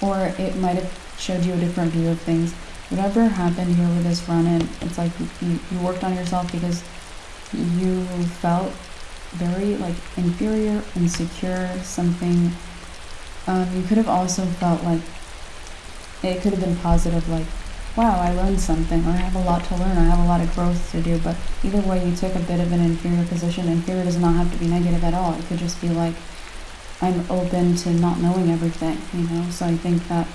[SPEAKER 1] or it might have showed you a different view of things. Whatever happened here with this run-in, it's like you worked on yourself because you felt very like inferior, insecure, something. You could have also felt like it could have been positive, like, wow, I learned something, or I have a lot to learn, or I have a lot of growth to do. But either way, you took a bit of an inferior position. Inferior does not have to be negative at all. It could just be like, I'm open to not knowing everything, you know? So I think that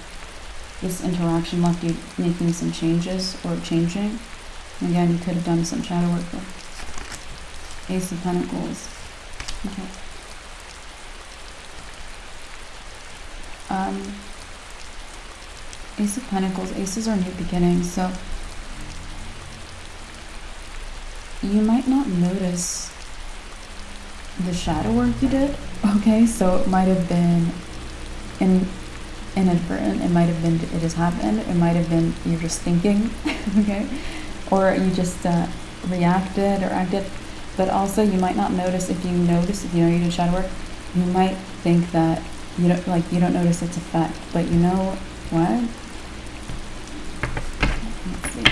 [SPEAKER 1] this interaction left you making some changes or changing. Again, you could have done some shadow work there. Ace of Pentacles. Okay. Ace of Pentacles. Aces are new beginnings, so you might not notice the shadow work you did. Okay, so it might have been inadvertent. It might have been it just happened. It might have been you're just thinking, okay, or you just reacted or acted. But also, you might not notice. If you know you did shadow work, you might think that you don't notice its effect. But you know what? Let's see.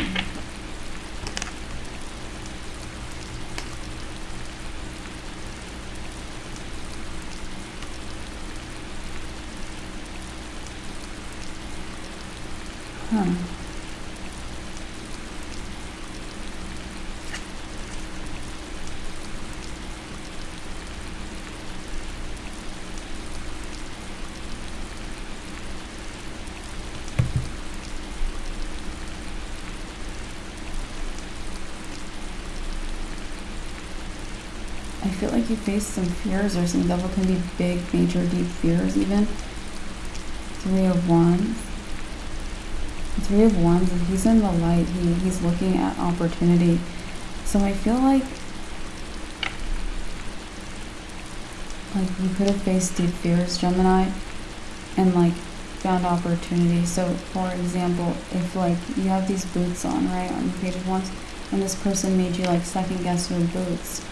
[SPEAKER 1] I feel like you face some fears, or some devil can be big, major, deep fears even. Three of Wands. Three of Wands, he's in the light. He's looking at opportunity. So I feel like you could have faced deep fears, Gemini, and like found opportunity. So for example, if like you have these boots on, right, on the Page of Wands, and this person made you like second guess your boots,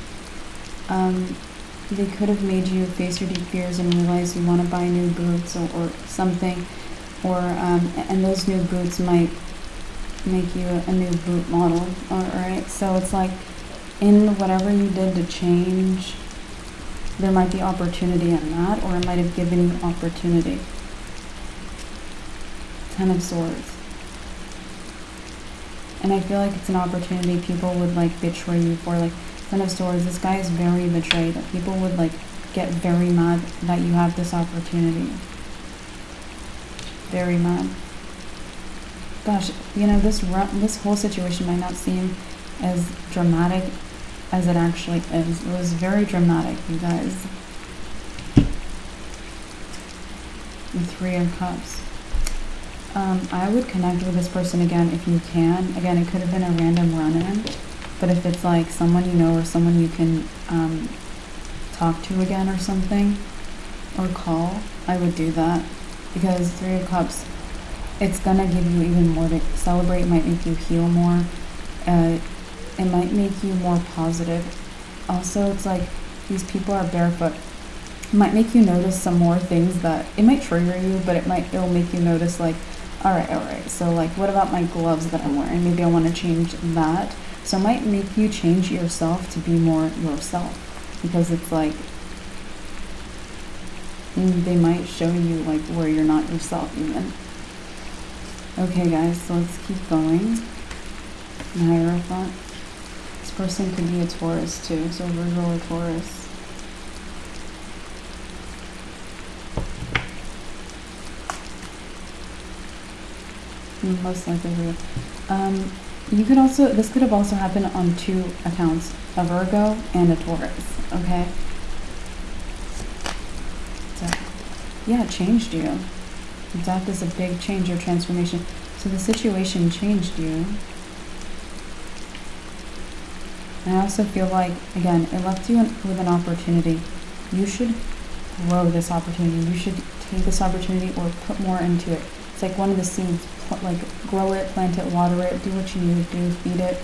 [SPEAKER 1] they could have made you face your deep fears and realize you want to buy new boots or something, or and those new boots might make you a new boot model. All right, so it's like in whatever you did to change, there might be opportunity in that, or it might have given you opportunity. Ten of Swords. And I feel like it's an opportunity people would like betray you for. Like Ten of Swords, this guy is very betrayed. People would like get very mad that you have this opportunity. Very mad. Gosh, you know, this whole situation might not seem as dramatic as it actually is. It was very dramatic, you guys. The Three of Cups. I would connect with this person again if you can. Again, it could have been a random run-in, but if it's like someone you know or someone you can talk to again or something, or call, I would do that. Because Three of Cups, it's gonna give you even more to celebrate. It might make you heal more. It might make you more positive. Also, it's like these people are barefoot. It might make you notice some more things that, it might trigger you, but it'll make you notice like, all right, so like, what about my gloves that I'm wearing? Maybe I want to change that. So it might make you change yourself to be more yourself, because it's like, they might show you like where you're not yourself even. Okay guys, so let's keep going. Hierophant. This person could be a Taurus too, so Virgo or Taurus. Most likely Virgo. You could also, this could have also happened on two accounts, a Virgo and a Taurus, okay? So, yeah, it changed you. Death is a big change or transformation. So the situation changed you. And I also feel like, again, it left you with an opportunity. You should grow this opportunity. You should take this opportunity or put more into it. It's like one of the seeds, like grow it, plant it, water it, do what you need to do, feed it.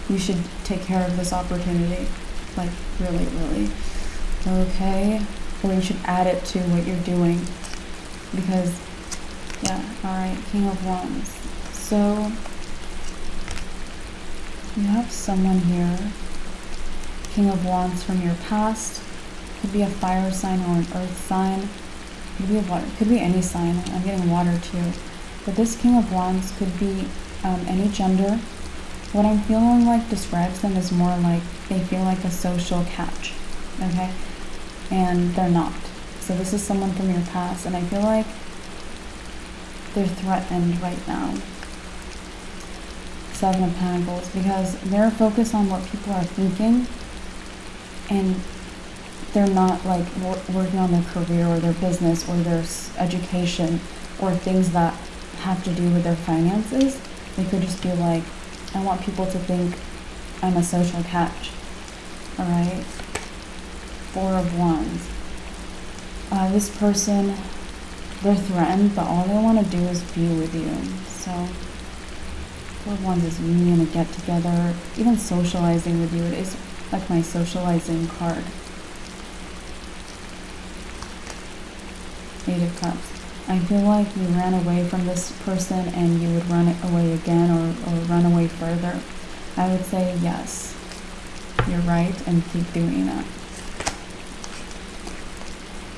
[SPEAKER 1] You should take care of this opportunity, like really, really. Okay, or you should add it to what you're doing, because, yeah, all right, King of Wands. So you have someone here, King of Wands from your past. Could be a fire sign or an earth sign. Could be a water, could be any sign. I'm getting water too. But this King of Wands could be any gender. What I'm feeling like describes them as more like they feel like a social catch, okay? And they're not. So this is someone from your past, and I feel like they're threatened right now. Seven of Pentacles, because they're focused on what people are thinking, and they're not like working on their career or their business or their education or things that have to do with their finances. They could just be like, I want people to think I'm a social catch. All right. Four of Wands. This person, they're threatened, but all they want to do is be with you. So Four of Wands is union, a get together, even socializing with you. It is like my socializing card. Eight of Cups. I feel like you ran away from this person and you would run away again or run away further. I would say yes, you're right, and keep doing that.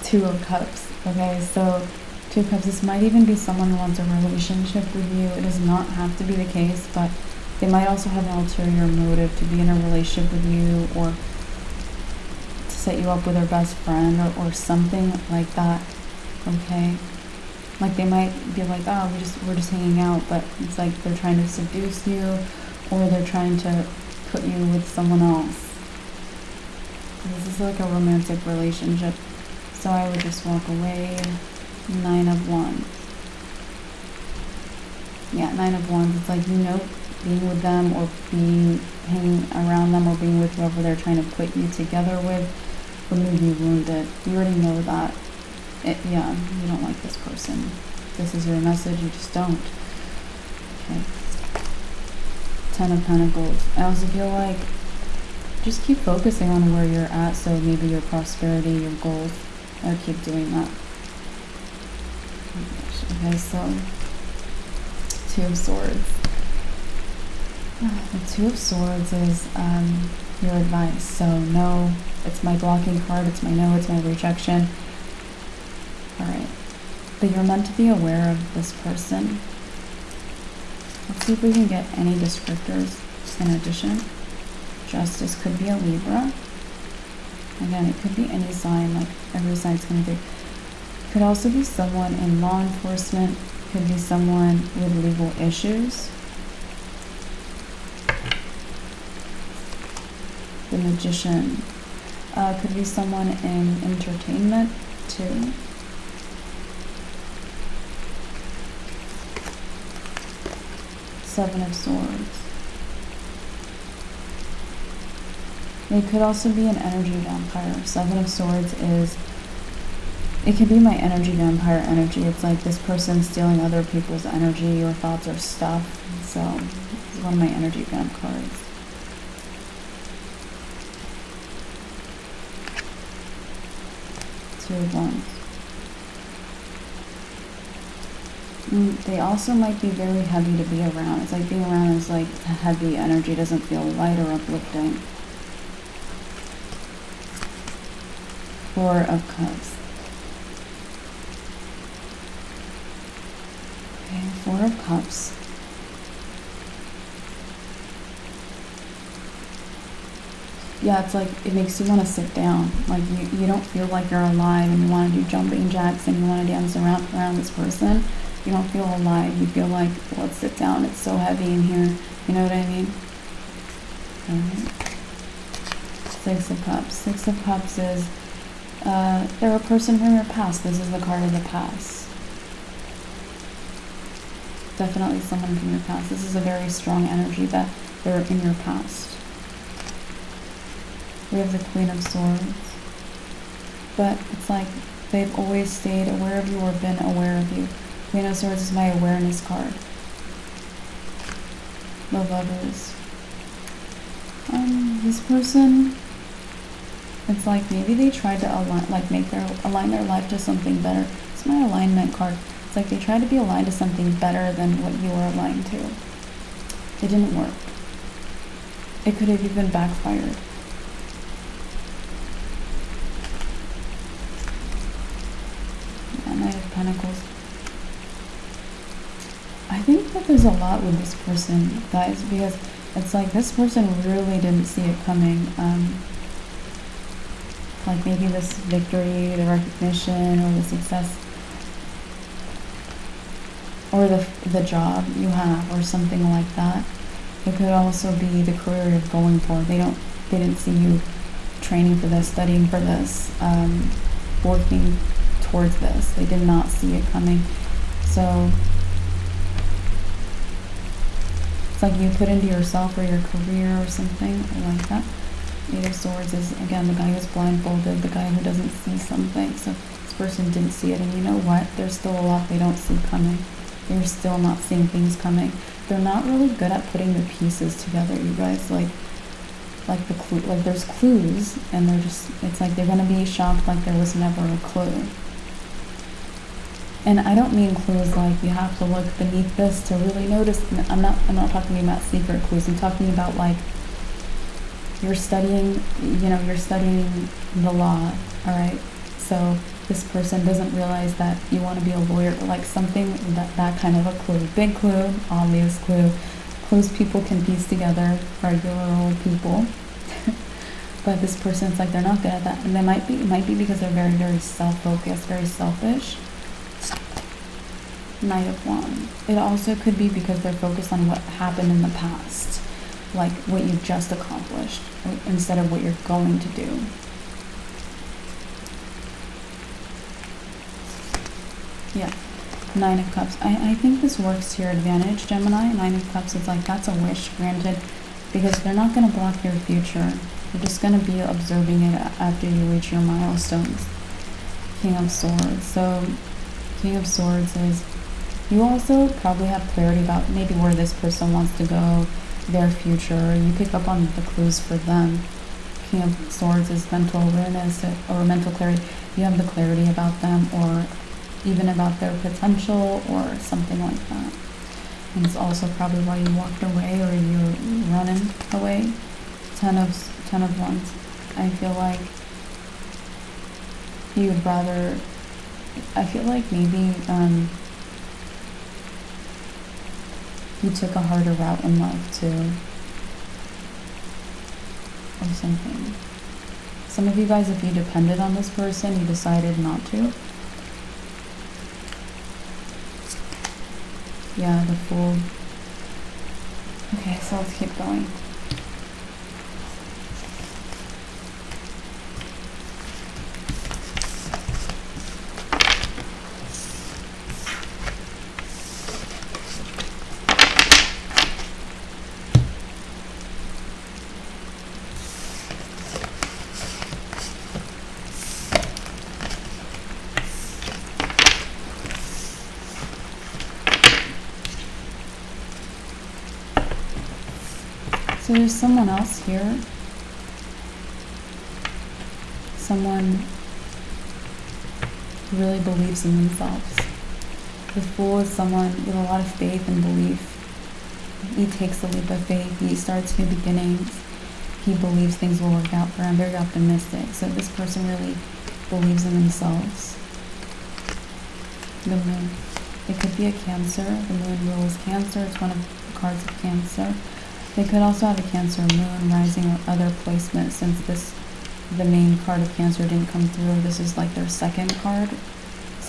[SPEAKER 1] Two of Cups. Okay, so Two of Cups, this might even be someone who wants a relationship with you. It does not have to be the case, but they might also have an ulterior motive to be in a relationship with you, or to set you up with their best friend, or something like that. Okay, like they might be like, oh, we're just hanging out, but it's like they're trying to seduce you, or they're trying to put you with someone else. This is like a romantic relationship, so I would just walk away. Nine of Wands. Yeah, Nine of Wands. It's like, you know, being with them or hanging around them or being with whoever they're trying to put you together with would leave you wounded. You already know that. Yeah, you don't like this person. This is your message, you just don't. Okay. Ten of Pentacles. I also feel like just keep focusing on where you're at, so maybe your prosperity, your goals. I would keep doing that. Okay, so Two of Swords. The Two of Swords is your advice. So no, it's my blocking card, it's my no, it's my rejection. Alright, but you're meant to be aware of this person. Let's see if we can get any descriptors in addition. Justice could be a Libra. Again, it could be any sign, like every sign's going to be. Could also be someone in law enforcement, could be someone with legal issues. The Magician. Could be someone in entertainment too. Seven of Swords. It could also be an energy vampire. Seven of Swords is, it could be my energy vampire energy. It's like this person stealing other people's energy or thoughts or stuff. So this is one of my energy vamp cards. Two of Wands. They also might be very heavy to be around. It's like being around is like heavy energy, doesn't feel light or uplifting. Four of Cups. Okay, Four of Cups. Yeah, it's like it makes you want to sit down. Like you don't feel like you're alive and you want to do jumping jacks and you want to dance around this person. You don't feel alive. You feel like, let's sit down. It's so heavy in here. You know what I mean? Alright. Six of Cups. Six of Cups is they're a person from your past. This is the card of the past. Definitely someone from your past. This is a very strong energy that they're in your past. We have the Queen of Swords. But it's like they've always stayed aware of you or been aware of you. Queen of Swords is my awareness card. The Lovers. This person, it's like maybe they tried to align their life to something better. It's my alignment card. It's like they tried to be aligned to something better than what you were aligned to. It didn't work. It could have even backfired. Knight of Pentacles. I think that there's a lot with this person, guys, because it's like this person really didn't see it coming. Like maybe this victory, the recognition, or the success, or the job you have, or something like that. It could also be the career you're going for. They didn't see you training for this, studying for this, working towards this. They did not see it coming. So it's like you put into yourself or your career or something like that. Eight of Swords is, again, the guy who's blindfolded, the guy who doesn't see something. So this person didn't see it, and you know what? There's still a lot they don't see coming. They're still not seeing things coming. They're not really good at putting the pieces together, you guys. Like the clue, like there's clues, and they're just, it's like they're gonna be shocked like there was never a clue. And I don't mean clues like you have to look beneath this to really notice. I'm not talking about secret clues. I'm talking about like you're studying, you're studying the law, all right? So this person doesn't realize that you want to be a lawyer, or like something, that kind of a clue. Big clue, obvious clue. Clues people can piece together, regular old people. But this person's like, they're not good at that. And it might be because they're very, very self-focused, very selfish. Knight of Wands. It also could be because they're focused on what happened in the past, like what you just accomplished, instead of what you're going to do. Yeah, Nine of Cups. I think this works to your advantage, Gemini. Nine of Cups is like, that's a wish granted, because they're not going to block your future. You're just going to be observing it after you reach your milestones. King of Swords. So King of Swords is, you also probably have clarity about maybe where this person wants to go, their future. You pick up on the clues for them. King of Swords is mental awareness or mental clarity. You have the clarity about them, or even about their potential or something like that. And it's also probably why you walked away or you're running away. Ten of Wands. I feel like you'd rather, I feel like maybe you took a harder route in life too, or something. Some of you guys, if you depended on this person, you decided not to. Yeah, the Fool. Okay, so let's keep going. So there's someone else here. Someone who really believes in themselves. The Fool is someone with a lot of faith and belief. He takes the leap of faith. He starts new beginnings. He believes things will work out for him. Very optimistic. So this person really believes in themselves. The Moon. It could be a Cancer. The Moon rules Cancer. It's one of the cards of Cancer. They could also have a Cancer Moon, Rising, or other placement, since the main card of Cancer didn't come through. This is like their second card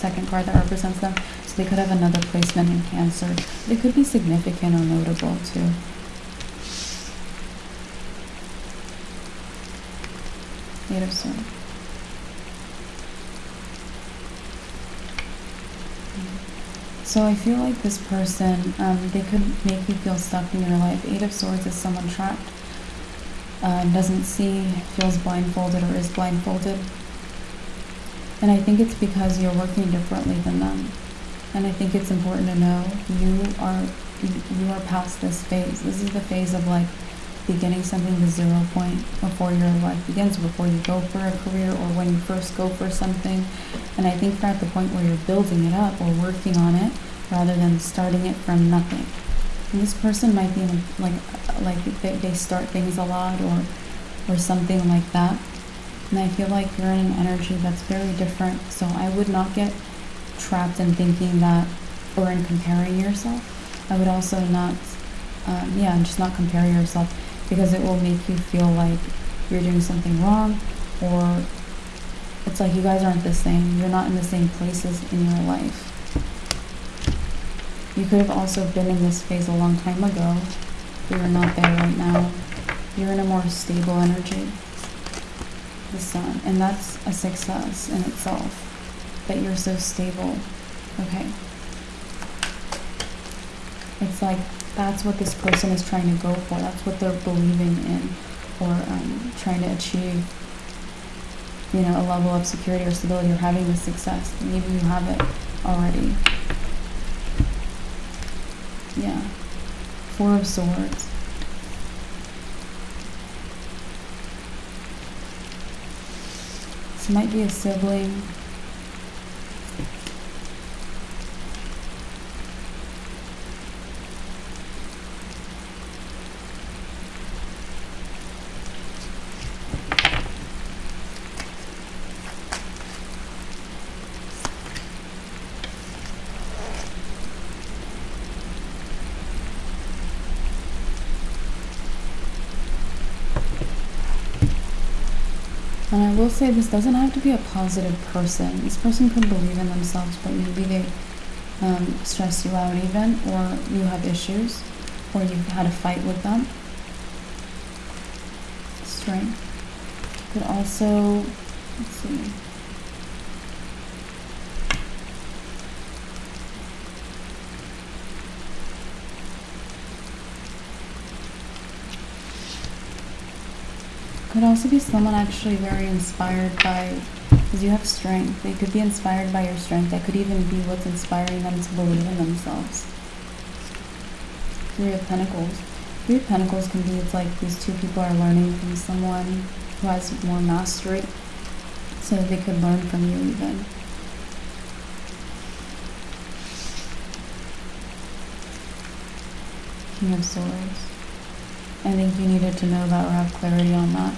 [SPEAKER 1] that represents them. So they could have another placement in Cancer. They could be significant or notable too. Eight of Swords. So I feel like this person, they could make you feel stuck in your life. Eight of Swords is someone trapped, doesn't see, feels blindfolded, or is blindfolded. And I think it's because you're working differently than them. And I think it's important to know you are past this phase. This is the phase of like beginning something, the 0 point before your life begins, before you go for a career, or when you first go for something. And I think we're at the point where you're building it up or working on it rather than starting it from nothing. And this person might be in they start things a lot or something like that. And I feel like you're in an energy that's very different. So I would not get trapped in thinking that, or in comparing yourself. I would also not, just not compare yourself, because it will make you feel like you're doing something wrong, or it's like you guys aren't the same. You're not in the same places in your life. You could have also been in this phase a long time ago, but you're not there right now. You're in a more stable energy. The Sun, and that's a success in itself, that you're so stable. Okay, it's like that's what this person is trying to go for. That's what they're believing in, or trying to achieve, a level of security or stability, or having this success. Maybe you have it already. Yeah. Four of Swords. This might be a sibling. And I will say, this doesn't have to be a positive person. This person could believe in themselves, but maybe they stress you out even, or you have issues, or you've had a fight with them. Strength. Could also, let's see. Could also be someone actually very inspired by, because you have strength. They could be inspired by your strength. That could even be what's inspiring them to believe in themselves. Three of Pentacles. Three of Pentacles can be, it's like these two people are learning from someone who has more mastery, so they could learn from you even. King of Swords. I think you needed to know that or have clarity on that.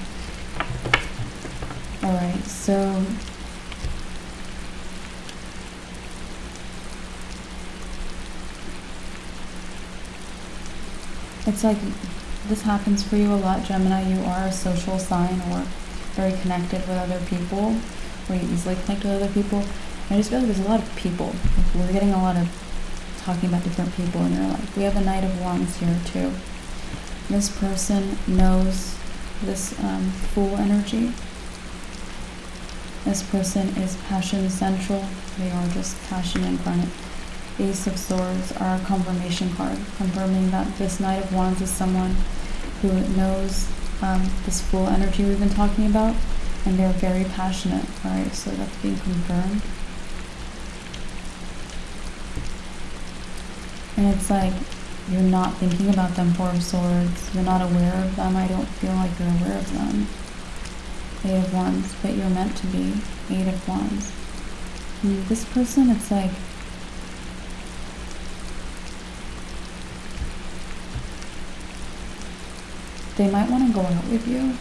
[SPEAKER 1] Alright, so it's like this happens for you a lot, Gemini. You are a social sign, or very connected with other people, or you easily connect with other people. And I just feel like there's a lot of people. Like we're getting a lot of talking about different people in your life. We have a Knight of Wands here too. This person knows this Fool energy. This person is passion central. They are just passion incarnate. Ace of Swords are a confirmation card, confirming that this Knight of Wands is someone who knows this Fool energy we've been talking about, and they're very passionate. Alright, so that's being confirmed. And it's like, you're not thinking about them. Four of Swords. You're not aware of them. I don't feel like you're aware of them. Eight of Wands. But you're meant to be. Eight of Wands. This person, it's like they might want to go out with you.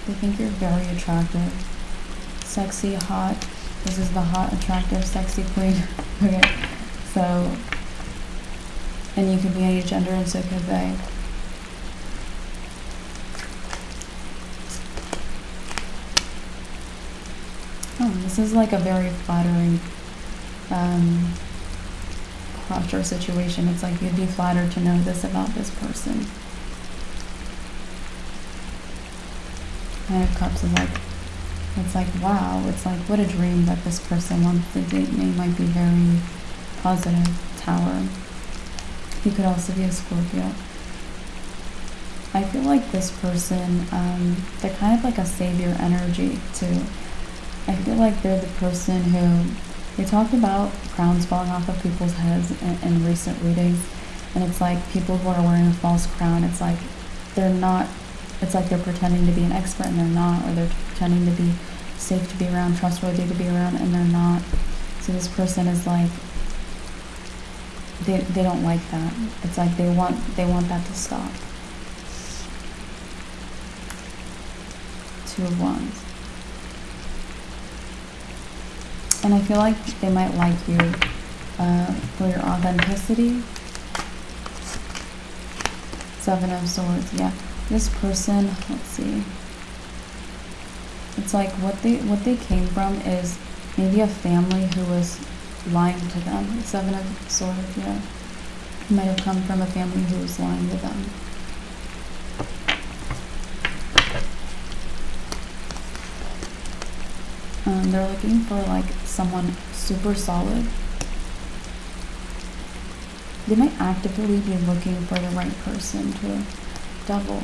[SPEAKER 1] They think you're very attractive, sexy, hot. This is the hot, attractive, sexy queen. Okay, so, and you could be any gender, and so could they. Oh, this is like a very flattering crush or situation. It's like you'd be flattered to know this about this person. Nine of Cups is like, it's like, wow, it's like, what a dream that this person wants to date me. Might be very positive. Tower. He could also be a Scorpio. I feel like this person, they're kind of like a savior energy too. I feel like they're the person who, they talked about crowns falling off of people's heads in recent readings, and it's like people who are wearing a false crown, it's like they're not, it's like they're pretending to be an expert and they're not, or they're pretending to be safe to be around, trustworthy to be around, and they're not. So this person is like, they don't like that. It's like they want that to stop. Two of Wands. And I feel like they might like you for your authenticity. Seven of Swords, yeah. This person, let's see. It's like what they came from is maybe a family who was lying to them. Seven of Swords, yeah. Might have come from a family who was lying to them. They're looking for like someone super solid. They might actively be looking for the right person to Devil.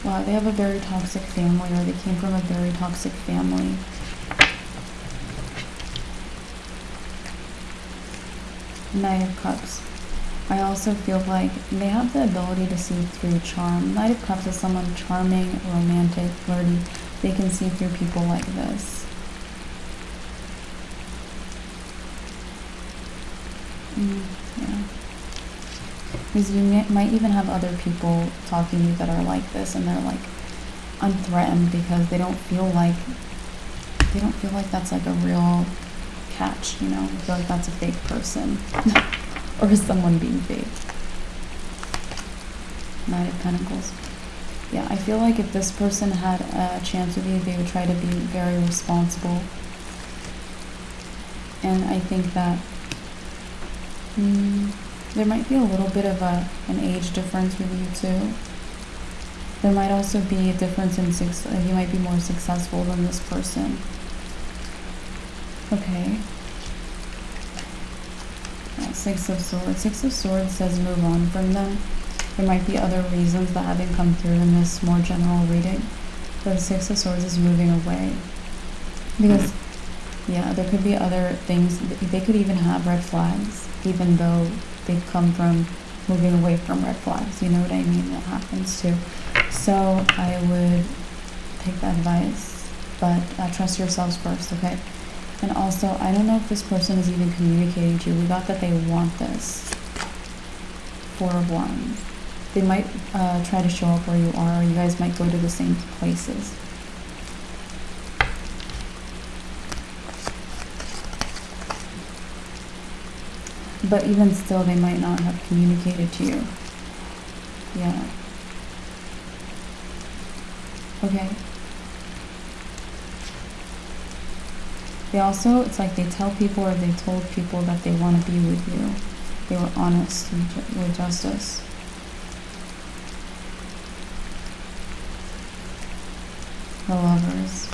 [SPEAKER 1] Wow, they have a very toxic family, or they came from a very toxic family. Knight of Cups. I also feel like they have the ability to see through charm. Knight of Cups is someone charming, romantic, flirty. They can see through people like this. Yeah. Because you might even have other people talking to you that are like this, and they're like unthreatened because they don't feel like that's like a real catch, you know? They feel like that's a fake person or someone being fake. Knight of Pentacles. Yeah, I feel like if this person had a chance with you, they would try to be very responsible. And I think that there might be a little bit of an age difference with you too. There might also be a difference in you might be more successful than this person. Okay. Yeah, Six of Swords. Six of Swords says move on from them. There might be other reasons that haven't come through in this more general reading. But the Six of Swords is moving away. Because, yeah, there could be other things. They could even have red flags, even though they come from moving away from red flags. You know what I mean? That happens too. So I would take that advice. But trust yourselves first, okay? And also, I don't know if this person is even communicating to you. We got that they want this. Four of Wands. They might try to show up where you are, or you guys might go to the same places. But even still, they might not have communicated to you. Yeah. Okay. They also, it's like they tell people, or they told people that they want to be with you. They were honest with justice. The Lovers.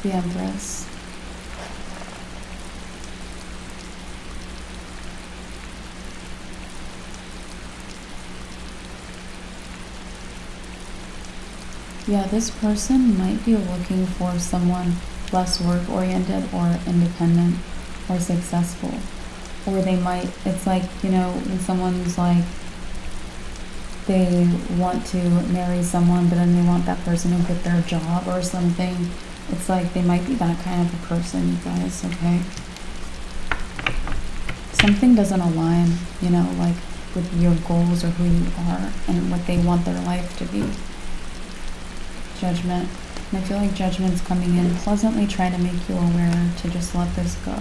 [SPEAKER 1] The Empress. Yeah, this person might be looking for someone less work oriented or independent or successful. Or they might, it's like, you know, when someone's like, they want to marry someone, but then they want that person to quit their job or something. It's like they might be that kind of a person, you guys, okay? Something doesn't align, you know, like with your goals or who you are and what they want their life to be. Judgment. And I feel like Judgment's coming in, pleasantly trying to make you aware to just let this go.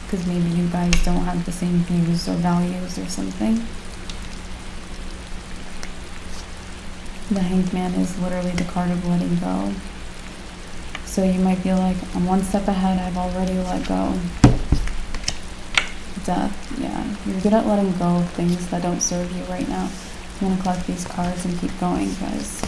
[SPEAKER 1] Because maybe you guys don't have the same views or values or something. The Hanged Man is literally the card of letting go. So you might be like, I'm one step ahead, I've already let go. Death, yeah. You're good at letting go of things that don't serve you right now. I'm going to collect these cards and keep going, guys.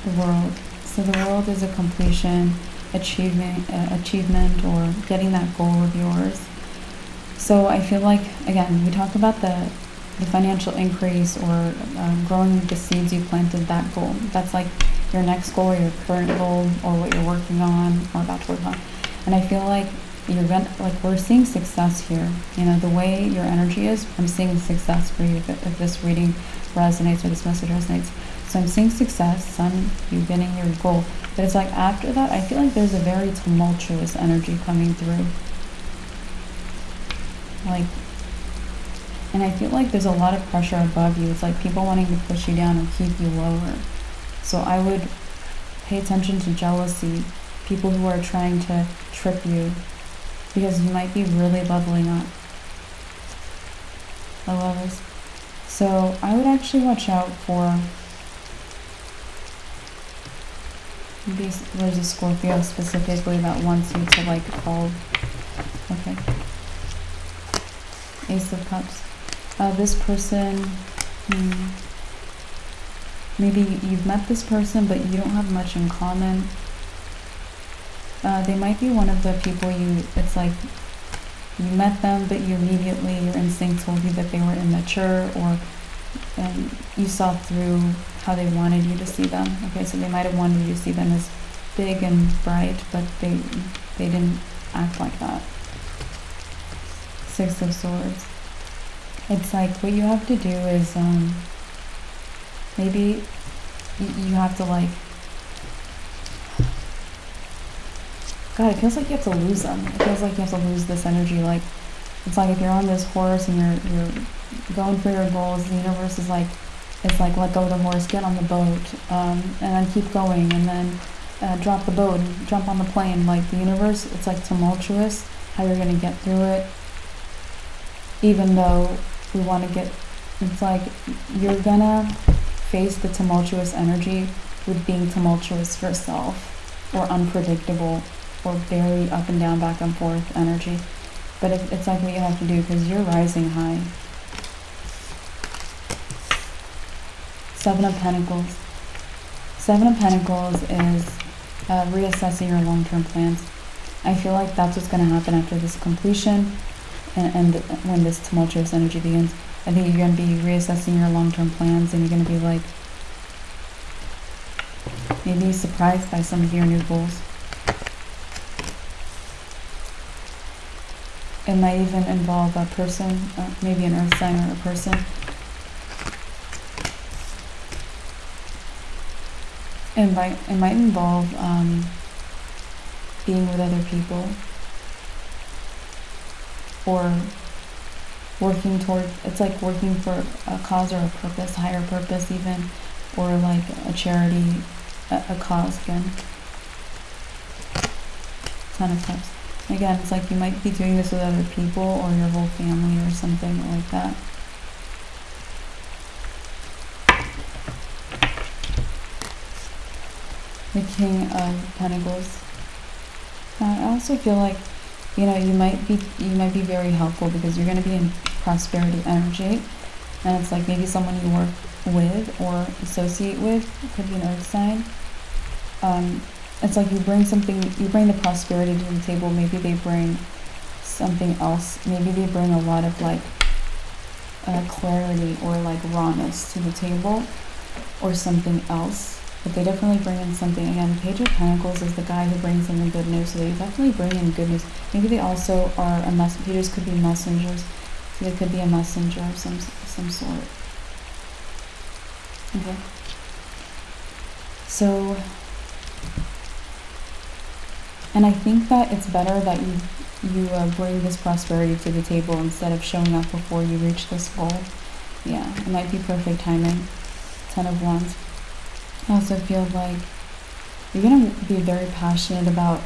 [SPEAKER 1] The World. So the World is a completion, achievement, or getting that goal of yours. So I feel like, again, we talk about the financial increase or growing the seeds you planted, that goal. That's like your next goal or your current goal or what you're working on or about to work on. And I feel like you're gonna, like, we're seeing success here. You know, the way your energy is, I'm seeing success for you if this reading resonates or this message resonates. So I'm seeing success, Sun, you getting your goal. But it's like after that, I feel like there's a very tumultuous energy coming through. Like, and I feel like there's a lot of pressure above you. It's like people wanting to push you down or keep you lower. So I would pay attention to jealousy, people who are trying to trip you, because you might be really leveling up. I love this. So I would actually watch out for there's a Scorpio specifically that wants you to like fall. Okay. Ace of Cups. This person, maybe you've met this person, but you don't have much in common. They might be one of the people it's like you met them, but your instinct told you that they were immature, or you saw through how they wanted you to see them. Okay, so they might have wanted you to see them as big and bright, but they didn't act like that. Six of Swords. It's like what you have to do is maybe you have to like, God, it feels like you have to lose them. It feels like you have to lose this energy. Like, it's like if you're on this horse and you're going for your goals, the universe is like, it's like, let go of the horse, get on the boat, and then keep going, and then drop the boat and jump on the plane. Like, the universe, it's like tumultuous, how you're going to get through it, even though we want to get, it's like, you're going to face the tumultuous energy with being tumultuous yourself, or unpredictable, or very up and down, back and forth energy. But it's like what you have to do, because you're rising high. Seven of Pentacles. Seven of Pentacles is reassessing your long-term plans. I feel like that's what's going to happen after this completion and when this tumultuous energy begins. I think you're going to be reassessing your long-term plans, and you're going to be like maybe surprised by some of your new goals. It might even involve a person, maybe an earth sign or a person. It might involve being with other people, or working toward, it's like working for a cause or a purpose, higher purpose even, or like a charity, a cause again. Ten of Cups. Again, it's like you might be doing this with other people or your whole family or something like that. the King of Pentacles. I also feel like, you know, you might be very helpful because you're going to be in prosperity energy, and it's like maybe someone you work with or associate with, could be an earth sign. It's like you bring the prosperity to the table. Maybe they bring something else. Maybe they bring a lot of like clarity or like rawness to the table, or something else. But they definitely bring in something. Again, Page of Pentacles is the guy who brings in the good news, so they definitely bring in good news. Maybe they also are pages could be messengers, so they could be a messenger of some sort. Okay. So, and I think that it's better that you bring this prosperity to the table instead of showing up before you reach this goal. Yeah, it might be perfect timing. 10 of Wands. I also feel like you're going to be very passionate about,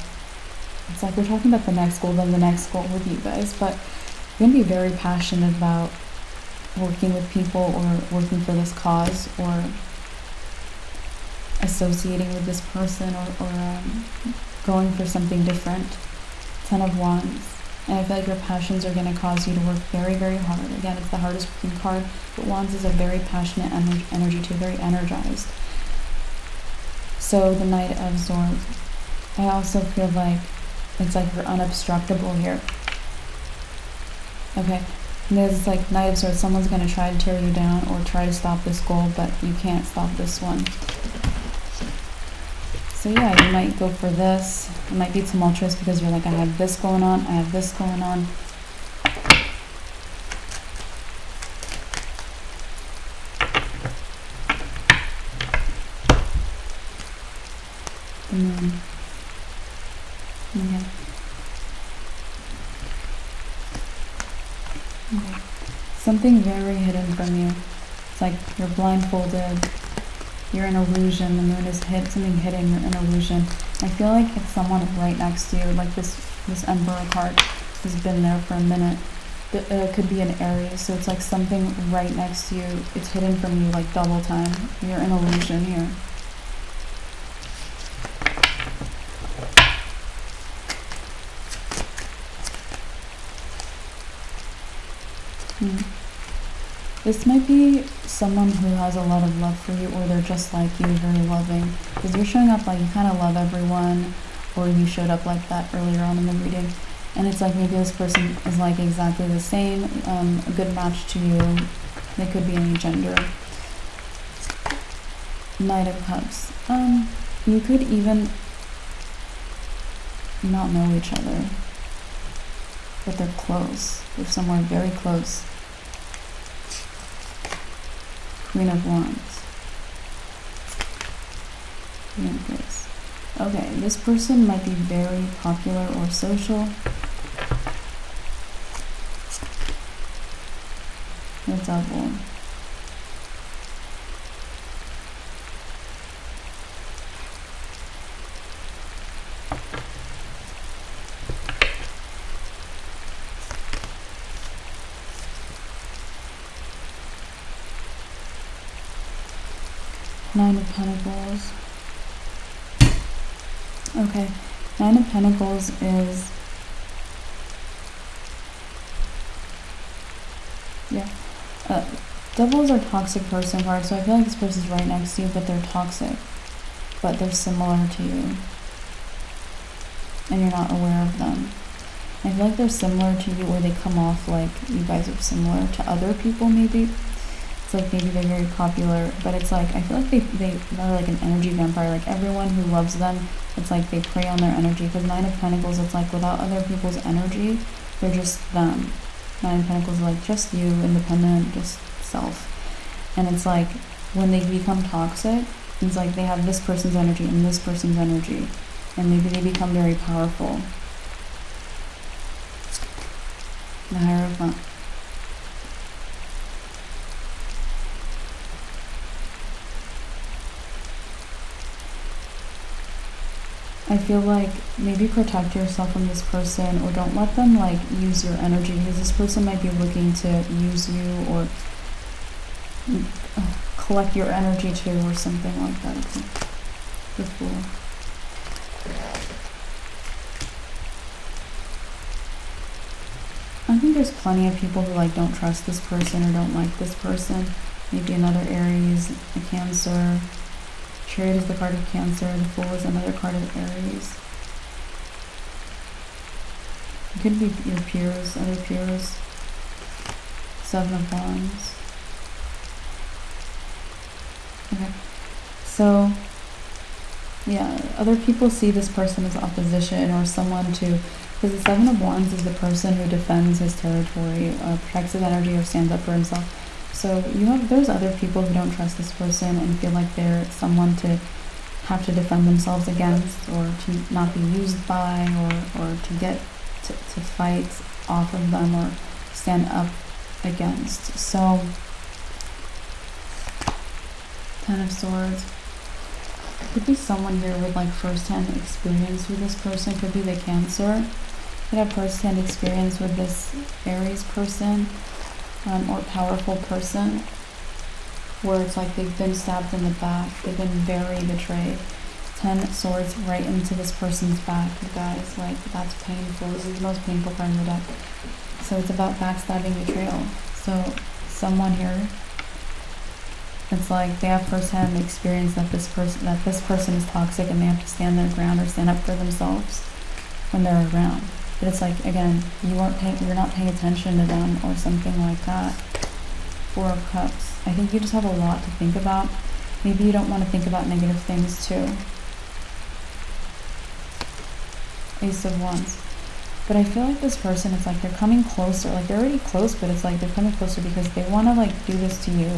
[SPEAKER 1] it's like we're talking about the next goal, then the next goal with you guys, but you're going to be very passionate about working with people or working for this cause or associating with this person or going for something different. 10 of Wands. And I feel like your passions are going to cause you to work very, very hard. Again, it's the hardest working card, but Wands is a very passionate energy too, very energized. So the Knight of Swords. I also feel like it's like you're unobstructable here. Okay. And there's like Knight of Swords. Someone's going to try to tear you down or try to stop this goal, but you can't stop this one. So yeah, you might go for this. It might be tumultuous because you're like, I have this going on, I have this going on. The Moon. Okay. Okay. Something very hidden from you. It's like you're blindfolded. You're in illusion. The Moon is something hidden. You're in illusion. I feel like it's someone right next to you, like this Emperor card has been there for a minute. It could be an Aries, so it's like something right next to you. It's hidden from you like double time. You're in illusion here. This might be someone who has a lot of love for you, or they're just like you, very loving. Because you're showing up like you kind of love everyone, or you showed up like that earlier on in the reading. And it's like maybe this person is like exactly the same, a good match to you. They could be any gender. Knight of Cups. You could even not know each other, but they're close. They're somewhere very close. Queen of Wands. Queen of Grace. Okay, this person might be very popular or social. The Devil. Nine of Pentacles. Okay, Nine of Pentacles is, yeah, Devils are toxic person cards, so I feel like this person's right next to you, but they're toxic, but they're similar to you, and you're not aware of them. I feel like they're similar to you, or they come off like you guys are similar to other people, maybe. It's like maybe they're very popular, but it's like I feel like they're like an energy vampire. Like everyone who loves them, it's like they prey on their energy. Because Nine of Pentacles, it's like without other people's energy, they're just them. Nine of Pentacles is like just you, independent, just self. And it's like when they become toxic, it's like they have this person's energy and this person's energy, and maybe they become very powerful. The Hierophant. I feel like maybe protect yourself from this person, or don't let them like use your energy, because this person might be looking to use you or collect your energy too, or something like that. Okay. The Fool. I think there's plenty of people who like don't trust this person or don't like this person. Maybe another Aries, a Cancer. Chariot is the card of Cancer. The Fool is another card of Aries. It could be your peers, other peers. Seven of Wands. Okay. So, yeah, other people see this person as opposition or someone to, because the Seven of Wands is the person who defends his territory, protects his energy, or stands up for himself. So there's other people who don't trust this person and feel like they're someone to have to defend themselves against, or to not be used by, or to get to fight off of them or stand up against. So, Ten of Swords. Could be someone here with like first-hand experience with this person. Could be the Cancer. Could have first-hand experience with this Aries person, or powerful person, where it's like they've been stabbed in the back. They've been very betrayed. 10 swords right into this person's back, you guys. Like, that's painful. This is the most painful card in the deck. So it's about backstabbing, betrayal. So someone here, it's like they have first-hand experience that this person is toxic, and they have to stand their ground or stand up for themselves when they're around. But it's like, again, you're not paying attention to them or something like that. Four of Cups. I think you just have a lot to think about. Maybe you don't want to think about negative things too. Ace of Wands. But I feel like this person, it's like they're coming closer. Like, they're already close, but it's like they're coming closer because they want to like do this to you.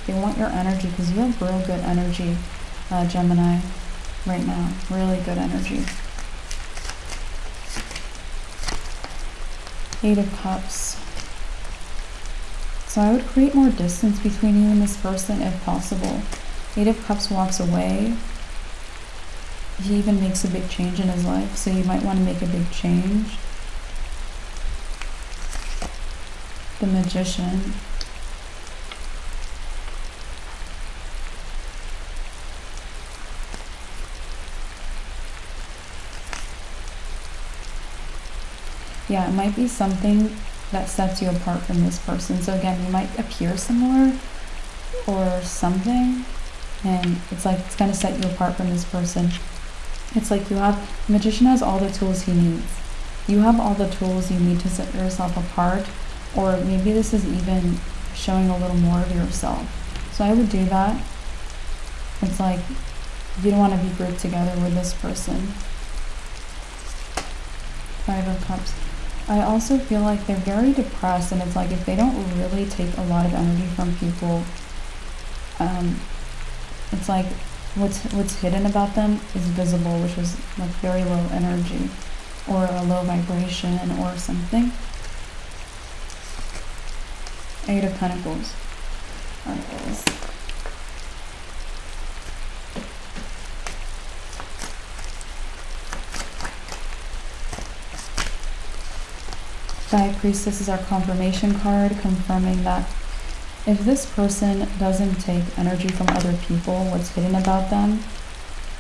[SPEAKER 1] They want your energy because you have real good energy, Gemini, right now. Really good energy. 8 of Cups. So I would create more distance between you and this person if possible. 8 of Cups walks away. He even makes a big change in his life, so you might want to make a big change. The Magician. Yeah, it might be something that sets you apart from this person. So again, you might appear similar or something, and it's like it's going to set you apart from this person. It's like the Magician has all the tools he needs. You have all the tools you need to set yourself apart, or maybe this is even showing a little more of yourself. So I would do that. It's like you don't want to be grouped together with this person. 5 of Cups. I also feel like they're very depressed, and it's like if they don't really take a lot of energy from people, it's like what's hidden about them is visible, which is like very low energy or a low vibration or something. 8 of Pentacles. High Priestess is our confirmation card, confirming that if this person doesn't take energy from other people, what's hidden about them,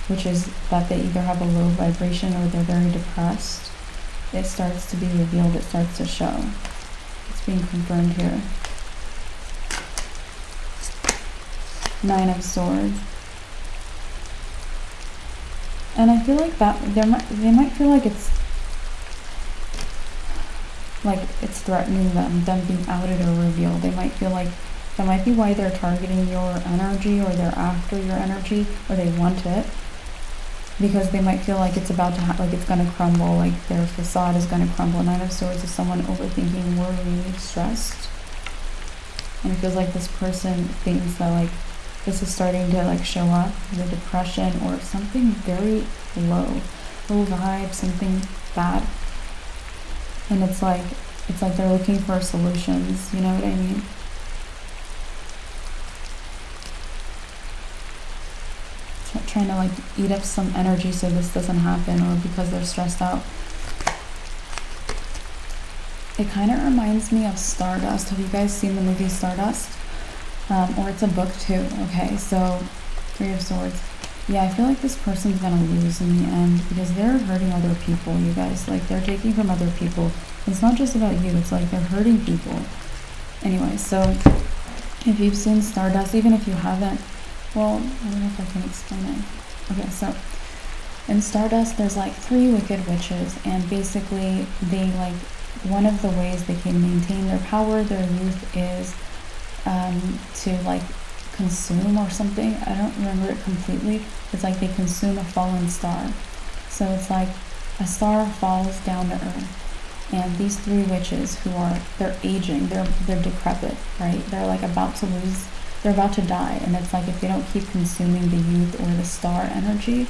[SPEAKER 1] which is that they either have a low vibration or they're very depressed, it starts to be revealed, it starts to show. It's being confirmed here. 9 of Swords. And I feel like that they might feel like it's threatening them being outed or revealed. They might feel like that might be why they're targeting your energy, or they're after your energy, or they want it, because they might feel like it's about to like it's going to crumble, like their facade is going to crumble. 9 of Swords is someone overthinking, worried, stressed, and it feels like this person thinks that like this is starting to like show up, the depression or something very low vibe, something bad. And it's like they're looking for solutions, you know what I mean? Trying to like eat up some energy so this doesn't happen, or because they're stressed out. It kind of reminds me of Stardust. Have you guys seen the movie Stardust? Or it's a book too. Okay, so 3 of Swords. Yeah, I feel like this person's gonna lose in the end because they're hurting other people, you guys. Like, they're taking from other people. It's not just about you, it's like they're hurting people. Anyway, so if you've seen Stardust, even if you haven't, well, I don't know if I can explain it. Okay, so in Stardust, there's like 3 wicked witches, and basically they like, one of the ways they can maintain their power, their youth, is to like consume or something. I don't remember it completely. It's like they consume a fallen star. So it's like a star falls down to earth, and these 3 witches who are, they're aging, they're decrepit, right? They're like about to lose, they're about to die, and it's like if they don't keep consuming the youth or the star energy,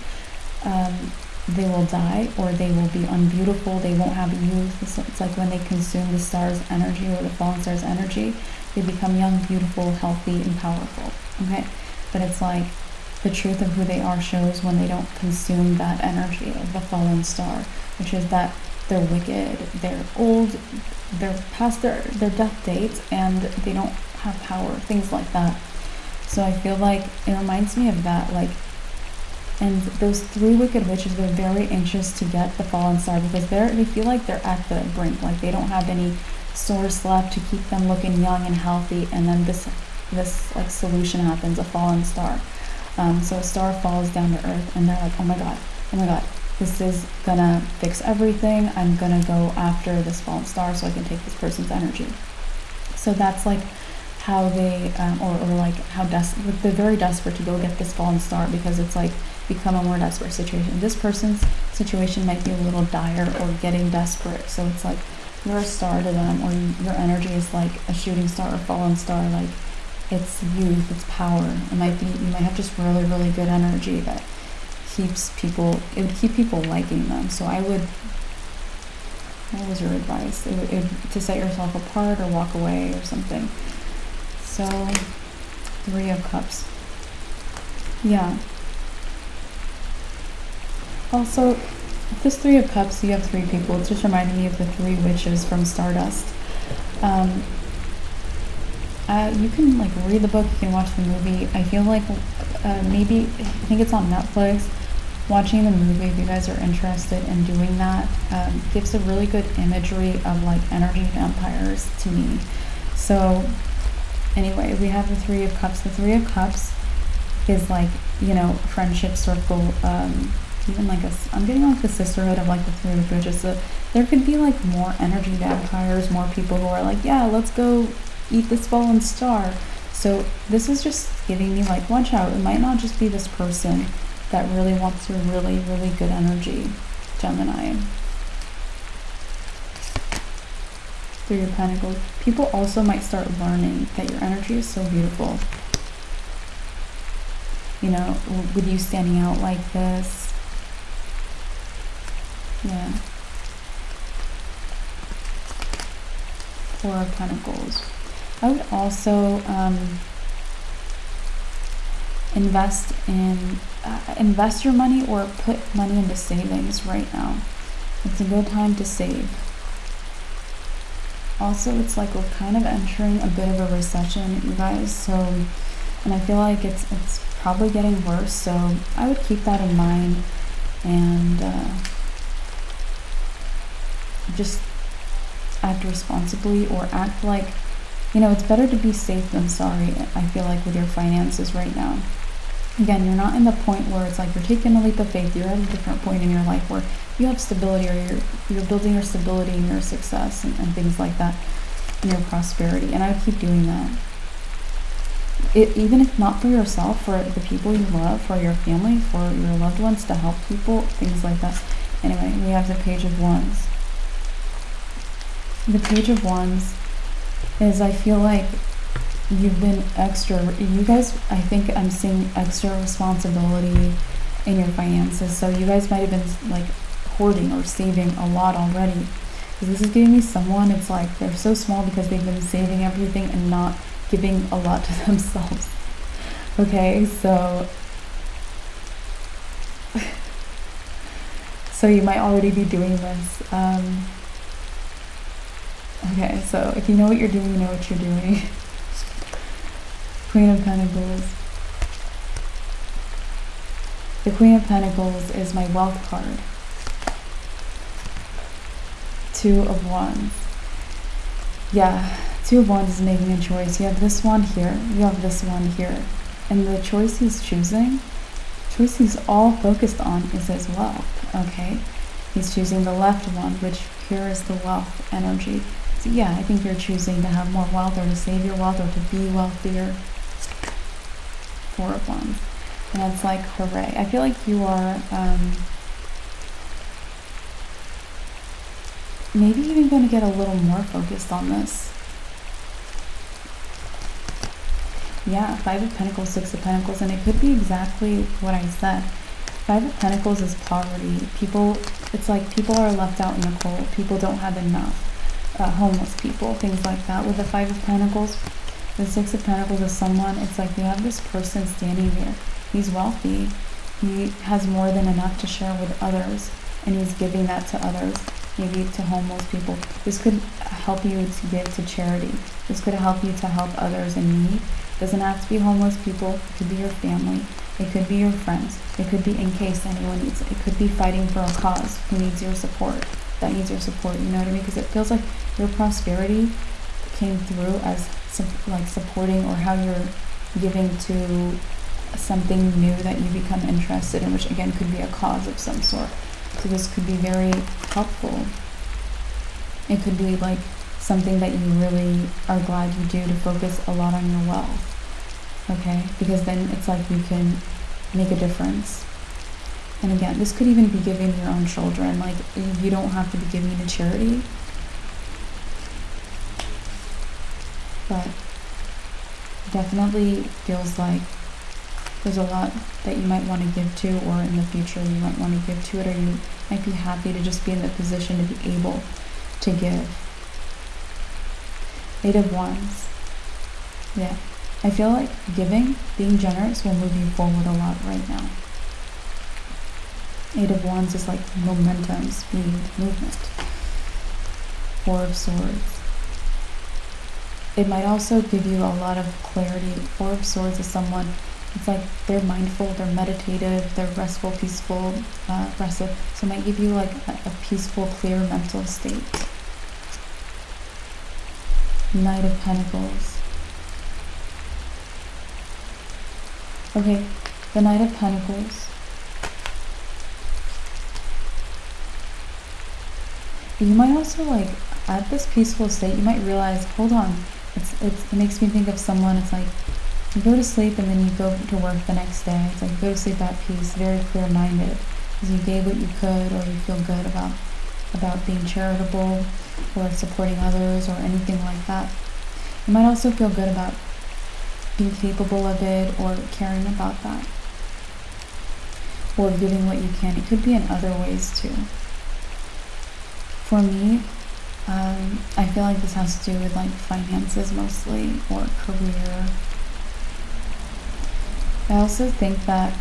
[SPEAKER 1] they will die, or they will be unbeautiful, they won't have youth. It's like when they consume the star's energy or the fallen star's energy, they become young, beautiful, healthy, and powerful, okay? But it's like the truth of who they are shows when they don't consume that energy of the fallen star, which is that they're wicked, they're old, they're past their death dates, and they don't have power, things like that. So I feel like it reminds me of that, like, and those 3 wicked witches, they're very anxious to get the fallen star because they feel like they're at the brink, like they don't have any source left to keep them looking young and healthy, and then this like solution happens, a fallen star. So a star falls down to earth, and they're like, oh my god, this is gonna fix everything. I'm gonna go after this fallen star so I can take this person's energy. So that's like how they, or like how they're very desperate to go get this fallen star, because it's like become a more desperate situation. This person's situation might be a little dire or getting desperate, so it's like you're a star to them, or your energy is like a shooting star or fallen star, like it's youth, it's power. You might have just really, really good energy that keeps people, it would keep people liking them. So what was your advice? To set yourself apart or walk away or something. So 3 of Cups. Yeah. Also, this 3 of Cups, you have 3 people. It's just reminding me of the 3 witches from Stardust. You can like read the book, you can watch the movie. I feel like I think it's on Netflix. Watching the movie, if you guys are interested in doing that, gives a really good imagery of like energy vampires to me. So anyway, we have the 3 of Cups. The 3 of Cups is like, friendship circle, even like I'm getting like the sisterhood of like the 3 of witches. So there could be like more energy vampires, more people who are like, yeah, let's go eat this fallen star. So this is just giving me like, watch out, it might not just be this person that really wants your really, really good energy, Gemini. 3 of Pentacles. People also might start learning that your energy is so beautiful. With you standing out like this. Yeah. 4 of Pentacles. I would also invest your money or put money into savings right now. It's a good time to save. Also, it's like we're kind of entering a bit of a recession, you guys. So, and I feel like it's probably getting worse. So I would keep that in mind and just act responsibly, or act like, it's better to be safe than sorry, I feel like, with your finances right now. Again, you're not in the point where it's like you're taking a leap of faith. You're at a different point in your life where you have stability, or you're building your stability and your success and things like that, and your prosperity. And I would keep doing that. Even if not for yourself, for the people you love, for your family, for your loved ones, to help people, things like that. Anyway, we have the Page of Wands. The Page of Wands is, I feel like you've been you guys, I think I'm seeing extra responsibility in your finances. So you guys might have been like hoarding or saving a lot already. Because this is giving me someone, it's like they're so small because they've been saving everything and not giving a lot to themselves. Okay, so you might already be doing this. Okay, so if you know what you're doing, you know what you're doing. Queen of Pentacles. The Queen of Pentacles is my wealth card. Two of Wands. Yeah, Two of Wands is making a choice. You have this one here, you have this one here. And the choice he's choosing, choice he's all focused on is his wealth, okay? He's choosing the left one, which here is the wealth energy. So yeah, I think you're choosing to have more wealth, or to save your wealth, or to be wealthier. Four of Wands. And it's like, hooray. I feel like you are maybe even going to get a little more focused on this. Yeah, Five of Pentacles, Six of Pentacles, and it could be exactly what I said. Five of Pentacles is poverty. People, it's like people are left out in the cold. People don't have enough. Homeless people, things like that. With the Five of Pentacles, the Six of Pentacles is someone, it's like you have this person standing there. He's wealthy. He has more than enough to share with others, and he's giving that to others, maybe to homeless people. This could help you to give to charity. This could help you to help others in need. It doesn't have to be homeless people. It could be your family. It could be your friends. It could be in case anyone needs it. It could be fighting for a cause who needs your support. That needs your support, you know what I mean? Because it feels like your prosperity came through as like supporting, or how you're giving to something new that you become interested in, which again could be a cause of some sort. So this could be very helpful. It could be like something that you really are glad you do, to focus a lot on your wealth, okay? Because then it's like you can make a difference. And again, this could even be giving your own children. Like, you don't have to be giving to charity, but definitely feels like there's a lot that you might want to give to, or in the future you might want to give to it, or you might be happy to just be in the position to be able to give. Eight of Wands. Yeah, I feel like giving, being generous will move you forward a lot right now. Eight of Wands is like momentum, speed, movement. Four of Swords. It might also give you a lot of clarity. Four of Swords is someone, it's like they're mindful, they're meditative, they're restful, peaceful, rested. So it might give you like a peaceful, clear mental state. Knight of Pentacles. Okay, the Knight of Pentacles. You might also, like, at this peaceful state, you might realize, hold on, it makes me think of someone. It's like you go to sleep and then you go to work the next day. It's like you go to sleep at peace, very clear-minded, because you gave what you could, or you feel good about being charitable or supporting others or anything like that. You might also feel good about being capable of it, or caring about that, or giving what you can. It could be in other ways too. For me, I feel like this has to do with like finances mostly, or career. I also think that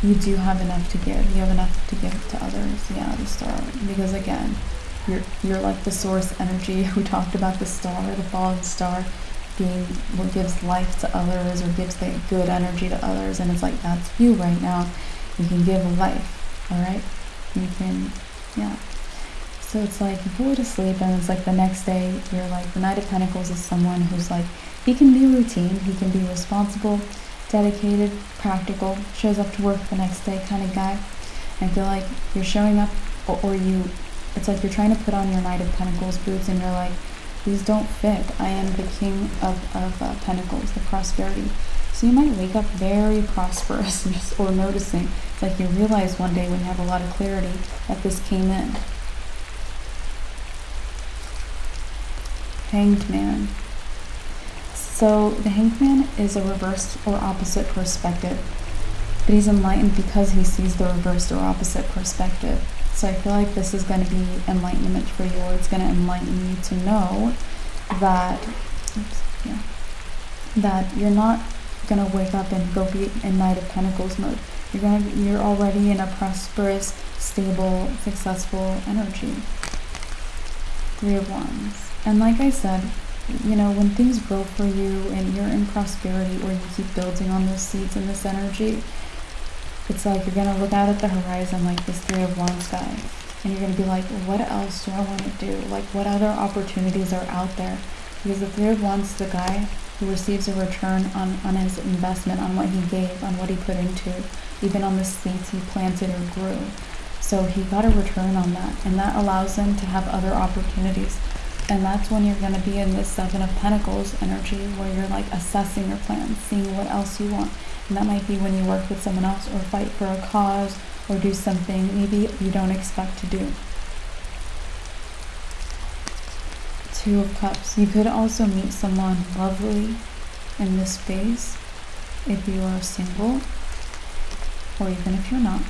[SPEAKER 1] you do have enough to give. You have enough to give to others. Yeah, the Star. Because again, you're like the source energy who talked about the star, the fallen star, being what gives life to others, or gives the good energy to others. And it's like, that's you right now. You can give life, all right? You can, yeah. So it's like you go to sleep, and it's like the next day you're like, the Knight of Pentacles is someone who's like, he can be routine, he can be responsible, dedicated, practical, shows up to work the next day kind of guy. I feel like you're showing up, or it's like you're trying to put on your Knight of Pentacles boots, and you're like, these don't fit. I am the King of Pentacles, the prosperity. So you might wake up very prosperous, or noticing. It's like you realize one day when you have a lot of clarity that this came in. Hanged Man. So the Hanged Man is a reversed or opposite perspective, but he's enlightened because he sees the reversed or opposite perspective. So I feel like this is going to be enlightenment for you, or it's going to enlighten you to know that, that you're not going to wake up and go be in Knight of Pentacles mode. You're already in a prosperous, stable, successful energy. Three of Wands. And like I said, you know, when things grow for you and you're in prosperity, or you keep building on those seeds in this energy, It's like you're gonna look out at the horizon like this Three of Wands guy, and you're gonna be like, what else do I want to do? Like, what other opportunities are out there? Because the Three of Wands is the guy who receives a return on his investment, on what he gave, on what he put into, even on the seeds he planted or grew. So he got a return on that, and that allows him to have other opportunities. And that's when you're going to be in this Seven of Pentacles energy, where you're like assessing your plans, seeing what else you want. And that might be when you work with someone else, or fight for a cause, or do something maybe you don't expect to do. Two of Cups. You could also meet someone lovely in this space if you are single, or even if you're not.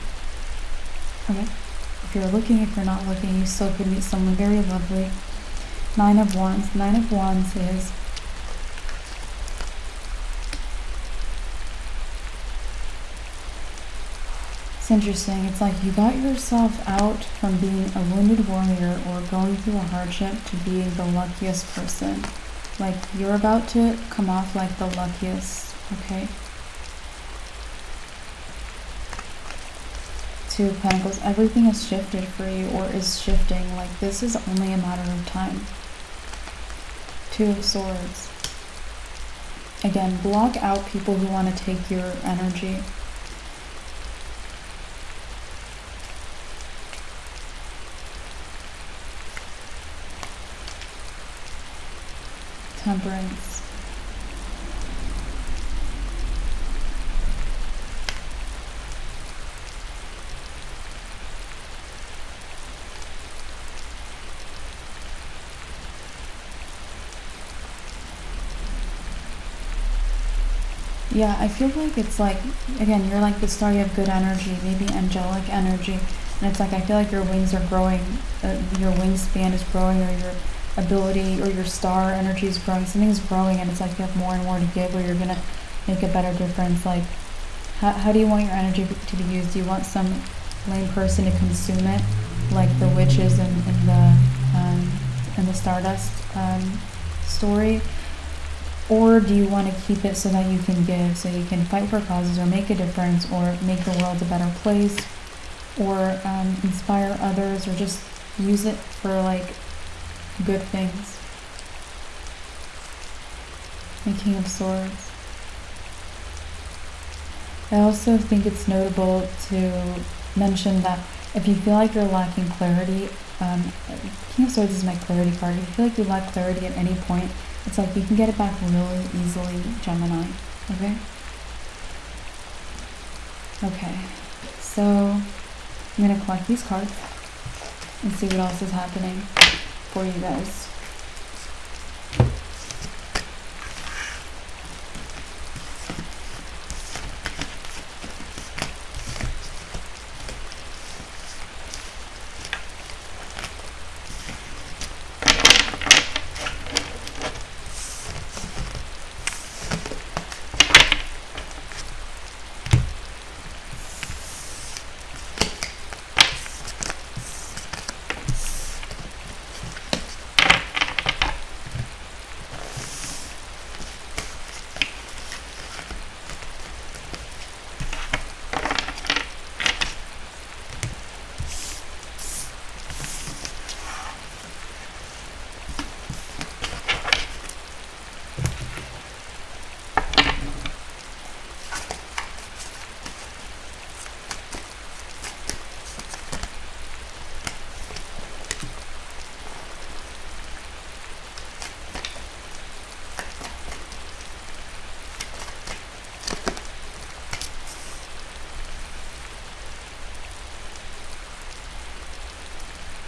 [SPEAKER 1] Okay? If you're looking, if you're not looking, you still could meet someone very lovely. Nine of Wands. Nine of Wands is it's interesting. It's like you got yourself out from being a wounded warrior or going through a hardship to being the luckiest person. Like, you're about to come off like the luckiest, okay? Two of Pentacles. Everything has shifted for you, or is shifting. Like, this is only a matter of time. Two of Swords. Again, block out people who want to take your energy. Temperance. Yeah, I feel like it's like, again, you're like the star, you have good energy, maybe angelic energy, and it's like, I feel like your wings are growing, your wingspan is growing, or your ability, or your star energy is growing, something's growing, and it's like you have more and more to give, or you're gonna make a better difference. Like, how do you want your energy to be used? Do you want some lame person to consume it, like the witches in the Stardust story? Or do you want to keep it so that you can give, so you can fight for causes, or make a difference, or make the world a better place, or inspire others, or just use it for like good things? The King of Swords. I also think it's notable to mention that if you feel like you're lacking clarity, King of Swords is my clarity card. If you feel like you lack clarity at any point, it's like you can get it back really easily, Gemini. Okay? Okay. So I'm going to collect these cards and see what else is happening for you guys.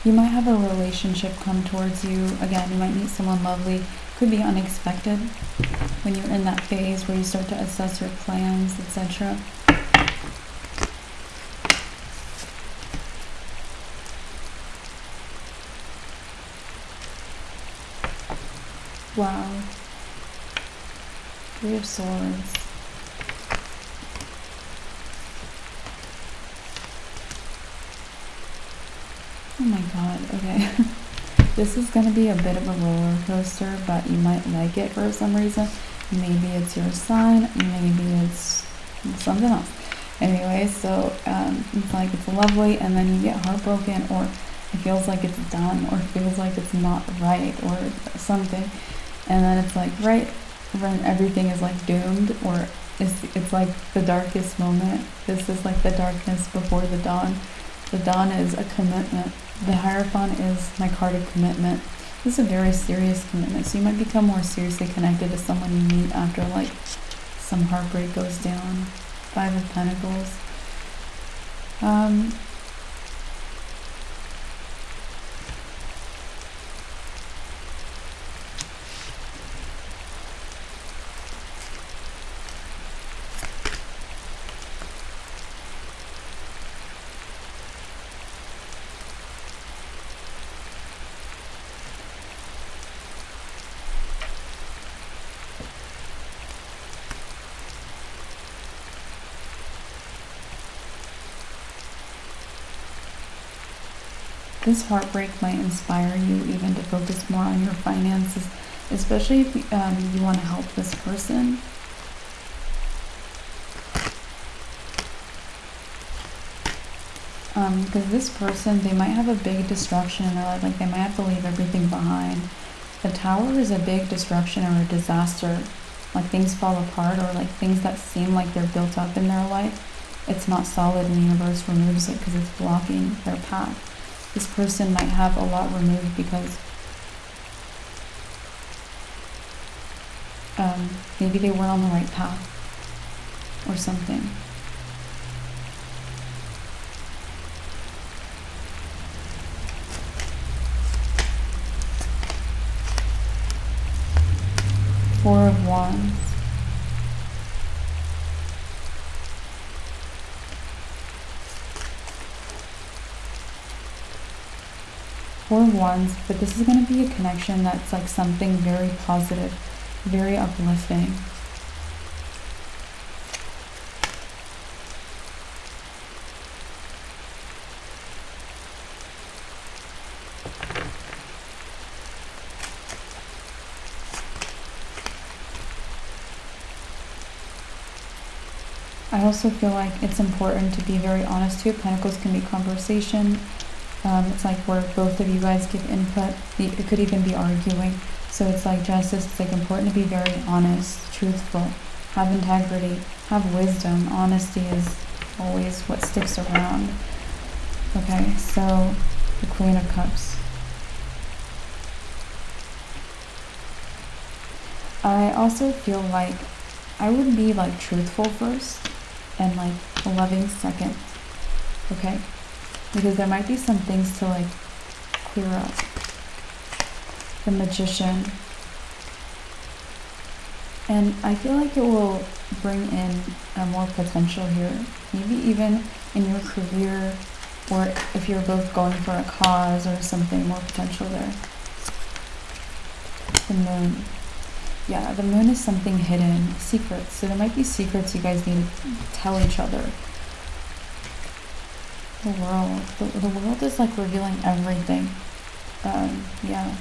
[SPEAKER 1] You might have a relationship come towards you. Again, you might meet someone lovely. Could be unexpected when you're in that phase where you start to assess your plans, etc. Wow. Three of Swords. Oh my god, okay. This is going to be a bit of a roller coaster, but you might like it for some reason. Maybe it's your sign, maybe it's something else. Anyway, so it's like it's lovely, and then you get heartbroken, or it feels like it's done, or feels like it's not right, or something, and then it's like right when everything is like doomed, or it's like the darkest moment. This is like the darkness before the dawn. The dawn is a commitment. The Hierophant is my card of commitment. This is a very serious commitment, so you might become more seriously connected to someone you meet after like some heartbreak goes down. 5 of Pentacles. This heartbreak might inspire you even to focus more on your finances, especially if you want to help this person. Because this person, they might have a big destruction in their life, like they might have to leave everything behind. The Tower is a big destruction or a disaster, like things fall apart, or like things that seem like they're built up in their life. It's not solid, and the universe removes it because it's blocking their path. This person might have a lot removed because maybe they weren't on the right path or something. Four of Wands. Four of Wands, but this is going to be a connection that's like something very positive, very uplifting. I also feel like it's important to be very honest too. Pentacles can be conversation. It's like where both of you guys give input. It could even be arguing. So it's like justice. It's like important to be very honest, truthful, have integrity, have wisdom. Honesty is always what sticks around. Okay, so the Queen of Cups. I also feel like I would be like truthful first and like loving second. Okay? Because there might be some things to like clear up. The Magician. And I feel like it will bring in more potential here. Maybe even in your career, or if you're both going for a cause or something, more potential there. The Moon. Yeah, the Moon is something hidden, secrets. So there might be secrets you guys need to tell each other. The World. The World is like revealing everything. Yeah.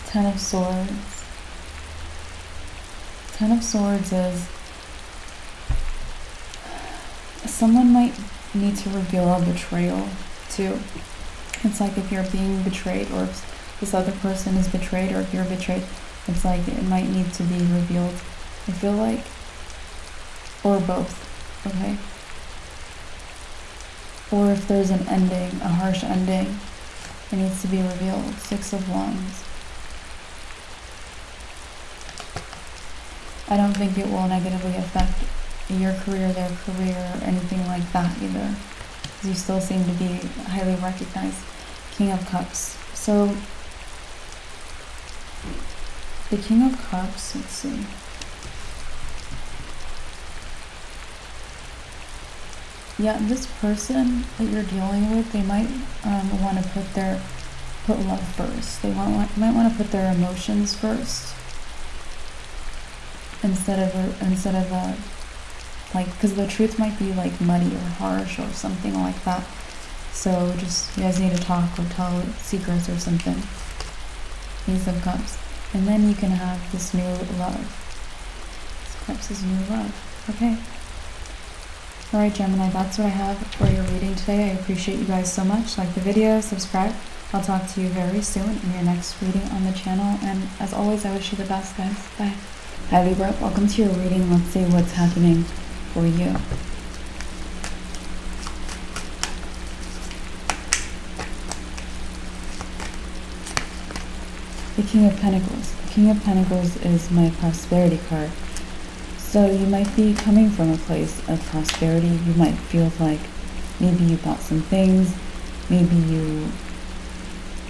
[SPEAKER 1] Ten of Swords. Ten of Swords is someone might need to reveal a betrayal too. It's like if you're being betrayed, or if this other person is betrayed, or if you're betrayed, it's like it might need to be revealed. I feel like, or both, okay? Or if there's an ending, a harsh ending, it needs to be revealed. Six of Wands. I don't think it will negatively affect your career, their career, or anything like that either. You still seem to be highly recognized. King of Cups. So, the King of Cups, let's see. Yeah, this person that you're dealing with, they might want to put love first. They might want to put their emotions first instead of like, because the truth might be like muddy or harsh or something like that. So just, you guys need to talk or tell secrets or something. Ace of Cups. And then you can have this new love. Cups is new love. Okay. Alright, Gemini, that's what I have for your reading today. I appreciate you guys so much. Like the video, subscribe. I'll talk to you very soon in your next reading on the channel. And as always, I wish you the best, guys. Bye. Hi, Libra. Welcome to your reading. Let's see what's happening for you. The King of Pentacles. The King of Pentacles is my prosperity card. So you might be coming from a place of prosperity. You might feel like maybe you bought some things. Maybe you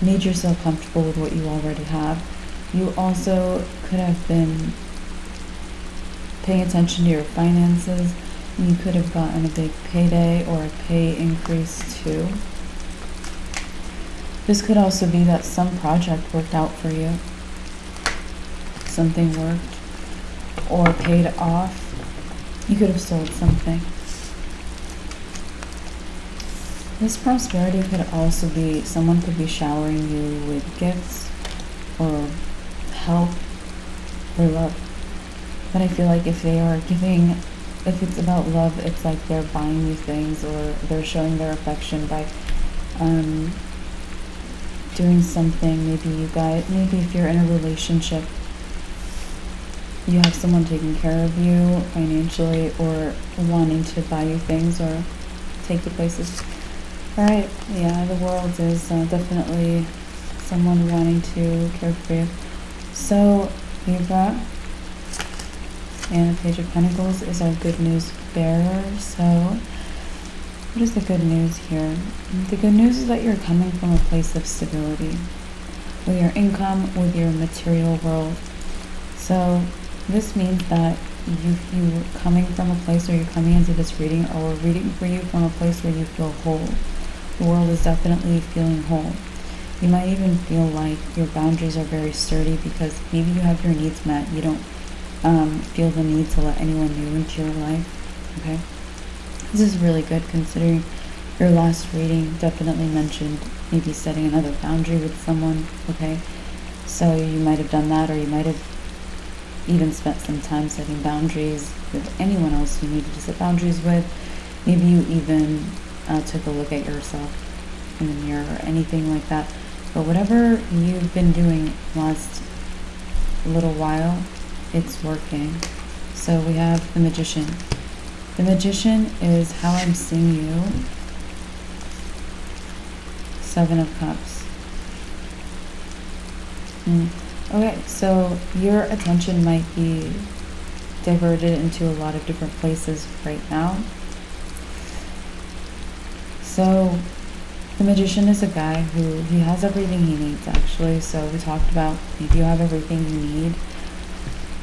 [SPEAKER 1] made yourself comfortable with what you already have. You also could have been paying attention to your finances. You could have gotten a big payday or a pay increase too. This could also be that some project worked out for you. Something worked or paid off. You could have sold something. This prosperity could also be, someone could be showering you with gifts or help or love. But I feel like if they are giving, if it's about love, it's like they're buying you things or they're showing their affection by doing something. Maybe if you're in a relationship, you have someone taking care of you financially or wanting to buy you things or take you places. Alright, yeah, the world is definitely someone wanting to care for you. So, Libra, and the Page of Pentacles is our good news bearer. So, what is the good news here? The good news is that you're coming from a place of stability with your income, with your material world. So, this means that you're coming from a place where you're coming into this reading, or we're reading for you from a place where you feel whole. The world is definitely feeling whole. You might even feel like your boundaries are very sturdy because maybe you have your needs met. You don't feel the need to let anyone new into your life. Okay, this is really good considering your last reading definitely mentioned maybe setting another boundary with someone. Okay, so you might have done that, or you might have even spent some time setting boundaries with anyone else you needed to set boundaries with. Maybe you even took a look at yourself in the mirror or anything like that. But whatever you've been doing last little while, it's working. So we have the Magician. The Magician is how I'm seeing you. Seven of Cups. Okay, so your attention might be diverted into a lot of different places right now. So the Magician is a guy who, he has everything he needs actually. So we talked about if you have everything you need.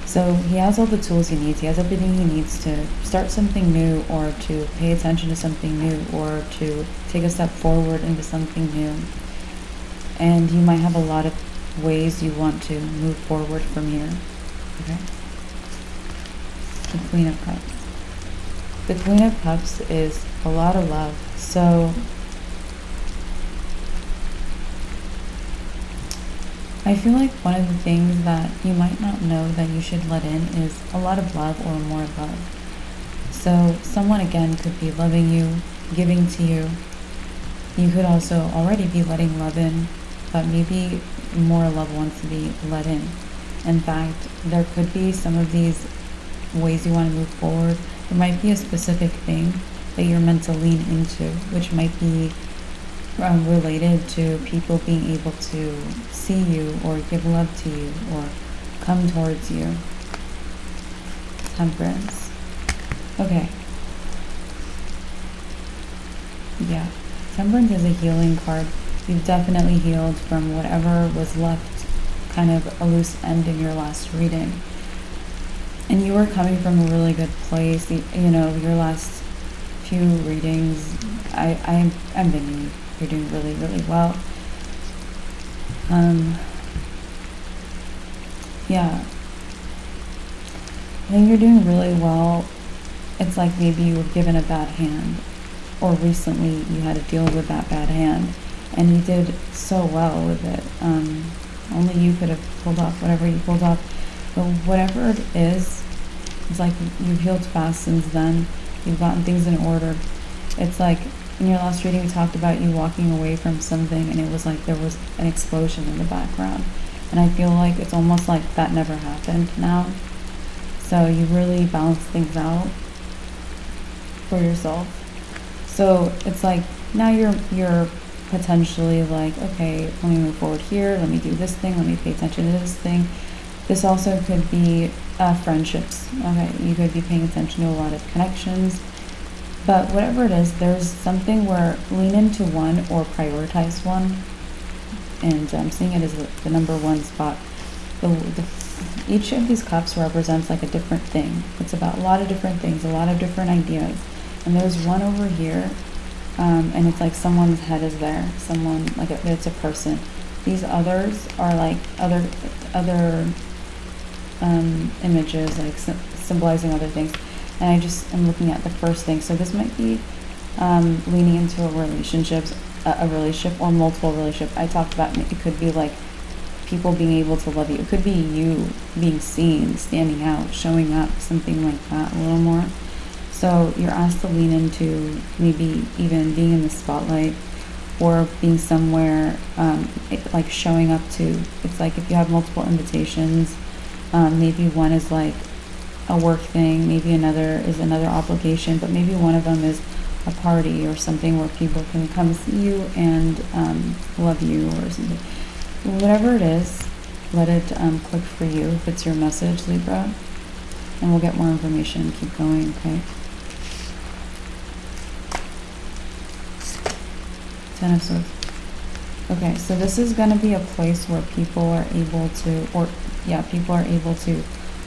[SPEAKER 1] So he has all the tools he needs. He has everything he needs to start something new, or to pay attention to something new, or to take a step forward into something new. And you might have a lot of ways you want to move forward from here. Okay. The Queen of Cups. The Queen of Cups is a lot of love. So I feel like one of the things that you might not know that you should let in is a lot of love or more love. So someone again could be loving you, giving to you. You could also already be letting love in, but maybe more love wants to be let in. In fact, there could be some of these ways you want to move forward. There might be a specific thing that you're meant to lean into, which might be related to people being able to see you or give love to you or come towards you. Temperance. Okay. Yeah. Temperance is a healing card. You've definitely healed from whatever was left kind of a loose end in your last reading. And you were coming from a really good place. You know, your last few readings, I'm thinking you're doing really, really well. Yeah. I think you're doing really well. It's like maybe you were given a bad hand, or recently you had to deal with that bad hand, and you did so well with it. Only you could have pulled off whatever you pulled off. But whatever it is, It's like you've healed fast since then. You've gotten things in order. It's like in your last reading we talked about you walking away from something and it was like there was an explosion in the background. And I feel like it's almost like that never happened now. So you really balance things out for yourself. So it's like now you're potentially like, okay, let me move forward here, let me do this thing, let me pay attention to this thing. This also could be friendships. Okay, you could be paying attention to a lot of connections. But whatever it is, there's something where lean into one or prioritize one. And I'm seeing it as the number one spot. Each of these cups represents like a different thing. It's about a lot of different things, a lot of different ideas. And there's one over here, and it's like someone's head is there. Someone, like it's a person. These others are like other images, like symbolizing other things. And I just am looking at the first thing. So this might be leaning into a relationship or multiple relationships. I talked about it could be like people being able to love you. It could be you being seen, standing out, showing up, something like that a little more. So you're asked to lean into maybe even being in the spotlight or being somewhere, like showing up to. It's like if you have multiple invitations, maybe one is like a work thing, maybe another is another obligation, but maybe one of them is a party or something where people can come see you and love you or something. Whatever it is, let it click for you if it's your message, Libra, and we'll get more information. Keep going, okay? 10 of Swords. Okay, so this is going to be a place where people are able to,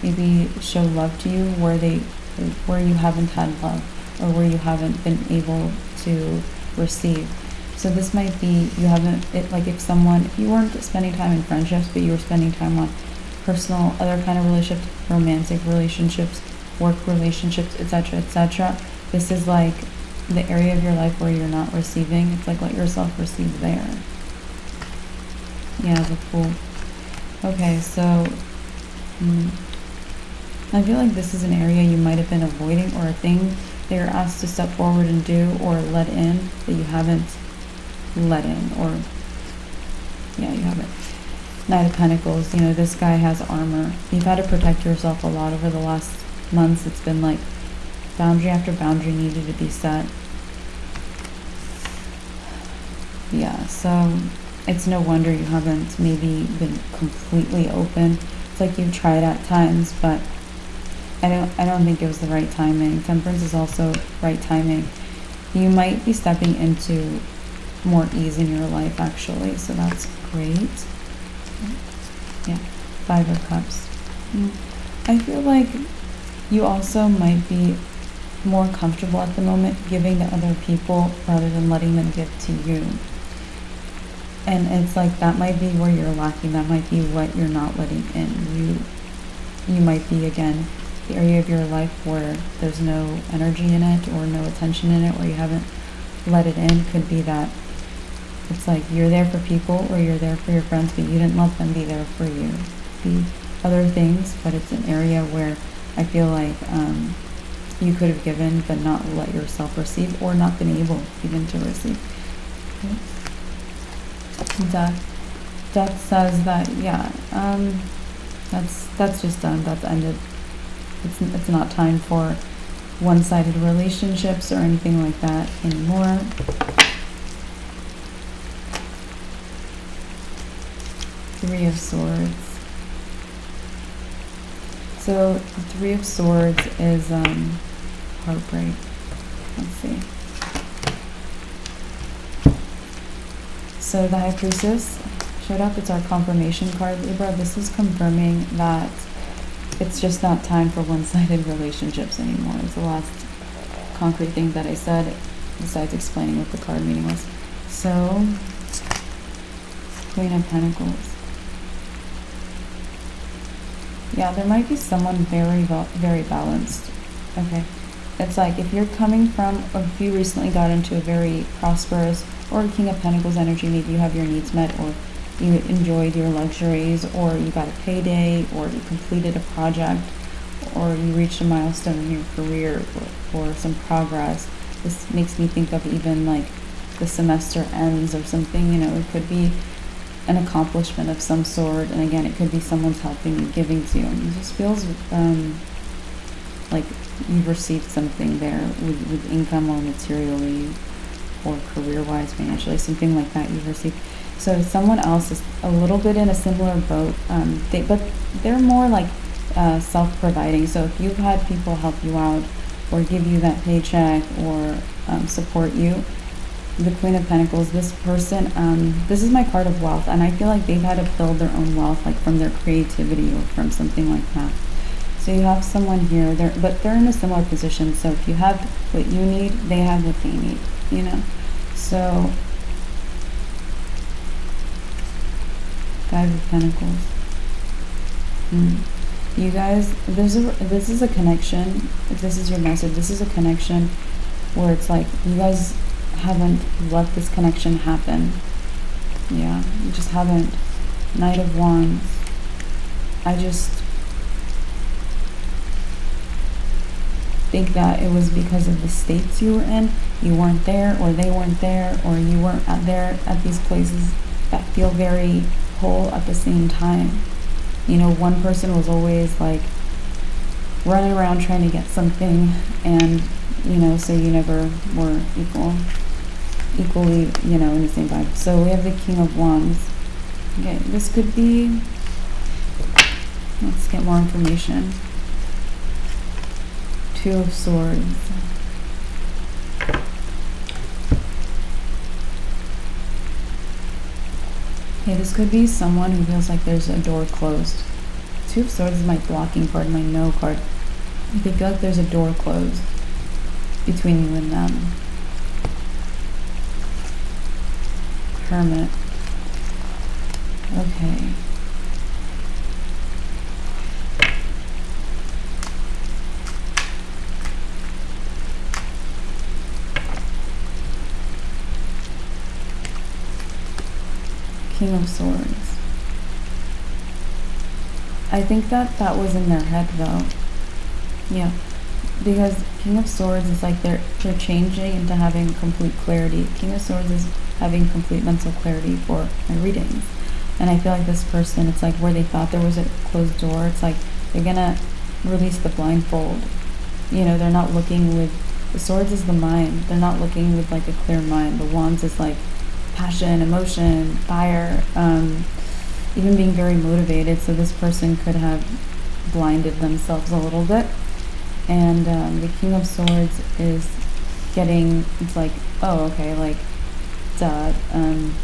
[SPEAKER 1] maybe show love to you where you haven't had love or where you haven't been able to receive. So this might be if you weren't spending time in friendships, but you were spending time on personal, other kind of relationships, romantic relationships, work relationships, etc., etc. This is like the area of your life where you're not receiving. It's like let yourself receive there. Yeah, the Fool. Okay, so I feel like this is an area you might have been avoiding, or a thing that you're asked to step forward and do or let in that you haven't let in, or yeah, you haven't. Knight of Pentacles, this guy has armor. You've had to protect yourself a lot over the last months. It's been like boundary after boundary needed to be set. Yeah, so it's no wonder you haven't maybe been completely open. It's like you've tried at times, but I don't think it was the right timing. Temperance is also right timing. You might be stepping into more ease in your life, actually, so that's great. Yeah, 5 of Cups. I feel like you also might be more comfortable at the moment giving to other people rather than letting them give to you. And it's like that might be where you're lacking. That might be what you're not letting in. You might be, again, the area of your life where there's no energy in it or no attention in it, where you haven't let it in. Could be that it's like you're there for people or you're there for your friends, but you didn't let them be there for you. Be other things, but it's an area where I feel like you could have given but not let yourself receive, or not been able even to receive. Okay. Death says that, yeah, that's just done. That's ended. It's not time for one-sided relationships or anything like that anymore. Three of Swords. So the Three of Swords is heartbreak. Let's see. So the High Priestess showed up. It's our confirmation card, Libra. This is confirming that it's just not time for one-sided relationships anymore. It's the last concrete thing that I said, besides explaining what the card meaning was. So, Queen of Pentacles. Yeah, there might be someone very, very balanced. Okay. It's like if you're coming from, or if you recently got into a very prosperous, or King of Pentacles energy, maybe you have your needs met, or you enjoyed your luxuries, or you got a payday, or you completed a project, or you reached a milestone in your career, or some progress. This makes me think of even like the semester ends or something, you know, it could be an accomplishment of some sort, and again, it could be someone's helping you, giving to you. It just feels like you've received something there with income or materially or career-wise, financially, something like that you've received. So someone else is a little bit in a similar boat, but they're more like self-providing. So if you've had people help you out or give you that paycheck or support you, the Queen of Pentacles, this person, this is my card of wealth, and I feel like they've had to build their own wealth, like from their creativity or from something like that. So you have someone here, but they're in a similar position. So if you have what you need, they have what they need, you know. So Five of Pentacles. You guys, this is a connection. If this is your message, this is a connection where it's like you guys haven't let this connection happen. Yeah, you just haven't. Knight of Wands. I just think that it was because of the states you were in. You weren't there, or they weren't there, or you weren't there at these places that feel very whole at the same time. You know, one person was always like running around trying to get something, and you know, so you never were equally, you know, in the same vibe. So we have the King of Wands. Okay, this could be, let's get more information. Two of Swords. Okay, this could be someone who feels like there's a door closed. Two of Swords is my blocking card, my no card. They feel like there's a door closed between you and them. Hermit. Okay. King of Swords. I think that was in their head though. Yeah. Because King of Swords is like they're changing into having complete clarity. King of Swords is having complete mental clarity for my readings. And I feel like this person, it's like where they thought there was a closed door, it's like they're gonna release the blindfold. You know, they're not looking with, the Swords is the mind. They're not looking with like a clear mind. The Wands is like passion, emotion, fire, even being very motivated. So this person could have blinded themselves a little bit. And the King of Swords is getting, it's like, oh, okay, like, duh,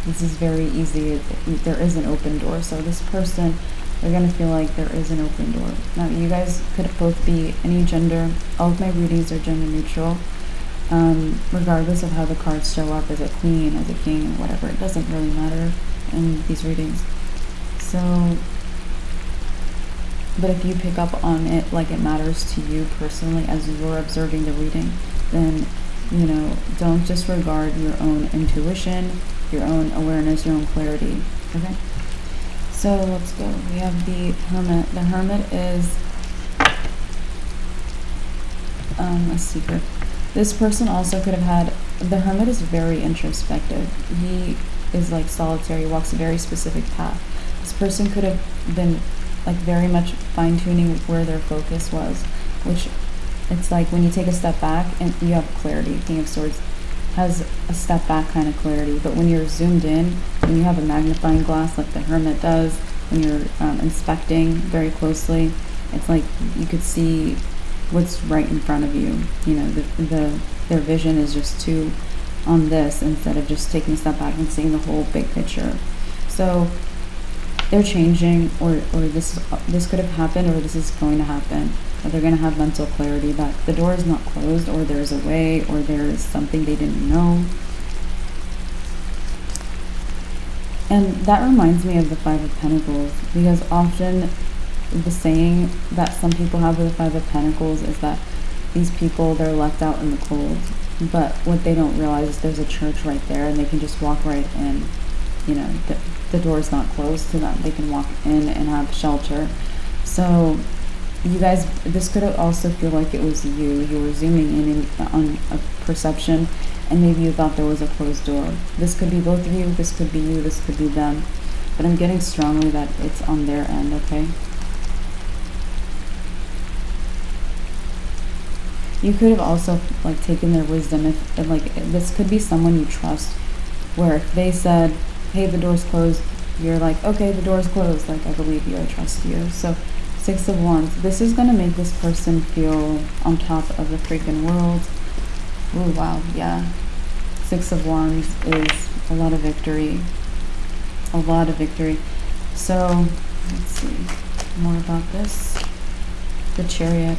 [SPEAKER 1] this is very easy. There is an open door. So this person, they're going to feel like there is an open door. Now, you guys could both be any gender. All of my readings are gender neutral. Regardless of how the cards show up, as a queen, as a king, or whatever, it doesn't really matter in these readings. So, but if you pick up on it like it matters to you personally as you're observing the reading, then, you know, don't disregard your own intuition, your own awareness, your own clarity. Okay? So let's go. We have the Hermit. The Hermit is a seeker. This person also could have had, the Hermit is very introspective. He is like solitary, walks a very specific path. This person could have been like very much fine-tuning where their focus was, which it's like when you take a step back and you have clarity. King of Swords has a step back kind of clarity, but when you're zoomed in, when you have a magnifying glass like the Hermit does, when you're inspecting very closely, it's like you could see what's right in front of you. You know, their vision is just too on this instead of just taking a step back and seeing the whole big picture. So they're changing, or this could have happened, or this is going to happen. Or they're going to have mental clarity that the door is not closed, or there's a way, or there is something they didn't know. And that reminds me of the Five of Pentacles, because often the saying that some people have with the Five of Pentacles is that these people, they're left out in the cold. But what they don't realize is there's a church right there, and they can just walk right in. You know, the door is not closed to them. They can walk in and have shelter. So you guys, this could also feel like it was you were zooming in on a perception, and maybe you thought there was a closed door. This could be both of you, this could be you, this could be them, but I'm getting strongly that it's on their end. Okay, you could have also like taken their wisdom. If like, this could be someone you trust, where if they said, hey, the door's closed, you're like, okay, the door's closed, like, I believe you, I trust you. So 6 of Wands, this is going to make this person feel on top of the freaking world. Oh wow, yeah. 6 of Wands is a lot of victory. A lot of victory. So, let's see more about this. The Chariot.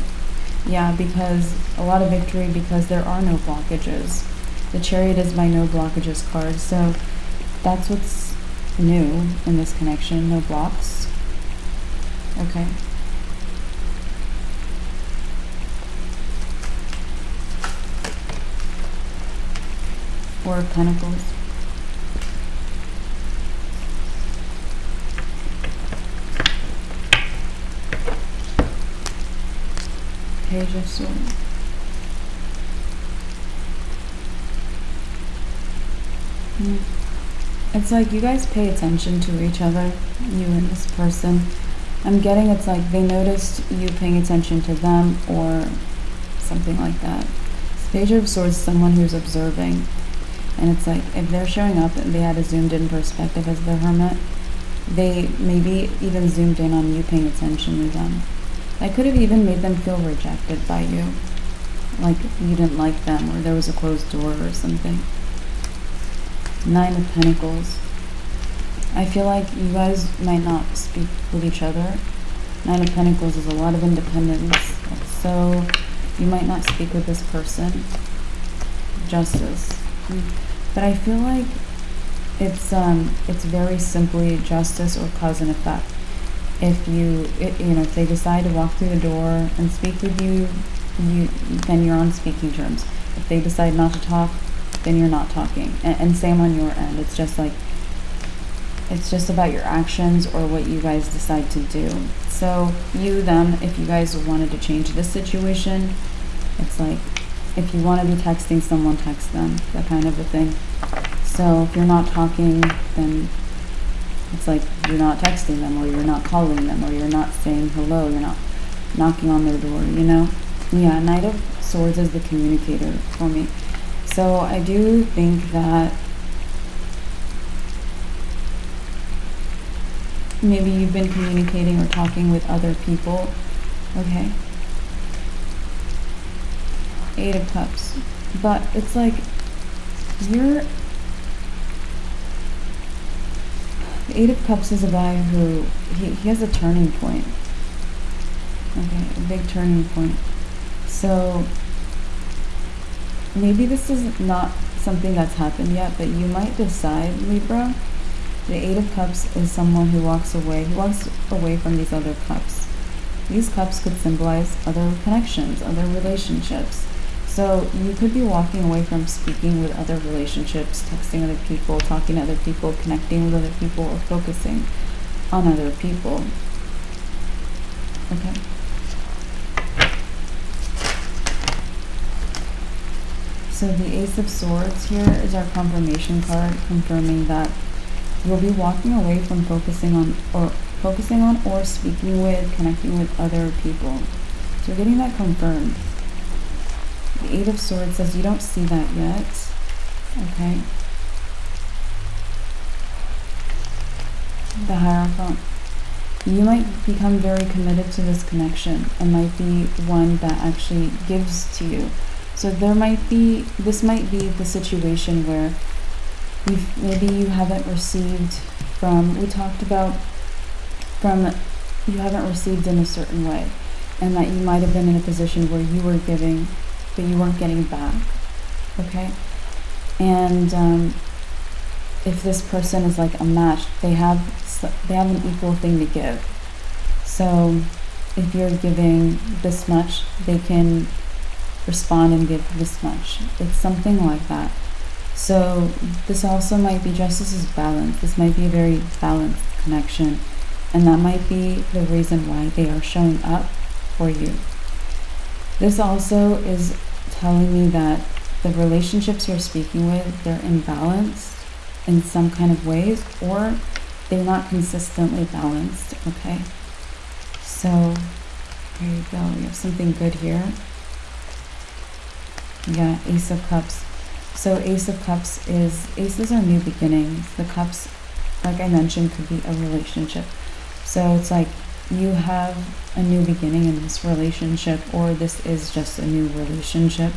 [SPEAKER 1] Yeah, because a lot of victory because there are no blockages. The Chariot is my no blockages card. So, that's what's new in this connection. No blocks. Okay. Four of Pentacles. Page of Swords. It's like you guys pay attention to each other, you and this person. I'm getting it's like they noticed you paying attention to them or something like that. Page of Swords is someone who's observing. And it's like, if they're showing up and they had a zoomed in perspective as the Hermit, they maybe even zoomed in on you paying attention to them. That could have even made them feel rejected by you. Like you didn't like them, or there was a closed door or something. 9 of Pentacles. I feel like you guys might not speak with each other. 9 of Pentacles is a lot of independence. So you might not speak with this person. Justice. But I feel like it's very simply justice or cause and effect. If if they decide to walk through the door and speak with you, then you're on speaking terms. If they decide not to talk, then you're not talking. And same on your end. It's just like, it's just about your actions or what you guys decide to do. So you, them, if you guys wanted to change this situation, it's like, if you want to be texting someone, text them, that kind of a thing. So if you're not talking, then it's like you're not texting them, or you're not calling them, or you're not saying hello, you're not knocking on their door, you know? Yeah, Knight of Swords is the communicator for me. So I do think that maybe you've been communicating or talking with other people. Okay. 8 of Cups. But it's like the 8 of Cups is a guy who he has a turning point. Okay, a big turning point. So maybe this is not something that's happened yet, but you might decide, Libra. The 8 of Cups is someone who walks away. He walks away from these other cups. These cups could symbolize other connections, other relationships. So you could be walking away from speaking with other relationships, texting other people, talking to other people, connecting with other people, or focusing on other people. Okay. So the Ace of Swords here is our confirmation card, confirming that you'll be walking away from focusing on or speaking with, connecting with other people. So we're getting that confirmed. The 8 of Swords says you don't see that yet. Okay. The Hierophant. You might become very committed to this connection and might be one that actually gives to you. So this might be the situation where maybe you haven't received you haven't received in a certain way, and that you might have been in a position where you were giving, but you weren't getting back. Okay? And if this person is like a match, they have an equal thing to give. So if you're giving this much, they can respond and give this much. It's something like that. So this also might be, justice is balance. This might be a very balanced connection, and that might be the reason why they are showing up for you. This also is telling me that the relationships you're speaking with, they're imbalanced in some kind of ways, or they're not consistently balanced, okay? So, there you go. We have something good here. Yeah, Ace of Cups. So Ace of Cups aces are new beginnings. The cups, like I mentioned, could be a relationship. So it's like you have a new beginning in this relationship, or this is just a new relationship,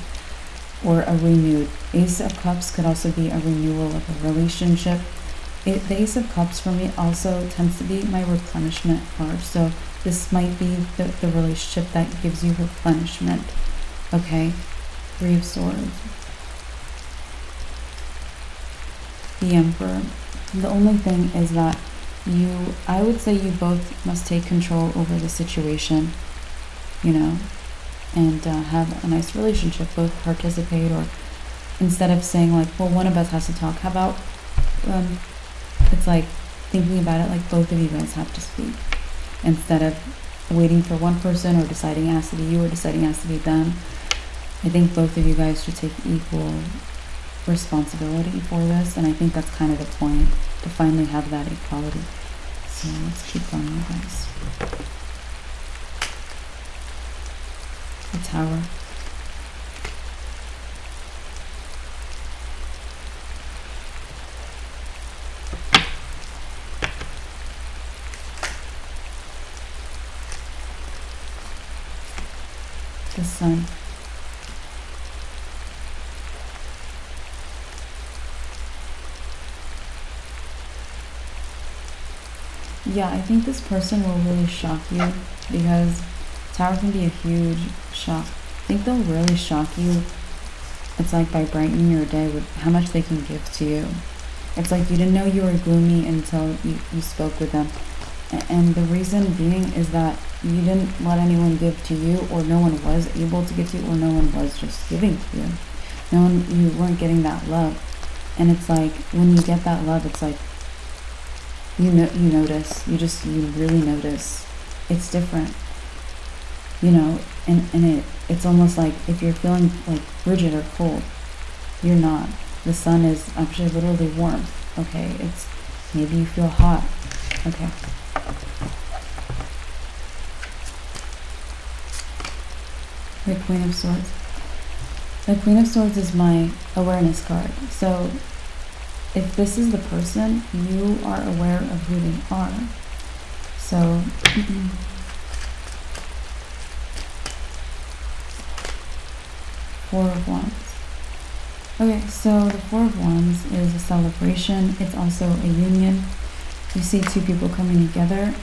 [SPEAKER 1] or a renewed. Ace of Cups could also be a renewal of a relationship. The Ace of Cups for me also tends to be my replenishment card. So this might be the relationship that gives you replenishment. Okay, Three of Swords. The Emperor. The only thing is that I would say you both must take control over the situation, you know, and have a nice relationship, both participate, or instead of saying like, well, one of us has to talk, how about it's like thinking about it like both of you guys have to speak, instead of waiting for one person or deciding it has to be you or deciding it has to be them. I think both of you guys should take equal responsibility for this, and I think that's kind of the point, to finally have that equality. So let's keep going, you guys. The Tower. The Sun. Yeah, I think this person will really shock you, because Tower can be a huge shock. I think they'll really shock you. It's like by brightening your day with how much they can give to you. It's like you didn't know you were gloomy until you spoke with them. And the reason being is that you didn't let anyone give to you, or no one was able to give to you, or no one was just giving to you. You weren't getting that love. And it's like, when you get that love, it's like, you notice, you really notice. It's different, you know, and it's almost like if you're feeling like frigid or cold, you're not. The sun is actually literally warm, okay? It's, maybe you feel hot, okay? The Queen of Swords. The Queen of Swords is my awareness card. So if this is the person, you are aware of who they are. So Four of Wands. Okay, so the Four of Wands is a celebration. It's also a union. You see two people coming together.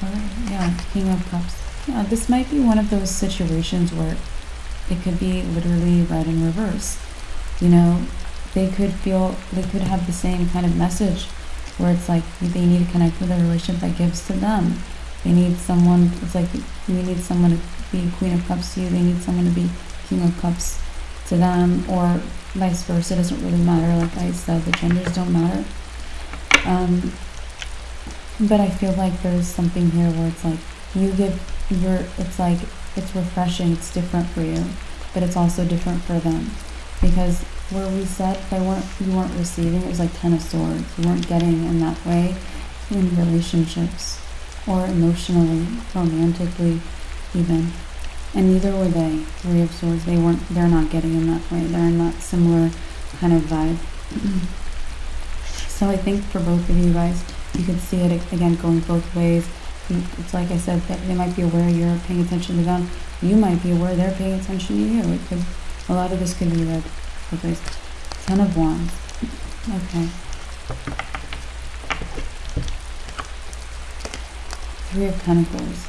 [SPEAKER 1] Alright, yeah, King of Cups. Yeah, this might be one of those situations where it could be literally right in reverse. You know, they could have the same kind of message, where it's like they need to connect with a relationship that gives to them. They need someone, it's like you need someone to be Queen of Cups to you, they need someone to be King of Cups to them, or vice versa. It doesn't really matter. Like I said, the genders don't matter. But I feel like there's something here where it's like it's like, it's refreshing, it's different for you, but it's also different for them. Because where we said you weren't receiving, it was like Ten of Swords. You weren't getting in that way in relationships, or emotionally, romantically even. And neither were they. Three of Swords, they're not getting in that way. They're in that similar kind of vibe. So I think for both of you guys, you could see it again going both ways. It's like I said, that they might be aware you're paying attention to them. You might be aware they're paying attention to you. A lot of this could be read both ways. Ten of Wands. Okay. Three of Pentacles.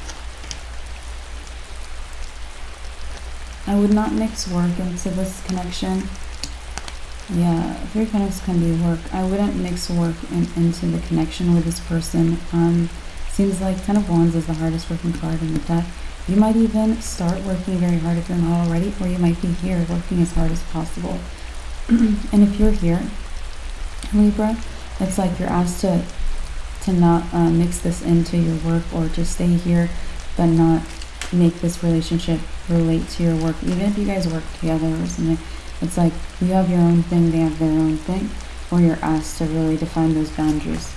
[SPEAKER 1] I would not mix work into this connection. Yeah, Three of Pentacles can be work. I wouldn't mix work into the connection with this person. Seems like Ten of Wands is the hardest working card in the deck. You might even start working very hard if you're not already, or you might be here working as hard as possible. And if you're here, Libra, it's like you're asked to mix this into your work, or to stay here but not make this relationship relate to your work. Even if you guys work together or something, it's like you have your own thing, they have their own thing, or you're asked to really define those boundaries.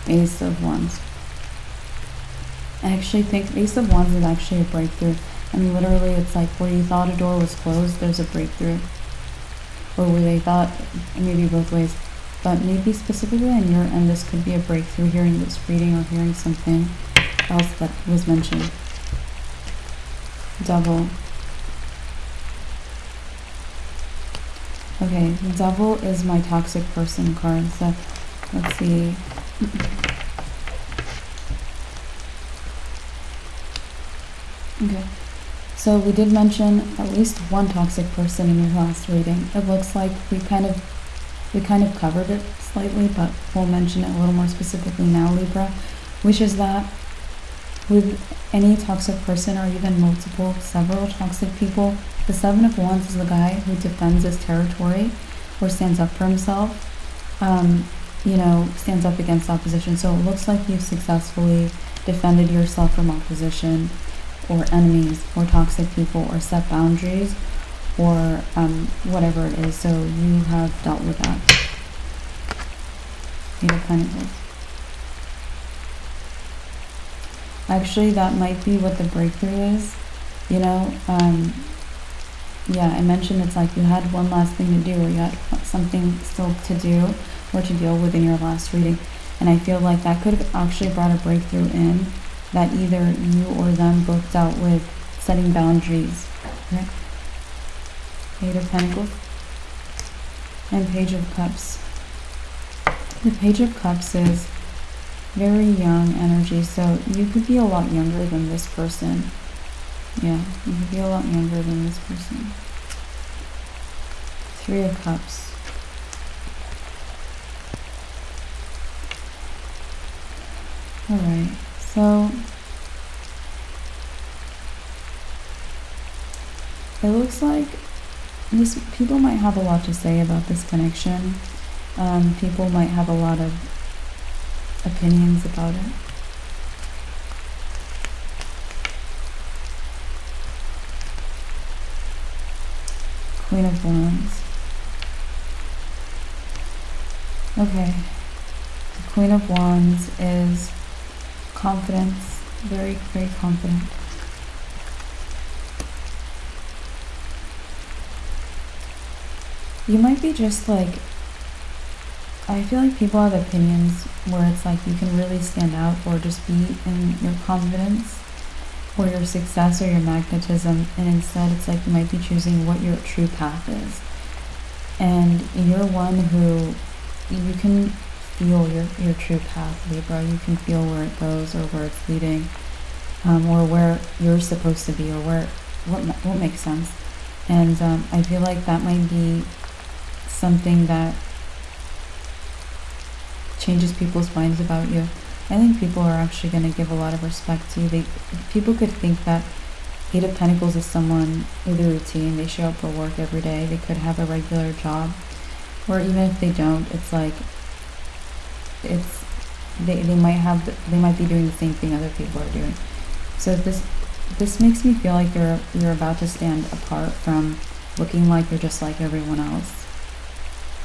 [SPEAKER 1] Ace of Wands. I actually think Ace of Wands is actually a breakthrough. And literally it's like where you thought a door was closed, there's a breakthrough. Or where they thought, maybe both ways. But maybe specifically on your end, this could be a breakthrough, hearing this reading or hearing something else that was mentioned. Devil. Okay, the Devil is my toxic person card. So let's see. Okay, so we did mention at least one toxic person in your last reading. It looks like we kind of covered it slightly, but we'll mention it a little more specifically now, Libra, which is that with any toxic person, or even several toxic people, the Seven of Wands is the guy who defends his territory or stands up for himself, stands up against opposition. So it looks like you've successfully defended yourself from opposition or enemies or toxic people, or set boundaries, or whatever it is. So you have dealt with that. Eight of Pentacles. Actually, that might be what the breakthrough is. Yeah, I mentioned it's like you had one last thing to do, or you had something still to do or to deal with in your last reading. And I feel like that could have actually brought a breakthrough in, that either you or them both dealt with setting boundaries. Okay? Eight of Pentacles and Page of Cups. The Page of Cups is very young energy, so you could be a lot younger than this person. Yeah, you could be a lot younger than this person. Three of Cups. Alright, so it looks like people might have a lot to say about this connection. People might have a lot of opinions about it. Queen of Wands. Okay, the Queen of Wands is confidence, very, very confident. You might be just like, I feel like people have opinions where it's like you can really stand out, or just be in your confidence or your success or your magnetism, and instead it's like you might be choosing what your true path is. And you're one who, you can feel your true path, Libra. You can feel where it goes, or where it's leading, or where you're supposed to be, or what makes sense. And I feel like that might be something that changes people's minds about you. I think people are actually going to give a lot of respect to you. People could think that Eight of Pentacles is someone with a routine. They show up for work every day. They could have a regular job, or even if they don't, it's like they might be doing the same thing other people are doing. So this makes me feel like you're about to stand apart from looking like you're just like everyone else,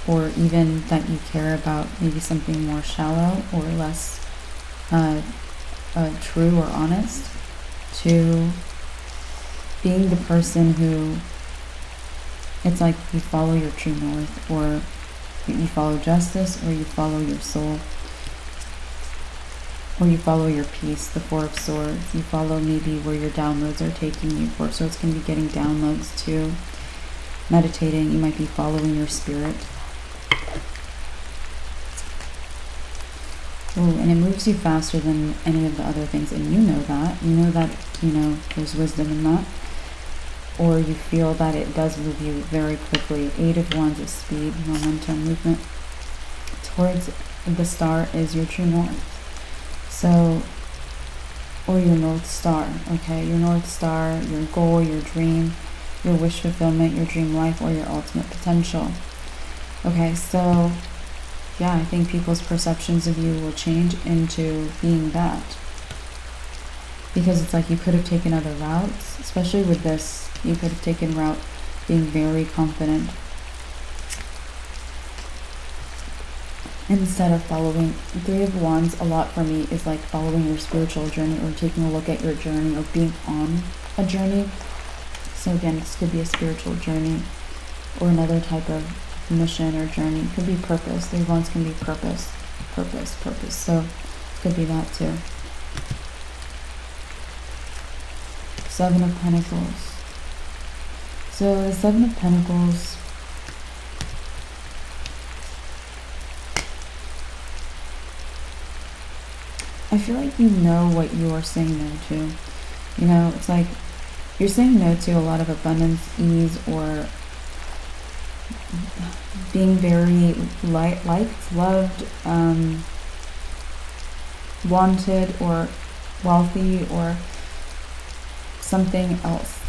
[SPEAKER 1] or even that you care about maybe something more shallow or less true or honest, to being the person who, it's like you follow your true north, or you follow justice, or you follow your soul, or you follow your peace, the Four of Swords. You follow maybe where your downloads are taking you. Four of Swords can be getting downloads too. Meditating, you might be following your spirit. Oh, and it moves you faster than any of the other things, and you know that. There's wisdom in that. Or you feel that it does move you very quickly. Eight of Wands is speed, momentum, movement. Towards the star is your true north. So, or your North Star, okay? Your North Star, your goal, your dream, your wish fulfillment, your dream life, or your ultimate potential. Okay, so yeah, I think people's perceptions of you will change into being that. Because it's like you could have taken other routes, especially with this. You could have taken route being very confident instead of following. Three of Wands a lot for me is like following your spiritual journey or taking a look at your journey or being on a journey. So again, this could be a spiritual journey or another type of mission or journey. It could be purpose. Three of Wands can be purpose. So it could be that too. Seven of Pentacles. So the Seven of Pentacles, I feel like you know what you are saying no to. You know, it's like you're saying no to a lot of abundance, ease, or being very liked, loved, wanted, or wealthy, or something else.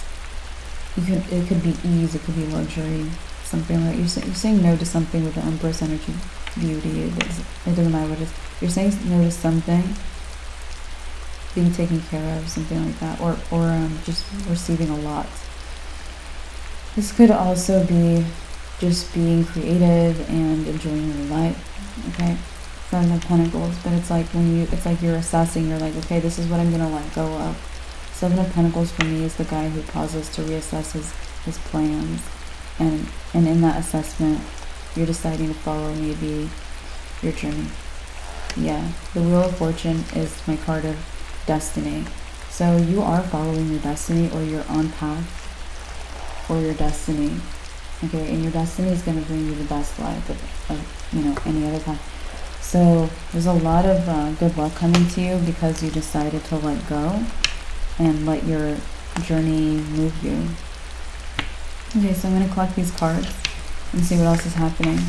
[SPEAKER 1] It could be ease, it could be luxury, something like you're saying no to something with the Empress energy, beauty. It doesn't matter what it is. You're saying no to something, being taken care of, something like that, or just receiving a lot. This could also be just being creative and enjoying your life. Okay, Seven of Pentacles, but it's like it's like you're assessing. You're like, okay, this is what I'm gonna let go of. Seven of Pentacles for me is the guy who pauses to reassess his plans, and in that assessment, you're deciding to follow maybe your journey. Yeah, the Wheel of Fortune is my card of destiny. So you are following your destiny, or you're on path for your destiny. Okay, and your destiny is going to bring you the best life of any other path. So there's a lot of good luck coming to you because you decided to let go and let your journey move you. Okay, so I'm going to collect these cards and see what else is happening.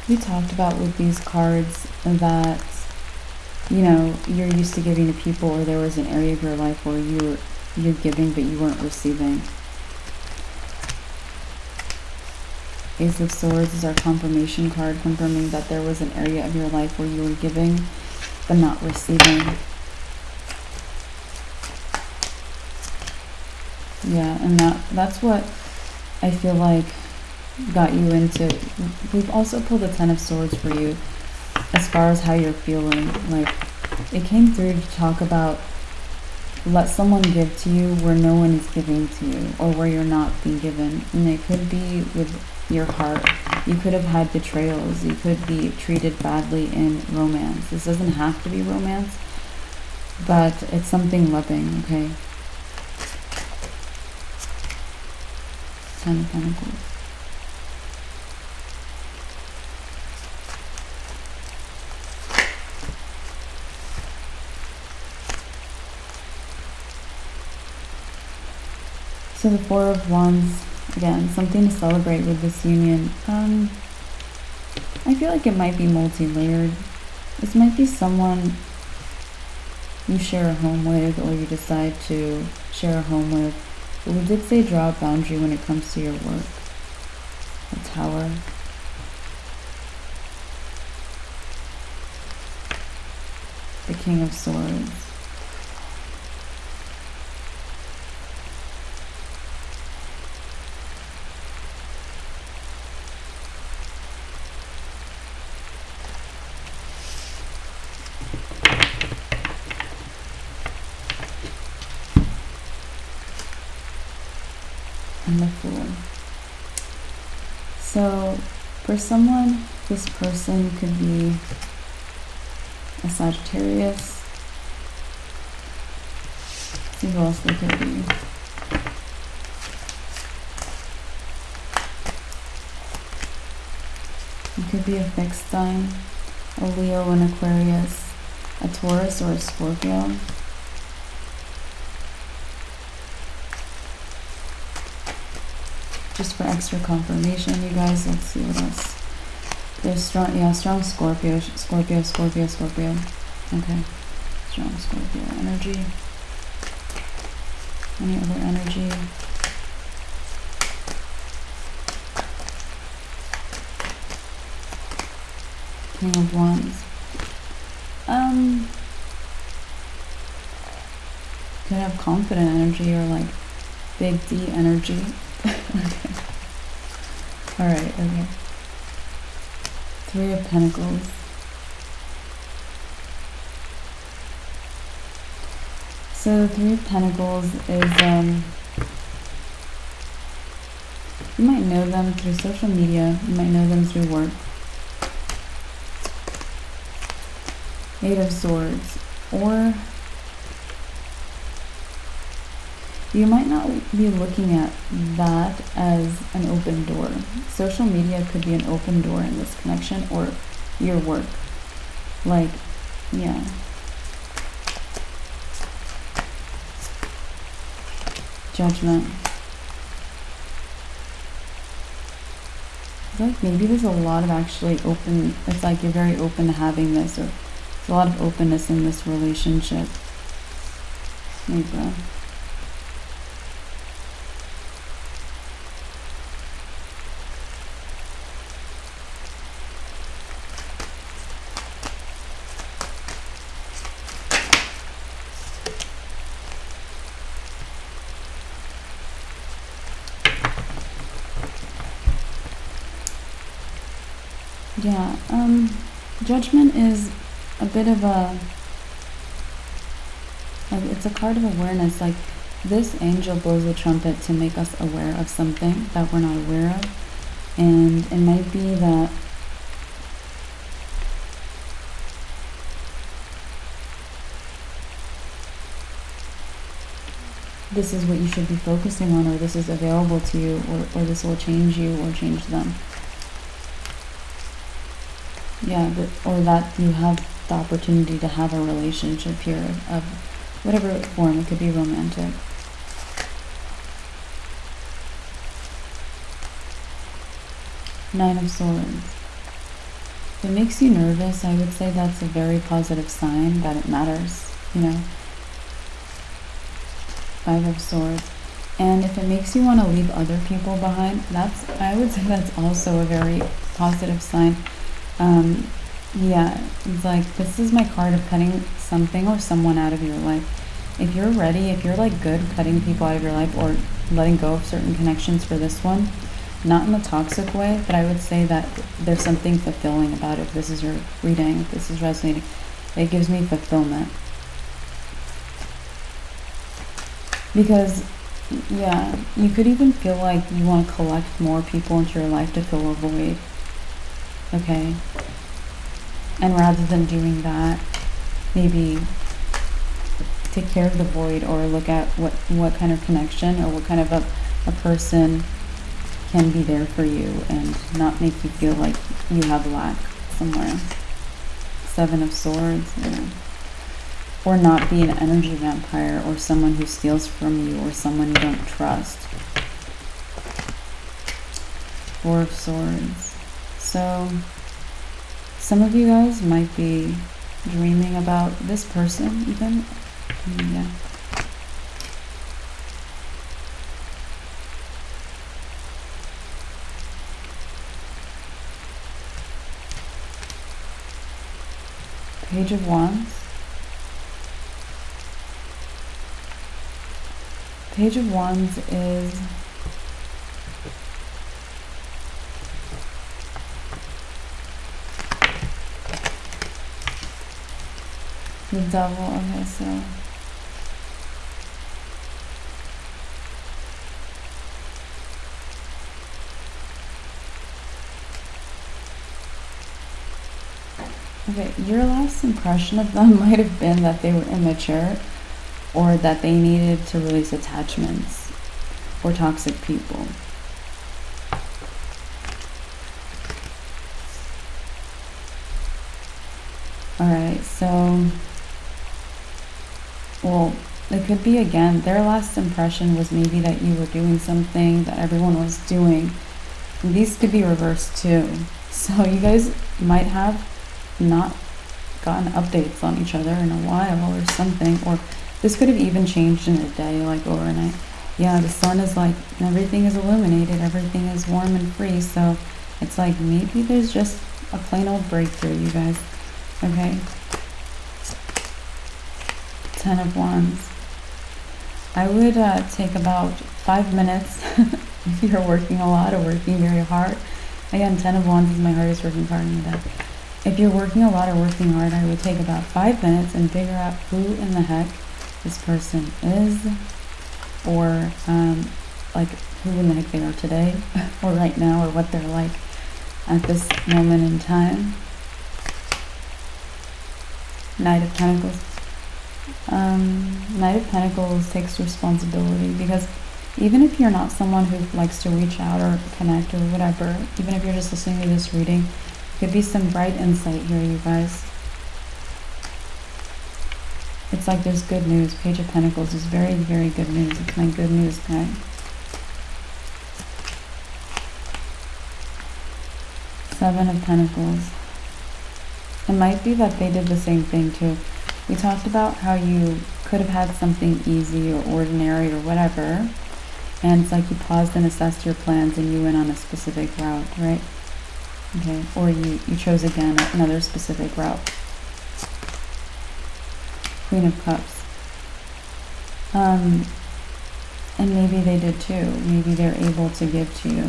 [SPEAKER 1] We talked about with these cards that, you're used to giving to people, or there was an area of your life where you're giving but you weren't receiving. Ace of Swords is our confirmation card, confirming that there was an area of your life where you were giving but not receiving. Yeah, and that's what I feel like got you into. We've also pulled the Ten of Swords for you as far as how you're feeling. Like, it came through to talk about let someone give to you where no one is giving to you, or where you're not being given. And it could be with your heart. You could have had betrayals. You could be treated badly in romance. This doesn't have to be romance, but it's something loving, okay? Ten of Pentacles. So the Four of Wands, again, something to celebrate with this union. I feel like it might be multi-layered. This might be someone you share a home with, or you decide to share a home with. But we did say draw a boundary when it comes to your work. A Tower. The King of Swords. and the Fool. So for someone, this person could be a Sagittarius. Let's see who else they could be. It could be a fixed sign, a Leo, an Aquarius, a Taurus, or a Scorpio. Just for extra confirmation, you guys, let's see what else. There's strong Scorpio. Okay, strong Scorpio energy. Any other energy? King of Wands. Could have confident energy or like big D energy. Okay. Alright, okay. Three of Pentacles. So the Three of Pentacles is, you might know them through social media, you might know them through work. Eight of Swords, or you might not be looking at that as an open door. Social media could be an open door in this connection, or your work. Like, yeah. Judgment. It's like maybe there's a lot of actually open, it's like you're very open to having this, or there's a lot of openness in this relationship. Libra. Yeah, Judgment is a bit of a, like, it's a card of awareness. Like, this angel blows a trumpet to make us aware of something that we're not aware of. And it might be that this is what you should be focusing on, or this is available to you, or this will change you or change them. Yeah, or that you have the opportunity to have a relationship here of whatever form. It could be romantic. Nine of Swords. If it makes you nervous, I would say that's a very positive sign that it matters, you know. Five of Swords. And if it makes you want to leave other people behind, I would say that's also a very positive sign. Yeah, it's like, this is my card of cutting something or someone out of your life. If you're ready, if you're like good cutting people out of your life or letting go of certain connections for this one, not in a toxic way, but I would say that there's something fulfilling about it. If this is your reading, if this is resonating, it gives me fulfillment. Because, yeah, you could even feel like you want to collect more people into your life to fill a void. Okay? And rather than doing that, maybe take care of the void, or look at what kind of connection or what kind of a person can be there for you and not make you feel like you have lack somewhere. Seven of Swords. Yeah. Or not be an energy vampire, or someone who steals from you, or someone you don't trust. Four of Swords. So some of you guys might be dreaming about this person even. Yeah. Page of Wands. Page of Wands is the Devil. Okay, so Okay, your last impression of them might have been that they were immature or that they needed to release attachments or toxic people. Alright, so, well, it could be, again, their last impression was maybe that you were doing something that everyone was doing. And these could be reversed too. So you guys might have not gotten updates on each other in a while or something, or this could have even changed in a day, like overnight. Yeah, the sun is like, everything is illuminated, everything is warm and free, so it's like maybe there's just a plain old breakthrough, you guys. Okay. 10 of Wands. I would take about 5 minutes if you're working a lot or working very hard. Again, 10 of Wands is my hardest working card in the deck. If you're working a lot or working hard, I would take about 5 minutes and figure out who in the heck this person is, or like who in the heck they are today or right now, or what they're like at this moment in time. Knight of Pentacles. Knight of Pentacles takes responsibility, because even if you're not someone who likes to reach out or connect or whatever, even if you're just listening to this reading, could be some bright insight here, you guys. It's like there's good news. Page of Pentacles is very, very good news. It's my good news guy. Seven of Pentacles. It might be that they did the same thing too. We talked about how you could have had something easy or ordinary or whatever, and it's like you paused and assessed your plans and you went on a specific route, right? Okay, or you chose again another specific route. Queen of Cups. And maybe they did too. Maybe they're able to give to you.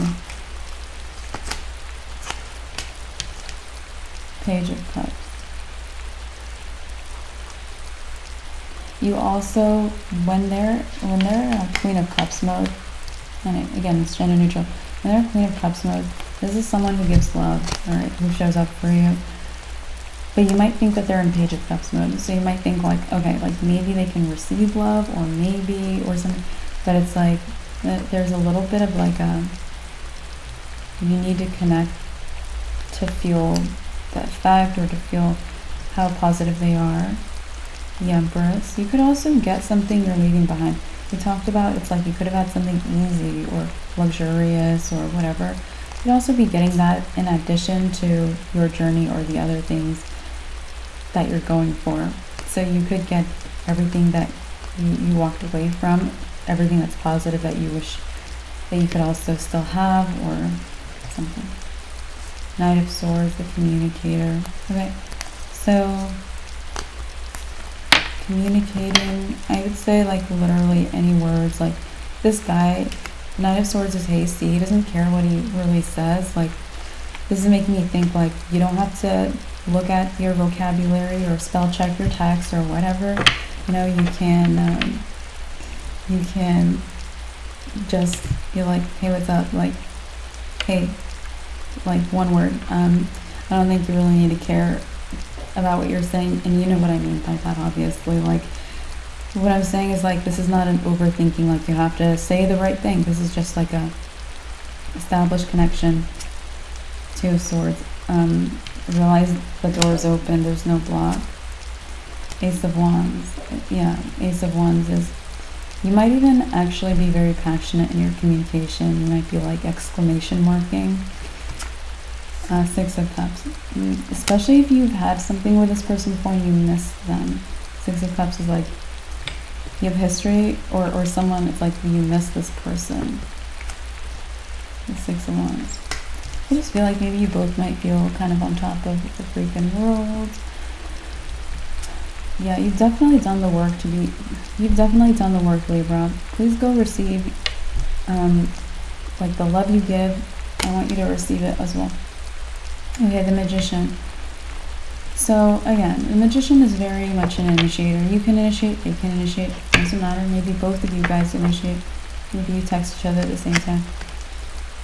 [SPEAKER 1] Page of Cups. You also, when they're Queen of Cups mode, and again, it's gender neutral, when they're Queen of Cups mode, this is someone who gives love, alright, who shows up for you. But you might think that they're in Page of Cups mode, so you might think like, okay, like maybe they can receive love, or maybe, or something, but it's like, there's a little bit of like you need to connect to feel the effect, or to feel how positive they are. The Empress. You could also get something you're leaving behind. We talked about, it's like you could have had something easy or luxurious or whatever. You could also be getting that in addition to your journey or the other things that you're going for. So you could get everything that you walked away from, everything that's positive that you wish that you could also still have, or something. Knight of Swords, the communicator. Okay, so communicating, I would say like literally any words. Like this guy, Knight of Swords, is hasty. He doesn't care what he really says. Like, this is making me think like you don't have to look at your vocabulary or spell check your text or whatever. You know, you can just be like, hey, what's up? Like, hey, like one word. I don't think you really need to care about what you're saying, and you know what I mean by that, obviously. Like, what I'm saying is like, this is not an overthinking, like you have to say the right thing. This is just like a established connection. Two of Swords. Realize the door is open, there's no block. Ace of Wands. Yeah, Ace of Wands is, you might even actually be very passionate in your communication. You might be like exclamation marking. Six of Cups. Especially if you've had something with this person before and you miss them. Six of Cups is like, you have history, or someone, it's like you miss this person. The Six of Wands. I just feel like maybe you both might feel kind of on top of the freaking world. Yeah, you've definitely done the work Libra. Please go receive, like the love you give, I want you to receive it as well. Okay, the Magician. So again, the Magician is very much an initiator. You can initiate, they can initiate, doesn't matter. Maybe both of you guys initiate. Maybe you text each other at the same time.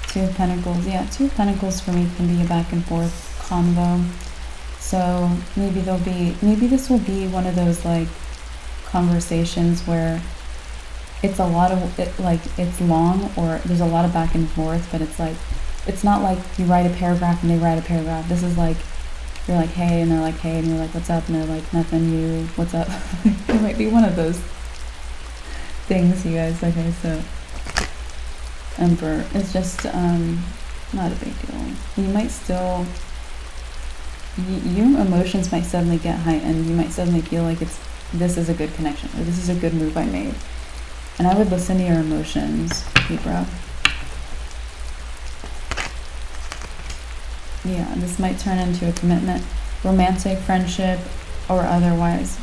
[SPEAKER 1] Two of Pentacles. Yeah, Two of Pentacles for me can be a back and forth combo. So maybe this will be one of those like conversations where it's a lot of it's long, or there's a lot of back and forth, but it's like, it's not like you write a paragraph and they write a paragraph. This is like, you're like, hey, and they're like, hey, and you're like, what's up? And they're like, nothing, you, what's up? It might be one of those things, you guys. Okay, so Emperor is just not a big deal. You might still, your emotions might suddenly get heightened. You might suddenly feel like this is a good connection, or this is a good move I made. And I would listen to your emotions, Libra. Yeah, this might turn into a commitment, romantic, friendship, or otherwise.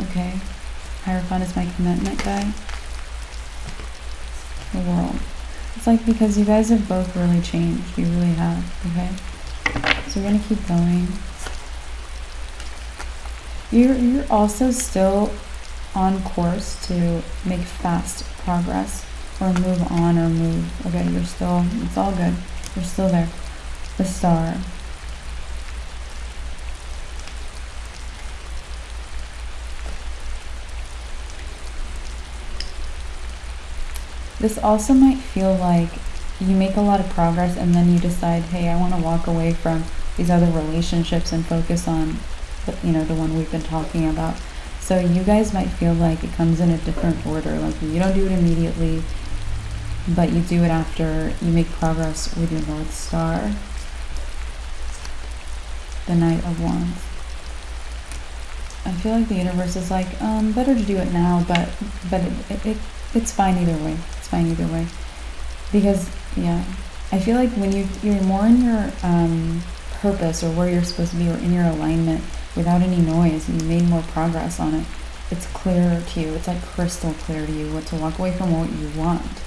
[SPEAKER 1] Okay, Hierophant is my commitment guy. The World. It's like, because you guys have both really changed. You really have, okay? So we're going to keep going. You're also still on course to make fast progress, or move on, or move. Okay, you're still, it's all good. You're still there. The Star. This also might feel like you make a lot of progress and then you decide, hey, I want to walk away from these other relationships and focus on, the one we've been talking about. So you guys might feel like it comes in a different order. Like, you don't do it immediately, but you do it after you make progress with your North Star. The Knight of Wands. I feel like the universe is like, better to do it now, but it's fine either way. It's fine either way. Because, yeah, I feel like when you're more in your purpose, or where you're supposed to be, or in your alignment, without any noise, and you made more progress on it, it's clearer to you. It's like crystal clear to you what to walk away from, what you want.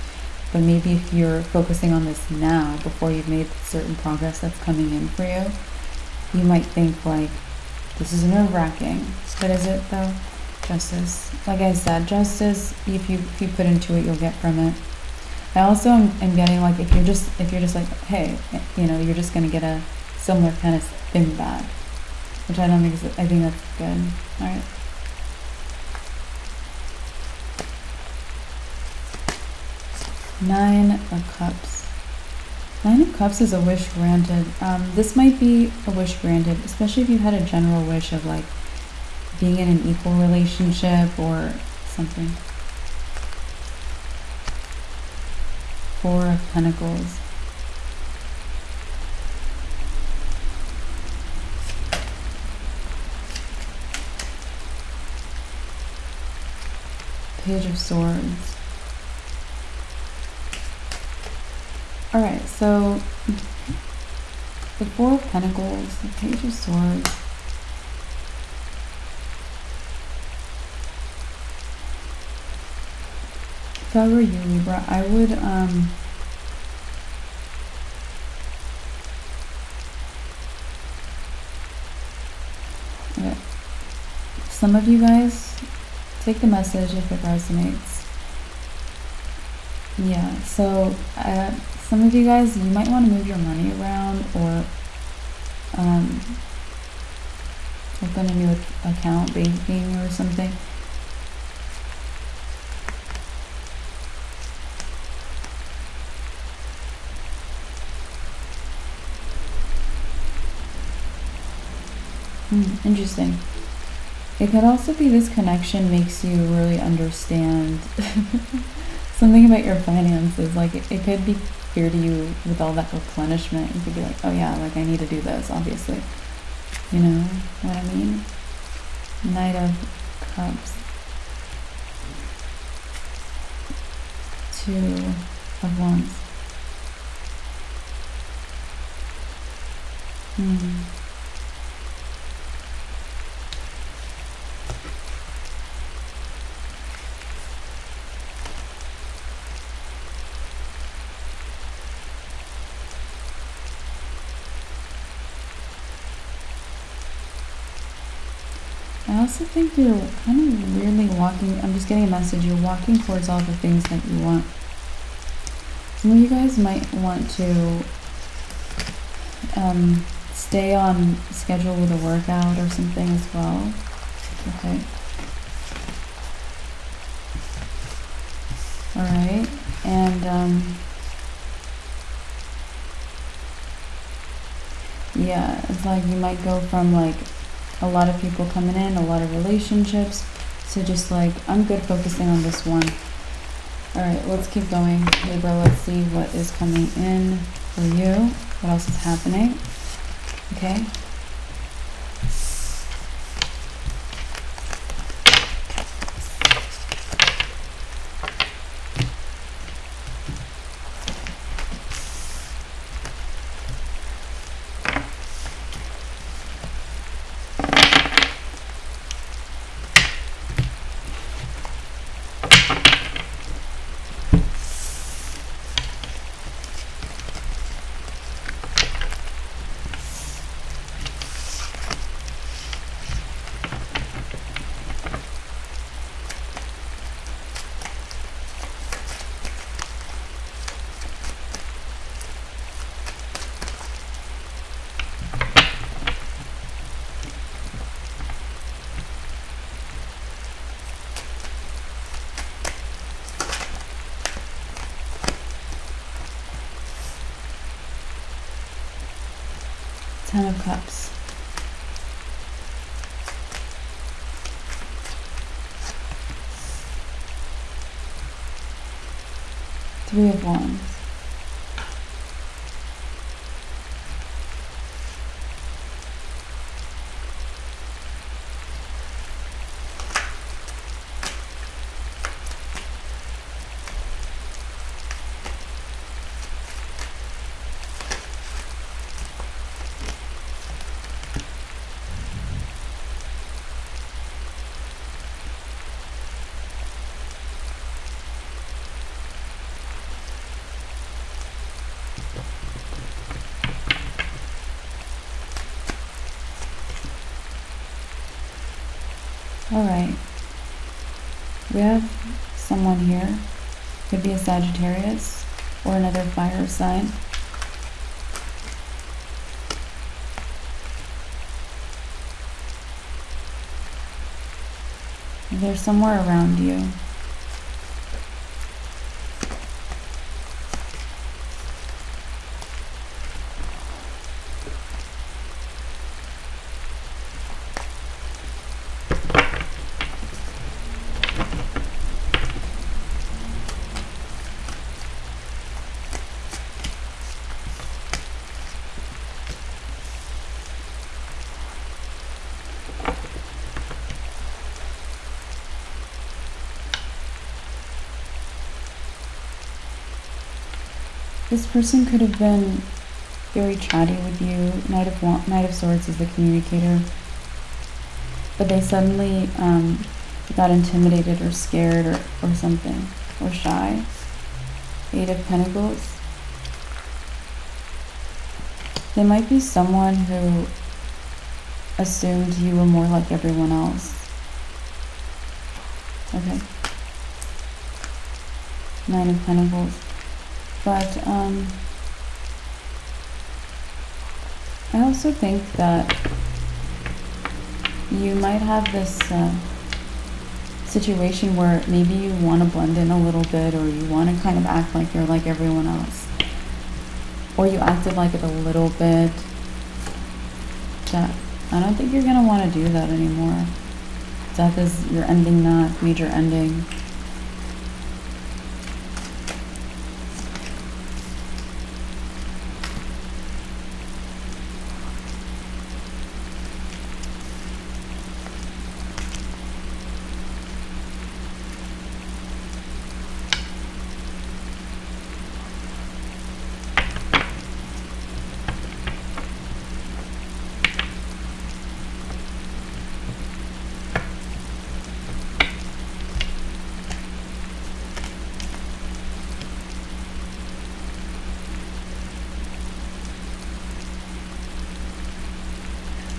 [SPEAKER 1] But maybe if you're focusing on this now, before you've made certain progress that's coming in for you, you might think like, this is nerve-wracking. But is it though? Justice. Like I said, justice, if you put into it, you'll get from it. I also am getting like, if you're just like, hey, you're just gonna get a similar kind of thing back, which I don't think is, I think that's good. All right. Nine of Cups. Nine of Cups is a wish granted. This might be a wish granted, especially if you had a general wish of like being in an equal relationship or something. Four of Pentacles. Page of Swords. Alright, so the Four of Pentacles, the Page of Swords. If I were you, Libra, I would okay. Some of you guys, take the message if it resonates. Yeah, so some of you guys, you might want to move your money around, or open a new account, banking or something. Interesting. It could also be this connection makes you really understand something about your finances. Like it could be clear to you with all that replenishment. You could be like, oh yeah, like I need to do this, obviously. You know what I mean? Knight of Cups. Two of Wands. I also think you're kind of weirdly walking, I'm just getting a message, you're walking towards all the things that you want. Some of you guys might want to stay on schedule with a workout or something as well. Okay. Alright, and yeah, it's like you might go from like a lot of people coming in, a lot of relationships, to just like, I'm good focusing on this one. Alright, let's keep going. Libra, let's see what is coming in for you. What else is happening? Okay. Ten of Cups. Three of Wands. Alright, we have someone here, could be a Sagittarius or another fire sign. They're somewhere around you. This person could have been very chatty with you. Knight of Swords is the communicator. But they suddenly got intimidated or scared or something. Or shy. Eight of Pentacles. They might be someone who assumed you were more like everyone else. Okay. Nine of Pentacles. But I also think that you might have this situation where maybe you want to blend in a little bit, or you want to kind of act like you're like everyone else, or you acted like it a little bit. That I don't think you're going to want to do that anymore. Death is, you're ending that, major ending.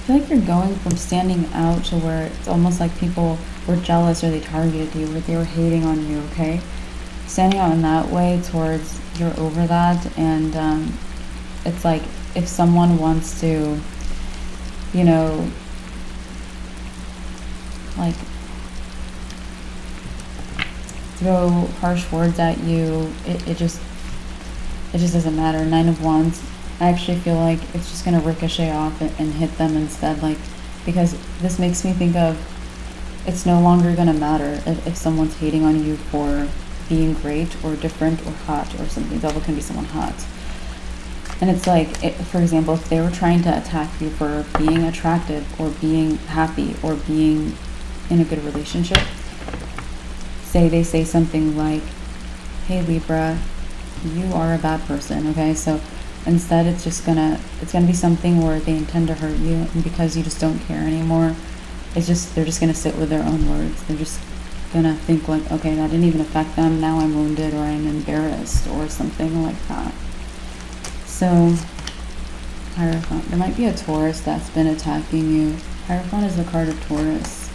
[SPEAKER 1] I feel like you're going from standing out to where it's almost like people were jealous or they targeted you, or they were hating on you, okay? Standing out in that way towards you're over that, and it's like if someone wants to, you know, like throw harsh words at you, it just doesn't matter. 9 of Wands, I actually feel like it's just going to ricochet off and hit them instead, like, because this makes me think of, it's no longer going to matter if someone's hating on you for being great or different or hot or something. Devil can be someone hot. And it's like, for example, if they were trying to attack you for being attractive or being happy or being in a good relationship, say they say something like, hey Libra, you are a bad person, okay? So instead it's gonna be something where they intend to hurt you, and because you just don't care anymore, they're just gonna sit with their own words. They're just gonna think like, okay, that didn't even affect them, now I'm wounded or I'm embarrassed or something like that. So Hierophant, there might be a Taurus that's been attacking you. Hierophant is the card of Taurus.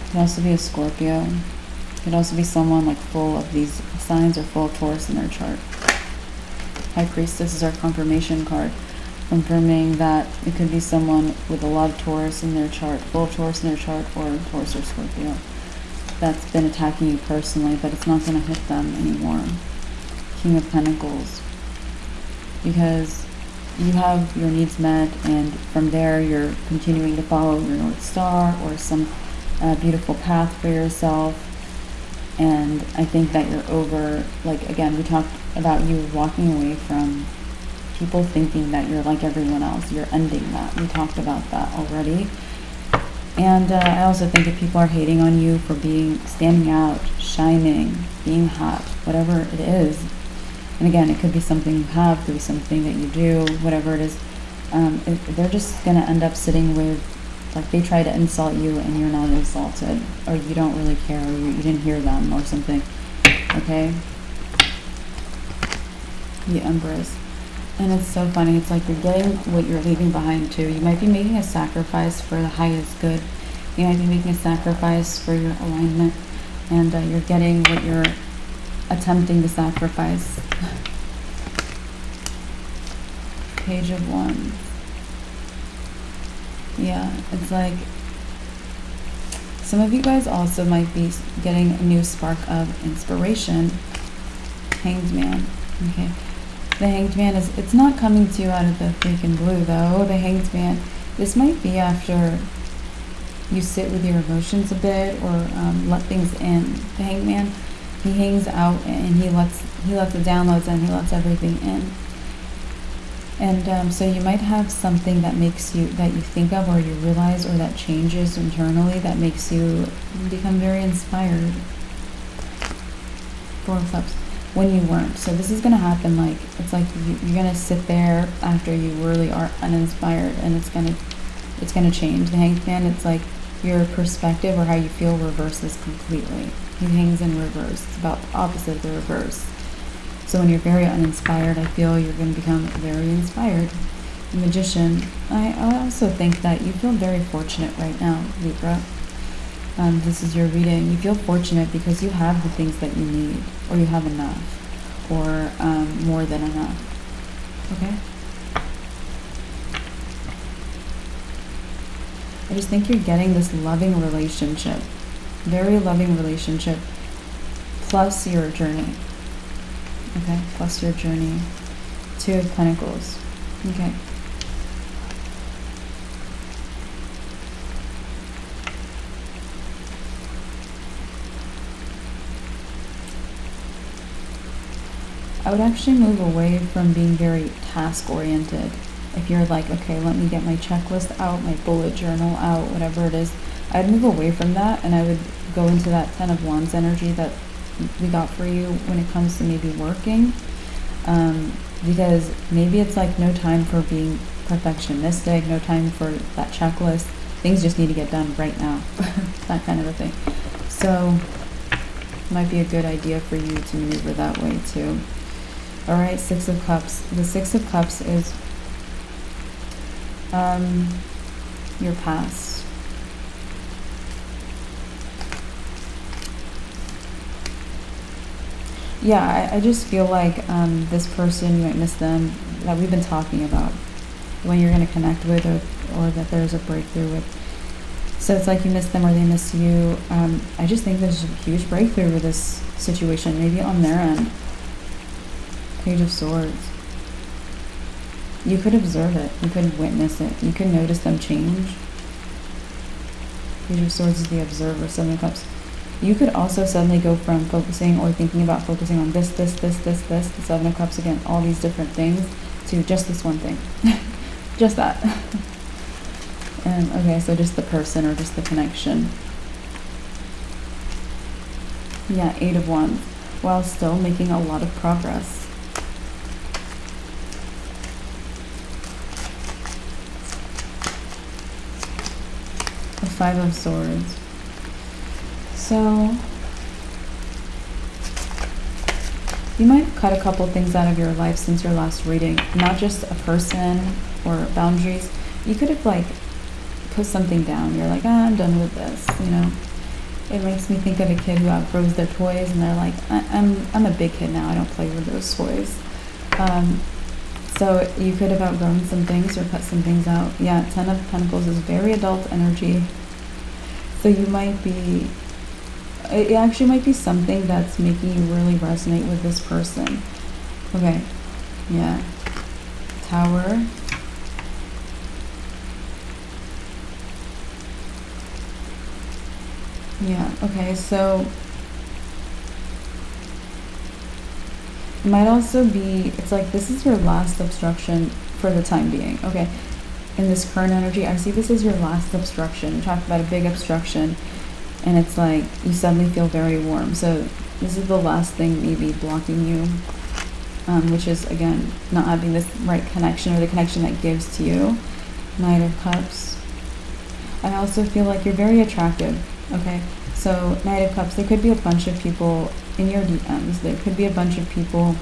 [SPEAKER 1] It could also be a Scorpio. It could also be someone like full of these signs or full of Taurus in their chart. High Priestess is our confirmation card, confirming that it could be someone with a lot of Taurus in their chart, full of Taurus in their chart, or Taurus or Scorpio, that's been attacking you personally, but it's not going to hit them anymore. King of Pentacles, because you have your needs met, and from there you're continuing to follow your North Star or some beautiful path for yourself. And I think that you're over, like, again, we talked about you walking away from people thinking that you're like everyone else. You're ending that. We talked about that already. And I also think if people are hating on you for standing out, shining, being hot, whatever it is, and again, it could be something you have, it could be something that you do, whatever it is, they're just going to end up sitting with, like, they try to insult you and you're not insulted, or you don't really care, or you didn't hear them or something, okay? The Empress. And it's so funny, it's like you're getting what you're leaving behind too. You might be making a sacrifice for the highest good. You might be making a sacrifice for your alignment, and you're getting what you're attempting to sacrifice. Page of Wands. Yeah, it's like some of you guys also might be getting a new spark of inspiration. Hanged Man. Okay. The Hanged Man it's not coming to you out of the freaking blue though. The Hanged Man, this might be after you sit with your emotions a bit, or let things in. The Hanged Man, he hangs out and he lets the downloads in, he lets everything in. And so you might have something that that you think of, or you realize, or that changes internally, that makes you become very inspired. 4 of Cups, when you weren't. So this is going to happen, like, it's like you're going to sit there after you really are uninspired, and it's going to change. The Hanged Man, it's like your perspective or how you feel reverses completely. He hangs in reverse. It's about the opposite of the reverse. So when you're very uninspired, I feel you're going to become very inspired. The Magician, I also think that you feel very fortunate right now, Libra. This is your reading. You feel fortunate because you have the things that you need, or you have enough, or more than enough. Okay? I just think you're getting this loving relationship, very loving relationship, plus your journey. Okay, plus your journey. 2 of Pentacles. Okay. I would actually move away from being very task-oriented. If you're like, okay, let me get my checklist out, my bullet journal out, whatever it is, I'd move away from that, and I would go into that 10 of Wands energy that we got for you when it comes to maybe working, because maybe it's like no time for being perfectionistic, no time for that checklist. Things just need to get done right now. That kind of a thing. So it might be a good idea for you to maneuver that way too. All right, 6 of Cups. The 6 of Cups is your past. Yeah, I just feel like this person, you might miss them, that we've been talking about, when you're going to connect with, or that there's a breakthrough with. So it's like you miss them or they miss you. I just think there's a huge breakthrough with this situation, maybe on their end. Page of Swords. You could observe it. You could witness it. You could notice them change. Page of Swords is the observer. Seven of Cups. You could also suddenly go from focusing or thinking about focusing on this, the Seven of Cups again, all these different things, to just this one thing. Just that. And okay, so just the person or just the connection. Yeah, Eight of Wands, while still making a lot of progress. The Five of Swords. So you might cut a couple things out of your life since your last reading, not just a person or boundaries. You could have like put something down. You're like, I'm done with this, you know. It makes me think of a kid who outgrows their toys and they're like, I'm a big kid now, I don't play with those toys. So you could have outgrown some things or cut some things out. Yeah, Ten of Pentacles is very adult energy. So you might be, it actually might be something that's making you really resonate with this person. Okay, yeah. Tower. Yeah, okay, so it might also be, it's like this is your last obstruction for the time being, okay? In this current energy, I see this as your last obstruction. You talked about a big obstruction, and it's like you suddenly feel very warm. So this is the last thing maybe blocking you, which is, again, not having this right connection or the connection that gives to you. Knight of Cups. I also feel like you're very attractive, okay? So Knight of Cups, there could be a bunch of people in your DMs. There could be a bunch of people,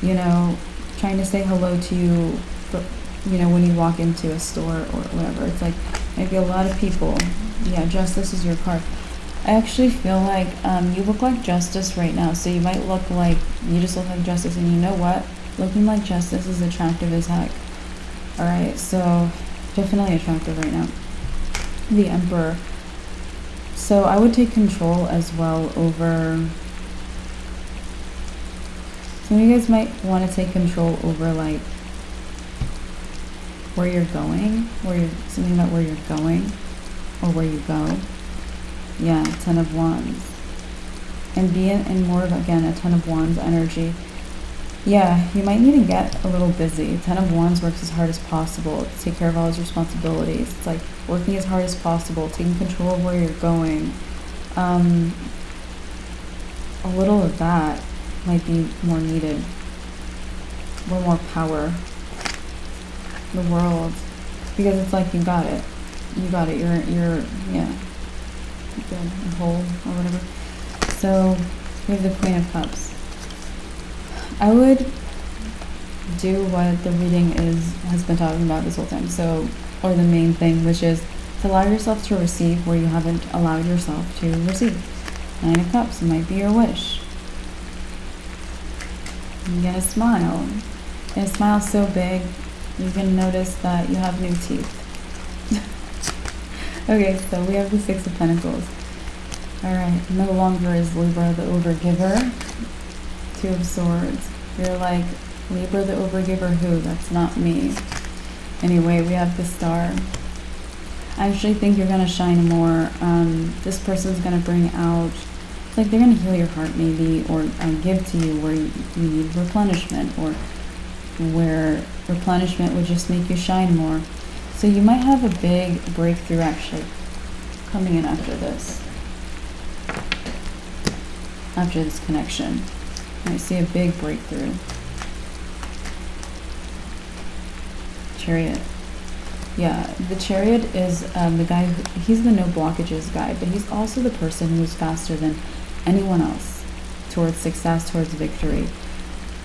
[SPEAKER 1] you know, trying to say hello to you, but, you know, when you walk into a store or whatever. It's like maybe a lot of people. Yeah, Justice is your card. I actually feel like you look like Justice right now. So you might look like, you just look like Justice. And you know what? Looking like Justice is attractive as heck. Alright, so definitely attractive right now. The Emperor. So I would take control as well over, some of you guys might want to take control over like where you're going, something about where you're going or where you go. Yeah, Ten of Wands. And be in more of, again, a Ten of Wands energy. Yeah, you might need to get a little busy. Ten of Wands works as hard as possible to take care of all his responsibilities. It's like working as hard as possible, taking control of where you're going. A little of that might be more needed. A little more power. The World. Because it's like you got it. You got it. You're yeah. Good. Whole or whatever. So we have the Queen of Cups. I would do what the reading has been talking about this whole time. So, or the main thing, which is to allow yourself to receive where you haven't allowed yourself to receive. Nine of Cups might be your wish. You get a smile. And a smile so big, you can notice that you have new teeth. Okay, so we have the Six of Pentacles. Alright, no longer is Libra the overgiver. Two of Swords. You're like, Libra the overgiver who? That's not me. Anyway, we have the Star. I actually think you're going to shine more. This person's going to bring out, it's like they're going to heal your heart maybe, or give to you where you need replenishment, or where replenishment would just make you shine more. So you might have a big breakthrough actually coming in after this. After this connection. I see a big breakthrough. Chariot. Yeah, the Chariot is the guy he's the no blockages guy, but he's also the person who's faster than anyone else towards success, towards victory.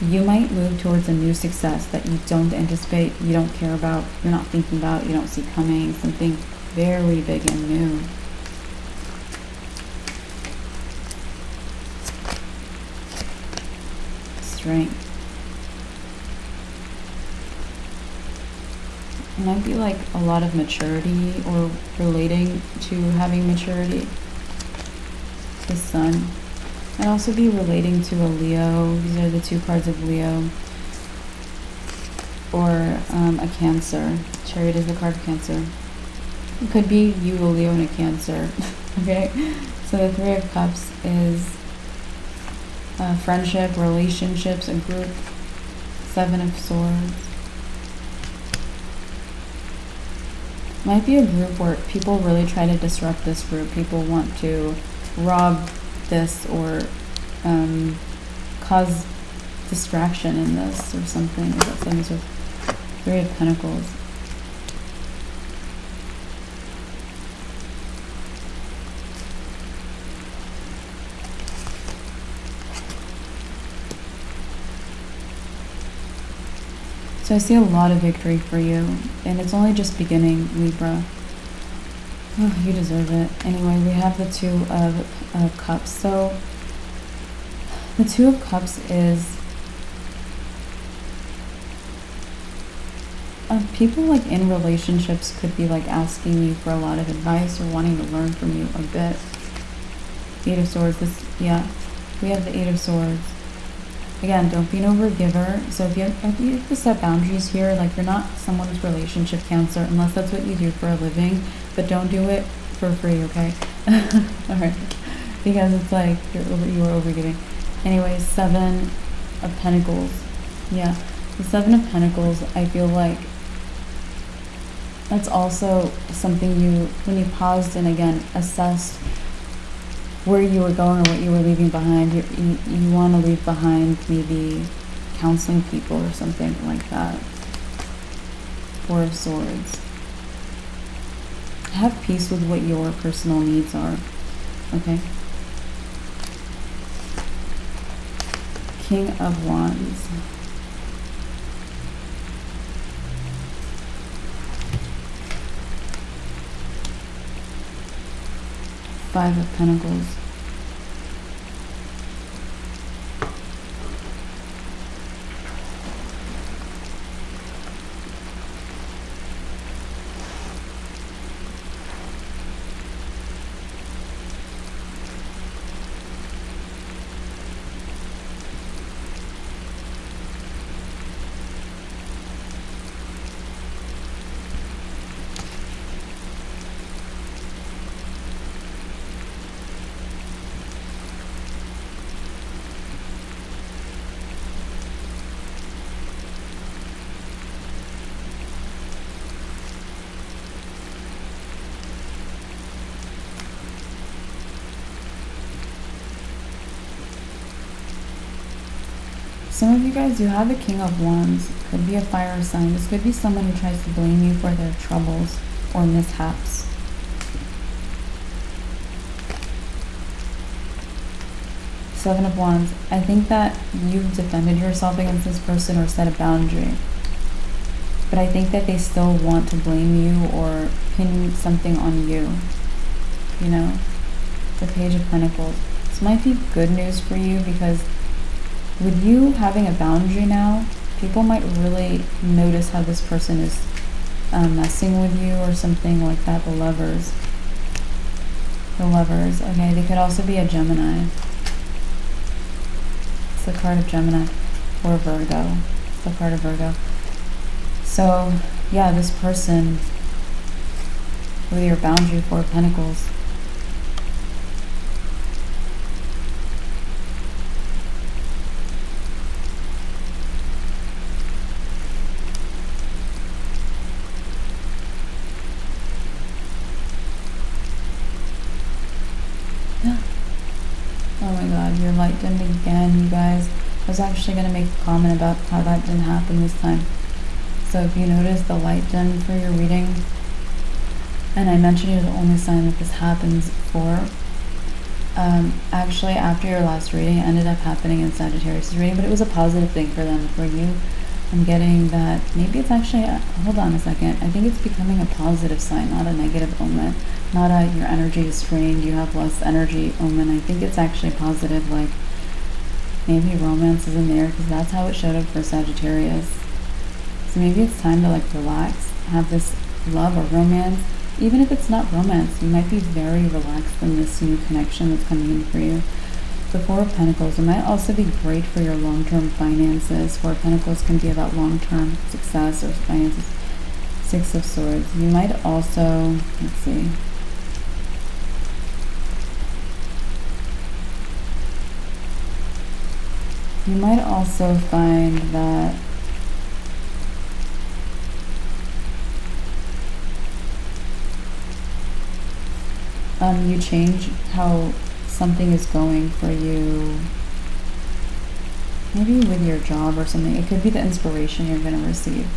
[SPEAKER 1] You might move towards a new success that you don't anticipate, you don't care about, you're not thinking about, you don't see coming, something very big and new. strength. It might be like a lot of maturity or relating to having maturity. The Sun. Might also be relating to a Leo. These are the two cards of Leo. Or a Cancer. Chariot is the card of Cancer. It could be you, a Leo, and a Cancer. Okay? So the Three of Cups is friendship, relationships, a group. Seven of Swords. Might be a group where people really try to disrupt this group. People want to rob this or cause distraction in this or something. Is that something sort of Three of Pentacles? So I see a lot of victory for you, and it's only just beginning, Libra. Oh, you deserve it. Anyway, we have the Two of Cups. So the Two of Cups is people like in relationships could be like asking you for a lot of advice or wanting to learn from you a bit. Eight of Swords. Yeah, we have the Eight of Swords. Again, don't be an overgiver. So if you have to set boundaries here, like you're not someone's relationship counselor unless that's what you do for a living, but don't do it for free, okay? All right, because it's like you are overgiving. Anyway, Seven of Pentacles. Yeah, the Seven of Pentacles, I feel like that's also something you, when you paused and again assessed where you were going or what you were leaving behind, you want to leave behind maybe counseling people or something like that. Four of Swords. Have peace with what your personal needs are. Okay. King of Wands. Five of Pentacles. Some of you guys, you have the King of Wands. Could be a fire sign. This could be someone who tries to blame you for their troubles or mishaps. Seven of Wands. I think that you've defended yourself against this person or set a boundary. But I think that they still want to blame you or pin something on you. You know? The Page of Pentacles. This might be good news for you because with you having a boundary now, people might really notice how this person is messing with you or something like that. The Lovers. The Lovers. Okay, they could also be a Gemini. It's the card of Gemini. Or Virgo. It's the card of Virgo. So, yeah, this person with your boundary, Four of Pentacles. Oh my god, your light dimmed again, you guys. I was actually going to make a comment about how that didn't happen this time. So if you notice the light dim for your reading, and I mentioned you're the only sign that this happens for, actually after your last reading, it ended up happening in Sagittarius' reading, but it was a positive thing for them. For you, I'm getting that maybe it's actually, hold on a second, I think it's becoming a positive sign, not a negative omen. Not your energy is strained, you have less energy omen. I think it's actually positive, like maybe romance is in there because that's how it showed up for Sagittarius. So maybe it's time to like relax, have this love or romance. Even if it's not romance, you might be very relaxed in this new connection that's coming in for you. The Four of Pentacles, it might also be great for your long-term finances. Four of Pentacles can be about long-term success or finances. Six of Swords. You might also, let's see. You might also find that you change how something is going for you, maybe with your job or something. It could be the inspiration you're going to receive.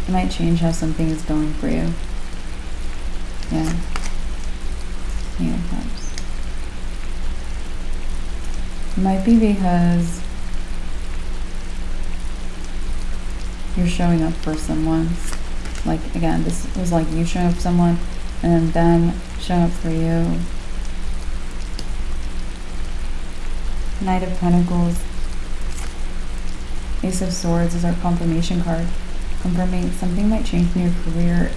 [SPEAKER 1] It might change how something is going for you. Yeah. King of Cups. It might be because you're showing up for someone. Like, again, this was like you showing up for someone and then them showing up for you. Knight of Pentacles. Ace of Swords is our confirmation card. Confirming something might change in your career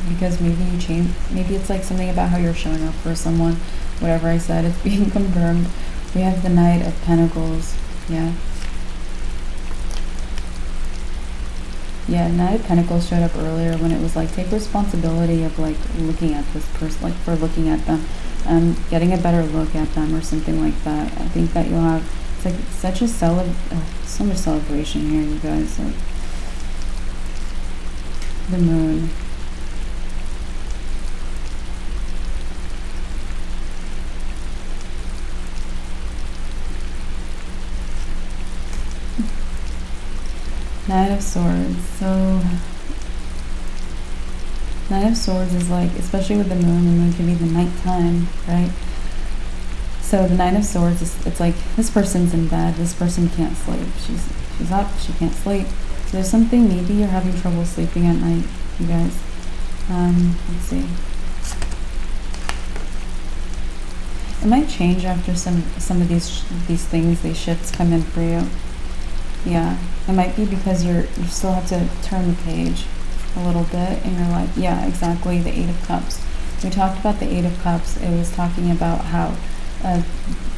[SPEAKER 1] because maybe you change, maybe it's like something about how you're showing up for someone. Whatever I said, it's being confirmed. We have the Knight of Pentacles. Yeah. Yeah, Knight of Pentacles showed up earlier when it was like, take responsibility of like looking at this person, like for looking at them, getting a better look at them or something like that. I think that you'll have, it's like such a so much celebration here, you guys. Like the Moon. Knight of Swords. So Knight of Swords is like, especially with the moon can be the nighttime, right? So the Knight of Swords is, it's like this person's in bed, this person can't sleep. She's up, she can't sleep. So there's something, maybe you're having trouble sleeping at night, you guys. Let's see. It might change after some of these things, these shifts come in for you. Yeah, it might be because you still have to turn the page a little bit in your life. Yeah, exactly, the Eight of Cups. We talked about the Eight of Cups. It was talking about how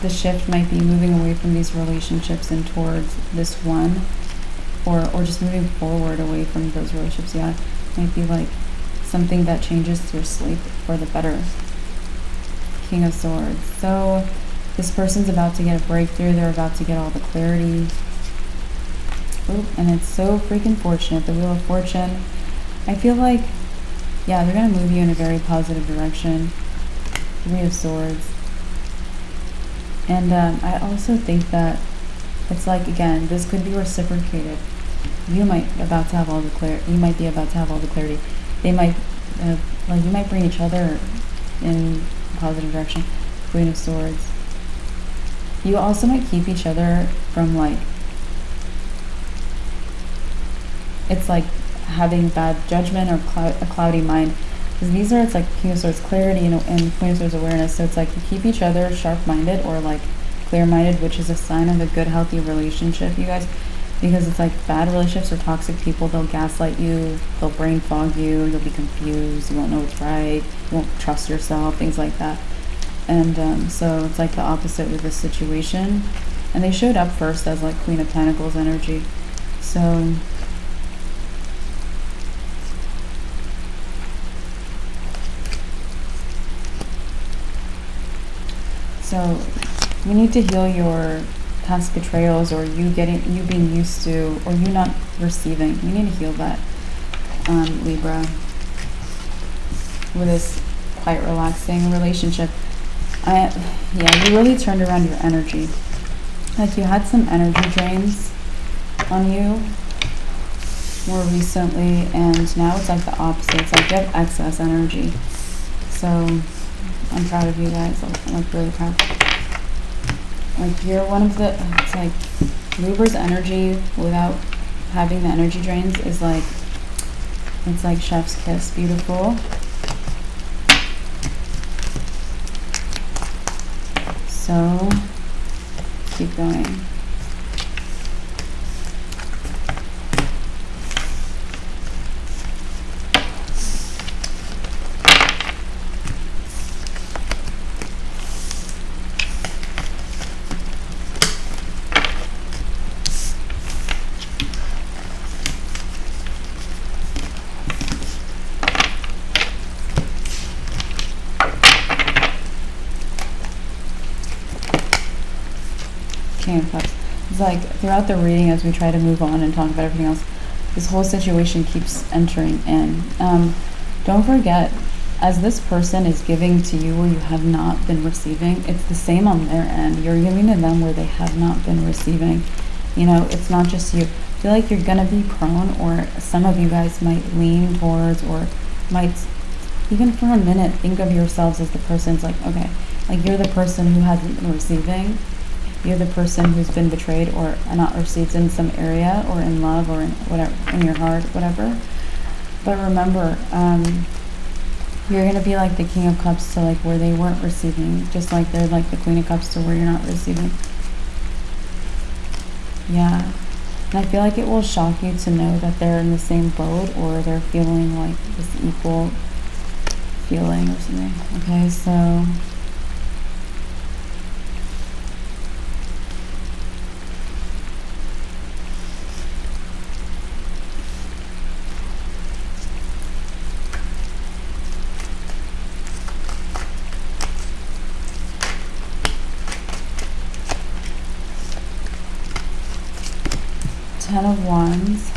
[SPEAKER 1] the shift might be moving away from these relationships and towards this one, or just moving forward away from those relationships. Yeah, it might be like something that changes your sleep for the better. King of Swords. So this person's about to get a breakthrough. They're about to get all the clarity. Ooh, and it's so freaking fortunate. The Wheel of Fortune. I feel like, yeah, they're going to move you in a very positive direction. Three of Swords. And I also think that it's like, again, this could be reciprocated. You might be about to have all the clarity. They might, like, you might bring each other in a positive direction. Queen of Swords. You also might keep each other from, like, it's like having bad judgment or a cloudy mind. Because these are, it's like King of Swords clarity and Queen of Swords awareness. So it's like you keep each other sharp-minded or like clear-minded, which is a sign of a good, healthy relationship, you guys. Because it's like bad relationships or toxic people, they'll gaslight you, they'll brain fog you, you'll be confused, you won't know what's right, you won't trust yourself, things like that. And so it's like the opposite with this situation. And they showed up first as like Queen of Pentacles energy. So you need to heal your past betrayals, or you being used to, or you not receiving. You need to heal that, Libra, with this quite relaxing relationship. Yeah, you really turned around your energy. Like you had some energy drains on you more recently, and now it's like the opposite. It's like you have excess energy. So I'm proud of you guys. I'm like really proud. Like you're one of the, it's like Libra's energy without having the energy drains is like, it's like chef's kiss, beautiful. So keep going. King of Cups. It's like throughout the reading, as we try to move on and talk about everything else, this whole situation keeps entering in. Don't forget, as this person is giving to you where you have not been receiving, it's the same on their end. You're giving to them where they have not been receiving. You know, it's not just you. I feel like you're gonna be prone, or some of you guys might lean towards, or might even for a minute think of yourselves as the person's like, okay, like you're the person who hasn't been receiving. You're the person who's been betrayed or not received in some area, or in love, or in whatever, in your heart, whatever. But remember, you're going to be like the King of Cups to like where they weren't receiving, just like they're like the Queen of Cups to where you're not receiving. Yeah. And I feel like it will shock you to know that they're in the same boat, or they're feeling like this equal feeling or something. Okay, so Ten of Wands.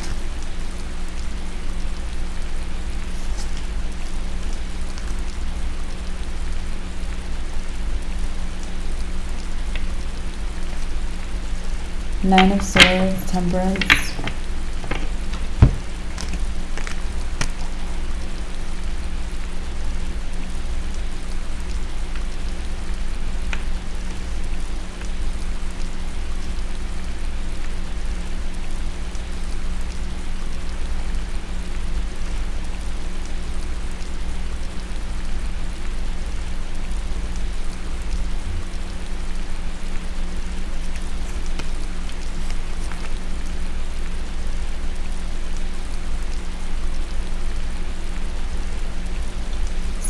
[SPEAKER 1] Nine of Swords, Temperance.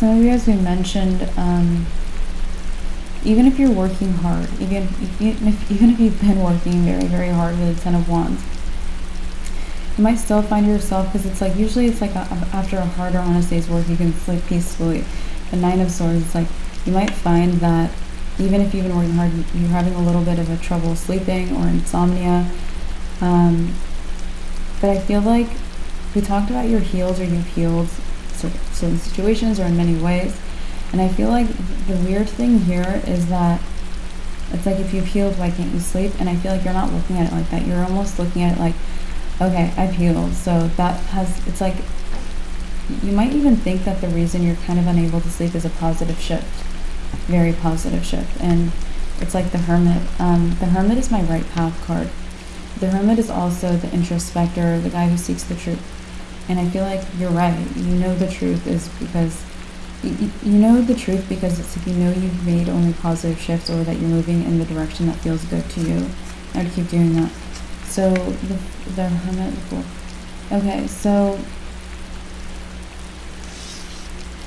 [SPEAKER 1] Some of you guys, we mentioned, even if you're working hard, even if you've been working very, very hard with the Ten of Wands, you might still find yourself, because it's like, usually it's like after a hard or honest day's work, you can sleep peacefully. The Nine of Swords, it's like, you might find that even if you've been working hard, you're having a little bit of a trouble sleeping or insomnia. But I feel like we talked about your heals, or you've healed certain situations, or in many ways. And I feel like the weird thing here is that it's like, if you've healed, why can't you sleep? And I feel like you're not looking at it like that. You're almost looking at it like, okay, I've healed, so that has, it's like, you might even think that the reason you're kind of unable to sleep is a positive shift, very positive shift. And it's like the Hermit. The Hermit is my right path card. The Hermit is also the introspector, the guy who seeks the truth. And I feel like you're right. You know the truth is because you know the truth because it's like, you know, you've made only positive shifts, or that you're moving in the direction that feels good to you. I would keep doing that. So the Hermit, the Fool. Okay, so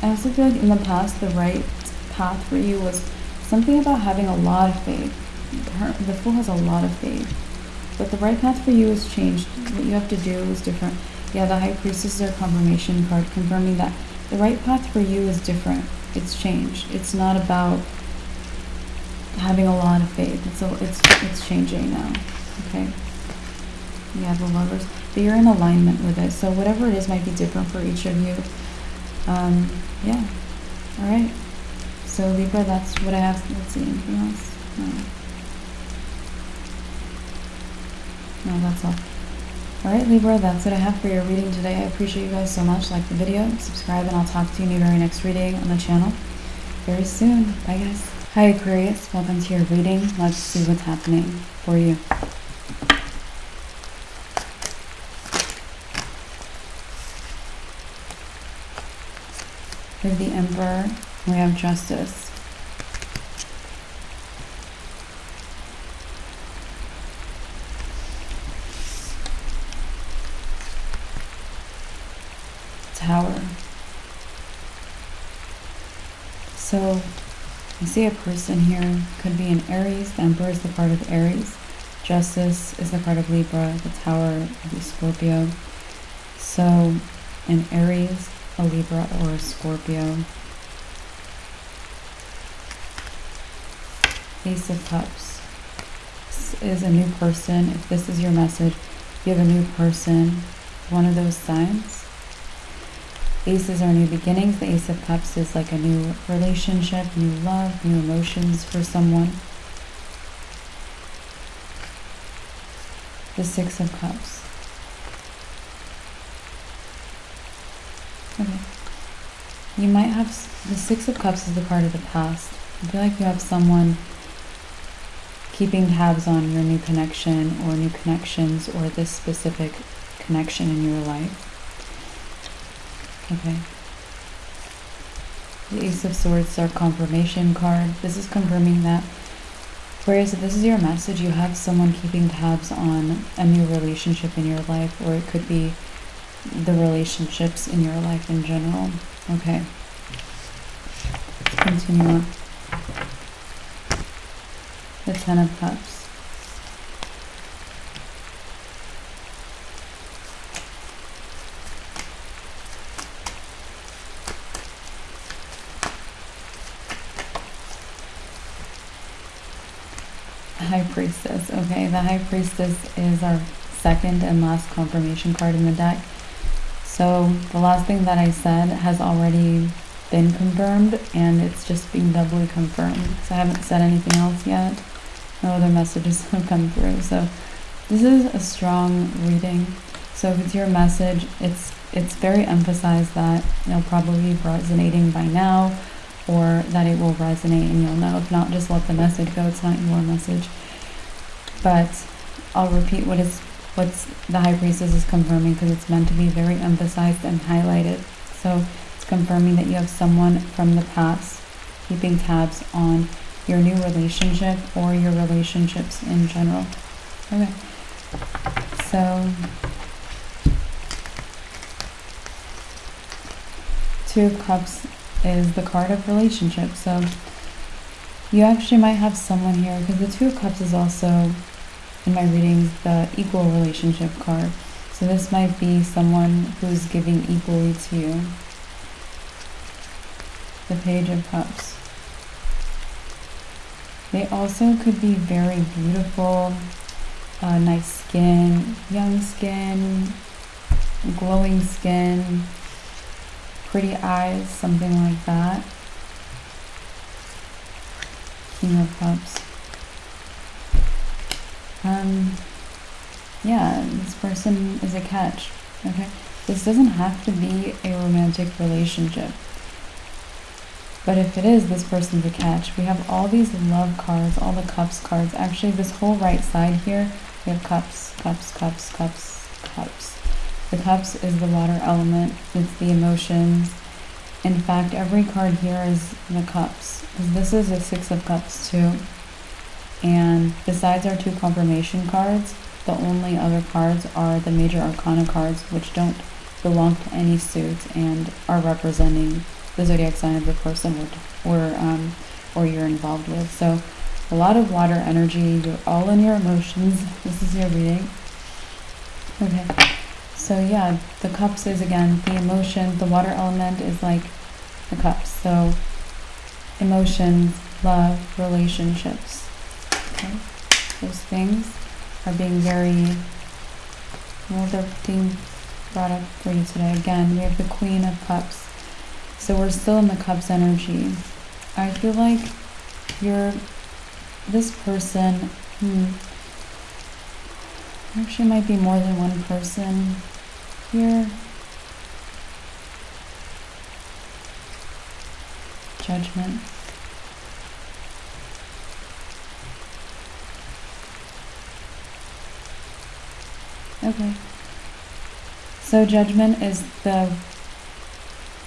[SPEAKER 1] I also feel like in the past, the right path for you was something about having a lot of faith. The Fool has a lot of faith. But the right path for you has changed. What you have to do is different. Yeah, the High Priestess is our confirmation card, confirming that the right path for you is different. It's changed. It's not about having a lot of faith. It's changing now. Okay. Yeah, the Lovers. But you're in alignment with it. So whatever it is might be different for each of you. Yeah. All right. So Libra, that's what I have. Let's see. Anything else? No, that's all. Alright Libra, that's what I have for your reading today. I appreciate you guys so much. Like the video, subscribe, and I'll talk to you in the very next reading on the channel very soon. Bye guys. Hi Aquarius, welcome to your reading. Let's see what's happening for you. We have the Emperor, we have Justice. Tower. So I see a person here, could be an Aries. The Emperor is the card of Aries. Justice is the card of Libra. The Tower is Scorpio. So an Aries, a Libra, or a Scorpio. Ace of Cups. this is a new person, if this is your message, you have a new person, one of those signs. Aces are new beginnings. The Ace of Cups is like a new relationship, new love, new emotions for someone. The Six of Cups. Okay. You might have, the Six of Cups is the card of the past. I feel like you have someone keeping tabs on your new connection or new connections or this specific connection in your life. Okay. The Ace of Swords is our confirmation card. This is confirming that, whereas if this is your message, you have someone keeping tabs on a new relationship in your life, or it could be the relationships in your life in general. Okay. Let's continue on. The Ten of Cups. High Priestess. Okay, the High Priestess is our second and last confirmation card in the deck. So the last thing that I said has already been confirmed, and it's just being doubly confirmed. So I haven't said anything else yet. No other messages have come through. So this is a strong reading. So if it's your message, it's very emphasized that it'll probably be resonating by now, or that it will resonate and you'll know. If not, just let the message go. It's not your message. But I'll repeat what's the High Priestess is confirming, because it's meant to be very emphasized and highlighted. So it's confirming that you have someone from the past keeping tabs on your new relationship or your relationships in general. Okay. So Two of Cups is the card of relationship. So you actually might have someone here, because the Two of Cups is also, in my readings, the equal relationship card. So this might be someone who's giving equally to you. The Page of Cups. They also could be very beautiful, nice skin, young skin, glowing skin, pretty eyes, something like that. King of Cups. Yeah, this person is a catch. Okay, this doesn't have to be a romantic relationship, but if it is, this person's a catch. We have all these love cards, all the Cups cards. Actually, this whole right side here, we have Cups, Cups, Cups, Cups, Cups. The Cups is the water element. It's the emotions. In fact, every card here is the Cups, because this is a Six of Cups too. And besides our two confirmation cards, the only other cards are the major arcana cards, which don't belong to any suits and are representing the zodiac sign of the person or you're involved with. So a lot of water energy. You're all in your emotions. This is your reading. Okay. So yeah, the Cups is, again, the emotion. The water element is like the Cups. So emotions, love, relationships. Okay. Those things are being very, well, they're being brought up for you today. Again, we have the Queen of Cups. So we're still in the Cups energy. I feel like this person, actually might be more than one person here. Judgment. Okay. So Judgment is the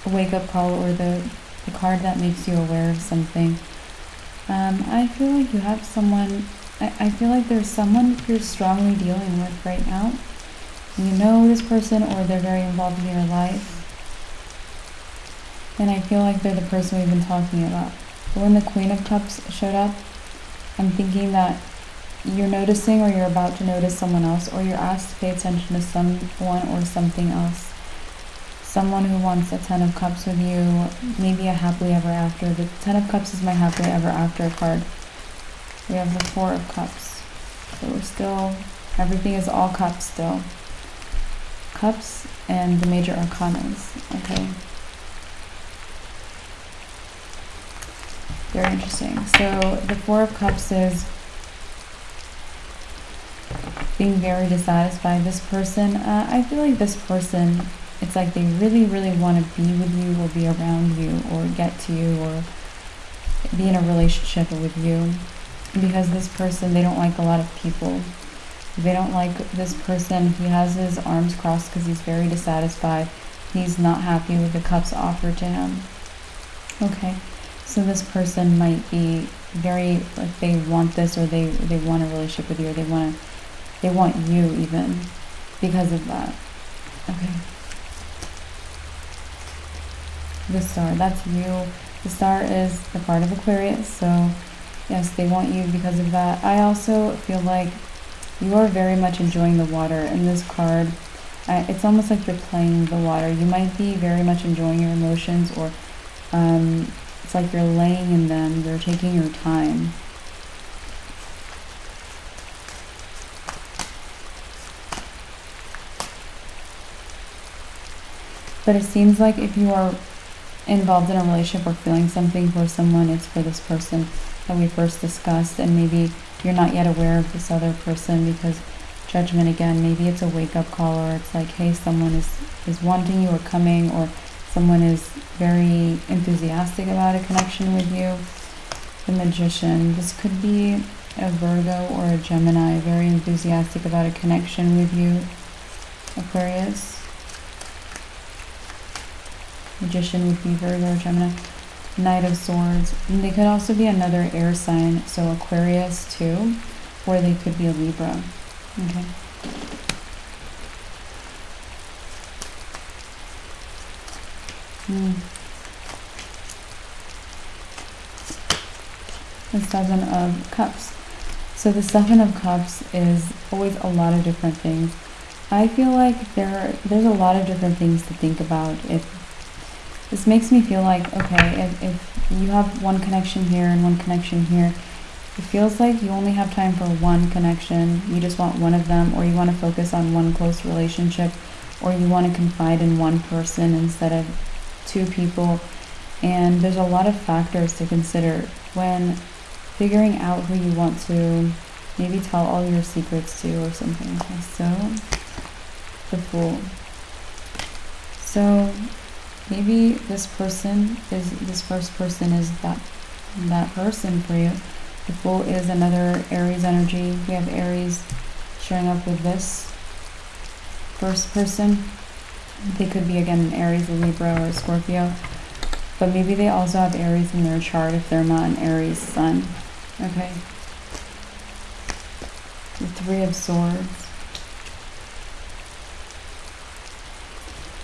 [SPEAKER 1] wake-up call, or the card that makes you aware of something. I feel like you have someone, I feel like there's someone you're strongly dealing with right now. You know this person, or they're very involved in your life. And I feel like they're the person we've been talking about. But when the Queen of Cups showed up, I'm thinking that you're noticing, or you're about to notice someone else, or you're asked to pay attention to someone or something else. Someone who wants a Ten of Cups with you, maybe a happily ever after. The Ten of Cups is my happily ever after card. We have the Four of Cups. So we're still, everything is all cups still. Cups and the major arcanas, okay. Very interesting. So the Four of Cups is being very dissatisfied. This person, I feel like this person, it's like they really, really want to be with you or be around you or get to you or be in a relationship with you. Because this person, they don't like a lot of people. They don't like this person. He has his arms crossed because he's very dissatisfied. He's not happy with the cups offered to him. Okay. So this person might be very, like, they want this, or they want a relationship with you, or they want you even because of that. Okay. The Star, that's you. The Star is the card of Aquarius, so yes, they want you because of that. I also feel like you are very much enjoying the water. In this card, it's almost like you're playing the water. You might be very much enjoying your emotions, or it's like you're laying in them, you're taking your time. But it seems like if you are involved in a relationship or feeling something for someone, it's for this person that we first discussed, and maybe you're not yet aware of this other person because Judgment again, maybe it's a wake-up call, or it's like, hey, someone is wanting you or coming, or someone is very enthusiastic about a connection with you. The Magician, this could be a Virgo or a Gemini, very enthusiastic about a connection with you, Aquarius. Magician would be Virgo or Gemini. Knight of Swords, and they could also be another air sign, so Aquarius too, or they could be a Libra. Okay. The Seven of Cups. So the Seven of Cups is always a lot of different things. I feel like there's a lot of different things to think about. This makes me feel like, okay, if you have one connection here and one connection here, it feels like you only have time for one connection. You just want one of them, or you want to focus on one close relationship, or you want to confide in one person instead of two people. And there's a lot of factors to consider when figuring out who you want to maybe tell all your secrets to or something. Okay, so the Fool. So maybe this first person is that person for you. The Fool is another Aries energy. We have Aries showing up with this first person. They could be again an Aries, a Libra, or a Scorpio. But maybe they also have Aries in their chart if they're not an Aries sun. Okay. The Three of Swords.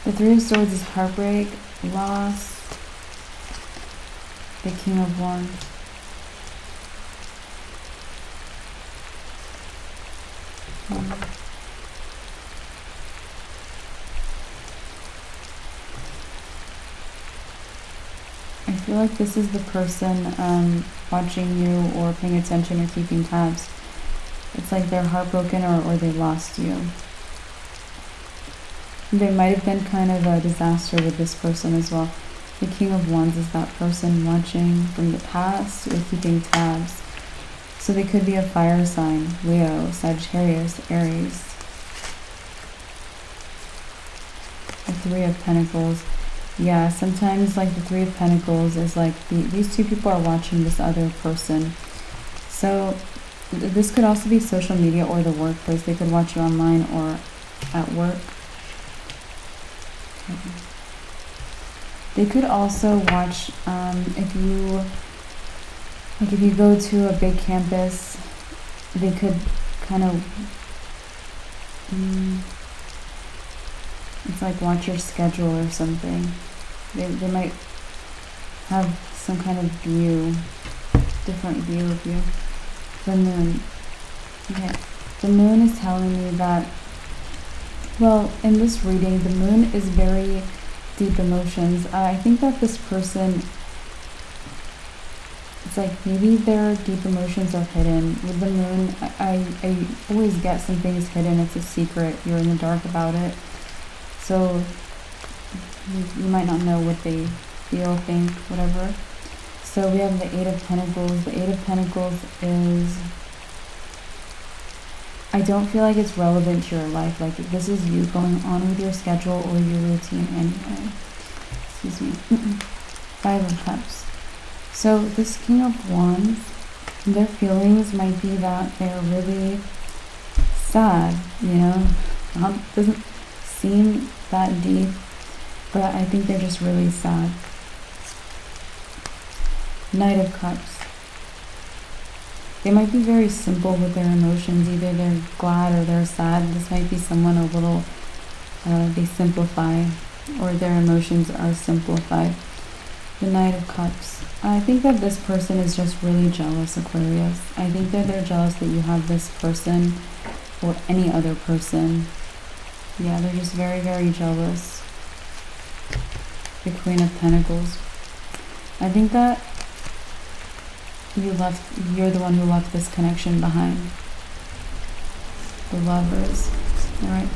[SPEAKER 1] The Three of Swords is heartbreak, loss. The King of Wands. I feel like this is the person watching you or paying attention or keeping tabs. It's like they're heartbroken or they lost you. They might have been kind of a disaster with this person as well. The King of Wands is that person watching from the past or keeping tabs. So they could be a fire sign, Leo, Sagittarius, Aries. The Three of Pentacles. Yeah, sometimes like the Three of Pentacles is like these two people are watching this other person. So this could also be social media or the workplace. They could watch you online or at work. Okay. They could also watch if you go to a big campus, they could kind of it's like watch your schedule or something. They might have some kind of view, different view of you. The Moon. Okay, the Moon is telling me that, well, in this reading, the Moon is very deep emotions. I think that this person, It's like maybe their deep emotions are hidden. With the moon, I always get some things hidden. It's a secret. You're in the dark about it. So you might not know what they feel, think, whatever. So we have the Eight of Pentacles. The Eight of Pentacles is, I don't feel like it's relevant to your life. Like this is you going on with your schedule or your routine anyway. Excuse me. Five of Cups. So this King of Wands, their feelings might be that they're really sad, you know. Doesn't seem that deep, but I think they're just really sad. Knight of Cups. They might be very simple with their emotions. Either they're glad or they're sad. This might be someone a little, they simplify, or their emotions are simplified. The Knight of Cups. I think that this person is just really jealous, Aquarius. I think that they're jealous that you have this person or any other person. Yeah, they're just very, very jealous. The Queen of Pentacles. I think that you're the one who left this connection behind. The Lovers. Alright.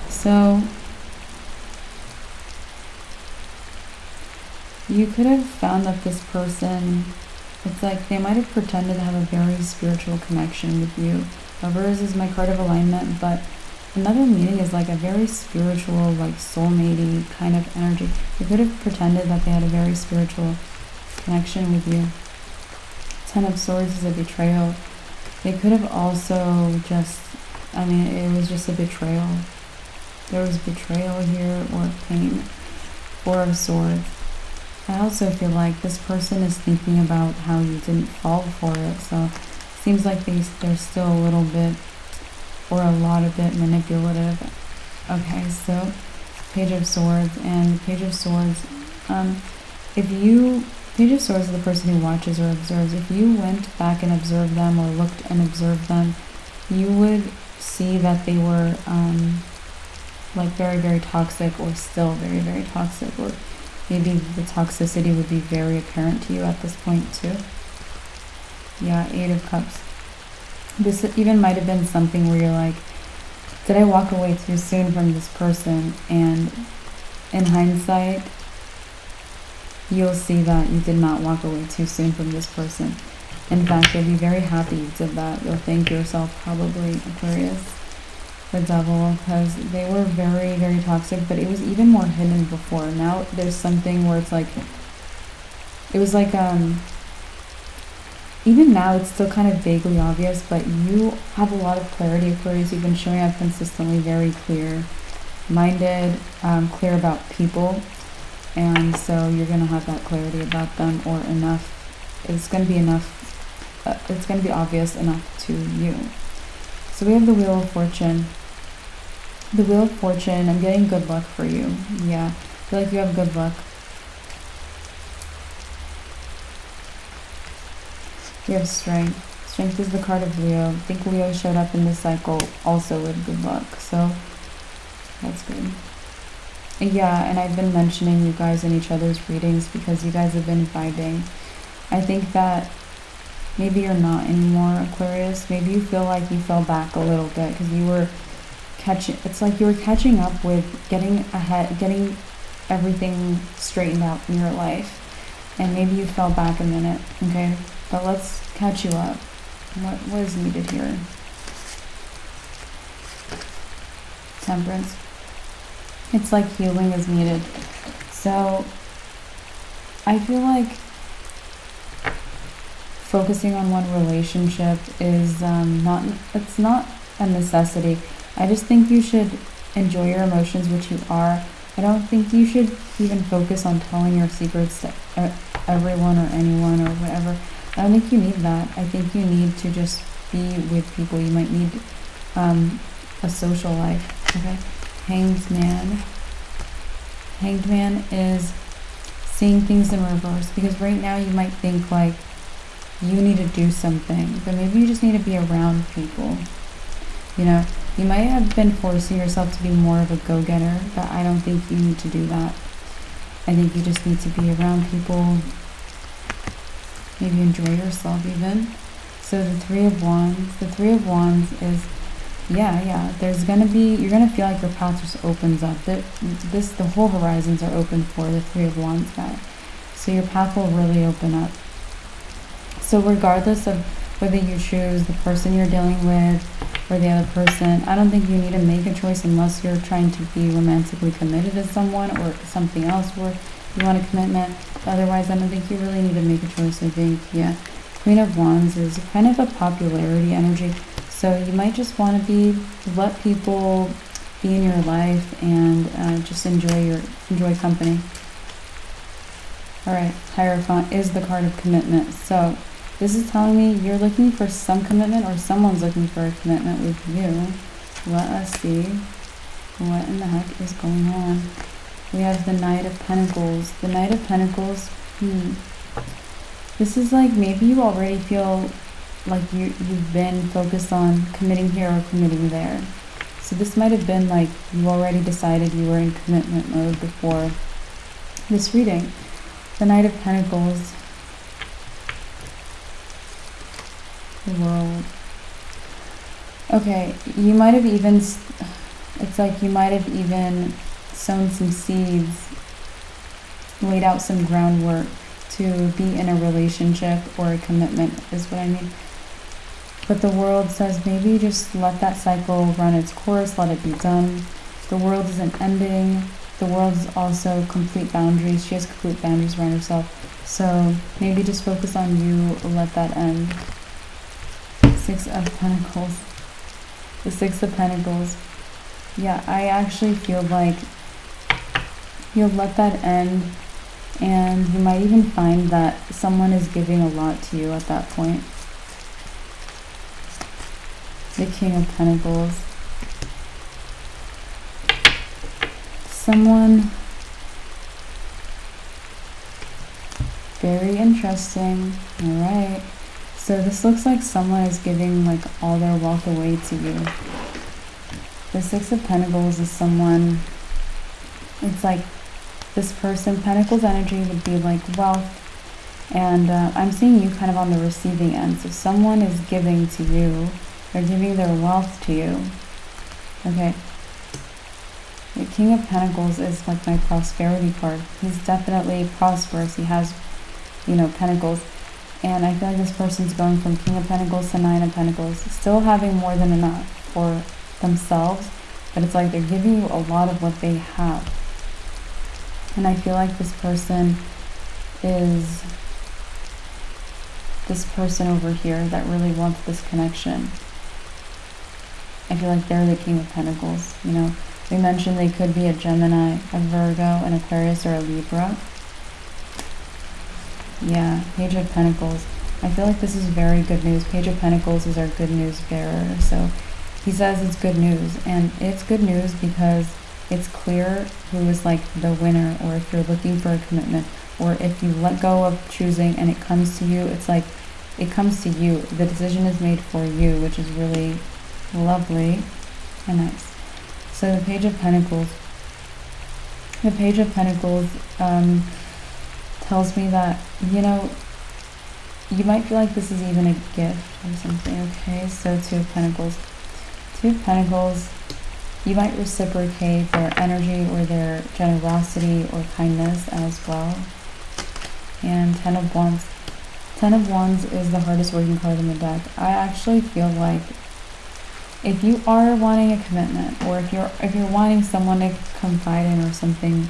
[SPEAKER 1] So you could have found that this person, it's like they might have pretended to have a very spiritual connection with you. Lovers is my card of alignment, but another meaning is like a very spiritual, like soulmate-y kind of energy. They could have pretended that they had a very spiritual connection with you. Ten of Swords is a betrayal. They could have also just, I mean, it was just a betrayal. There was betrayal here or pain. Four of Swords. I also feel like this person is thinking about how you didn't fall for it. So it seems like they're still a little bit or a lot of it manipulative. Okay, so Page of Swords and Page of Swords. Page of Swords is the person who watches or observes. If you went back and observed them or looked and observed them, you would see that they were like very, very toxic or still very, very toxic, or maybe the toxicity would be very apparent to you at this point too. Yeah, Eight of Cups. This even might have been something where you're like, did I walk away too soon from this person? And in hindsight, you'll see that you did not walk away too soon from this person. In fact, you'll be very happy you did that. You'll thank yourself probably, Aquarius. The Devil, because they were very, very toxic, but it was even more hidden before. Now there's something where it's like, it was like, even now it's still kind of vaguely obvious, but you have a lot of clarity, Aquarius. You've been showing up consistently, very clear-minded, clear about people, and so you're going to have that clarity about them, or enough. It's going to be enough, it's going to be obvious enough to you. So we have the Wheel of Fortune. The Wheel of Fortune, I'm getting good luck for you. Yeah, I feel like you have good luck. You have Strength. Strength is the card of Leo. I think Leo showed up in this cycle also with good luck, so that's good. Yeah, and I've been mentioning you guys in each other's readings because you guys have been vibing. I think that maybe you're not anymore, Aquarius. Maybe you feel like you fell back a little bit because you were it's like you were catching up with getting ahead, getting everything straightened out in your life. And maybe you fell back a minute, okay? But let's catch you up. What is needed here? Temperance. It's like healing is needed. So I feel like focusing on one relationship is it's not a necessity. I just think you should enjoy your emotions, which you are. I don't think you should even focus on telling your secrets to everyone or anyone or whatever. I don't think you need that. I think you need to just be with people. You might need a social life. Okay. Hanged Man. Hanged Man is seeing things in reverse, because right now you might think like you need to do something, but maybe you just need to be around people. You know, you might have been forcing yourself to be more of a go-getter, but I don't think you need to do that. I think you just need to be around people maybe enjoy yourself even. So the Three of Wands is, there's gonna be, you're gonna feel like your path just opens up. The whole horizons are open for the Three of Wands guy. So your path will really open up. So regardless of whether you choose the person you're dealing with or the other person, I don't think you need to make a choice unless you're trying to be romantically committed to someone or something else where you want a commitment. Otherwise, I don't think you really need to make a choice. I think, Queen of Wands is kind of a popularity energy. So you might just want to let people be in your life and just enjoy company. All right, Hierophant is the card of commitment. So this is telling me you're looking for some commitment or someone's looking for a commitment with you. Let us see what in the heck is going on. We have the Knight of Pentacles. The Knight of Pentacles, this is like maybe you already feel like you've been focused on committing here or committing there. So this might have been like you already decided you were in commitment mode before this reading. The Knight of Pentacles, the World. Okay, you might have even, it's like you might have even sown some seeds, laid out some groundwork to be in a relationship or a commitment is what I mean. But the World says maybe just let that cycle run its course, let it be done. The World isn't ending. The World is also complete boundaries. She has complete boundaries around herself. So maybe just focus on you, let that end. Six of Pentacles. The Six of Pentacles. Yeah, I actually feel like you'll let that end, and you might even find that someone is giving a lot to you at that point. The King of Pentacles. Someone very interesting. All right. So this looks like someone is giving like all their wealth away to you. The Six of Pentacles is someone, it's like this person, Pentacles energy would be like wealth. And I'm seeing you kind of on the receiving end. So someone is giving to you. They're giving their wealth to you. Okay. The King of Pentacles is like my prosperity card. He's definitely prosperous. He has, Pentacles. And I feel like this person's going from King of Pentacles to Nine of Pentacles. Still having more than enough for themselves. But it's like they're giving you a lot of what they have. And I feel like this person is this person over here that really wants this connection. I feel like they're the King of Pentacles, We mentioned they could be a Gemini, a Virgo, an Aquarius, or a Libra. Yeah, Page of Pentacles. I feel like this is very good news. Page of Pentacles is our good news bearer. So he says it's good news. And it's good news because it's clear who is like the winner, or if you're looking for a commitment, or if you let go of choosing and it comes to you, it's like it comes to you. The decision is made for you, which is really lovely and nice. So the Page of Pentacles. The Page of Pentacles tells me that, you might feel like this is even a gift or something, okay? So Two of Pentacles. Two of Pentacles, you might reciprocate their energy or their generosity or kindness as well. And Ten of Wands. Ten of Wands is the hardest working card in the deck. I actually feel like if you are wanting a commitment, or if you're wanting someone to confide in or something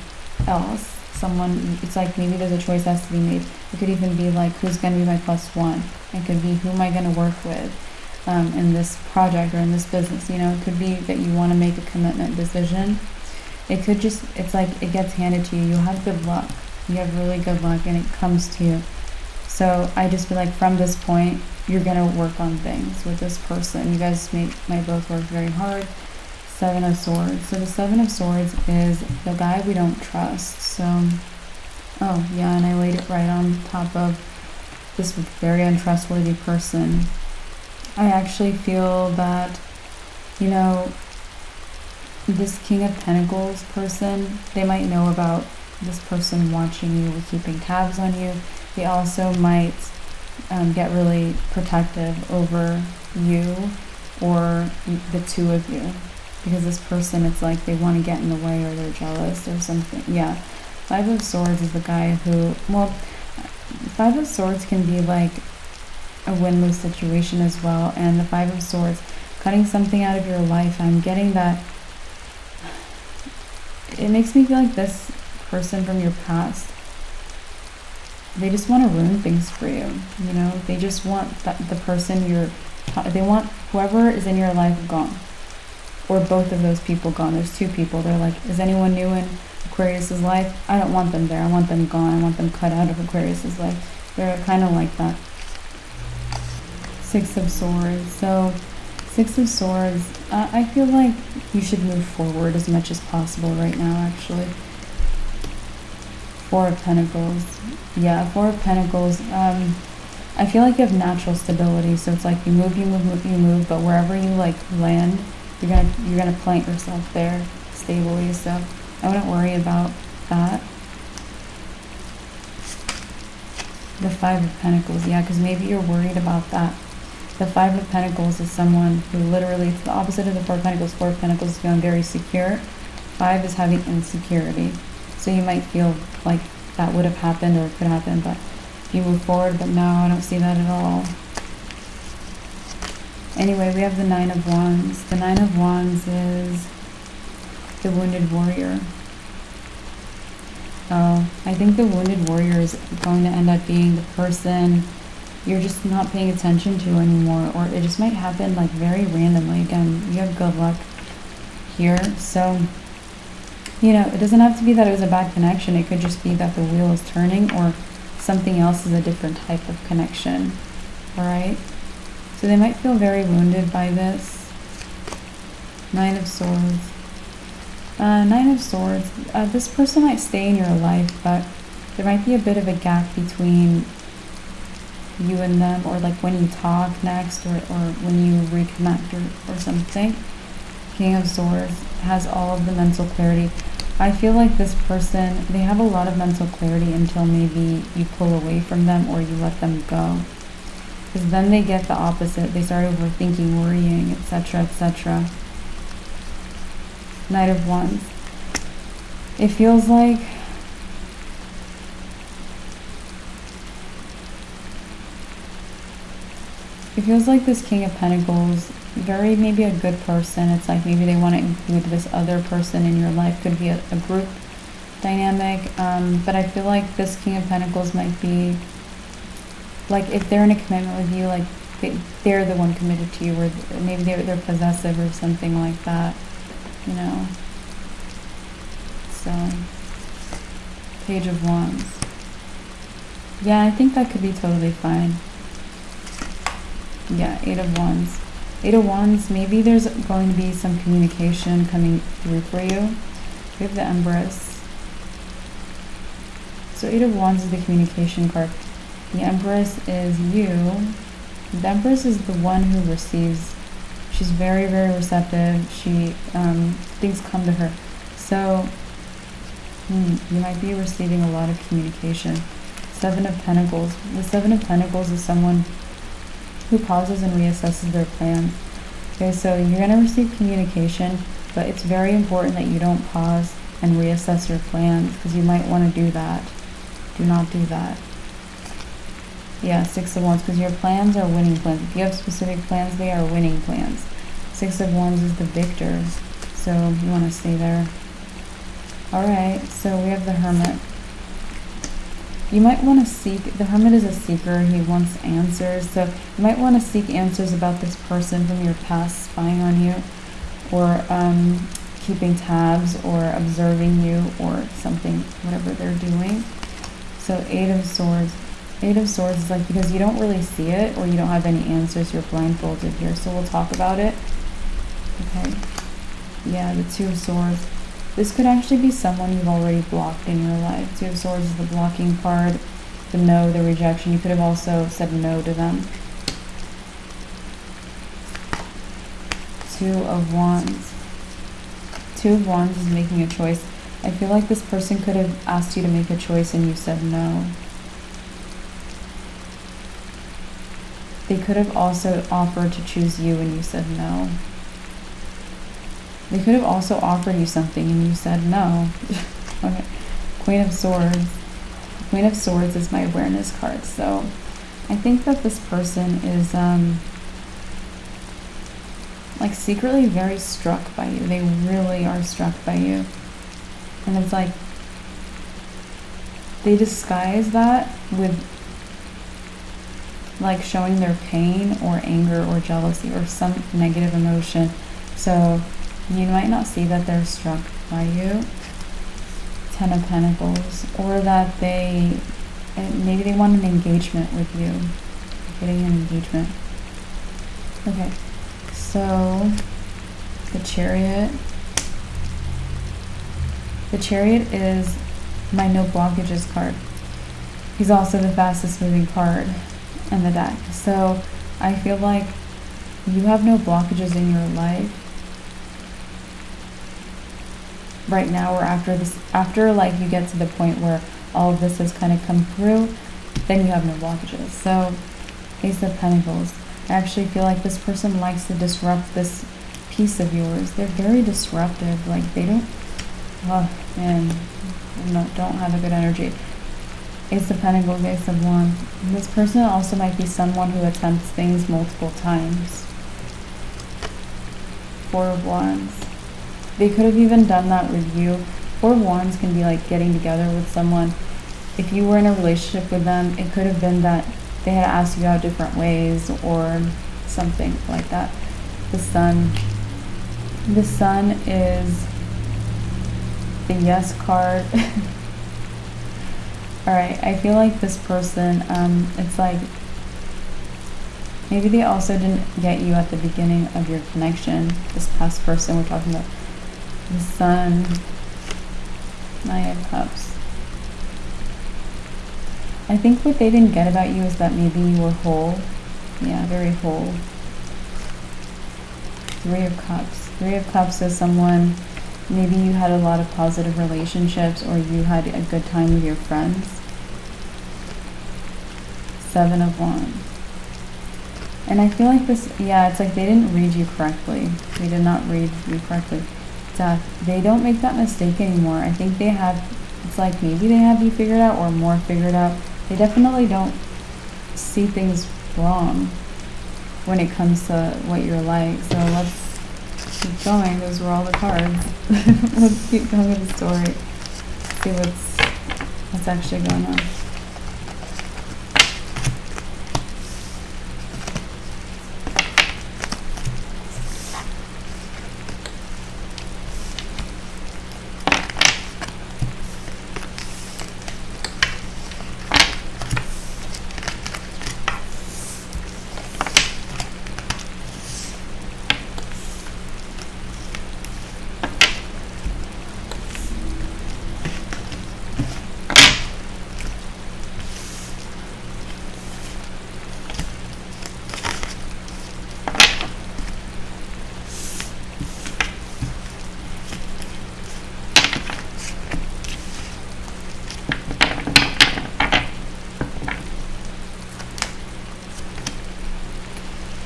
[SPEAKER 1] else, it's like maybe there's a choice that has to be made. It could even be like, who's going to be my plus one? It could be, who am I going to work with in this project or in this business? It could be that you want to make a commitment decision. It could just, it's like it gets handed to you. You have good luck. You have really good luck and it comes to you. So I just feel like from this point, you're going to work on things with this person. You guys might both work very hard. Seven of Swords. So the Seven of Swords is the guy we don't trust. So, oh yeah, and I laid it right on top of this very untrustworthy person. I actually feel that, this King of Pentacles person, they might know about this person watching you or keeping tabs on you. They also might get really protective over you or the two of you. Because this person, it's like they want to get in the way or they're jealous or something. Yeah. Five of Swords is the guy who, well, Five of Swords can be like a win-lose situation as well. And the Five of Swords, cutting something out of your life, I'm getting that it makes me feel like this person from your past, they just want to ruin things for you. You know, they just want the person they want whoever is in your life gone. Or both of those people gone. There's two people. They're like, is anyone new in Aquarius's life? I don't want them there. I want them gone. I want them cut out of Aquarius's life. They're kind of like that. Six of Swords. So, Six of Swords, I feel like you should move forward as much as possible right now, actually. Four of Pentacles. Yeah, Four of Pentacles. I feel like you have natural stability. So it's like you move, but wherever you like land, you're gonna plant yourself there stably, so I wouldn't worry about that. The Five of Pentacles, yeah, because maybe you're worried about that. The Five of Pentacles is someone who literally, it's the opposite of the Four of Pentacles. Four of Pentacles is feeling very secure. Five is having insecurity. So you might feel like that would have happened or could happen, but you move forward, but no, I don't see that at all. Anyway, we have the Nine of Wands. The Nine of Wands is the Wounded Warrior. Oh, I think the Wounded Warrior is going to end up being the person you're just not paying attention to anymore, or it just might happen like very randomly. Again, you have good luck here. So, you know, it doesn't have to be that it was a bad connection. It could just be that the wheel is turning or something else is a different type of connection. All right? So they might feel very wounded by this. Nine of Swords. Nine of Swords. This person might stay in your life, but there might be a bit of a gap between you and them, or like when you talk next, or when you reconnect or something. King of Swords has all of the mental clarity. I feel like this person, they have a lot of mental clarity until maybe you pull away from them or you let them go. Because then they get the opposite. They start overthinking, worrying, etc., etc. Knight of Wands. It feels like this King of Pentacles, very maybe a good person. It's like maybe they want to include this other person in your life. Could be a group dynamic. But I feel like this King of Pentacles might be like, if they're in a commitment with you, like they're the one committed to you, or maybe they're possessive or something like that, you know. So, Page of Wands. Yeah, I think that could be totally fine. Yeah, Eight of Wands. Eight of Wands, maybe there's going to be some communication coming through for you. We have the Empress. So Eight of Wands is the communication card. The Empress is you. The Empress is the one who receives. She's very, very receptive. She, things come to her. So, you might be receiving a lot of communication. Seven of Pentacles. The Seven of Pentacles is someone who pauses and reassesses their plans. Okay, so you're going to receive communication, but it's very important that you don't pause and reassess your plans, because you might want to do that. Do not do that. Yeah, Six of Wands, because your plans are winning plans. If you have specific plans, they are winning plans. Six of Wands is the victor, so you want to stay there. Alright, so we have the Hermit. You might want to seek, the Hermit is a seeker, he wants answers, so you might want to seek answers about this person from your past spying on you, or keeping tabs, or observing you, or something, whatever they're doing. So Eight of Swords. Eight of Swords is like, because you don't really see it, or you don't have any answers, you're blindfolded here, so we'll talk about it. Okay. Yeah, the Two of Swords. This could actually be someone you've already blocked in your life. Two of Swords is the blocking card, the no, the rejection. You could have also said no to them. Two of Wands. Two of Wands is making a choice. I feel like this person could have asked you to make a choice and you said no. They could have also offered to choose you and you said no. They could have also offered you something and you said no. Okay. Queen of Swords. Queen of Swords is my awareness card. So I think that this person is like secretly very struck by you. They really are struck by you. And it's like they disguise that with like showing their pain or anger or jealousy or some negative emotion. So you might not see that they're struck by you. Ten of Pentacles. Or that maybe they want an engagement with you. Getting an engagement. Okay. So the Chariot. The Chariot is my no blockages card. He's also the fastest moving card in the deck. So I feel like you have no blockages in your life right now, or after like you get to the point where all of this has kind of come through, then you have no blockages. So Ace of Pentacles. I actually feel like this person likes to disrupt this piece of yours. They're very disruptive. Like they don't, oh man, don't have a good energy. Ace of Pentacles, Ace of Wands. This person also might be someone who attempts things multiple times. Four of Wands. They could have even done that with you. Four of Wands can be like getting together with someone. If you were in a relationship with them, it could have been that they had asked you out different ways or something like that. The Sun. The Sun is the yes card. Alright, I feel like this person, it's like maybe they also didn't get you at the beginning of your connection. This past person we're talking about. The Sun, Nine of Cups. I think what they didn't get about you is that maybe you were whole. Yeah, very whole. Three of Cups. Three of Cups is someone, maybe you had a lot of positive relationships or you had a good time with your friends. Seven of Wands. And I feel like this, yeah, it's like they didn't read you correctly. They did not read you correctly. Death. They don't make that mistake anymore. I think they have, it's like maybe they have you figured out or more figured out. They definitely don't see things wrong when it comes to what you're like. So let's keep going. Those were all the cards. Let's keep going with the story. See what's actually going on.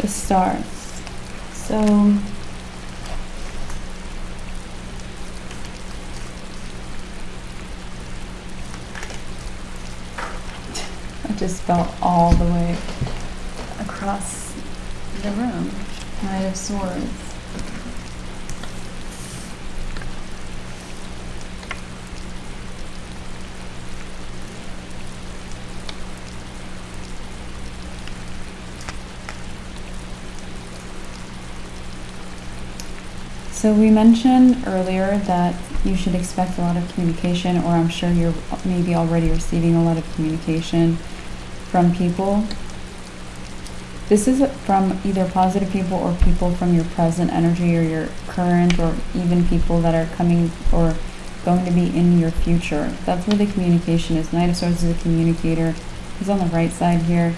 [SPEAKER 1] Star. So I just fell all the way across the room. Knight of Swords. So we mentioned earlier that you should expect a lot of communication, or I'm sure you're maybe already receiving a lot of communication from people. This is from either positive people or people from your present energy or your current, or even people that are coming or going to be in your future. That's where the communication is. Knight of Swords is a communicator. He's on the right side here.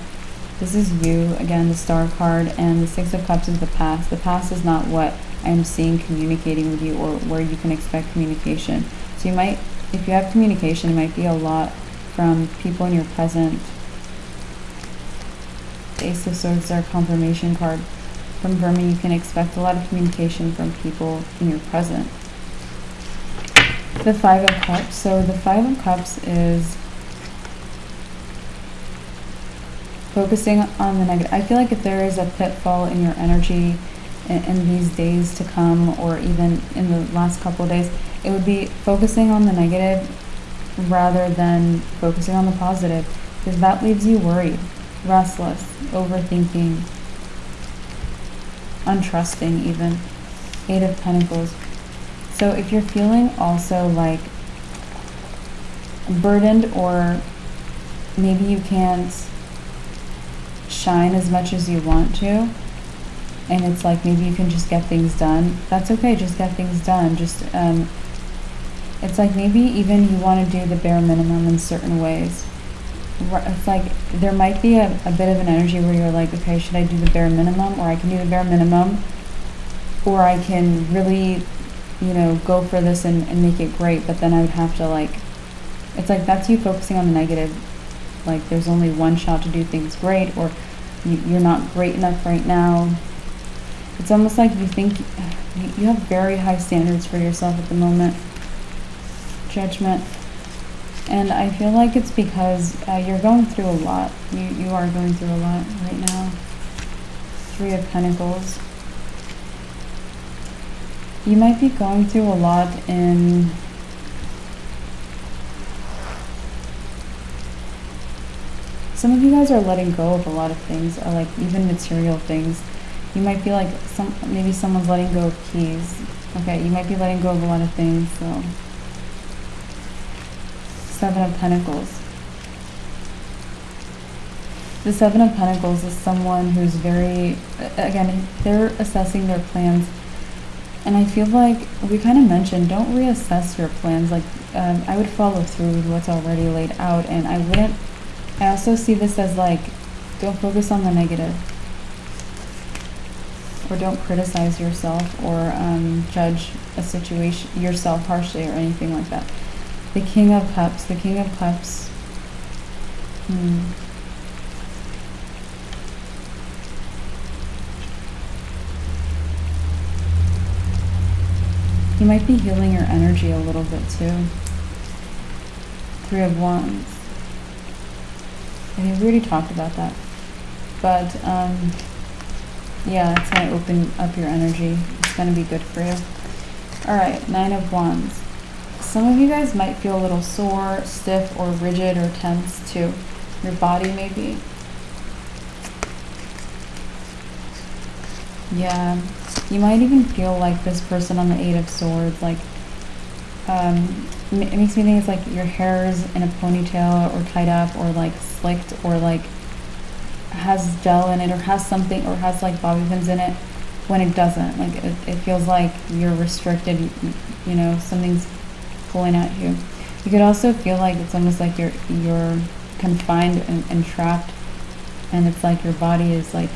[SPEAKER 1] This is you, again, the Star card, and the Six of Cups is the past. The past is not what I'm seeing communicating with you or where you can expect communication. So you might, if you have communication, it might be a lot from people in your present Ace of Swords is our confirmation card, confirming you can expect a lot of communication from people in your present. The Five of Cups. So the Five of Cups is focusing on the negative. I feel like if there is a pitfall in your energy in these days to come, or even in the last couple of days, it would be focusing on the negative rather than focusing on the positive, because that leaves you worried, restless, overthinking, untrusting even. Eight of Pentacles. So if you're feeling also like burdened, or maybe you can't shine as much as you want to, and it's like maybe you can just get things done, that's okay, just get things done. Just it's like maybe even you want to do the bare minimum in certain ways. It's like there might be a bit of an energy where you're like, okay, should I do the bare minimum? Or I can do the bare minimum, or I can really, you know, go for this and make it great, but then I would have to like, it's like that's you focusing on the negative. Like there's only one shot to do things great, or you're not great enough right now. It's almost like you think you have very high standards for yourself at the moment. Judgment. And I feel like it's because you're going through a lot. You are going through a lot right now. Three of Pentacles. You might be going through a lot in some of you guys are letting go of a lot of things, like even material things. You might be like, maybe someone's letting go of keys. Okay, you might be letting go of a lot of things. So Seven of Pentacles. The Seven of Pentacles is someone who's very, again, they're assessing their plans. And I feel like we kind of mentioned, don't reassess your plans. Like, I would follow through with what's already laid out. And I also see this as like, don't focus on the negative. Or don't criticize yourself, or judge a situation, yourself harshly, or anything like that. The King of Cups. The King of Cups. You might be healing your energy a little bit too. Three of Wands. I think we already talked about that. But yeah, it's going to open up your energy. It's going to be good for you. Alright, Nine of Wands. Some of you guys might feel a little sore, stiff, or rigid, or tense too. Your body maybe. Yeah. You might even feel like this person on the Eight of Swords, like, it makes me think it's like your hair's in a ponytail, or tied up, or like slicked, or like has gel in it, or has something, or has like bobby pins in it, when it doesn't. Like it feels like you're restricted, you know, something's pulling at you. You could also feel like it's almost like you're confined and trapped, and it's like your body is like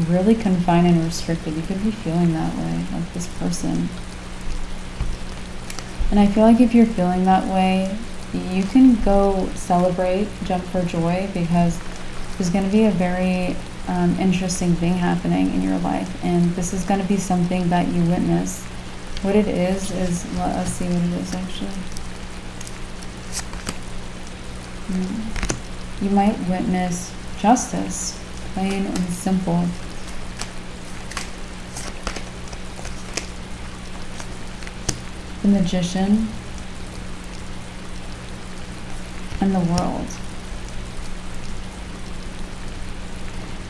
[SPEAKER 1] really confined and restricted. You could be feeling that way, like this person. And I feel like if you're feeling that way, you can go celebrate, jump for joy, because there's going to be a very interesting thing happening in your life, and this is going to be something that you witness. What it is, let us see what it is actually. You might witness justice, plain and simple. The Magician and the World.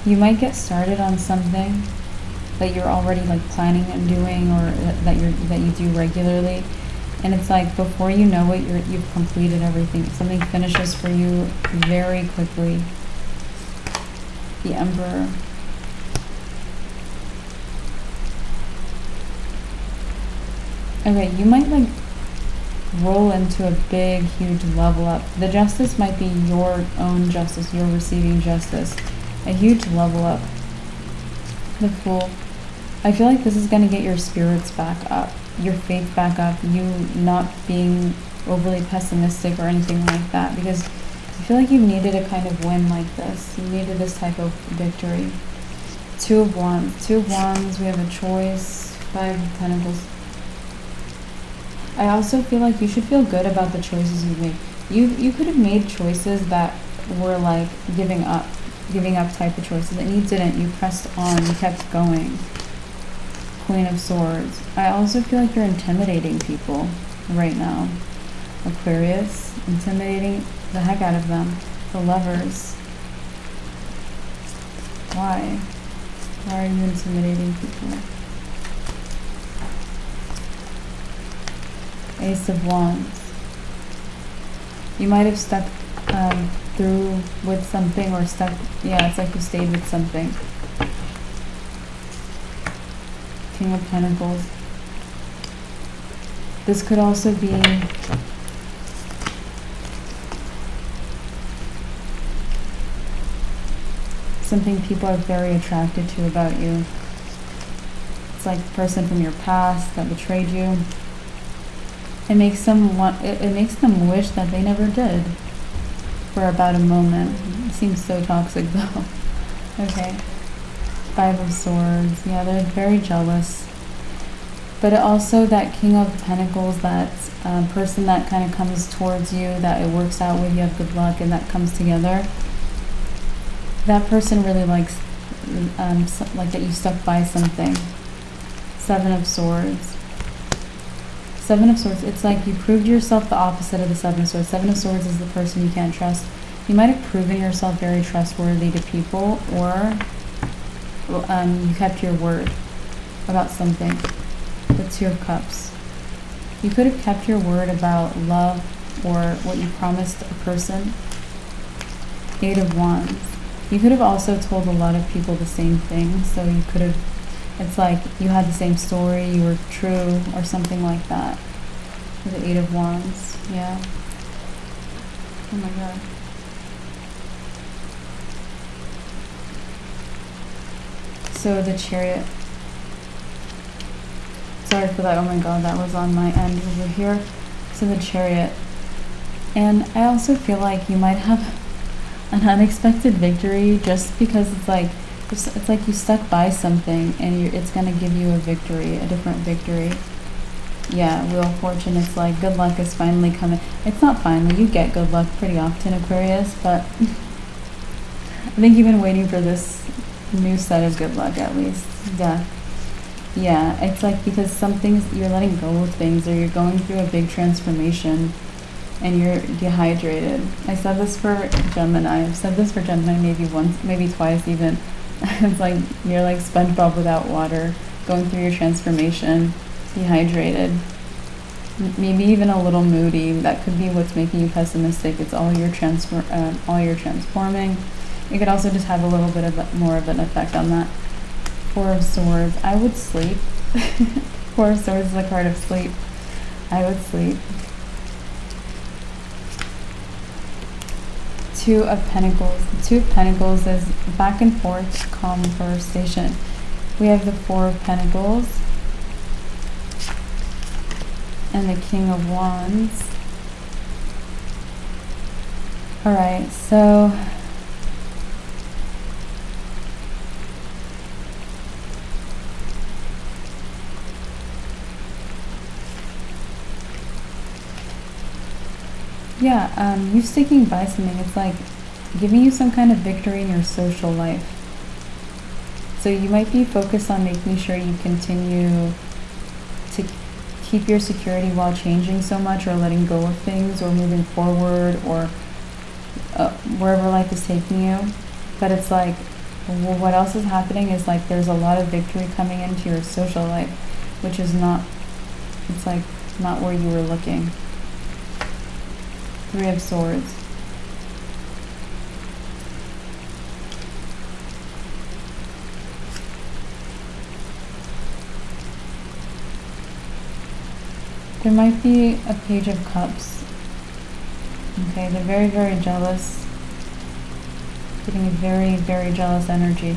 [SPEAKER 1] You might get started on something that you're already like planning on doing, or that you do regularly, and it's like before you know it, you've completed everything. Something finishes for you very quickly. The Emperor. Okay, you might like roll into a big, huge level up. The Justice might be your own justice. You're receiving justice. A huge level up. The Fool. I feel like this is going to get your spirits back up, your faith back up, you not being overly pessimistic or anything like that, because I feel like you needed a kind of win like this. You needed this type of victory. Two of Wands. Two of Wands, we have a choice. Five of Pentacles. I also feel like you should feel good about the choices you make. You could have made choices that were like giving up type of choices, and you didn't. You pressed on, you kept going. Queen of Swords. I also feel like you're intimidating people right now. Aquarius, intimidating the heck out of them. The Lovers. Why? Why are you intimidating people? Ace of Wands. You might have stuck through with something, or stuck, yeah, it's like you stayed with something. King of Pentacles. This could also be something people are very attracted to about you. It's like a person from your past that betrayed you. It makes them wish that they never did for about a moment. It seems so toxic though. Okay. Five of Swords. Yeah, they're very jealous. But also that King of Pentacles, that person that kind of comes towards you, that it works out with, you have good luck, and that comes together. That person really likes like that you stuck by something. Seven of Swords. Seven of Swords, it's like you proved yourself the opposite of the Seven of Swords. Seven of Swords is the person you can't trust. You might have proven yourself very trustworthy to people, or you kept your word about something. The Two of Cups. You could have kept your word about love or what you promised a person. Eight of Wands. You could have also told a lot of people the same thing, so you could have, it's like you had the same story, you were true, or something like that. With the Eight of Wands, yeah. Oh my god. So the Chariot. Sorry for that, oh my god, that was on my end over here. So the Chariot. And I also feel like you might have an unexpected victory, just because it's like you stuck by something, and it's going to give you a victory, a different victory. Yeah, Wheel of Fortune, it's like good luck is finally coming. It's not finally, you get good luck pretty often, Aquarius, but I think you've been waiting for this new set of good luck, at least. Death. Yeah, it's like because some things, you're letting go of things, or you're going through a big transformation, and you're dehydrated. I said this for Gemini. I've said this for Gemini maybe once, maybe twice even. It's like you're like SpongeBob without water, going through your transformation, dehydrated, maybe even a little moody. That could be what's making you pessimistic. It's all your transforming. It could also just have a little bit of more of an effect on that. Four of Swords. I would sleep. Four of Swords is the card of sleep. I would sleep. Two of Pentacles. The Two of Pentacles is back and forth conversation. We have the Four of Pentacles and the King of Wands. Alright, so yeah, you sticking by something, it's like giving you some kind of victory in your social life. So you might be focused on making sure you continue to keep your security while changing so much, or letting go of things, or moving forward, or wherever life is taking you. But it's like, well, what else is happening is like there's a lot of victory coming into your social life, which is not, it's like not where you were looking. Three of Swords. There might be a Page of Cups. Okay, they're very, very jealous. Getting a very, very jealous energy.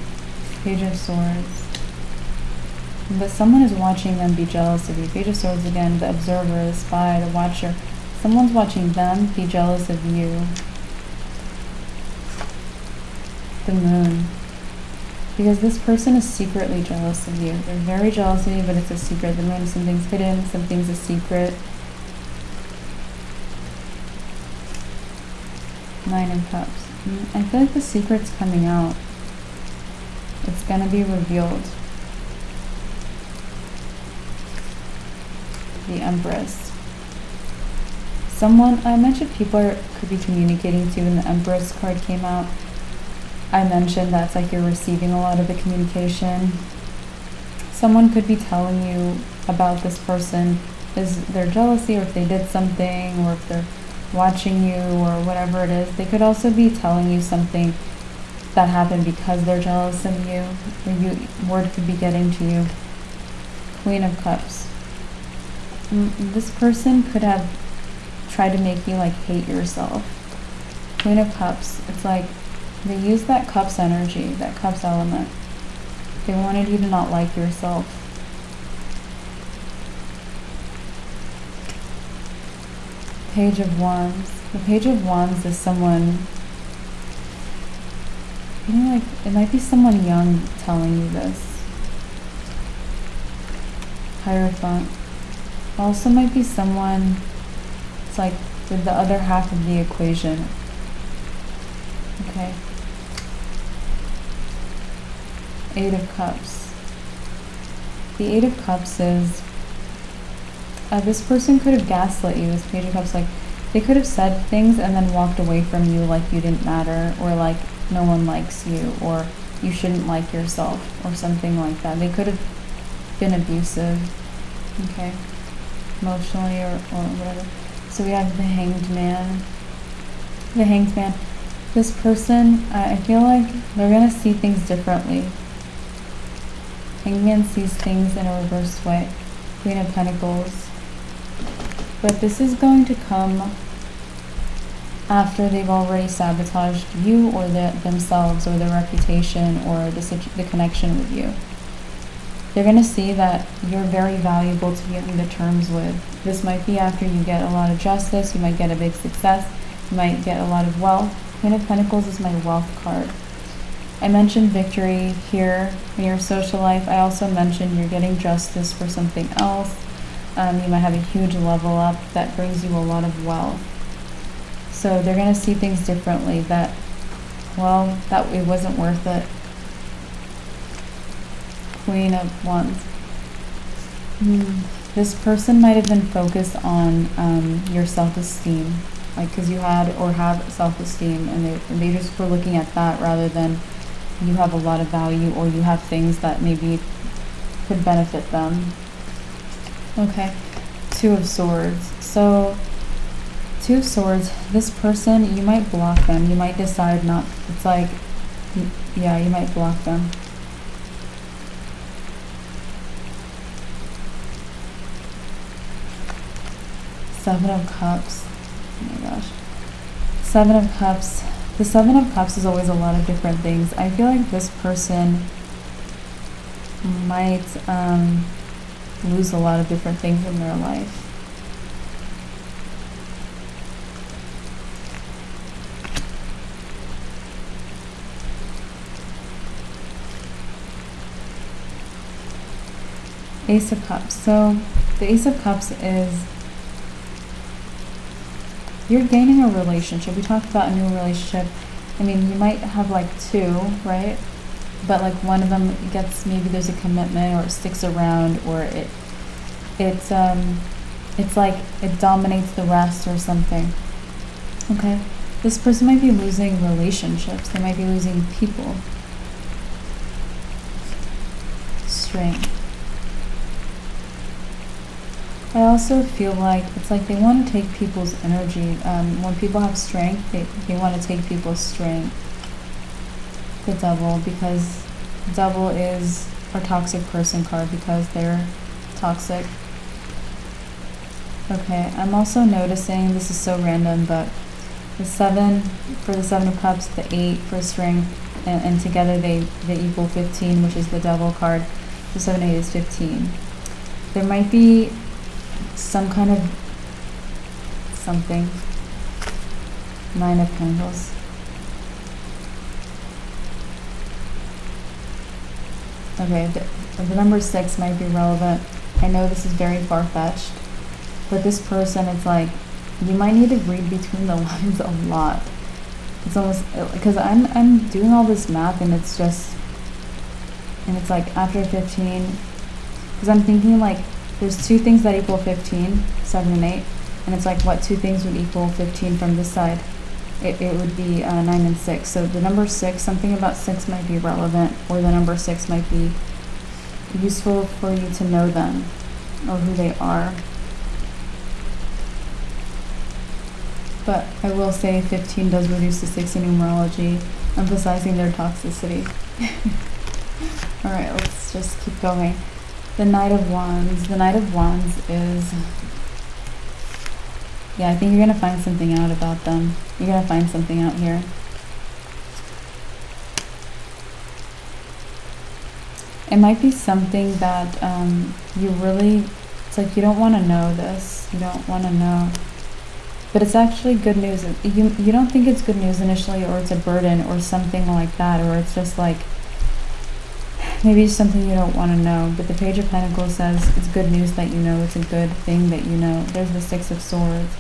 [SPEAKER 1] Page of Swords. But someone is watching them be jealous of you. Page of Swords again, the observer, the spy, the watcher. Someone's watching them be jealous of you. The Moon. Because this person is secretly jealous of you. They're very jealous of you, but it's a secret. The Moon, something's hidden, something's a secret. Nine of Cups. I feel like the secret's coming out. It's going to be revealed. The Empress. Someone, I mentioned people could be communicating to you, and the Empress card came out. I mentioned that's like you're receiving a lot of the communication. Someone could be telling you about this person, is their jealousy, or if they did something, or if they're watching you, or whatever it is. They could also be telling you something that happened because they're jealous of you, or word could be getting to you. Queen of Cups. This person could have tried to make you like hate yourself. Queen of Cups. It's like they use that Cups energy, that Cups element. They wanted you to not like yourself. Page of Wands. The Page of Wands is someone, you know, like it might be someone young telling you this. Hierophant. Also might be someone, it's like with the other half of the equation. Okay. Eight of Cups. The Eight of Cups is, this person could have gaslit you. This Page of Cups, like, they could have said things and then walked away from you like you didn't matter, or like no one likes you, or you shouldn't like yourself, or something like that. They could have been abusive, okay, emotionally or whatever. So we have the Hanged Man. The Hanged Man. This person, I feel like they're going to see things differently. Hanged Man sees things in a reversed way. Queen of Pentacles. But this is going to come after they've already sabotaged you, or themselves, or their reputation, or the connection with you. They're going to see that you're very valuable to be on the terms with. This might be after you get a lot of justice, you might get a big success, you might get a lot of wealth. Queen of Pentacles is my wealth card. I mentioned victory here in your social life. I also mentioned you're getting justice for something else. You might have a huge level up that brings you a lot of wealth. So they're going to see things differently, that, well, that it wasn't worth it. Queen of Wands. This person might have been focused on your self-esteem, like because you had or have self-esteem, and they just were looking at that rather than you have a lot of value, or you have things that maybe could benefit them. Okay, Two of Swords. So Two of Swords, this person, you might block them. You might decide not, it's like, yeah, you might block them. Seven of Cups. Oh my gosh. Seven of Cups. The Seven of Cups is always a lot of different things. I feel like this person might lose a lot of different things in their life. Ace of Cups. So the Ace of Cups is you're gaining a relationship. We talked about a new relationship. I mean, you might have like two, right? But like one of them gets, maybe there's a commitment, or it sticks around, or it's like it dominates the rest or something. Okay? This person might be losing relationships. They might be losing people. Strength. I also feel like it's like they want to take people's energy. When people have strength, they want to take people's strength. The Devil, because Devil is our toxic person card, because they're toxic. Okay, I'm also noticing, this is so random, but the 7 for the Seven of Cups, the 8 for strength, and together they equal 15, which is the Devil card. So 7 and 8 is 15. There might be some kind of something. 9 of Pentacles. Okay, the number 6 might be relevant. I know this is very far-fetched, but this person, it's like, you might need to read between the lines a lot. It's almost, because I'm doing all this math, and it's just, and it's like after 15, because I'm thinking like, there's 2 things that equal 15, 7 and 8, and it's like, what 2 things would equal 15 from this side? It would be 9 and 6. So the number 6, something about 6 might be relevant, or the number 6 might be useful for you to know them, or who they are. But I will say 15 does reduce to 6 in numerology, emphasizing their toxicity. Alright, let's just keep going. The Knight of Wands. The Knight of Wands is... yeah, I think you're going to find something out about them. You're going to find something out here. It might be something that you really... it's like you don't want to know this. You don't want to know. But it's actually good news. You don't think it's good news initially, or it's a burden, or something like that, or it's just like... maybe it's something you don't want to know. But the Page of Pentacles says it's good news that you know. It's a good thing that you know. There's the 6 of Swords.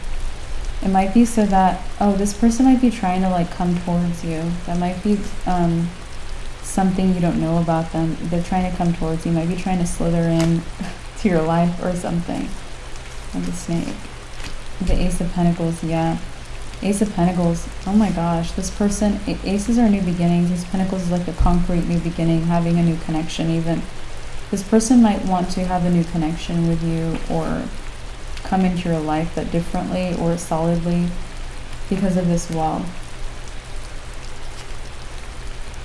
[SPEAKER 1] It might be so that, oh, this person might be trying to like come towards you. That might be something you don't know about them. They're trying to come towards you. Might be trying to slither in to your life or something. Like a snake. The Ace of Pentacles, yeah. Ace of Pentacles, oh my gosh, this person, aces are new beginnings. Ace of Pentacles is like a concrete new beginning, having a new connection even. This person might want to have a new connection with you, or come into your life, but differently or solidly, because of this wall.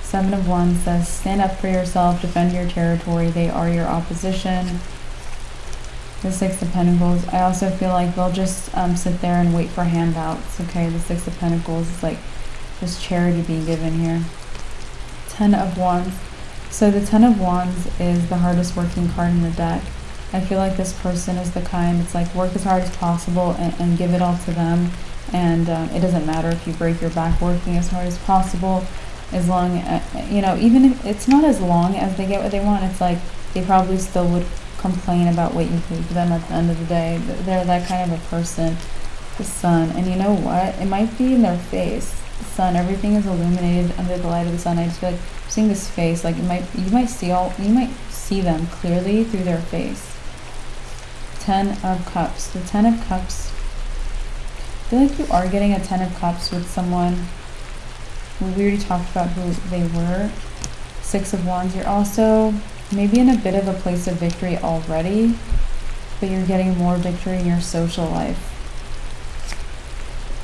[SPEAKER 1] 7 of Wands says, stand up for yourself, defend your territory, they are your opposition. The 6 of Pentacles, I also feel like they'll just sit there and wait for handouts, okay? The 6 of Pentacles is like just charity being given here. 10 of Wands. So the 10 of Wands is the hardest working card in the deck. I feel like this person is the kind, it's like work as hard as possible and give it all to them. And it doesn't matter if you break your back working as hard as possible, as long as, you know, even if it's not as long as they get what they want, it's like they probably still would complain about what you paid for them at the end of the day. They're that kind of a person. The Sun, and you know what? It might be in their face. The Sun, everything is illuminated under the light of the sun. I just feel like seeing this face, like you might see them clearly through their face. 10 of Cups. The 10 of Cups. I feel like you are getting a 10 of Cups with someone. We already talked about who they were. 6 of Wands. You're also maybe in a bit of a place of victory already, but you're getting more victory in your social life.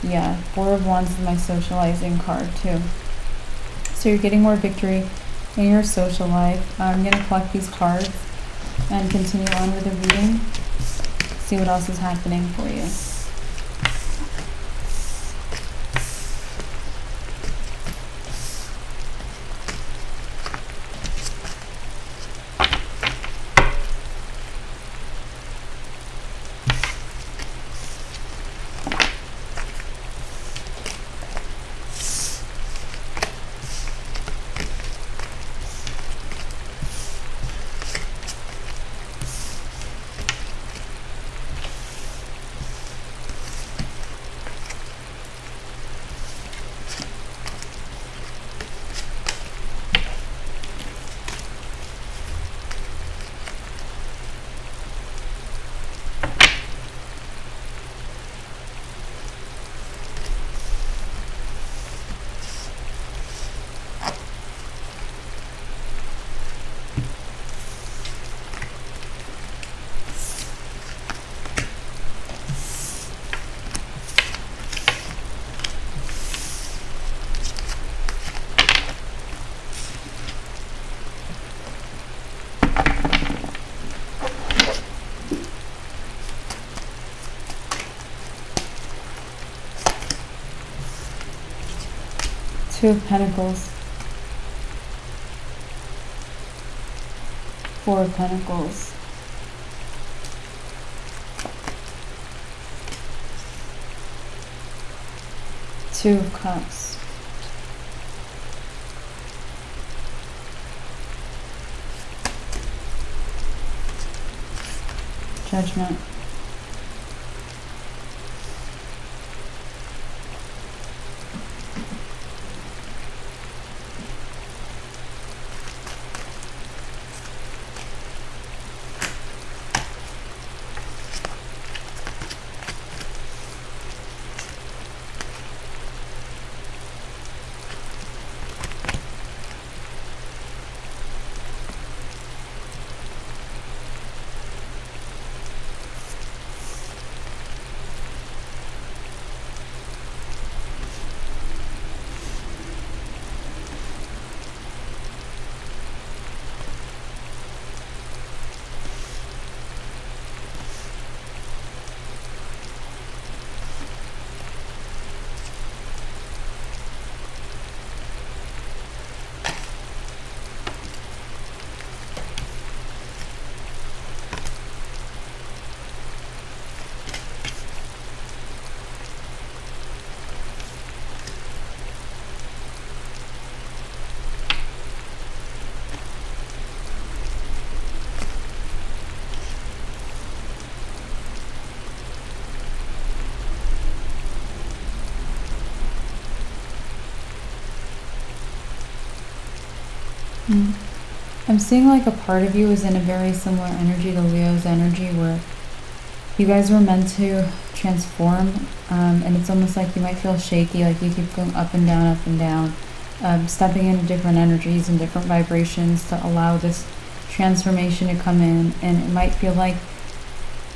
[SPEAKER 1] Yeah, 4 of Wands is my socializing card too. So you're getting more victory in your social life. I'm going to collect these cards and continue on with the reading. See what else is happening for you. Two of Pentacles. 4 of Pentacles. Two of Cups. Judgment. I'm seeing like a part of you is in a very similar energy to Leo's energy, where you guys were meant to transform, and it's almost like you might feel shaky, like you keep going up and down, stepping into different energies and different vibrations to allow this transformation to come in, and it might feel like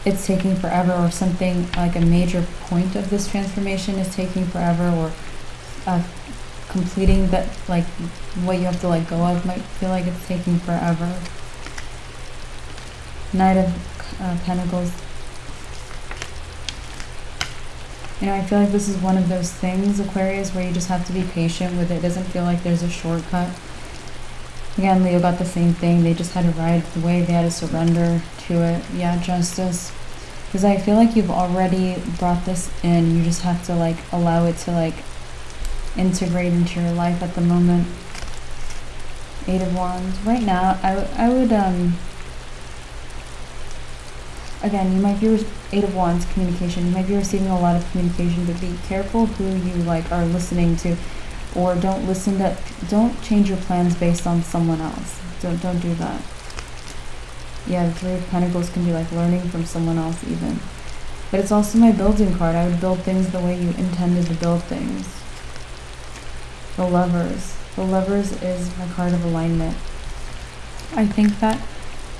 [SPEAKER 1] it's taking forever, or something like a major point of this transformation is taking forever, or completing that, like what you have to let go of might feel like it's taking forever. Knight of Pentacles. You know, I feel like this is one of those things, Aquarius, where you just have to be patient with it. It doesn't feel like there's a shortcut. Again, Leo got the same thing. They just had to ride the wave. They had to surrender to it. Yeah, Justice. Because I feel like you've already brought this in. You just have to like allow it to like integrate into your life at the moment. Eight of Wands. Right now, I would again, you might be Eight of Wands, communication. You might be receiving a lot of communication, but be careful who you like are listening to, or don't change your plans based on someone else. Don't do that. Yeah, the Three of Pentacles can be like learning from someone else even. But it's also my building card. I would build things the way you intended to build things. The Lovers. The Lovers is my card of alignment. I think that,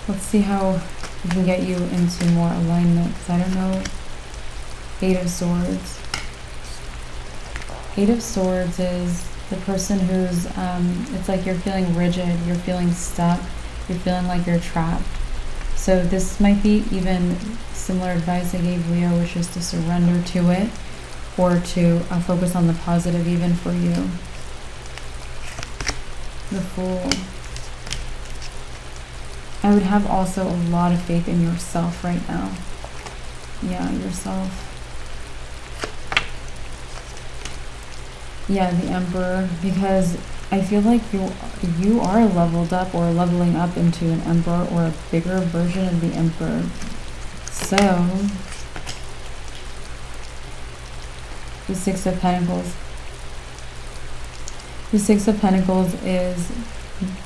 [SPEAKER 1] let's see how we can get you into more alignment, because I don't know. Eight of Swords. Eight of Swords is the person who's, it's like you're feeling rigid, you're feeling stuck, you're feeling like you're trapped. So this might be even similar advice I gave Leo, which is to surrender to it, or to focus on the positive even for you. The Fool. I would have also a lot of faith in yourself right now. Yeah, yourself. Yeah, the Emperor, because I feel like you are leveled up or leveling up into an Emperor or a bigger version of the Emperor. So, the Six of Pentacles. The Six of Pentacles is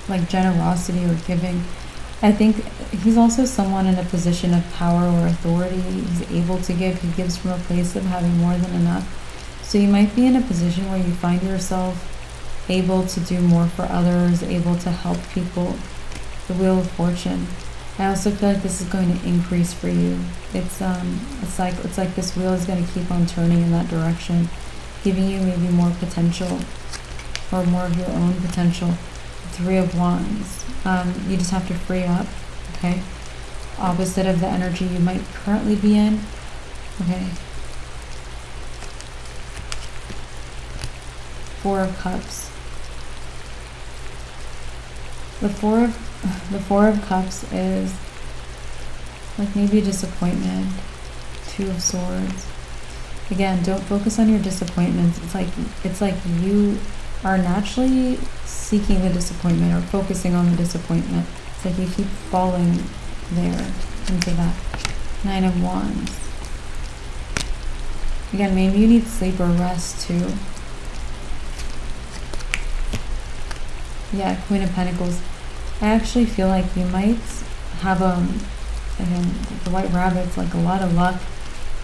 [SPEAKER 1] like generosity or giving. I think he's also someone in a position of power or authority. He's able to give. He gives from a place of having more than enough. So you might be in a position where you find yourself able to do more for others, able to help people. The Wheel of Fortune. I also feel like this is going to increase for you. It's like this wheel is going to keep on turning in that direction, giving you maybe more potential, or more of your own potential. Three of Wands. You just have to free up, okay? Opposite of the energy you might currently be in. Okay. Four of Cups. The Four of Cups is like maybe disappointment. Two of Swords. Again, don't focus on your disappointments. It's like you are naturally seeking the disappointment or focusing on the disappointment. It's like you keep falling there into that. Nine of Wands. Again, maybe you need sleep or rest too. Yeah, Queen of Pentacles. I actually feel like you might have again, the White Rabbit's like a lot of luck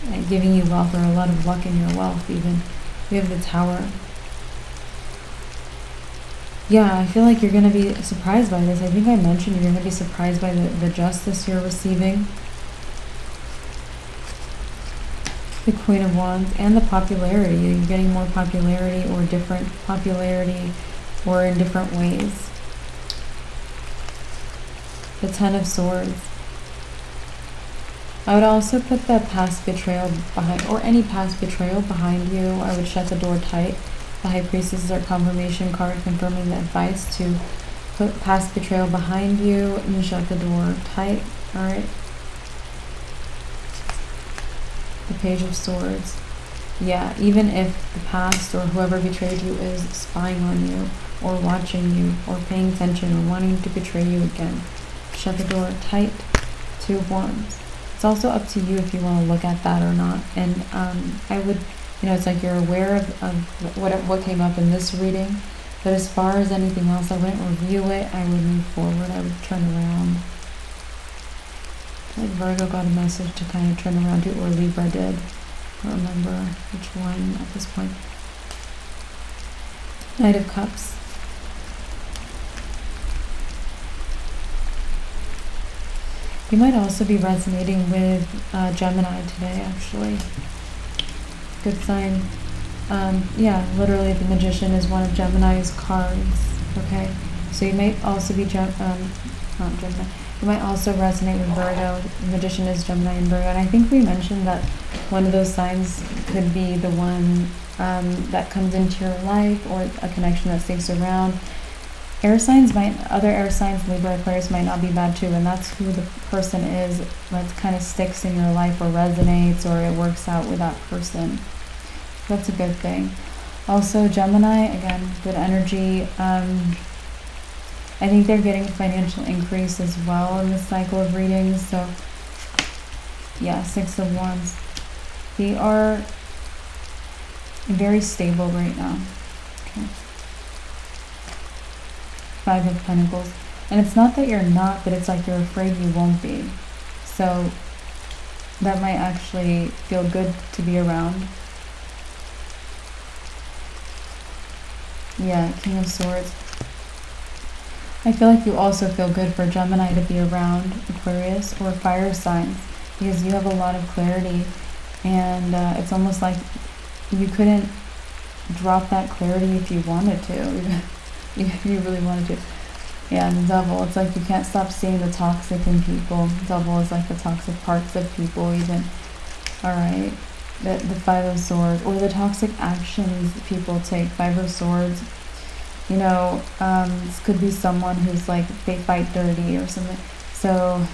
[SPEAKER 1] at giving you wealth, or a lot of luck in your wealth even. We have the Tower. Yeah, I feel like you're going to be surprised by this. I think I mentioned you're going to be surprised by the justice you're receiving. The Queen of Wands and the popularity. You're getting more popularity, or different popularity, or in different ways. The Ten of Swords. I would also put the past betrayal behind, or any past betrayal behind you. I would shut the door tight. The High Priestess is our confirmation card, confirming the advice to put past betrayal behind you and shut the door tight. Alright. The Page of Swords. Yeah, even if the past or whoever betrayed you is spying on you, or watching you, or paying attention, or wanting to betray you again, shut the door tight. Two of Wands. It's also up to you if you want to look at that or not. And I would, it's like you're aware of what came up in this reading, but as far as anything else, I wouldn't review it. I would move forward. I would turn around. Like Virgo got a message to kind of turn around to, or Libra did. I don't remember which one at this point. Knight of Cups. You might also be resonating with Gemini today, actually. Good sign. Yeah, literally the Magician is one of Gemini's cards. Okay, so you might also be not Gemini. You might also resonate with Virgo. The Magician is Gemini and Virgo, and I think we mentioned that one of those signs could be the one that comes into your life, or a connection that sticks around. Other air signs, Libra, Aquarius, might not be bad too, and that's who the person is that kind of sticks in your life, or resonates, or it works out with that person. That's a good thing. Also, Gemini, again, good energy. I think they're getting a financial increase as well in this cycle of readings. So, yeah, Six of Wands. They are very stable right now. Okay. Five of Pentacles. And it's not that you're not, but it's like you're afraid you won't be. So that might actually feel good to be around. Yeah, King of Swords. I feel like you also feel good for Gemini to be around Aquarius or fire signs, because you have a lot of clarity, and it's almost like you couldn't drop that clarity if you wanted to. If you really wanted to. Yeah, and the Devil, it's like you can't stop seeing the toxic in people. Devil is like the toxic parts of people even. Alright, the Five of Swords, or the toxic actions people take. Five of Swords, this could be someone who's like, they fight dirty or something. So,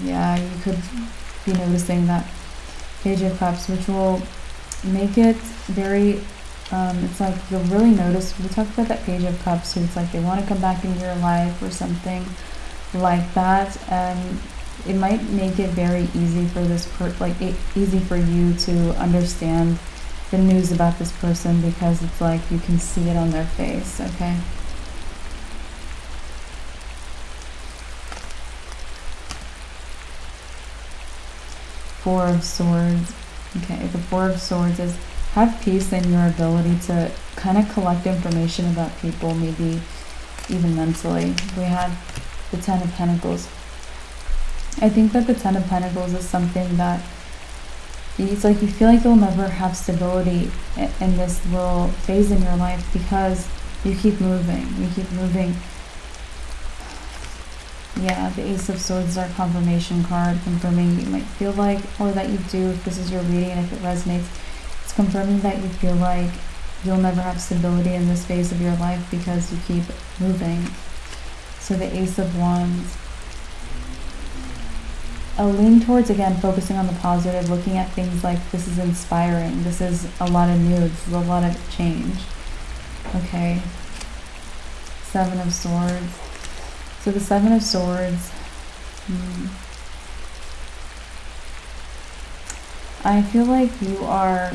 [SPEAKER 1] yeah, you could be noticing that. Page of Cups, which will make it very... it's like you'll really notice. We talked about that Page of Cups, who it's like they want to come back into your life or something like that. It might make it very easy for this easy for you to understand the news about this person, because it's like you can see it on their face. Okay. Four of Swords. Okay, the Four of Swords is have peace in your ability to kind of collect information about people, maybe even mentally. We have the Ten of Pentacles. I think that the Ten of Pentacles is something that it's like you feel like you'll never have stability in this little phase in your life, because you keep moving. You keep moving. Yeah, the Ace of Swords is our confirmation card, confirming you might feel like, or that you do, if this is your reading and if it resonates, it's confirming that you feel like you'll never have stability in this phase of your life because you keep moving. So the Ace of Wands. I'll lean towards, again, focusing on the positive, looking at things like this is inspiring, this is a lot of new, this is a lot of change. Okay. Seven of Swords. So the Seven of Swords, I feel like you are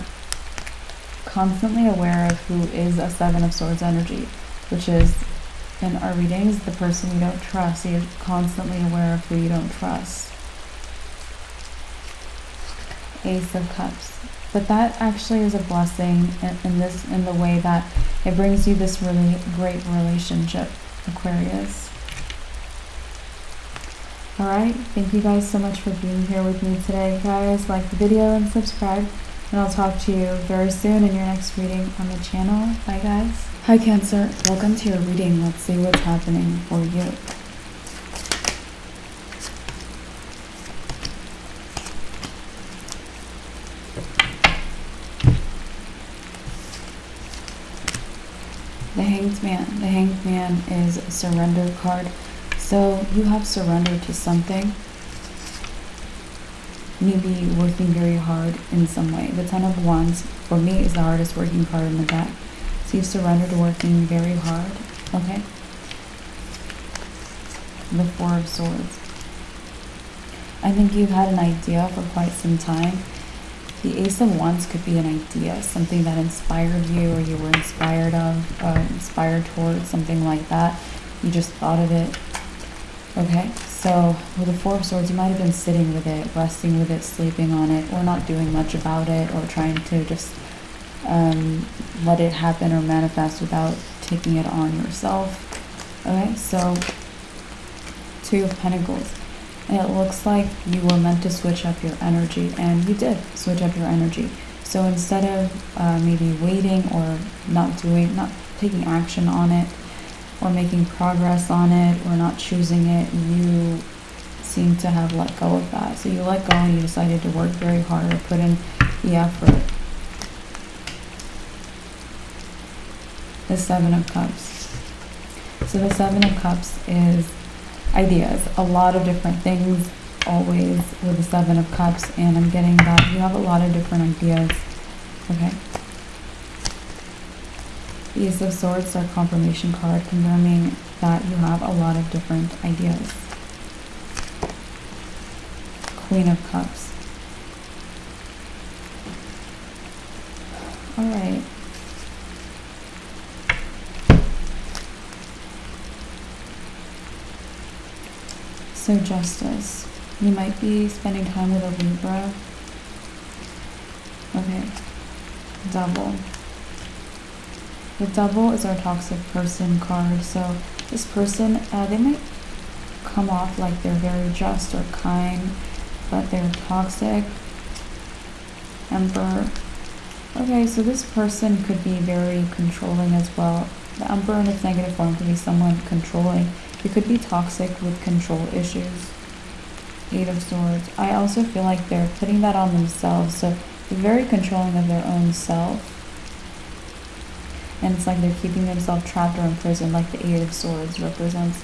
[SPEAKER 1] constantly aware of who is a Seven of Swords energy, which is, in our readings, the person you don't trust. So you're constantly aware of who you don't trust. Ace of Cups. But that actually is a blessing in the way that it brings you this really great relationship, Aquarius. Alright, thank you guys so much for being here with me today, guys. Like the video and subscribe, and I'll talk to you very soon in your next reading on the channel. Bye, guys. Hi, Cancer. Welcome to your reading. Let's see what's happening for you. The Hanged Man. The Hanged Man is a surrender card. So you have surrendered to something. Maybe working very hard in some way. The Ten of Wands, for me, is the hardest working card in the deck. So you've surrendered to working very hard. Okay. The Four of Swords. I think you've had an idea for quite some time. The Ace of Wands could be an idea, something that inspired you, or you were inspired towards, something like that. You just thought of it. Okay, so with the Four of Swords, you might have been sitting with it, resting with it, sleeping on it, or not doing much about it, or trying to just let it happen or manifest without taking it on yourself. Okay, so Two of Pentacles. And it looks like you were meant to switch up your energy, and you did switch up your energy. So instead of maybe waiting or not taking action on it, or making progress on it, or not choosing it, you seem to have let go of that. So you let go and you decided to work very hard or put in the effort. The Seven of Cups. So the Seven of Cups is ideas, a lot of different things, always with the Seven of Cups, and I'm getting that you have a lot of different ideas. Okay. The Ace of Swords, our confirmation card, confirming that you have a lot of different ideas. Queen of Cups. All right. So Justice. You might be spending time with a Libra. Okay. Double. The Double is our toxic person card. So this person, they might come off like they're very just or kind, but they're toxic. Emperor. Okay, so this person could be very controlling as well. The Emperor in its negative form could be someone controlling. It could be toxic with control issues. Eight of Swords. I also feel like they're putting that on themselves. So they're very controlling of their own self. And it's like they're keeping themselves trapped or imprisoned, like the Eight of Swords represents.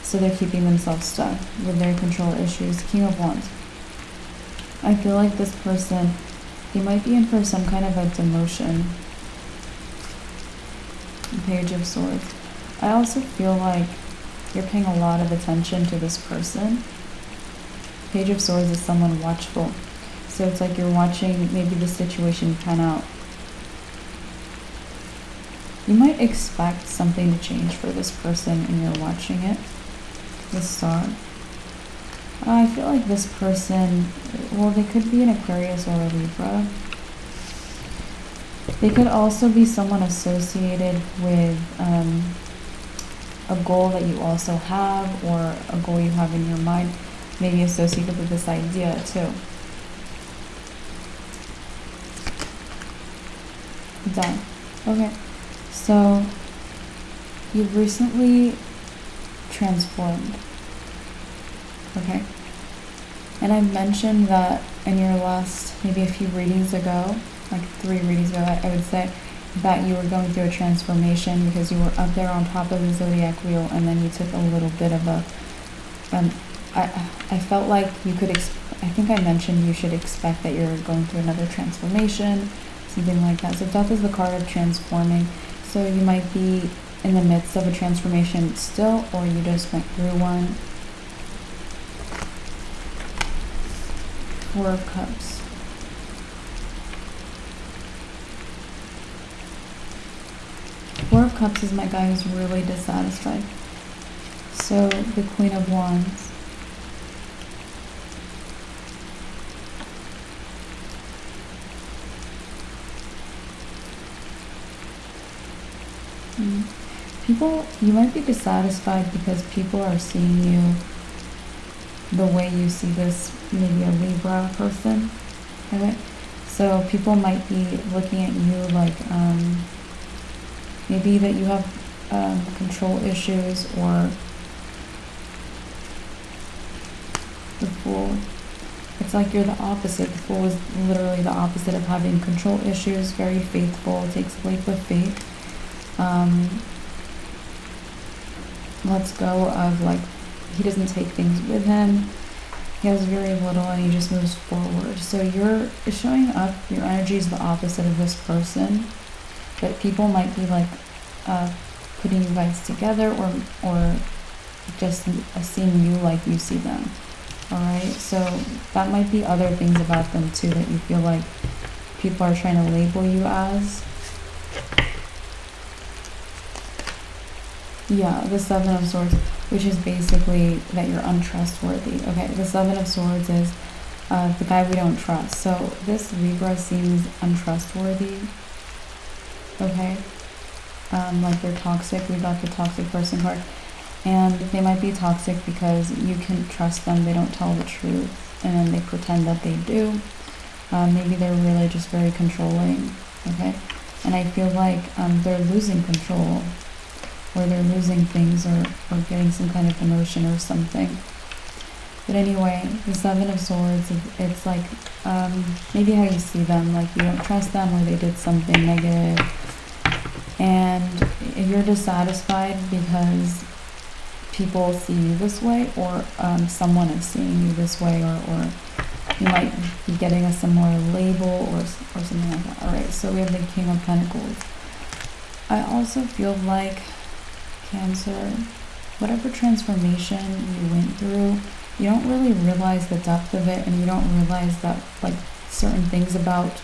[SPEAKER 1] So they're keeping themselves stuck with their control issues. King of Wands. I feel like this person, they might be in for some kind of a demotion. Page of Swords. I also feel like you're paying a lot of attention to this person. Page of Swords is someone watchful. So it's like you're watching maybe the situation pan out. You might expect something to change for this person and you're watching it. The Star. I feel like this person, well, they could be an Aquarius or a Libra. They could also be someone associated with a goal that you also have, or a goal you have in your mind, maybe associated with this idea too. Done. Okay. So, you've recently transformed, okay? And I mentioned that in your last, maybe a few readings ago, like 3 readings ago, I would say, that you were going through a transformation because you were up there on top of the Zodiac wheel, and then you took a little bit of a, I felt like you could, I think I mentioned you should expect that you're going through another transformation, something like that. So Death is the card of transforming. So you might be in the midst of a transformation still, or you just went through one. Four of Cups. Four of Cups is my guy who's really dissatisfied. So the Queen of Wands. People, you might be dissatisfied because people are seeing you the way you see this, maybe a Libra person, okay? So people might be looking at you like, maybe that you have control issues, or the Fool. It's like you're the opposite. The Fool is literally the opposite of having control issues, very faithful, takes a leap of faith. Lets go of, like, he doesn't take things with him. He has very little and he just moves forward. So you're showing up, your energy is the opposite of this person, but people might be like putting you guys together, or just seeing you like you see them. Alright, so that might be other things about them too that you feel like people are trying to label you as. Yeah, the Seven of Swords, which is basically that you're untrustworthy. Okay, the Seven of Swords is the guy we don't trust. So this Libra seems untrustworthy. Okay, like they're toxic. We got the toxic person card. And they might be toxic because you can trust them. They don't tell the truth, and then they pretend that they do. Maybe they're really just very controlling. Okay, and I feel like they're losing control, or they're losing things, or getting some kind of emotion or something. But anyway, the Seven of Swords, it's like maybe how you see them, like you don't trust them, or they did something negative, and if you're dissatisfied because people see you this way, or someone is seeing you this way, or you might be getting a similar label or something like that. Alright, so we have the King of Pentacles. I also feel like, Cancer, whatever transformation you went through, you don't really realize the depth of it, and you don't realize that, like, certain things about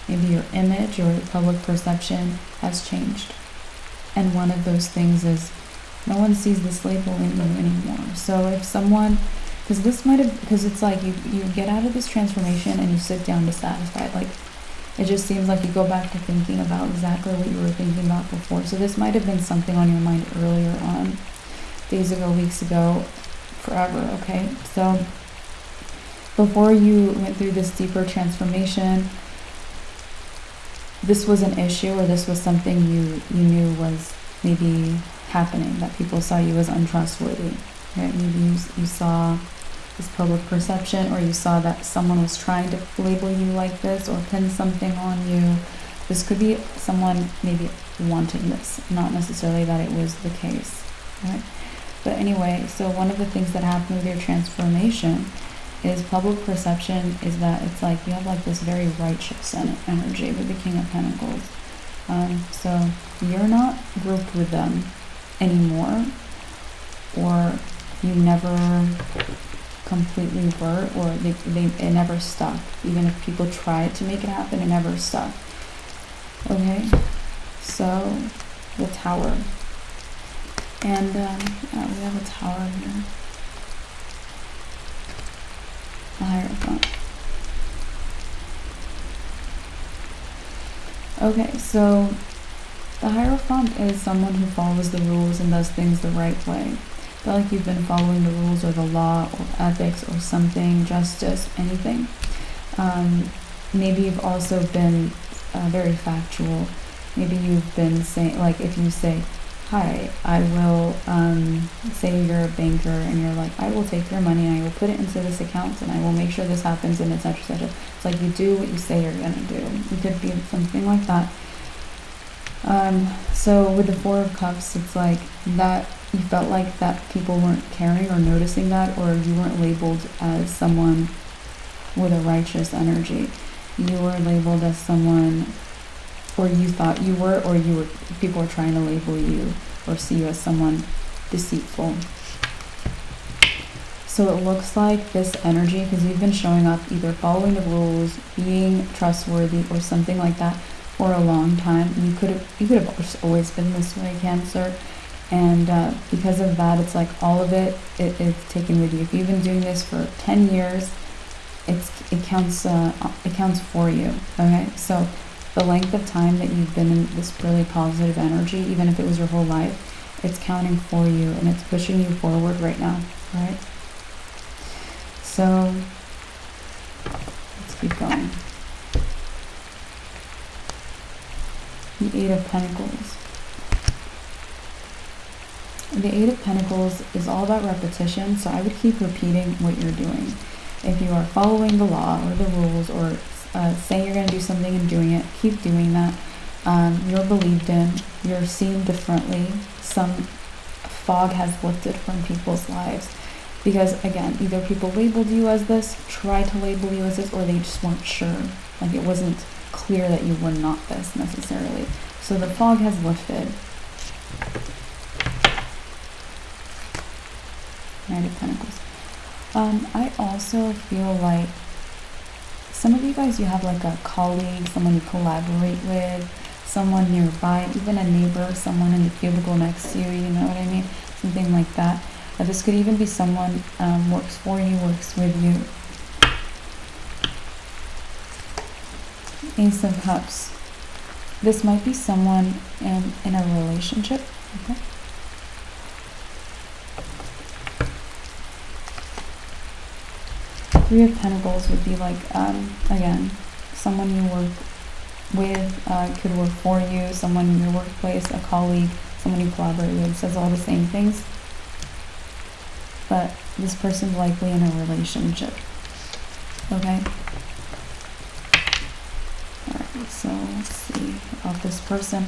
[SPEAKER 1] maybe your image or public perception has changed. And one of those things is no one sees this label in you anymore. So if someone, because it's like you get out of this transformation and you sit down dissatisfied, like it just seems like you go back to thinking about exactly what you were thinking about before. So this might have been something on your mind earlier on, days ago, weeks ago, forever, okay? So before you went through this deeper transformation, this was an issue, or this was something you knew was maybe happening, that people saw you as untrustworthy, right? Maybe you saw this public perception, or you saw that someone was trying to label you like this, or pin something on you. This could be someone maybe wanting this, not necessarily that it was the case, right? But anyway, so one of the things that happened with your transformation is public perception is that it's like you have like this very righteous energy with the King of Pentacles. So you're not grouped with them anymore, or you never completely were, or it never stuck. Even if people tried to make it happen, it never stuck. Okay, so the Tower, and yeah, we have a Tower here, the Hierophant. Okay, so the Hierophant is someone who follows the rules and does things the right way. I feel like you've been following the rules, or the law, or ethics, or something, justice, anything. Maybe you've also been very factual. Maybe you've been saying, like, if you say, hi, I will, say you're a banker, and you're like, I will take your money and I will put it into this account, and I will make sure this happens, and etc., etc. It's like you do what you say you're gonna do. It could be something like that. So with the Four of Cups, it's like that you felt like that people weren't caring or noticing that, or you weren't labeled as someone with a righteous energy. You were labeled as someone, or you thought you were, or people were trying to label you or see you as someone deceitful. So it looks like this energy, because you've been showing up either following the rules, being trustworthy, or something like that, for a long time. You could have always been this way, Cancer. And because of that, it's like all of it's taken with you. If you've been doing this for 10 years, it counts for you. Okay, so the length of time that you've been in this really positive energy, even if it was your whole life, it's counting for you and it's pushing you forward right now. Right? So let's keep going. The Eight of Pentacles. The Eight of Pentacles is all about repetition, so I would keep repeating what you're doing. If you are following the law or the rules, or saying you're going to do something and doing it, keep doing that. You're believed in, you're seen differently. Some fog has lifted from people's lives. Because again, either people labeled you as this, tried to label you as this, or they just weren't sure. Like it wasn't clear that you were not this necessarily. So the fog has lifted. Knight of Pentacles. I also feel like some of you guys, you have like a colleague, someone you collaborate with, someone nearby, even a neighbor, someone in the cubicle next to you, you know what I mean? Something like that. This could even be someone works for you, works with you. Ace of Cups. This might be someone in a relationship. Okay. Three of Pentacles would be like, again, someone you work with, could work for you, someone in your workplace, a colleague, someone you collaborate with. It says all the same things. But this person's likely in a relationship. Okay? Alright, so let's see about this person.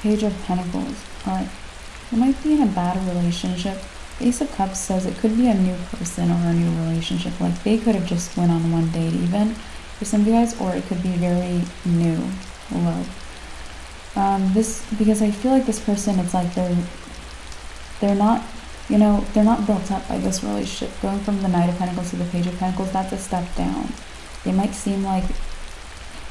[SPEAKER 1] Page of Pentacles. Alright, they might be in a bad relationship. Ace of Cups says it could be a new person or a new relationship. Like they could have just went on one date even for some of you guys, or it could be very new love. Because I feel like this person, it's like they're not, you know, they're not built up by this relationship. Going from the Knight of Pentacles to the Page of Pentacles, that's a step down. They might seem like,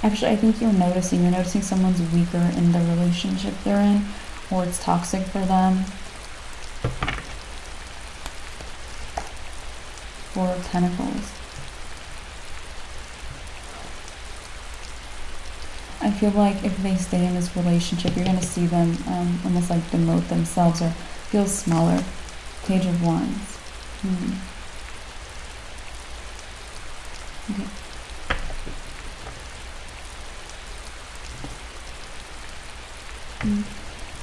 [SPEAKER 1] actually I think you're noticing someone's weaker in the relationship they're in, or it's toxic for them. Four of Pentacles. I feel like if they stay in this relationship, you're going to see them almost like demote themselves or feel smaller. Page of Wands. Okay.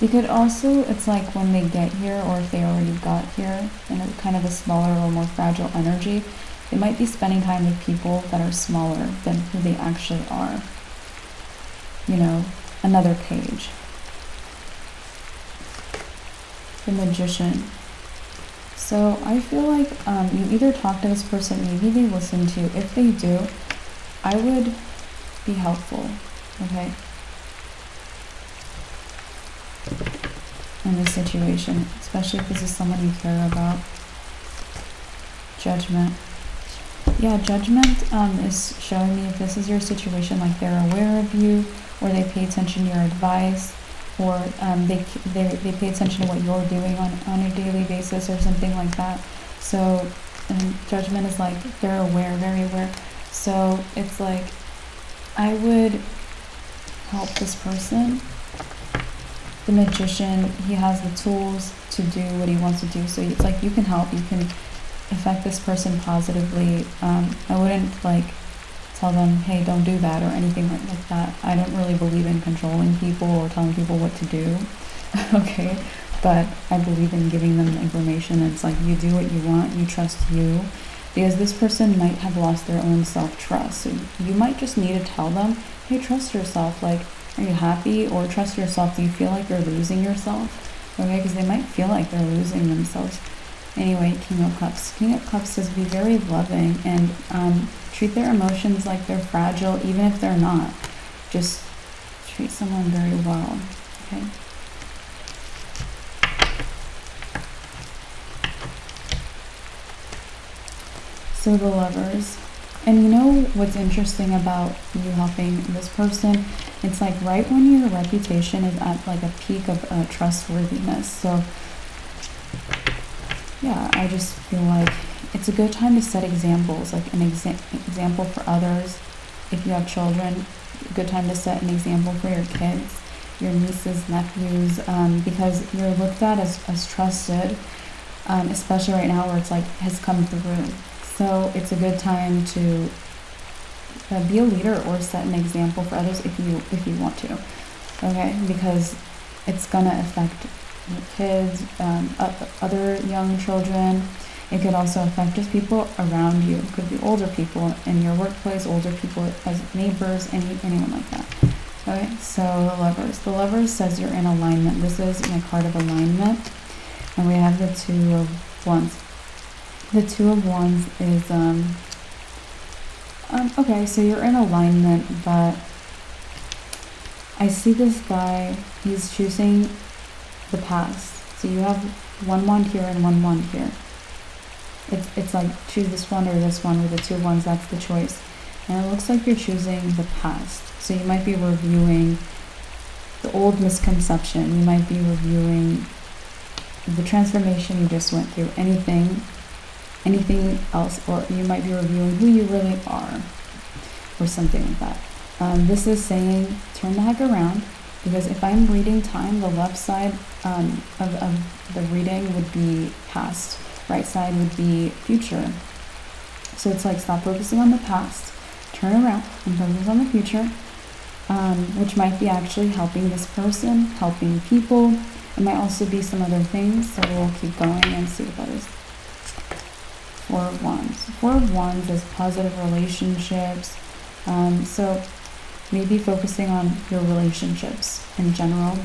[SPEAKER 1] You could also, it's like when they get here, or if they already got here in a kind of a smaller or more fragile energy, they might be spending time with people that are smaller than who they actually are. You know, another page. The Magician. So I feel like you either talk to this person, maybe they listen to you. If they do, I would be helpful, okay? In this situation, especially if this is someone you care about. Judgment. Yeah, Judgment is showing me if this is your situation, like they're aware of you, or they pay attention to your advice, or they pay attention to what you're doing on a daily basis or something like that. So Judgment is like they're aware, very aware. So it's like I would help this person. The Magician, he has the tools to do what he wants to do. So it's like you can help, you can affect this person positively. I wouldn't like tell them, hey, don't do that or anything like that. I don't really believe in controlling people or telling people what to do. Okay, but I believe in giving them the information. It's like you do what you want, you trust you, because this person might have lost their own self-trust. So you might just need to tell them, hey, trust yourself. Like, are you happy? Or trust yourself. Do you feel like you're losing yourself? Okay, because they might feel like they're losing themselves. Anyway, King of Cups. King of Cups says be very loving and treat their emotions like they're fragile, even if they're not. Just treat someone very well. Okay. So the Lovers. And you know what's interesting about you helping this person? It's like right when your reputation is at like a peak of trustworthiness. So yeah, I just feel like it's a good time to set examples, like an example for others. If you have children, a good time to set an example for your kids, your nieces, nephews, because you're looked at as trusted, especially right now where it's like has come through. So it's a good time to be a leader or set an example for others if you want to, okay? Because it's gonna affect your kids, other young children. It could also affect just people around you. It could be older people in your workplace, older people as neighbors, anyone like that. Okay, so the Lovers. The Lovers says you're in alignment. This is my card of alignment, and we have the Two of Wands. The Two of Wands is okay, so you're in alignment, but I see this guy, he's choosing the past. So you have one wand here and one wand here. It's like choose this one or this one, with the two wands, that's the choice. And it looks like you're choosing the past. So you might be reviewing the old misconception. You might be reviewing the transformation you just went through, anything else, or you might be reviewing who you really are, or something like that. This is saying turn the heck around, because if I'm reading time, the left side of the reading would be past, right side would be future. So it's like stop focusing on the past, turn around and focus on the future, which might be actually helping this person, helping people. It might also be some other things, so we'll keep going and see what that is. Four of Wands. Four of Wands is positive relationships. So maybe focusing on your relationships in general.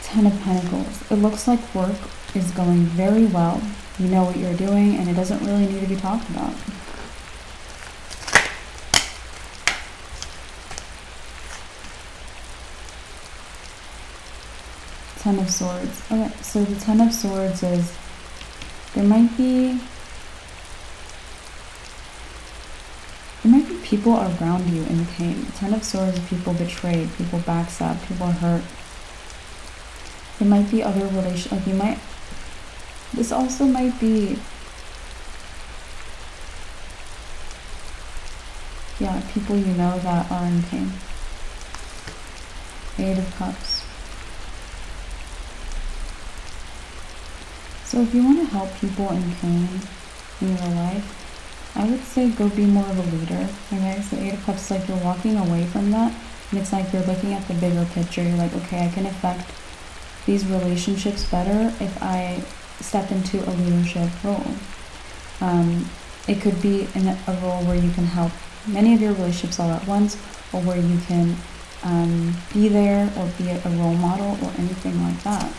[SPEAKER 1] Ten of Pentacles. It looks like work is going very well. You know what you're doing, and it doesn't really need to be talked about. Ten of Swords. Okay, so the Ten of Swords is there might be people around you in pain. Ten of Swords, people betrayed, people backstabbed, people hurt. There might be other relations, like you might, this also might be, yeah, people you know that are in pain. Eight of Cups. So if you want to help people in pain in your life, I would say go be more of a leader, okay? So Eight of Cups is like you're walking away from that, and it's like you're looking at the bigger picture. You're like, okay, I can affect these relationships better if I step into a leadership role. It could be in a role where you can help many of your relationships all at once, or where you can be there or be a role model or anything like that.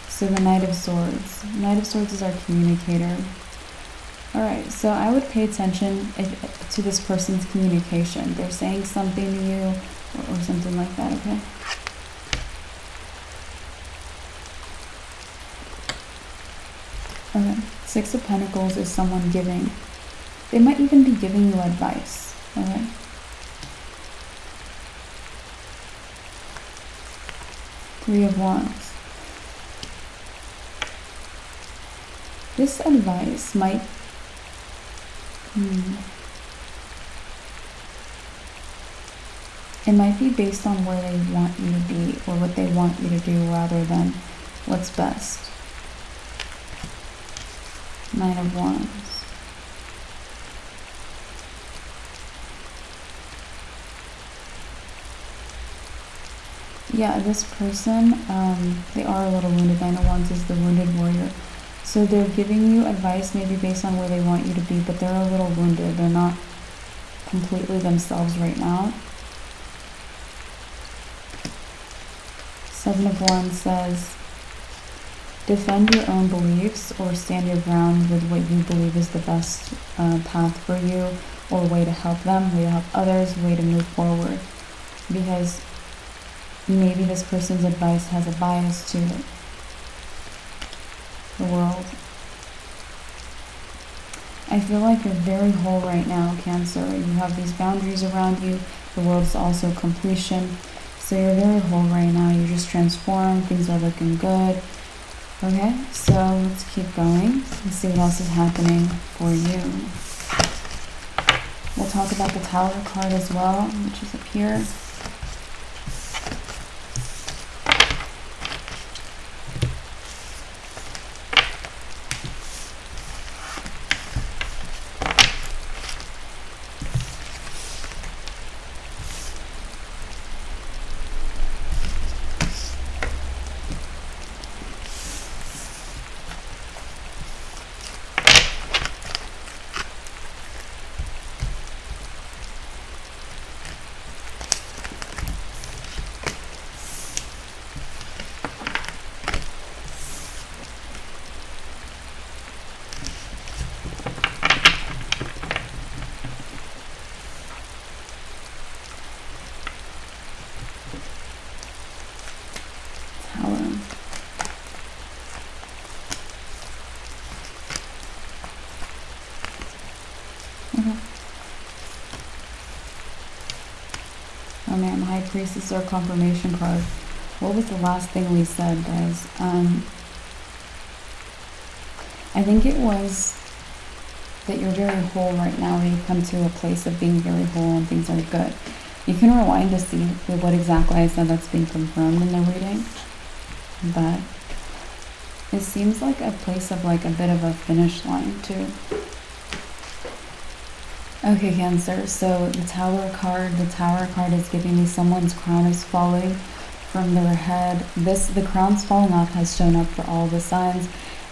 [SPEAKER 1] So the Knight of Swords. Knight of Swords is our communicator. Alright, so I would pay attention to this person's communication. They're saying something to you or something like that, okay? Okay, Six of Pentacles is someone giving. They might even be giving you advice, okay? Three of Wands. This advice might it might be based on where they want you to be or what they want you to do rather than what's best. Nine of Wands. Yeah, this person, they are a little wounded. Nine of Wands is the wounded warrior. So they're giving you advice maybe based on where they want you to be, but they're a little wounded. They're not completely themselves right now. Seven of Wands says, defend your own beliefs or stand your ground with what you believe is the best path for you, or way to help them, way to help others, way to move forward. Because maybe this person's advice has a bias to it. The World. I feel like you're very whole right now, Cancer. You have these boundaries around you. The world is also completion. So you're very whole right now. You're just transformed. Things are looking good. Okay, so let's keep going and see what else is happening for you. We'll talk about the Tower card as well, which is up here. Oh man, High Priestess or confirmation card. What was the last thing we said, guys? I think it was that you're very whole right now. You come to a place of being very whole and things are good. You can rewind to see what exactly I said that's being confirmed in the reading. But it seems like a place of like a bit of a finish line too. Okay, Cancer, so the Tower card is giving me someone's crown is falling from their head. The crown's falling off has shown up for all the signs,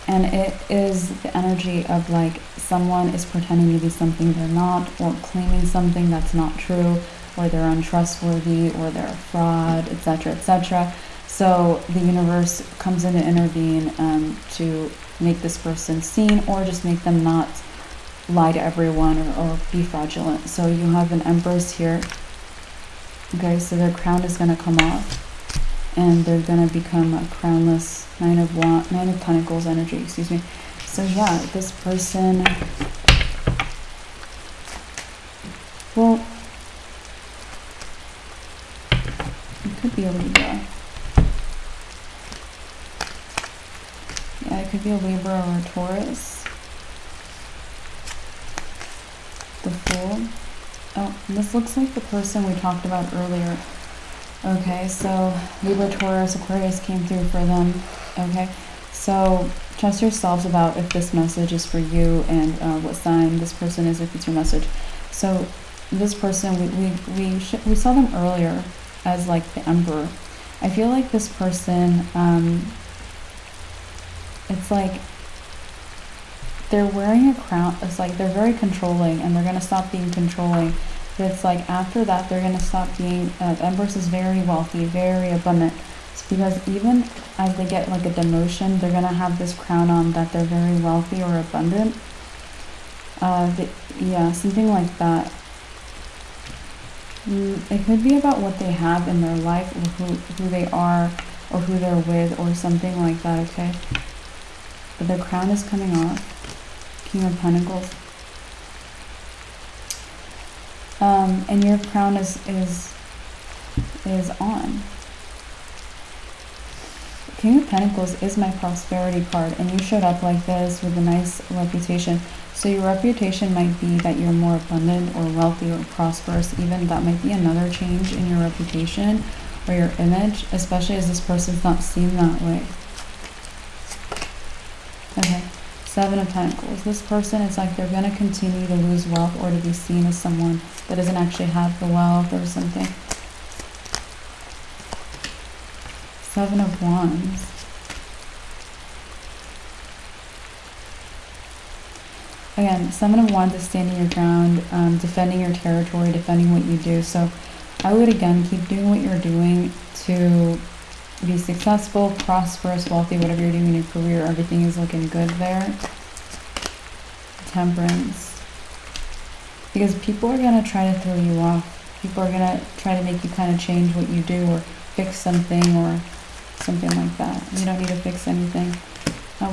[SPEAKER 1] and it is the energy of like someone is pretending to be something they're not, or claiming something that's not true, or they're untrustworthy, or they're a fraud, etc., etc. So the universe comes in to intervene to make this person seen, or just make them not lie to everyone or be fraudulent. So you have an Empress here. Okay, so their crown is going to come off and they're going to become a crownless Nine of Pentacles energy, excuse me. So yeah, this person, well, it could be a Libra. Yeah, it could be a Libra or a Taurus. The Fool. Oh, this looks like the person we talked about earlier. Okay, so Libra, Taurus, Aquarius came through for them. Okay, so trust yourselves about if this message is for you and what sign this person is if it's your message. So this person, we saw them earlier as like the Emperor. I feel like this person, it's like they're wearing a crown. It's like they're very controlling and they're going to stop being controlling. But it's like after that, they're going to stop being, Empress is very wealthy, very abundant. It's because even as they get like a demotion, they're going to have this crown on that they're very wealthy or abundant. Yeah, something like that. It could be about what they have in their life, or who they are, or who they're with, or something like that, okay? But their crown is coming off. King of Pentacles. And your crown is on. King of Pentacles is my prosperity card, and you showed up like this with a nice reputation. So your reputation might be that you're more abundant or wealthy or prosperous. Even that might be another change in your reputation or your image, especially as this person's not seen that way. Okay. Seven of Pentacles. This person is like they're going to continue to lose wealth or to be seen as someone that doesn't actually have the wealth or something. Seven of Wands. Again, Seven of Wands is standing your ground, defending your territory, defending what you do. So I would again keep doing what you're doing to be successful, prosperous, wealthy, whatever you're doing in your career. Everything is looking good there. Temperance. Because people are going to try to throw you off. People are going to try to make you kind of change what you do or fix something or something like that. You don't need to fix anything.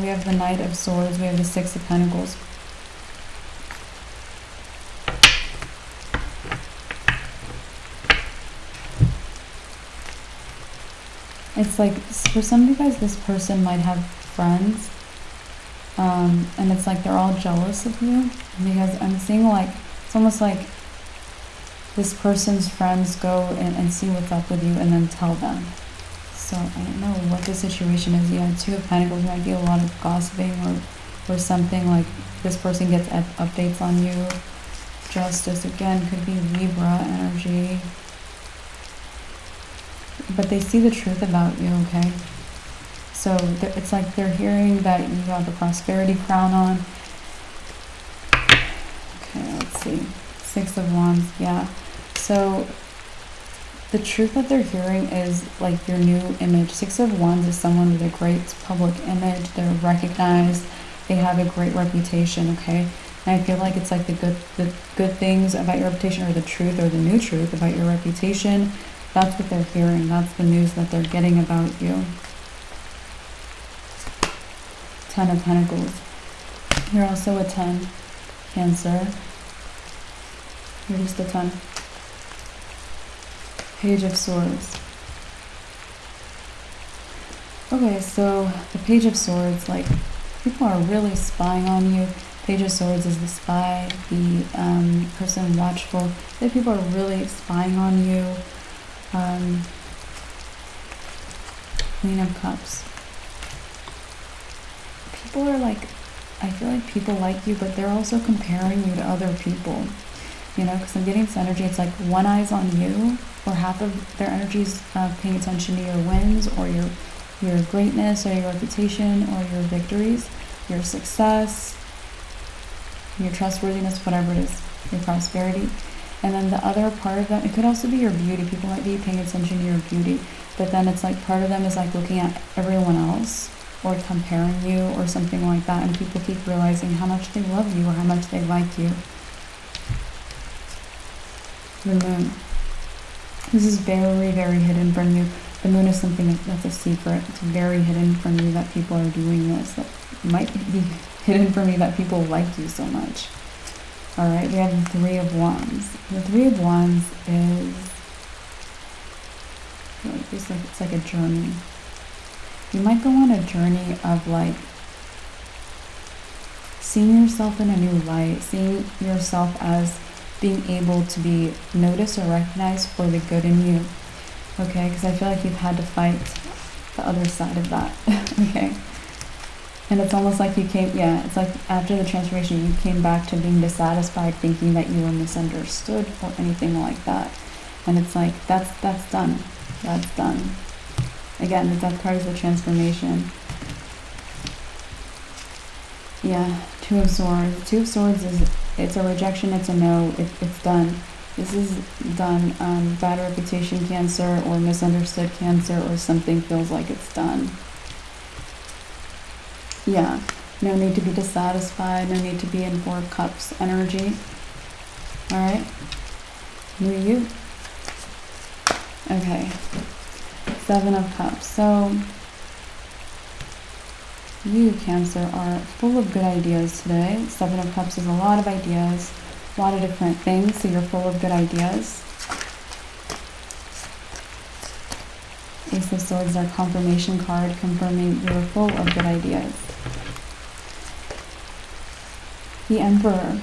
[SPEAKER 1] We have the Knight of Swords. We have the Six of Pentacles. It's like, for some of you guys, this person might have friends, and it's like they're all jealous of you, because I'm seeing like, it's almost like this person's friends go and see what's up with you and then tell them. So I don't know what the situation is. Yeah, Two of Pentacles might be a lot of gossiping, or something like this person gets updates on you. Justice, again, could be Libra energy. But they see the truth about you, okay? So it's like they're hearing that you have the prosperity crown on. Okay, let's see. Six of Wands, yeah. So the truth that they're hearing is like your new image. Six of Wands is someone with a great public image. They're recognized. They have a great reputation, okay? And I feel like it's like the good things about your reputation, or the truth, or the new truth about your reputation. That's what they're hearing. That's the news that they're getting about you. Ten of Pentacles. You're also a 10, Cancer. You're just a 10. Page of Swords. Okay, so the Page of Swords, like, people are really spying on you. Page of Swords is the spy, the person watchful. That people are really spying on you. Queen of Cups. People are like, I feel like people like you, but they're also comparing you to other people. You know, because I'm getting this energy, it's like one eye's on you, or half of their energy's paying attention to your wins, or your greatness, or your reputation, or your victories, your success, your trustworthiness, whatever it is, your prosperity. And then the other part of them, it could also be your beauty. People might be paying attention to your beauty, but then it's like part of them is like looking at everyone else, or comparing you, or something like that, and people keep realizing how much they love you, or how much they like you. The Moon. This is very, very hidden from you. The Moon is something that's a secret. It's very hidden from you that people are doing this. That might be hidden from you that people like you so much. Alright, we have the Three of Wands. The Three of Wands is like, it's like a journey. You might go on a journey of like seeing yourself in a new light, seeing yourself as being able to be noticed or recognized for the good in you, okay? Because I feel like you've had to fight the other side of that, okay? And it's almost like you came, yeah, it's like after the transformation, you came back to being dissatisfied, thinking that you were misunderstood or anything like that. And it's like, that's done. That's done. Again, the Death card is the transformation. Yeah, Two of Swords. Two of Swords is, it's a rejection, it's a no, it's done. This is done. Bad reputation, Cancer, or misunderstood, Cancer, or something feels like it's done. Yeah, no need to be dissatisfied, no need to be in Four of Cups energy. Alright, new you. Okay, Seven of Cups. So, you, Cancer, are full of good ideas today. Seven of Cups is a lot of ideas, a lot of different things, so you're full of good ideas. Ace of Swords is our confirmation card, confirming you're full of good ideas. The Emperor.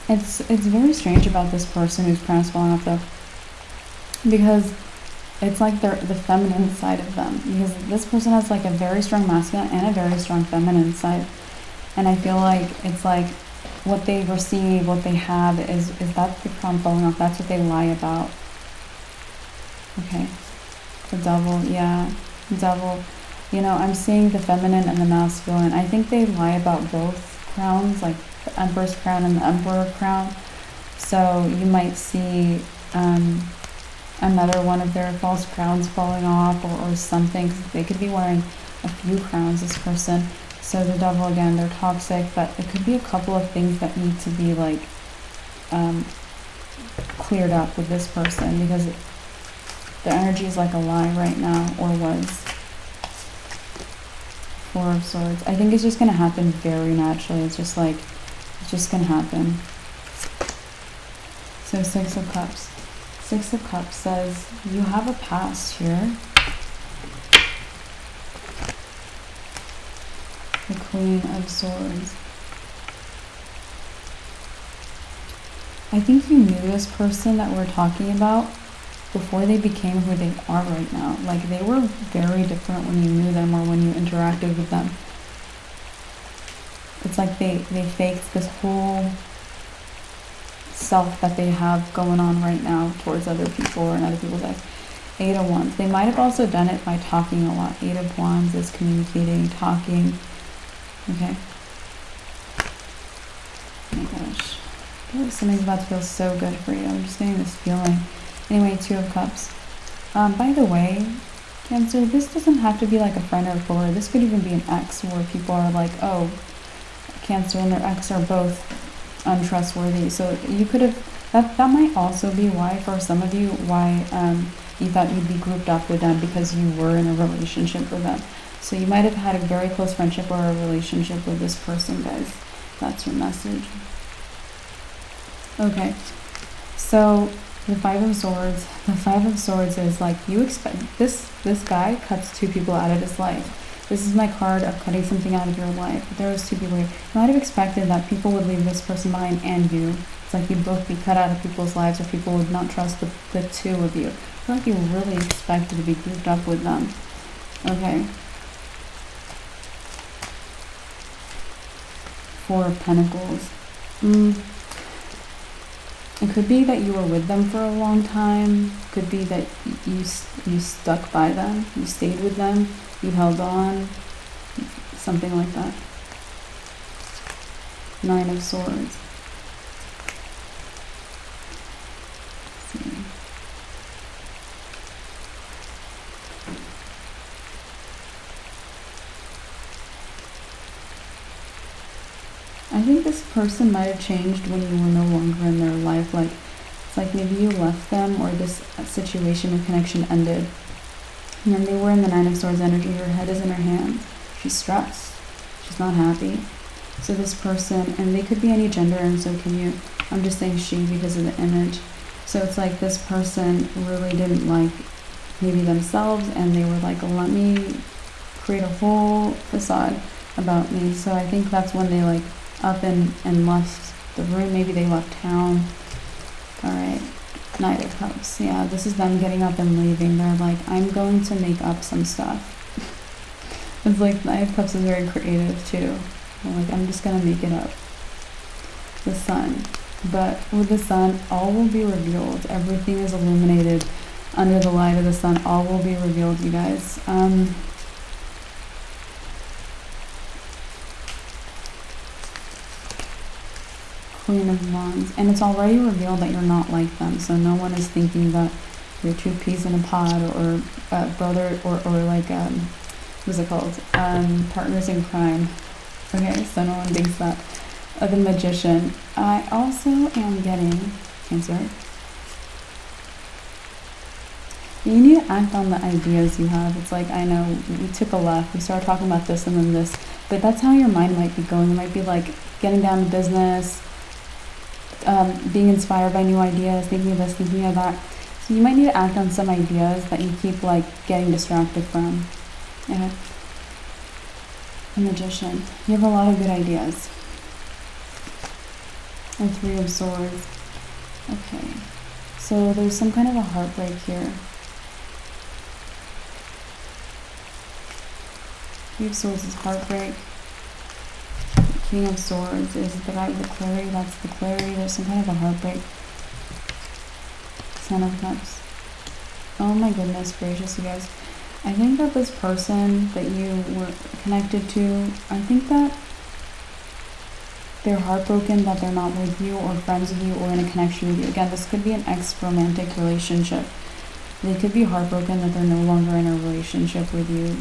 [SPEAKER 1] It's very strange about this person whose crown is falling off, though, because it's like they're the feminine side of them, because this person has like a very strong masculine and a very strong feminine side, and I feel like it's like what they receive, what they have is that's the crown falling off. That's what they lie about. Okay, the Devil, yeah, Devil. You know, I'm seeing the feminine and the masculine. I think they lie about both crowns, like the Emperor's crown and the Emperor crown. So you might see another one of their false crowns falling off, or something, 'cause they could be wearing a few crowns, this person. So the Devil, again, they're toxic, but it could be a couple of things that need to be like cleared up with this person, because their energy is like a lie right now, or was. Four of Swords. I think it's just going to happen very naturally. It's just like, it's just going to happen. So Six of Cups. Six of Cups says you have a past here. The Queen of Swords. I think you knew this person that we're talking about before they became who they are right now. Like, they were very different when you knew them or when you interacted with them. It's like they faked this whole self that they have going on right now towards other people or in other people's eyes. Eight of Wands. They might have also done it by talking a lot. Eight of Wands is communicating, talking. Okay. Oh my gosh. I feel like something's about to feel so good for you. I'm just getting this feeling. Anyway, Two of Cups. By the way, Cancer, this doesn't have to be like a friend or a follower. This could even be an ex where people are like, oh, Cancer and their ex are both untrustworthy. So you could have, that might also be why, for some of you, why you thought you'd be grouped up with them, because you were in a relationship with them. So you might have had a very close friendship or a relationship with this person, guys. That's your message. Okay, so the Five of Swords. The Five of Swords is like, you expect this guy cuts two people out of his life. This is my card of cutting something out of your life. There's two people here. You might have expected that people would leave this person behind and you. It's like you'd both be cut out of people's lives, or people would not trust the two of you. I feel like you really expected to be grouped up with them. Okay. Four of Pentacles. It could be that you were with them for a long time. Could be that you stuck by them. You stayed with them. You held on. Something like that. Nine of Swords. Let's see. I think this person might have changed when you were no longer in their life. Like, it's like maybe you left them, or this situation or connection ended. And then they were in the Nine of Swords energy. Her head is in her hands. She's stressed. She's not happy. So this person, and they could be any gender, and so can you. I'm just saying she because of the image. So it's like this person really didn't like maybe themselves, and they were like, let me create a whole facade about me. So I think that's when they like up and left the room. Maybe they left town. All right. Knight of Cups. Yeah, this is them getting up and leaving. They're like, I'm going to make up some stuff. It's like Knight of Cups is very creative too. They're like, I'm just gonna make it up. The Sun. But with the Sun, all will be revealed. Everything is illuminated under the light of the Sun. All will be revealed, you guys. Queen of Wands. And it's already revealed that you're not like them. So no one is thinking that you're two peas in a pod, or brother, or like, what's it called? Partners in crime. Okay, so no one thinks that. The Magician. I also am getting, Cancer, you need to act on the ideas you have. It's like, I know, we took a left, we started talking about this and then this, but that's how your mind might be going. It might be like getting down to business, being inspired by new ideas, thinking of this, thinking of that. So you might need to act on some ideas that you keep like getting distracted from. Okay. A Magician. You have a lot of good ideas. A Three of Swords. Okay. So there's some kind of a heartbreak here. Three of Swords is heartbreak. King of Swords is the guy with the clarity. That's the clarity. There's some kind of a heartbreak. Ten of Cups. Oh my goodness gracious, you guys. I think that this person that you were connected to, I think that they're heartbroken that they're not with you or friends with you or in a connection with you. Again, this could be an ex-romantic relationship. They could be heartbroken that they're no longer in a relationship with you,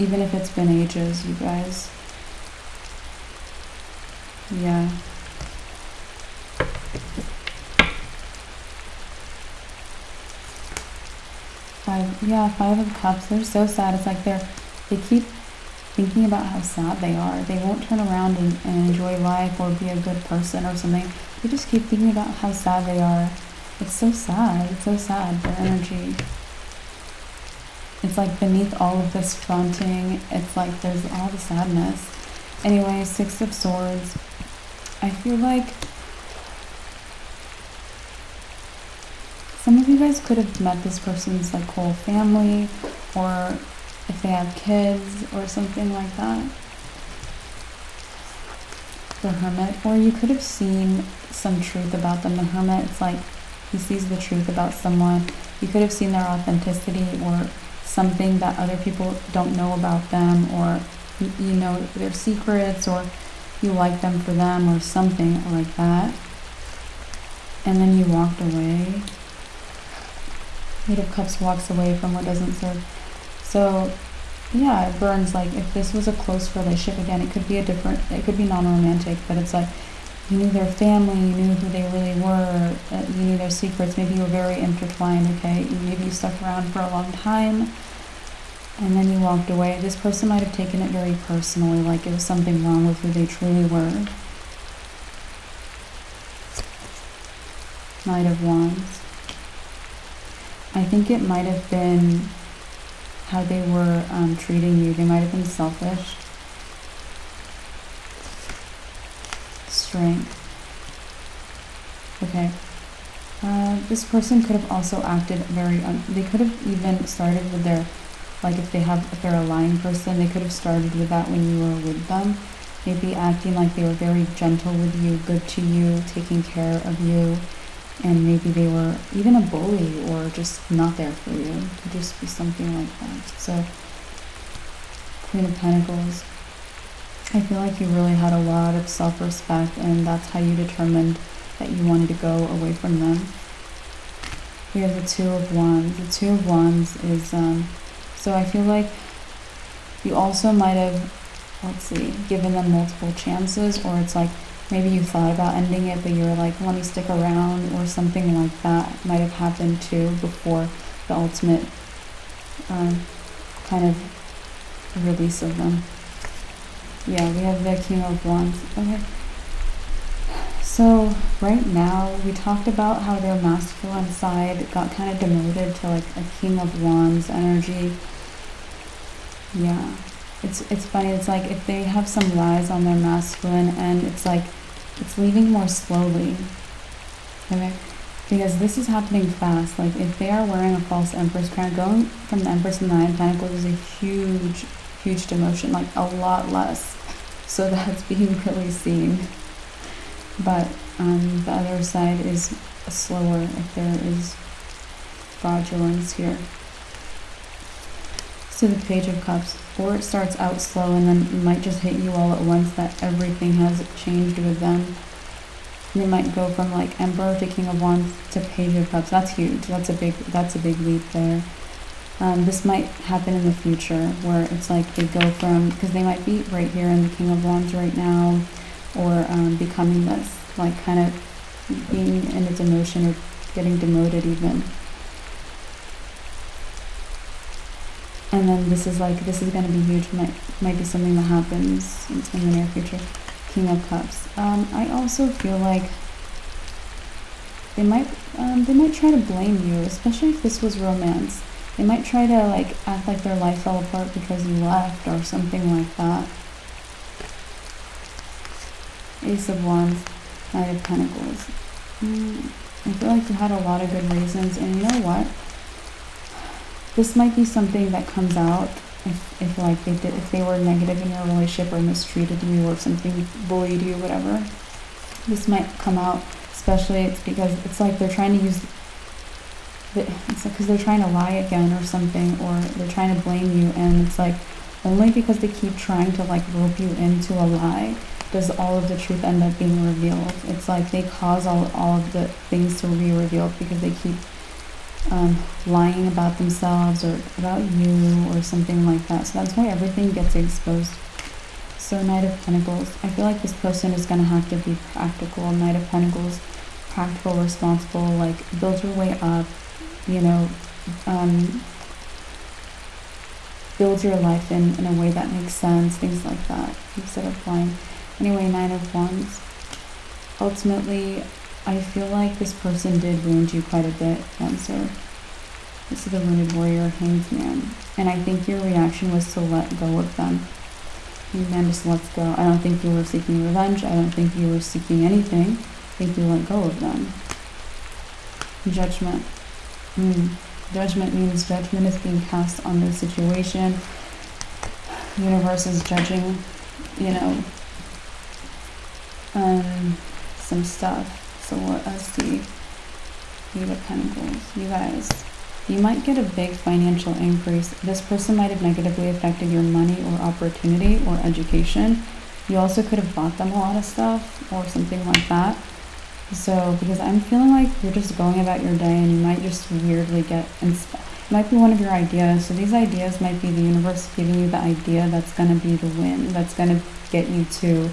[SPEAKER 1] even if it's been ages, you guys. Yeah. Five of Cups. They're so sad. It's like they keep thinking about how sad they are. They won't turn around and enjoy life or be a good person or something. They just keep thinking about how sad they are. It's so sad. It's so sad, their energy. It's like beneath all of this fronting, it's like there's all the sadness. Anyway, Six of Swords. I feel like some of you guys could have met this person's like whole family, or if they have kids or something like that. The Hermit, or you could have seen some truth about them. The Hermit, it's like he sees the truth about someone. You could have seen their authenticity or something that other people don't know about them, or you know their secrets, or you like them for them or something like that. And then you walked away. Eight of Cups walks away from what doesn't serve. So yeah, it burns. Like if this was a close relationship, again, it could be it could be non-romantic, but it's like you knew their family, you knew who they really were, you knew their secrets, maybe you were very intertwined, okay? Maybe you stuck around for a long time, and then you walked away. This person might have taken it very personally, like it was something wrong with who they truly were. Knight of Wands. I think it might have been how they were treating you. They might have been selfish. Strength. Okay. This person could have also acted very, they could have even started with their, like if they're a lying person, they could have started with that when you were with them. Maybe acting like they were very gentle with you, good to you, taking care of you. And maybe they were even a bully or just not there for you. It could just be something like that. So, Queen of Pentacles. I feel like you really had a lot of self-respect, and that's how you determined that you wanted to go away from them. We have the Two of Wands. The Two of Wands is, so I feel like you also might have, let's see, given them multiple chances, or it's like, maybe you thought about ending it, but you were like, let me stick around, or something like that might have happened too before the ultimate kind of release of them. Yeah, we have the King of Wands. Okay. So right now, we talked about how their masculine side got kind of demoted to like a King of Wands energy. Yeah. It's funny, it's like if they have some rise on their masculine, and it's like it's leaving more slowly, okay? Because this is happening fast. Like if they are wearing a false Empress crown, going from the Empress and the Nine of Pentacles is a huge demotion, like a lot less. So that's being really seen. But the other side is slower if there is fraudulence here. So the Page of Cups, or it starts out slow and then it might just hit you all at once that everything has changed with them. They might go from like Emperor to King of Wands to Page of Cups. That's huge. That's a big leap there. This might happen in the future where it's like they go from, because they might be right here in the King of Wands right now, or becoming this, like kind of being in its emotion or getting demoted even. And then this is going to be huge, might be something that happens in the near future. King of Cups. I also feel like they might try to blame you, especially if this was romance. They might try to like act like their life fell apart because you left or something like that. Ace of Wands, Knight of Pentacles. I feel like you had a lot of good reasons, and you know what? This might be something that comes out if they were negative in your relationship or mistreated you or something, bullied you, whatever. This might come out, especially it's because it's like they're trying to use it's because they're trying to lie again or something, or they're trying to blame you, and it's like only because they keep trying to like rope you into a lie does all of the truth end up being revealed. It's like they cause all of the things to be revealed because they keep lying about themselves or about you or something like that. So that's why everything gets exposed. So Knight of Pentacles, I feel like this person is going to have to be practical. Knight of Pentacles, practical, responsible, like build your way up, you know, build your life in a way that makes sense, things like that, instead of lying. Anyway, Nine of Wands. Ultimately, I feel like this person did wound you quite a bit, Cancer. This is the wounded warrior, Hanged Man. And I think your reaction was to let go of them. Hanged Man just lets go. I don't think you were seeking revenge. I don't think you were seeking anything. I think you let go of them. Judgment. Judgment means judgment is being cast on the situation. The universe is judging, you know, some stuff. So let us see. Eight of Pentacles. You guys, you might get a big financial increase. This person might have negatively affected your money or opportunity or education. You also could have bought them a lot of stuff or something like that. So, because I'm feeling like you're just going about your day and you might just weirdly get inspired. It might be one of your ideas. So these ideas might be the universe giving you the idea that's going to be the win. That's going to get you to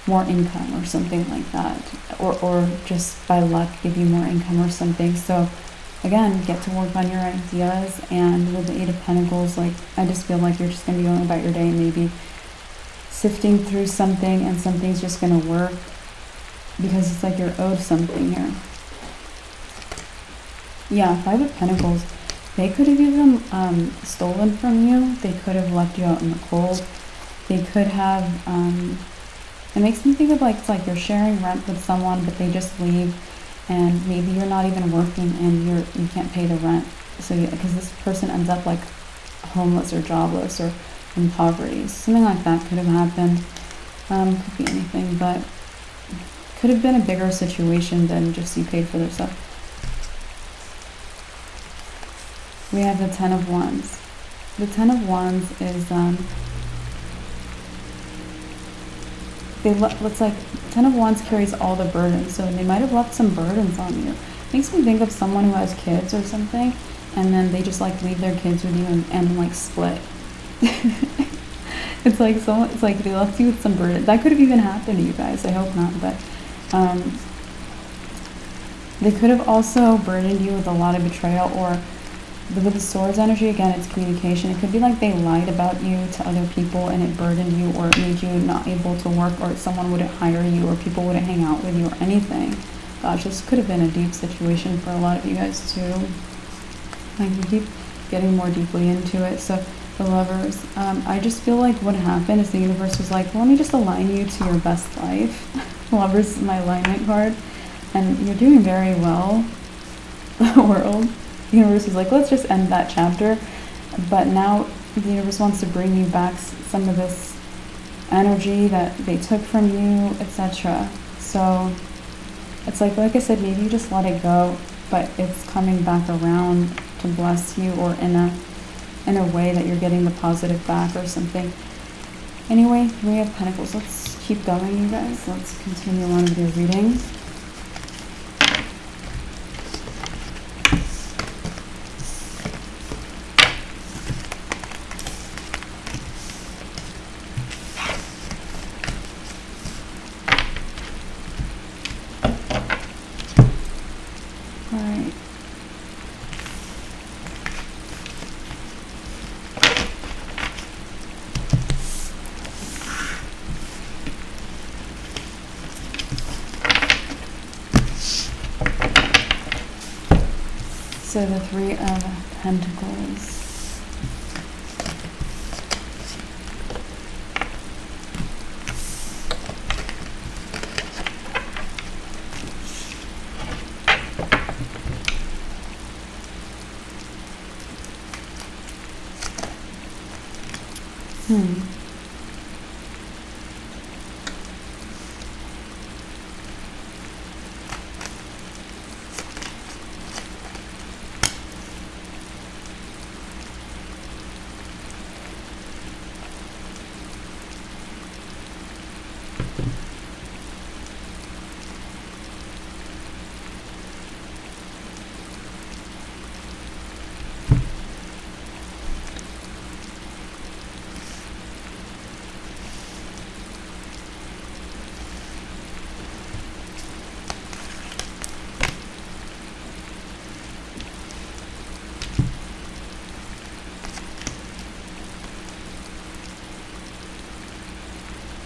[SPEAKER 1] more income or something like that. Or just by luck give you more income or something. So again, get to work on your ideas. And with the Eight of Pentacles, like, I just feel like you're just going to be going about your day and maybe sifting through something and something's just going to work. Because it's like you're owed something here. Yeah, Five of Pentacles. They could have even stolen from you. They could have left you out in the cold. They could have, it makes me think of like, it's like you're sharing rent with someone, but they just leave, and maybe you're not even working and you can't pay the rent. So, because this person ends up like homeless or jobless or in poverty. Something like that could have happened. Could be anything, but could have been a bigger situation than just you paid for their stuff. We have the Ten of Wands. The Ten of Wands is, it's like, Ten of Wands carries all the burdens, so they might have left some burdens on you. Makes me think of someone who has kids or something, and then they just like leave their kids with you and like split. It's like they left you with some burden. That could have even happened to you guys. I hope not, but they could have also burdened you with a lot of betrayal, or with the Swords energy, again, it's communication. It could be like they lied about you to other people and it burdened you, or it made you not able to work, or someone wouldn't hire you, or people wouldn't hang out with you, or anything. Gosh, this could have been a deep situation for a lot of you guys too. Like, you keep getting more deeply into it. So the Lovers, I just feel like what happened is the universe was like, let me just align you to your best life. Lovers is my alignment card, and you're doing very well. The world. The universe is like, let's just end that chapter. But now the universe wants to bring you back some of this energy that they took from you, etc. So it's like I said, maybe you just let it go, but it's coming back around to bless you, or in a way that you're getting the positive back or something. Anyway, Three of Pentacles. Let's keep going, you guys. Let's continue on with your reading. So the Three of Pentacles.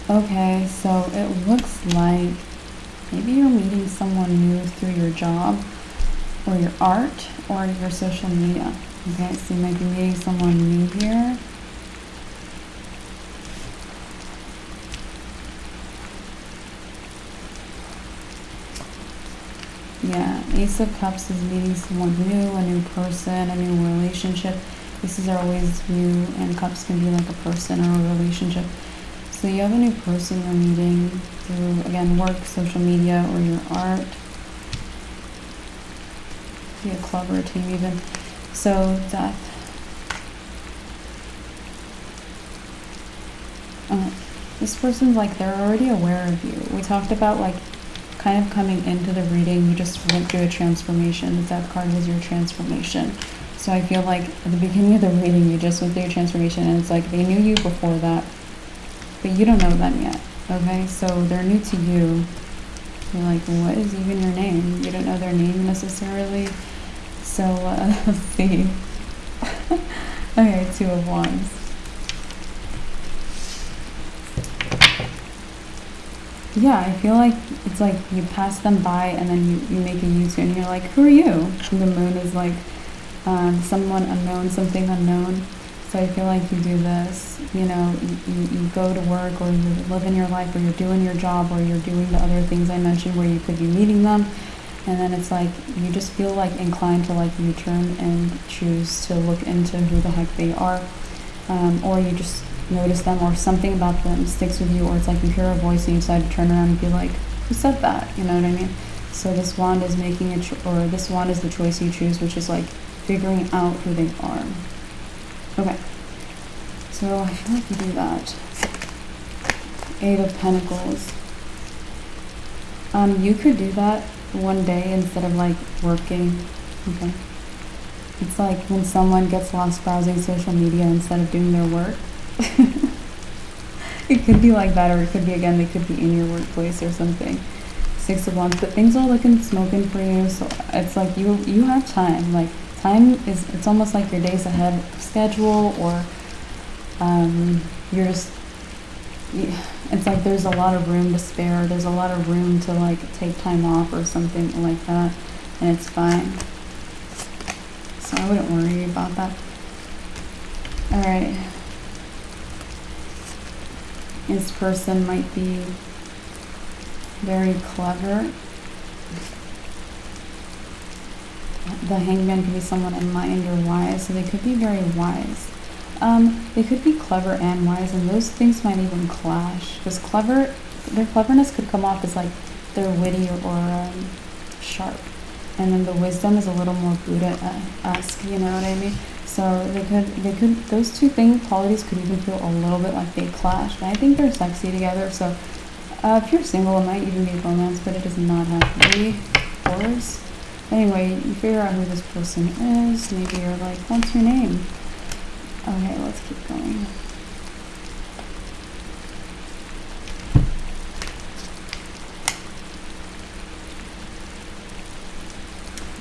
[SPEAKER 1] Okay, so it looks like Maybe you're meeting someone new through your job or your art or your social media. Okay, so you might be meeting someone new here. Yeah, Ace of Cups is meeting someone new, a new person, a new relationship. Aces are always new, and Cups can be like a person or a relationship. So you have a new person you're meeting through, again, work, social media, or your art. Be a clever team even. So Death. This person's like, they're already aware of you. We talked about like kind of coming into the reading, you just went through a transformation. The Death card was your transformation. So I feel like at the beginning of the reading, you just went through a transformation, and it's like they knew you before that, but you don't know them yet, okay? So they're new to you. You're like, what is even your name? You don't know their name necessarily. So let's see. Okay, Two of Wands. Yeah, I feel like it's like you pass them by and then you make a U-turn and you're like, who are you? And the Moon is like someone unknown, something unknown. So I feel like you do this, you know, you go to work, or you live in your life, or you're doing your job, or you're doing the other things I mentioned where you could be meeting them. And then it's like you just feel like inclined to like U-turn and choose to look into who the heck they are. Or you just notice them, or something about them sticks with you, or it's like you hear a voice and you decide to turn around and be like, who said that? You know what I mean? So this wand is making it, or this wand is the choice you choose, which is like figuring out who they are. Okay, so I feel like you do that. Eight of Pentacles. You could do that one day instead of like working. Okay, it's like when someone gets lost browsing social media instead of doing their work. It could be like that, or it could be, again, they could be in your workplace or something. Six of Wands, but things are looking smoking for you, so it's like you have time. Like time is, it's almost like your days ahead of schedule, or you're just, it's like there's a lot of room to spare, there's a lot of room to like take time off or something like that, and it's fine. So I wouldn't worry about that. All right. This person might be very clever. The Hangman could be someone enlightened or wise, so they could be very wise. They could be clever and wise, and those things might even clash. Because their cleverness could come off as like they're witty or sharp, and then the wisdom is a little more Buddha-esque. You know what I mean? So they could, those two qualities could even feel a little bit like they clash. And I think they're sexy together. So if you're single, it might even be romance, but it does not have to be, of course. Anyway, you figure out who this person is. Maybe you're like, what's your name? Okay, let's keep going.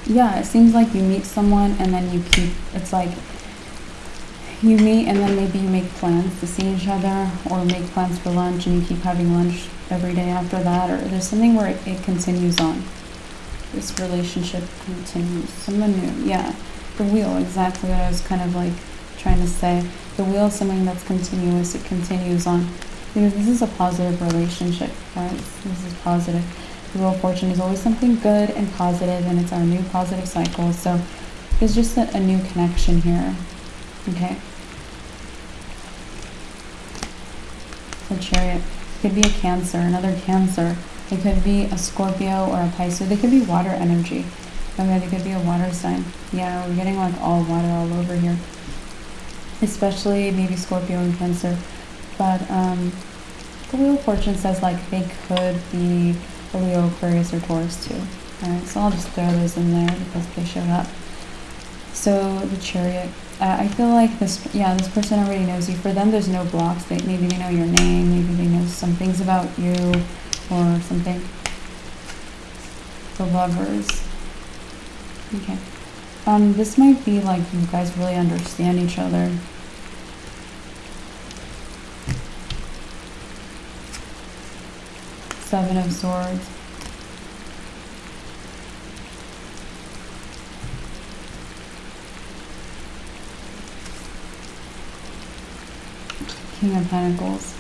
[SPEAKER 1] Yeah, it seems like you meet someone and then it's like you meet and then maybe you make plans to see each other, or make plans for lunch and you keep having lunch every day after that, or there's something where it continues on. This relationship continues. Someone new, yeah. The Wheel, exactly what I was kind of like trying to say. The Wheel is something that's continuous, it continues on. Because this is a positive relationship, guys. This is positive. The Wheel of Fortune is always something good and positive, and it's our new positive cycle. So there's just a new connection here. Okay. The Chariot could be a Cancer, another Cancer. It could be a Scorpio or a Pisces. They could be water energy. Okay, they could be a water sign. Yeah, we're getting like all water all over here. Especially maybe Scorpio and Cancer. But the Wheel of Fortune says like they could be a Leo, Aquarius, or Taurus too. Alright, so I'll just throw those in there because they showed up. So the Chariot, I feel like this person already knows you. For them, there's no blocks. Maybe they know your name, maybe they know some things about you or something. The Lovers. Okay. This might be like you guys really understand each other. Seven of Swords. King of Pentacles.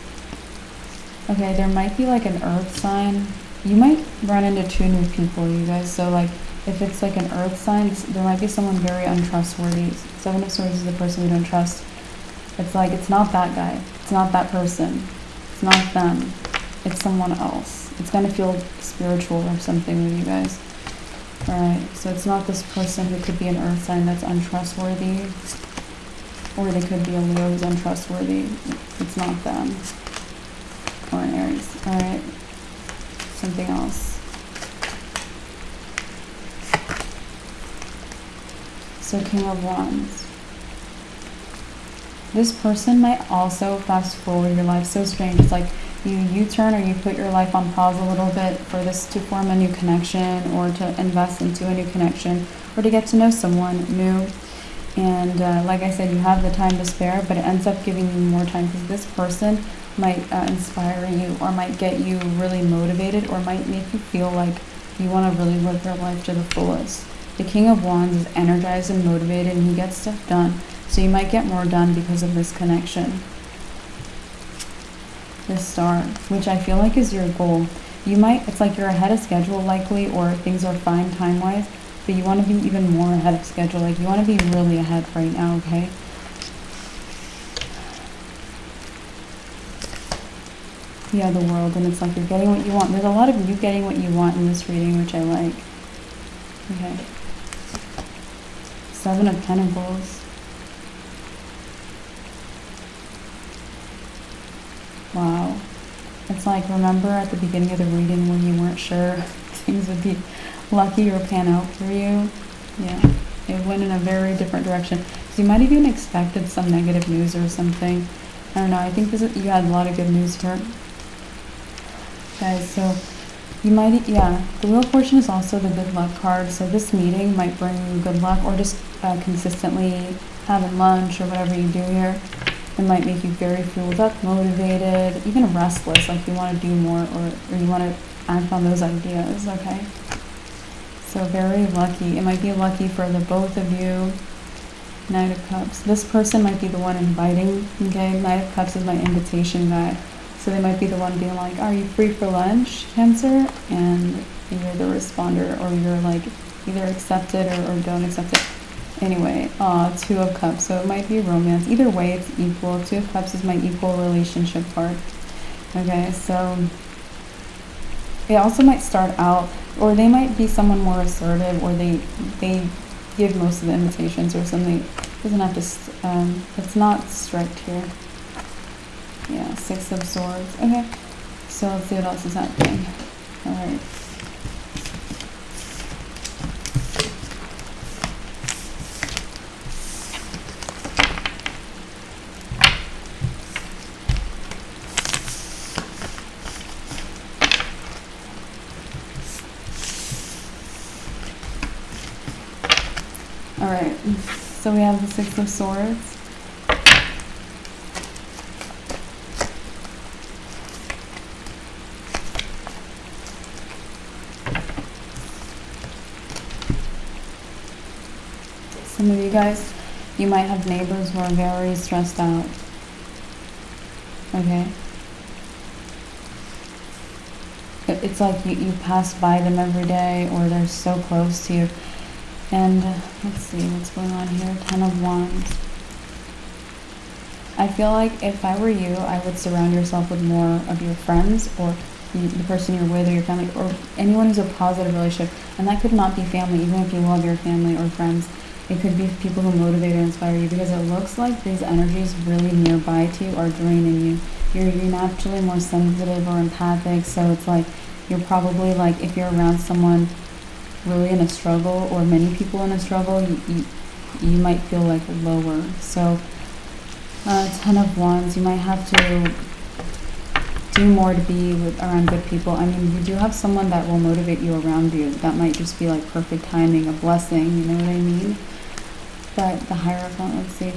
[SPEAKER 1] Okay, there might be like an earth sign. You might run into 2 new people, you guys. So like, if it's like an earth sign, there might be someone very untrustworthy. 7 of Swords is the person you don't trust. It's like, it's not that guy. It's not that person. It's not them. It's someone else. It's gonna feel spiritual or something with you guys. Alright, so it's not this person who could be an earth sign that's untrustworthy. Or they could be a Leo who's untrustworthy. It's not them. Or an Aries. Alright. Something else. So King of Wands. This person might also fast forward your life. So strange. It's like you U-turn or you put your life on pause a little bit for this to form a new connection or to invest into a new connection or to get to know someone new. And like I said, you have the time to spare, but it ends up giving you more time because this person might inspire you or might get you really motivated or might make you feel like you want to really live your life to the fullest. The King of Wands is energized and motivated and he gets stuff done. So you might get more done because of this connection. This Star, which I feel like is your goal. You might, it's like you're ahead of schedule likely, or things are fine time-wise, but you want to be even more ahead of schedule. Like you want to be really ahead right now, okay? Yeah, the World, and it's like you're getting what you want. There's a lot of you getting what you want in this reading, which I like. Okay. 7 of Pentacles. Wow. It's like, remember at the beginning of the reading when you weren't sure things would be lucky or pan out for you? Yeah. It went in a very different direction. So you might have even expected some negative news or something. I don't know. I think you had a lot of good news here. Guys, so you might, yeah, the Wheel of Fortune is also the good luck card. So this meeting might bring you good luck, or just consistently having lunch or whatever you do here. It might make you very fueled up, motivated, even restless, like you want to do more or you want to act on those ideas, okay? So very lucky. It might be lucky for the both of you. Knight of Cups. This person might be the one inviting, okay? Knight of Cups is my invitation guy. So they might be the one being like, are you free for lunch, Cancer? And you're the responder, or you're like either accept it or don't accept it. Anyway, 2 of Cups. So it might be romance. Either way, it's equal. 2 of Cups is my equal relationship card. Okay, so it also might start out, or they might be someone more assertive, or they give most of the invitations or something. It doesn't have to, it's not strict here. Yeah, 6 of Swords. Okay, so let's see what else is happening. All right. All right, so we have the 6 of Swords. Some of you guys, you might have neighbors who are very stressed out. Okay? It's like you pass by them every day, or they're so close to you. And let's see what's going on here. 10 of Wands. I feel like if I were you, I would surround yourself with more of your friends, or the person you're with, or your family, or anyone who's a positive relationship. And that could not be family, even if you love your family or friends. It could be people who motivate or inspire you, because it looks like these energies really nearby to you are draining you. You're naturally more sensitive or empathic, so it's like you're probably like, if you're around someone really in a struggle, or many people in a struggle, you might feel like lower. So 10 of Wands, you might have to do more to be around good people. I mean, you do have someone that will motivate you around you. That might just be like perfect timing, a blessing, you know what I mean? But the Hierophant, let's see.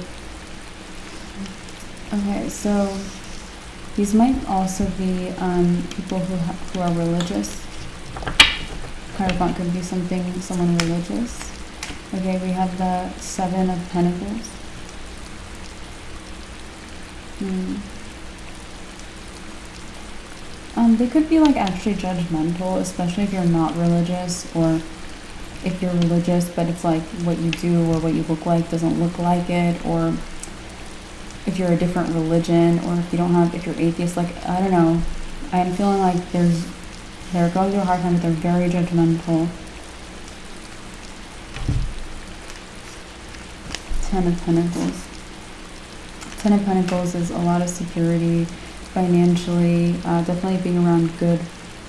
[SPEAKER 1] Okay, so these might also be people who are religious. Hierophant could be someone religious. Okay, we have the 7 of Pentacles. They could be like actually judgmental, especially if you're not religious, or if you're religious but it's like what you do or what you look like doesn't look like it, or if you're a different religion, or if you don't have, if you're atheist, like, I don't know. I'm feeling like they're going through a hard time, but they're very judgmental. Ten of Pentacles. Ten of Pentacles is a lot of security financially, definitely being around good,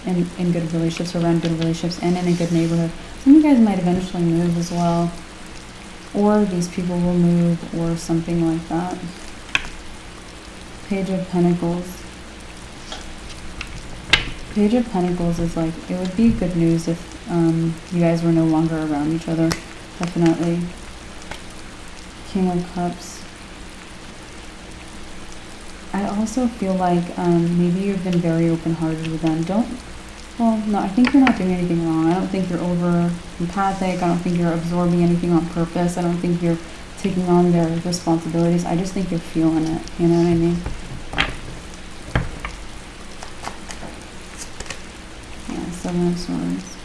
[SPEAKER 1] in good relationships, around good relationships, and in a good neighborhood. Some of you guys might eventually move as well, or these people will move, or something like that. Page of Pentacles. Page of Pentacles is like, it would be good news if you guys were no longer around each other, definitely. King of Cups. I also feel like maybe you've been very open-hearted with them. Well, no, I think you're not doing anything wrong. I don't think you're over empathic. I don't think you're absorbing anything on purpose. I don't think you're taking on their responsibilities. I just think you're feeling it. You know what I mean? Yeah, Seven of Swords.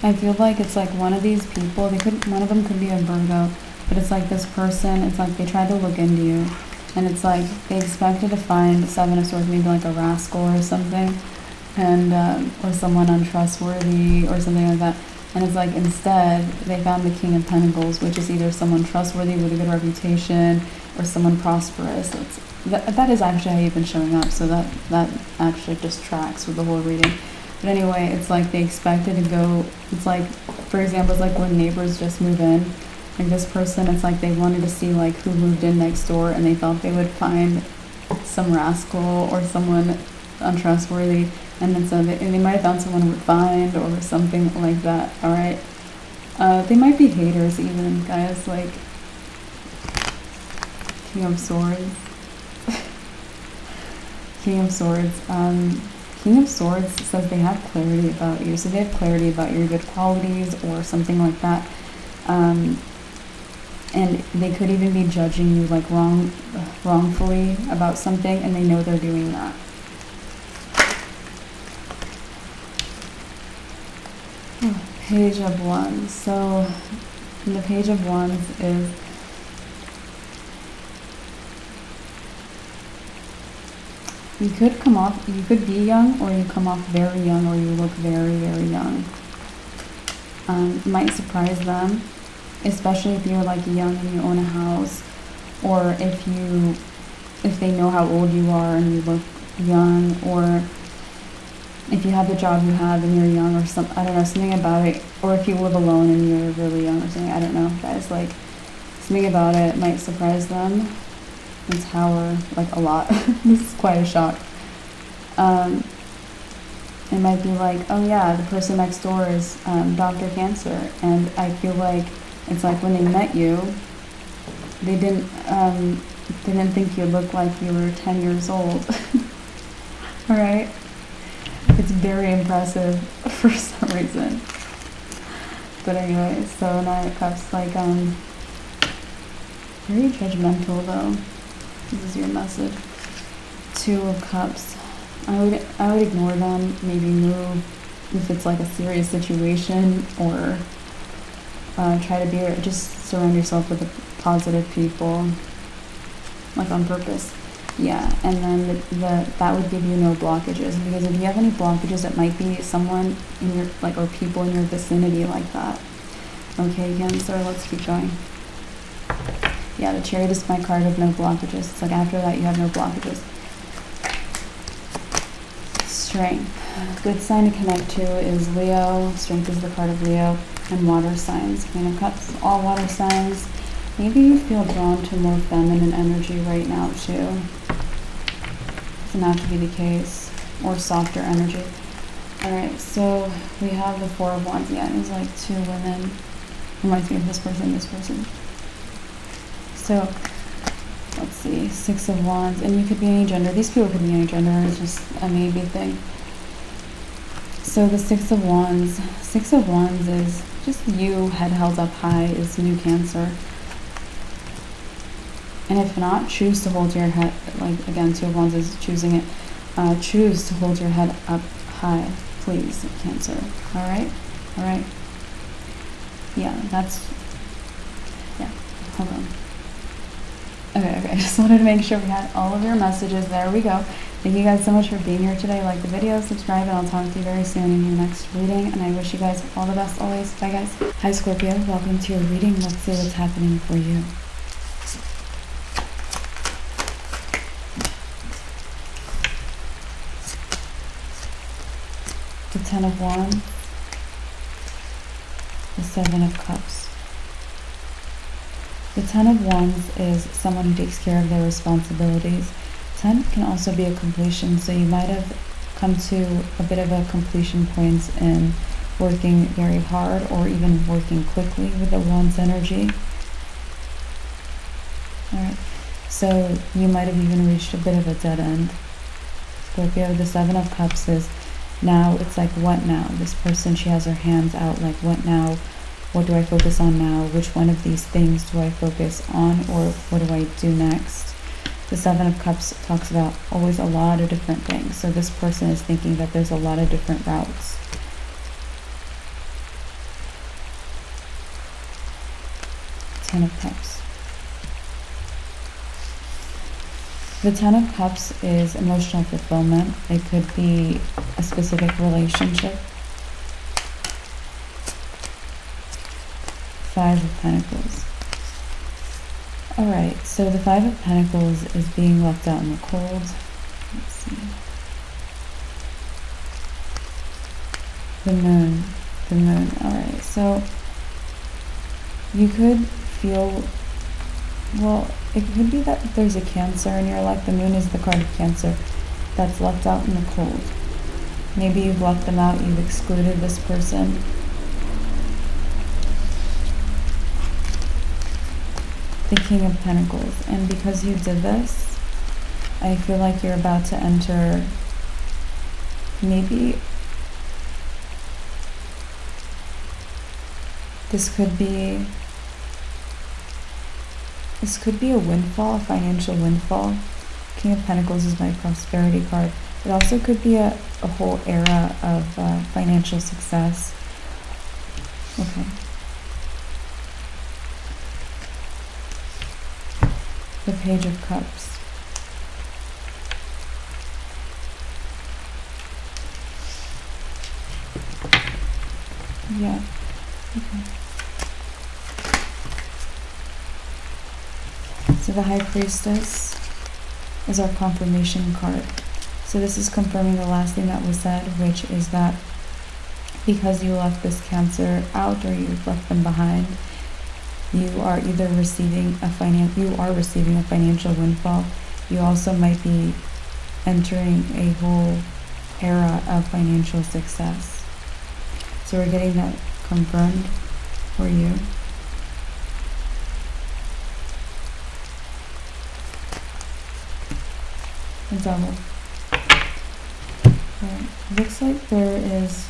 [SPEAKER 1] I feel like it's like one of these people, one of them could be a Virgo, but it's like this person, it's like they tried to look into you, and it's like they expected to find Seven of Swords, maybe like a rascal or something, and or someone untrustworthy or something like that. And it's like instead they found the King of Pentacles, which is either someone trustworthy with a good reputation or someone prosperous. That is actually how you've been showing up, so that actually just tracks with the whole reading. But anyway, it's like they expected to go, it's like, for example, it's like when neighbors just move in. Like this person, it's like they wanted to see like who moved in next door, and they thought they would find some rascal or someone untrustworthy, and then so they might have found someone refined or something like that, alright? They might be haters even, guys, like King of Swords. King of Swords. King of Swords says they have clarity about you. So they have clarity about your good qualities or something like that. And they could even be judging you like wrongfully about something, and they know they're doing that. Page of Wands. So the Page of Wands is you could be young, or you come off very young, or you look very, very young. Might surprise them, especially if you're like young and you own a house, or if they know how old you are and you look young, or if you have the job you have and you're young, or I don't know, something about it, or if you live alone and you're really young or something, I don't know, guys, like something about it might surprise them. And Tower, like a lot. This is quite a shock. It might be like, oh yeah, the person next door is Dr. Cancer, and I feel like it's like when they met you, they didn't think you looked like you were 10 years old. All right, it's very impressive for some reason. But anyway, so Nine of Cups, like very judgmental though. This is your message. Two of Cups. I would ignore them, maybe move if it's like a serious situation, or try to just surround yourself with positive people, like on purpose. Yeah, and then that would give you no blockages, because if you have any blockages, it might be someone in your, like, or people in your vicinity like that. Okay, Cancer, let's keep going. Yeah, the Chariot is my card of no blockages. It's like after that you have no blockages. Strength. Good sign to connect to is Leo. Strength is the card of Leo. And water signs. Queen of Cups. All water signs. Maybe you feel drawn to more feminine energy right now too. Doesn't have to be the case. Or softer energy. Alright, so we have the Four of Wands. Yeah, it's like two women. Reminds me of this person. So, let's see, Six of Wands, and you could be any gender. These people could be any gender, it's just a maybe thing. So the Six of Wands. Six of Wands is just you, head held up high, is new Cancer. And if not, choose to hold your head, like again, Two of Wands is choosing it. Choose to hold your head up high, please, Cancer. All right? All right? Yeah, that's, yeah, hold on. Okay, I just wanted to make sure we had all of your messages. There we go. Thank you guys so much for being here today. Like the video, subscribe, and I'll talk to you very soon in your next reading. And I wish you guys all the best always. Bye, guys. Hi, Scorpio. Welcome to your reading. Let's see what's happening for you. The Ten of Wands. The Seven of Cups. The Ten of Wands is someone who takes care of their responsibilities. 10 can also be a completion, so you might have come to a bit of a completion point in working very hard or even working quickly with the Wands energy. Alright, so you might have even reached a bit of a dead end. Scorpio, the Seven of Cups is now, it's like, what now? This person, she has her hands out like, what now? What do I focus on now? Which one of these things do I focus on, or what do I do next? The Seven of Cups talks about always a lot of different things. So this person is thinking that there's a lot of different routes. Ten of Cups. The Ten of Cups is emotional fulfillment. It could be a specific relationship. Five of Pentacles. Alright, so the Five of Pentacles is being left out in the cold. Let's see. The Moon. The Moon. Alright, so you could feel, well, it could be that there's a Cancer in your life. The Moon is the card of Cancer that's left out in the cold. Maybe you've left them out, you've excluded this person. The King of Pentacles, and because you did this, I feel like you're about to enter maybe this could be a windfall, a financial windfall. King of Pentacles is my prosperity card. It also could be a whole era of financial success. Okay. The Page of Cups. Yeah. Okay. So the High Priestess is our confirmation card. So this is confirming the last thing that was said, which is that because you left this Cancer out or you've left them behind, you are either receiving a financial windfall. You also might be entering a whole era of financial success. So we're getting that confirmed for you. A Devil. Right. Looks like there is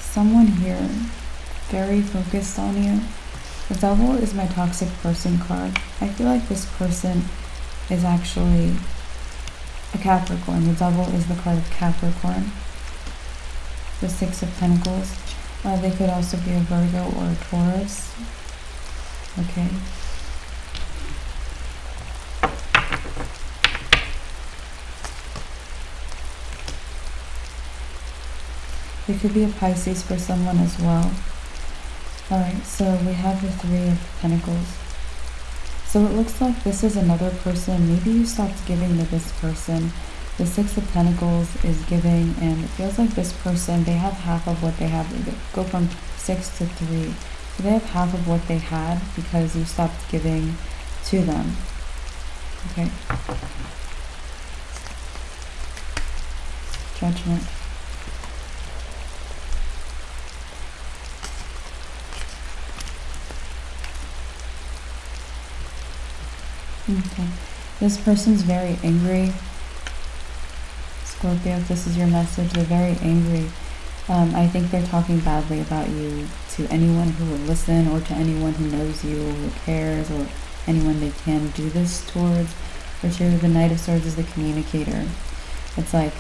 [SPEAKER 1] someone here very focused on you. The Devil is my toxic person card. I feel like this person is actually a Capricorn. The Devil is the card of Capricorn. The Six of Pentacles. They could also be a Virgo or a Taurus. Okay. It could be a Pisces for someone as well. Alright, so we have the Three of Pentacles. So it looks like this is another person. Maybe you stopped giving to this person. The Six of Pentacles is giving, and it feels like this person, they have half of what they have. They go from 6 to 3. So they have half of what they had because you stopped giving to them. Okay. Judgment. Okay. This person's very angry. Scorpio, if this is your message, they're very angry. I think they're talking badly about you to anyone who will listen, or to anyone who knows you, or who cares, or anyone they can do this towards. For sure, the Knight of Swords is the communicator. It's like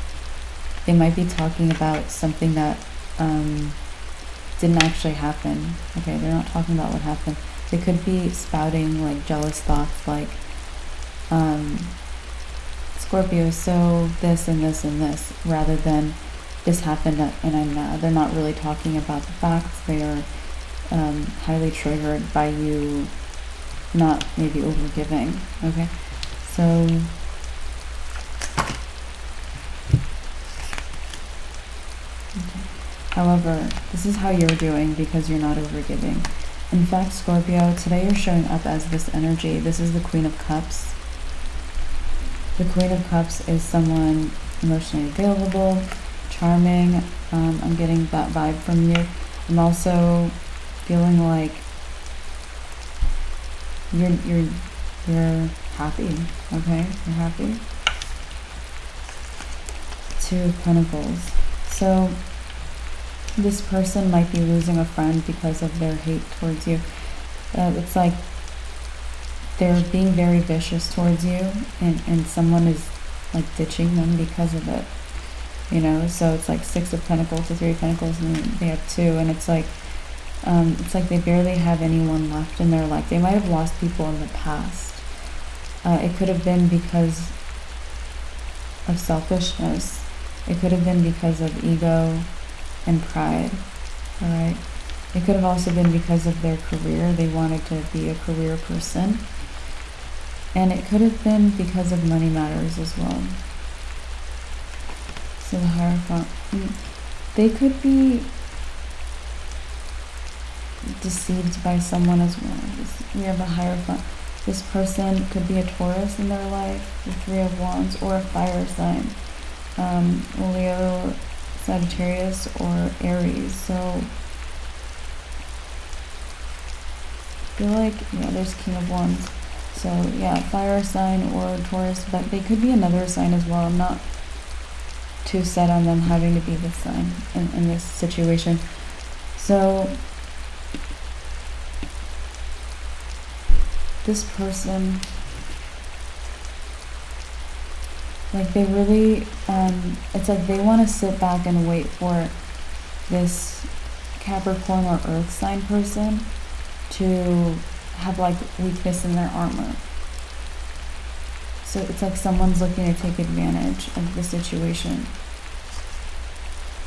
[SPEAKER 1] they might be talking about something that didn't actually happen. Okay, they're not talking about what happened. They could be spouting like jealous thoughts, like Scorpio, so this and this and this, rather than this happened and I'm mad. They're not really talking about the facts. They are highly triggered by you not maybe overgiving. Okay, so however, this is how you're doing because you're not overgiving. In fact, Scorpio, today you're showing up as this energy. This is the Queen of Cups. The Queen of Cups is someone emotionally available, charming. I'm getting that vibe from you. I'm also feeling like you're happy. Okay, you're happy. Two of Pentacles. So this person might be losing a friend because of their hate towards you. It's like they're being very vicious towards you, and someone is like ditching them because of it. You know, so it's like Six of Pentacles to Three of Pentacles, and they have two, and it's like they barely have anyone left in their life. They might have lost people in the past. It could have been because of selfishness. It could have been because of ego and pride. All right. It could have also been because of their career. They wanted to be a career person. And it could have been because of money matters as well. So the Hierophant. They could be deceived by someone as well. We have a Hierophant. This person could be a Taurus in their life, the Three of Wands, or a fire sign. Leo, Sagittarius, or Aries. So I feel like, yeah, there's King of Wands. So yeah, fire sign or Taurus, but they could be another sign as well. I'm not too set on them having to be this sign in this situation. So this person, like they really, it's like they want to sit back and wait for this Capricorn or Earth sign person to have like weakness in their armor. So it's like someone's looking to take advantage of the situation.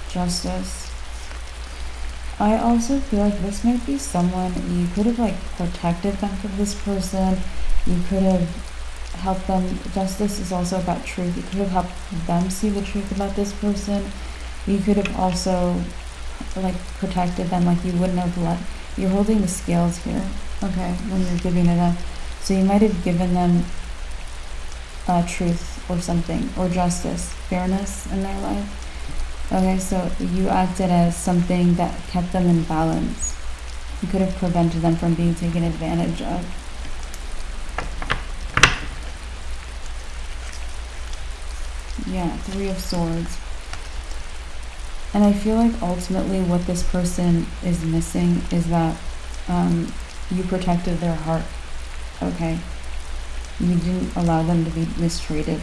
[SPEAKER 1] Justice. I also feel like this might be someone, you could have like protected them from this person. You could have helped them. Justice is also about truth. You could have helped them see the truth about this person. You could have also like protected them, like you wouldn't have let, you're holding the scales here, okay, when you're giving it up. So you might have given them truth or something, or justice, fairness in their life. Okay, so you acted as something that kept them in balance. You could have prevented them from being taken advantage of. Yeah, Three of Swords. And I feel like ultimately what this person is missing is that you protected their heart, okay? You didn't allow them to be mistreated.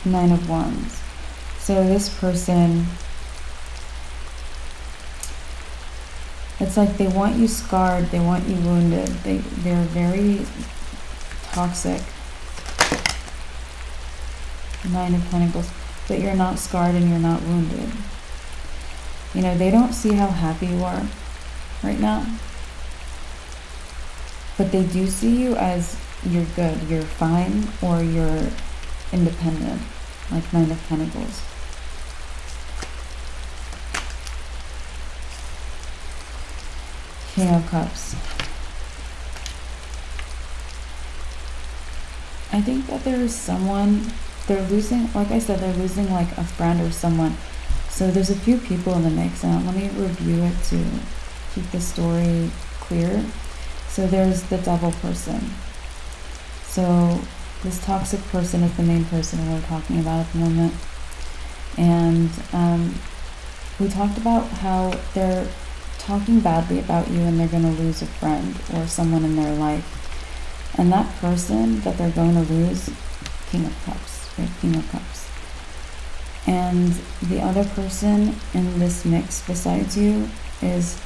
[SPEAKER 1] Nine of Wands. So this person, it's like they want you scarred, they want you wounded, they're very toxic. Nine of Pentacles. But you're not scarred and you're not wounded. You know, they don't see how happy you are right now. But they do see you as you're good, you're fine, or you're independent, like Nine of Pentacles. King of Cups. I think that there is someone, they're losing, like I said, they're losing like a friend or someone. So there's a few people in the mix, and let me review it to keep the story clear. So there's the Devil person. So this toxic person is the main person we're talking about at the moment. And we talked about how they're talking badly about you and they're going to lose a friend or someone in their life. And that person that they're going to lose, King of Cups, right? King of Cups. And the other person in this mix besides you is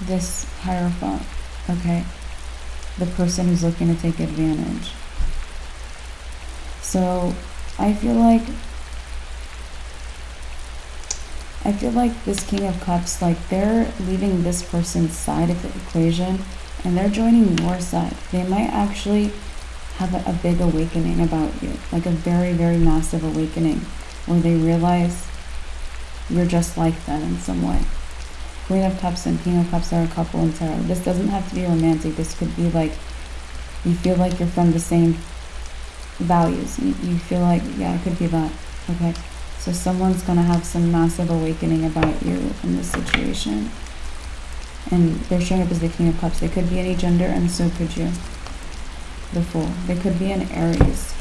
[SPEAKER 1] this Hierophant, okay? The person who's looking to take advantage. So I feel like this King of Cups, like they're leaving this person's side of the equation and they're joining your side. They might actually have a big awakening about you, like a very, very massive awakening where they realize you're just like them in some way. Queen of Cups and King of Cups are a couple in tarot. This doesn't have to be romantic. This could be like you feel like you're from the same values. You feel like, yeah, it could be that. Okay. So someone's going to have some massive awakening about you in this situation. And they're showing up as the King of Cups. They could be any gender, and so could you. The Fool. They could be an Aries.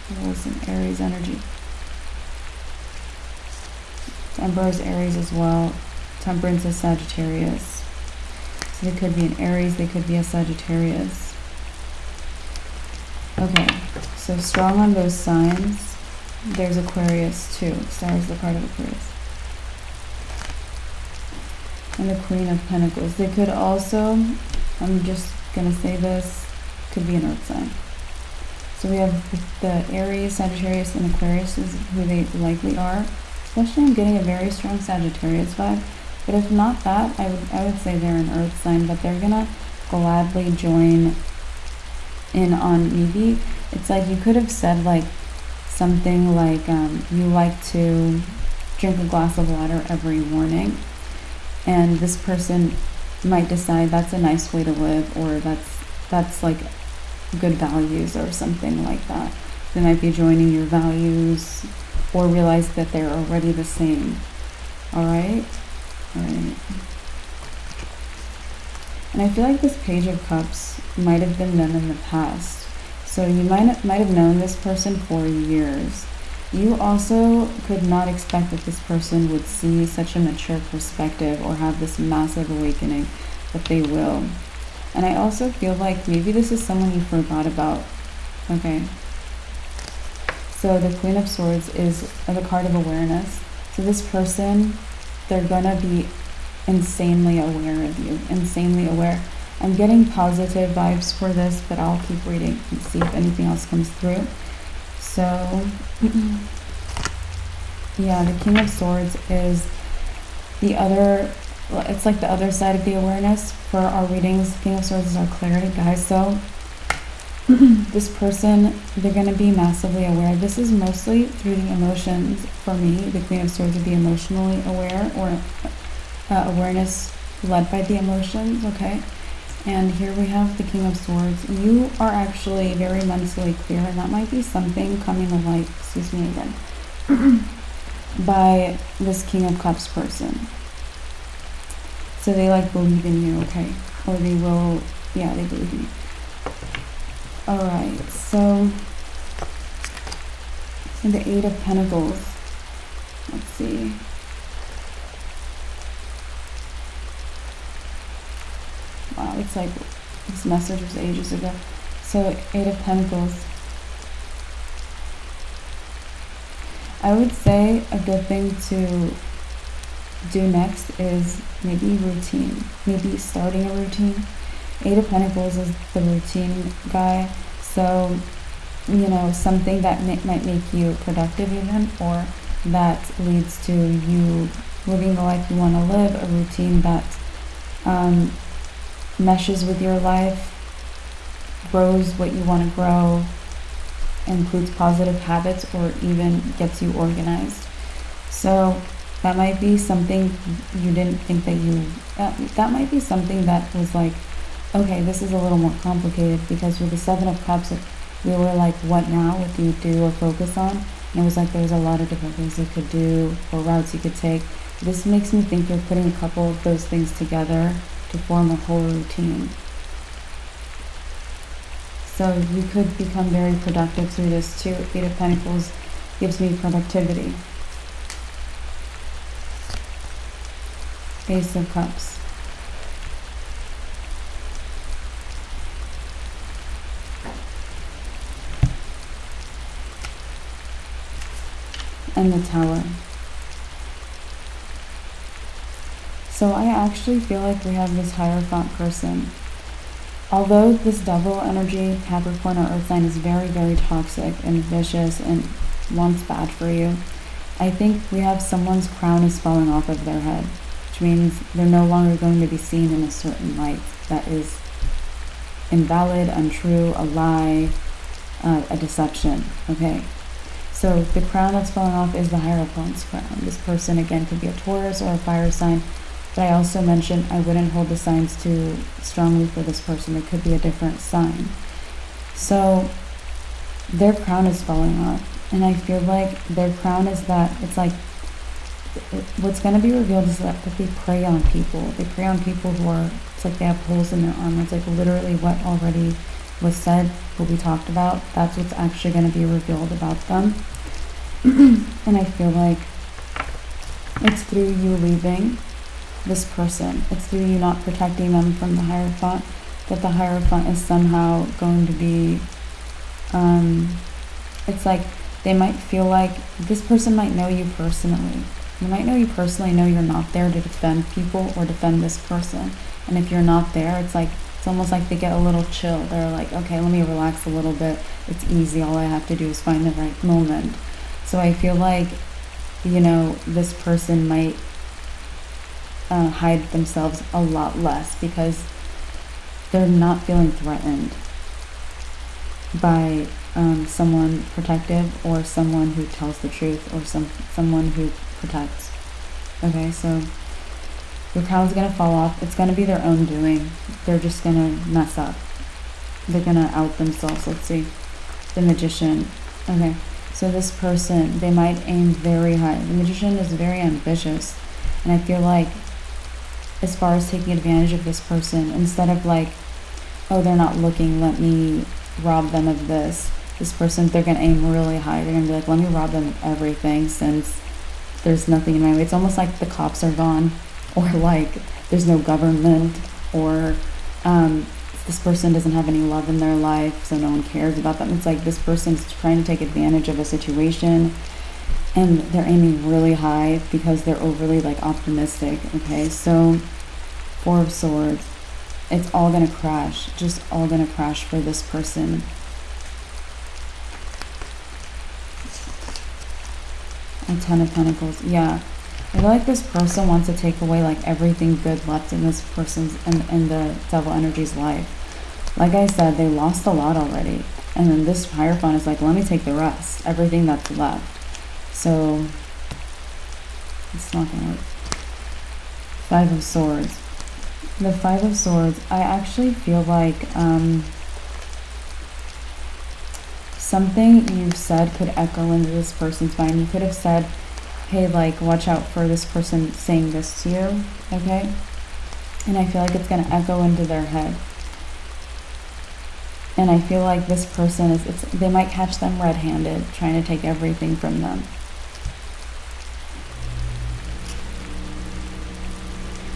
[SPEAKER 1] There's an Aries energy. Emperor is Aries as well. Temperance is Sagittarius. So they could be an Aries. They could be a Sagittarius. Okay. So strong on those signs. There's Aquarius too. Star is the part of Aquarius. And the Queen of Pentacles. They could also, I'm just going to say this, could be an earth sign. So we have the Aries, Sagittarius, and Aquarius is who they likely are. Especially I'm getting a very strong Sagittarius vibe. But if not that, I would say they're an earth sign, but they're going to gladly join in on maybe, it's like you could have said like, something like you like to drink a glass of water every morning, and this person might decide that's a nice way to live, or that's like good values or something like that. They might be joining your values or realize that they're already the same. All right. And I feel like this Page of Cups might have been them in the past. So you might have known this person for years. You also could not expect that this person would see such a mature perspective or have this massive awakening, but they will. And I also feel like maybe this is someone you forgot about. Okay. So the Queen of Swords is the card of awareness. So this person, they're gonna be insanely aware of you, insanely aware. I'm getting positive vibes for this, but I'll keep reading and see if anything else comes through. So, yeah, the King of Swords is the other, it's like the other side of the awareness for our readings. King of Swords is our clarity, guys. So, this person, they're going to be massively aware. This is mostly through the emotions for me. The Queen of Swords would be emotionally aware, or awareness led by the emotions, okay? And here we have the King of Swords. You are actually very mentally clear, and that might be something coming to light, excuse me again, by this King of Cups person. So they like believe in you, okay? Or they will, yeah, they believe in you. Alright, so the Eight of Pentacles. Let's see. Wow, it's like this message was ages ago. So, Eight of Pentacles. I would say a good thing to do next is maybe routine. Maybe starting a routine. Eight of Pentacles is the routine guy. So, you know, something that might make you productive even, or that leads to you living the life you want to live, a routine that meshes with your life, grows what you want to grow, includes positive habits, or even gets you organized. So that might be something you didn't think that you, that might be something that was like, okay, this is a little more complicated, because with the Seven of Cups, we were like, what now? What do you do or focus on? And it was like, there's a lot of different things you could do or routes you could take. This makes me think you're putting a couple of those things together to form a whole routine. So you could become very productive through this too. 8 of Pentacles gives me productivity. Ace of Cups. And the Tower. So I actually feel like we have this Hierophant person. Although this Devil energy, Capricorn or Earth sign, is very, very toxic and vicious and wants bad for you, I think we have someone's crown is falling off of their head, which means they're no longer going to be seen in a certain light that is invalid, untrue, a lie, a deception, okay? So the crown that's falling off is the Hierophant's crown. This person, again, could be a Taurus or a fire sign, but I also mentioned I wouldn't hold the signs too strongly for this person. It could be a different sign. So their crown is falling off, and I feel like their crown is that, it's like, what's going to be revealed is that they prey on people. They prey on people who are, it's like they have holes in their armor. It's like literally what already was said, what we talked about. That's what's actually going to be revealed about them. And I feel like it's through you leaving this person. It's through you not protecting them from the Hierophant that the Hierophant is somehow going to be, it's like they might feel like this person might know you personally. They might know you personally, know you're not there to defend people or defend this person. And if you're not there, it's like, it's almost like they get a little chill. They're like, okay, let me relax a little bit. It's easy. All I have to do is find the right moment. So I feel like, you know, this person might hide themselves a lot less because they're not feeling threatened by someone protective or someone who tells the truth or someone who protects. Okay, so your crown's gonna fall off. It's gonna be their own doing. They're just gonna mess up. They're gonna out themselves. Let's see. The Magician. Okay, so this person, they might aim very high. The Magician is very ambitious, and I feel like as far as taking advantage of this person, instead of like, oh, they're not looking, let me rob them of this. This person, they're gonna aim really high. They're gonna be like, let me rob them of everything since there's nothing in my way. It's almost like the cops are gone, or like there's no government, or this person doesn't have any love in their life, so no one cares about them. It's like this person's trying to take advantage of a situation, and they're aiming really high because they're overly like optimistic. Okay, so 4 of Swords, it's all gonna crash, just all gonna crash for this person. A 10 of Pentacles. Yeah, I feel like this person wants to take away like everything good left in this person's in the Devil energy's life. Like I said, they lost a lot already, and then this Hierophant is like, let me take the rest, everything that's left. So it's not gonna work. 5 of Swords. The 5 of Swords, I actually feel like something you've said could echo into this person's mind. You could have said, hey, like, watch out for this person saying this to you, okay? And I feel like it's gonna echo into their head. And I feel like this person is, they might catch them red-handed, trying to take everything from them.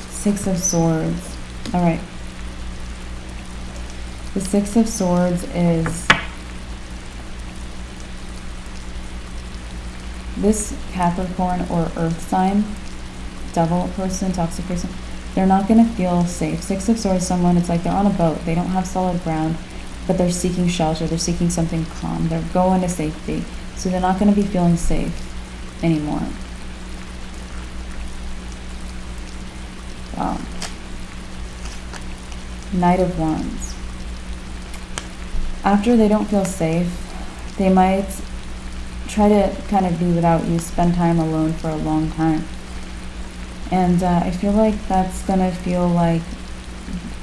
[SPEAKER 1] Six of Swords. All right. The 6 of Swords is this Capricorn or Earth sign, Devil person, toxic person. They're not going to feel safe. 6 of Swords, someone, it's like they're on a boat. They don't have solid ground, but they're seeking shelter. They're seeking something calm. They're going to safety. So they're not going to be feeling safe anymore. Wow. Knight of Wands. After they don't feel safe, they might try to kind of be without you, spend time alone for a long time. And I feel like that's going to feel like,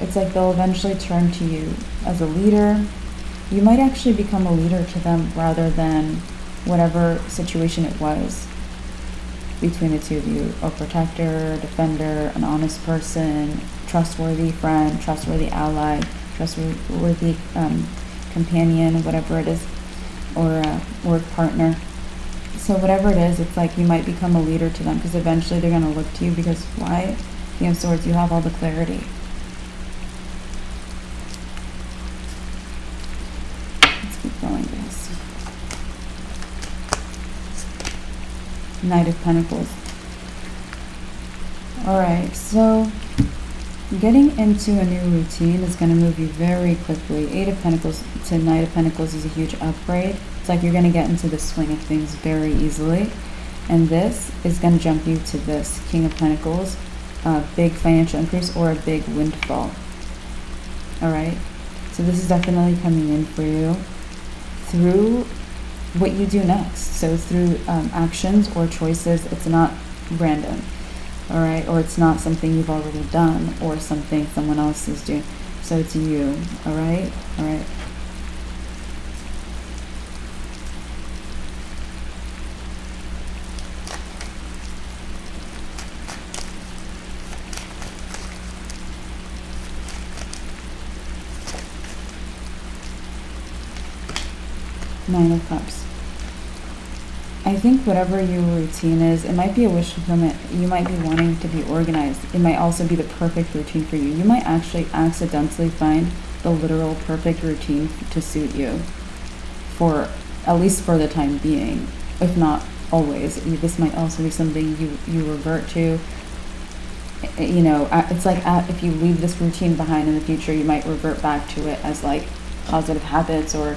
[SPEAKER 1] it's like they'll eventually turn to you as a leader. You might actually become a leader to them rather than whatever situation it was between the two of you. A protector, defender, an honest person, trustworthy friend, trustworthy ally, trustworthy companion, whatever it is, or a work partner. So whatever it is, it's like you might become a leader to them, because eventually they're going to look to you, because why? King of Swords, you have all the clarity. Let's keep going, guys. Knight of Pentacles. Alright, so getting into a new routine is going to move you very quickly. 8 of Pentacles to Knight of Pentacles is a huge upgrade. It's like you're going to get into the swing of things very easily. And this is going to jump you to this King of Pentacles, a big financial increase or a big windfall. Alright, so this is definitely coming in for you through what you do next. So through actions or choices. It's not random. Alright, or it's not something you've already done or something someone else is doing. So it's you. Alright? Alright. Nine of Cups. I think whatever your routine is, it might be a wish fulfillment. You might be wanting to be organized. It might also be the perfect routine for you. You might actually accidentally find the literal perfect routine to suit you, for at least for the time being, if not always. This might also be something you revert to. You know, it's like if you leave this routine behind in the future, you might revert back to it as like positive habits, or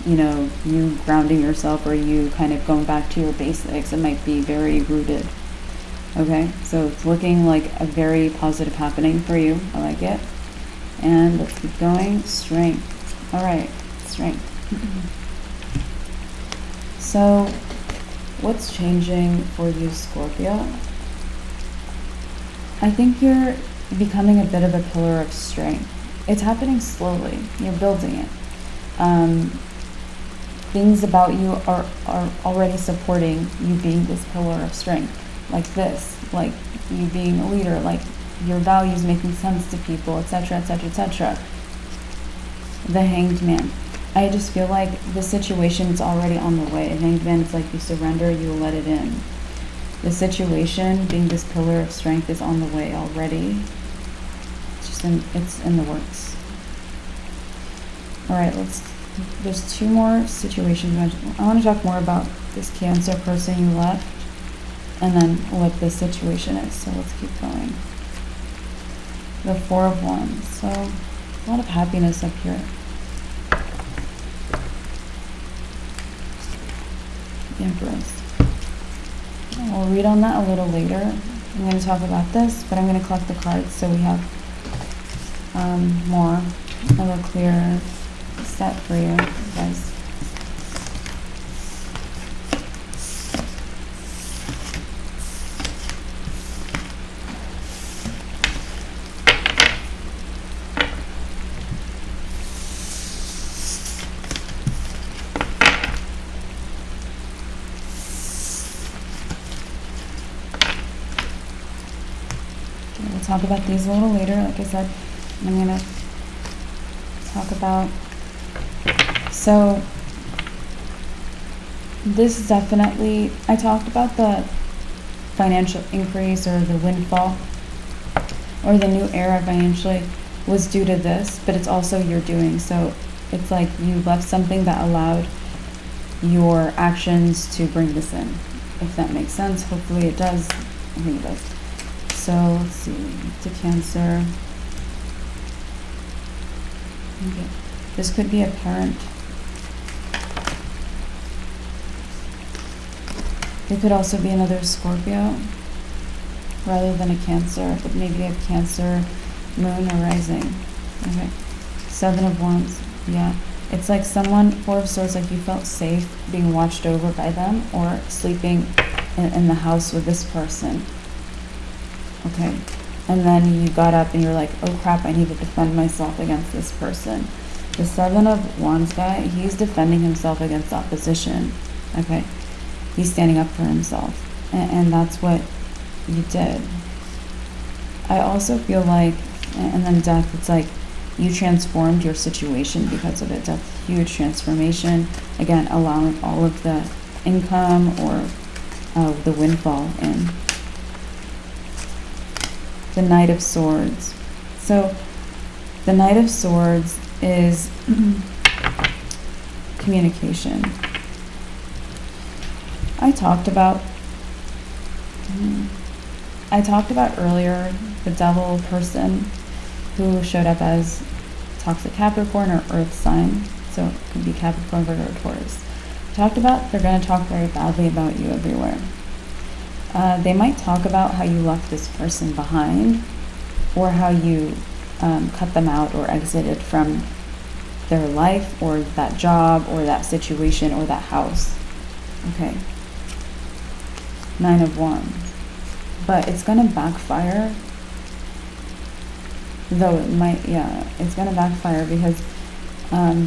[SPEAKER 1] you know, you grounding yourself, or you kind of going back to your basics. It might be very rooted. Okay, so it's looking like a very positive happening for you. I like it. And let's keep going. Strength. All right, strength. So what's changing for you, Scorpio? I think you're becoming a bit of a pillar of strength. It's happening slowly. You're building it. Things about you are already supporting you being this pillar of strength, like this, like you being a leader, like your values making sense to people, etc., etc., etc. The Hanged Man. I just feel like the situation is already on the way. Hanged Man, it's like you surrender, you let it in. The situation, being this pillar of strength, is on the way already. It's in the works. All right, there's 2 more situations. I want to talk more about this Cancer person you left, and then what this situation is. So let's keep going. The 4 of Wands. So a lot of happiness up here. The Empress. We'll read on that a little later. I'm going to talk about this, but I'm going to collect the cards so we have more of a clear set for you guys. Okay, we'll talk about these a little later. Like I said, I'm going to talk about. So this is definitely, I talked about the financial increase or the windfall or the new era financially was due to this, but it's also your doing. So it's like you left something that allowed your actions to bring this in, if that makes sense. Hopefully it does. I think it does. So let's see, to Cancer. Okay. This could be a parent. It could also be another Scorpio rather than a Cancer, but maybe a Cancer moon or rising. Okay. 7 of Wands. Yeah. It's like someone, 4 of Swords, like you felt safe being watched over by them or sleeping in the house with this person. Okay. And then you got up and you're like, oh crap, I need to defend myself against this person. The 7 of Wands guy, he's defending himself against opposition. Okay. He's standing up for himself. And that's what you did. I also feel like, and then Death, it's like you transformed your situation because of it. That's a huge transformation. Again, allowing all of the income or the windfall in. The Knight of Swords. So the Knight of Swords is communication. I talked about earlier the devil person who showed up as toxic Capricorn or earth sign. So it could be Capricorn, Virgo, or Taurus. Talked about they're going to talk very badly about you everywhere. They might talk about how you left this person behind, or how you cut them out or exited from their life, or that job, or that situation, or that house. Okay. 9 of Wands. But it's going to backfire. Though it might, it's going to backfire because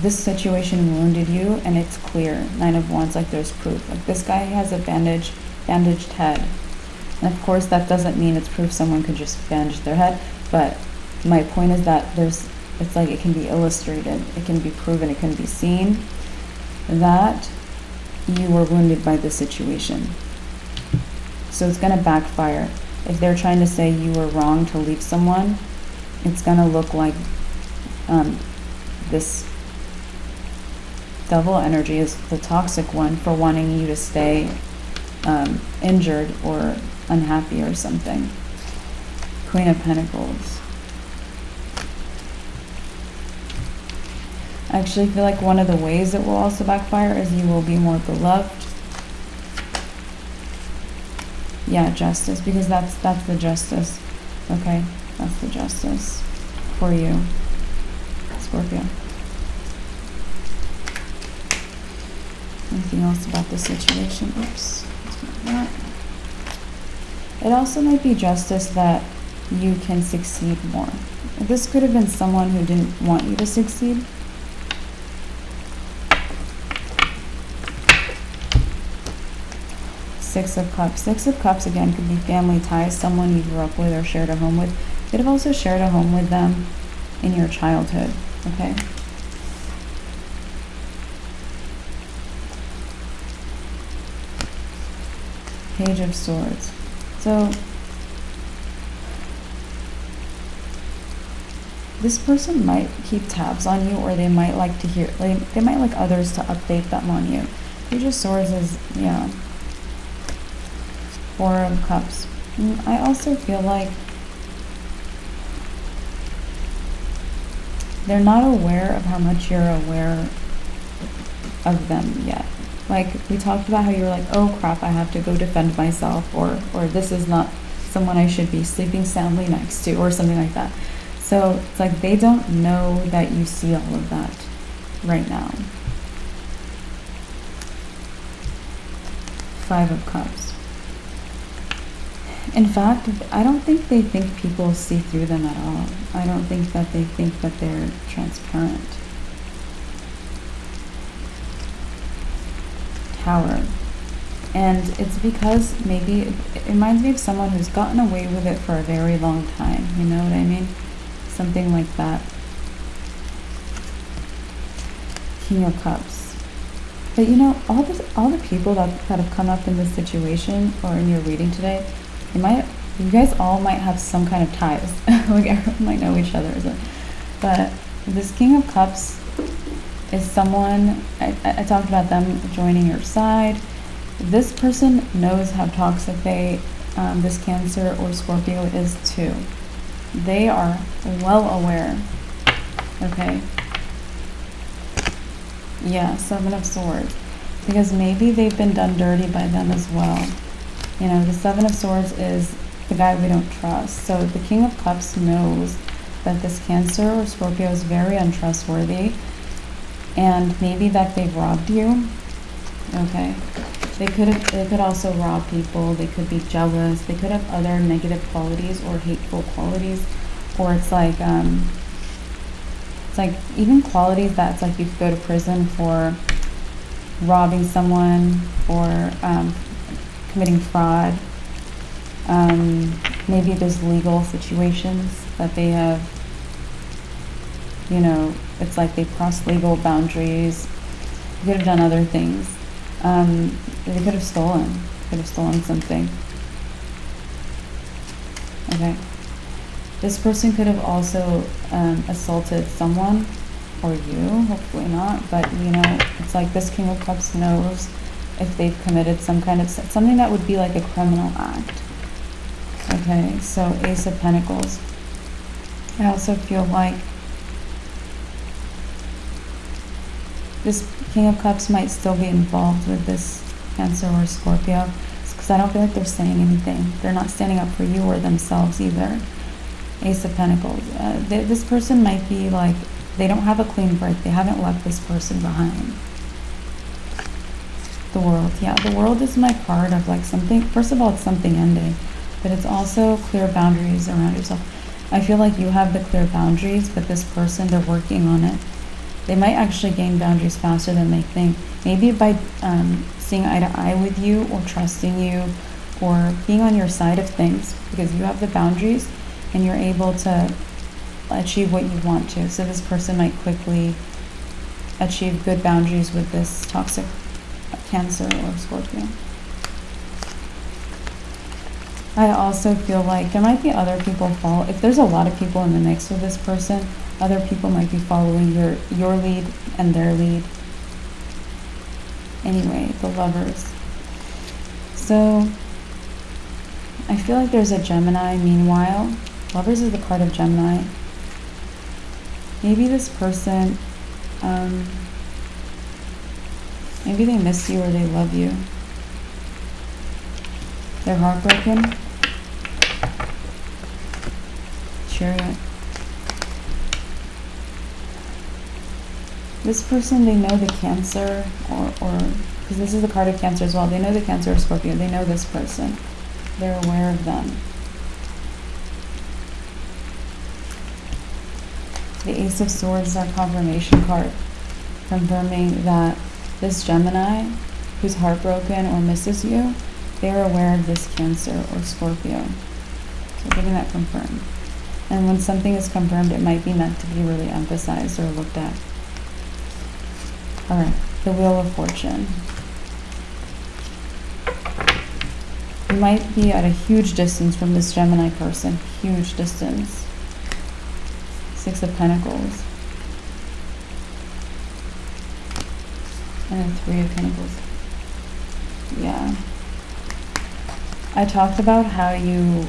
[SPEAKER 1] this situation wounded you, and it's clear. 9 of Wands, like there's proof. Like this guy has a bandaged head. And of course that doesn't mean it's proof someone could just bandage their head, but my point is that it's like it can be illustrated, it can be proven, it can be seen that you were wounded by this situation. So it's going to backfire. If they're trying to say you were wrong to leave someone, it's going to look like this devil energy is the toxic one for wanting you to stay injured or unhappy or something. Queen of Pentacles. I actually feel like one of the ways it will also backfire is you will be more beloved. Yeah, Justice, because that's the justice. Okay, that's the justice for you, Scorpio. Anything else about this situation? Oops. It also might be justice that you can succeed more. This could have been someone who didn't want you to succeed. Six of Cups. Six of Cups, again, could be family ties, someone you grew up with or shared a home with. You could have also shared a home with them in your childhood, okay? Page of Swords. So this person might keep tabs on you, or they might like to hear, they might like others to update them on you. Page of Swords is, Four of Cups. I also feel like they're not aware of how much you're aware of them yet. Like we talked about how you were like, oh crap, I have to go defend myself, or this is not someone I should be sleeping soundly next to, or something like that. So it's like they don't know that you see all of that right now. Five of Cups. In fact, I don't think they think people see through them at all. I don't think that they think that they're transparent. Tower. And it's because maybe it reminds me of someone who's gotten away with it for a very long time. You know what I mean? Something like that. King of Cups. But you know, all the people that have come up in this situation or in your reading today, you guys all might have some kind of ties. Like everyone might know each other. But this King of Cups is someone, I talked about them joining your side. This person knows how toxic this Cancer or Scorpio is too. They are well aware. Okay. Yeah, Seven of Swords. Because maybe they've been done dirty by them as well. You know, the Seven of Swords is the guy we don't trust. So the King of Cups knows that this Cancer or Scorpio is very untrustworthy, and maybe that they've robbed you. Okay. They could also rob people. They could be jealous. They could have other negative qualities or hateful qualities, or it's like even qualities that it's like you could go to prison for robbing someone or committing fraud. Maybe there's legal situations that they have you know, it's like they crossed legal boundaries. They could have done other things. They could have stolen. Something. Okay. This person could have also assaulted someone, or you, hopefully not, but you know, it's like this King of Cups knows if they've committed some kind of, something that would be like a criminal act. Okay, so Ace of Pentacles. I also feel like this King of Cups might still be involved with this Cancer or Scorpio, because I don't feel like they're saying anything. They're not standing up for you or themselves either. Ace of Pentacles. This person might be like, they don't have a clean break. They haven't left this person behind. The World. Yeah, the World is my card of like something. First of all, it's something ending, but it's also clear boundaries around yourself. I feel like you have the clear boundaries, but this person, they're working on it. They might actually gain boundaries faster than they think. Maybe by seeing eye to eye with you, or trusting you, or being on your side of things, because you have the boundaries and you're able to achieve what you want to. So this person might quickly achieve good boundaries with this toxic Cancer or Scorpio. I also feel like there might be other people if there's a lot of people in the mix with this person, other people might be following your lead and their lead. Anyway, the Lovers. So I feel like there's a Gemini. Meanwhile, Lovers is the card of Gemini. Maybe this person, maybe they miss you or they love you. They're heartbroken. Chariot. This person, they know the Cancer, or because this is the card of Cancer as well, they know the Cancer or Scorpio. They know this person. They're aware of them. The Ace of Swords is our confirmation card, confirming that this Gemini, who's heartbroken or misses you, they're aware of this Cancer or Scorpio. So getting that confirmed. And when something is confirmed, it might be meant to be really emphasized or looked at. Alright, the Wheel of Fortune. You might be at a huge distance from this Gemini person. Huge distance. Six of Pentacles. And a Three of Pentacles. Yeah. I talked about how you...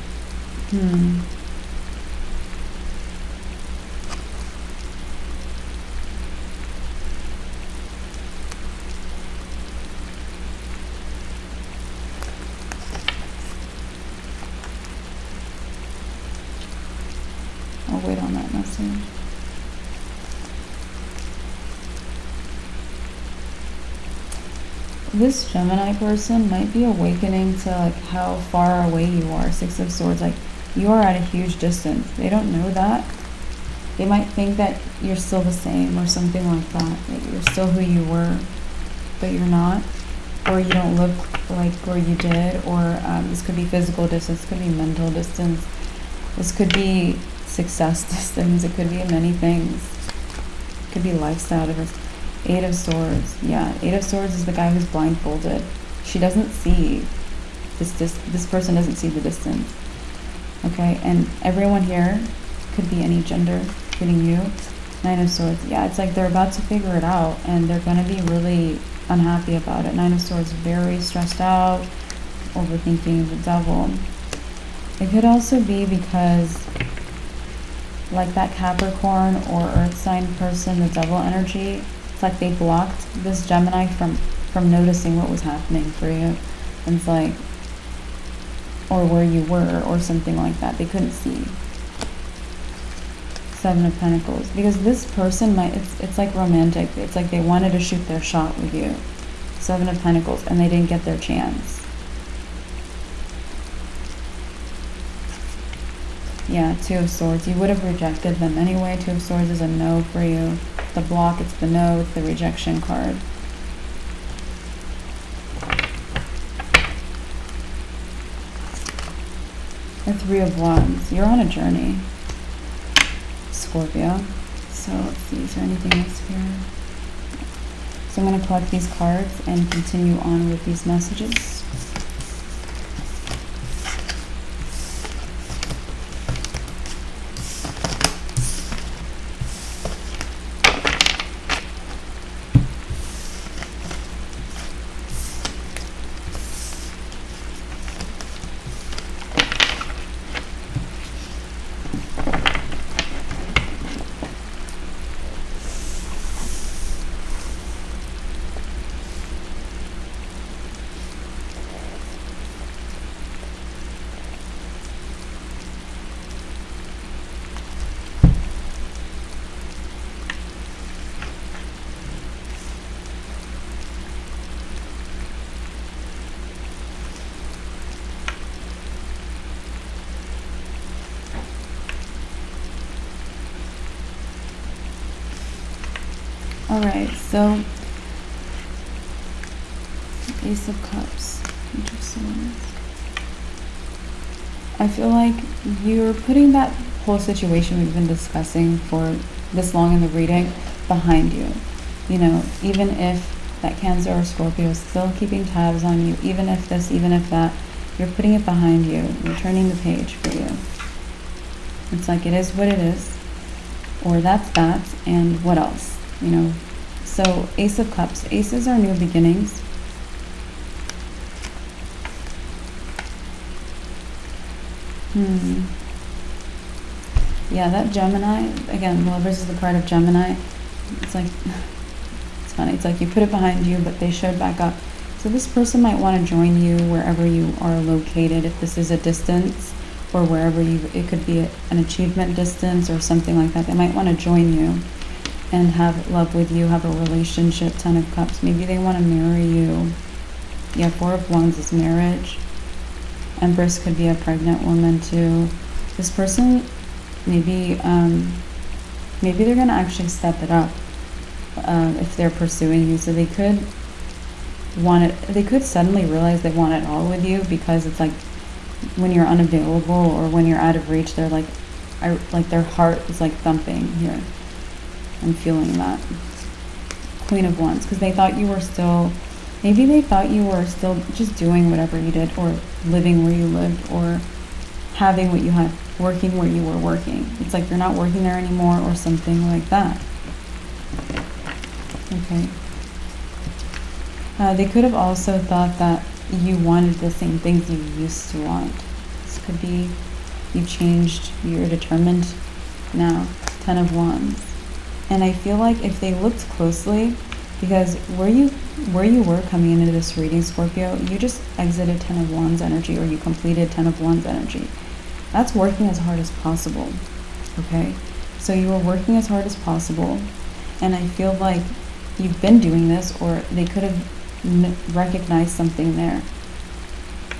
[SPEAKER 1] I'll wait on that message. This Gemini person might be awakening to like how far away you are. Six of Swords, like you are at a huge distance. They don't know that. They might think that you're still the same or something like that. That you're still who you were, but you're not. Or you don't look like where you did. Or this could be physical distance, could be mental distance. This could be success distance. It could be many things. It could be lifestyle difference. Eight of Swords. Yeah, Eight of Swords is the guy who's blindfolded. She doesn't see this person doesn't see the distance. Okay, and everyone here could be any gender, including you. Nine of Swords. Yeah, it's like they're about to figure it out and they're going to be really unhappy about it. Nine of Swords, very stressed out, overthinking the devil. It could also be because like that Capricorn or Earth sign person, the devil energy, it's like they blocked this Gemini from noticing what was happening for you. And it's like, or where you were or something like that. They couldn't see. Seven of Pentacles. Because this person might, it's like romantic. It's like they wanted to shoot their shot with you. Seven of Pentacles, and they didn't get their chance. Yeah, Two of Swords. You would have rejected them anyway. Two of Swords is a no for you. The block, it's the no, it's the rejection card. The Three of Wands. You're on a journey, Scorpio. So let's see, is there anything else here? So I'm going to collect these cards and continue on with these messages. Alright, so Ace of Cups, Page of Swords. I feel like you're putting that whole situation we've been discussing for this long in the reading behind you. You know, even if that Cancer or Scorpio is still keeping tabs on you, even if this, even if that, you're putting it behind you. You're turning the page for you. It's like it is what it is, or that's that, and what else? You know, so Ace of Cups. Aces are new beginnings. Yeah, that Gemini, again, Lovers is the card of Gemini. It's like, it's funny. It's like you put it behind you, but they showed back up. So this person might want to join you wherever you are located, if this is a distance, or wherever it could be an achievement distance or something like that. They might want to join you and have love with you, have a relationship. 10 of Cups. Maybe they want to marry you. Yeah, 4 of Wands is marriage. Empress could be a pregnant woman too. This person, maybe they're going to actually step it up if they're pursuing you. So they could suddenly realize they want it all with you, because it's like when you're unavailable or when you're out of reach, they're like, their heart is like thumping here. I'm feeling that. Queen of Wands, because they thought you were still, maybe they thought you were still just doing whatever you did, or living where you lived, or having what you had, working where you were working. It's like you're not working there anymore, or something like that. Okay. They could have also thought that you wanted the same things you used to want. This could be you changed, you're determined now. 10 of Wands. And I feel like if they looked closely, because where you were coming into this reading, Scorpio, you just exited 10 of Wands energy, or you completed 10 of Wands energy. That's working as hard as possible, okay? So you were working as hard as possible, and I feel like you've been doing this, or they could have recognized something there,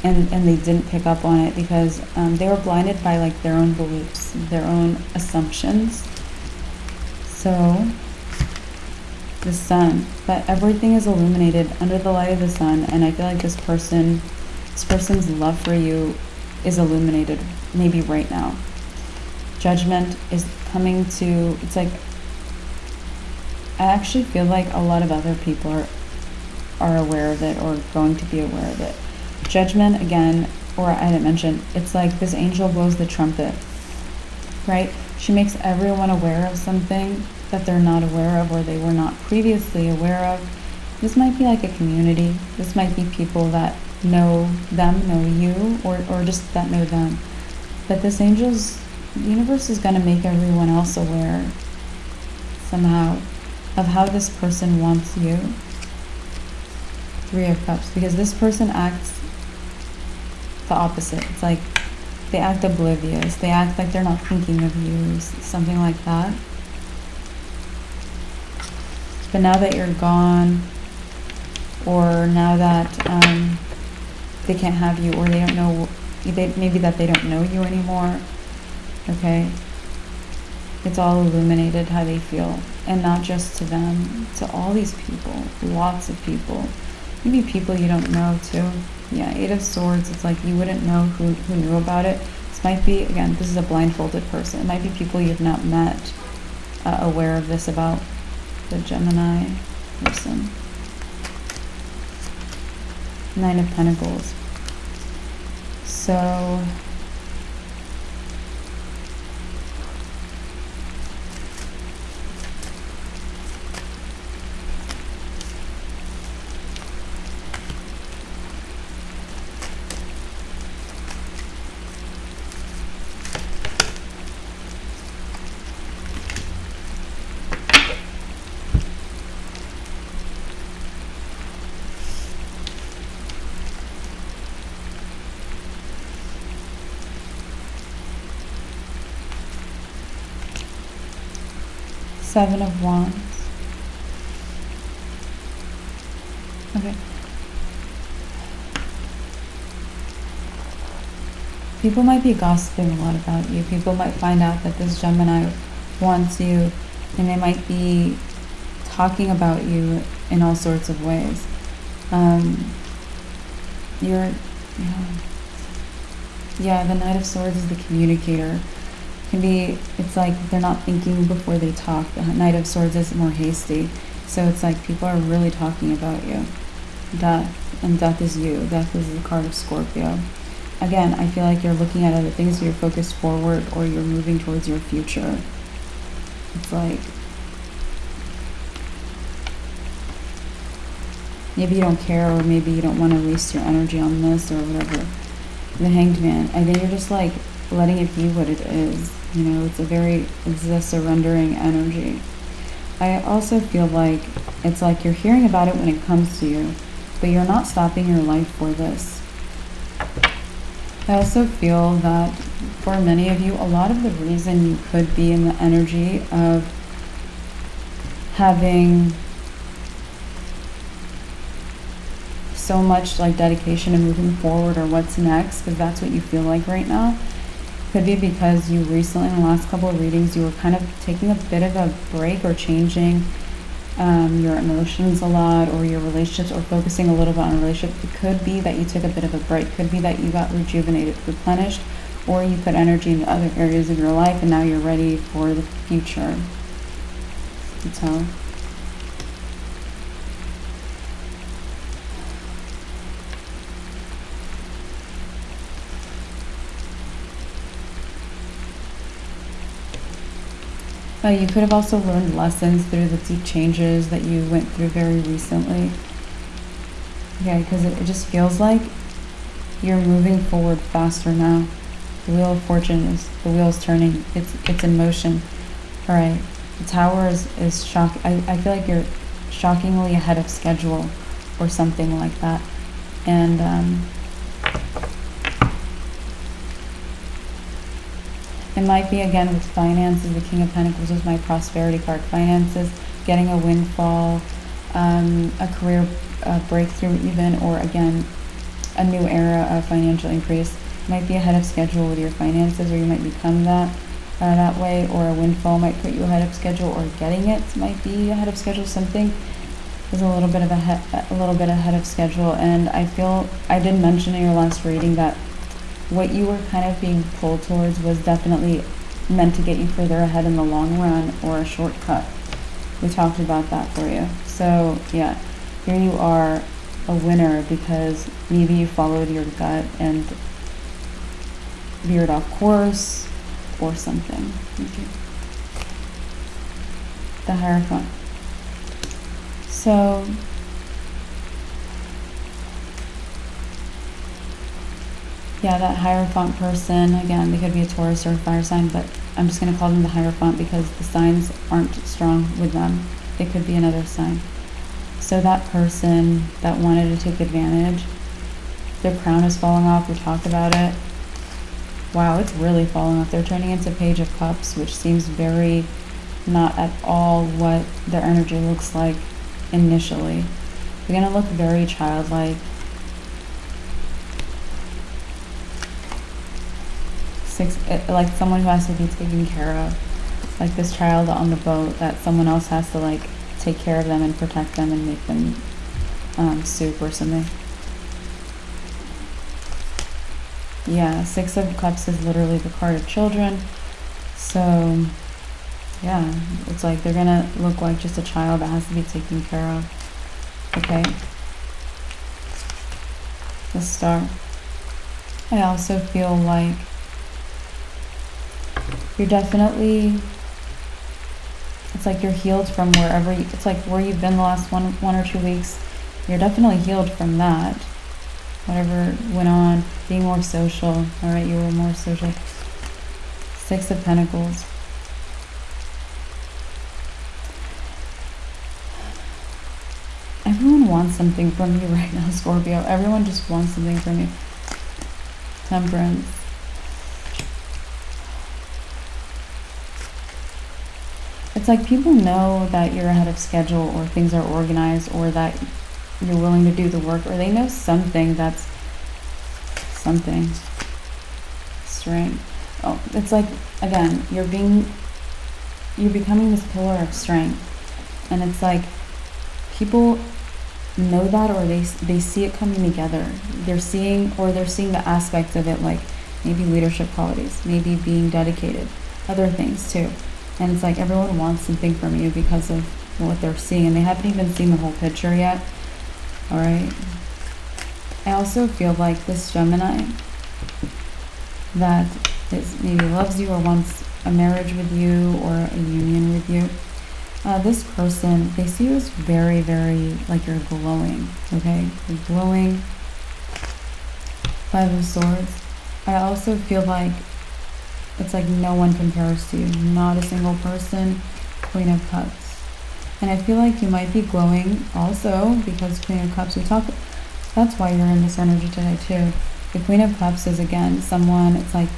[SPEAKER 1] and they didn't pick up on it because they were blinded by like their own beliefs, their own assumptions. So the sun, but everything is illuminated under the light of the sun, and I feel like this person's love for you is illuminated maybe right now. Judgment is coming to, it's like, I actually feel like a lot of other people are aware of it, or going to be aware of it. Judgment, again, or I didn't mention, it's like this angel blows the trumpet, right? She makes everyone aware of something that they're not aware of, or they were not previously aware of. This might be like a community. This might be people that know them, know you, or just that know them. But this the universe is going to make everyone else aware somehow of how this person wants you. 3 of Cups, because this person acts the opposite. It's like they act oblivious. They act like they're not thinking of you, something like that. But now that you're gone, or now that they can't have you, or they don't know, maybe that they don't know you anymore, okay? It's all illuminated how they feel, and not just to them, to all these people, lots of people. Maybe people you don't know too. Yeah, 8 of Swords, it's like you wouldn't know who knew about it. This might be, again, this is a blindfolded person. It might be people you've not met. aware of this about the Gemini person. Nine of Pentacles. So Seven of Wands. Okay. People might be gossiping a lot about you. People might find out that this Gemini wants you, and they might be talking about you in all sorts of ways. Yeah, the Knight of Swords is the communicator. It's like they're not thinking before they talk. The Knight of Swords is more hasty. So it's like people are really talking about you. Death, and death is you. Death is the card of Scorpio. Again, I feel like you're looking at other things, you're focused forward, or you're moving towards your future. It's like maybe you don't care, or maybe you don't want to waste your energy on this or whatever. The Hanged Man, I think you're just like letting it be what it is. You know, it's a surrendering energy. I also feel like it's like you're hearing about it when it comes to you, but you're not stopping your life for this. I also feel that for many of you, a lot of the reason you could be in the energy of having so much like dedication and moving forward, or what's next, because that's what you feel like right now, could be because you recently, in the last couple of readings, you were kind of taking a bit of a break, or changing your emotions a lot, or your relationships, or focusing a little bit on a relationship. It could be that you took a bit of a break. Could be that you got rejuvenated, replenished, or you put energy into other areas of your life, and now you're ready for the future. You tell. You could have also learned lessons through the deep changes that you went through very recently. Okay, because it just feels like you're moving forward faster now. The Wheel of Fortune the wheel's turning. It's in motion. All right. The Tower is shock. I feel like you're shockingly ahead of schedule, or something like that. And it might be, again, with finances. The King of Pentacles is my prosperity card. Finances, getting a windfall, a career breakthrough even, or again, a new era of financial increase. You might be ahead of schedule with your finances, or you might become that way, or a windfall might put you ahead of schedule, or getting it might be ahead of schedule. Something is a little bit ahead of schedule. And I feel I did mention in your last reading that what you were kind of being pulled towards was definitely meant to get you further ahead in the long run, or a shortcut. We talked about that for you. So yeah, here you are, a winner, because maybe you followed your gut and veered off course or something. Okay. The Hierophant. So yeah, that Hierophant person, again, they could be a Taurus or a fire sign, but I'm just going to call them the Hierophant because the signs aren't strong with them. It could be another sign. So that person that wanted to take advantage, their crown is falling off. We talked about it. Wow, it's really falling off. They're turning into Page of Cups, which seems very not at all what their energy looks like initially. They're going to look very childlike. Like someone who has to be taken care of, like this child on the boat that someone else has to like take care of them and protect them and make them soup or something. Yeah, Six of Cups is literally the card of children. So yeah, it's like they're gonna look like just a child that has to be taken care of. Okay. The Star. I also feel like you're definitely, it's like you're healed from wherever you, it's like where you've been the last one or 2 weeks. You're definitely healed from that. Whatever went on, being more social. All right, you were more social. 6 of Pentacles. Everyone wants something from you right now, Scorpio. Everyone just wants something from you. Temperance. It's like people know that you're ahead of schedule, or things are organized, or that you're willing to do the work, or they know something that's something. Strength. Oh, it's like, again, you're becoming this pillar of strength. And it's like people know that, or they see it coming together. They're seeing the aspect of it, like maybe leadership qualities, maybe being dedicated, other things too. And it's like everyone wants something from you because of what they're seeing, and they haven't even seen the whole picture yet. All right. I also feel like this Gemini that maybe loves you or wants a marriage with you or a union with you. This person, they see you as very, very, like you're glowing, okay? You're glowing. 5 of Swords. I also feel like it's like no one compares to you. Not a single person. Queen of Cups. And I feel like you might be glowing also because Queen of Cups, that's why you're in this energy today too. The Queen of Cups is, again, someone, it's like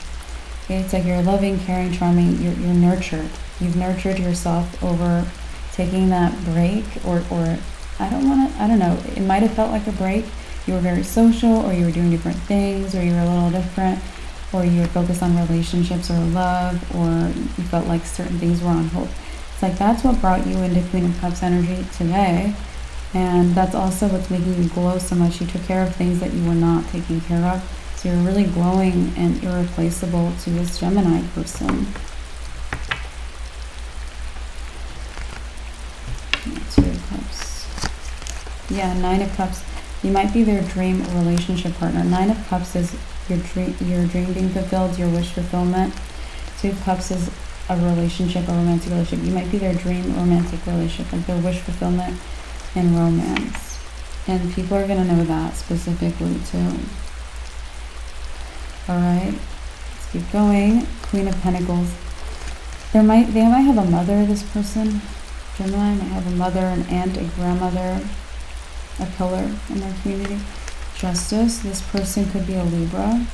[SPEAKER 1] you're loving, caring, charming, you're nurtured. You've nurtured yourself over taking that break, or I don't know, it might have felt like a break. You were very social, or you were doing different things, or you were a little different, or you were focused on relationships or love, or you felt like certain things were on hold. It's like that's what brought you into Queen of Cups energy today. And that's also what's making you glow so much. You took care of things that you were not taking care of. So you're really glowing and irreplaceable to this Gemini person. 2 of Cups. Yeah, 9 of Cups. You might be their dream relationship partner. 9 of Cups is your dream being fulfilled, your wish fulfillment. 2 of Cups is a relationship, a romantic relationship. You might be their dream romantic relationship, like their wish fulfillment and romance. And people are going to know that specifically too. Alright, let's keep going. Queen of Pentacles. They might have a mother, this person. Gemini might have a mother, an aunt, a grandmother, a pillar in their community. Justice. This person could be a Libra.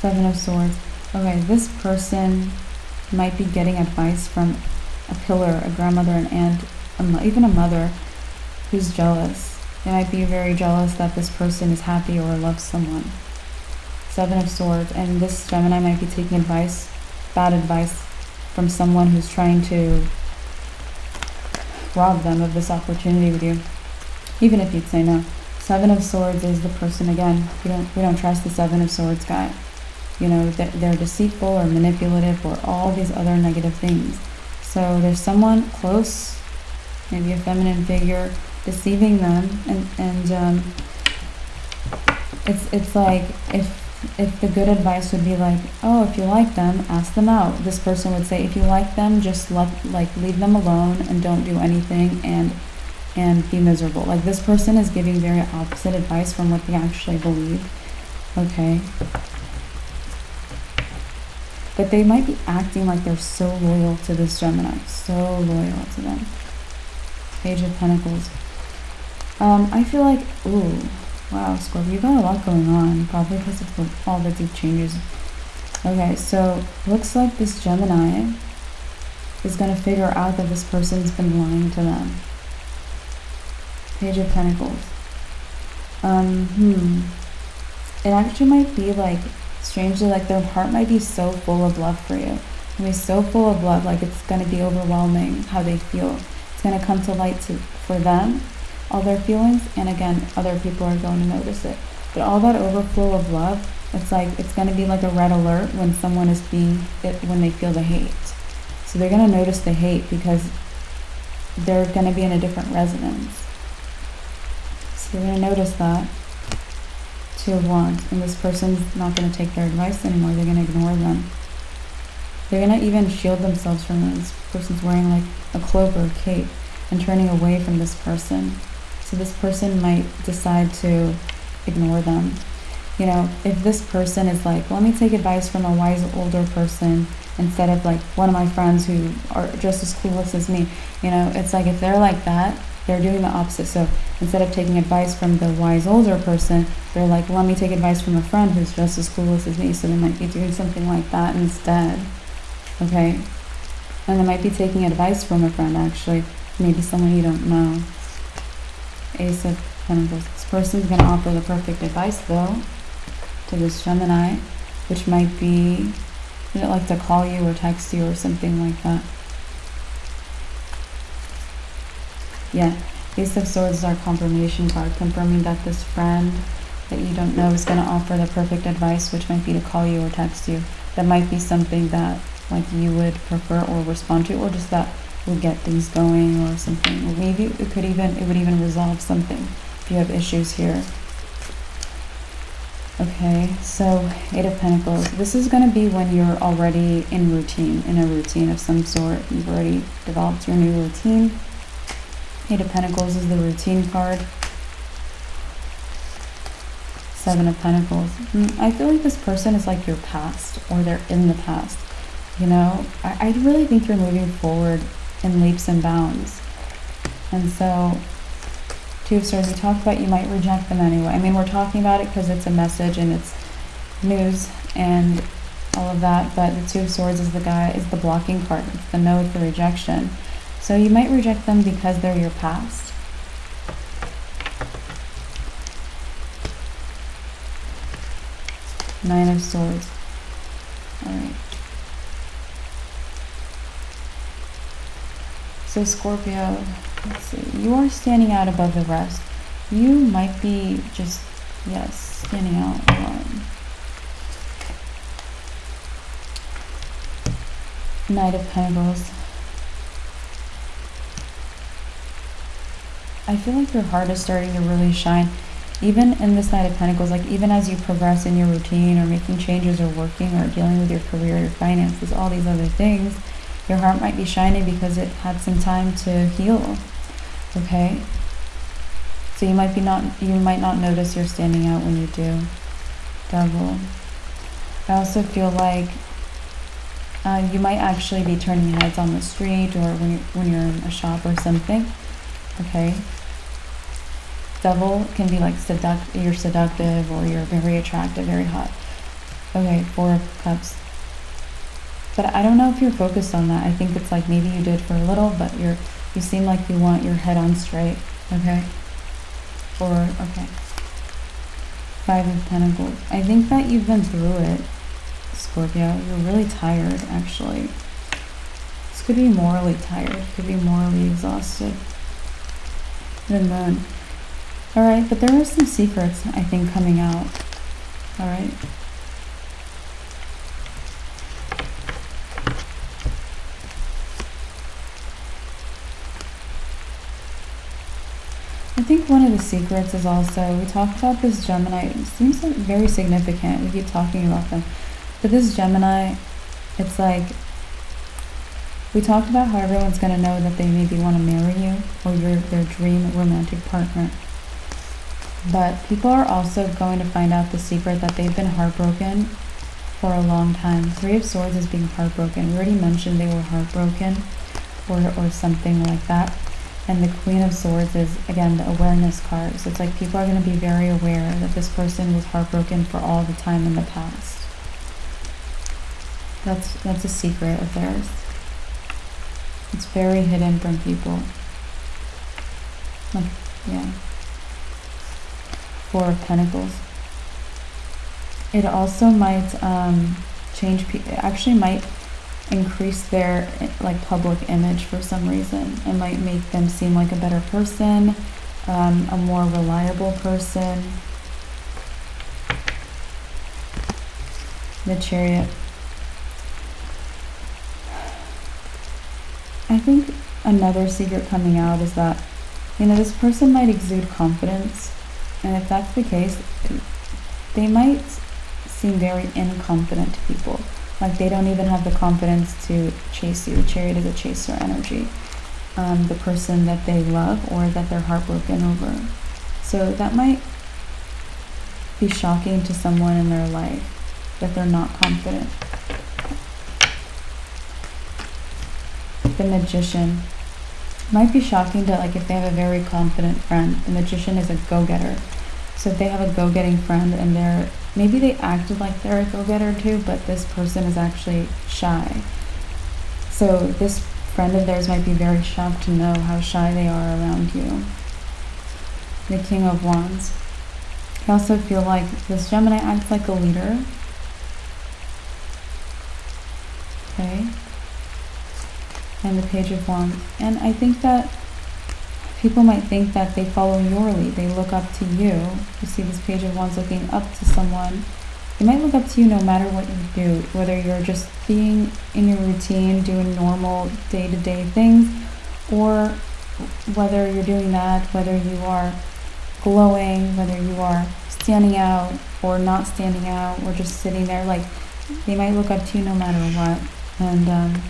[SPEAKER 1] Seven of Swords. Okay, this person might be getting advice from a pillar, a grandmother, an aunt, even a mother who's jealous. They might be very jealous that this person is happy or loves someone. 7 of Swords. And this Gemini might be taking advice, bad advice, from someone who's trying to rob them of this opportunity with you, even if you'd say no. 7 of Swords is the person, again, we don't trust the 7 of Swords guy. You know, they're deceitful or manipulative or all these other negative things. So there's someone close, maybe a feminine figure, deceiving them, and it's like if the good advice would be like, oh, if you like them, ask them out. This person would say, if you like them, just leave them alone and don't do anything and be miserable. Like, this person is giving very opposite advice from what they actually believe. Okay. But they might be acting like they're so loyal to this Gemini. So loyal to them. Page of Pentacles. I feel like, ooh, wow, Scorpio, you got a lot going on. Probably because of all the deep changes. Okay, so looks like this Gemini is going to figure out that this person's been lying to them. Page of Pentacles. It actually might be like, strangely, like their heart might be so full of love for you. It might be so full of love, like it's going to be overwhelming how they feel. It's going to come to light for them, all their feelings, and again, other people are going to notice it. But all that overflow of love, it's like, it's going to be like a red alert when someone is when they feel the hate. So they're going to notice the hate because they're going to be in a different resonance. So you're going to notice that. Two of Wands, and this person's not going to take their advice anymore. They're going to ignore them. They're going to even shield themselves from them. This person's wearing like a cloak or a cape and turning away from this person. So this person might decide to ignore them. You know, if this person is like, let me take advice from a wise older person instead of like one of my friends who are just as clueless as me, you know, it's like if they're like that, they're doing the opposite. So instead of taking advice from the wise older person, they're like, let me take advice from a friend who's just as clueless as me. So they might be doing something like that instead. Okay? And they might be taking advice from a friend, actually. Maybe someone you don't know. Ace of Pentacles. This person's going to offer the perfect advice, though, to this Gemini, which might be, they'd like to call you or text you or something like that. Yeah, Ace of Swords is our confirmation card, confirming that this friend that you don't know is going to offer the perfect advice, which might be to call you or text you. That might be something that like you would prefer or respond to, or just that would get things going or something. Or maybe it would even resolve something if you have issues here. Okay, so Eight of Pentacles. This is going to be when you're already in a routine of some sort. You've already developed your new routine. Eight of Pentacles is the routine card. Seven of Pentacles. I feel like this person is like your past, or they're in the past. You know, I really think you're moving forward in leaps and bounds. And so, Two of Swords, we talked about you might reject them anyway. I mean, we're talking about it because it's a message and it's news and all of that, but the Two of Swords is the blocking card. It's the no, it's the rejection. So you might reject them because they're your past. Nine of Swords. All right. So Scorpio, let's see. You are standing out above the rest. You might be just, yes, standing out a lot. Knight of Pentacles. I feel like your heart is starting to really shine. Even in this Knight of Pentacles, like even as you progress in your routine or making changes or working or dealing with your career, your finances, all these other things, your heart might be shining because it had some time to heal. Okay? So you might not notice you're standing out when you do. Devil. I also feel like you might actually be turning heads on the street or when you're in a shop or something. Okay? Devil can be like you're seductive or you're very attractive, very hot. Okay, Four of Cups. But I don't know if you're focused on that. I think it's like maybe you did for a little, but you seem like you want your head on straight. Okay? Okay. Five of Pentacles. I think that you've been through it, Scorpio. You're really tired, actually. This could be morally tired. Could be morally exhausted. The Moon. Alright, but there are some secrets, I think, coming out. Alright. I think one of the secrets is also, we talked about this Gemini, it seems like very significant, we keep talking about them, but this Gemini, it's like, we talked about how everyone's going to know that they maybe want to marry you, or you're their dream romantic partner, but people are also going to find out the secret that they've been heartbroken for a long time. Three of Swords is being heartbroken. We already mentioned they were heartbroken, or something like that. And the Queen of Swords is, again, the awareness card. So it's like people are going to be very aware that this person was heartbroken for all the time in the past. That's a secret of theirs. It's very hidden from people. Like, yeah. Four of Pentacles. It also might change people. It actually might increase their like public image for some reason. It might make them seem like a better person, a more reliable person. The Chariot. I think another secret coming out is that, you know, this person might exude confidence, and if that's the case, they might seem very inconfident to people. Like they don't even have the confidence to chase you. The Chariot is a chaser energy. The person that they love or that they're heartbroken over. So that might be shocking to someone in their life, that they're not confident. The Magician. Might be shocking to, like, if they have a very confident friend. The Magician is a go-getter. So if they have a go-getting friend and maybe they acted like they're a go-getter too, but this person is actually shy. So this friend of theirs might be very shocked to know how shy they are around you. The King of Wands. I also feel like this Gemini acts like a leader. Okay. And the Page of Wands. And I think that people might think that they follow your lead. They look up to you. You see this Page of Wands looking up to someone. They might look up to you no matter what you do, whether you're just being in your routine, doing normal day-to-day things, or whether you're doing that, whether you are glowing, whether you are standing out or not standing out, or just sitting there. Like, they might look up to you no matter what. And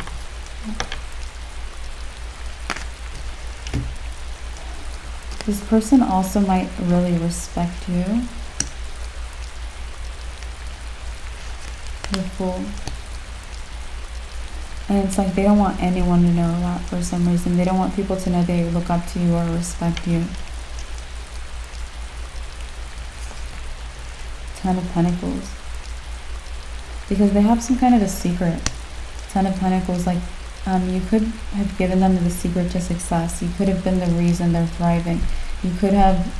[SPEAKER 1] this person also might really respect you. The Fool. And it's like they don't want anyone to know that for some reason. They don't want people to know they look up to you or respect you. Ten of Pentacles. Because they have some kind of a secret. Ten of Pentacles, like, you could have given them the secret to success. You could have been the reason they're thriving. You could have,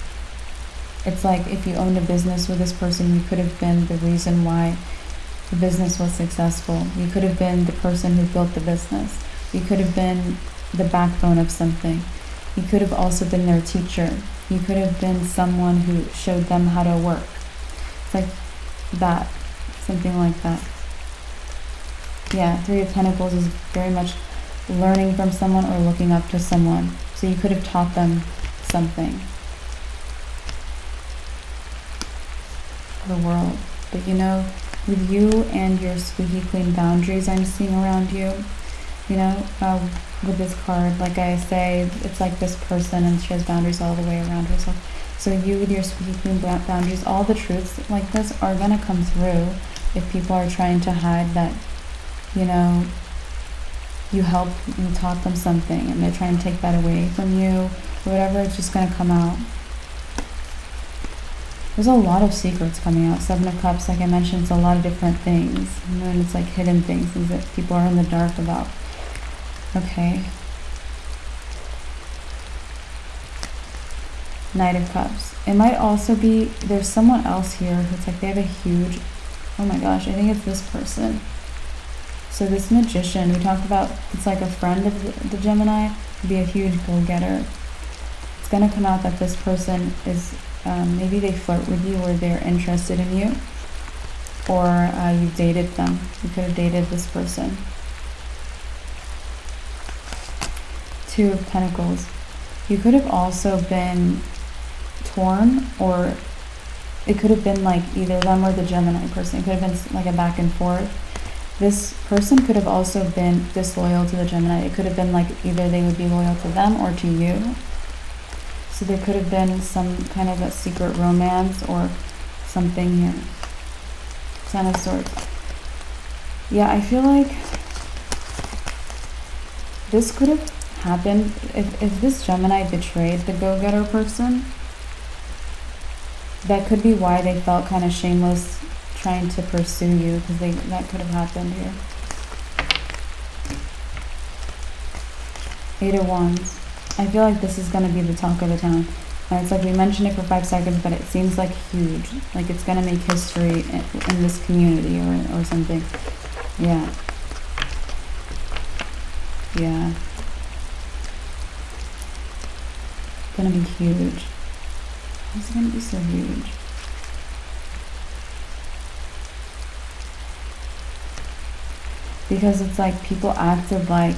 [SPEAKER 1] it's like if you owned a business with this person, you could have been the reason why the business was successful. You could have been the person who built the business. You could have been the backbone of something. You could have also been their teacher. You could have been someone who showed them how to work. It's like that, something like that. Yeah, Three of Pentacles is very much learning from someone or looking up to someone. So you could have taught them something. The World. But you know, with you and your squeaky clean boundaries I'm seeing around you, you know, with this card, like I say, it's like this person and she has boundaries all the way around herself. So you with your squeaky clean boundaries, all the truths like this are going to come through if people are trying to hide that, you know, you helped, you taught them something and they're trying to take that away from you or whatever. It's just going to come out. There's a lot of secrets coming out. Seven of Cups, like I mentioned, it's a lot of different things. And it's like hidden things that people are in the dark about. Okay. Knight of Cups. It might also be, there's someone else here who's like, they have a huge, oh my gosh, I think it's this person. So this Magician, we talked about, it's like a friend of the Gemini, be a huge go-getter. It's going to come out that this person is, maybe they flirt with you or they're interested in you, or you've dated them. You could have dated this person. Two of Pentacles. You could have also been torn, or it could have been like either them or the Gemini person. It could have been like a back and forth. This person could have also been disloyal to the Gemini. It could have been like either they would be loyal to them or to you. So there could have been some kind of a secret romance or something here. Ten of Swords. Yeah, I feel like this could have happened if this Gemini betrayed the go-getter person. That could be why they felt kind of shameless trying to pursue you, because that could have happened here. Eight of Wands. I feel like this is going to be the talk of the town. And it's like we mentioned it for 5 seconds, but it seems like huge. Like it's going to make history in this community or something. Yeah. Yeah. It's going to be huge. It's going to be so huge. because it's like people acted like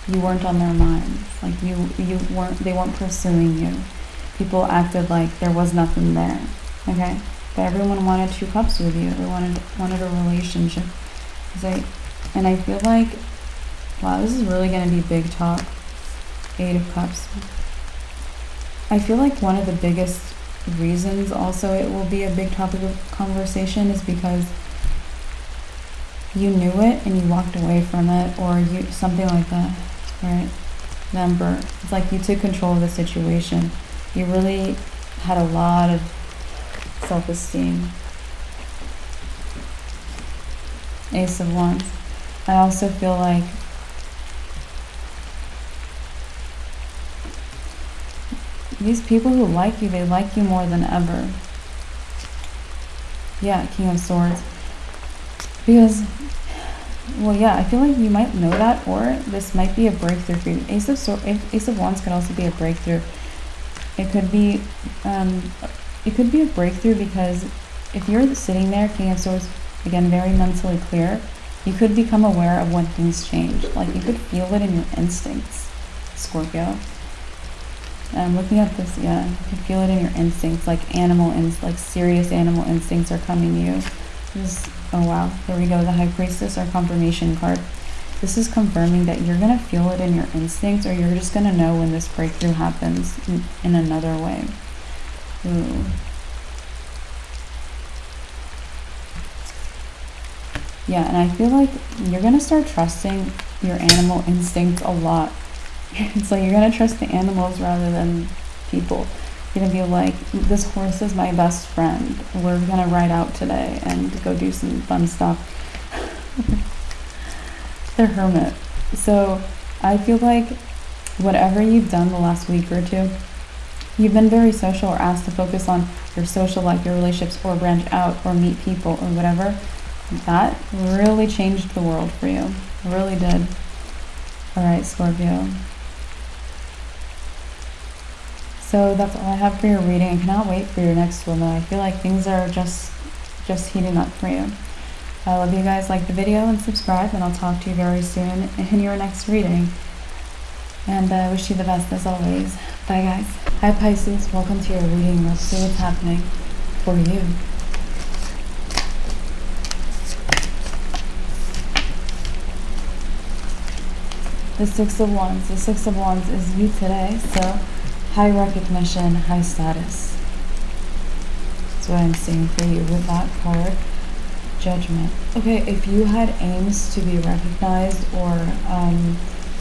[SPEAKER 1] you weren't on their minds, like they weren't pursuing you. People acted like there was nothing there, okay? But everyone wanted 2 cups with you. They wanted a relationship. And I feel like, wow, this is really going to be big talk. 8 of Cups. I feel like one of the biggest reasons also it will be a big topic of conversation is because you knew it and you walked away from it, or something like that, right? The Emperor. It's like you took control of the situation. You really had a lot of self-esteem. Ace of Wands. I also feel like these people who like you, they like you more than ever. Yeah, King of Swords. Because, well, yeah, I feel like you might know that, or this might be a breakthrough for you. Ace of Wands could also be a breakthrough. It could be a breakthrough because if you're sitting there, King of Swords, again, very mentally clear, you could become aware of when things change. Like, you could feel it in your instincts, Scorpio. Looking at this, yeah, you can feel it in your instincts, like serious animal instincts are coming to you. Oh wow, there we go, the High Priestess, our confirmation card. This is confirming that you're going to feel it in your instincts, or you're just going to know when this breakthrough happens in another way. Ooh. Yeah, and I feel like you're going to start trusting your animal instincts a lot. It's like you're going to trust the animals rather than people. You're going to be like, this horse is my best friend. We're going to ride out today and go do some fun stuff. They're hermit. So I feel like whatever you've done the last week or two, you've been very social or asked to focus on your social life, your relationships, or branch out or meet people or whatever. That really changed the world for you. It really did. All right, Scorpio. So that's all I have for your reading. I cannot wait for your next one, though. I feel like things are just heating up for you. I love you guys. Like the video and subscribe, and I'll talk to you very soon in your next reading. And I wish you the best as always. Bye, guys. Hi, Pisces. Welcome to your reading. Let's see what's happening for you. The Six of Wands. The Six of Wands is you today, so high recognition, high status. That's what I'm seeing for you with that card. Judgment. Okay, if you had aims to be recognized or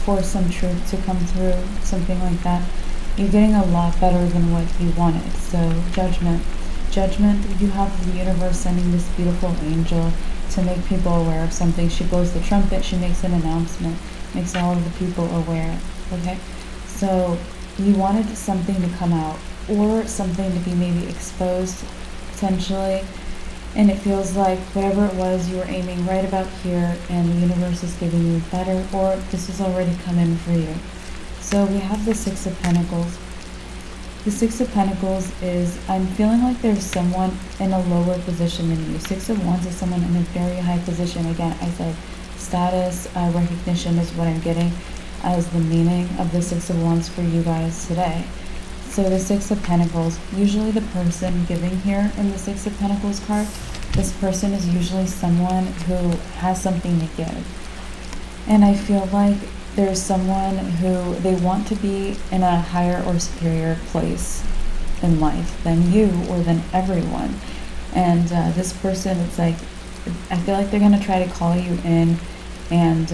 [SPEAKER 1] for some truth to come through, something like that, you're getting a lot better than what you wanted. So Judgment. Judgment, you have the universe sending this beautiful angel to make people aware of something. She blows the trumpet, she makes an announcement, makes all of the people aware. Okay, so you wanted something to come out, or something to be maybe exposed potentially, and it feels like whatever it was, you were aiming right about here, and the universe is giving you better, or this has already come in for you. So we have the Six of Pentacles. The Six of Pentacles is, I'm feeling like there's someone in a lower position than you. Six of Wands is someone in a very high position. Again, I said status, recognition is what I'm getting as the meaning of the Six of Wands for you guys today. So the Six of Pentacles, usually the person giving here in the Six of Pentacles card, this person is usually someone who has something to give. And I feel like there's someone who they want to be in a higher or superior place in life than you or than everyone. And this person, it's like, I feel like they're going to try to call you in and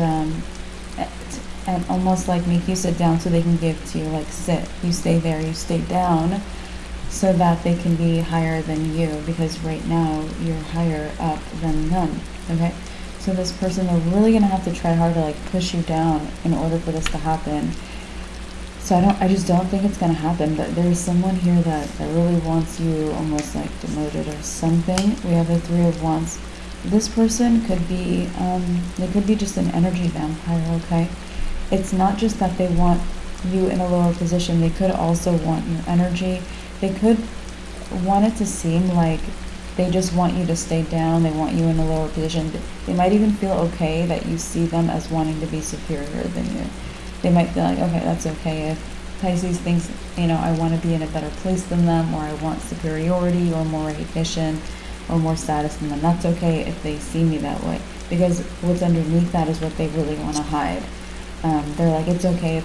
[SPEAKER 1] almost like make you sit down so they can give to you, like sit, you stay there, you stay down, so that they can be higher than you, because right now you're higher up than them. Okay, so this person, they're really gonna have to try hard to like push you down in order for this to happen. So I just don't think it's gonna happen, but there's someone here that really wants you almost like demoted or something. We have the Three of Wands. This person could be they could be just an energy vampire. Okay, it's not just that they want you in a lower position, they could also want your energy. They could want it to seem like they just want you to stay down. They want you in a lower position. They might even feel okay that you see them as wanting to be superior than you. They might feel like, okay, that's okay if Pisces thinks, you know, I want to be in a better place than them, or I want superiority or more recognition or more status than them. That's okay if they see me that way, because what's underneath that is what they really want to hide. They're like, it's okay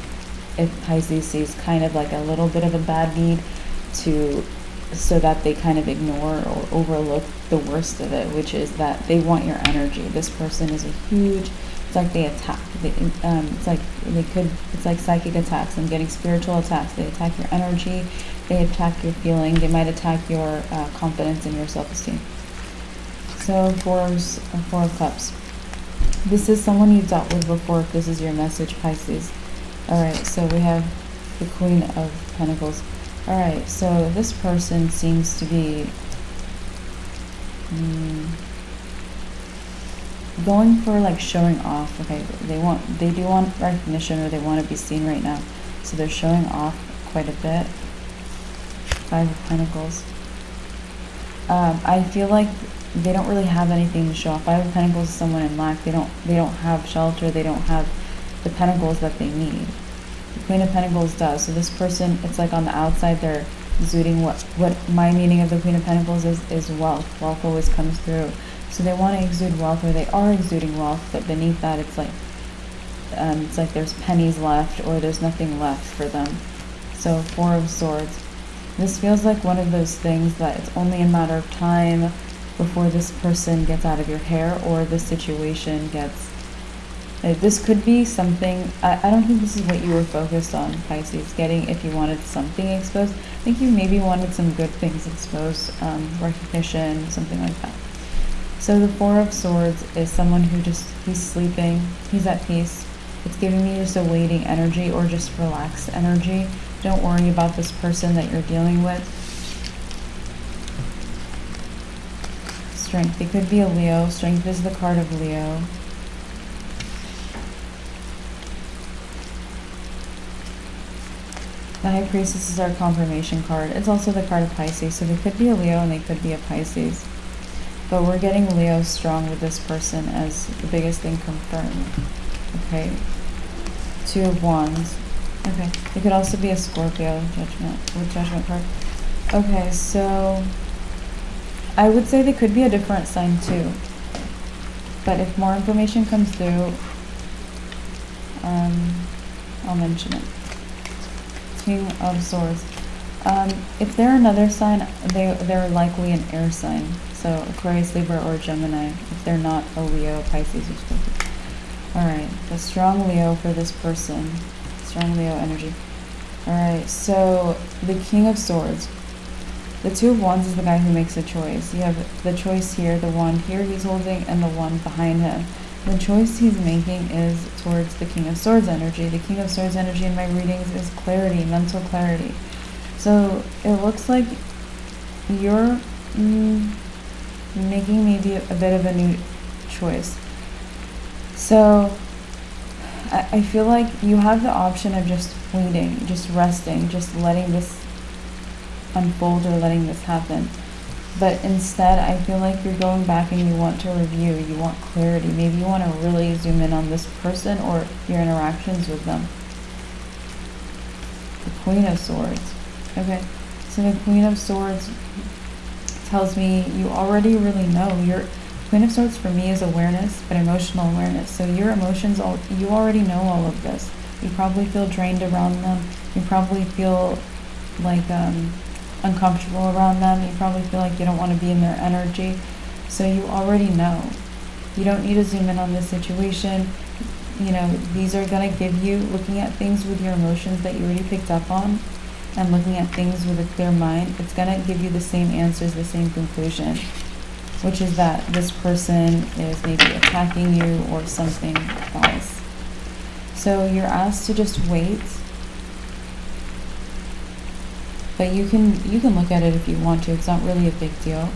[SPEAKER 1] if Pisces sees kind of like a little bit of a bad deed so that they kind of ignore or overlook the worst of it, which is that they want your energy. This person is a huge, it's like they attack. It's like psychic attacks. I'm getting spiritual attacks. They attack your energy. They attack your feeling. They might attack your confidence and your self-esteem. So Four of Cups. This is someone you've dealt with before if this is your message, Pisces. Alright, so we have the Queen of Pentacles. Alright, so this person seems to be going for like showing off. Okay, they do want recognition, or they want to be seen right now. So they're showing off quite a bit. Five of Pentacles. I feel like they don't really have anything to show off. Five of Pentacles is someone in lack. They don't have shelter. They don't have the pentacles that they need. The Queen of Pentacles does. So this person, it's like on the outside they're exuding what my meaning of the Queen of Pentacles is wealth. Wealth always comes through. So they want to exude wealth, or they are exuding wealth, but beneath that it's like there's pennies left, or there's nothing left for them. So Four of Swords. This feels like one of those things that it's only a matter of time before this person gets out of your hair, or the situation gets... This could be something... I don't think this is what you were focused on, Pisces, getting if you wanted something exposed. I think you maybe wanted some good things exposed, recognition, something like that. So the Four of Swords is someone who he's sleeping, he's at peace. It's giving me just a waiting energy, or just relaxed energy. Don't worry about this person that you're dealing with. Strength. It could be a Leo. Strength is the card of Leo. The High Priestess is our confirmation card. It's also the card of Pisces, so they could be a Leo and they could be a Pisces. But we're getting Leo strong with this person as the biggest thing confirmed. Okay. Two of Wands. Okay. It could also be a Scorpio judgment card. Okay, so I would say they could be a different sign too. But if more information comes through, I'll mention it. King of Swords. If they're another sign, they're likely an air sign. So Aquarius, Libra, or Gemini. If they're not a Leo, Pisces, or Scorpio. Alright, the strong Leo for this person. Strong Leo energy. Alright, so the King of Swords. The Two of Wands is the guy who makes a choice. You have the choice here, the wand here he's holding, and the one behind him. The choice he's making is towards the King of Swords energy. The King of Swords energy in my readings is clarity, mental clarity. So it looks like you're making maybe a bit of a new choice. So I feel like you have the option of just waiting, just resting, just letting this unfold or letting this happen. But instead, I feel like you're going back and you want to review, you want clarity. Maybe you want to really zoom in on this person or your interactions with them. The Queen of Swords. Okay, so the Queen of Swords tells me you already really know. Your Queen of Swords for me is awareness, but emotional awareness. So your emotions, you already know all of this. You probably feel drained around them. You probably feel like uncomfortable around them. You probably feel like you don't want to be in their energy. So you already know. You don't need to zoom in on this situation. You know, these are going to give you, looking at things with your emotions that you already picked up on, and looking at things with a clear mind, it's going to give you the same answers, the same conclusion, which is that this person is maybe attacking you or something else. So you're asked to just wait. But you can look at it if you want to. It's not really a big deal.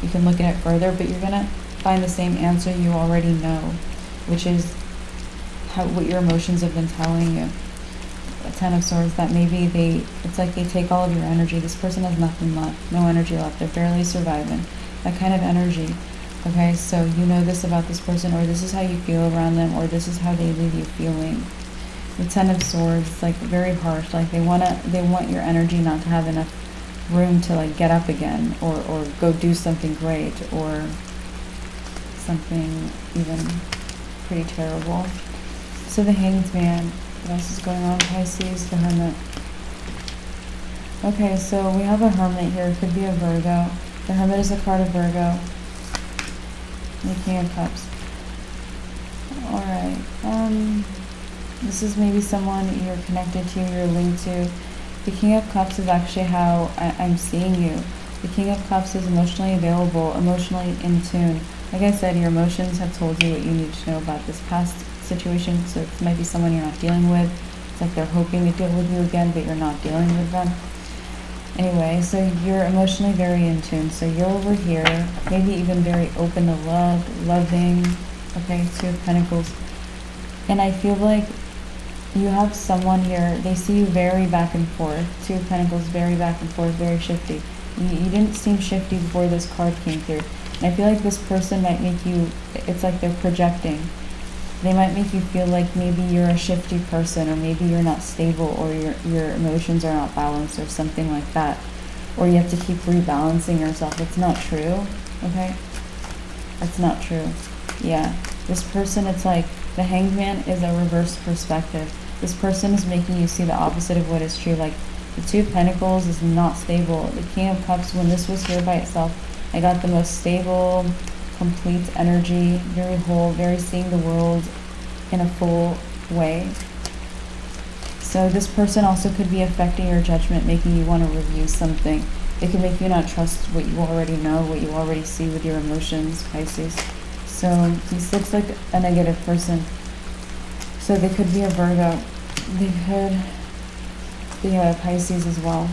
[SPEAKER 1] You can look at it further, but you're going to find the same answer you already know, which is what your emotions have been telling you. A Ten of Swords, that maybe it's like they take all of your energy. This person has nothing left, no energy left. They're barely surviving. that kind of energy. Okay, so you know this about this person, or this is how you feel around them, or this is how they leave you feeling. The Ten of Swords, it's like very harsh. Like they want your energy not to have enough room to like get up again, or go do something great, or something even pretty terrible. So the Hanged Man, what else is going on? Pisces, the Hermit. Okay, so we have a Hermit here. It could be a Virgo. The Hermit is a card of Virgo. The King of Cups. Alright. This is maybe someone you're connected to, you're linked to. The King of Cups is actually how I'm seeing you. The King of Cups is emotionally available, emotionally in tune. Like I said, your emotions have told you what you need to know about this past situation. So it might be someone you're not dealing with. It's like they're hoping to deal with you again, but you're not dealing with them. Anyway, so you're emotionally very in tune. So you're over here, maybe even very open to love, loving. Okay, Two of Pentacles. And I feel like you have someone here, they see you very back and forth. Two of Pentacles, very back and forth, very shifty. You didn't seem shifty before this card came through. And I feel like this person might make you, it's like they're projecting. They might make you feel like maybe you're a shifty person, or maybe you're not stable, or your emotions are not balanced, or something like that. Or you have to keep rebalancing yourself. It's not true, okay? That's not true. Yeah, this person, it's like the Hanged Man is a reversed perspective. This person is making you see the opposite of what is true. Like the Two of Pentacles is not stable. The King of Cups, when this was here by itself, I got the most stable, complete energy, very whole, very seeing the world in a full way. So this person also could be affecting your judgment, making you want to review something. It can make you not trust what you already know, what you already see with your emotions, Pisces. So this looks like a negative person. So they could be a Virgo. They could be a Pisces as well.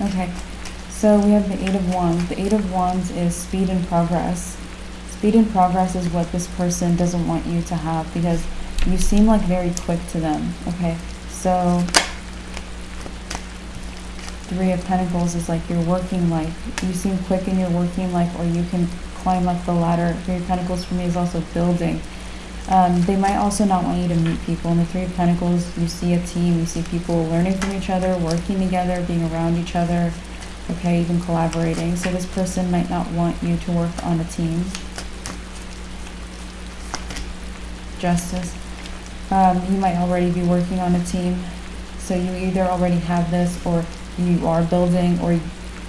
[SPEAKER 1] Okay, so we have the Eight of Wands. The Eight of Wands is speed and progress. Speed and progress is what this person doesn't want you to have, because you seem like very quick to them. Okay, so Three of Pentacles is like your working life. You seem quick in your working life, or you can climb up the ladder. Three of Pentacles for me is also building. They might also not want you to meet people. In the Three of Pentacles, you see a team, you see people learning from each other, working together, being around each other, okay, even collaborating. So this person might not want you to work on a team. Justice. You might already be working on a team. So you either already have this, or you are building, or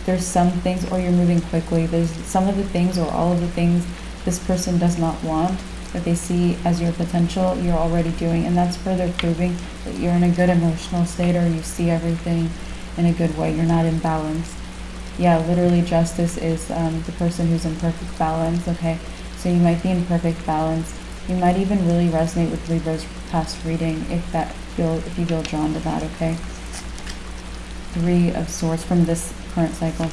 [SPEAKER 1] there's some things, or you're moving quickly. There's some of the things, or all of the things this person does not want, that they see as your potential, you're already doing. And that's further proving that you're in a good emotional state, or you see everything in a good way. You're not in balance. Yeah, literally Justice is the person who's in perfect balance, okay? So you might be in perfect balance. You might even really resonate with Libra's past reading if you feel drawn to that, okay? Three of Swords from this current cycle.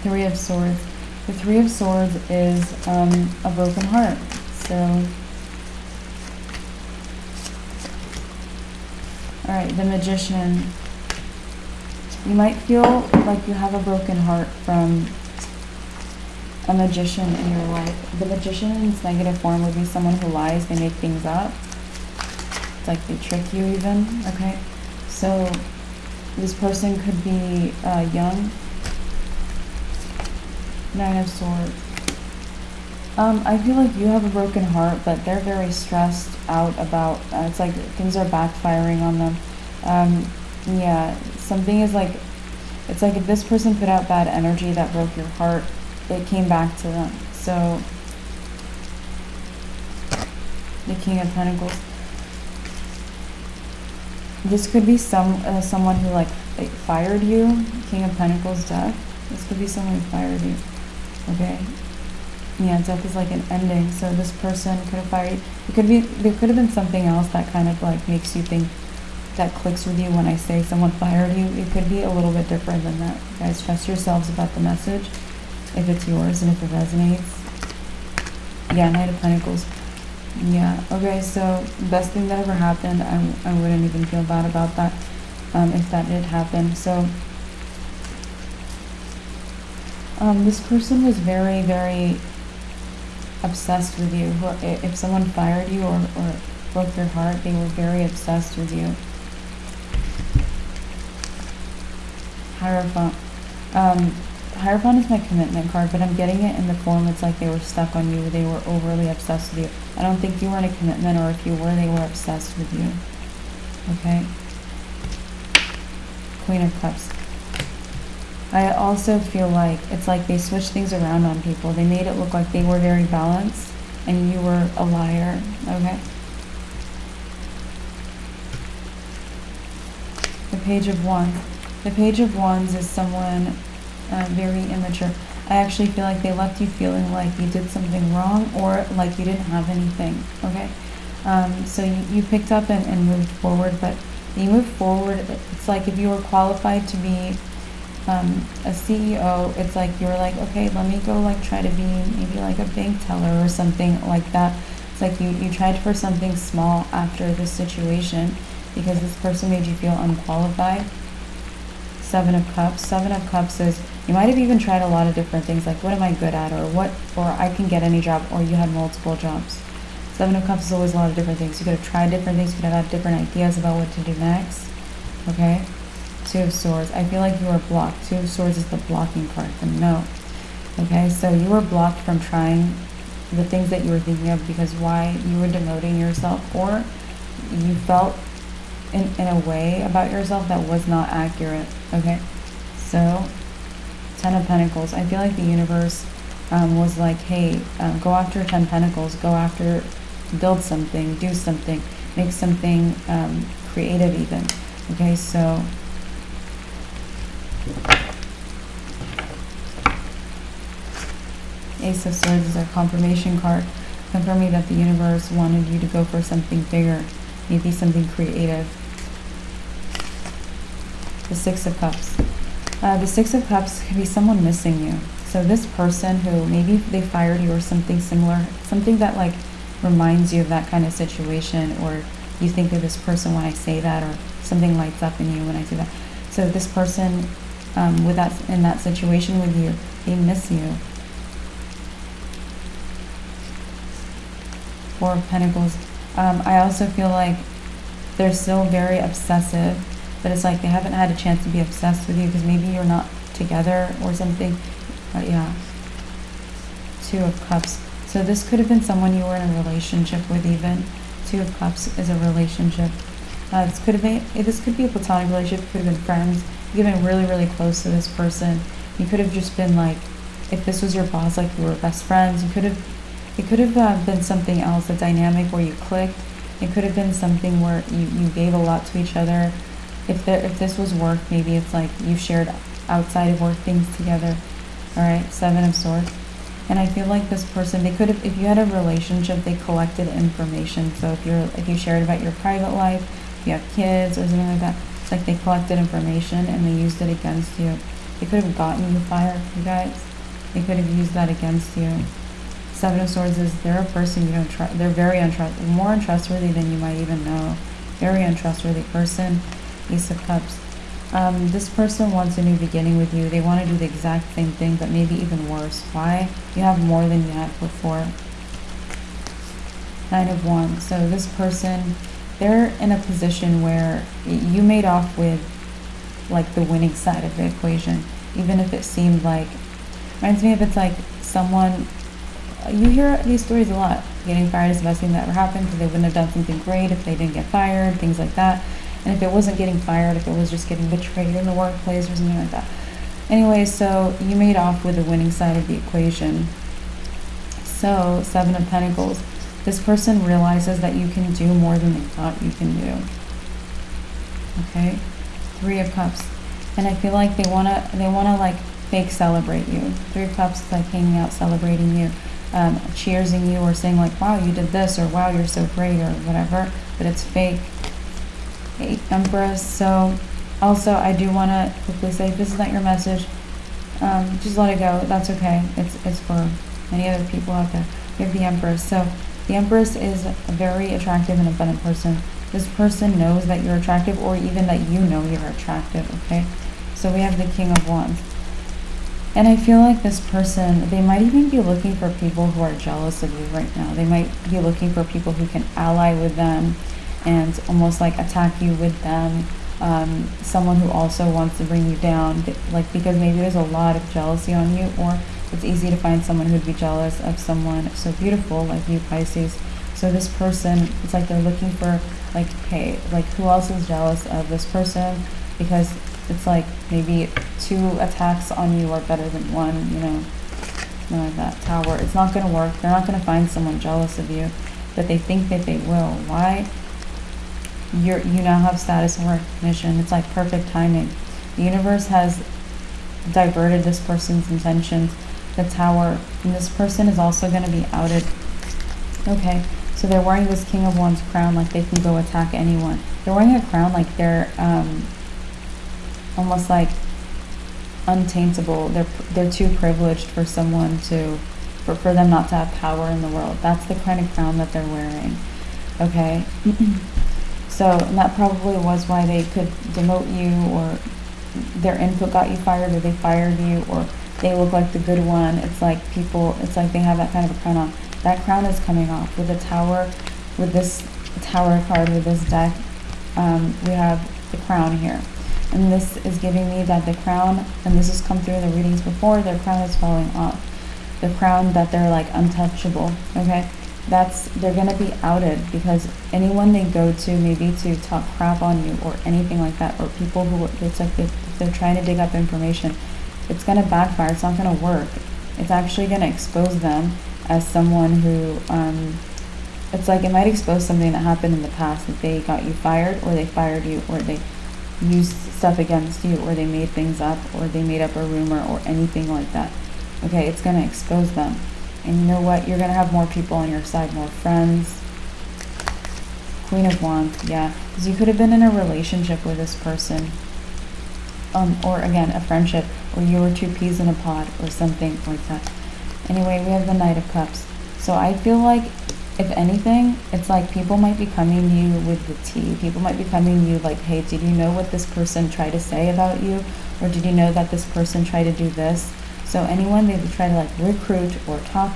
[SPEAKER 1] Three of Swords. The Three of Swords is a broken heart. So, alright, the Magician. You might feel like you have a broken heart from a magician in your life. The Magician in its negative form would be someone who lies, they make things up. It's like they trick you even, okay? So this person could be young. Nine of Swords. I feel like you have a broken heart, but they're very stressed out about, it's like things are backfiring on them. Yeah, something is like, it's like if this person put out bad energy that broke your heart, it came back to them. So, the King of Pentacles. This could be someone who like fired you. King of Pentacles, death. This could be someone who fired you. Okay. Yeah, death is like an ending. So this person could have fired you. There could have been something else that kind of like makes you think, that clicks with you when I say someone fired you. It could be a little bit different than that. Guys, trust yourselves about the message, if it's yours and if it resonates. Yeah, Knight of Pentacles. Yeah, okay, so best thing that ever happened. I wouldn't even feel bad about that if that did happen. So This person was very, very obsessed with you. If someone fired you or broke your heart, they were very obsessed with you. Hierophant. Hierophant is my commitment card, but I'm getting it in the form it's like they were stuck on you. They were overly obsessed with you. I don't think you were in a commitment, or if you were, they were obsessed with you. Okay? Queen of Cups. I also feel like it's like they switched things around on people. They made it look like they were very balanced and you were a liar. Okay? The Page of Wands. The Page of Wands is someone very immature. I actually feel like they left you feeling like you did something wrong or like you didn't have anything. Okay? So you picked up and moved forward, but you moved forward. It's like if you were qualified to be a CEO, it's like you were like, okay, let me go like try to be maybe like a bank teller or something like that. It's like you tried for something small after this situation because this person made you feel unqualified. Seven of Cups. Seven of Cups is you might have even tried a lot of different things, like what am I good at, or I can get any job, or you had multiple jobs. Seven of Cups is always a lot of different things. You could have tried different things, you could have had different ideas about what to do next. Okay? Two of Swords. I feel like you were blocked. Two of Swords is the blocking card, the no. Okay, so you were blocked from trying the things that you were thinking of because why? You were demoting yourself, or you felt in a way about yourself that was not accurate. Okay, so Ten of Pentacles. I feel like the universe was like, hey, go after 10 Pentacles. Go after, build something, do something, make something creative even. Okay, so Ace of Swords is our confirmation card, confirming that the universe wanted you to go for something bigger, maybe something creative. The Six of Cups. The Six of Cups could be someone missing you. So this person who maybe they fired you or something similar, something that like reminds you of that kind of situation, or you think of this person when I say that, or something lights up in you when I say that. So this person with that in that situation with you, they miss you. Four of Pentacles. I also feel like they're still very obsessive, but it's like they haven't had a chance to be obsessed with you because maybe you're not together or something. But yeah. Two of Cups. So this could have been someone you were in a relationship with even. Two of Cups is a relationship. This could be a platonic relationship, could have been friends. You could have been really, really close to this person. You could have just been like, if this was your boss, like you were best friends, it could have been something else, a dynamic where you clicked. It could have been something where you gave a lot to each other. If this was work, maybe it's like you shared outside of work things together. All right, Seven of Swords. And I feel like this person, they could have, if you had a relationship, they collected information. So if you shared about your private life, if you have kids or something like that, it's like they collected information and they used it against you. They could have gotten you fired, you guys. They could have used that against you. Seven of Swords is they're a person you don't trust. They're very more untrustworthy than you might even know. Very untrustworthy person. Ace of Cups. This person wants a new beginning with you. They want to do the exact same thing, but maybe even worse. Why? You have more than you had before. Nine of Wands. So this person, they're in a position where you made off with like the winning side of the equation, even if it seemed like, reminds me of it's like someone, you hear these stories a lot. Getting fired is the best thing that ever happened because they wouldn't have done something great if they didn't get fired, things like that. And if it wasn't getting fired, if it was just getting betrayed in the workplace or something like that. Anyway, so you made off with the winning side of the equation. So, Seven of Pentacles. This person realizes that you can do more than they thought you can do. Okay? Three of Cups. And I feel like they wanna like fake celebrate you. Three of Cups is like hanging out, celebrating you, cheersing you, or saying like, wow, you did this, or wow, you're so great, or whatever. But it's fake. Empress. So also I do want to quickly say, if this is not your message, just let it go. That's okay. It's for many other people out there. We have the Empress. So the Empress is a very attractive and abundant person. This person knows that you're attractive, or even that you know you're attractive. Okay, so we have the King of Wands. And I feel like this person, they might even be looking for people who are jealous of you right now. They might be looking for people who can ally with them and almost like attack you with them. Someone who also wants to bring you down, like because maybe there's a lot of jealousy on you, or it's easy to find someone who'd be jealous of someone so beautiful like you, Pisces. So this person, it's like they're looking for, like, hey, like who else is jealous of this person? Because it's like maybe 2 attacks on you are better than 1, you know, something like that. Tower. It's not going to work. They're not going to find someone jealous of you, but they think that they will. Why? You now have status and recognition. It's like perfect timing. The universe has diverted this person's intentions. The Tower, and this person is also going to be outed. Okay, so they're wearing this King of Wands crown, like they can go attack anyone. They're wearing a crown like they're almost like untaintable. They're too privileged for someone to, for them not to have power in the world. That's the kind of crown that they're wearing. Okay. So, and that probably was why they could demote you, or their input got you fired, or they fired you, or they look like the good one. It's like people, it's like they have that kind of a crown on. That crown is coming off with the Tower, with this Tower card, with this deck. We have the crown here. And this is giving me that the crown, and this has come through in the readings before, their crown is falling off. The crown that they're like untouchable, okay? They're going to be outed, because anyone they go to, maybe to talk crap on you or anything like that, or people who, it's like if they're trying to dig up information, it's going to backfire. It's not going to work. It's actually going to expose them as someone who, it's like it might expose something that happened in the past, that they got you fired, or they fired you, or they used stuff against you, or they made things up, or they made up a rumor, or anything like that. Okay, it's going to expose them. And you know what? You're going to have more people on your side, more friends. Queen of Wands, yeah. Because you could have been in a relationship with this person. Or again, a friendship. Or you were 2 peas in a pod, or something like that. Anyway, we have the Knight of Cups. So I feel like, if anything, it's like people might be coming to you with the tea. People might be coming to you like, hey, did you know what this person tried to say about you? Or did you know that this person tried to do this? So anyone they would try to like recruit or talk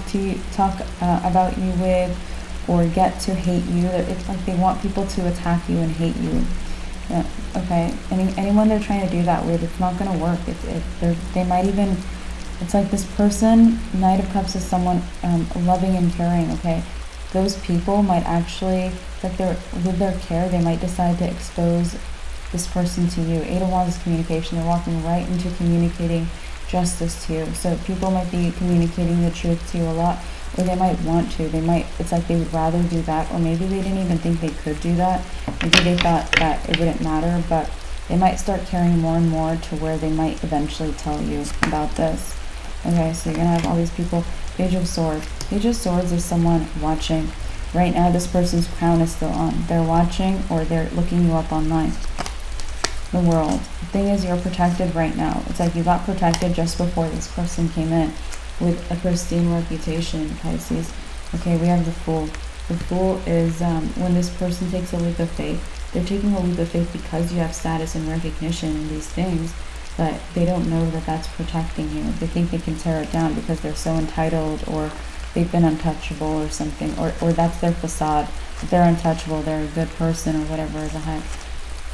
[SPEAKER 1] about you with, or get to hate you. It's like they want people to attack you and hate you. Yeah, okay. Anyone they're trying to do that with, it's not going to work. They might even. It's like this person, Knight of Cups, is someone loving and caring. Okay, those people might actually, like with their care, they might decide to expose this person to you. 8 of Wands is communication. They're walking right into communicating justice to you. So people might be communicating the truth to you a lot, or they might want to. It's like they would rather do that, or maybe they didn't even think they could do that. Maybe they thought that it wouldn't matter, but they might start caring more and more to where they might eventually tell you about this. Okay, so you're gonna have all these people. Page of Swords. Page of Swords is someone watching. Right now, this person's crown is still on. They're watching, or they're looking you up online. The World. The thing is, you're protected right now. It's like you got protected just before this person came in with a pristine reputation, Pisces. Okay, we have the Fool. The Fool is when this person takes a leap of faith. They're taking a leap of faith because you have status and recognition and these things, but they don't know that that's protecting you. They think they can tear it down because they're so entitled, or they've been untouchable or something, or that's their facade. If they're untouchable, they're a good person, or whatever the heck.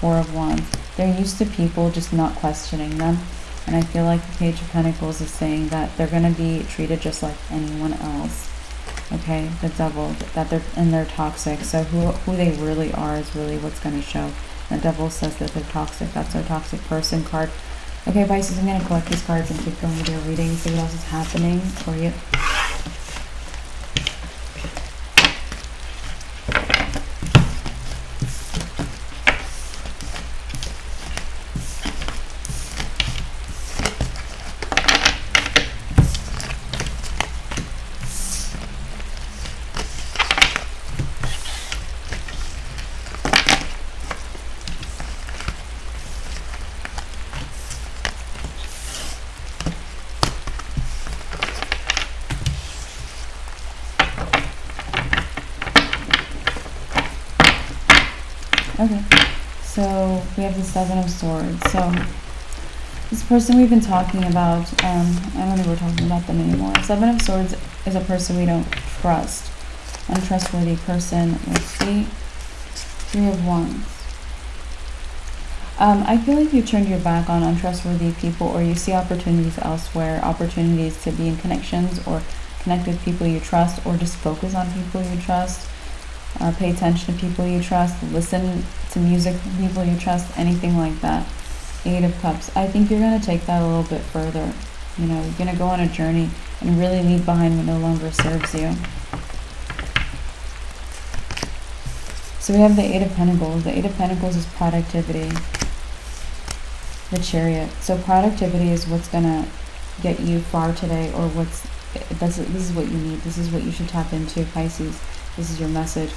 [SPEAKER 1] 4 of Wands. They're used to people just not questioning them. And I feel like the Page of Pentacles is saying that they're going to be treated just like anyone else. Okay, the Devil, that they're toxic. So who they really are is really what's going to show. The Devil says that they're toxic. That's our toxic person card. Okay, Pisces, I'm going to collect these cards and keep going with your reading, see what else is happening for you. Okay, so we have the 7 of Swords. So the This person we've been talking about, I don't think we're talking about them anymore. Seven of Swords is a person we don't trust. Untrustworthy person. Let's see. Three of Wands. I feel like you turned your back on untrustworthy people, or you see opportunities elsewhere, opportunities to be in connections or connect with people you trust, or just focus on people you trust, pay attention to people you trust, listen to music from people you trust, anything like that. Eight of Cups. I think you're going to take that a little bit further. You know, you're going to go on a journey and really leave behind what no longer serves you. So we have the Eight of Pentacles. The Eight of Pentacles is productivity. The Chariot. So productivity is what's going to get you far today, or this is what you need. This is what you should tap into, Pisces. This is your message.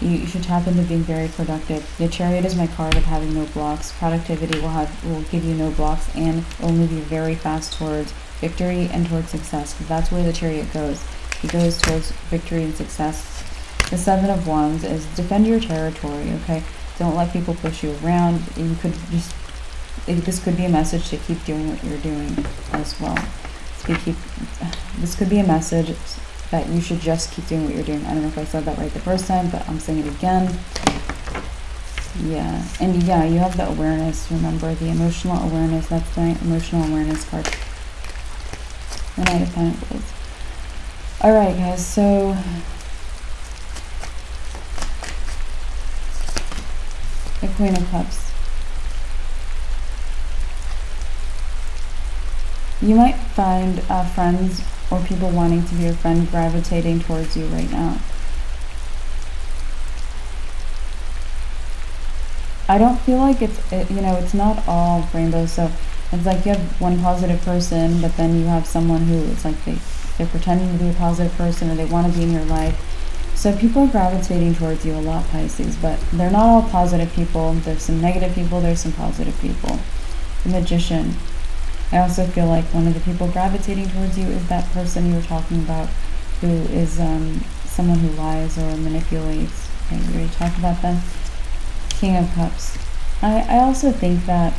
[SPEAKER 1] You should tap into being very productive. The Chariot is my card of having no blocks. Productivity will give you no blocks, and it will move you very fast towards victory and towards success. That's where the Chariot goes. He goes towards victory and success. The Seven of Wands is defend your territory, okay? Don't let people push you around. You could just, this could be a message to keep doing what you're doing as well. This could be a message that you should just keep doing what you're doing. I don't know if I said that right the first time, but I'm saying it again. Yeah, and yeah, you have the awareness. Remember, the emotional awareness. That's the emotional awareness card. The Knight of Pentacles. Alright, guys, so the Queen of Cups. You might find friends or people wanting to be your friend gravitating towards you right now. I don't feel like it's not all rainbow. So it's like you have one positive person, but then you have someone who it's like they're pretending to be a positive person, or they want to be in your life. So people are gravitating towards you a lot, Pisces, but they're not all positive people. There's some negative people, there's some positive people. The Magician. I also feel like one of the people gravitating towards you is that person you were talking about, who is someone who lies or manipulates. Okay, we already talked about them. King of Cups. I also think that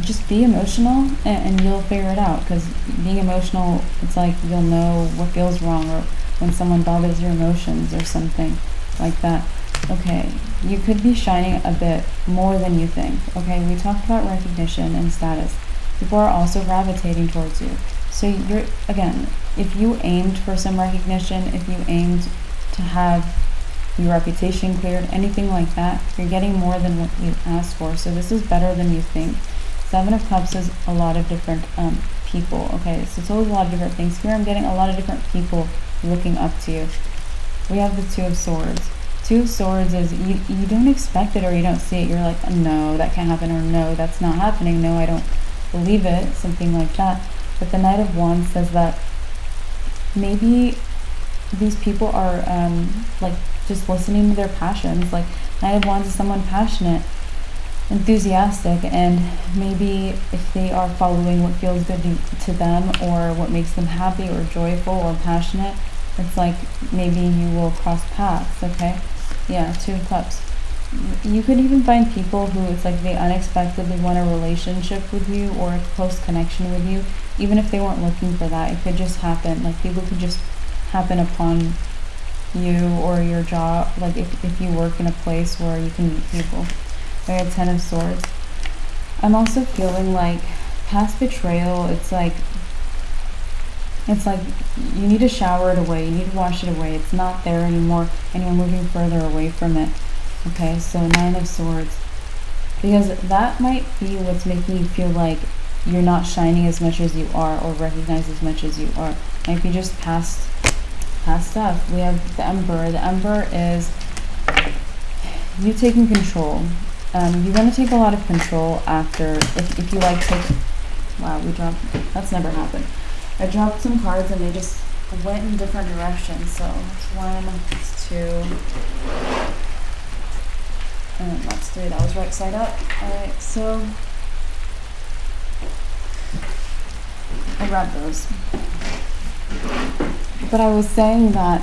[SPEAKER 1] just be emotional and you'll figure it out, because being emotional, it's like you'll know what feels wrong, or when someone bothers your emotions or something like that. Okay, you could be shining a bit more than you think. Okay, we talked about recognition and status. People are also gravitating towards you. So you're, again, if you aimed for some recognition, if you aimed to have your reputation cleared, anything like that, you're getting more than what you asked for. So this is better than you think. Seven of Cups is a lot of different people. Okay, so it's always a lot of different things. Here I'm getting a lot of different people looking up to you. We have the Two of Swords. Two of Swords is you don't expect it, or you don't see it. You're like, oh, no, that can't happen, or no, that's not happening. No, I don't believe it, something like that. But the Knight of Wands says that maybe these people are like just listening to their passions. Like, Knight of Wands is someone passionate, enthusiastic, and maybe if they are following what feels good to them, or what makes them happy or joyful or passionate, it's like maybe you will cross paths. Okay, yeah, Two of Cups. You could even find people who it's like they unexpectedly want a relationship with you, or a close connection with you, even if they weren't looking for that. It could just happen. Like, people could just happen upon you or your job, like if you work in a place where you can meet people. We have Ten of Swords. I'm also feeling like past betrayal, it's like you need to shower it away, you need to wash it away. It's not there anymore, and you're moving further away from it. Okay, so Nine of Swords. Because that might be what's making you feel like you're not shining as much as you are, or recognized as much as you are. Might be just past stuff. We have the Emperor. The Emperor is you taking control. You're going to take a lot of control after, if you like take, wow, we dropped, that's never happened. I dropped some cards and they just went in different directions. So it's 1, it's 2, and that's 3. That was right side up. Alright, so I grabbed those. But I was saying that,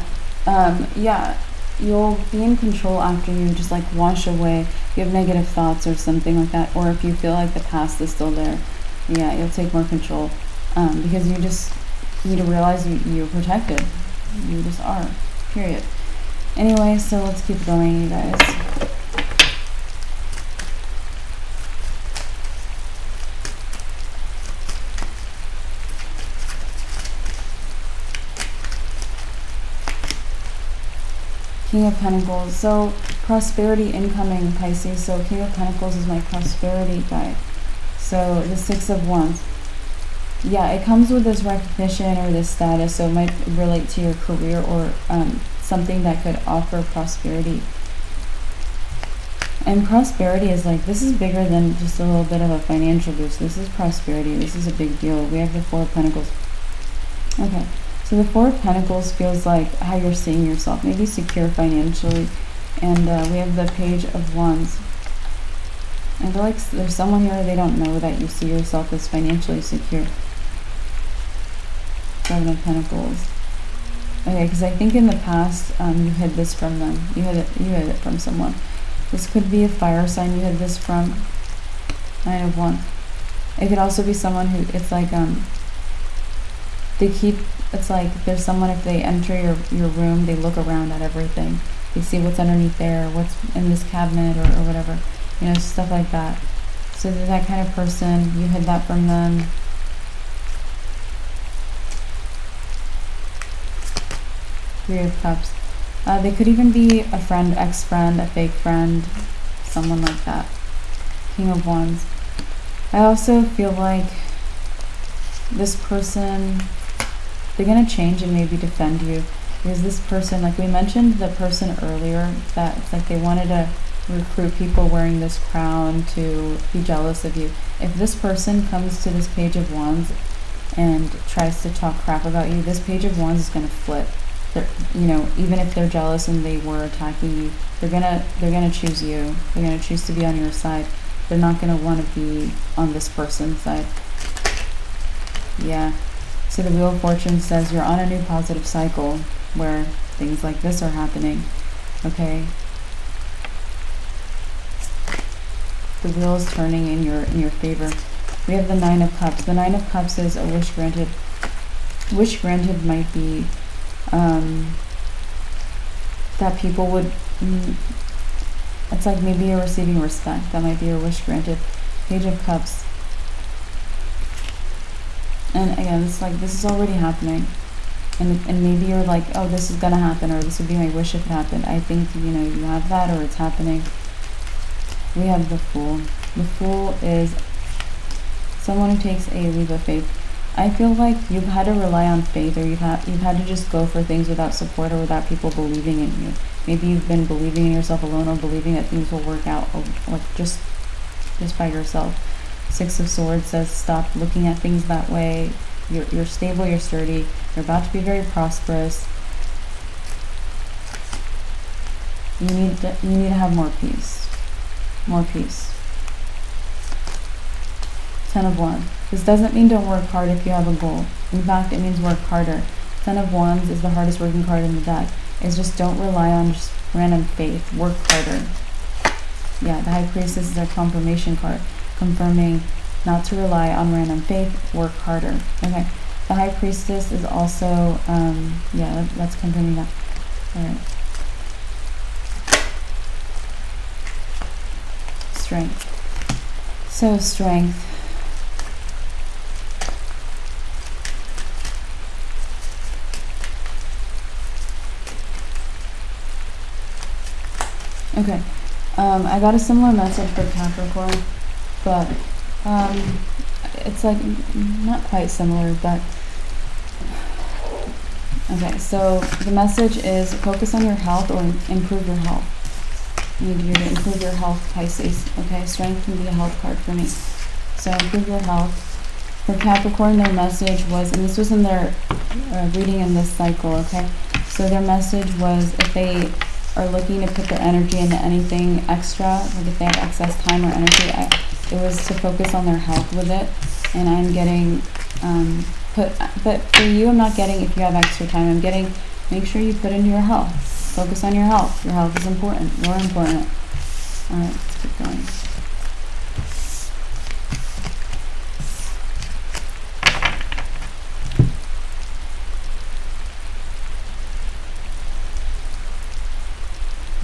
[SPEAKER 1] yeah, you'll be in control after you just wash away, if you have negative thoughts or something like that, or if you feel like the past is still there. Yeah, you'll take more control, because you just need to realize you're protected. You just are, period. Anyway, so let's keep going, you guys. King of Pentacles. So prosperity incoming, Pisces. So King of Pentacles is my prosperity guide. So the Six of Wands. Yeah, it comes with this recognition or this status. So it might relate to your career or something that could offer prosperity. And prosperity is like, this is bigger than just a little bit of a financial boost. This is prosperity. This is a big deal. We have the Four of Pentacles. Okay. So the Four of Pentacles feels like how you're seeing yourself, maybe secure financially. And we have the Page of Wands. I feel like there's someone here, they don't know that you see yourself as financially secure. Seven of Pentacles. Okay, because I think in the past you hid this from them. You hid it from someone. This could be a fire sign you hid this from. Nine of Wands. It could also be someone who, it's like they keep, it's like there's someone, if they enter your room, they look around at everything. They see what's underneath there, what's in this cabinet or whatever. You know, stuff like that. So they're that kind of person. You hid that from them. Three of Cups. They could even be a friend, ex-friend, a fake friend, someone like that. King of Wands. I also feel like this person, they're going to change and maybe defend you. Because this person, like we mentioned the person earlier, that it's like they wanted to recruit people wearing this crown to be jealous of you. If this person comes to this Page of Wands and tries to talk crap about you, this Page of Wands is going to flip. You know, even if they're jealous and they were attacking you, they're gonna choose you. They're gonna choose to be on your side. They're not gonna want to be on this person's side. Yeah. So the Wheel of Fortune says you're on a new positive cycle where things like this are happening. Okay. The wheel is turning in your favor. We have the Nine of Cups. The Nine of Cups is a wish granted. Wish granted might be that people would, it's like maybe you're receiving respect. That might be your wish granted. Page of Cups. And again, it's like this is already happening. And maybe you're like, oh, this is going to happen, or this would be my wish if it happened. I think, you know, you have that, or it's happening. We have the Fool. The Fool is someone who takes a leap of faith. I feel like you've had to rely on faith, or you've had to just go for things without support or without people believing in you. Maybe you've been believing in yourself alone, or believing that things will work out, like just by yourself. Six of Swords says stop looking at things that way. You're stable, you're sturdy, you're about to be very prosperous. You need to have more peace. More peace. Ten of Wands. This doesn't mean don't work hard if you have a goal. In fact, it means work harder. Ten of Wands is the hardest working card in the deck. It's just don't rely on just random faith. Work harder. Yeah, the High Priestess is our confirmation card, confirming not to rely on random faith, work harder. Okay, the High Priestess is also, yeah, let's continue that. All right. Strength. So Strength. Okay, I got a similar message for Capricorn, but it's like not quite similar, but okay, so the message is focus on your health or improve your health. You need to improve your health, Pisces. Okay, Strength can be a health card for me. So improve your health. For Capricorn, their message was, and this was in their reading in this cycle, okay? So their message was if they are looking to put their energy into anything extra, like if they have excess time or energy, it was to focus on their health with it. And I'm getting, but for you, I'm not getting if you have extra time. I'm getting, make sure you put into your health. Focus on your health. Your health is important. More important. All right, let's keep going.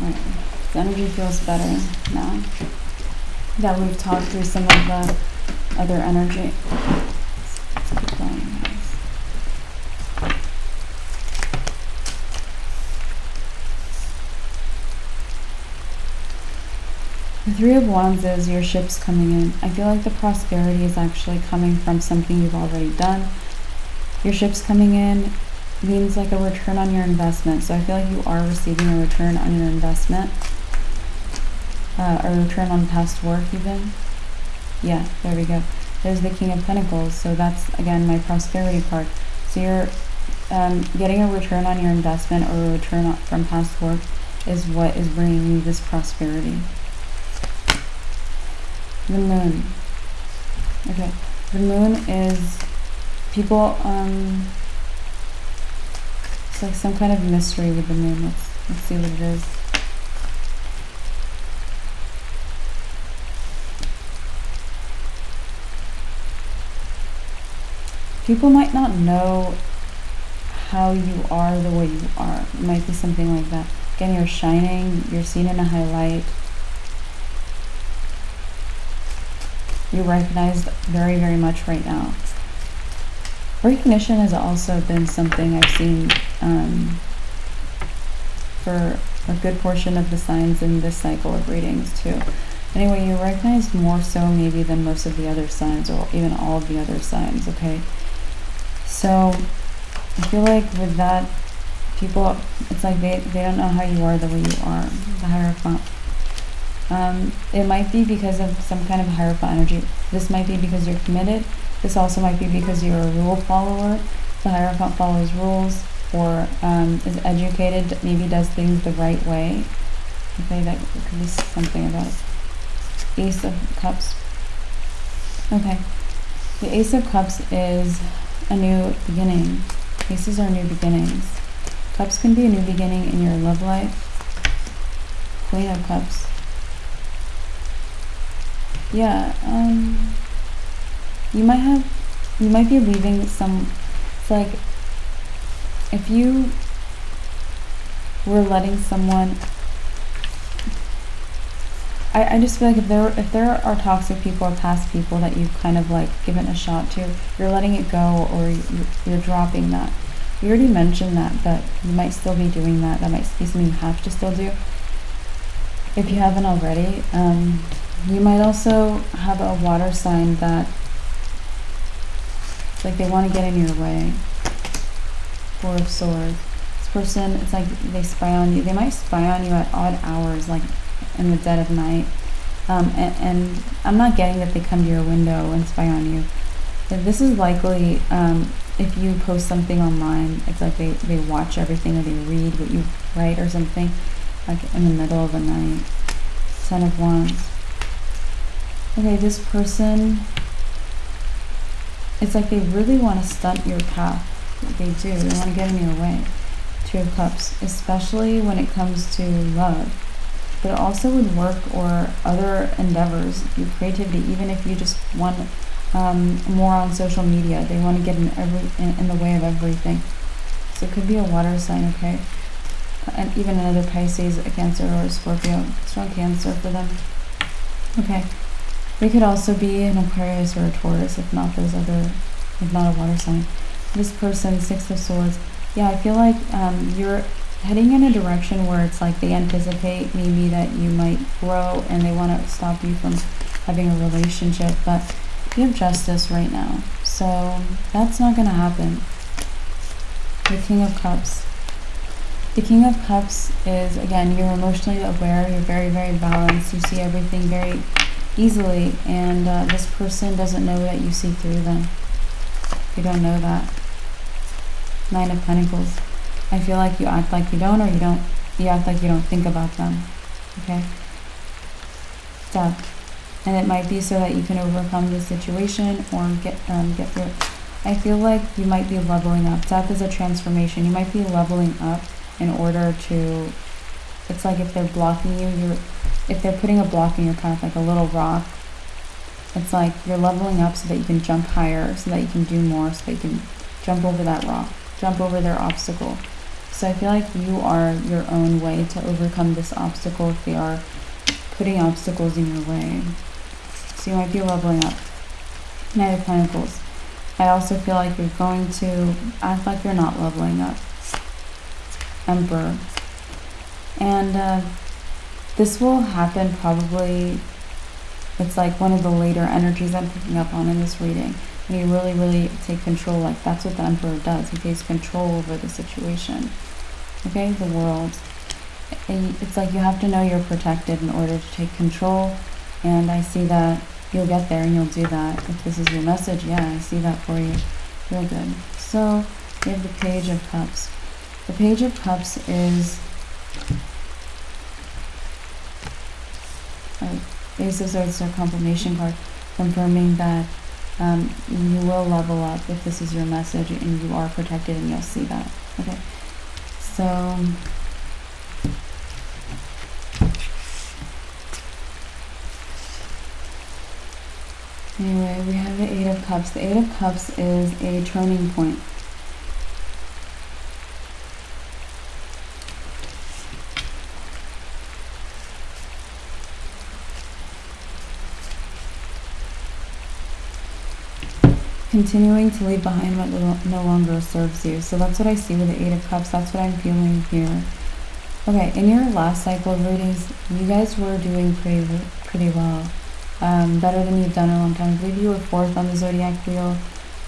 [SPEAKER 1] Right. The energy feels better now that we've talked through some of the other energy. Let's keep going, guys. The Three of Wands is your ship's coming in. I feel like the prosperity is actually coming from something you've already done. Your ship's coming in means like a return on your investment. So I feel like you are receiving a return on your investment. A return on past work even. Yeah, there we go. There's the King of Pentacles. So that's, again, my prosperity card. So you're getting a return on your investment or a return from past work is what is bringing you this prosperity. The Moon. Okay. The Moon is people, it's like some kind of mystery with the Moon. Let's see what it is. People might not know how you are the way you are. It might be something like that. Again, you're shining, you're seen in a highlight. You're recognized very, very much right now. Recognition has also been something I've seen for a good portion of the signs in this cycle of readings too. Anyway, you're recognized more so maybe than most of the other signs, or even all of the other signs, okay? So I feel like with that, people, it's like they don't know how you are the way you are, the Hierophant. It might be because of some kind of Hierophant energy. This might be because you're committed. This also might be because you're a rule follower. The Hierophant follows rules, or is educated, maybe does things the right way. Okay, that could be something about it. Ace of Cups. Okay, the Ace of Cups is a new beginning. Aces are new beginnings. Cups can be a new beginning in your love life. Queen of Cups. Yeah, you might be leaving some, it's like, if you were letting someone, I just feel like if there are toxic people or past people that you've kind of like given a shot to, you're letting it go, or you're dropping that. We already mentioned that, but you might still be doing that. That might be something you have to still do if you haven't already. You might also have a water sign that it's like they want to get in your way. Four of Swords. This person, it's like they spy on you. They might spy on you at odd hours, like in the dead of night. And I'm not getting that they come to your window and spy on you. This is likely, if you post something online, it's like they watch everything, or they read what you write or something, like in the middle of the night. Ten of Wands. Okay, this person, it's like they really want to stunt your path. They do. They want to get in your way. Two of Cups, especially when it comes to love. But also with work or other endeavors, your creativity, even if you just want more on social media. They want to get in the way of everything. So it could be a water sign, okay? And even another Pisces, a Cancer, or a Scorpio. Strong Cancer for them. Okay. They could also be an Aquarius or a Taurus, if not a water sign. This person, Six of Swords. Yeah, I feel like you're heading in a direction where it's like they anticipate maybe that you might grow, and they want to stop you from having a relationship, but you have Justice right now. So that's not going to happen. The King of Cups. The King of Cups is, again, you're emotionally aware, you're very, very balanced, you see everything very easily, and this person doesn't know that you see through them. They don't know that. Nine of Pentacles. I feel like you act like you don't, or you act like you don't think about them. Okay? Death. And it might be so that you can overcome the situation or get through it. I feel like you might be leveling up. Death is a transformation. You might be leveling up in order to, it's like if they're blocking you, if they're putting a block in your path, like a little rock, it's like you're leveling up so that you can jump higher, so that you can do more, so that you can jump over that rock, jump over their obstacle. So I feel like you are your own way to overcome this obstacle if they are putting obstacles in your way. So you might be leveling up. Knight of Pentacles. I also feel like you're going to act like you're not leveling up. Emperor. And this will happen probably, it's like one of the later energies I'm picking up on in this reading. When you really, really take control, like that's what the Emperor does. He takes control over the situation. Okay, the world. And it's like you have to know you're protected in order to take control. And I see that you'll get there and you'll do that. If this is your message, yeah, I see that for you. Real good. So we have the Page of Cups. The Page of Cups is Ace of Swords, their confirmation card, confirming that you will level up if this is your message and you are protected, and you'll see that. Okay, so anyway, we have the Eight of Cups. The Eight of Cups is a turning point. Continuing to leave behind what no longer serves you. So that's what I see with the Eight of Cups. That's what I'm feeling here. Okay, in your last cycle of readings, you guys were doing pretty well. Better than you've done in a long time. I believe you were 4th on the Zodiac wheel.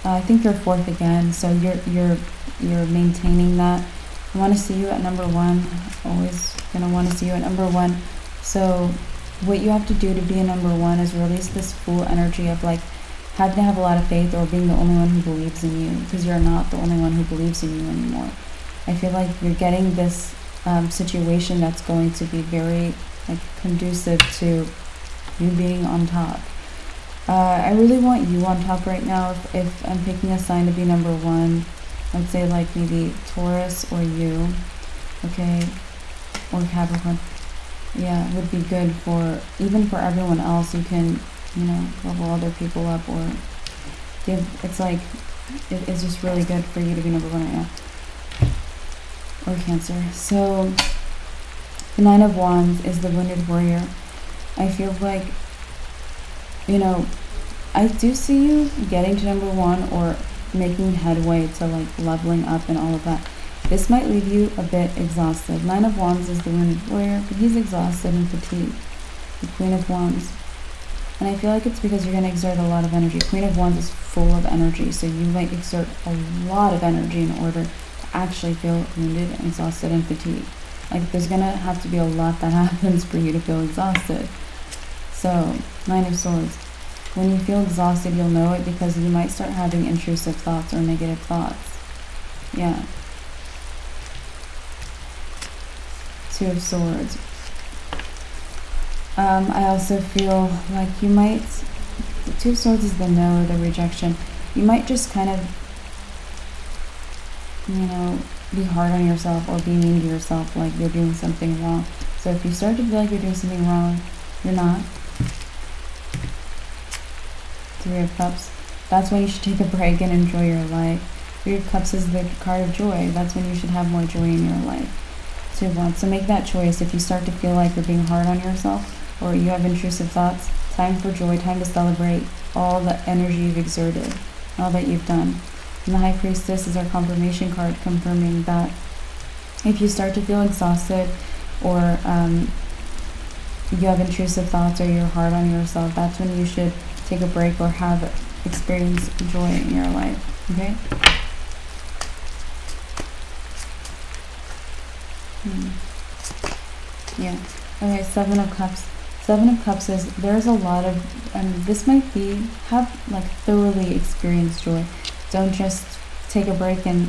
[SPEAKER 1] I think you're 4th again. So you're maintaining that. I want to see you at number 1. Always gonna want to see you at number 1. So what you have to do to be a number 1 is release this full energy of like having to have a lot of faith or being the only one who believes in you, because you're not the only one who believes in you anymore. I feel like you're getting this situation that's going to be very like conducive to you being on top. I really want you on top right now. If I'm picking a sign to be number 1, I'd say like maybe Taurus or you, okay, or Capricorn. Yeah, it would be good for, even for everyone else. You can, you know, level other people up or give, it's like, it's just really good for you to be number 1 right now. Or Cancer. So, the Nine of Wands is the Wounded Warrior. I feel like, you know, I do see you getting to number 1 or making headway to like leveling up and all of that. This might leave you a bit exhausted. Nine of Wands is the Wounded Warrior, but he's exhausted and fatigued. The Queen of Wands. And I feel like it's because you're going to exert a lot of energy. Queen of Wands is full of energy, so you might exert a lot of energy in order to actually feel wounded and exhausted and fatigued. Like there's going to have to be a lot that happens for you to feel exhausted. So, Nine of Swords. When you feel exhausted, you'll know it because you might start having intrusive thoughts or negative thoughts. Yeah. Two of Swords. I also feel like you might, the Two of Swords is the no, the rejection. You might just kind of, you know, be hard on yourself or be mean to yourself, like you're doing something wrong. So if you start to feel like you're doing something wrong, you're not. Three of Cups. That's when you should take a break and enjoy your life. Three of Cups is the card of joy. That's when you should have more joy in your life. Two of Wands. So make that choice. If you start to feel like you're being hard on yourself or you have intrusive thoughts, time for joy, time to celebrate all the energy you've exerted, all that you've done. And the High Priestess is our confirmation card, confirming that if you start to feel exhausted or you have intrusive thoughts or you're hard on yourself, that's when you should take a break or experience joy in your life. Okay? Yeah. Okay, Seven of Cups. Seven of Cups is, there's a lot of, this might be, have like thoroughly experienced joy. Don't just take a break and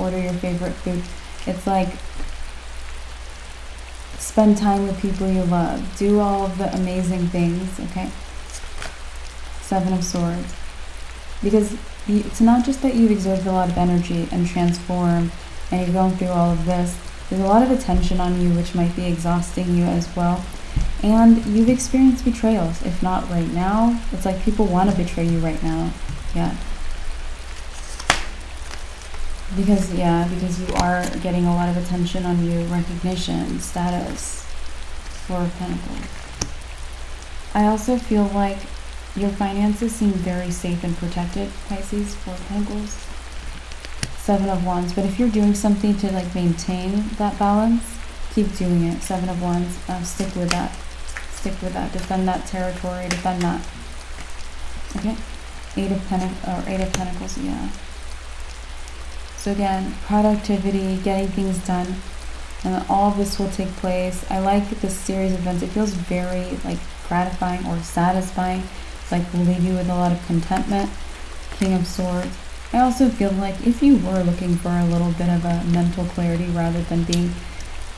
[SPEAKER 1] order your favorite food. It's like, spend time with people you love. Do all of the amazing things, okay? Seven of Swords. Because it's not just that you've exerted a lot of energy and transformed and you're going through all of this. There's a lot of attention on you, which might be exhausting you as well. And you've experienced betrayals. If not right now, it's like people want to betray you right now. Yeah. Because you are getting a lot of attention on you, recognition, status, Four of Pentacles. I also feel like your finances seem very safe and protected, Pisces, Four of Pentacles. Seven of Wands. But if you're doing something to like maintain that balance, keep doing it. Seven of Wands. Stick with that. Stick with that. Defend that territory. Defend that. Okay. Eight of Pentacles. Yeah. So again, productivity, getting things done, and all of this will take place. I like this series of events. It feels very like gratifying or satisfying. It's like will leave you with a lot of contentment. King of Swords. I also feel like if you were looking for a little bit of a mental clarity rather than being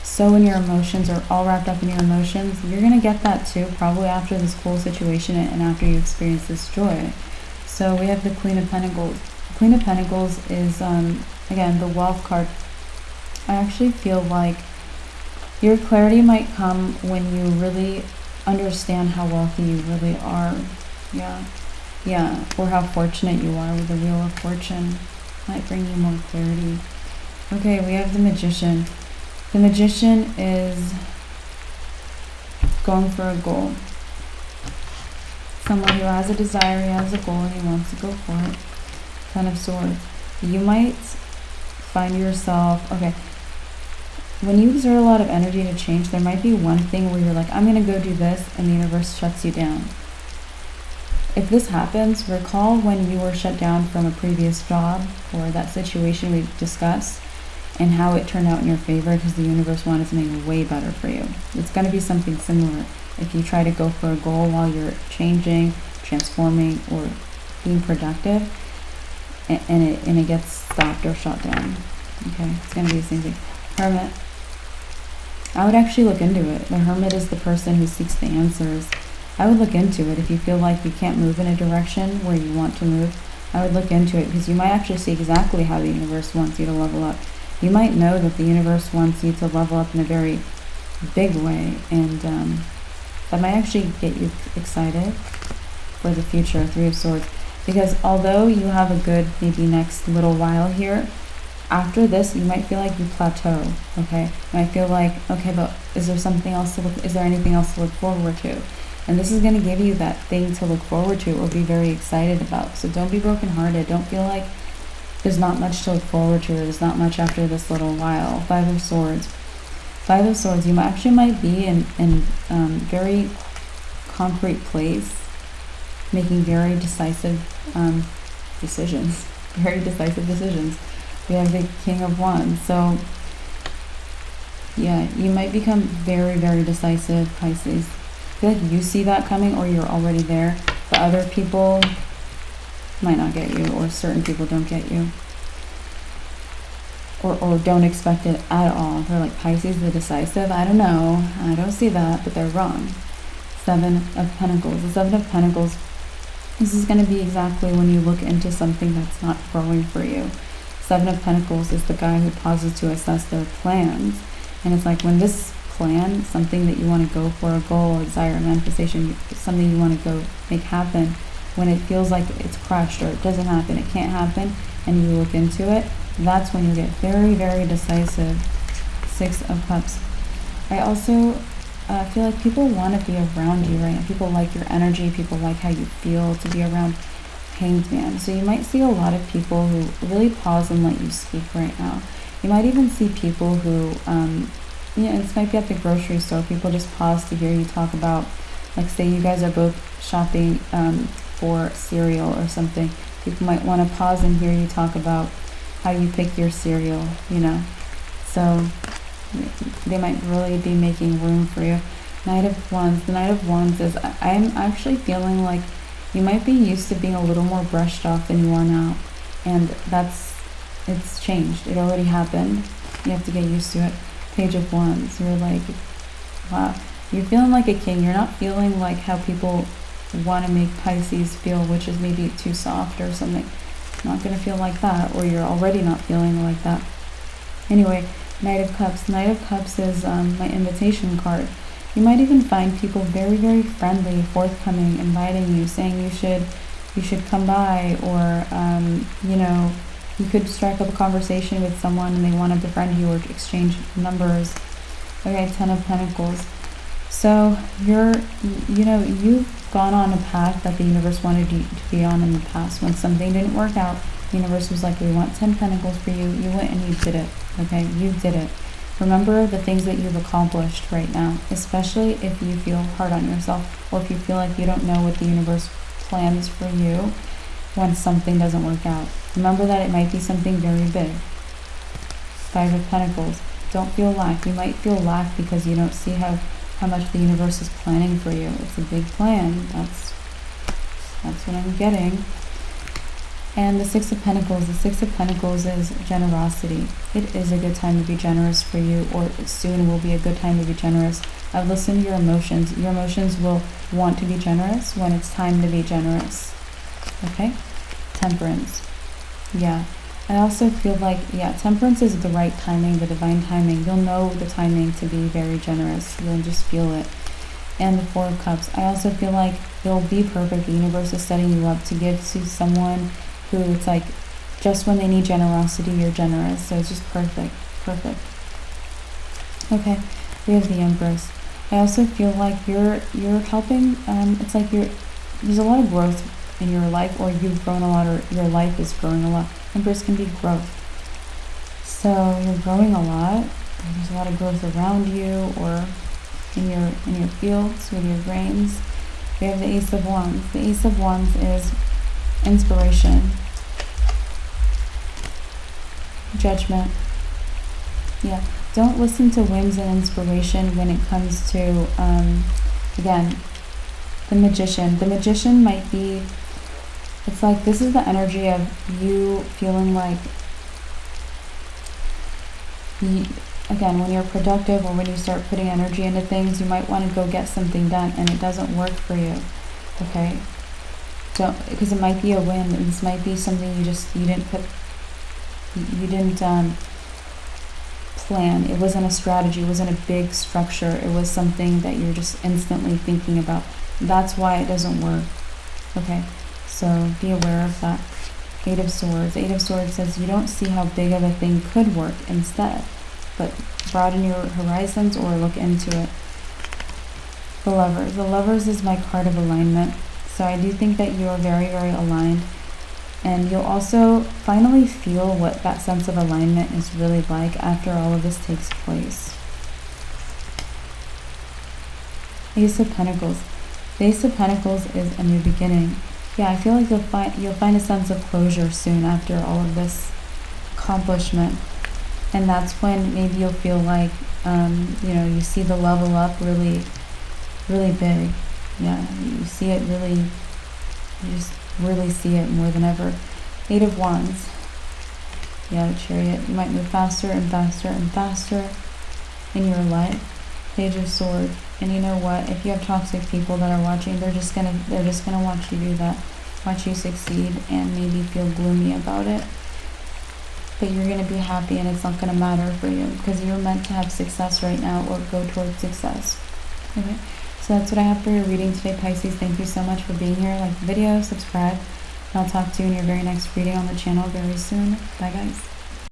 [SPEAKER 1] so in your emotions or all wrapped up in your emotions, you're going to get that too, probably after this cool situation and after you experience this joy. So we have the Queen of Pentacles. Queen of Pentacles is, again, the wealth card. I actually feel like your clarity might come when you really understand how wealthy you really are. Yeah, or how fortunate you are with the Wheel of Fortune. Might bring you more clarity. Okay, we have the Magician. The Magician is going for a goal. Someone who has a desire, he has a goal, and he wants to go for it. Ten of Swords. You might find yourself, okay, when you exert a lot of energy to change, there might be one thing where you're like, I'm going to go do this, and the universe shuts you down. If this happens, recall when you were shut down from a previous job or that situation we discussed and how it turned out in your favor because the universe wanted something way better for you. It's going to be something similar if you try to go for a goal while you're changing, transforming, or being productive and it gets stopped or shut down. Okay, it's going to be the same thing. Hermit. I would actually look into it. The Hermit is the person who seeks the answers. I would look into it if you feel like you can't move in a direction where you want to move. I would look into it because you might actually see exactly how the universe wants you to level up. You might know that the universe wants you to level up in a very big way, and that might actually get you excited for the future. Three of Swords. Because although you have a good maybe next little while here, after this you might feel like you plateau. Okay, you might feel like, okay, but is there something else to look? Is there anything else to look forward to? And this is going to give you that thing to look forward to or be very excited about. So don't be brokenhearted. Don't feel like there's not much to look forward to or there's not much after this little while. Five of Swords. Five of Swords. You actually might be in very concrete place, making very decisive decisions. Very decisive decisions. We have the King of Wands. So yeah, you might become very, very decisive, Pisces. I feel like you see that coming or you're already there, but other people might not get you, or certain people don't get you, or don't expect it at all. They're like, Pisces the decisive? I don't know. I don't see that, but they're wrong. Seven of Pentacles. The Seven of Pentacles, this is going to be exactly when you look into something that's not growing for you. Seven of Pentacles is the guy who pauses to assess their plans. And it's like when this plan, something that you want to go for, a goal, a desire, a manifestation, something you want to go make happen, when it feels like it's crushed or it doesn't happen, it can't happen, and you look into it, that's when you get very, very decisive. Six of Cups. I also feel like people want to be around you, right? People like your energy, people like how you feel to be around. Hanged Man. So you might see a lot of people who really pause and let you speak right now. You might even see people who this might be at the grocery store. People just pause to hear you talk about, like, say you guys are both shopping for cereal or something. People might want to pause and hear you talk about how you pick your cereal, So they might really be making room for you. Knight of Wands. The Knight of Wands is, I'm actually feeling like you might be used to being a little more brushed off than you are now. And it's changed. It already happened. You have to get used to it. Page of Wands. You're like, wow. You're feeling like a king. You're not feeling like how people want to make Pisces feel, which is maybe too soft or something. Not going to feel like that, or you're already not feeling like that. Anyway, Knight of Cups. Knight of Cups is my invitation card. You might even find people very, very friendly, forthcoming, inviting you, saying you should come by, or You could strike up a conversation with someone and they want to befriend you or exchange numbers. Okay, Ten of Pentacles. So you've gone on a path that the universe wanted you to be on in the past. When something didn't work out, the universe was like, we want 10 pentacles for you. You went and you did it. Okay, you did it. Remember the things that you've accomplished right now, especially if you feel hard on yourself or if you feel like you don't know what the universe plans for you when something doesn't work out. Remember that it might be something very big. Five of Pentacles. Don't feel lack. You might feel lack because you don't see how much the universe is planning for you. It's a big plan. That's what I'm getting. And the Six of Pentacles. The Six of Pentacles is generosity. It is a good time to be generous for you, or soon will be a good time to be generous. I've listened to your emotions. Your emotions will want to be generous when it's time to be generous. Okay? Temperance. Yeah. I also feel like, temperance is the right timing, the divine timing. You'll know the timing to be very generous. You'll just feel it. And the Four of Cups. I also feel like it'll be perfect. The universe is setting you up to give to someone who it's like, just when they need generosity, you're generous. So it's just perfect. Perfect. Okay, we have the Empress. I also feel like you're helping, it's like there's a lot of growth in your life, or you've grown a lot, or your life is growing a lot. Empress can be growth. So you're growing a lot. There's a lot of growth around you or in your fields with your brains. We have the Ace of Wands. The Ace of Wands is inspiration, judgment. Yeah, don't listen to whims and inspiration when it comes to, again, the Magician. The Magician might be, it's like this is the energy of you feeling like, again, when you're productive or when you start putting energy into things, you might want to go get something done and it doesn't work for you. Okay? Because it might be a whim, and this might be something you didn't plan. It wasn't a strategy, it wasn't a big structure, it was something that you're just instantly thinking about. That's why it doesn't work. Okay, so be aware of that. Eight of Swords. Eight of Swords says you don't see how big of a thing could work instead, but broaden your horizons or look into it. The Lovers. The Lovers is my card of alignment. So I do think that you are very, very aligned. And you'll also finally feel what that sense of alignment is really like after all of this takes place. Ace of Pentacles. The Ace of Pentacles is a new beginning. Yeah, I feel like you'll find a sense of closure soon after all of this accomplishment. And that's when maybe you'll feel like, you see the level up really, really big. Yeah, you see it really, you just really see it more than ever. Eight of Wands. Yeah, the Chariot. You might move faster and faster and faster in your life. Page of Swords. And you know what? If you have toxic people that are watching, they're just gonna watch you do that, watch you succeed, and maybe feel gloomy about it. But you're gonna be happy, and it's not gonna matter for you because you're meant to have success right now or go towards success. Okay. So that's what I have for your reading today, Pisces. Thank you so much for being here. Like the video, subscribe, and I'll talk to you in your very next reading on the channel very soon. Bye, guys.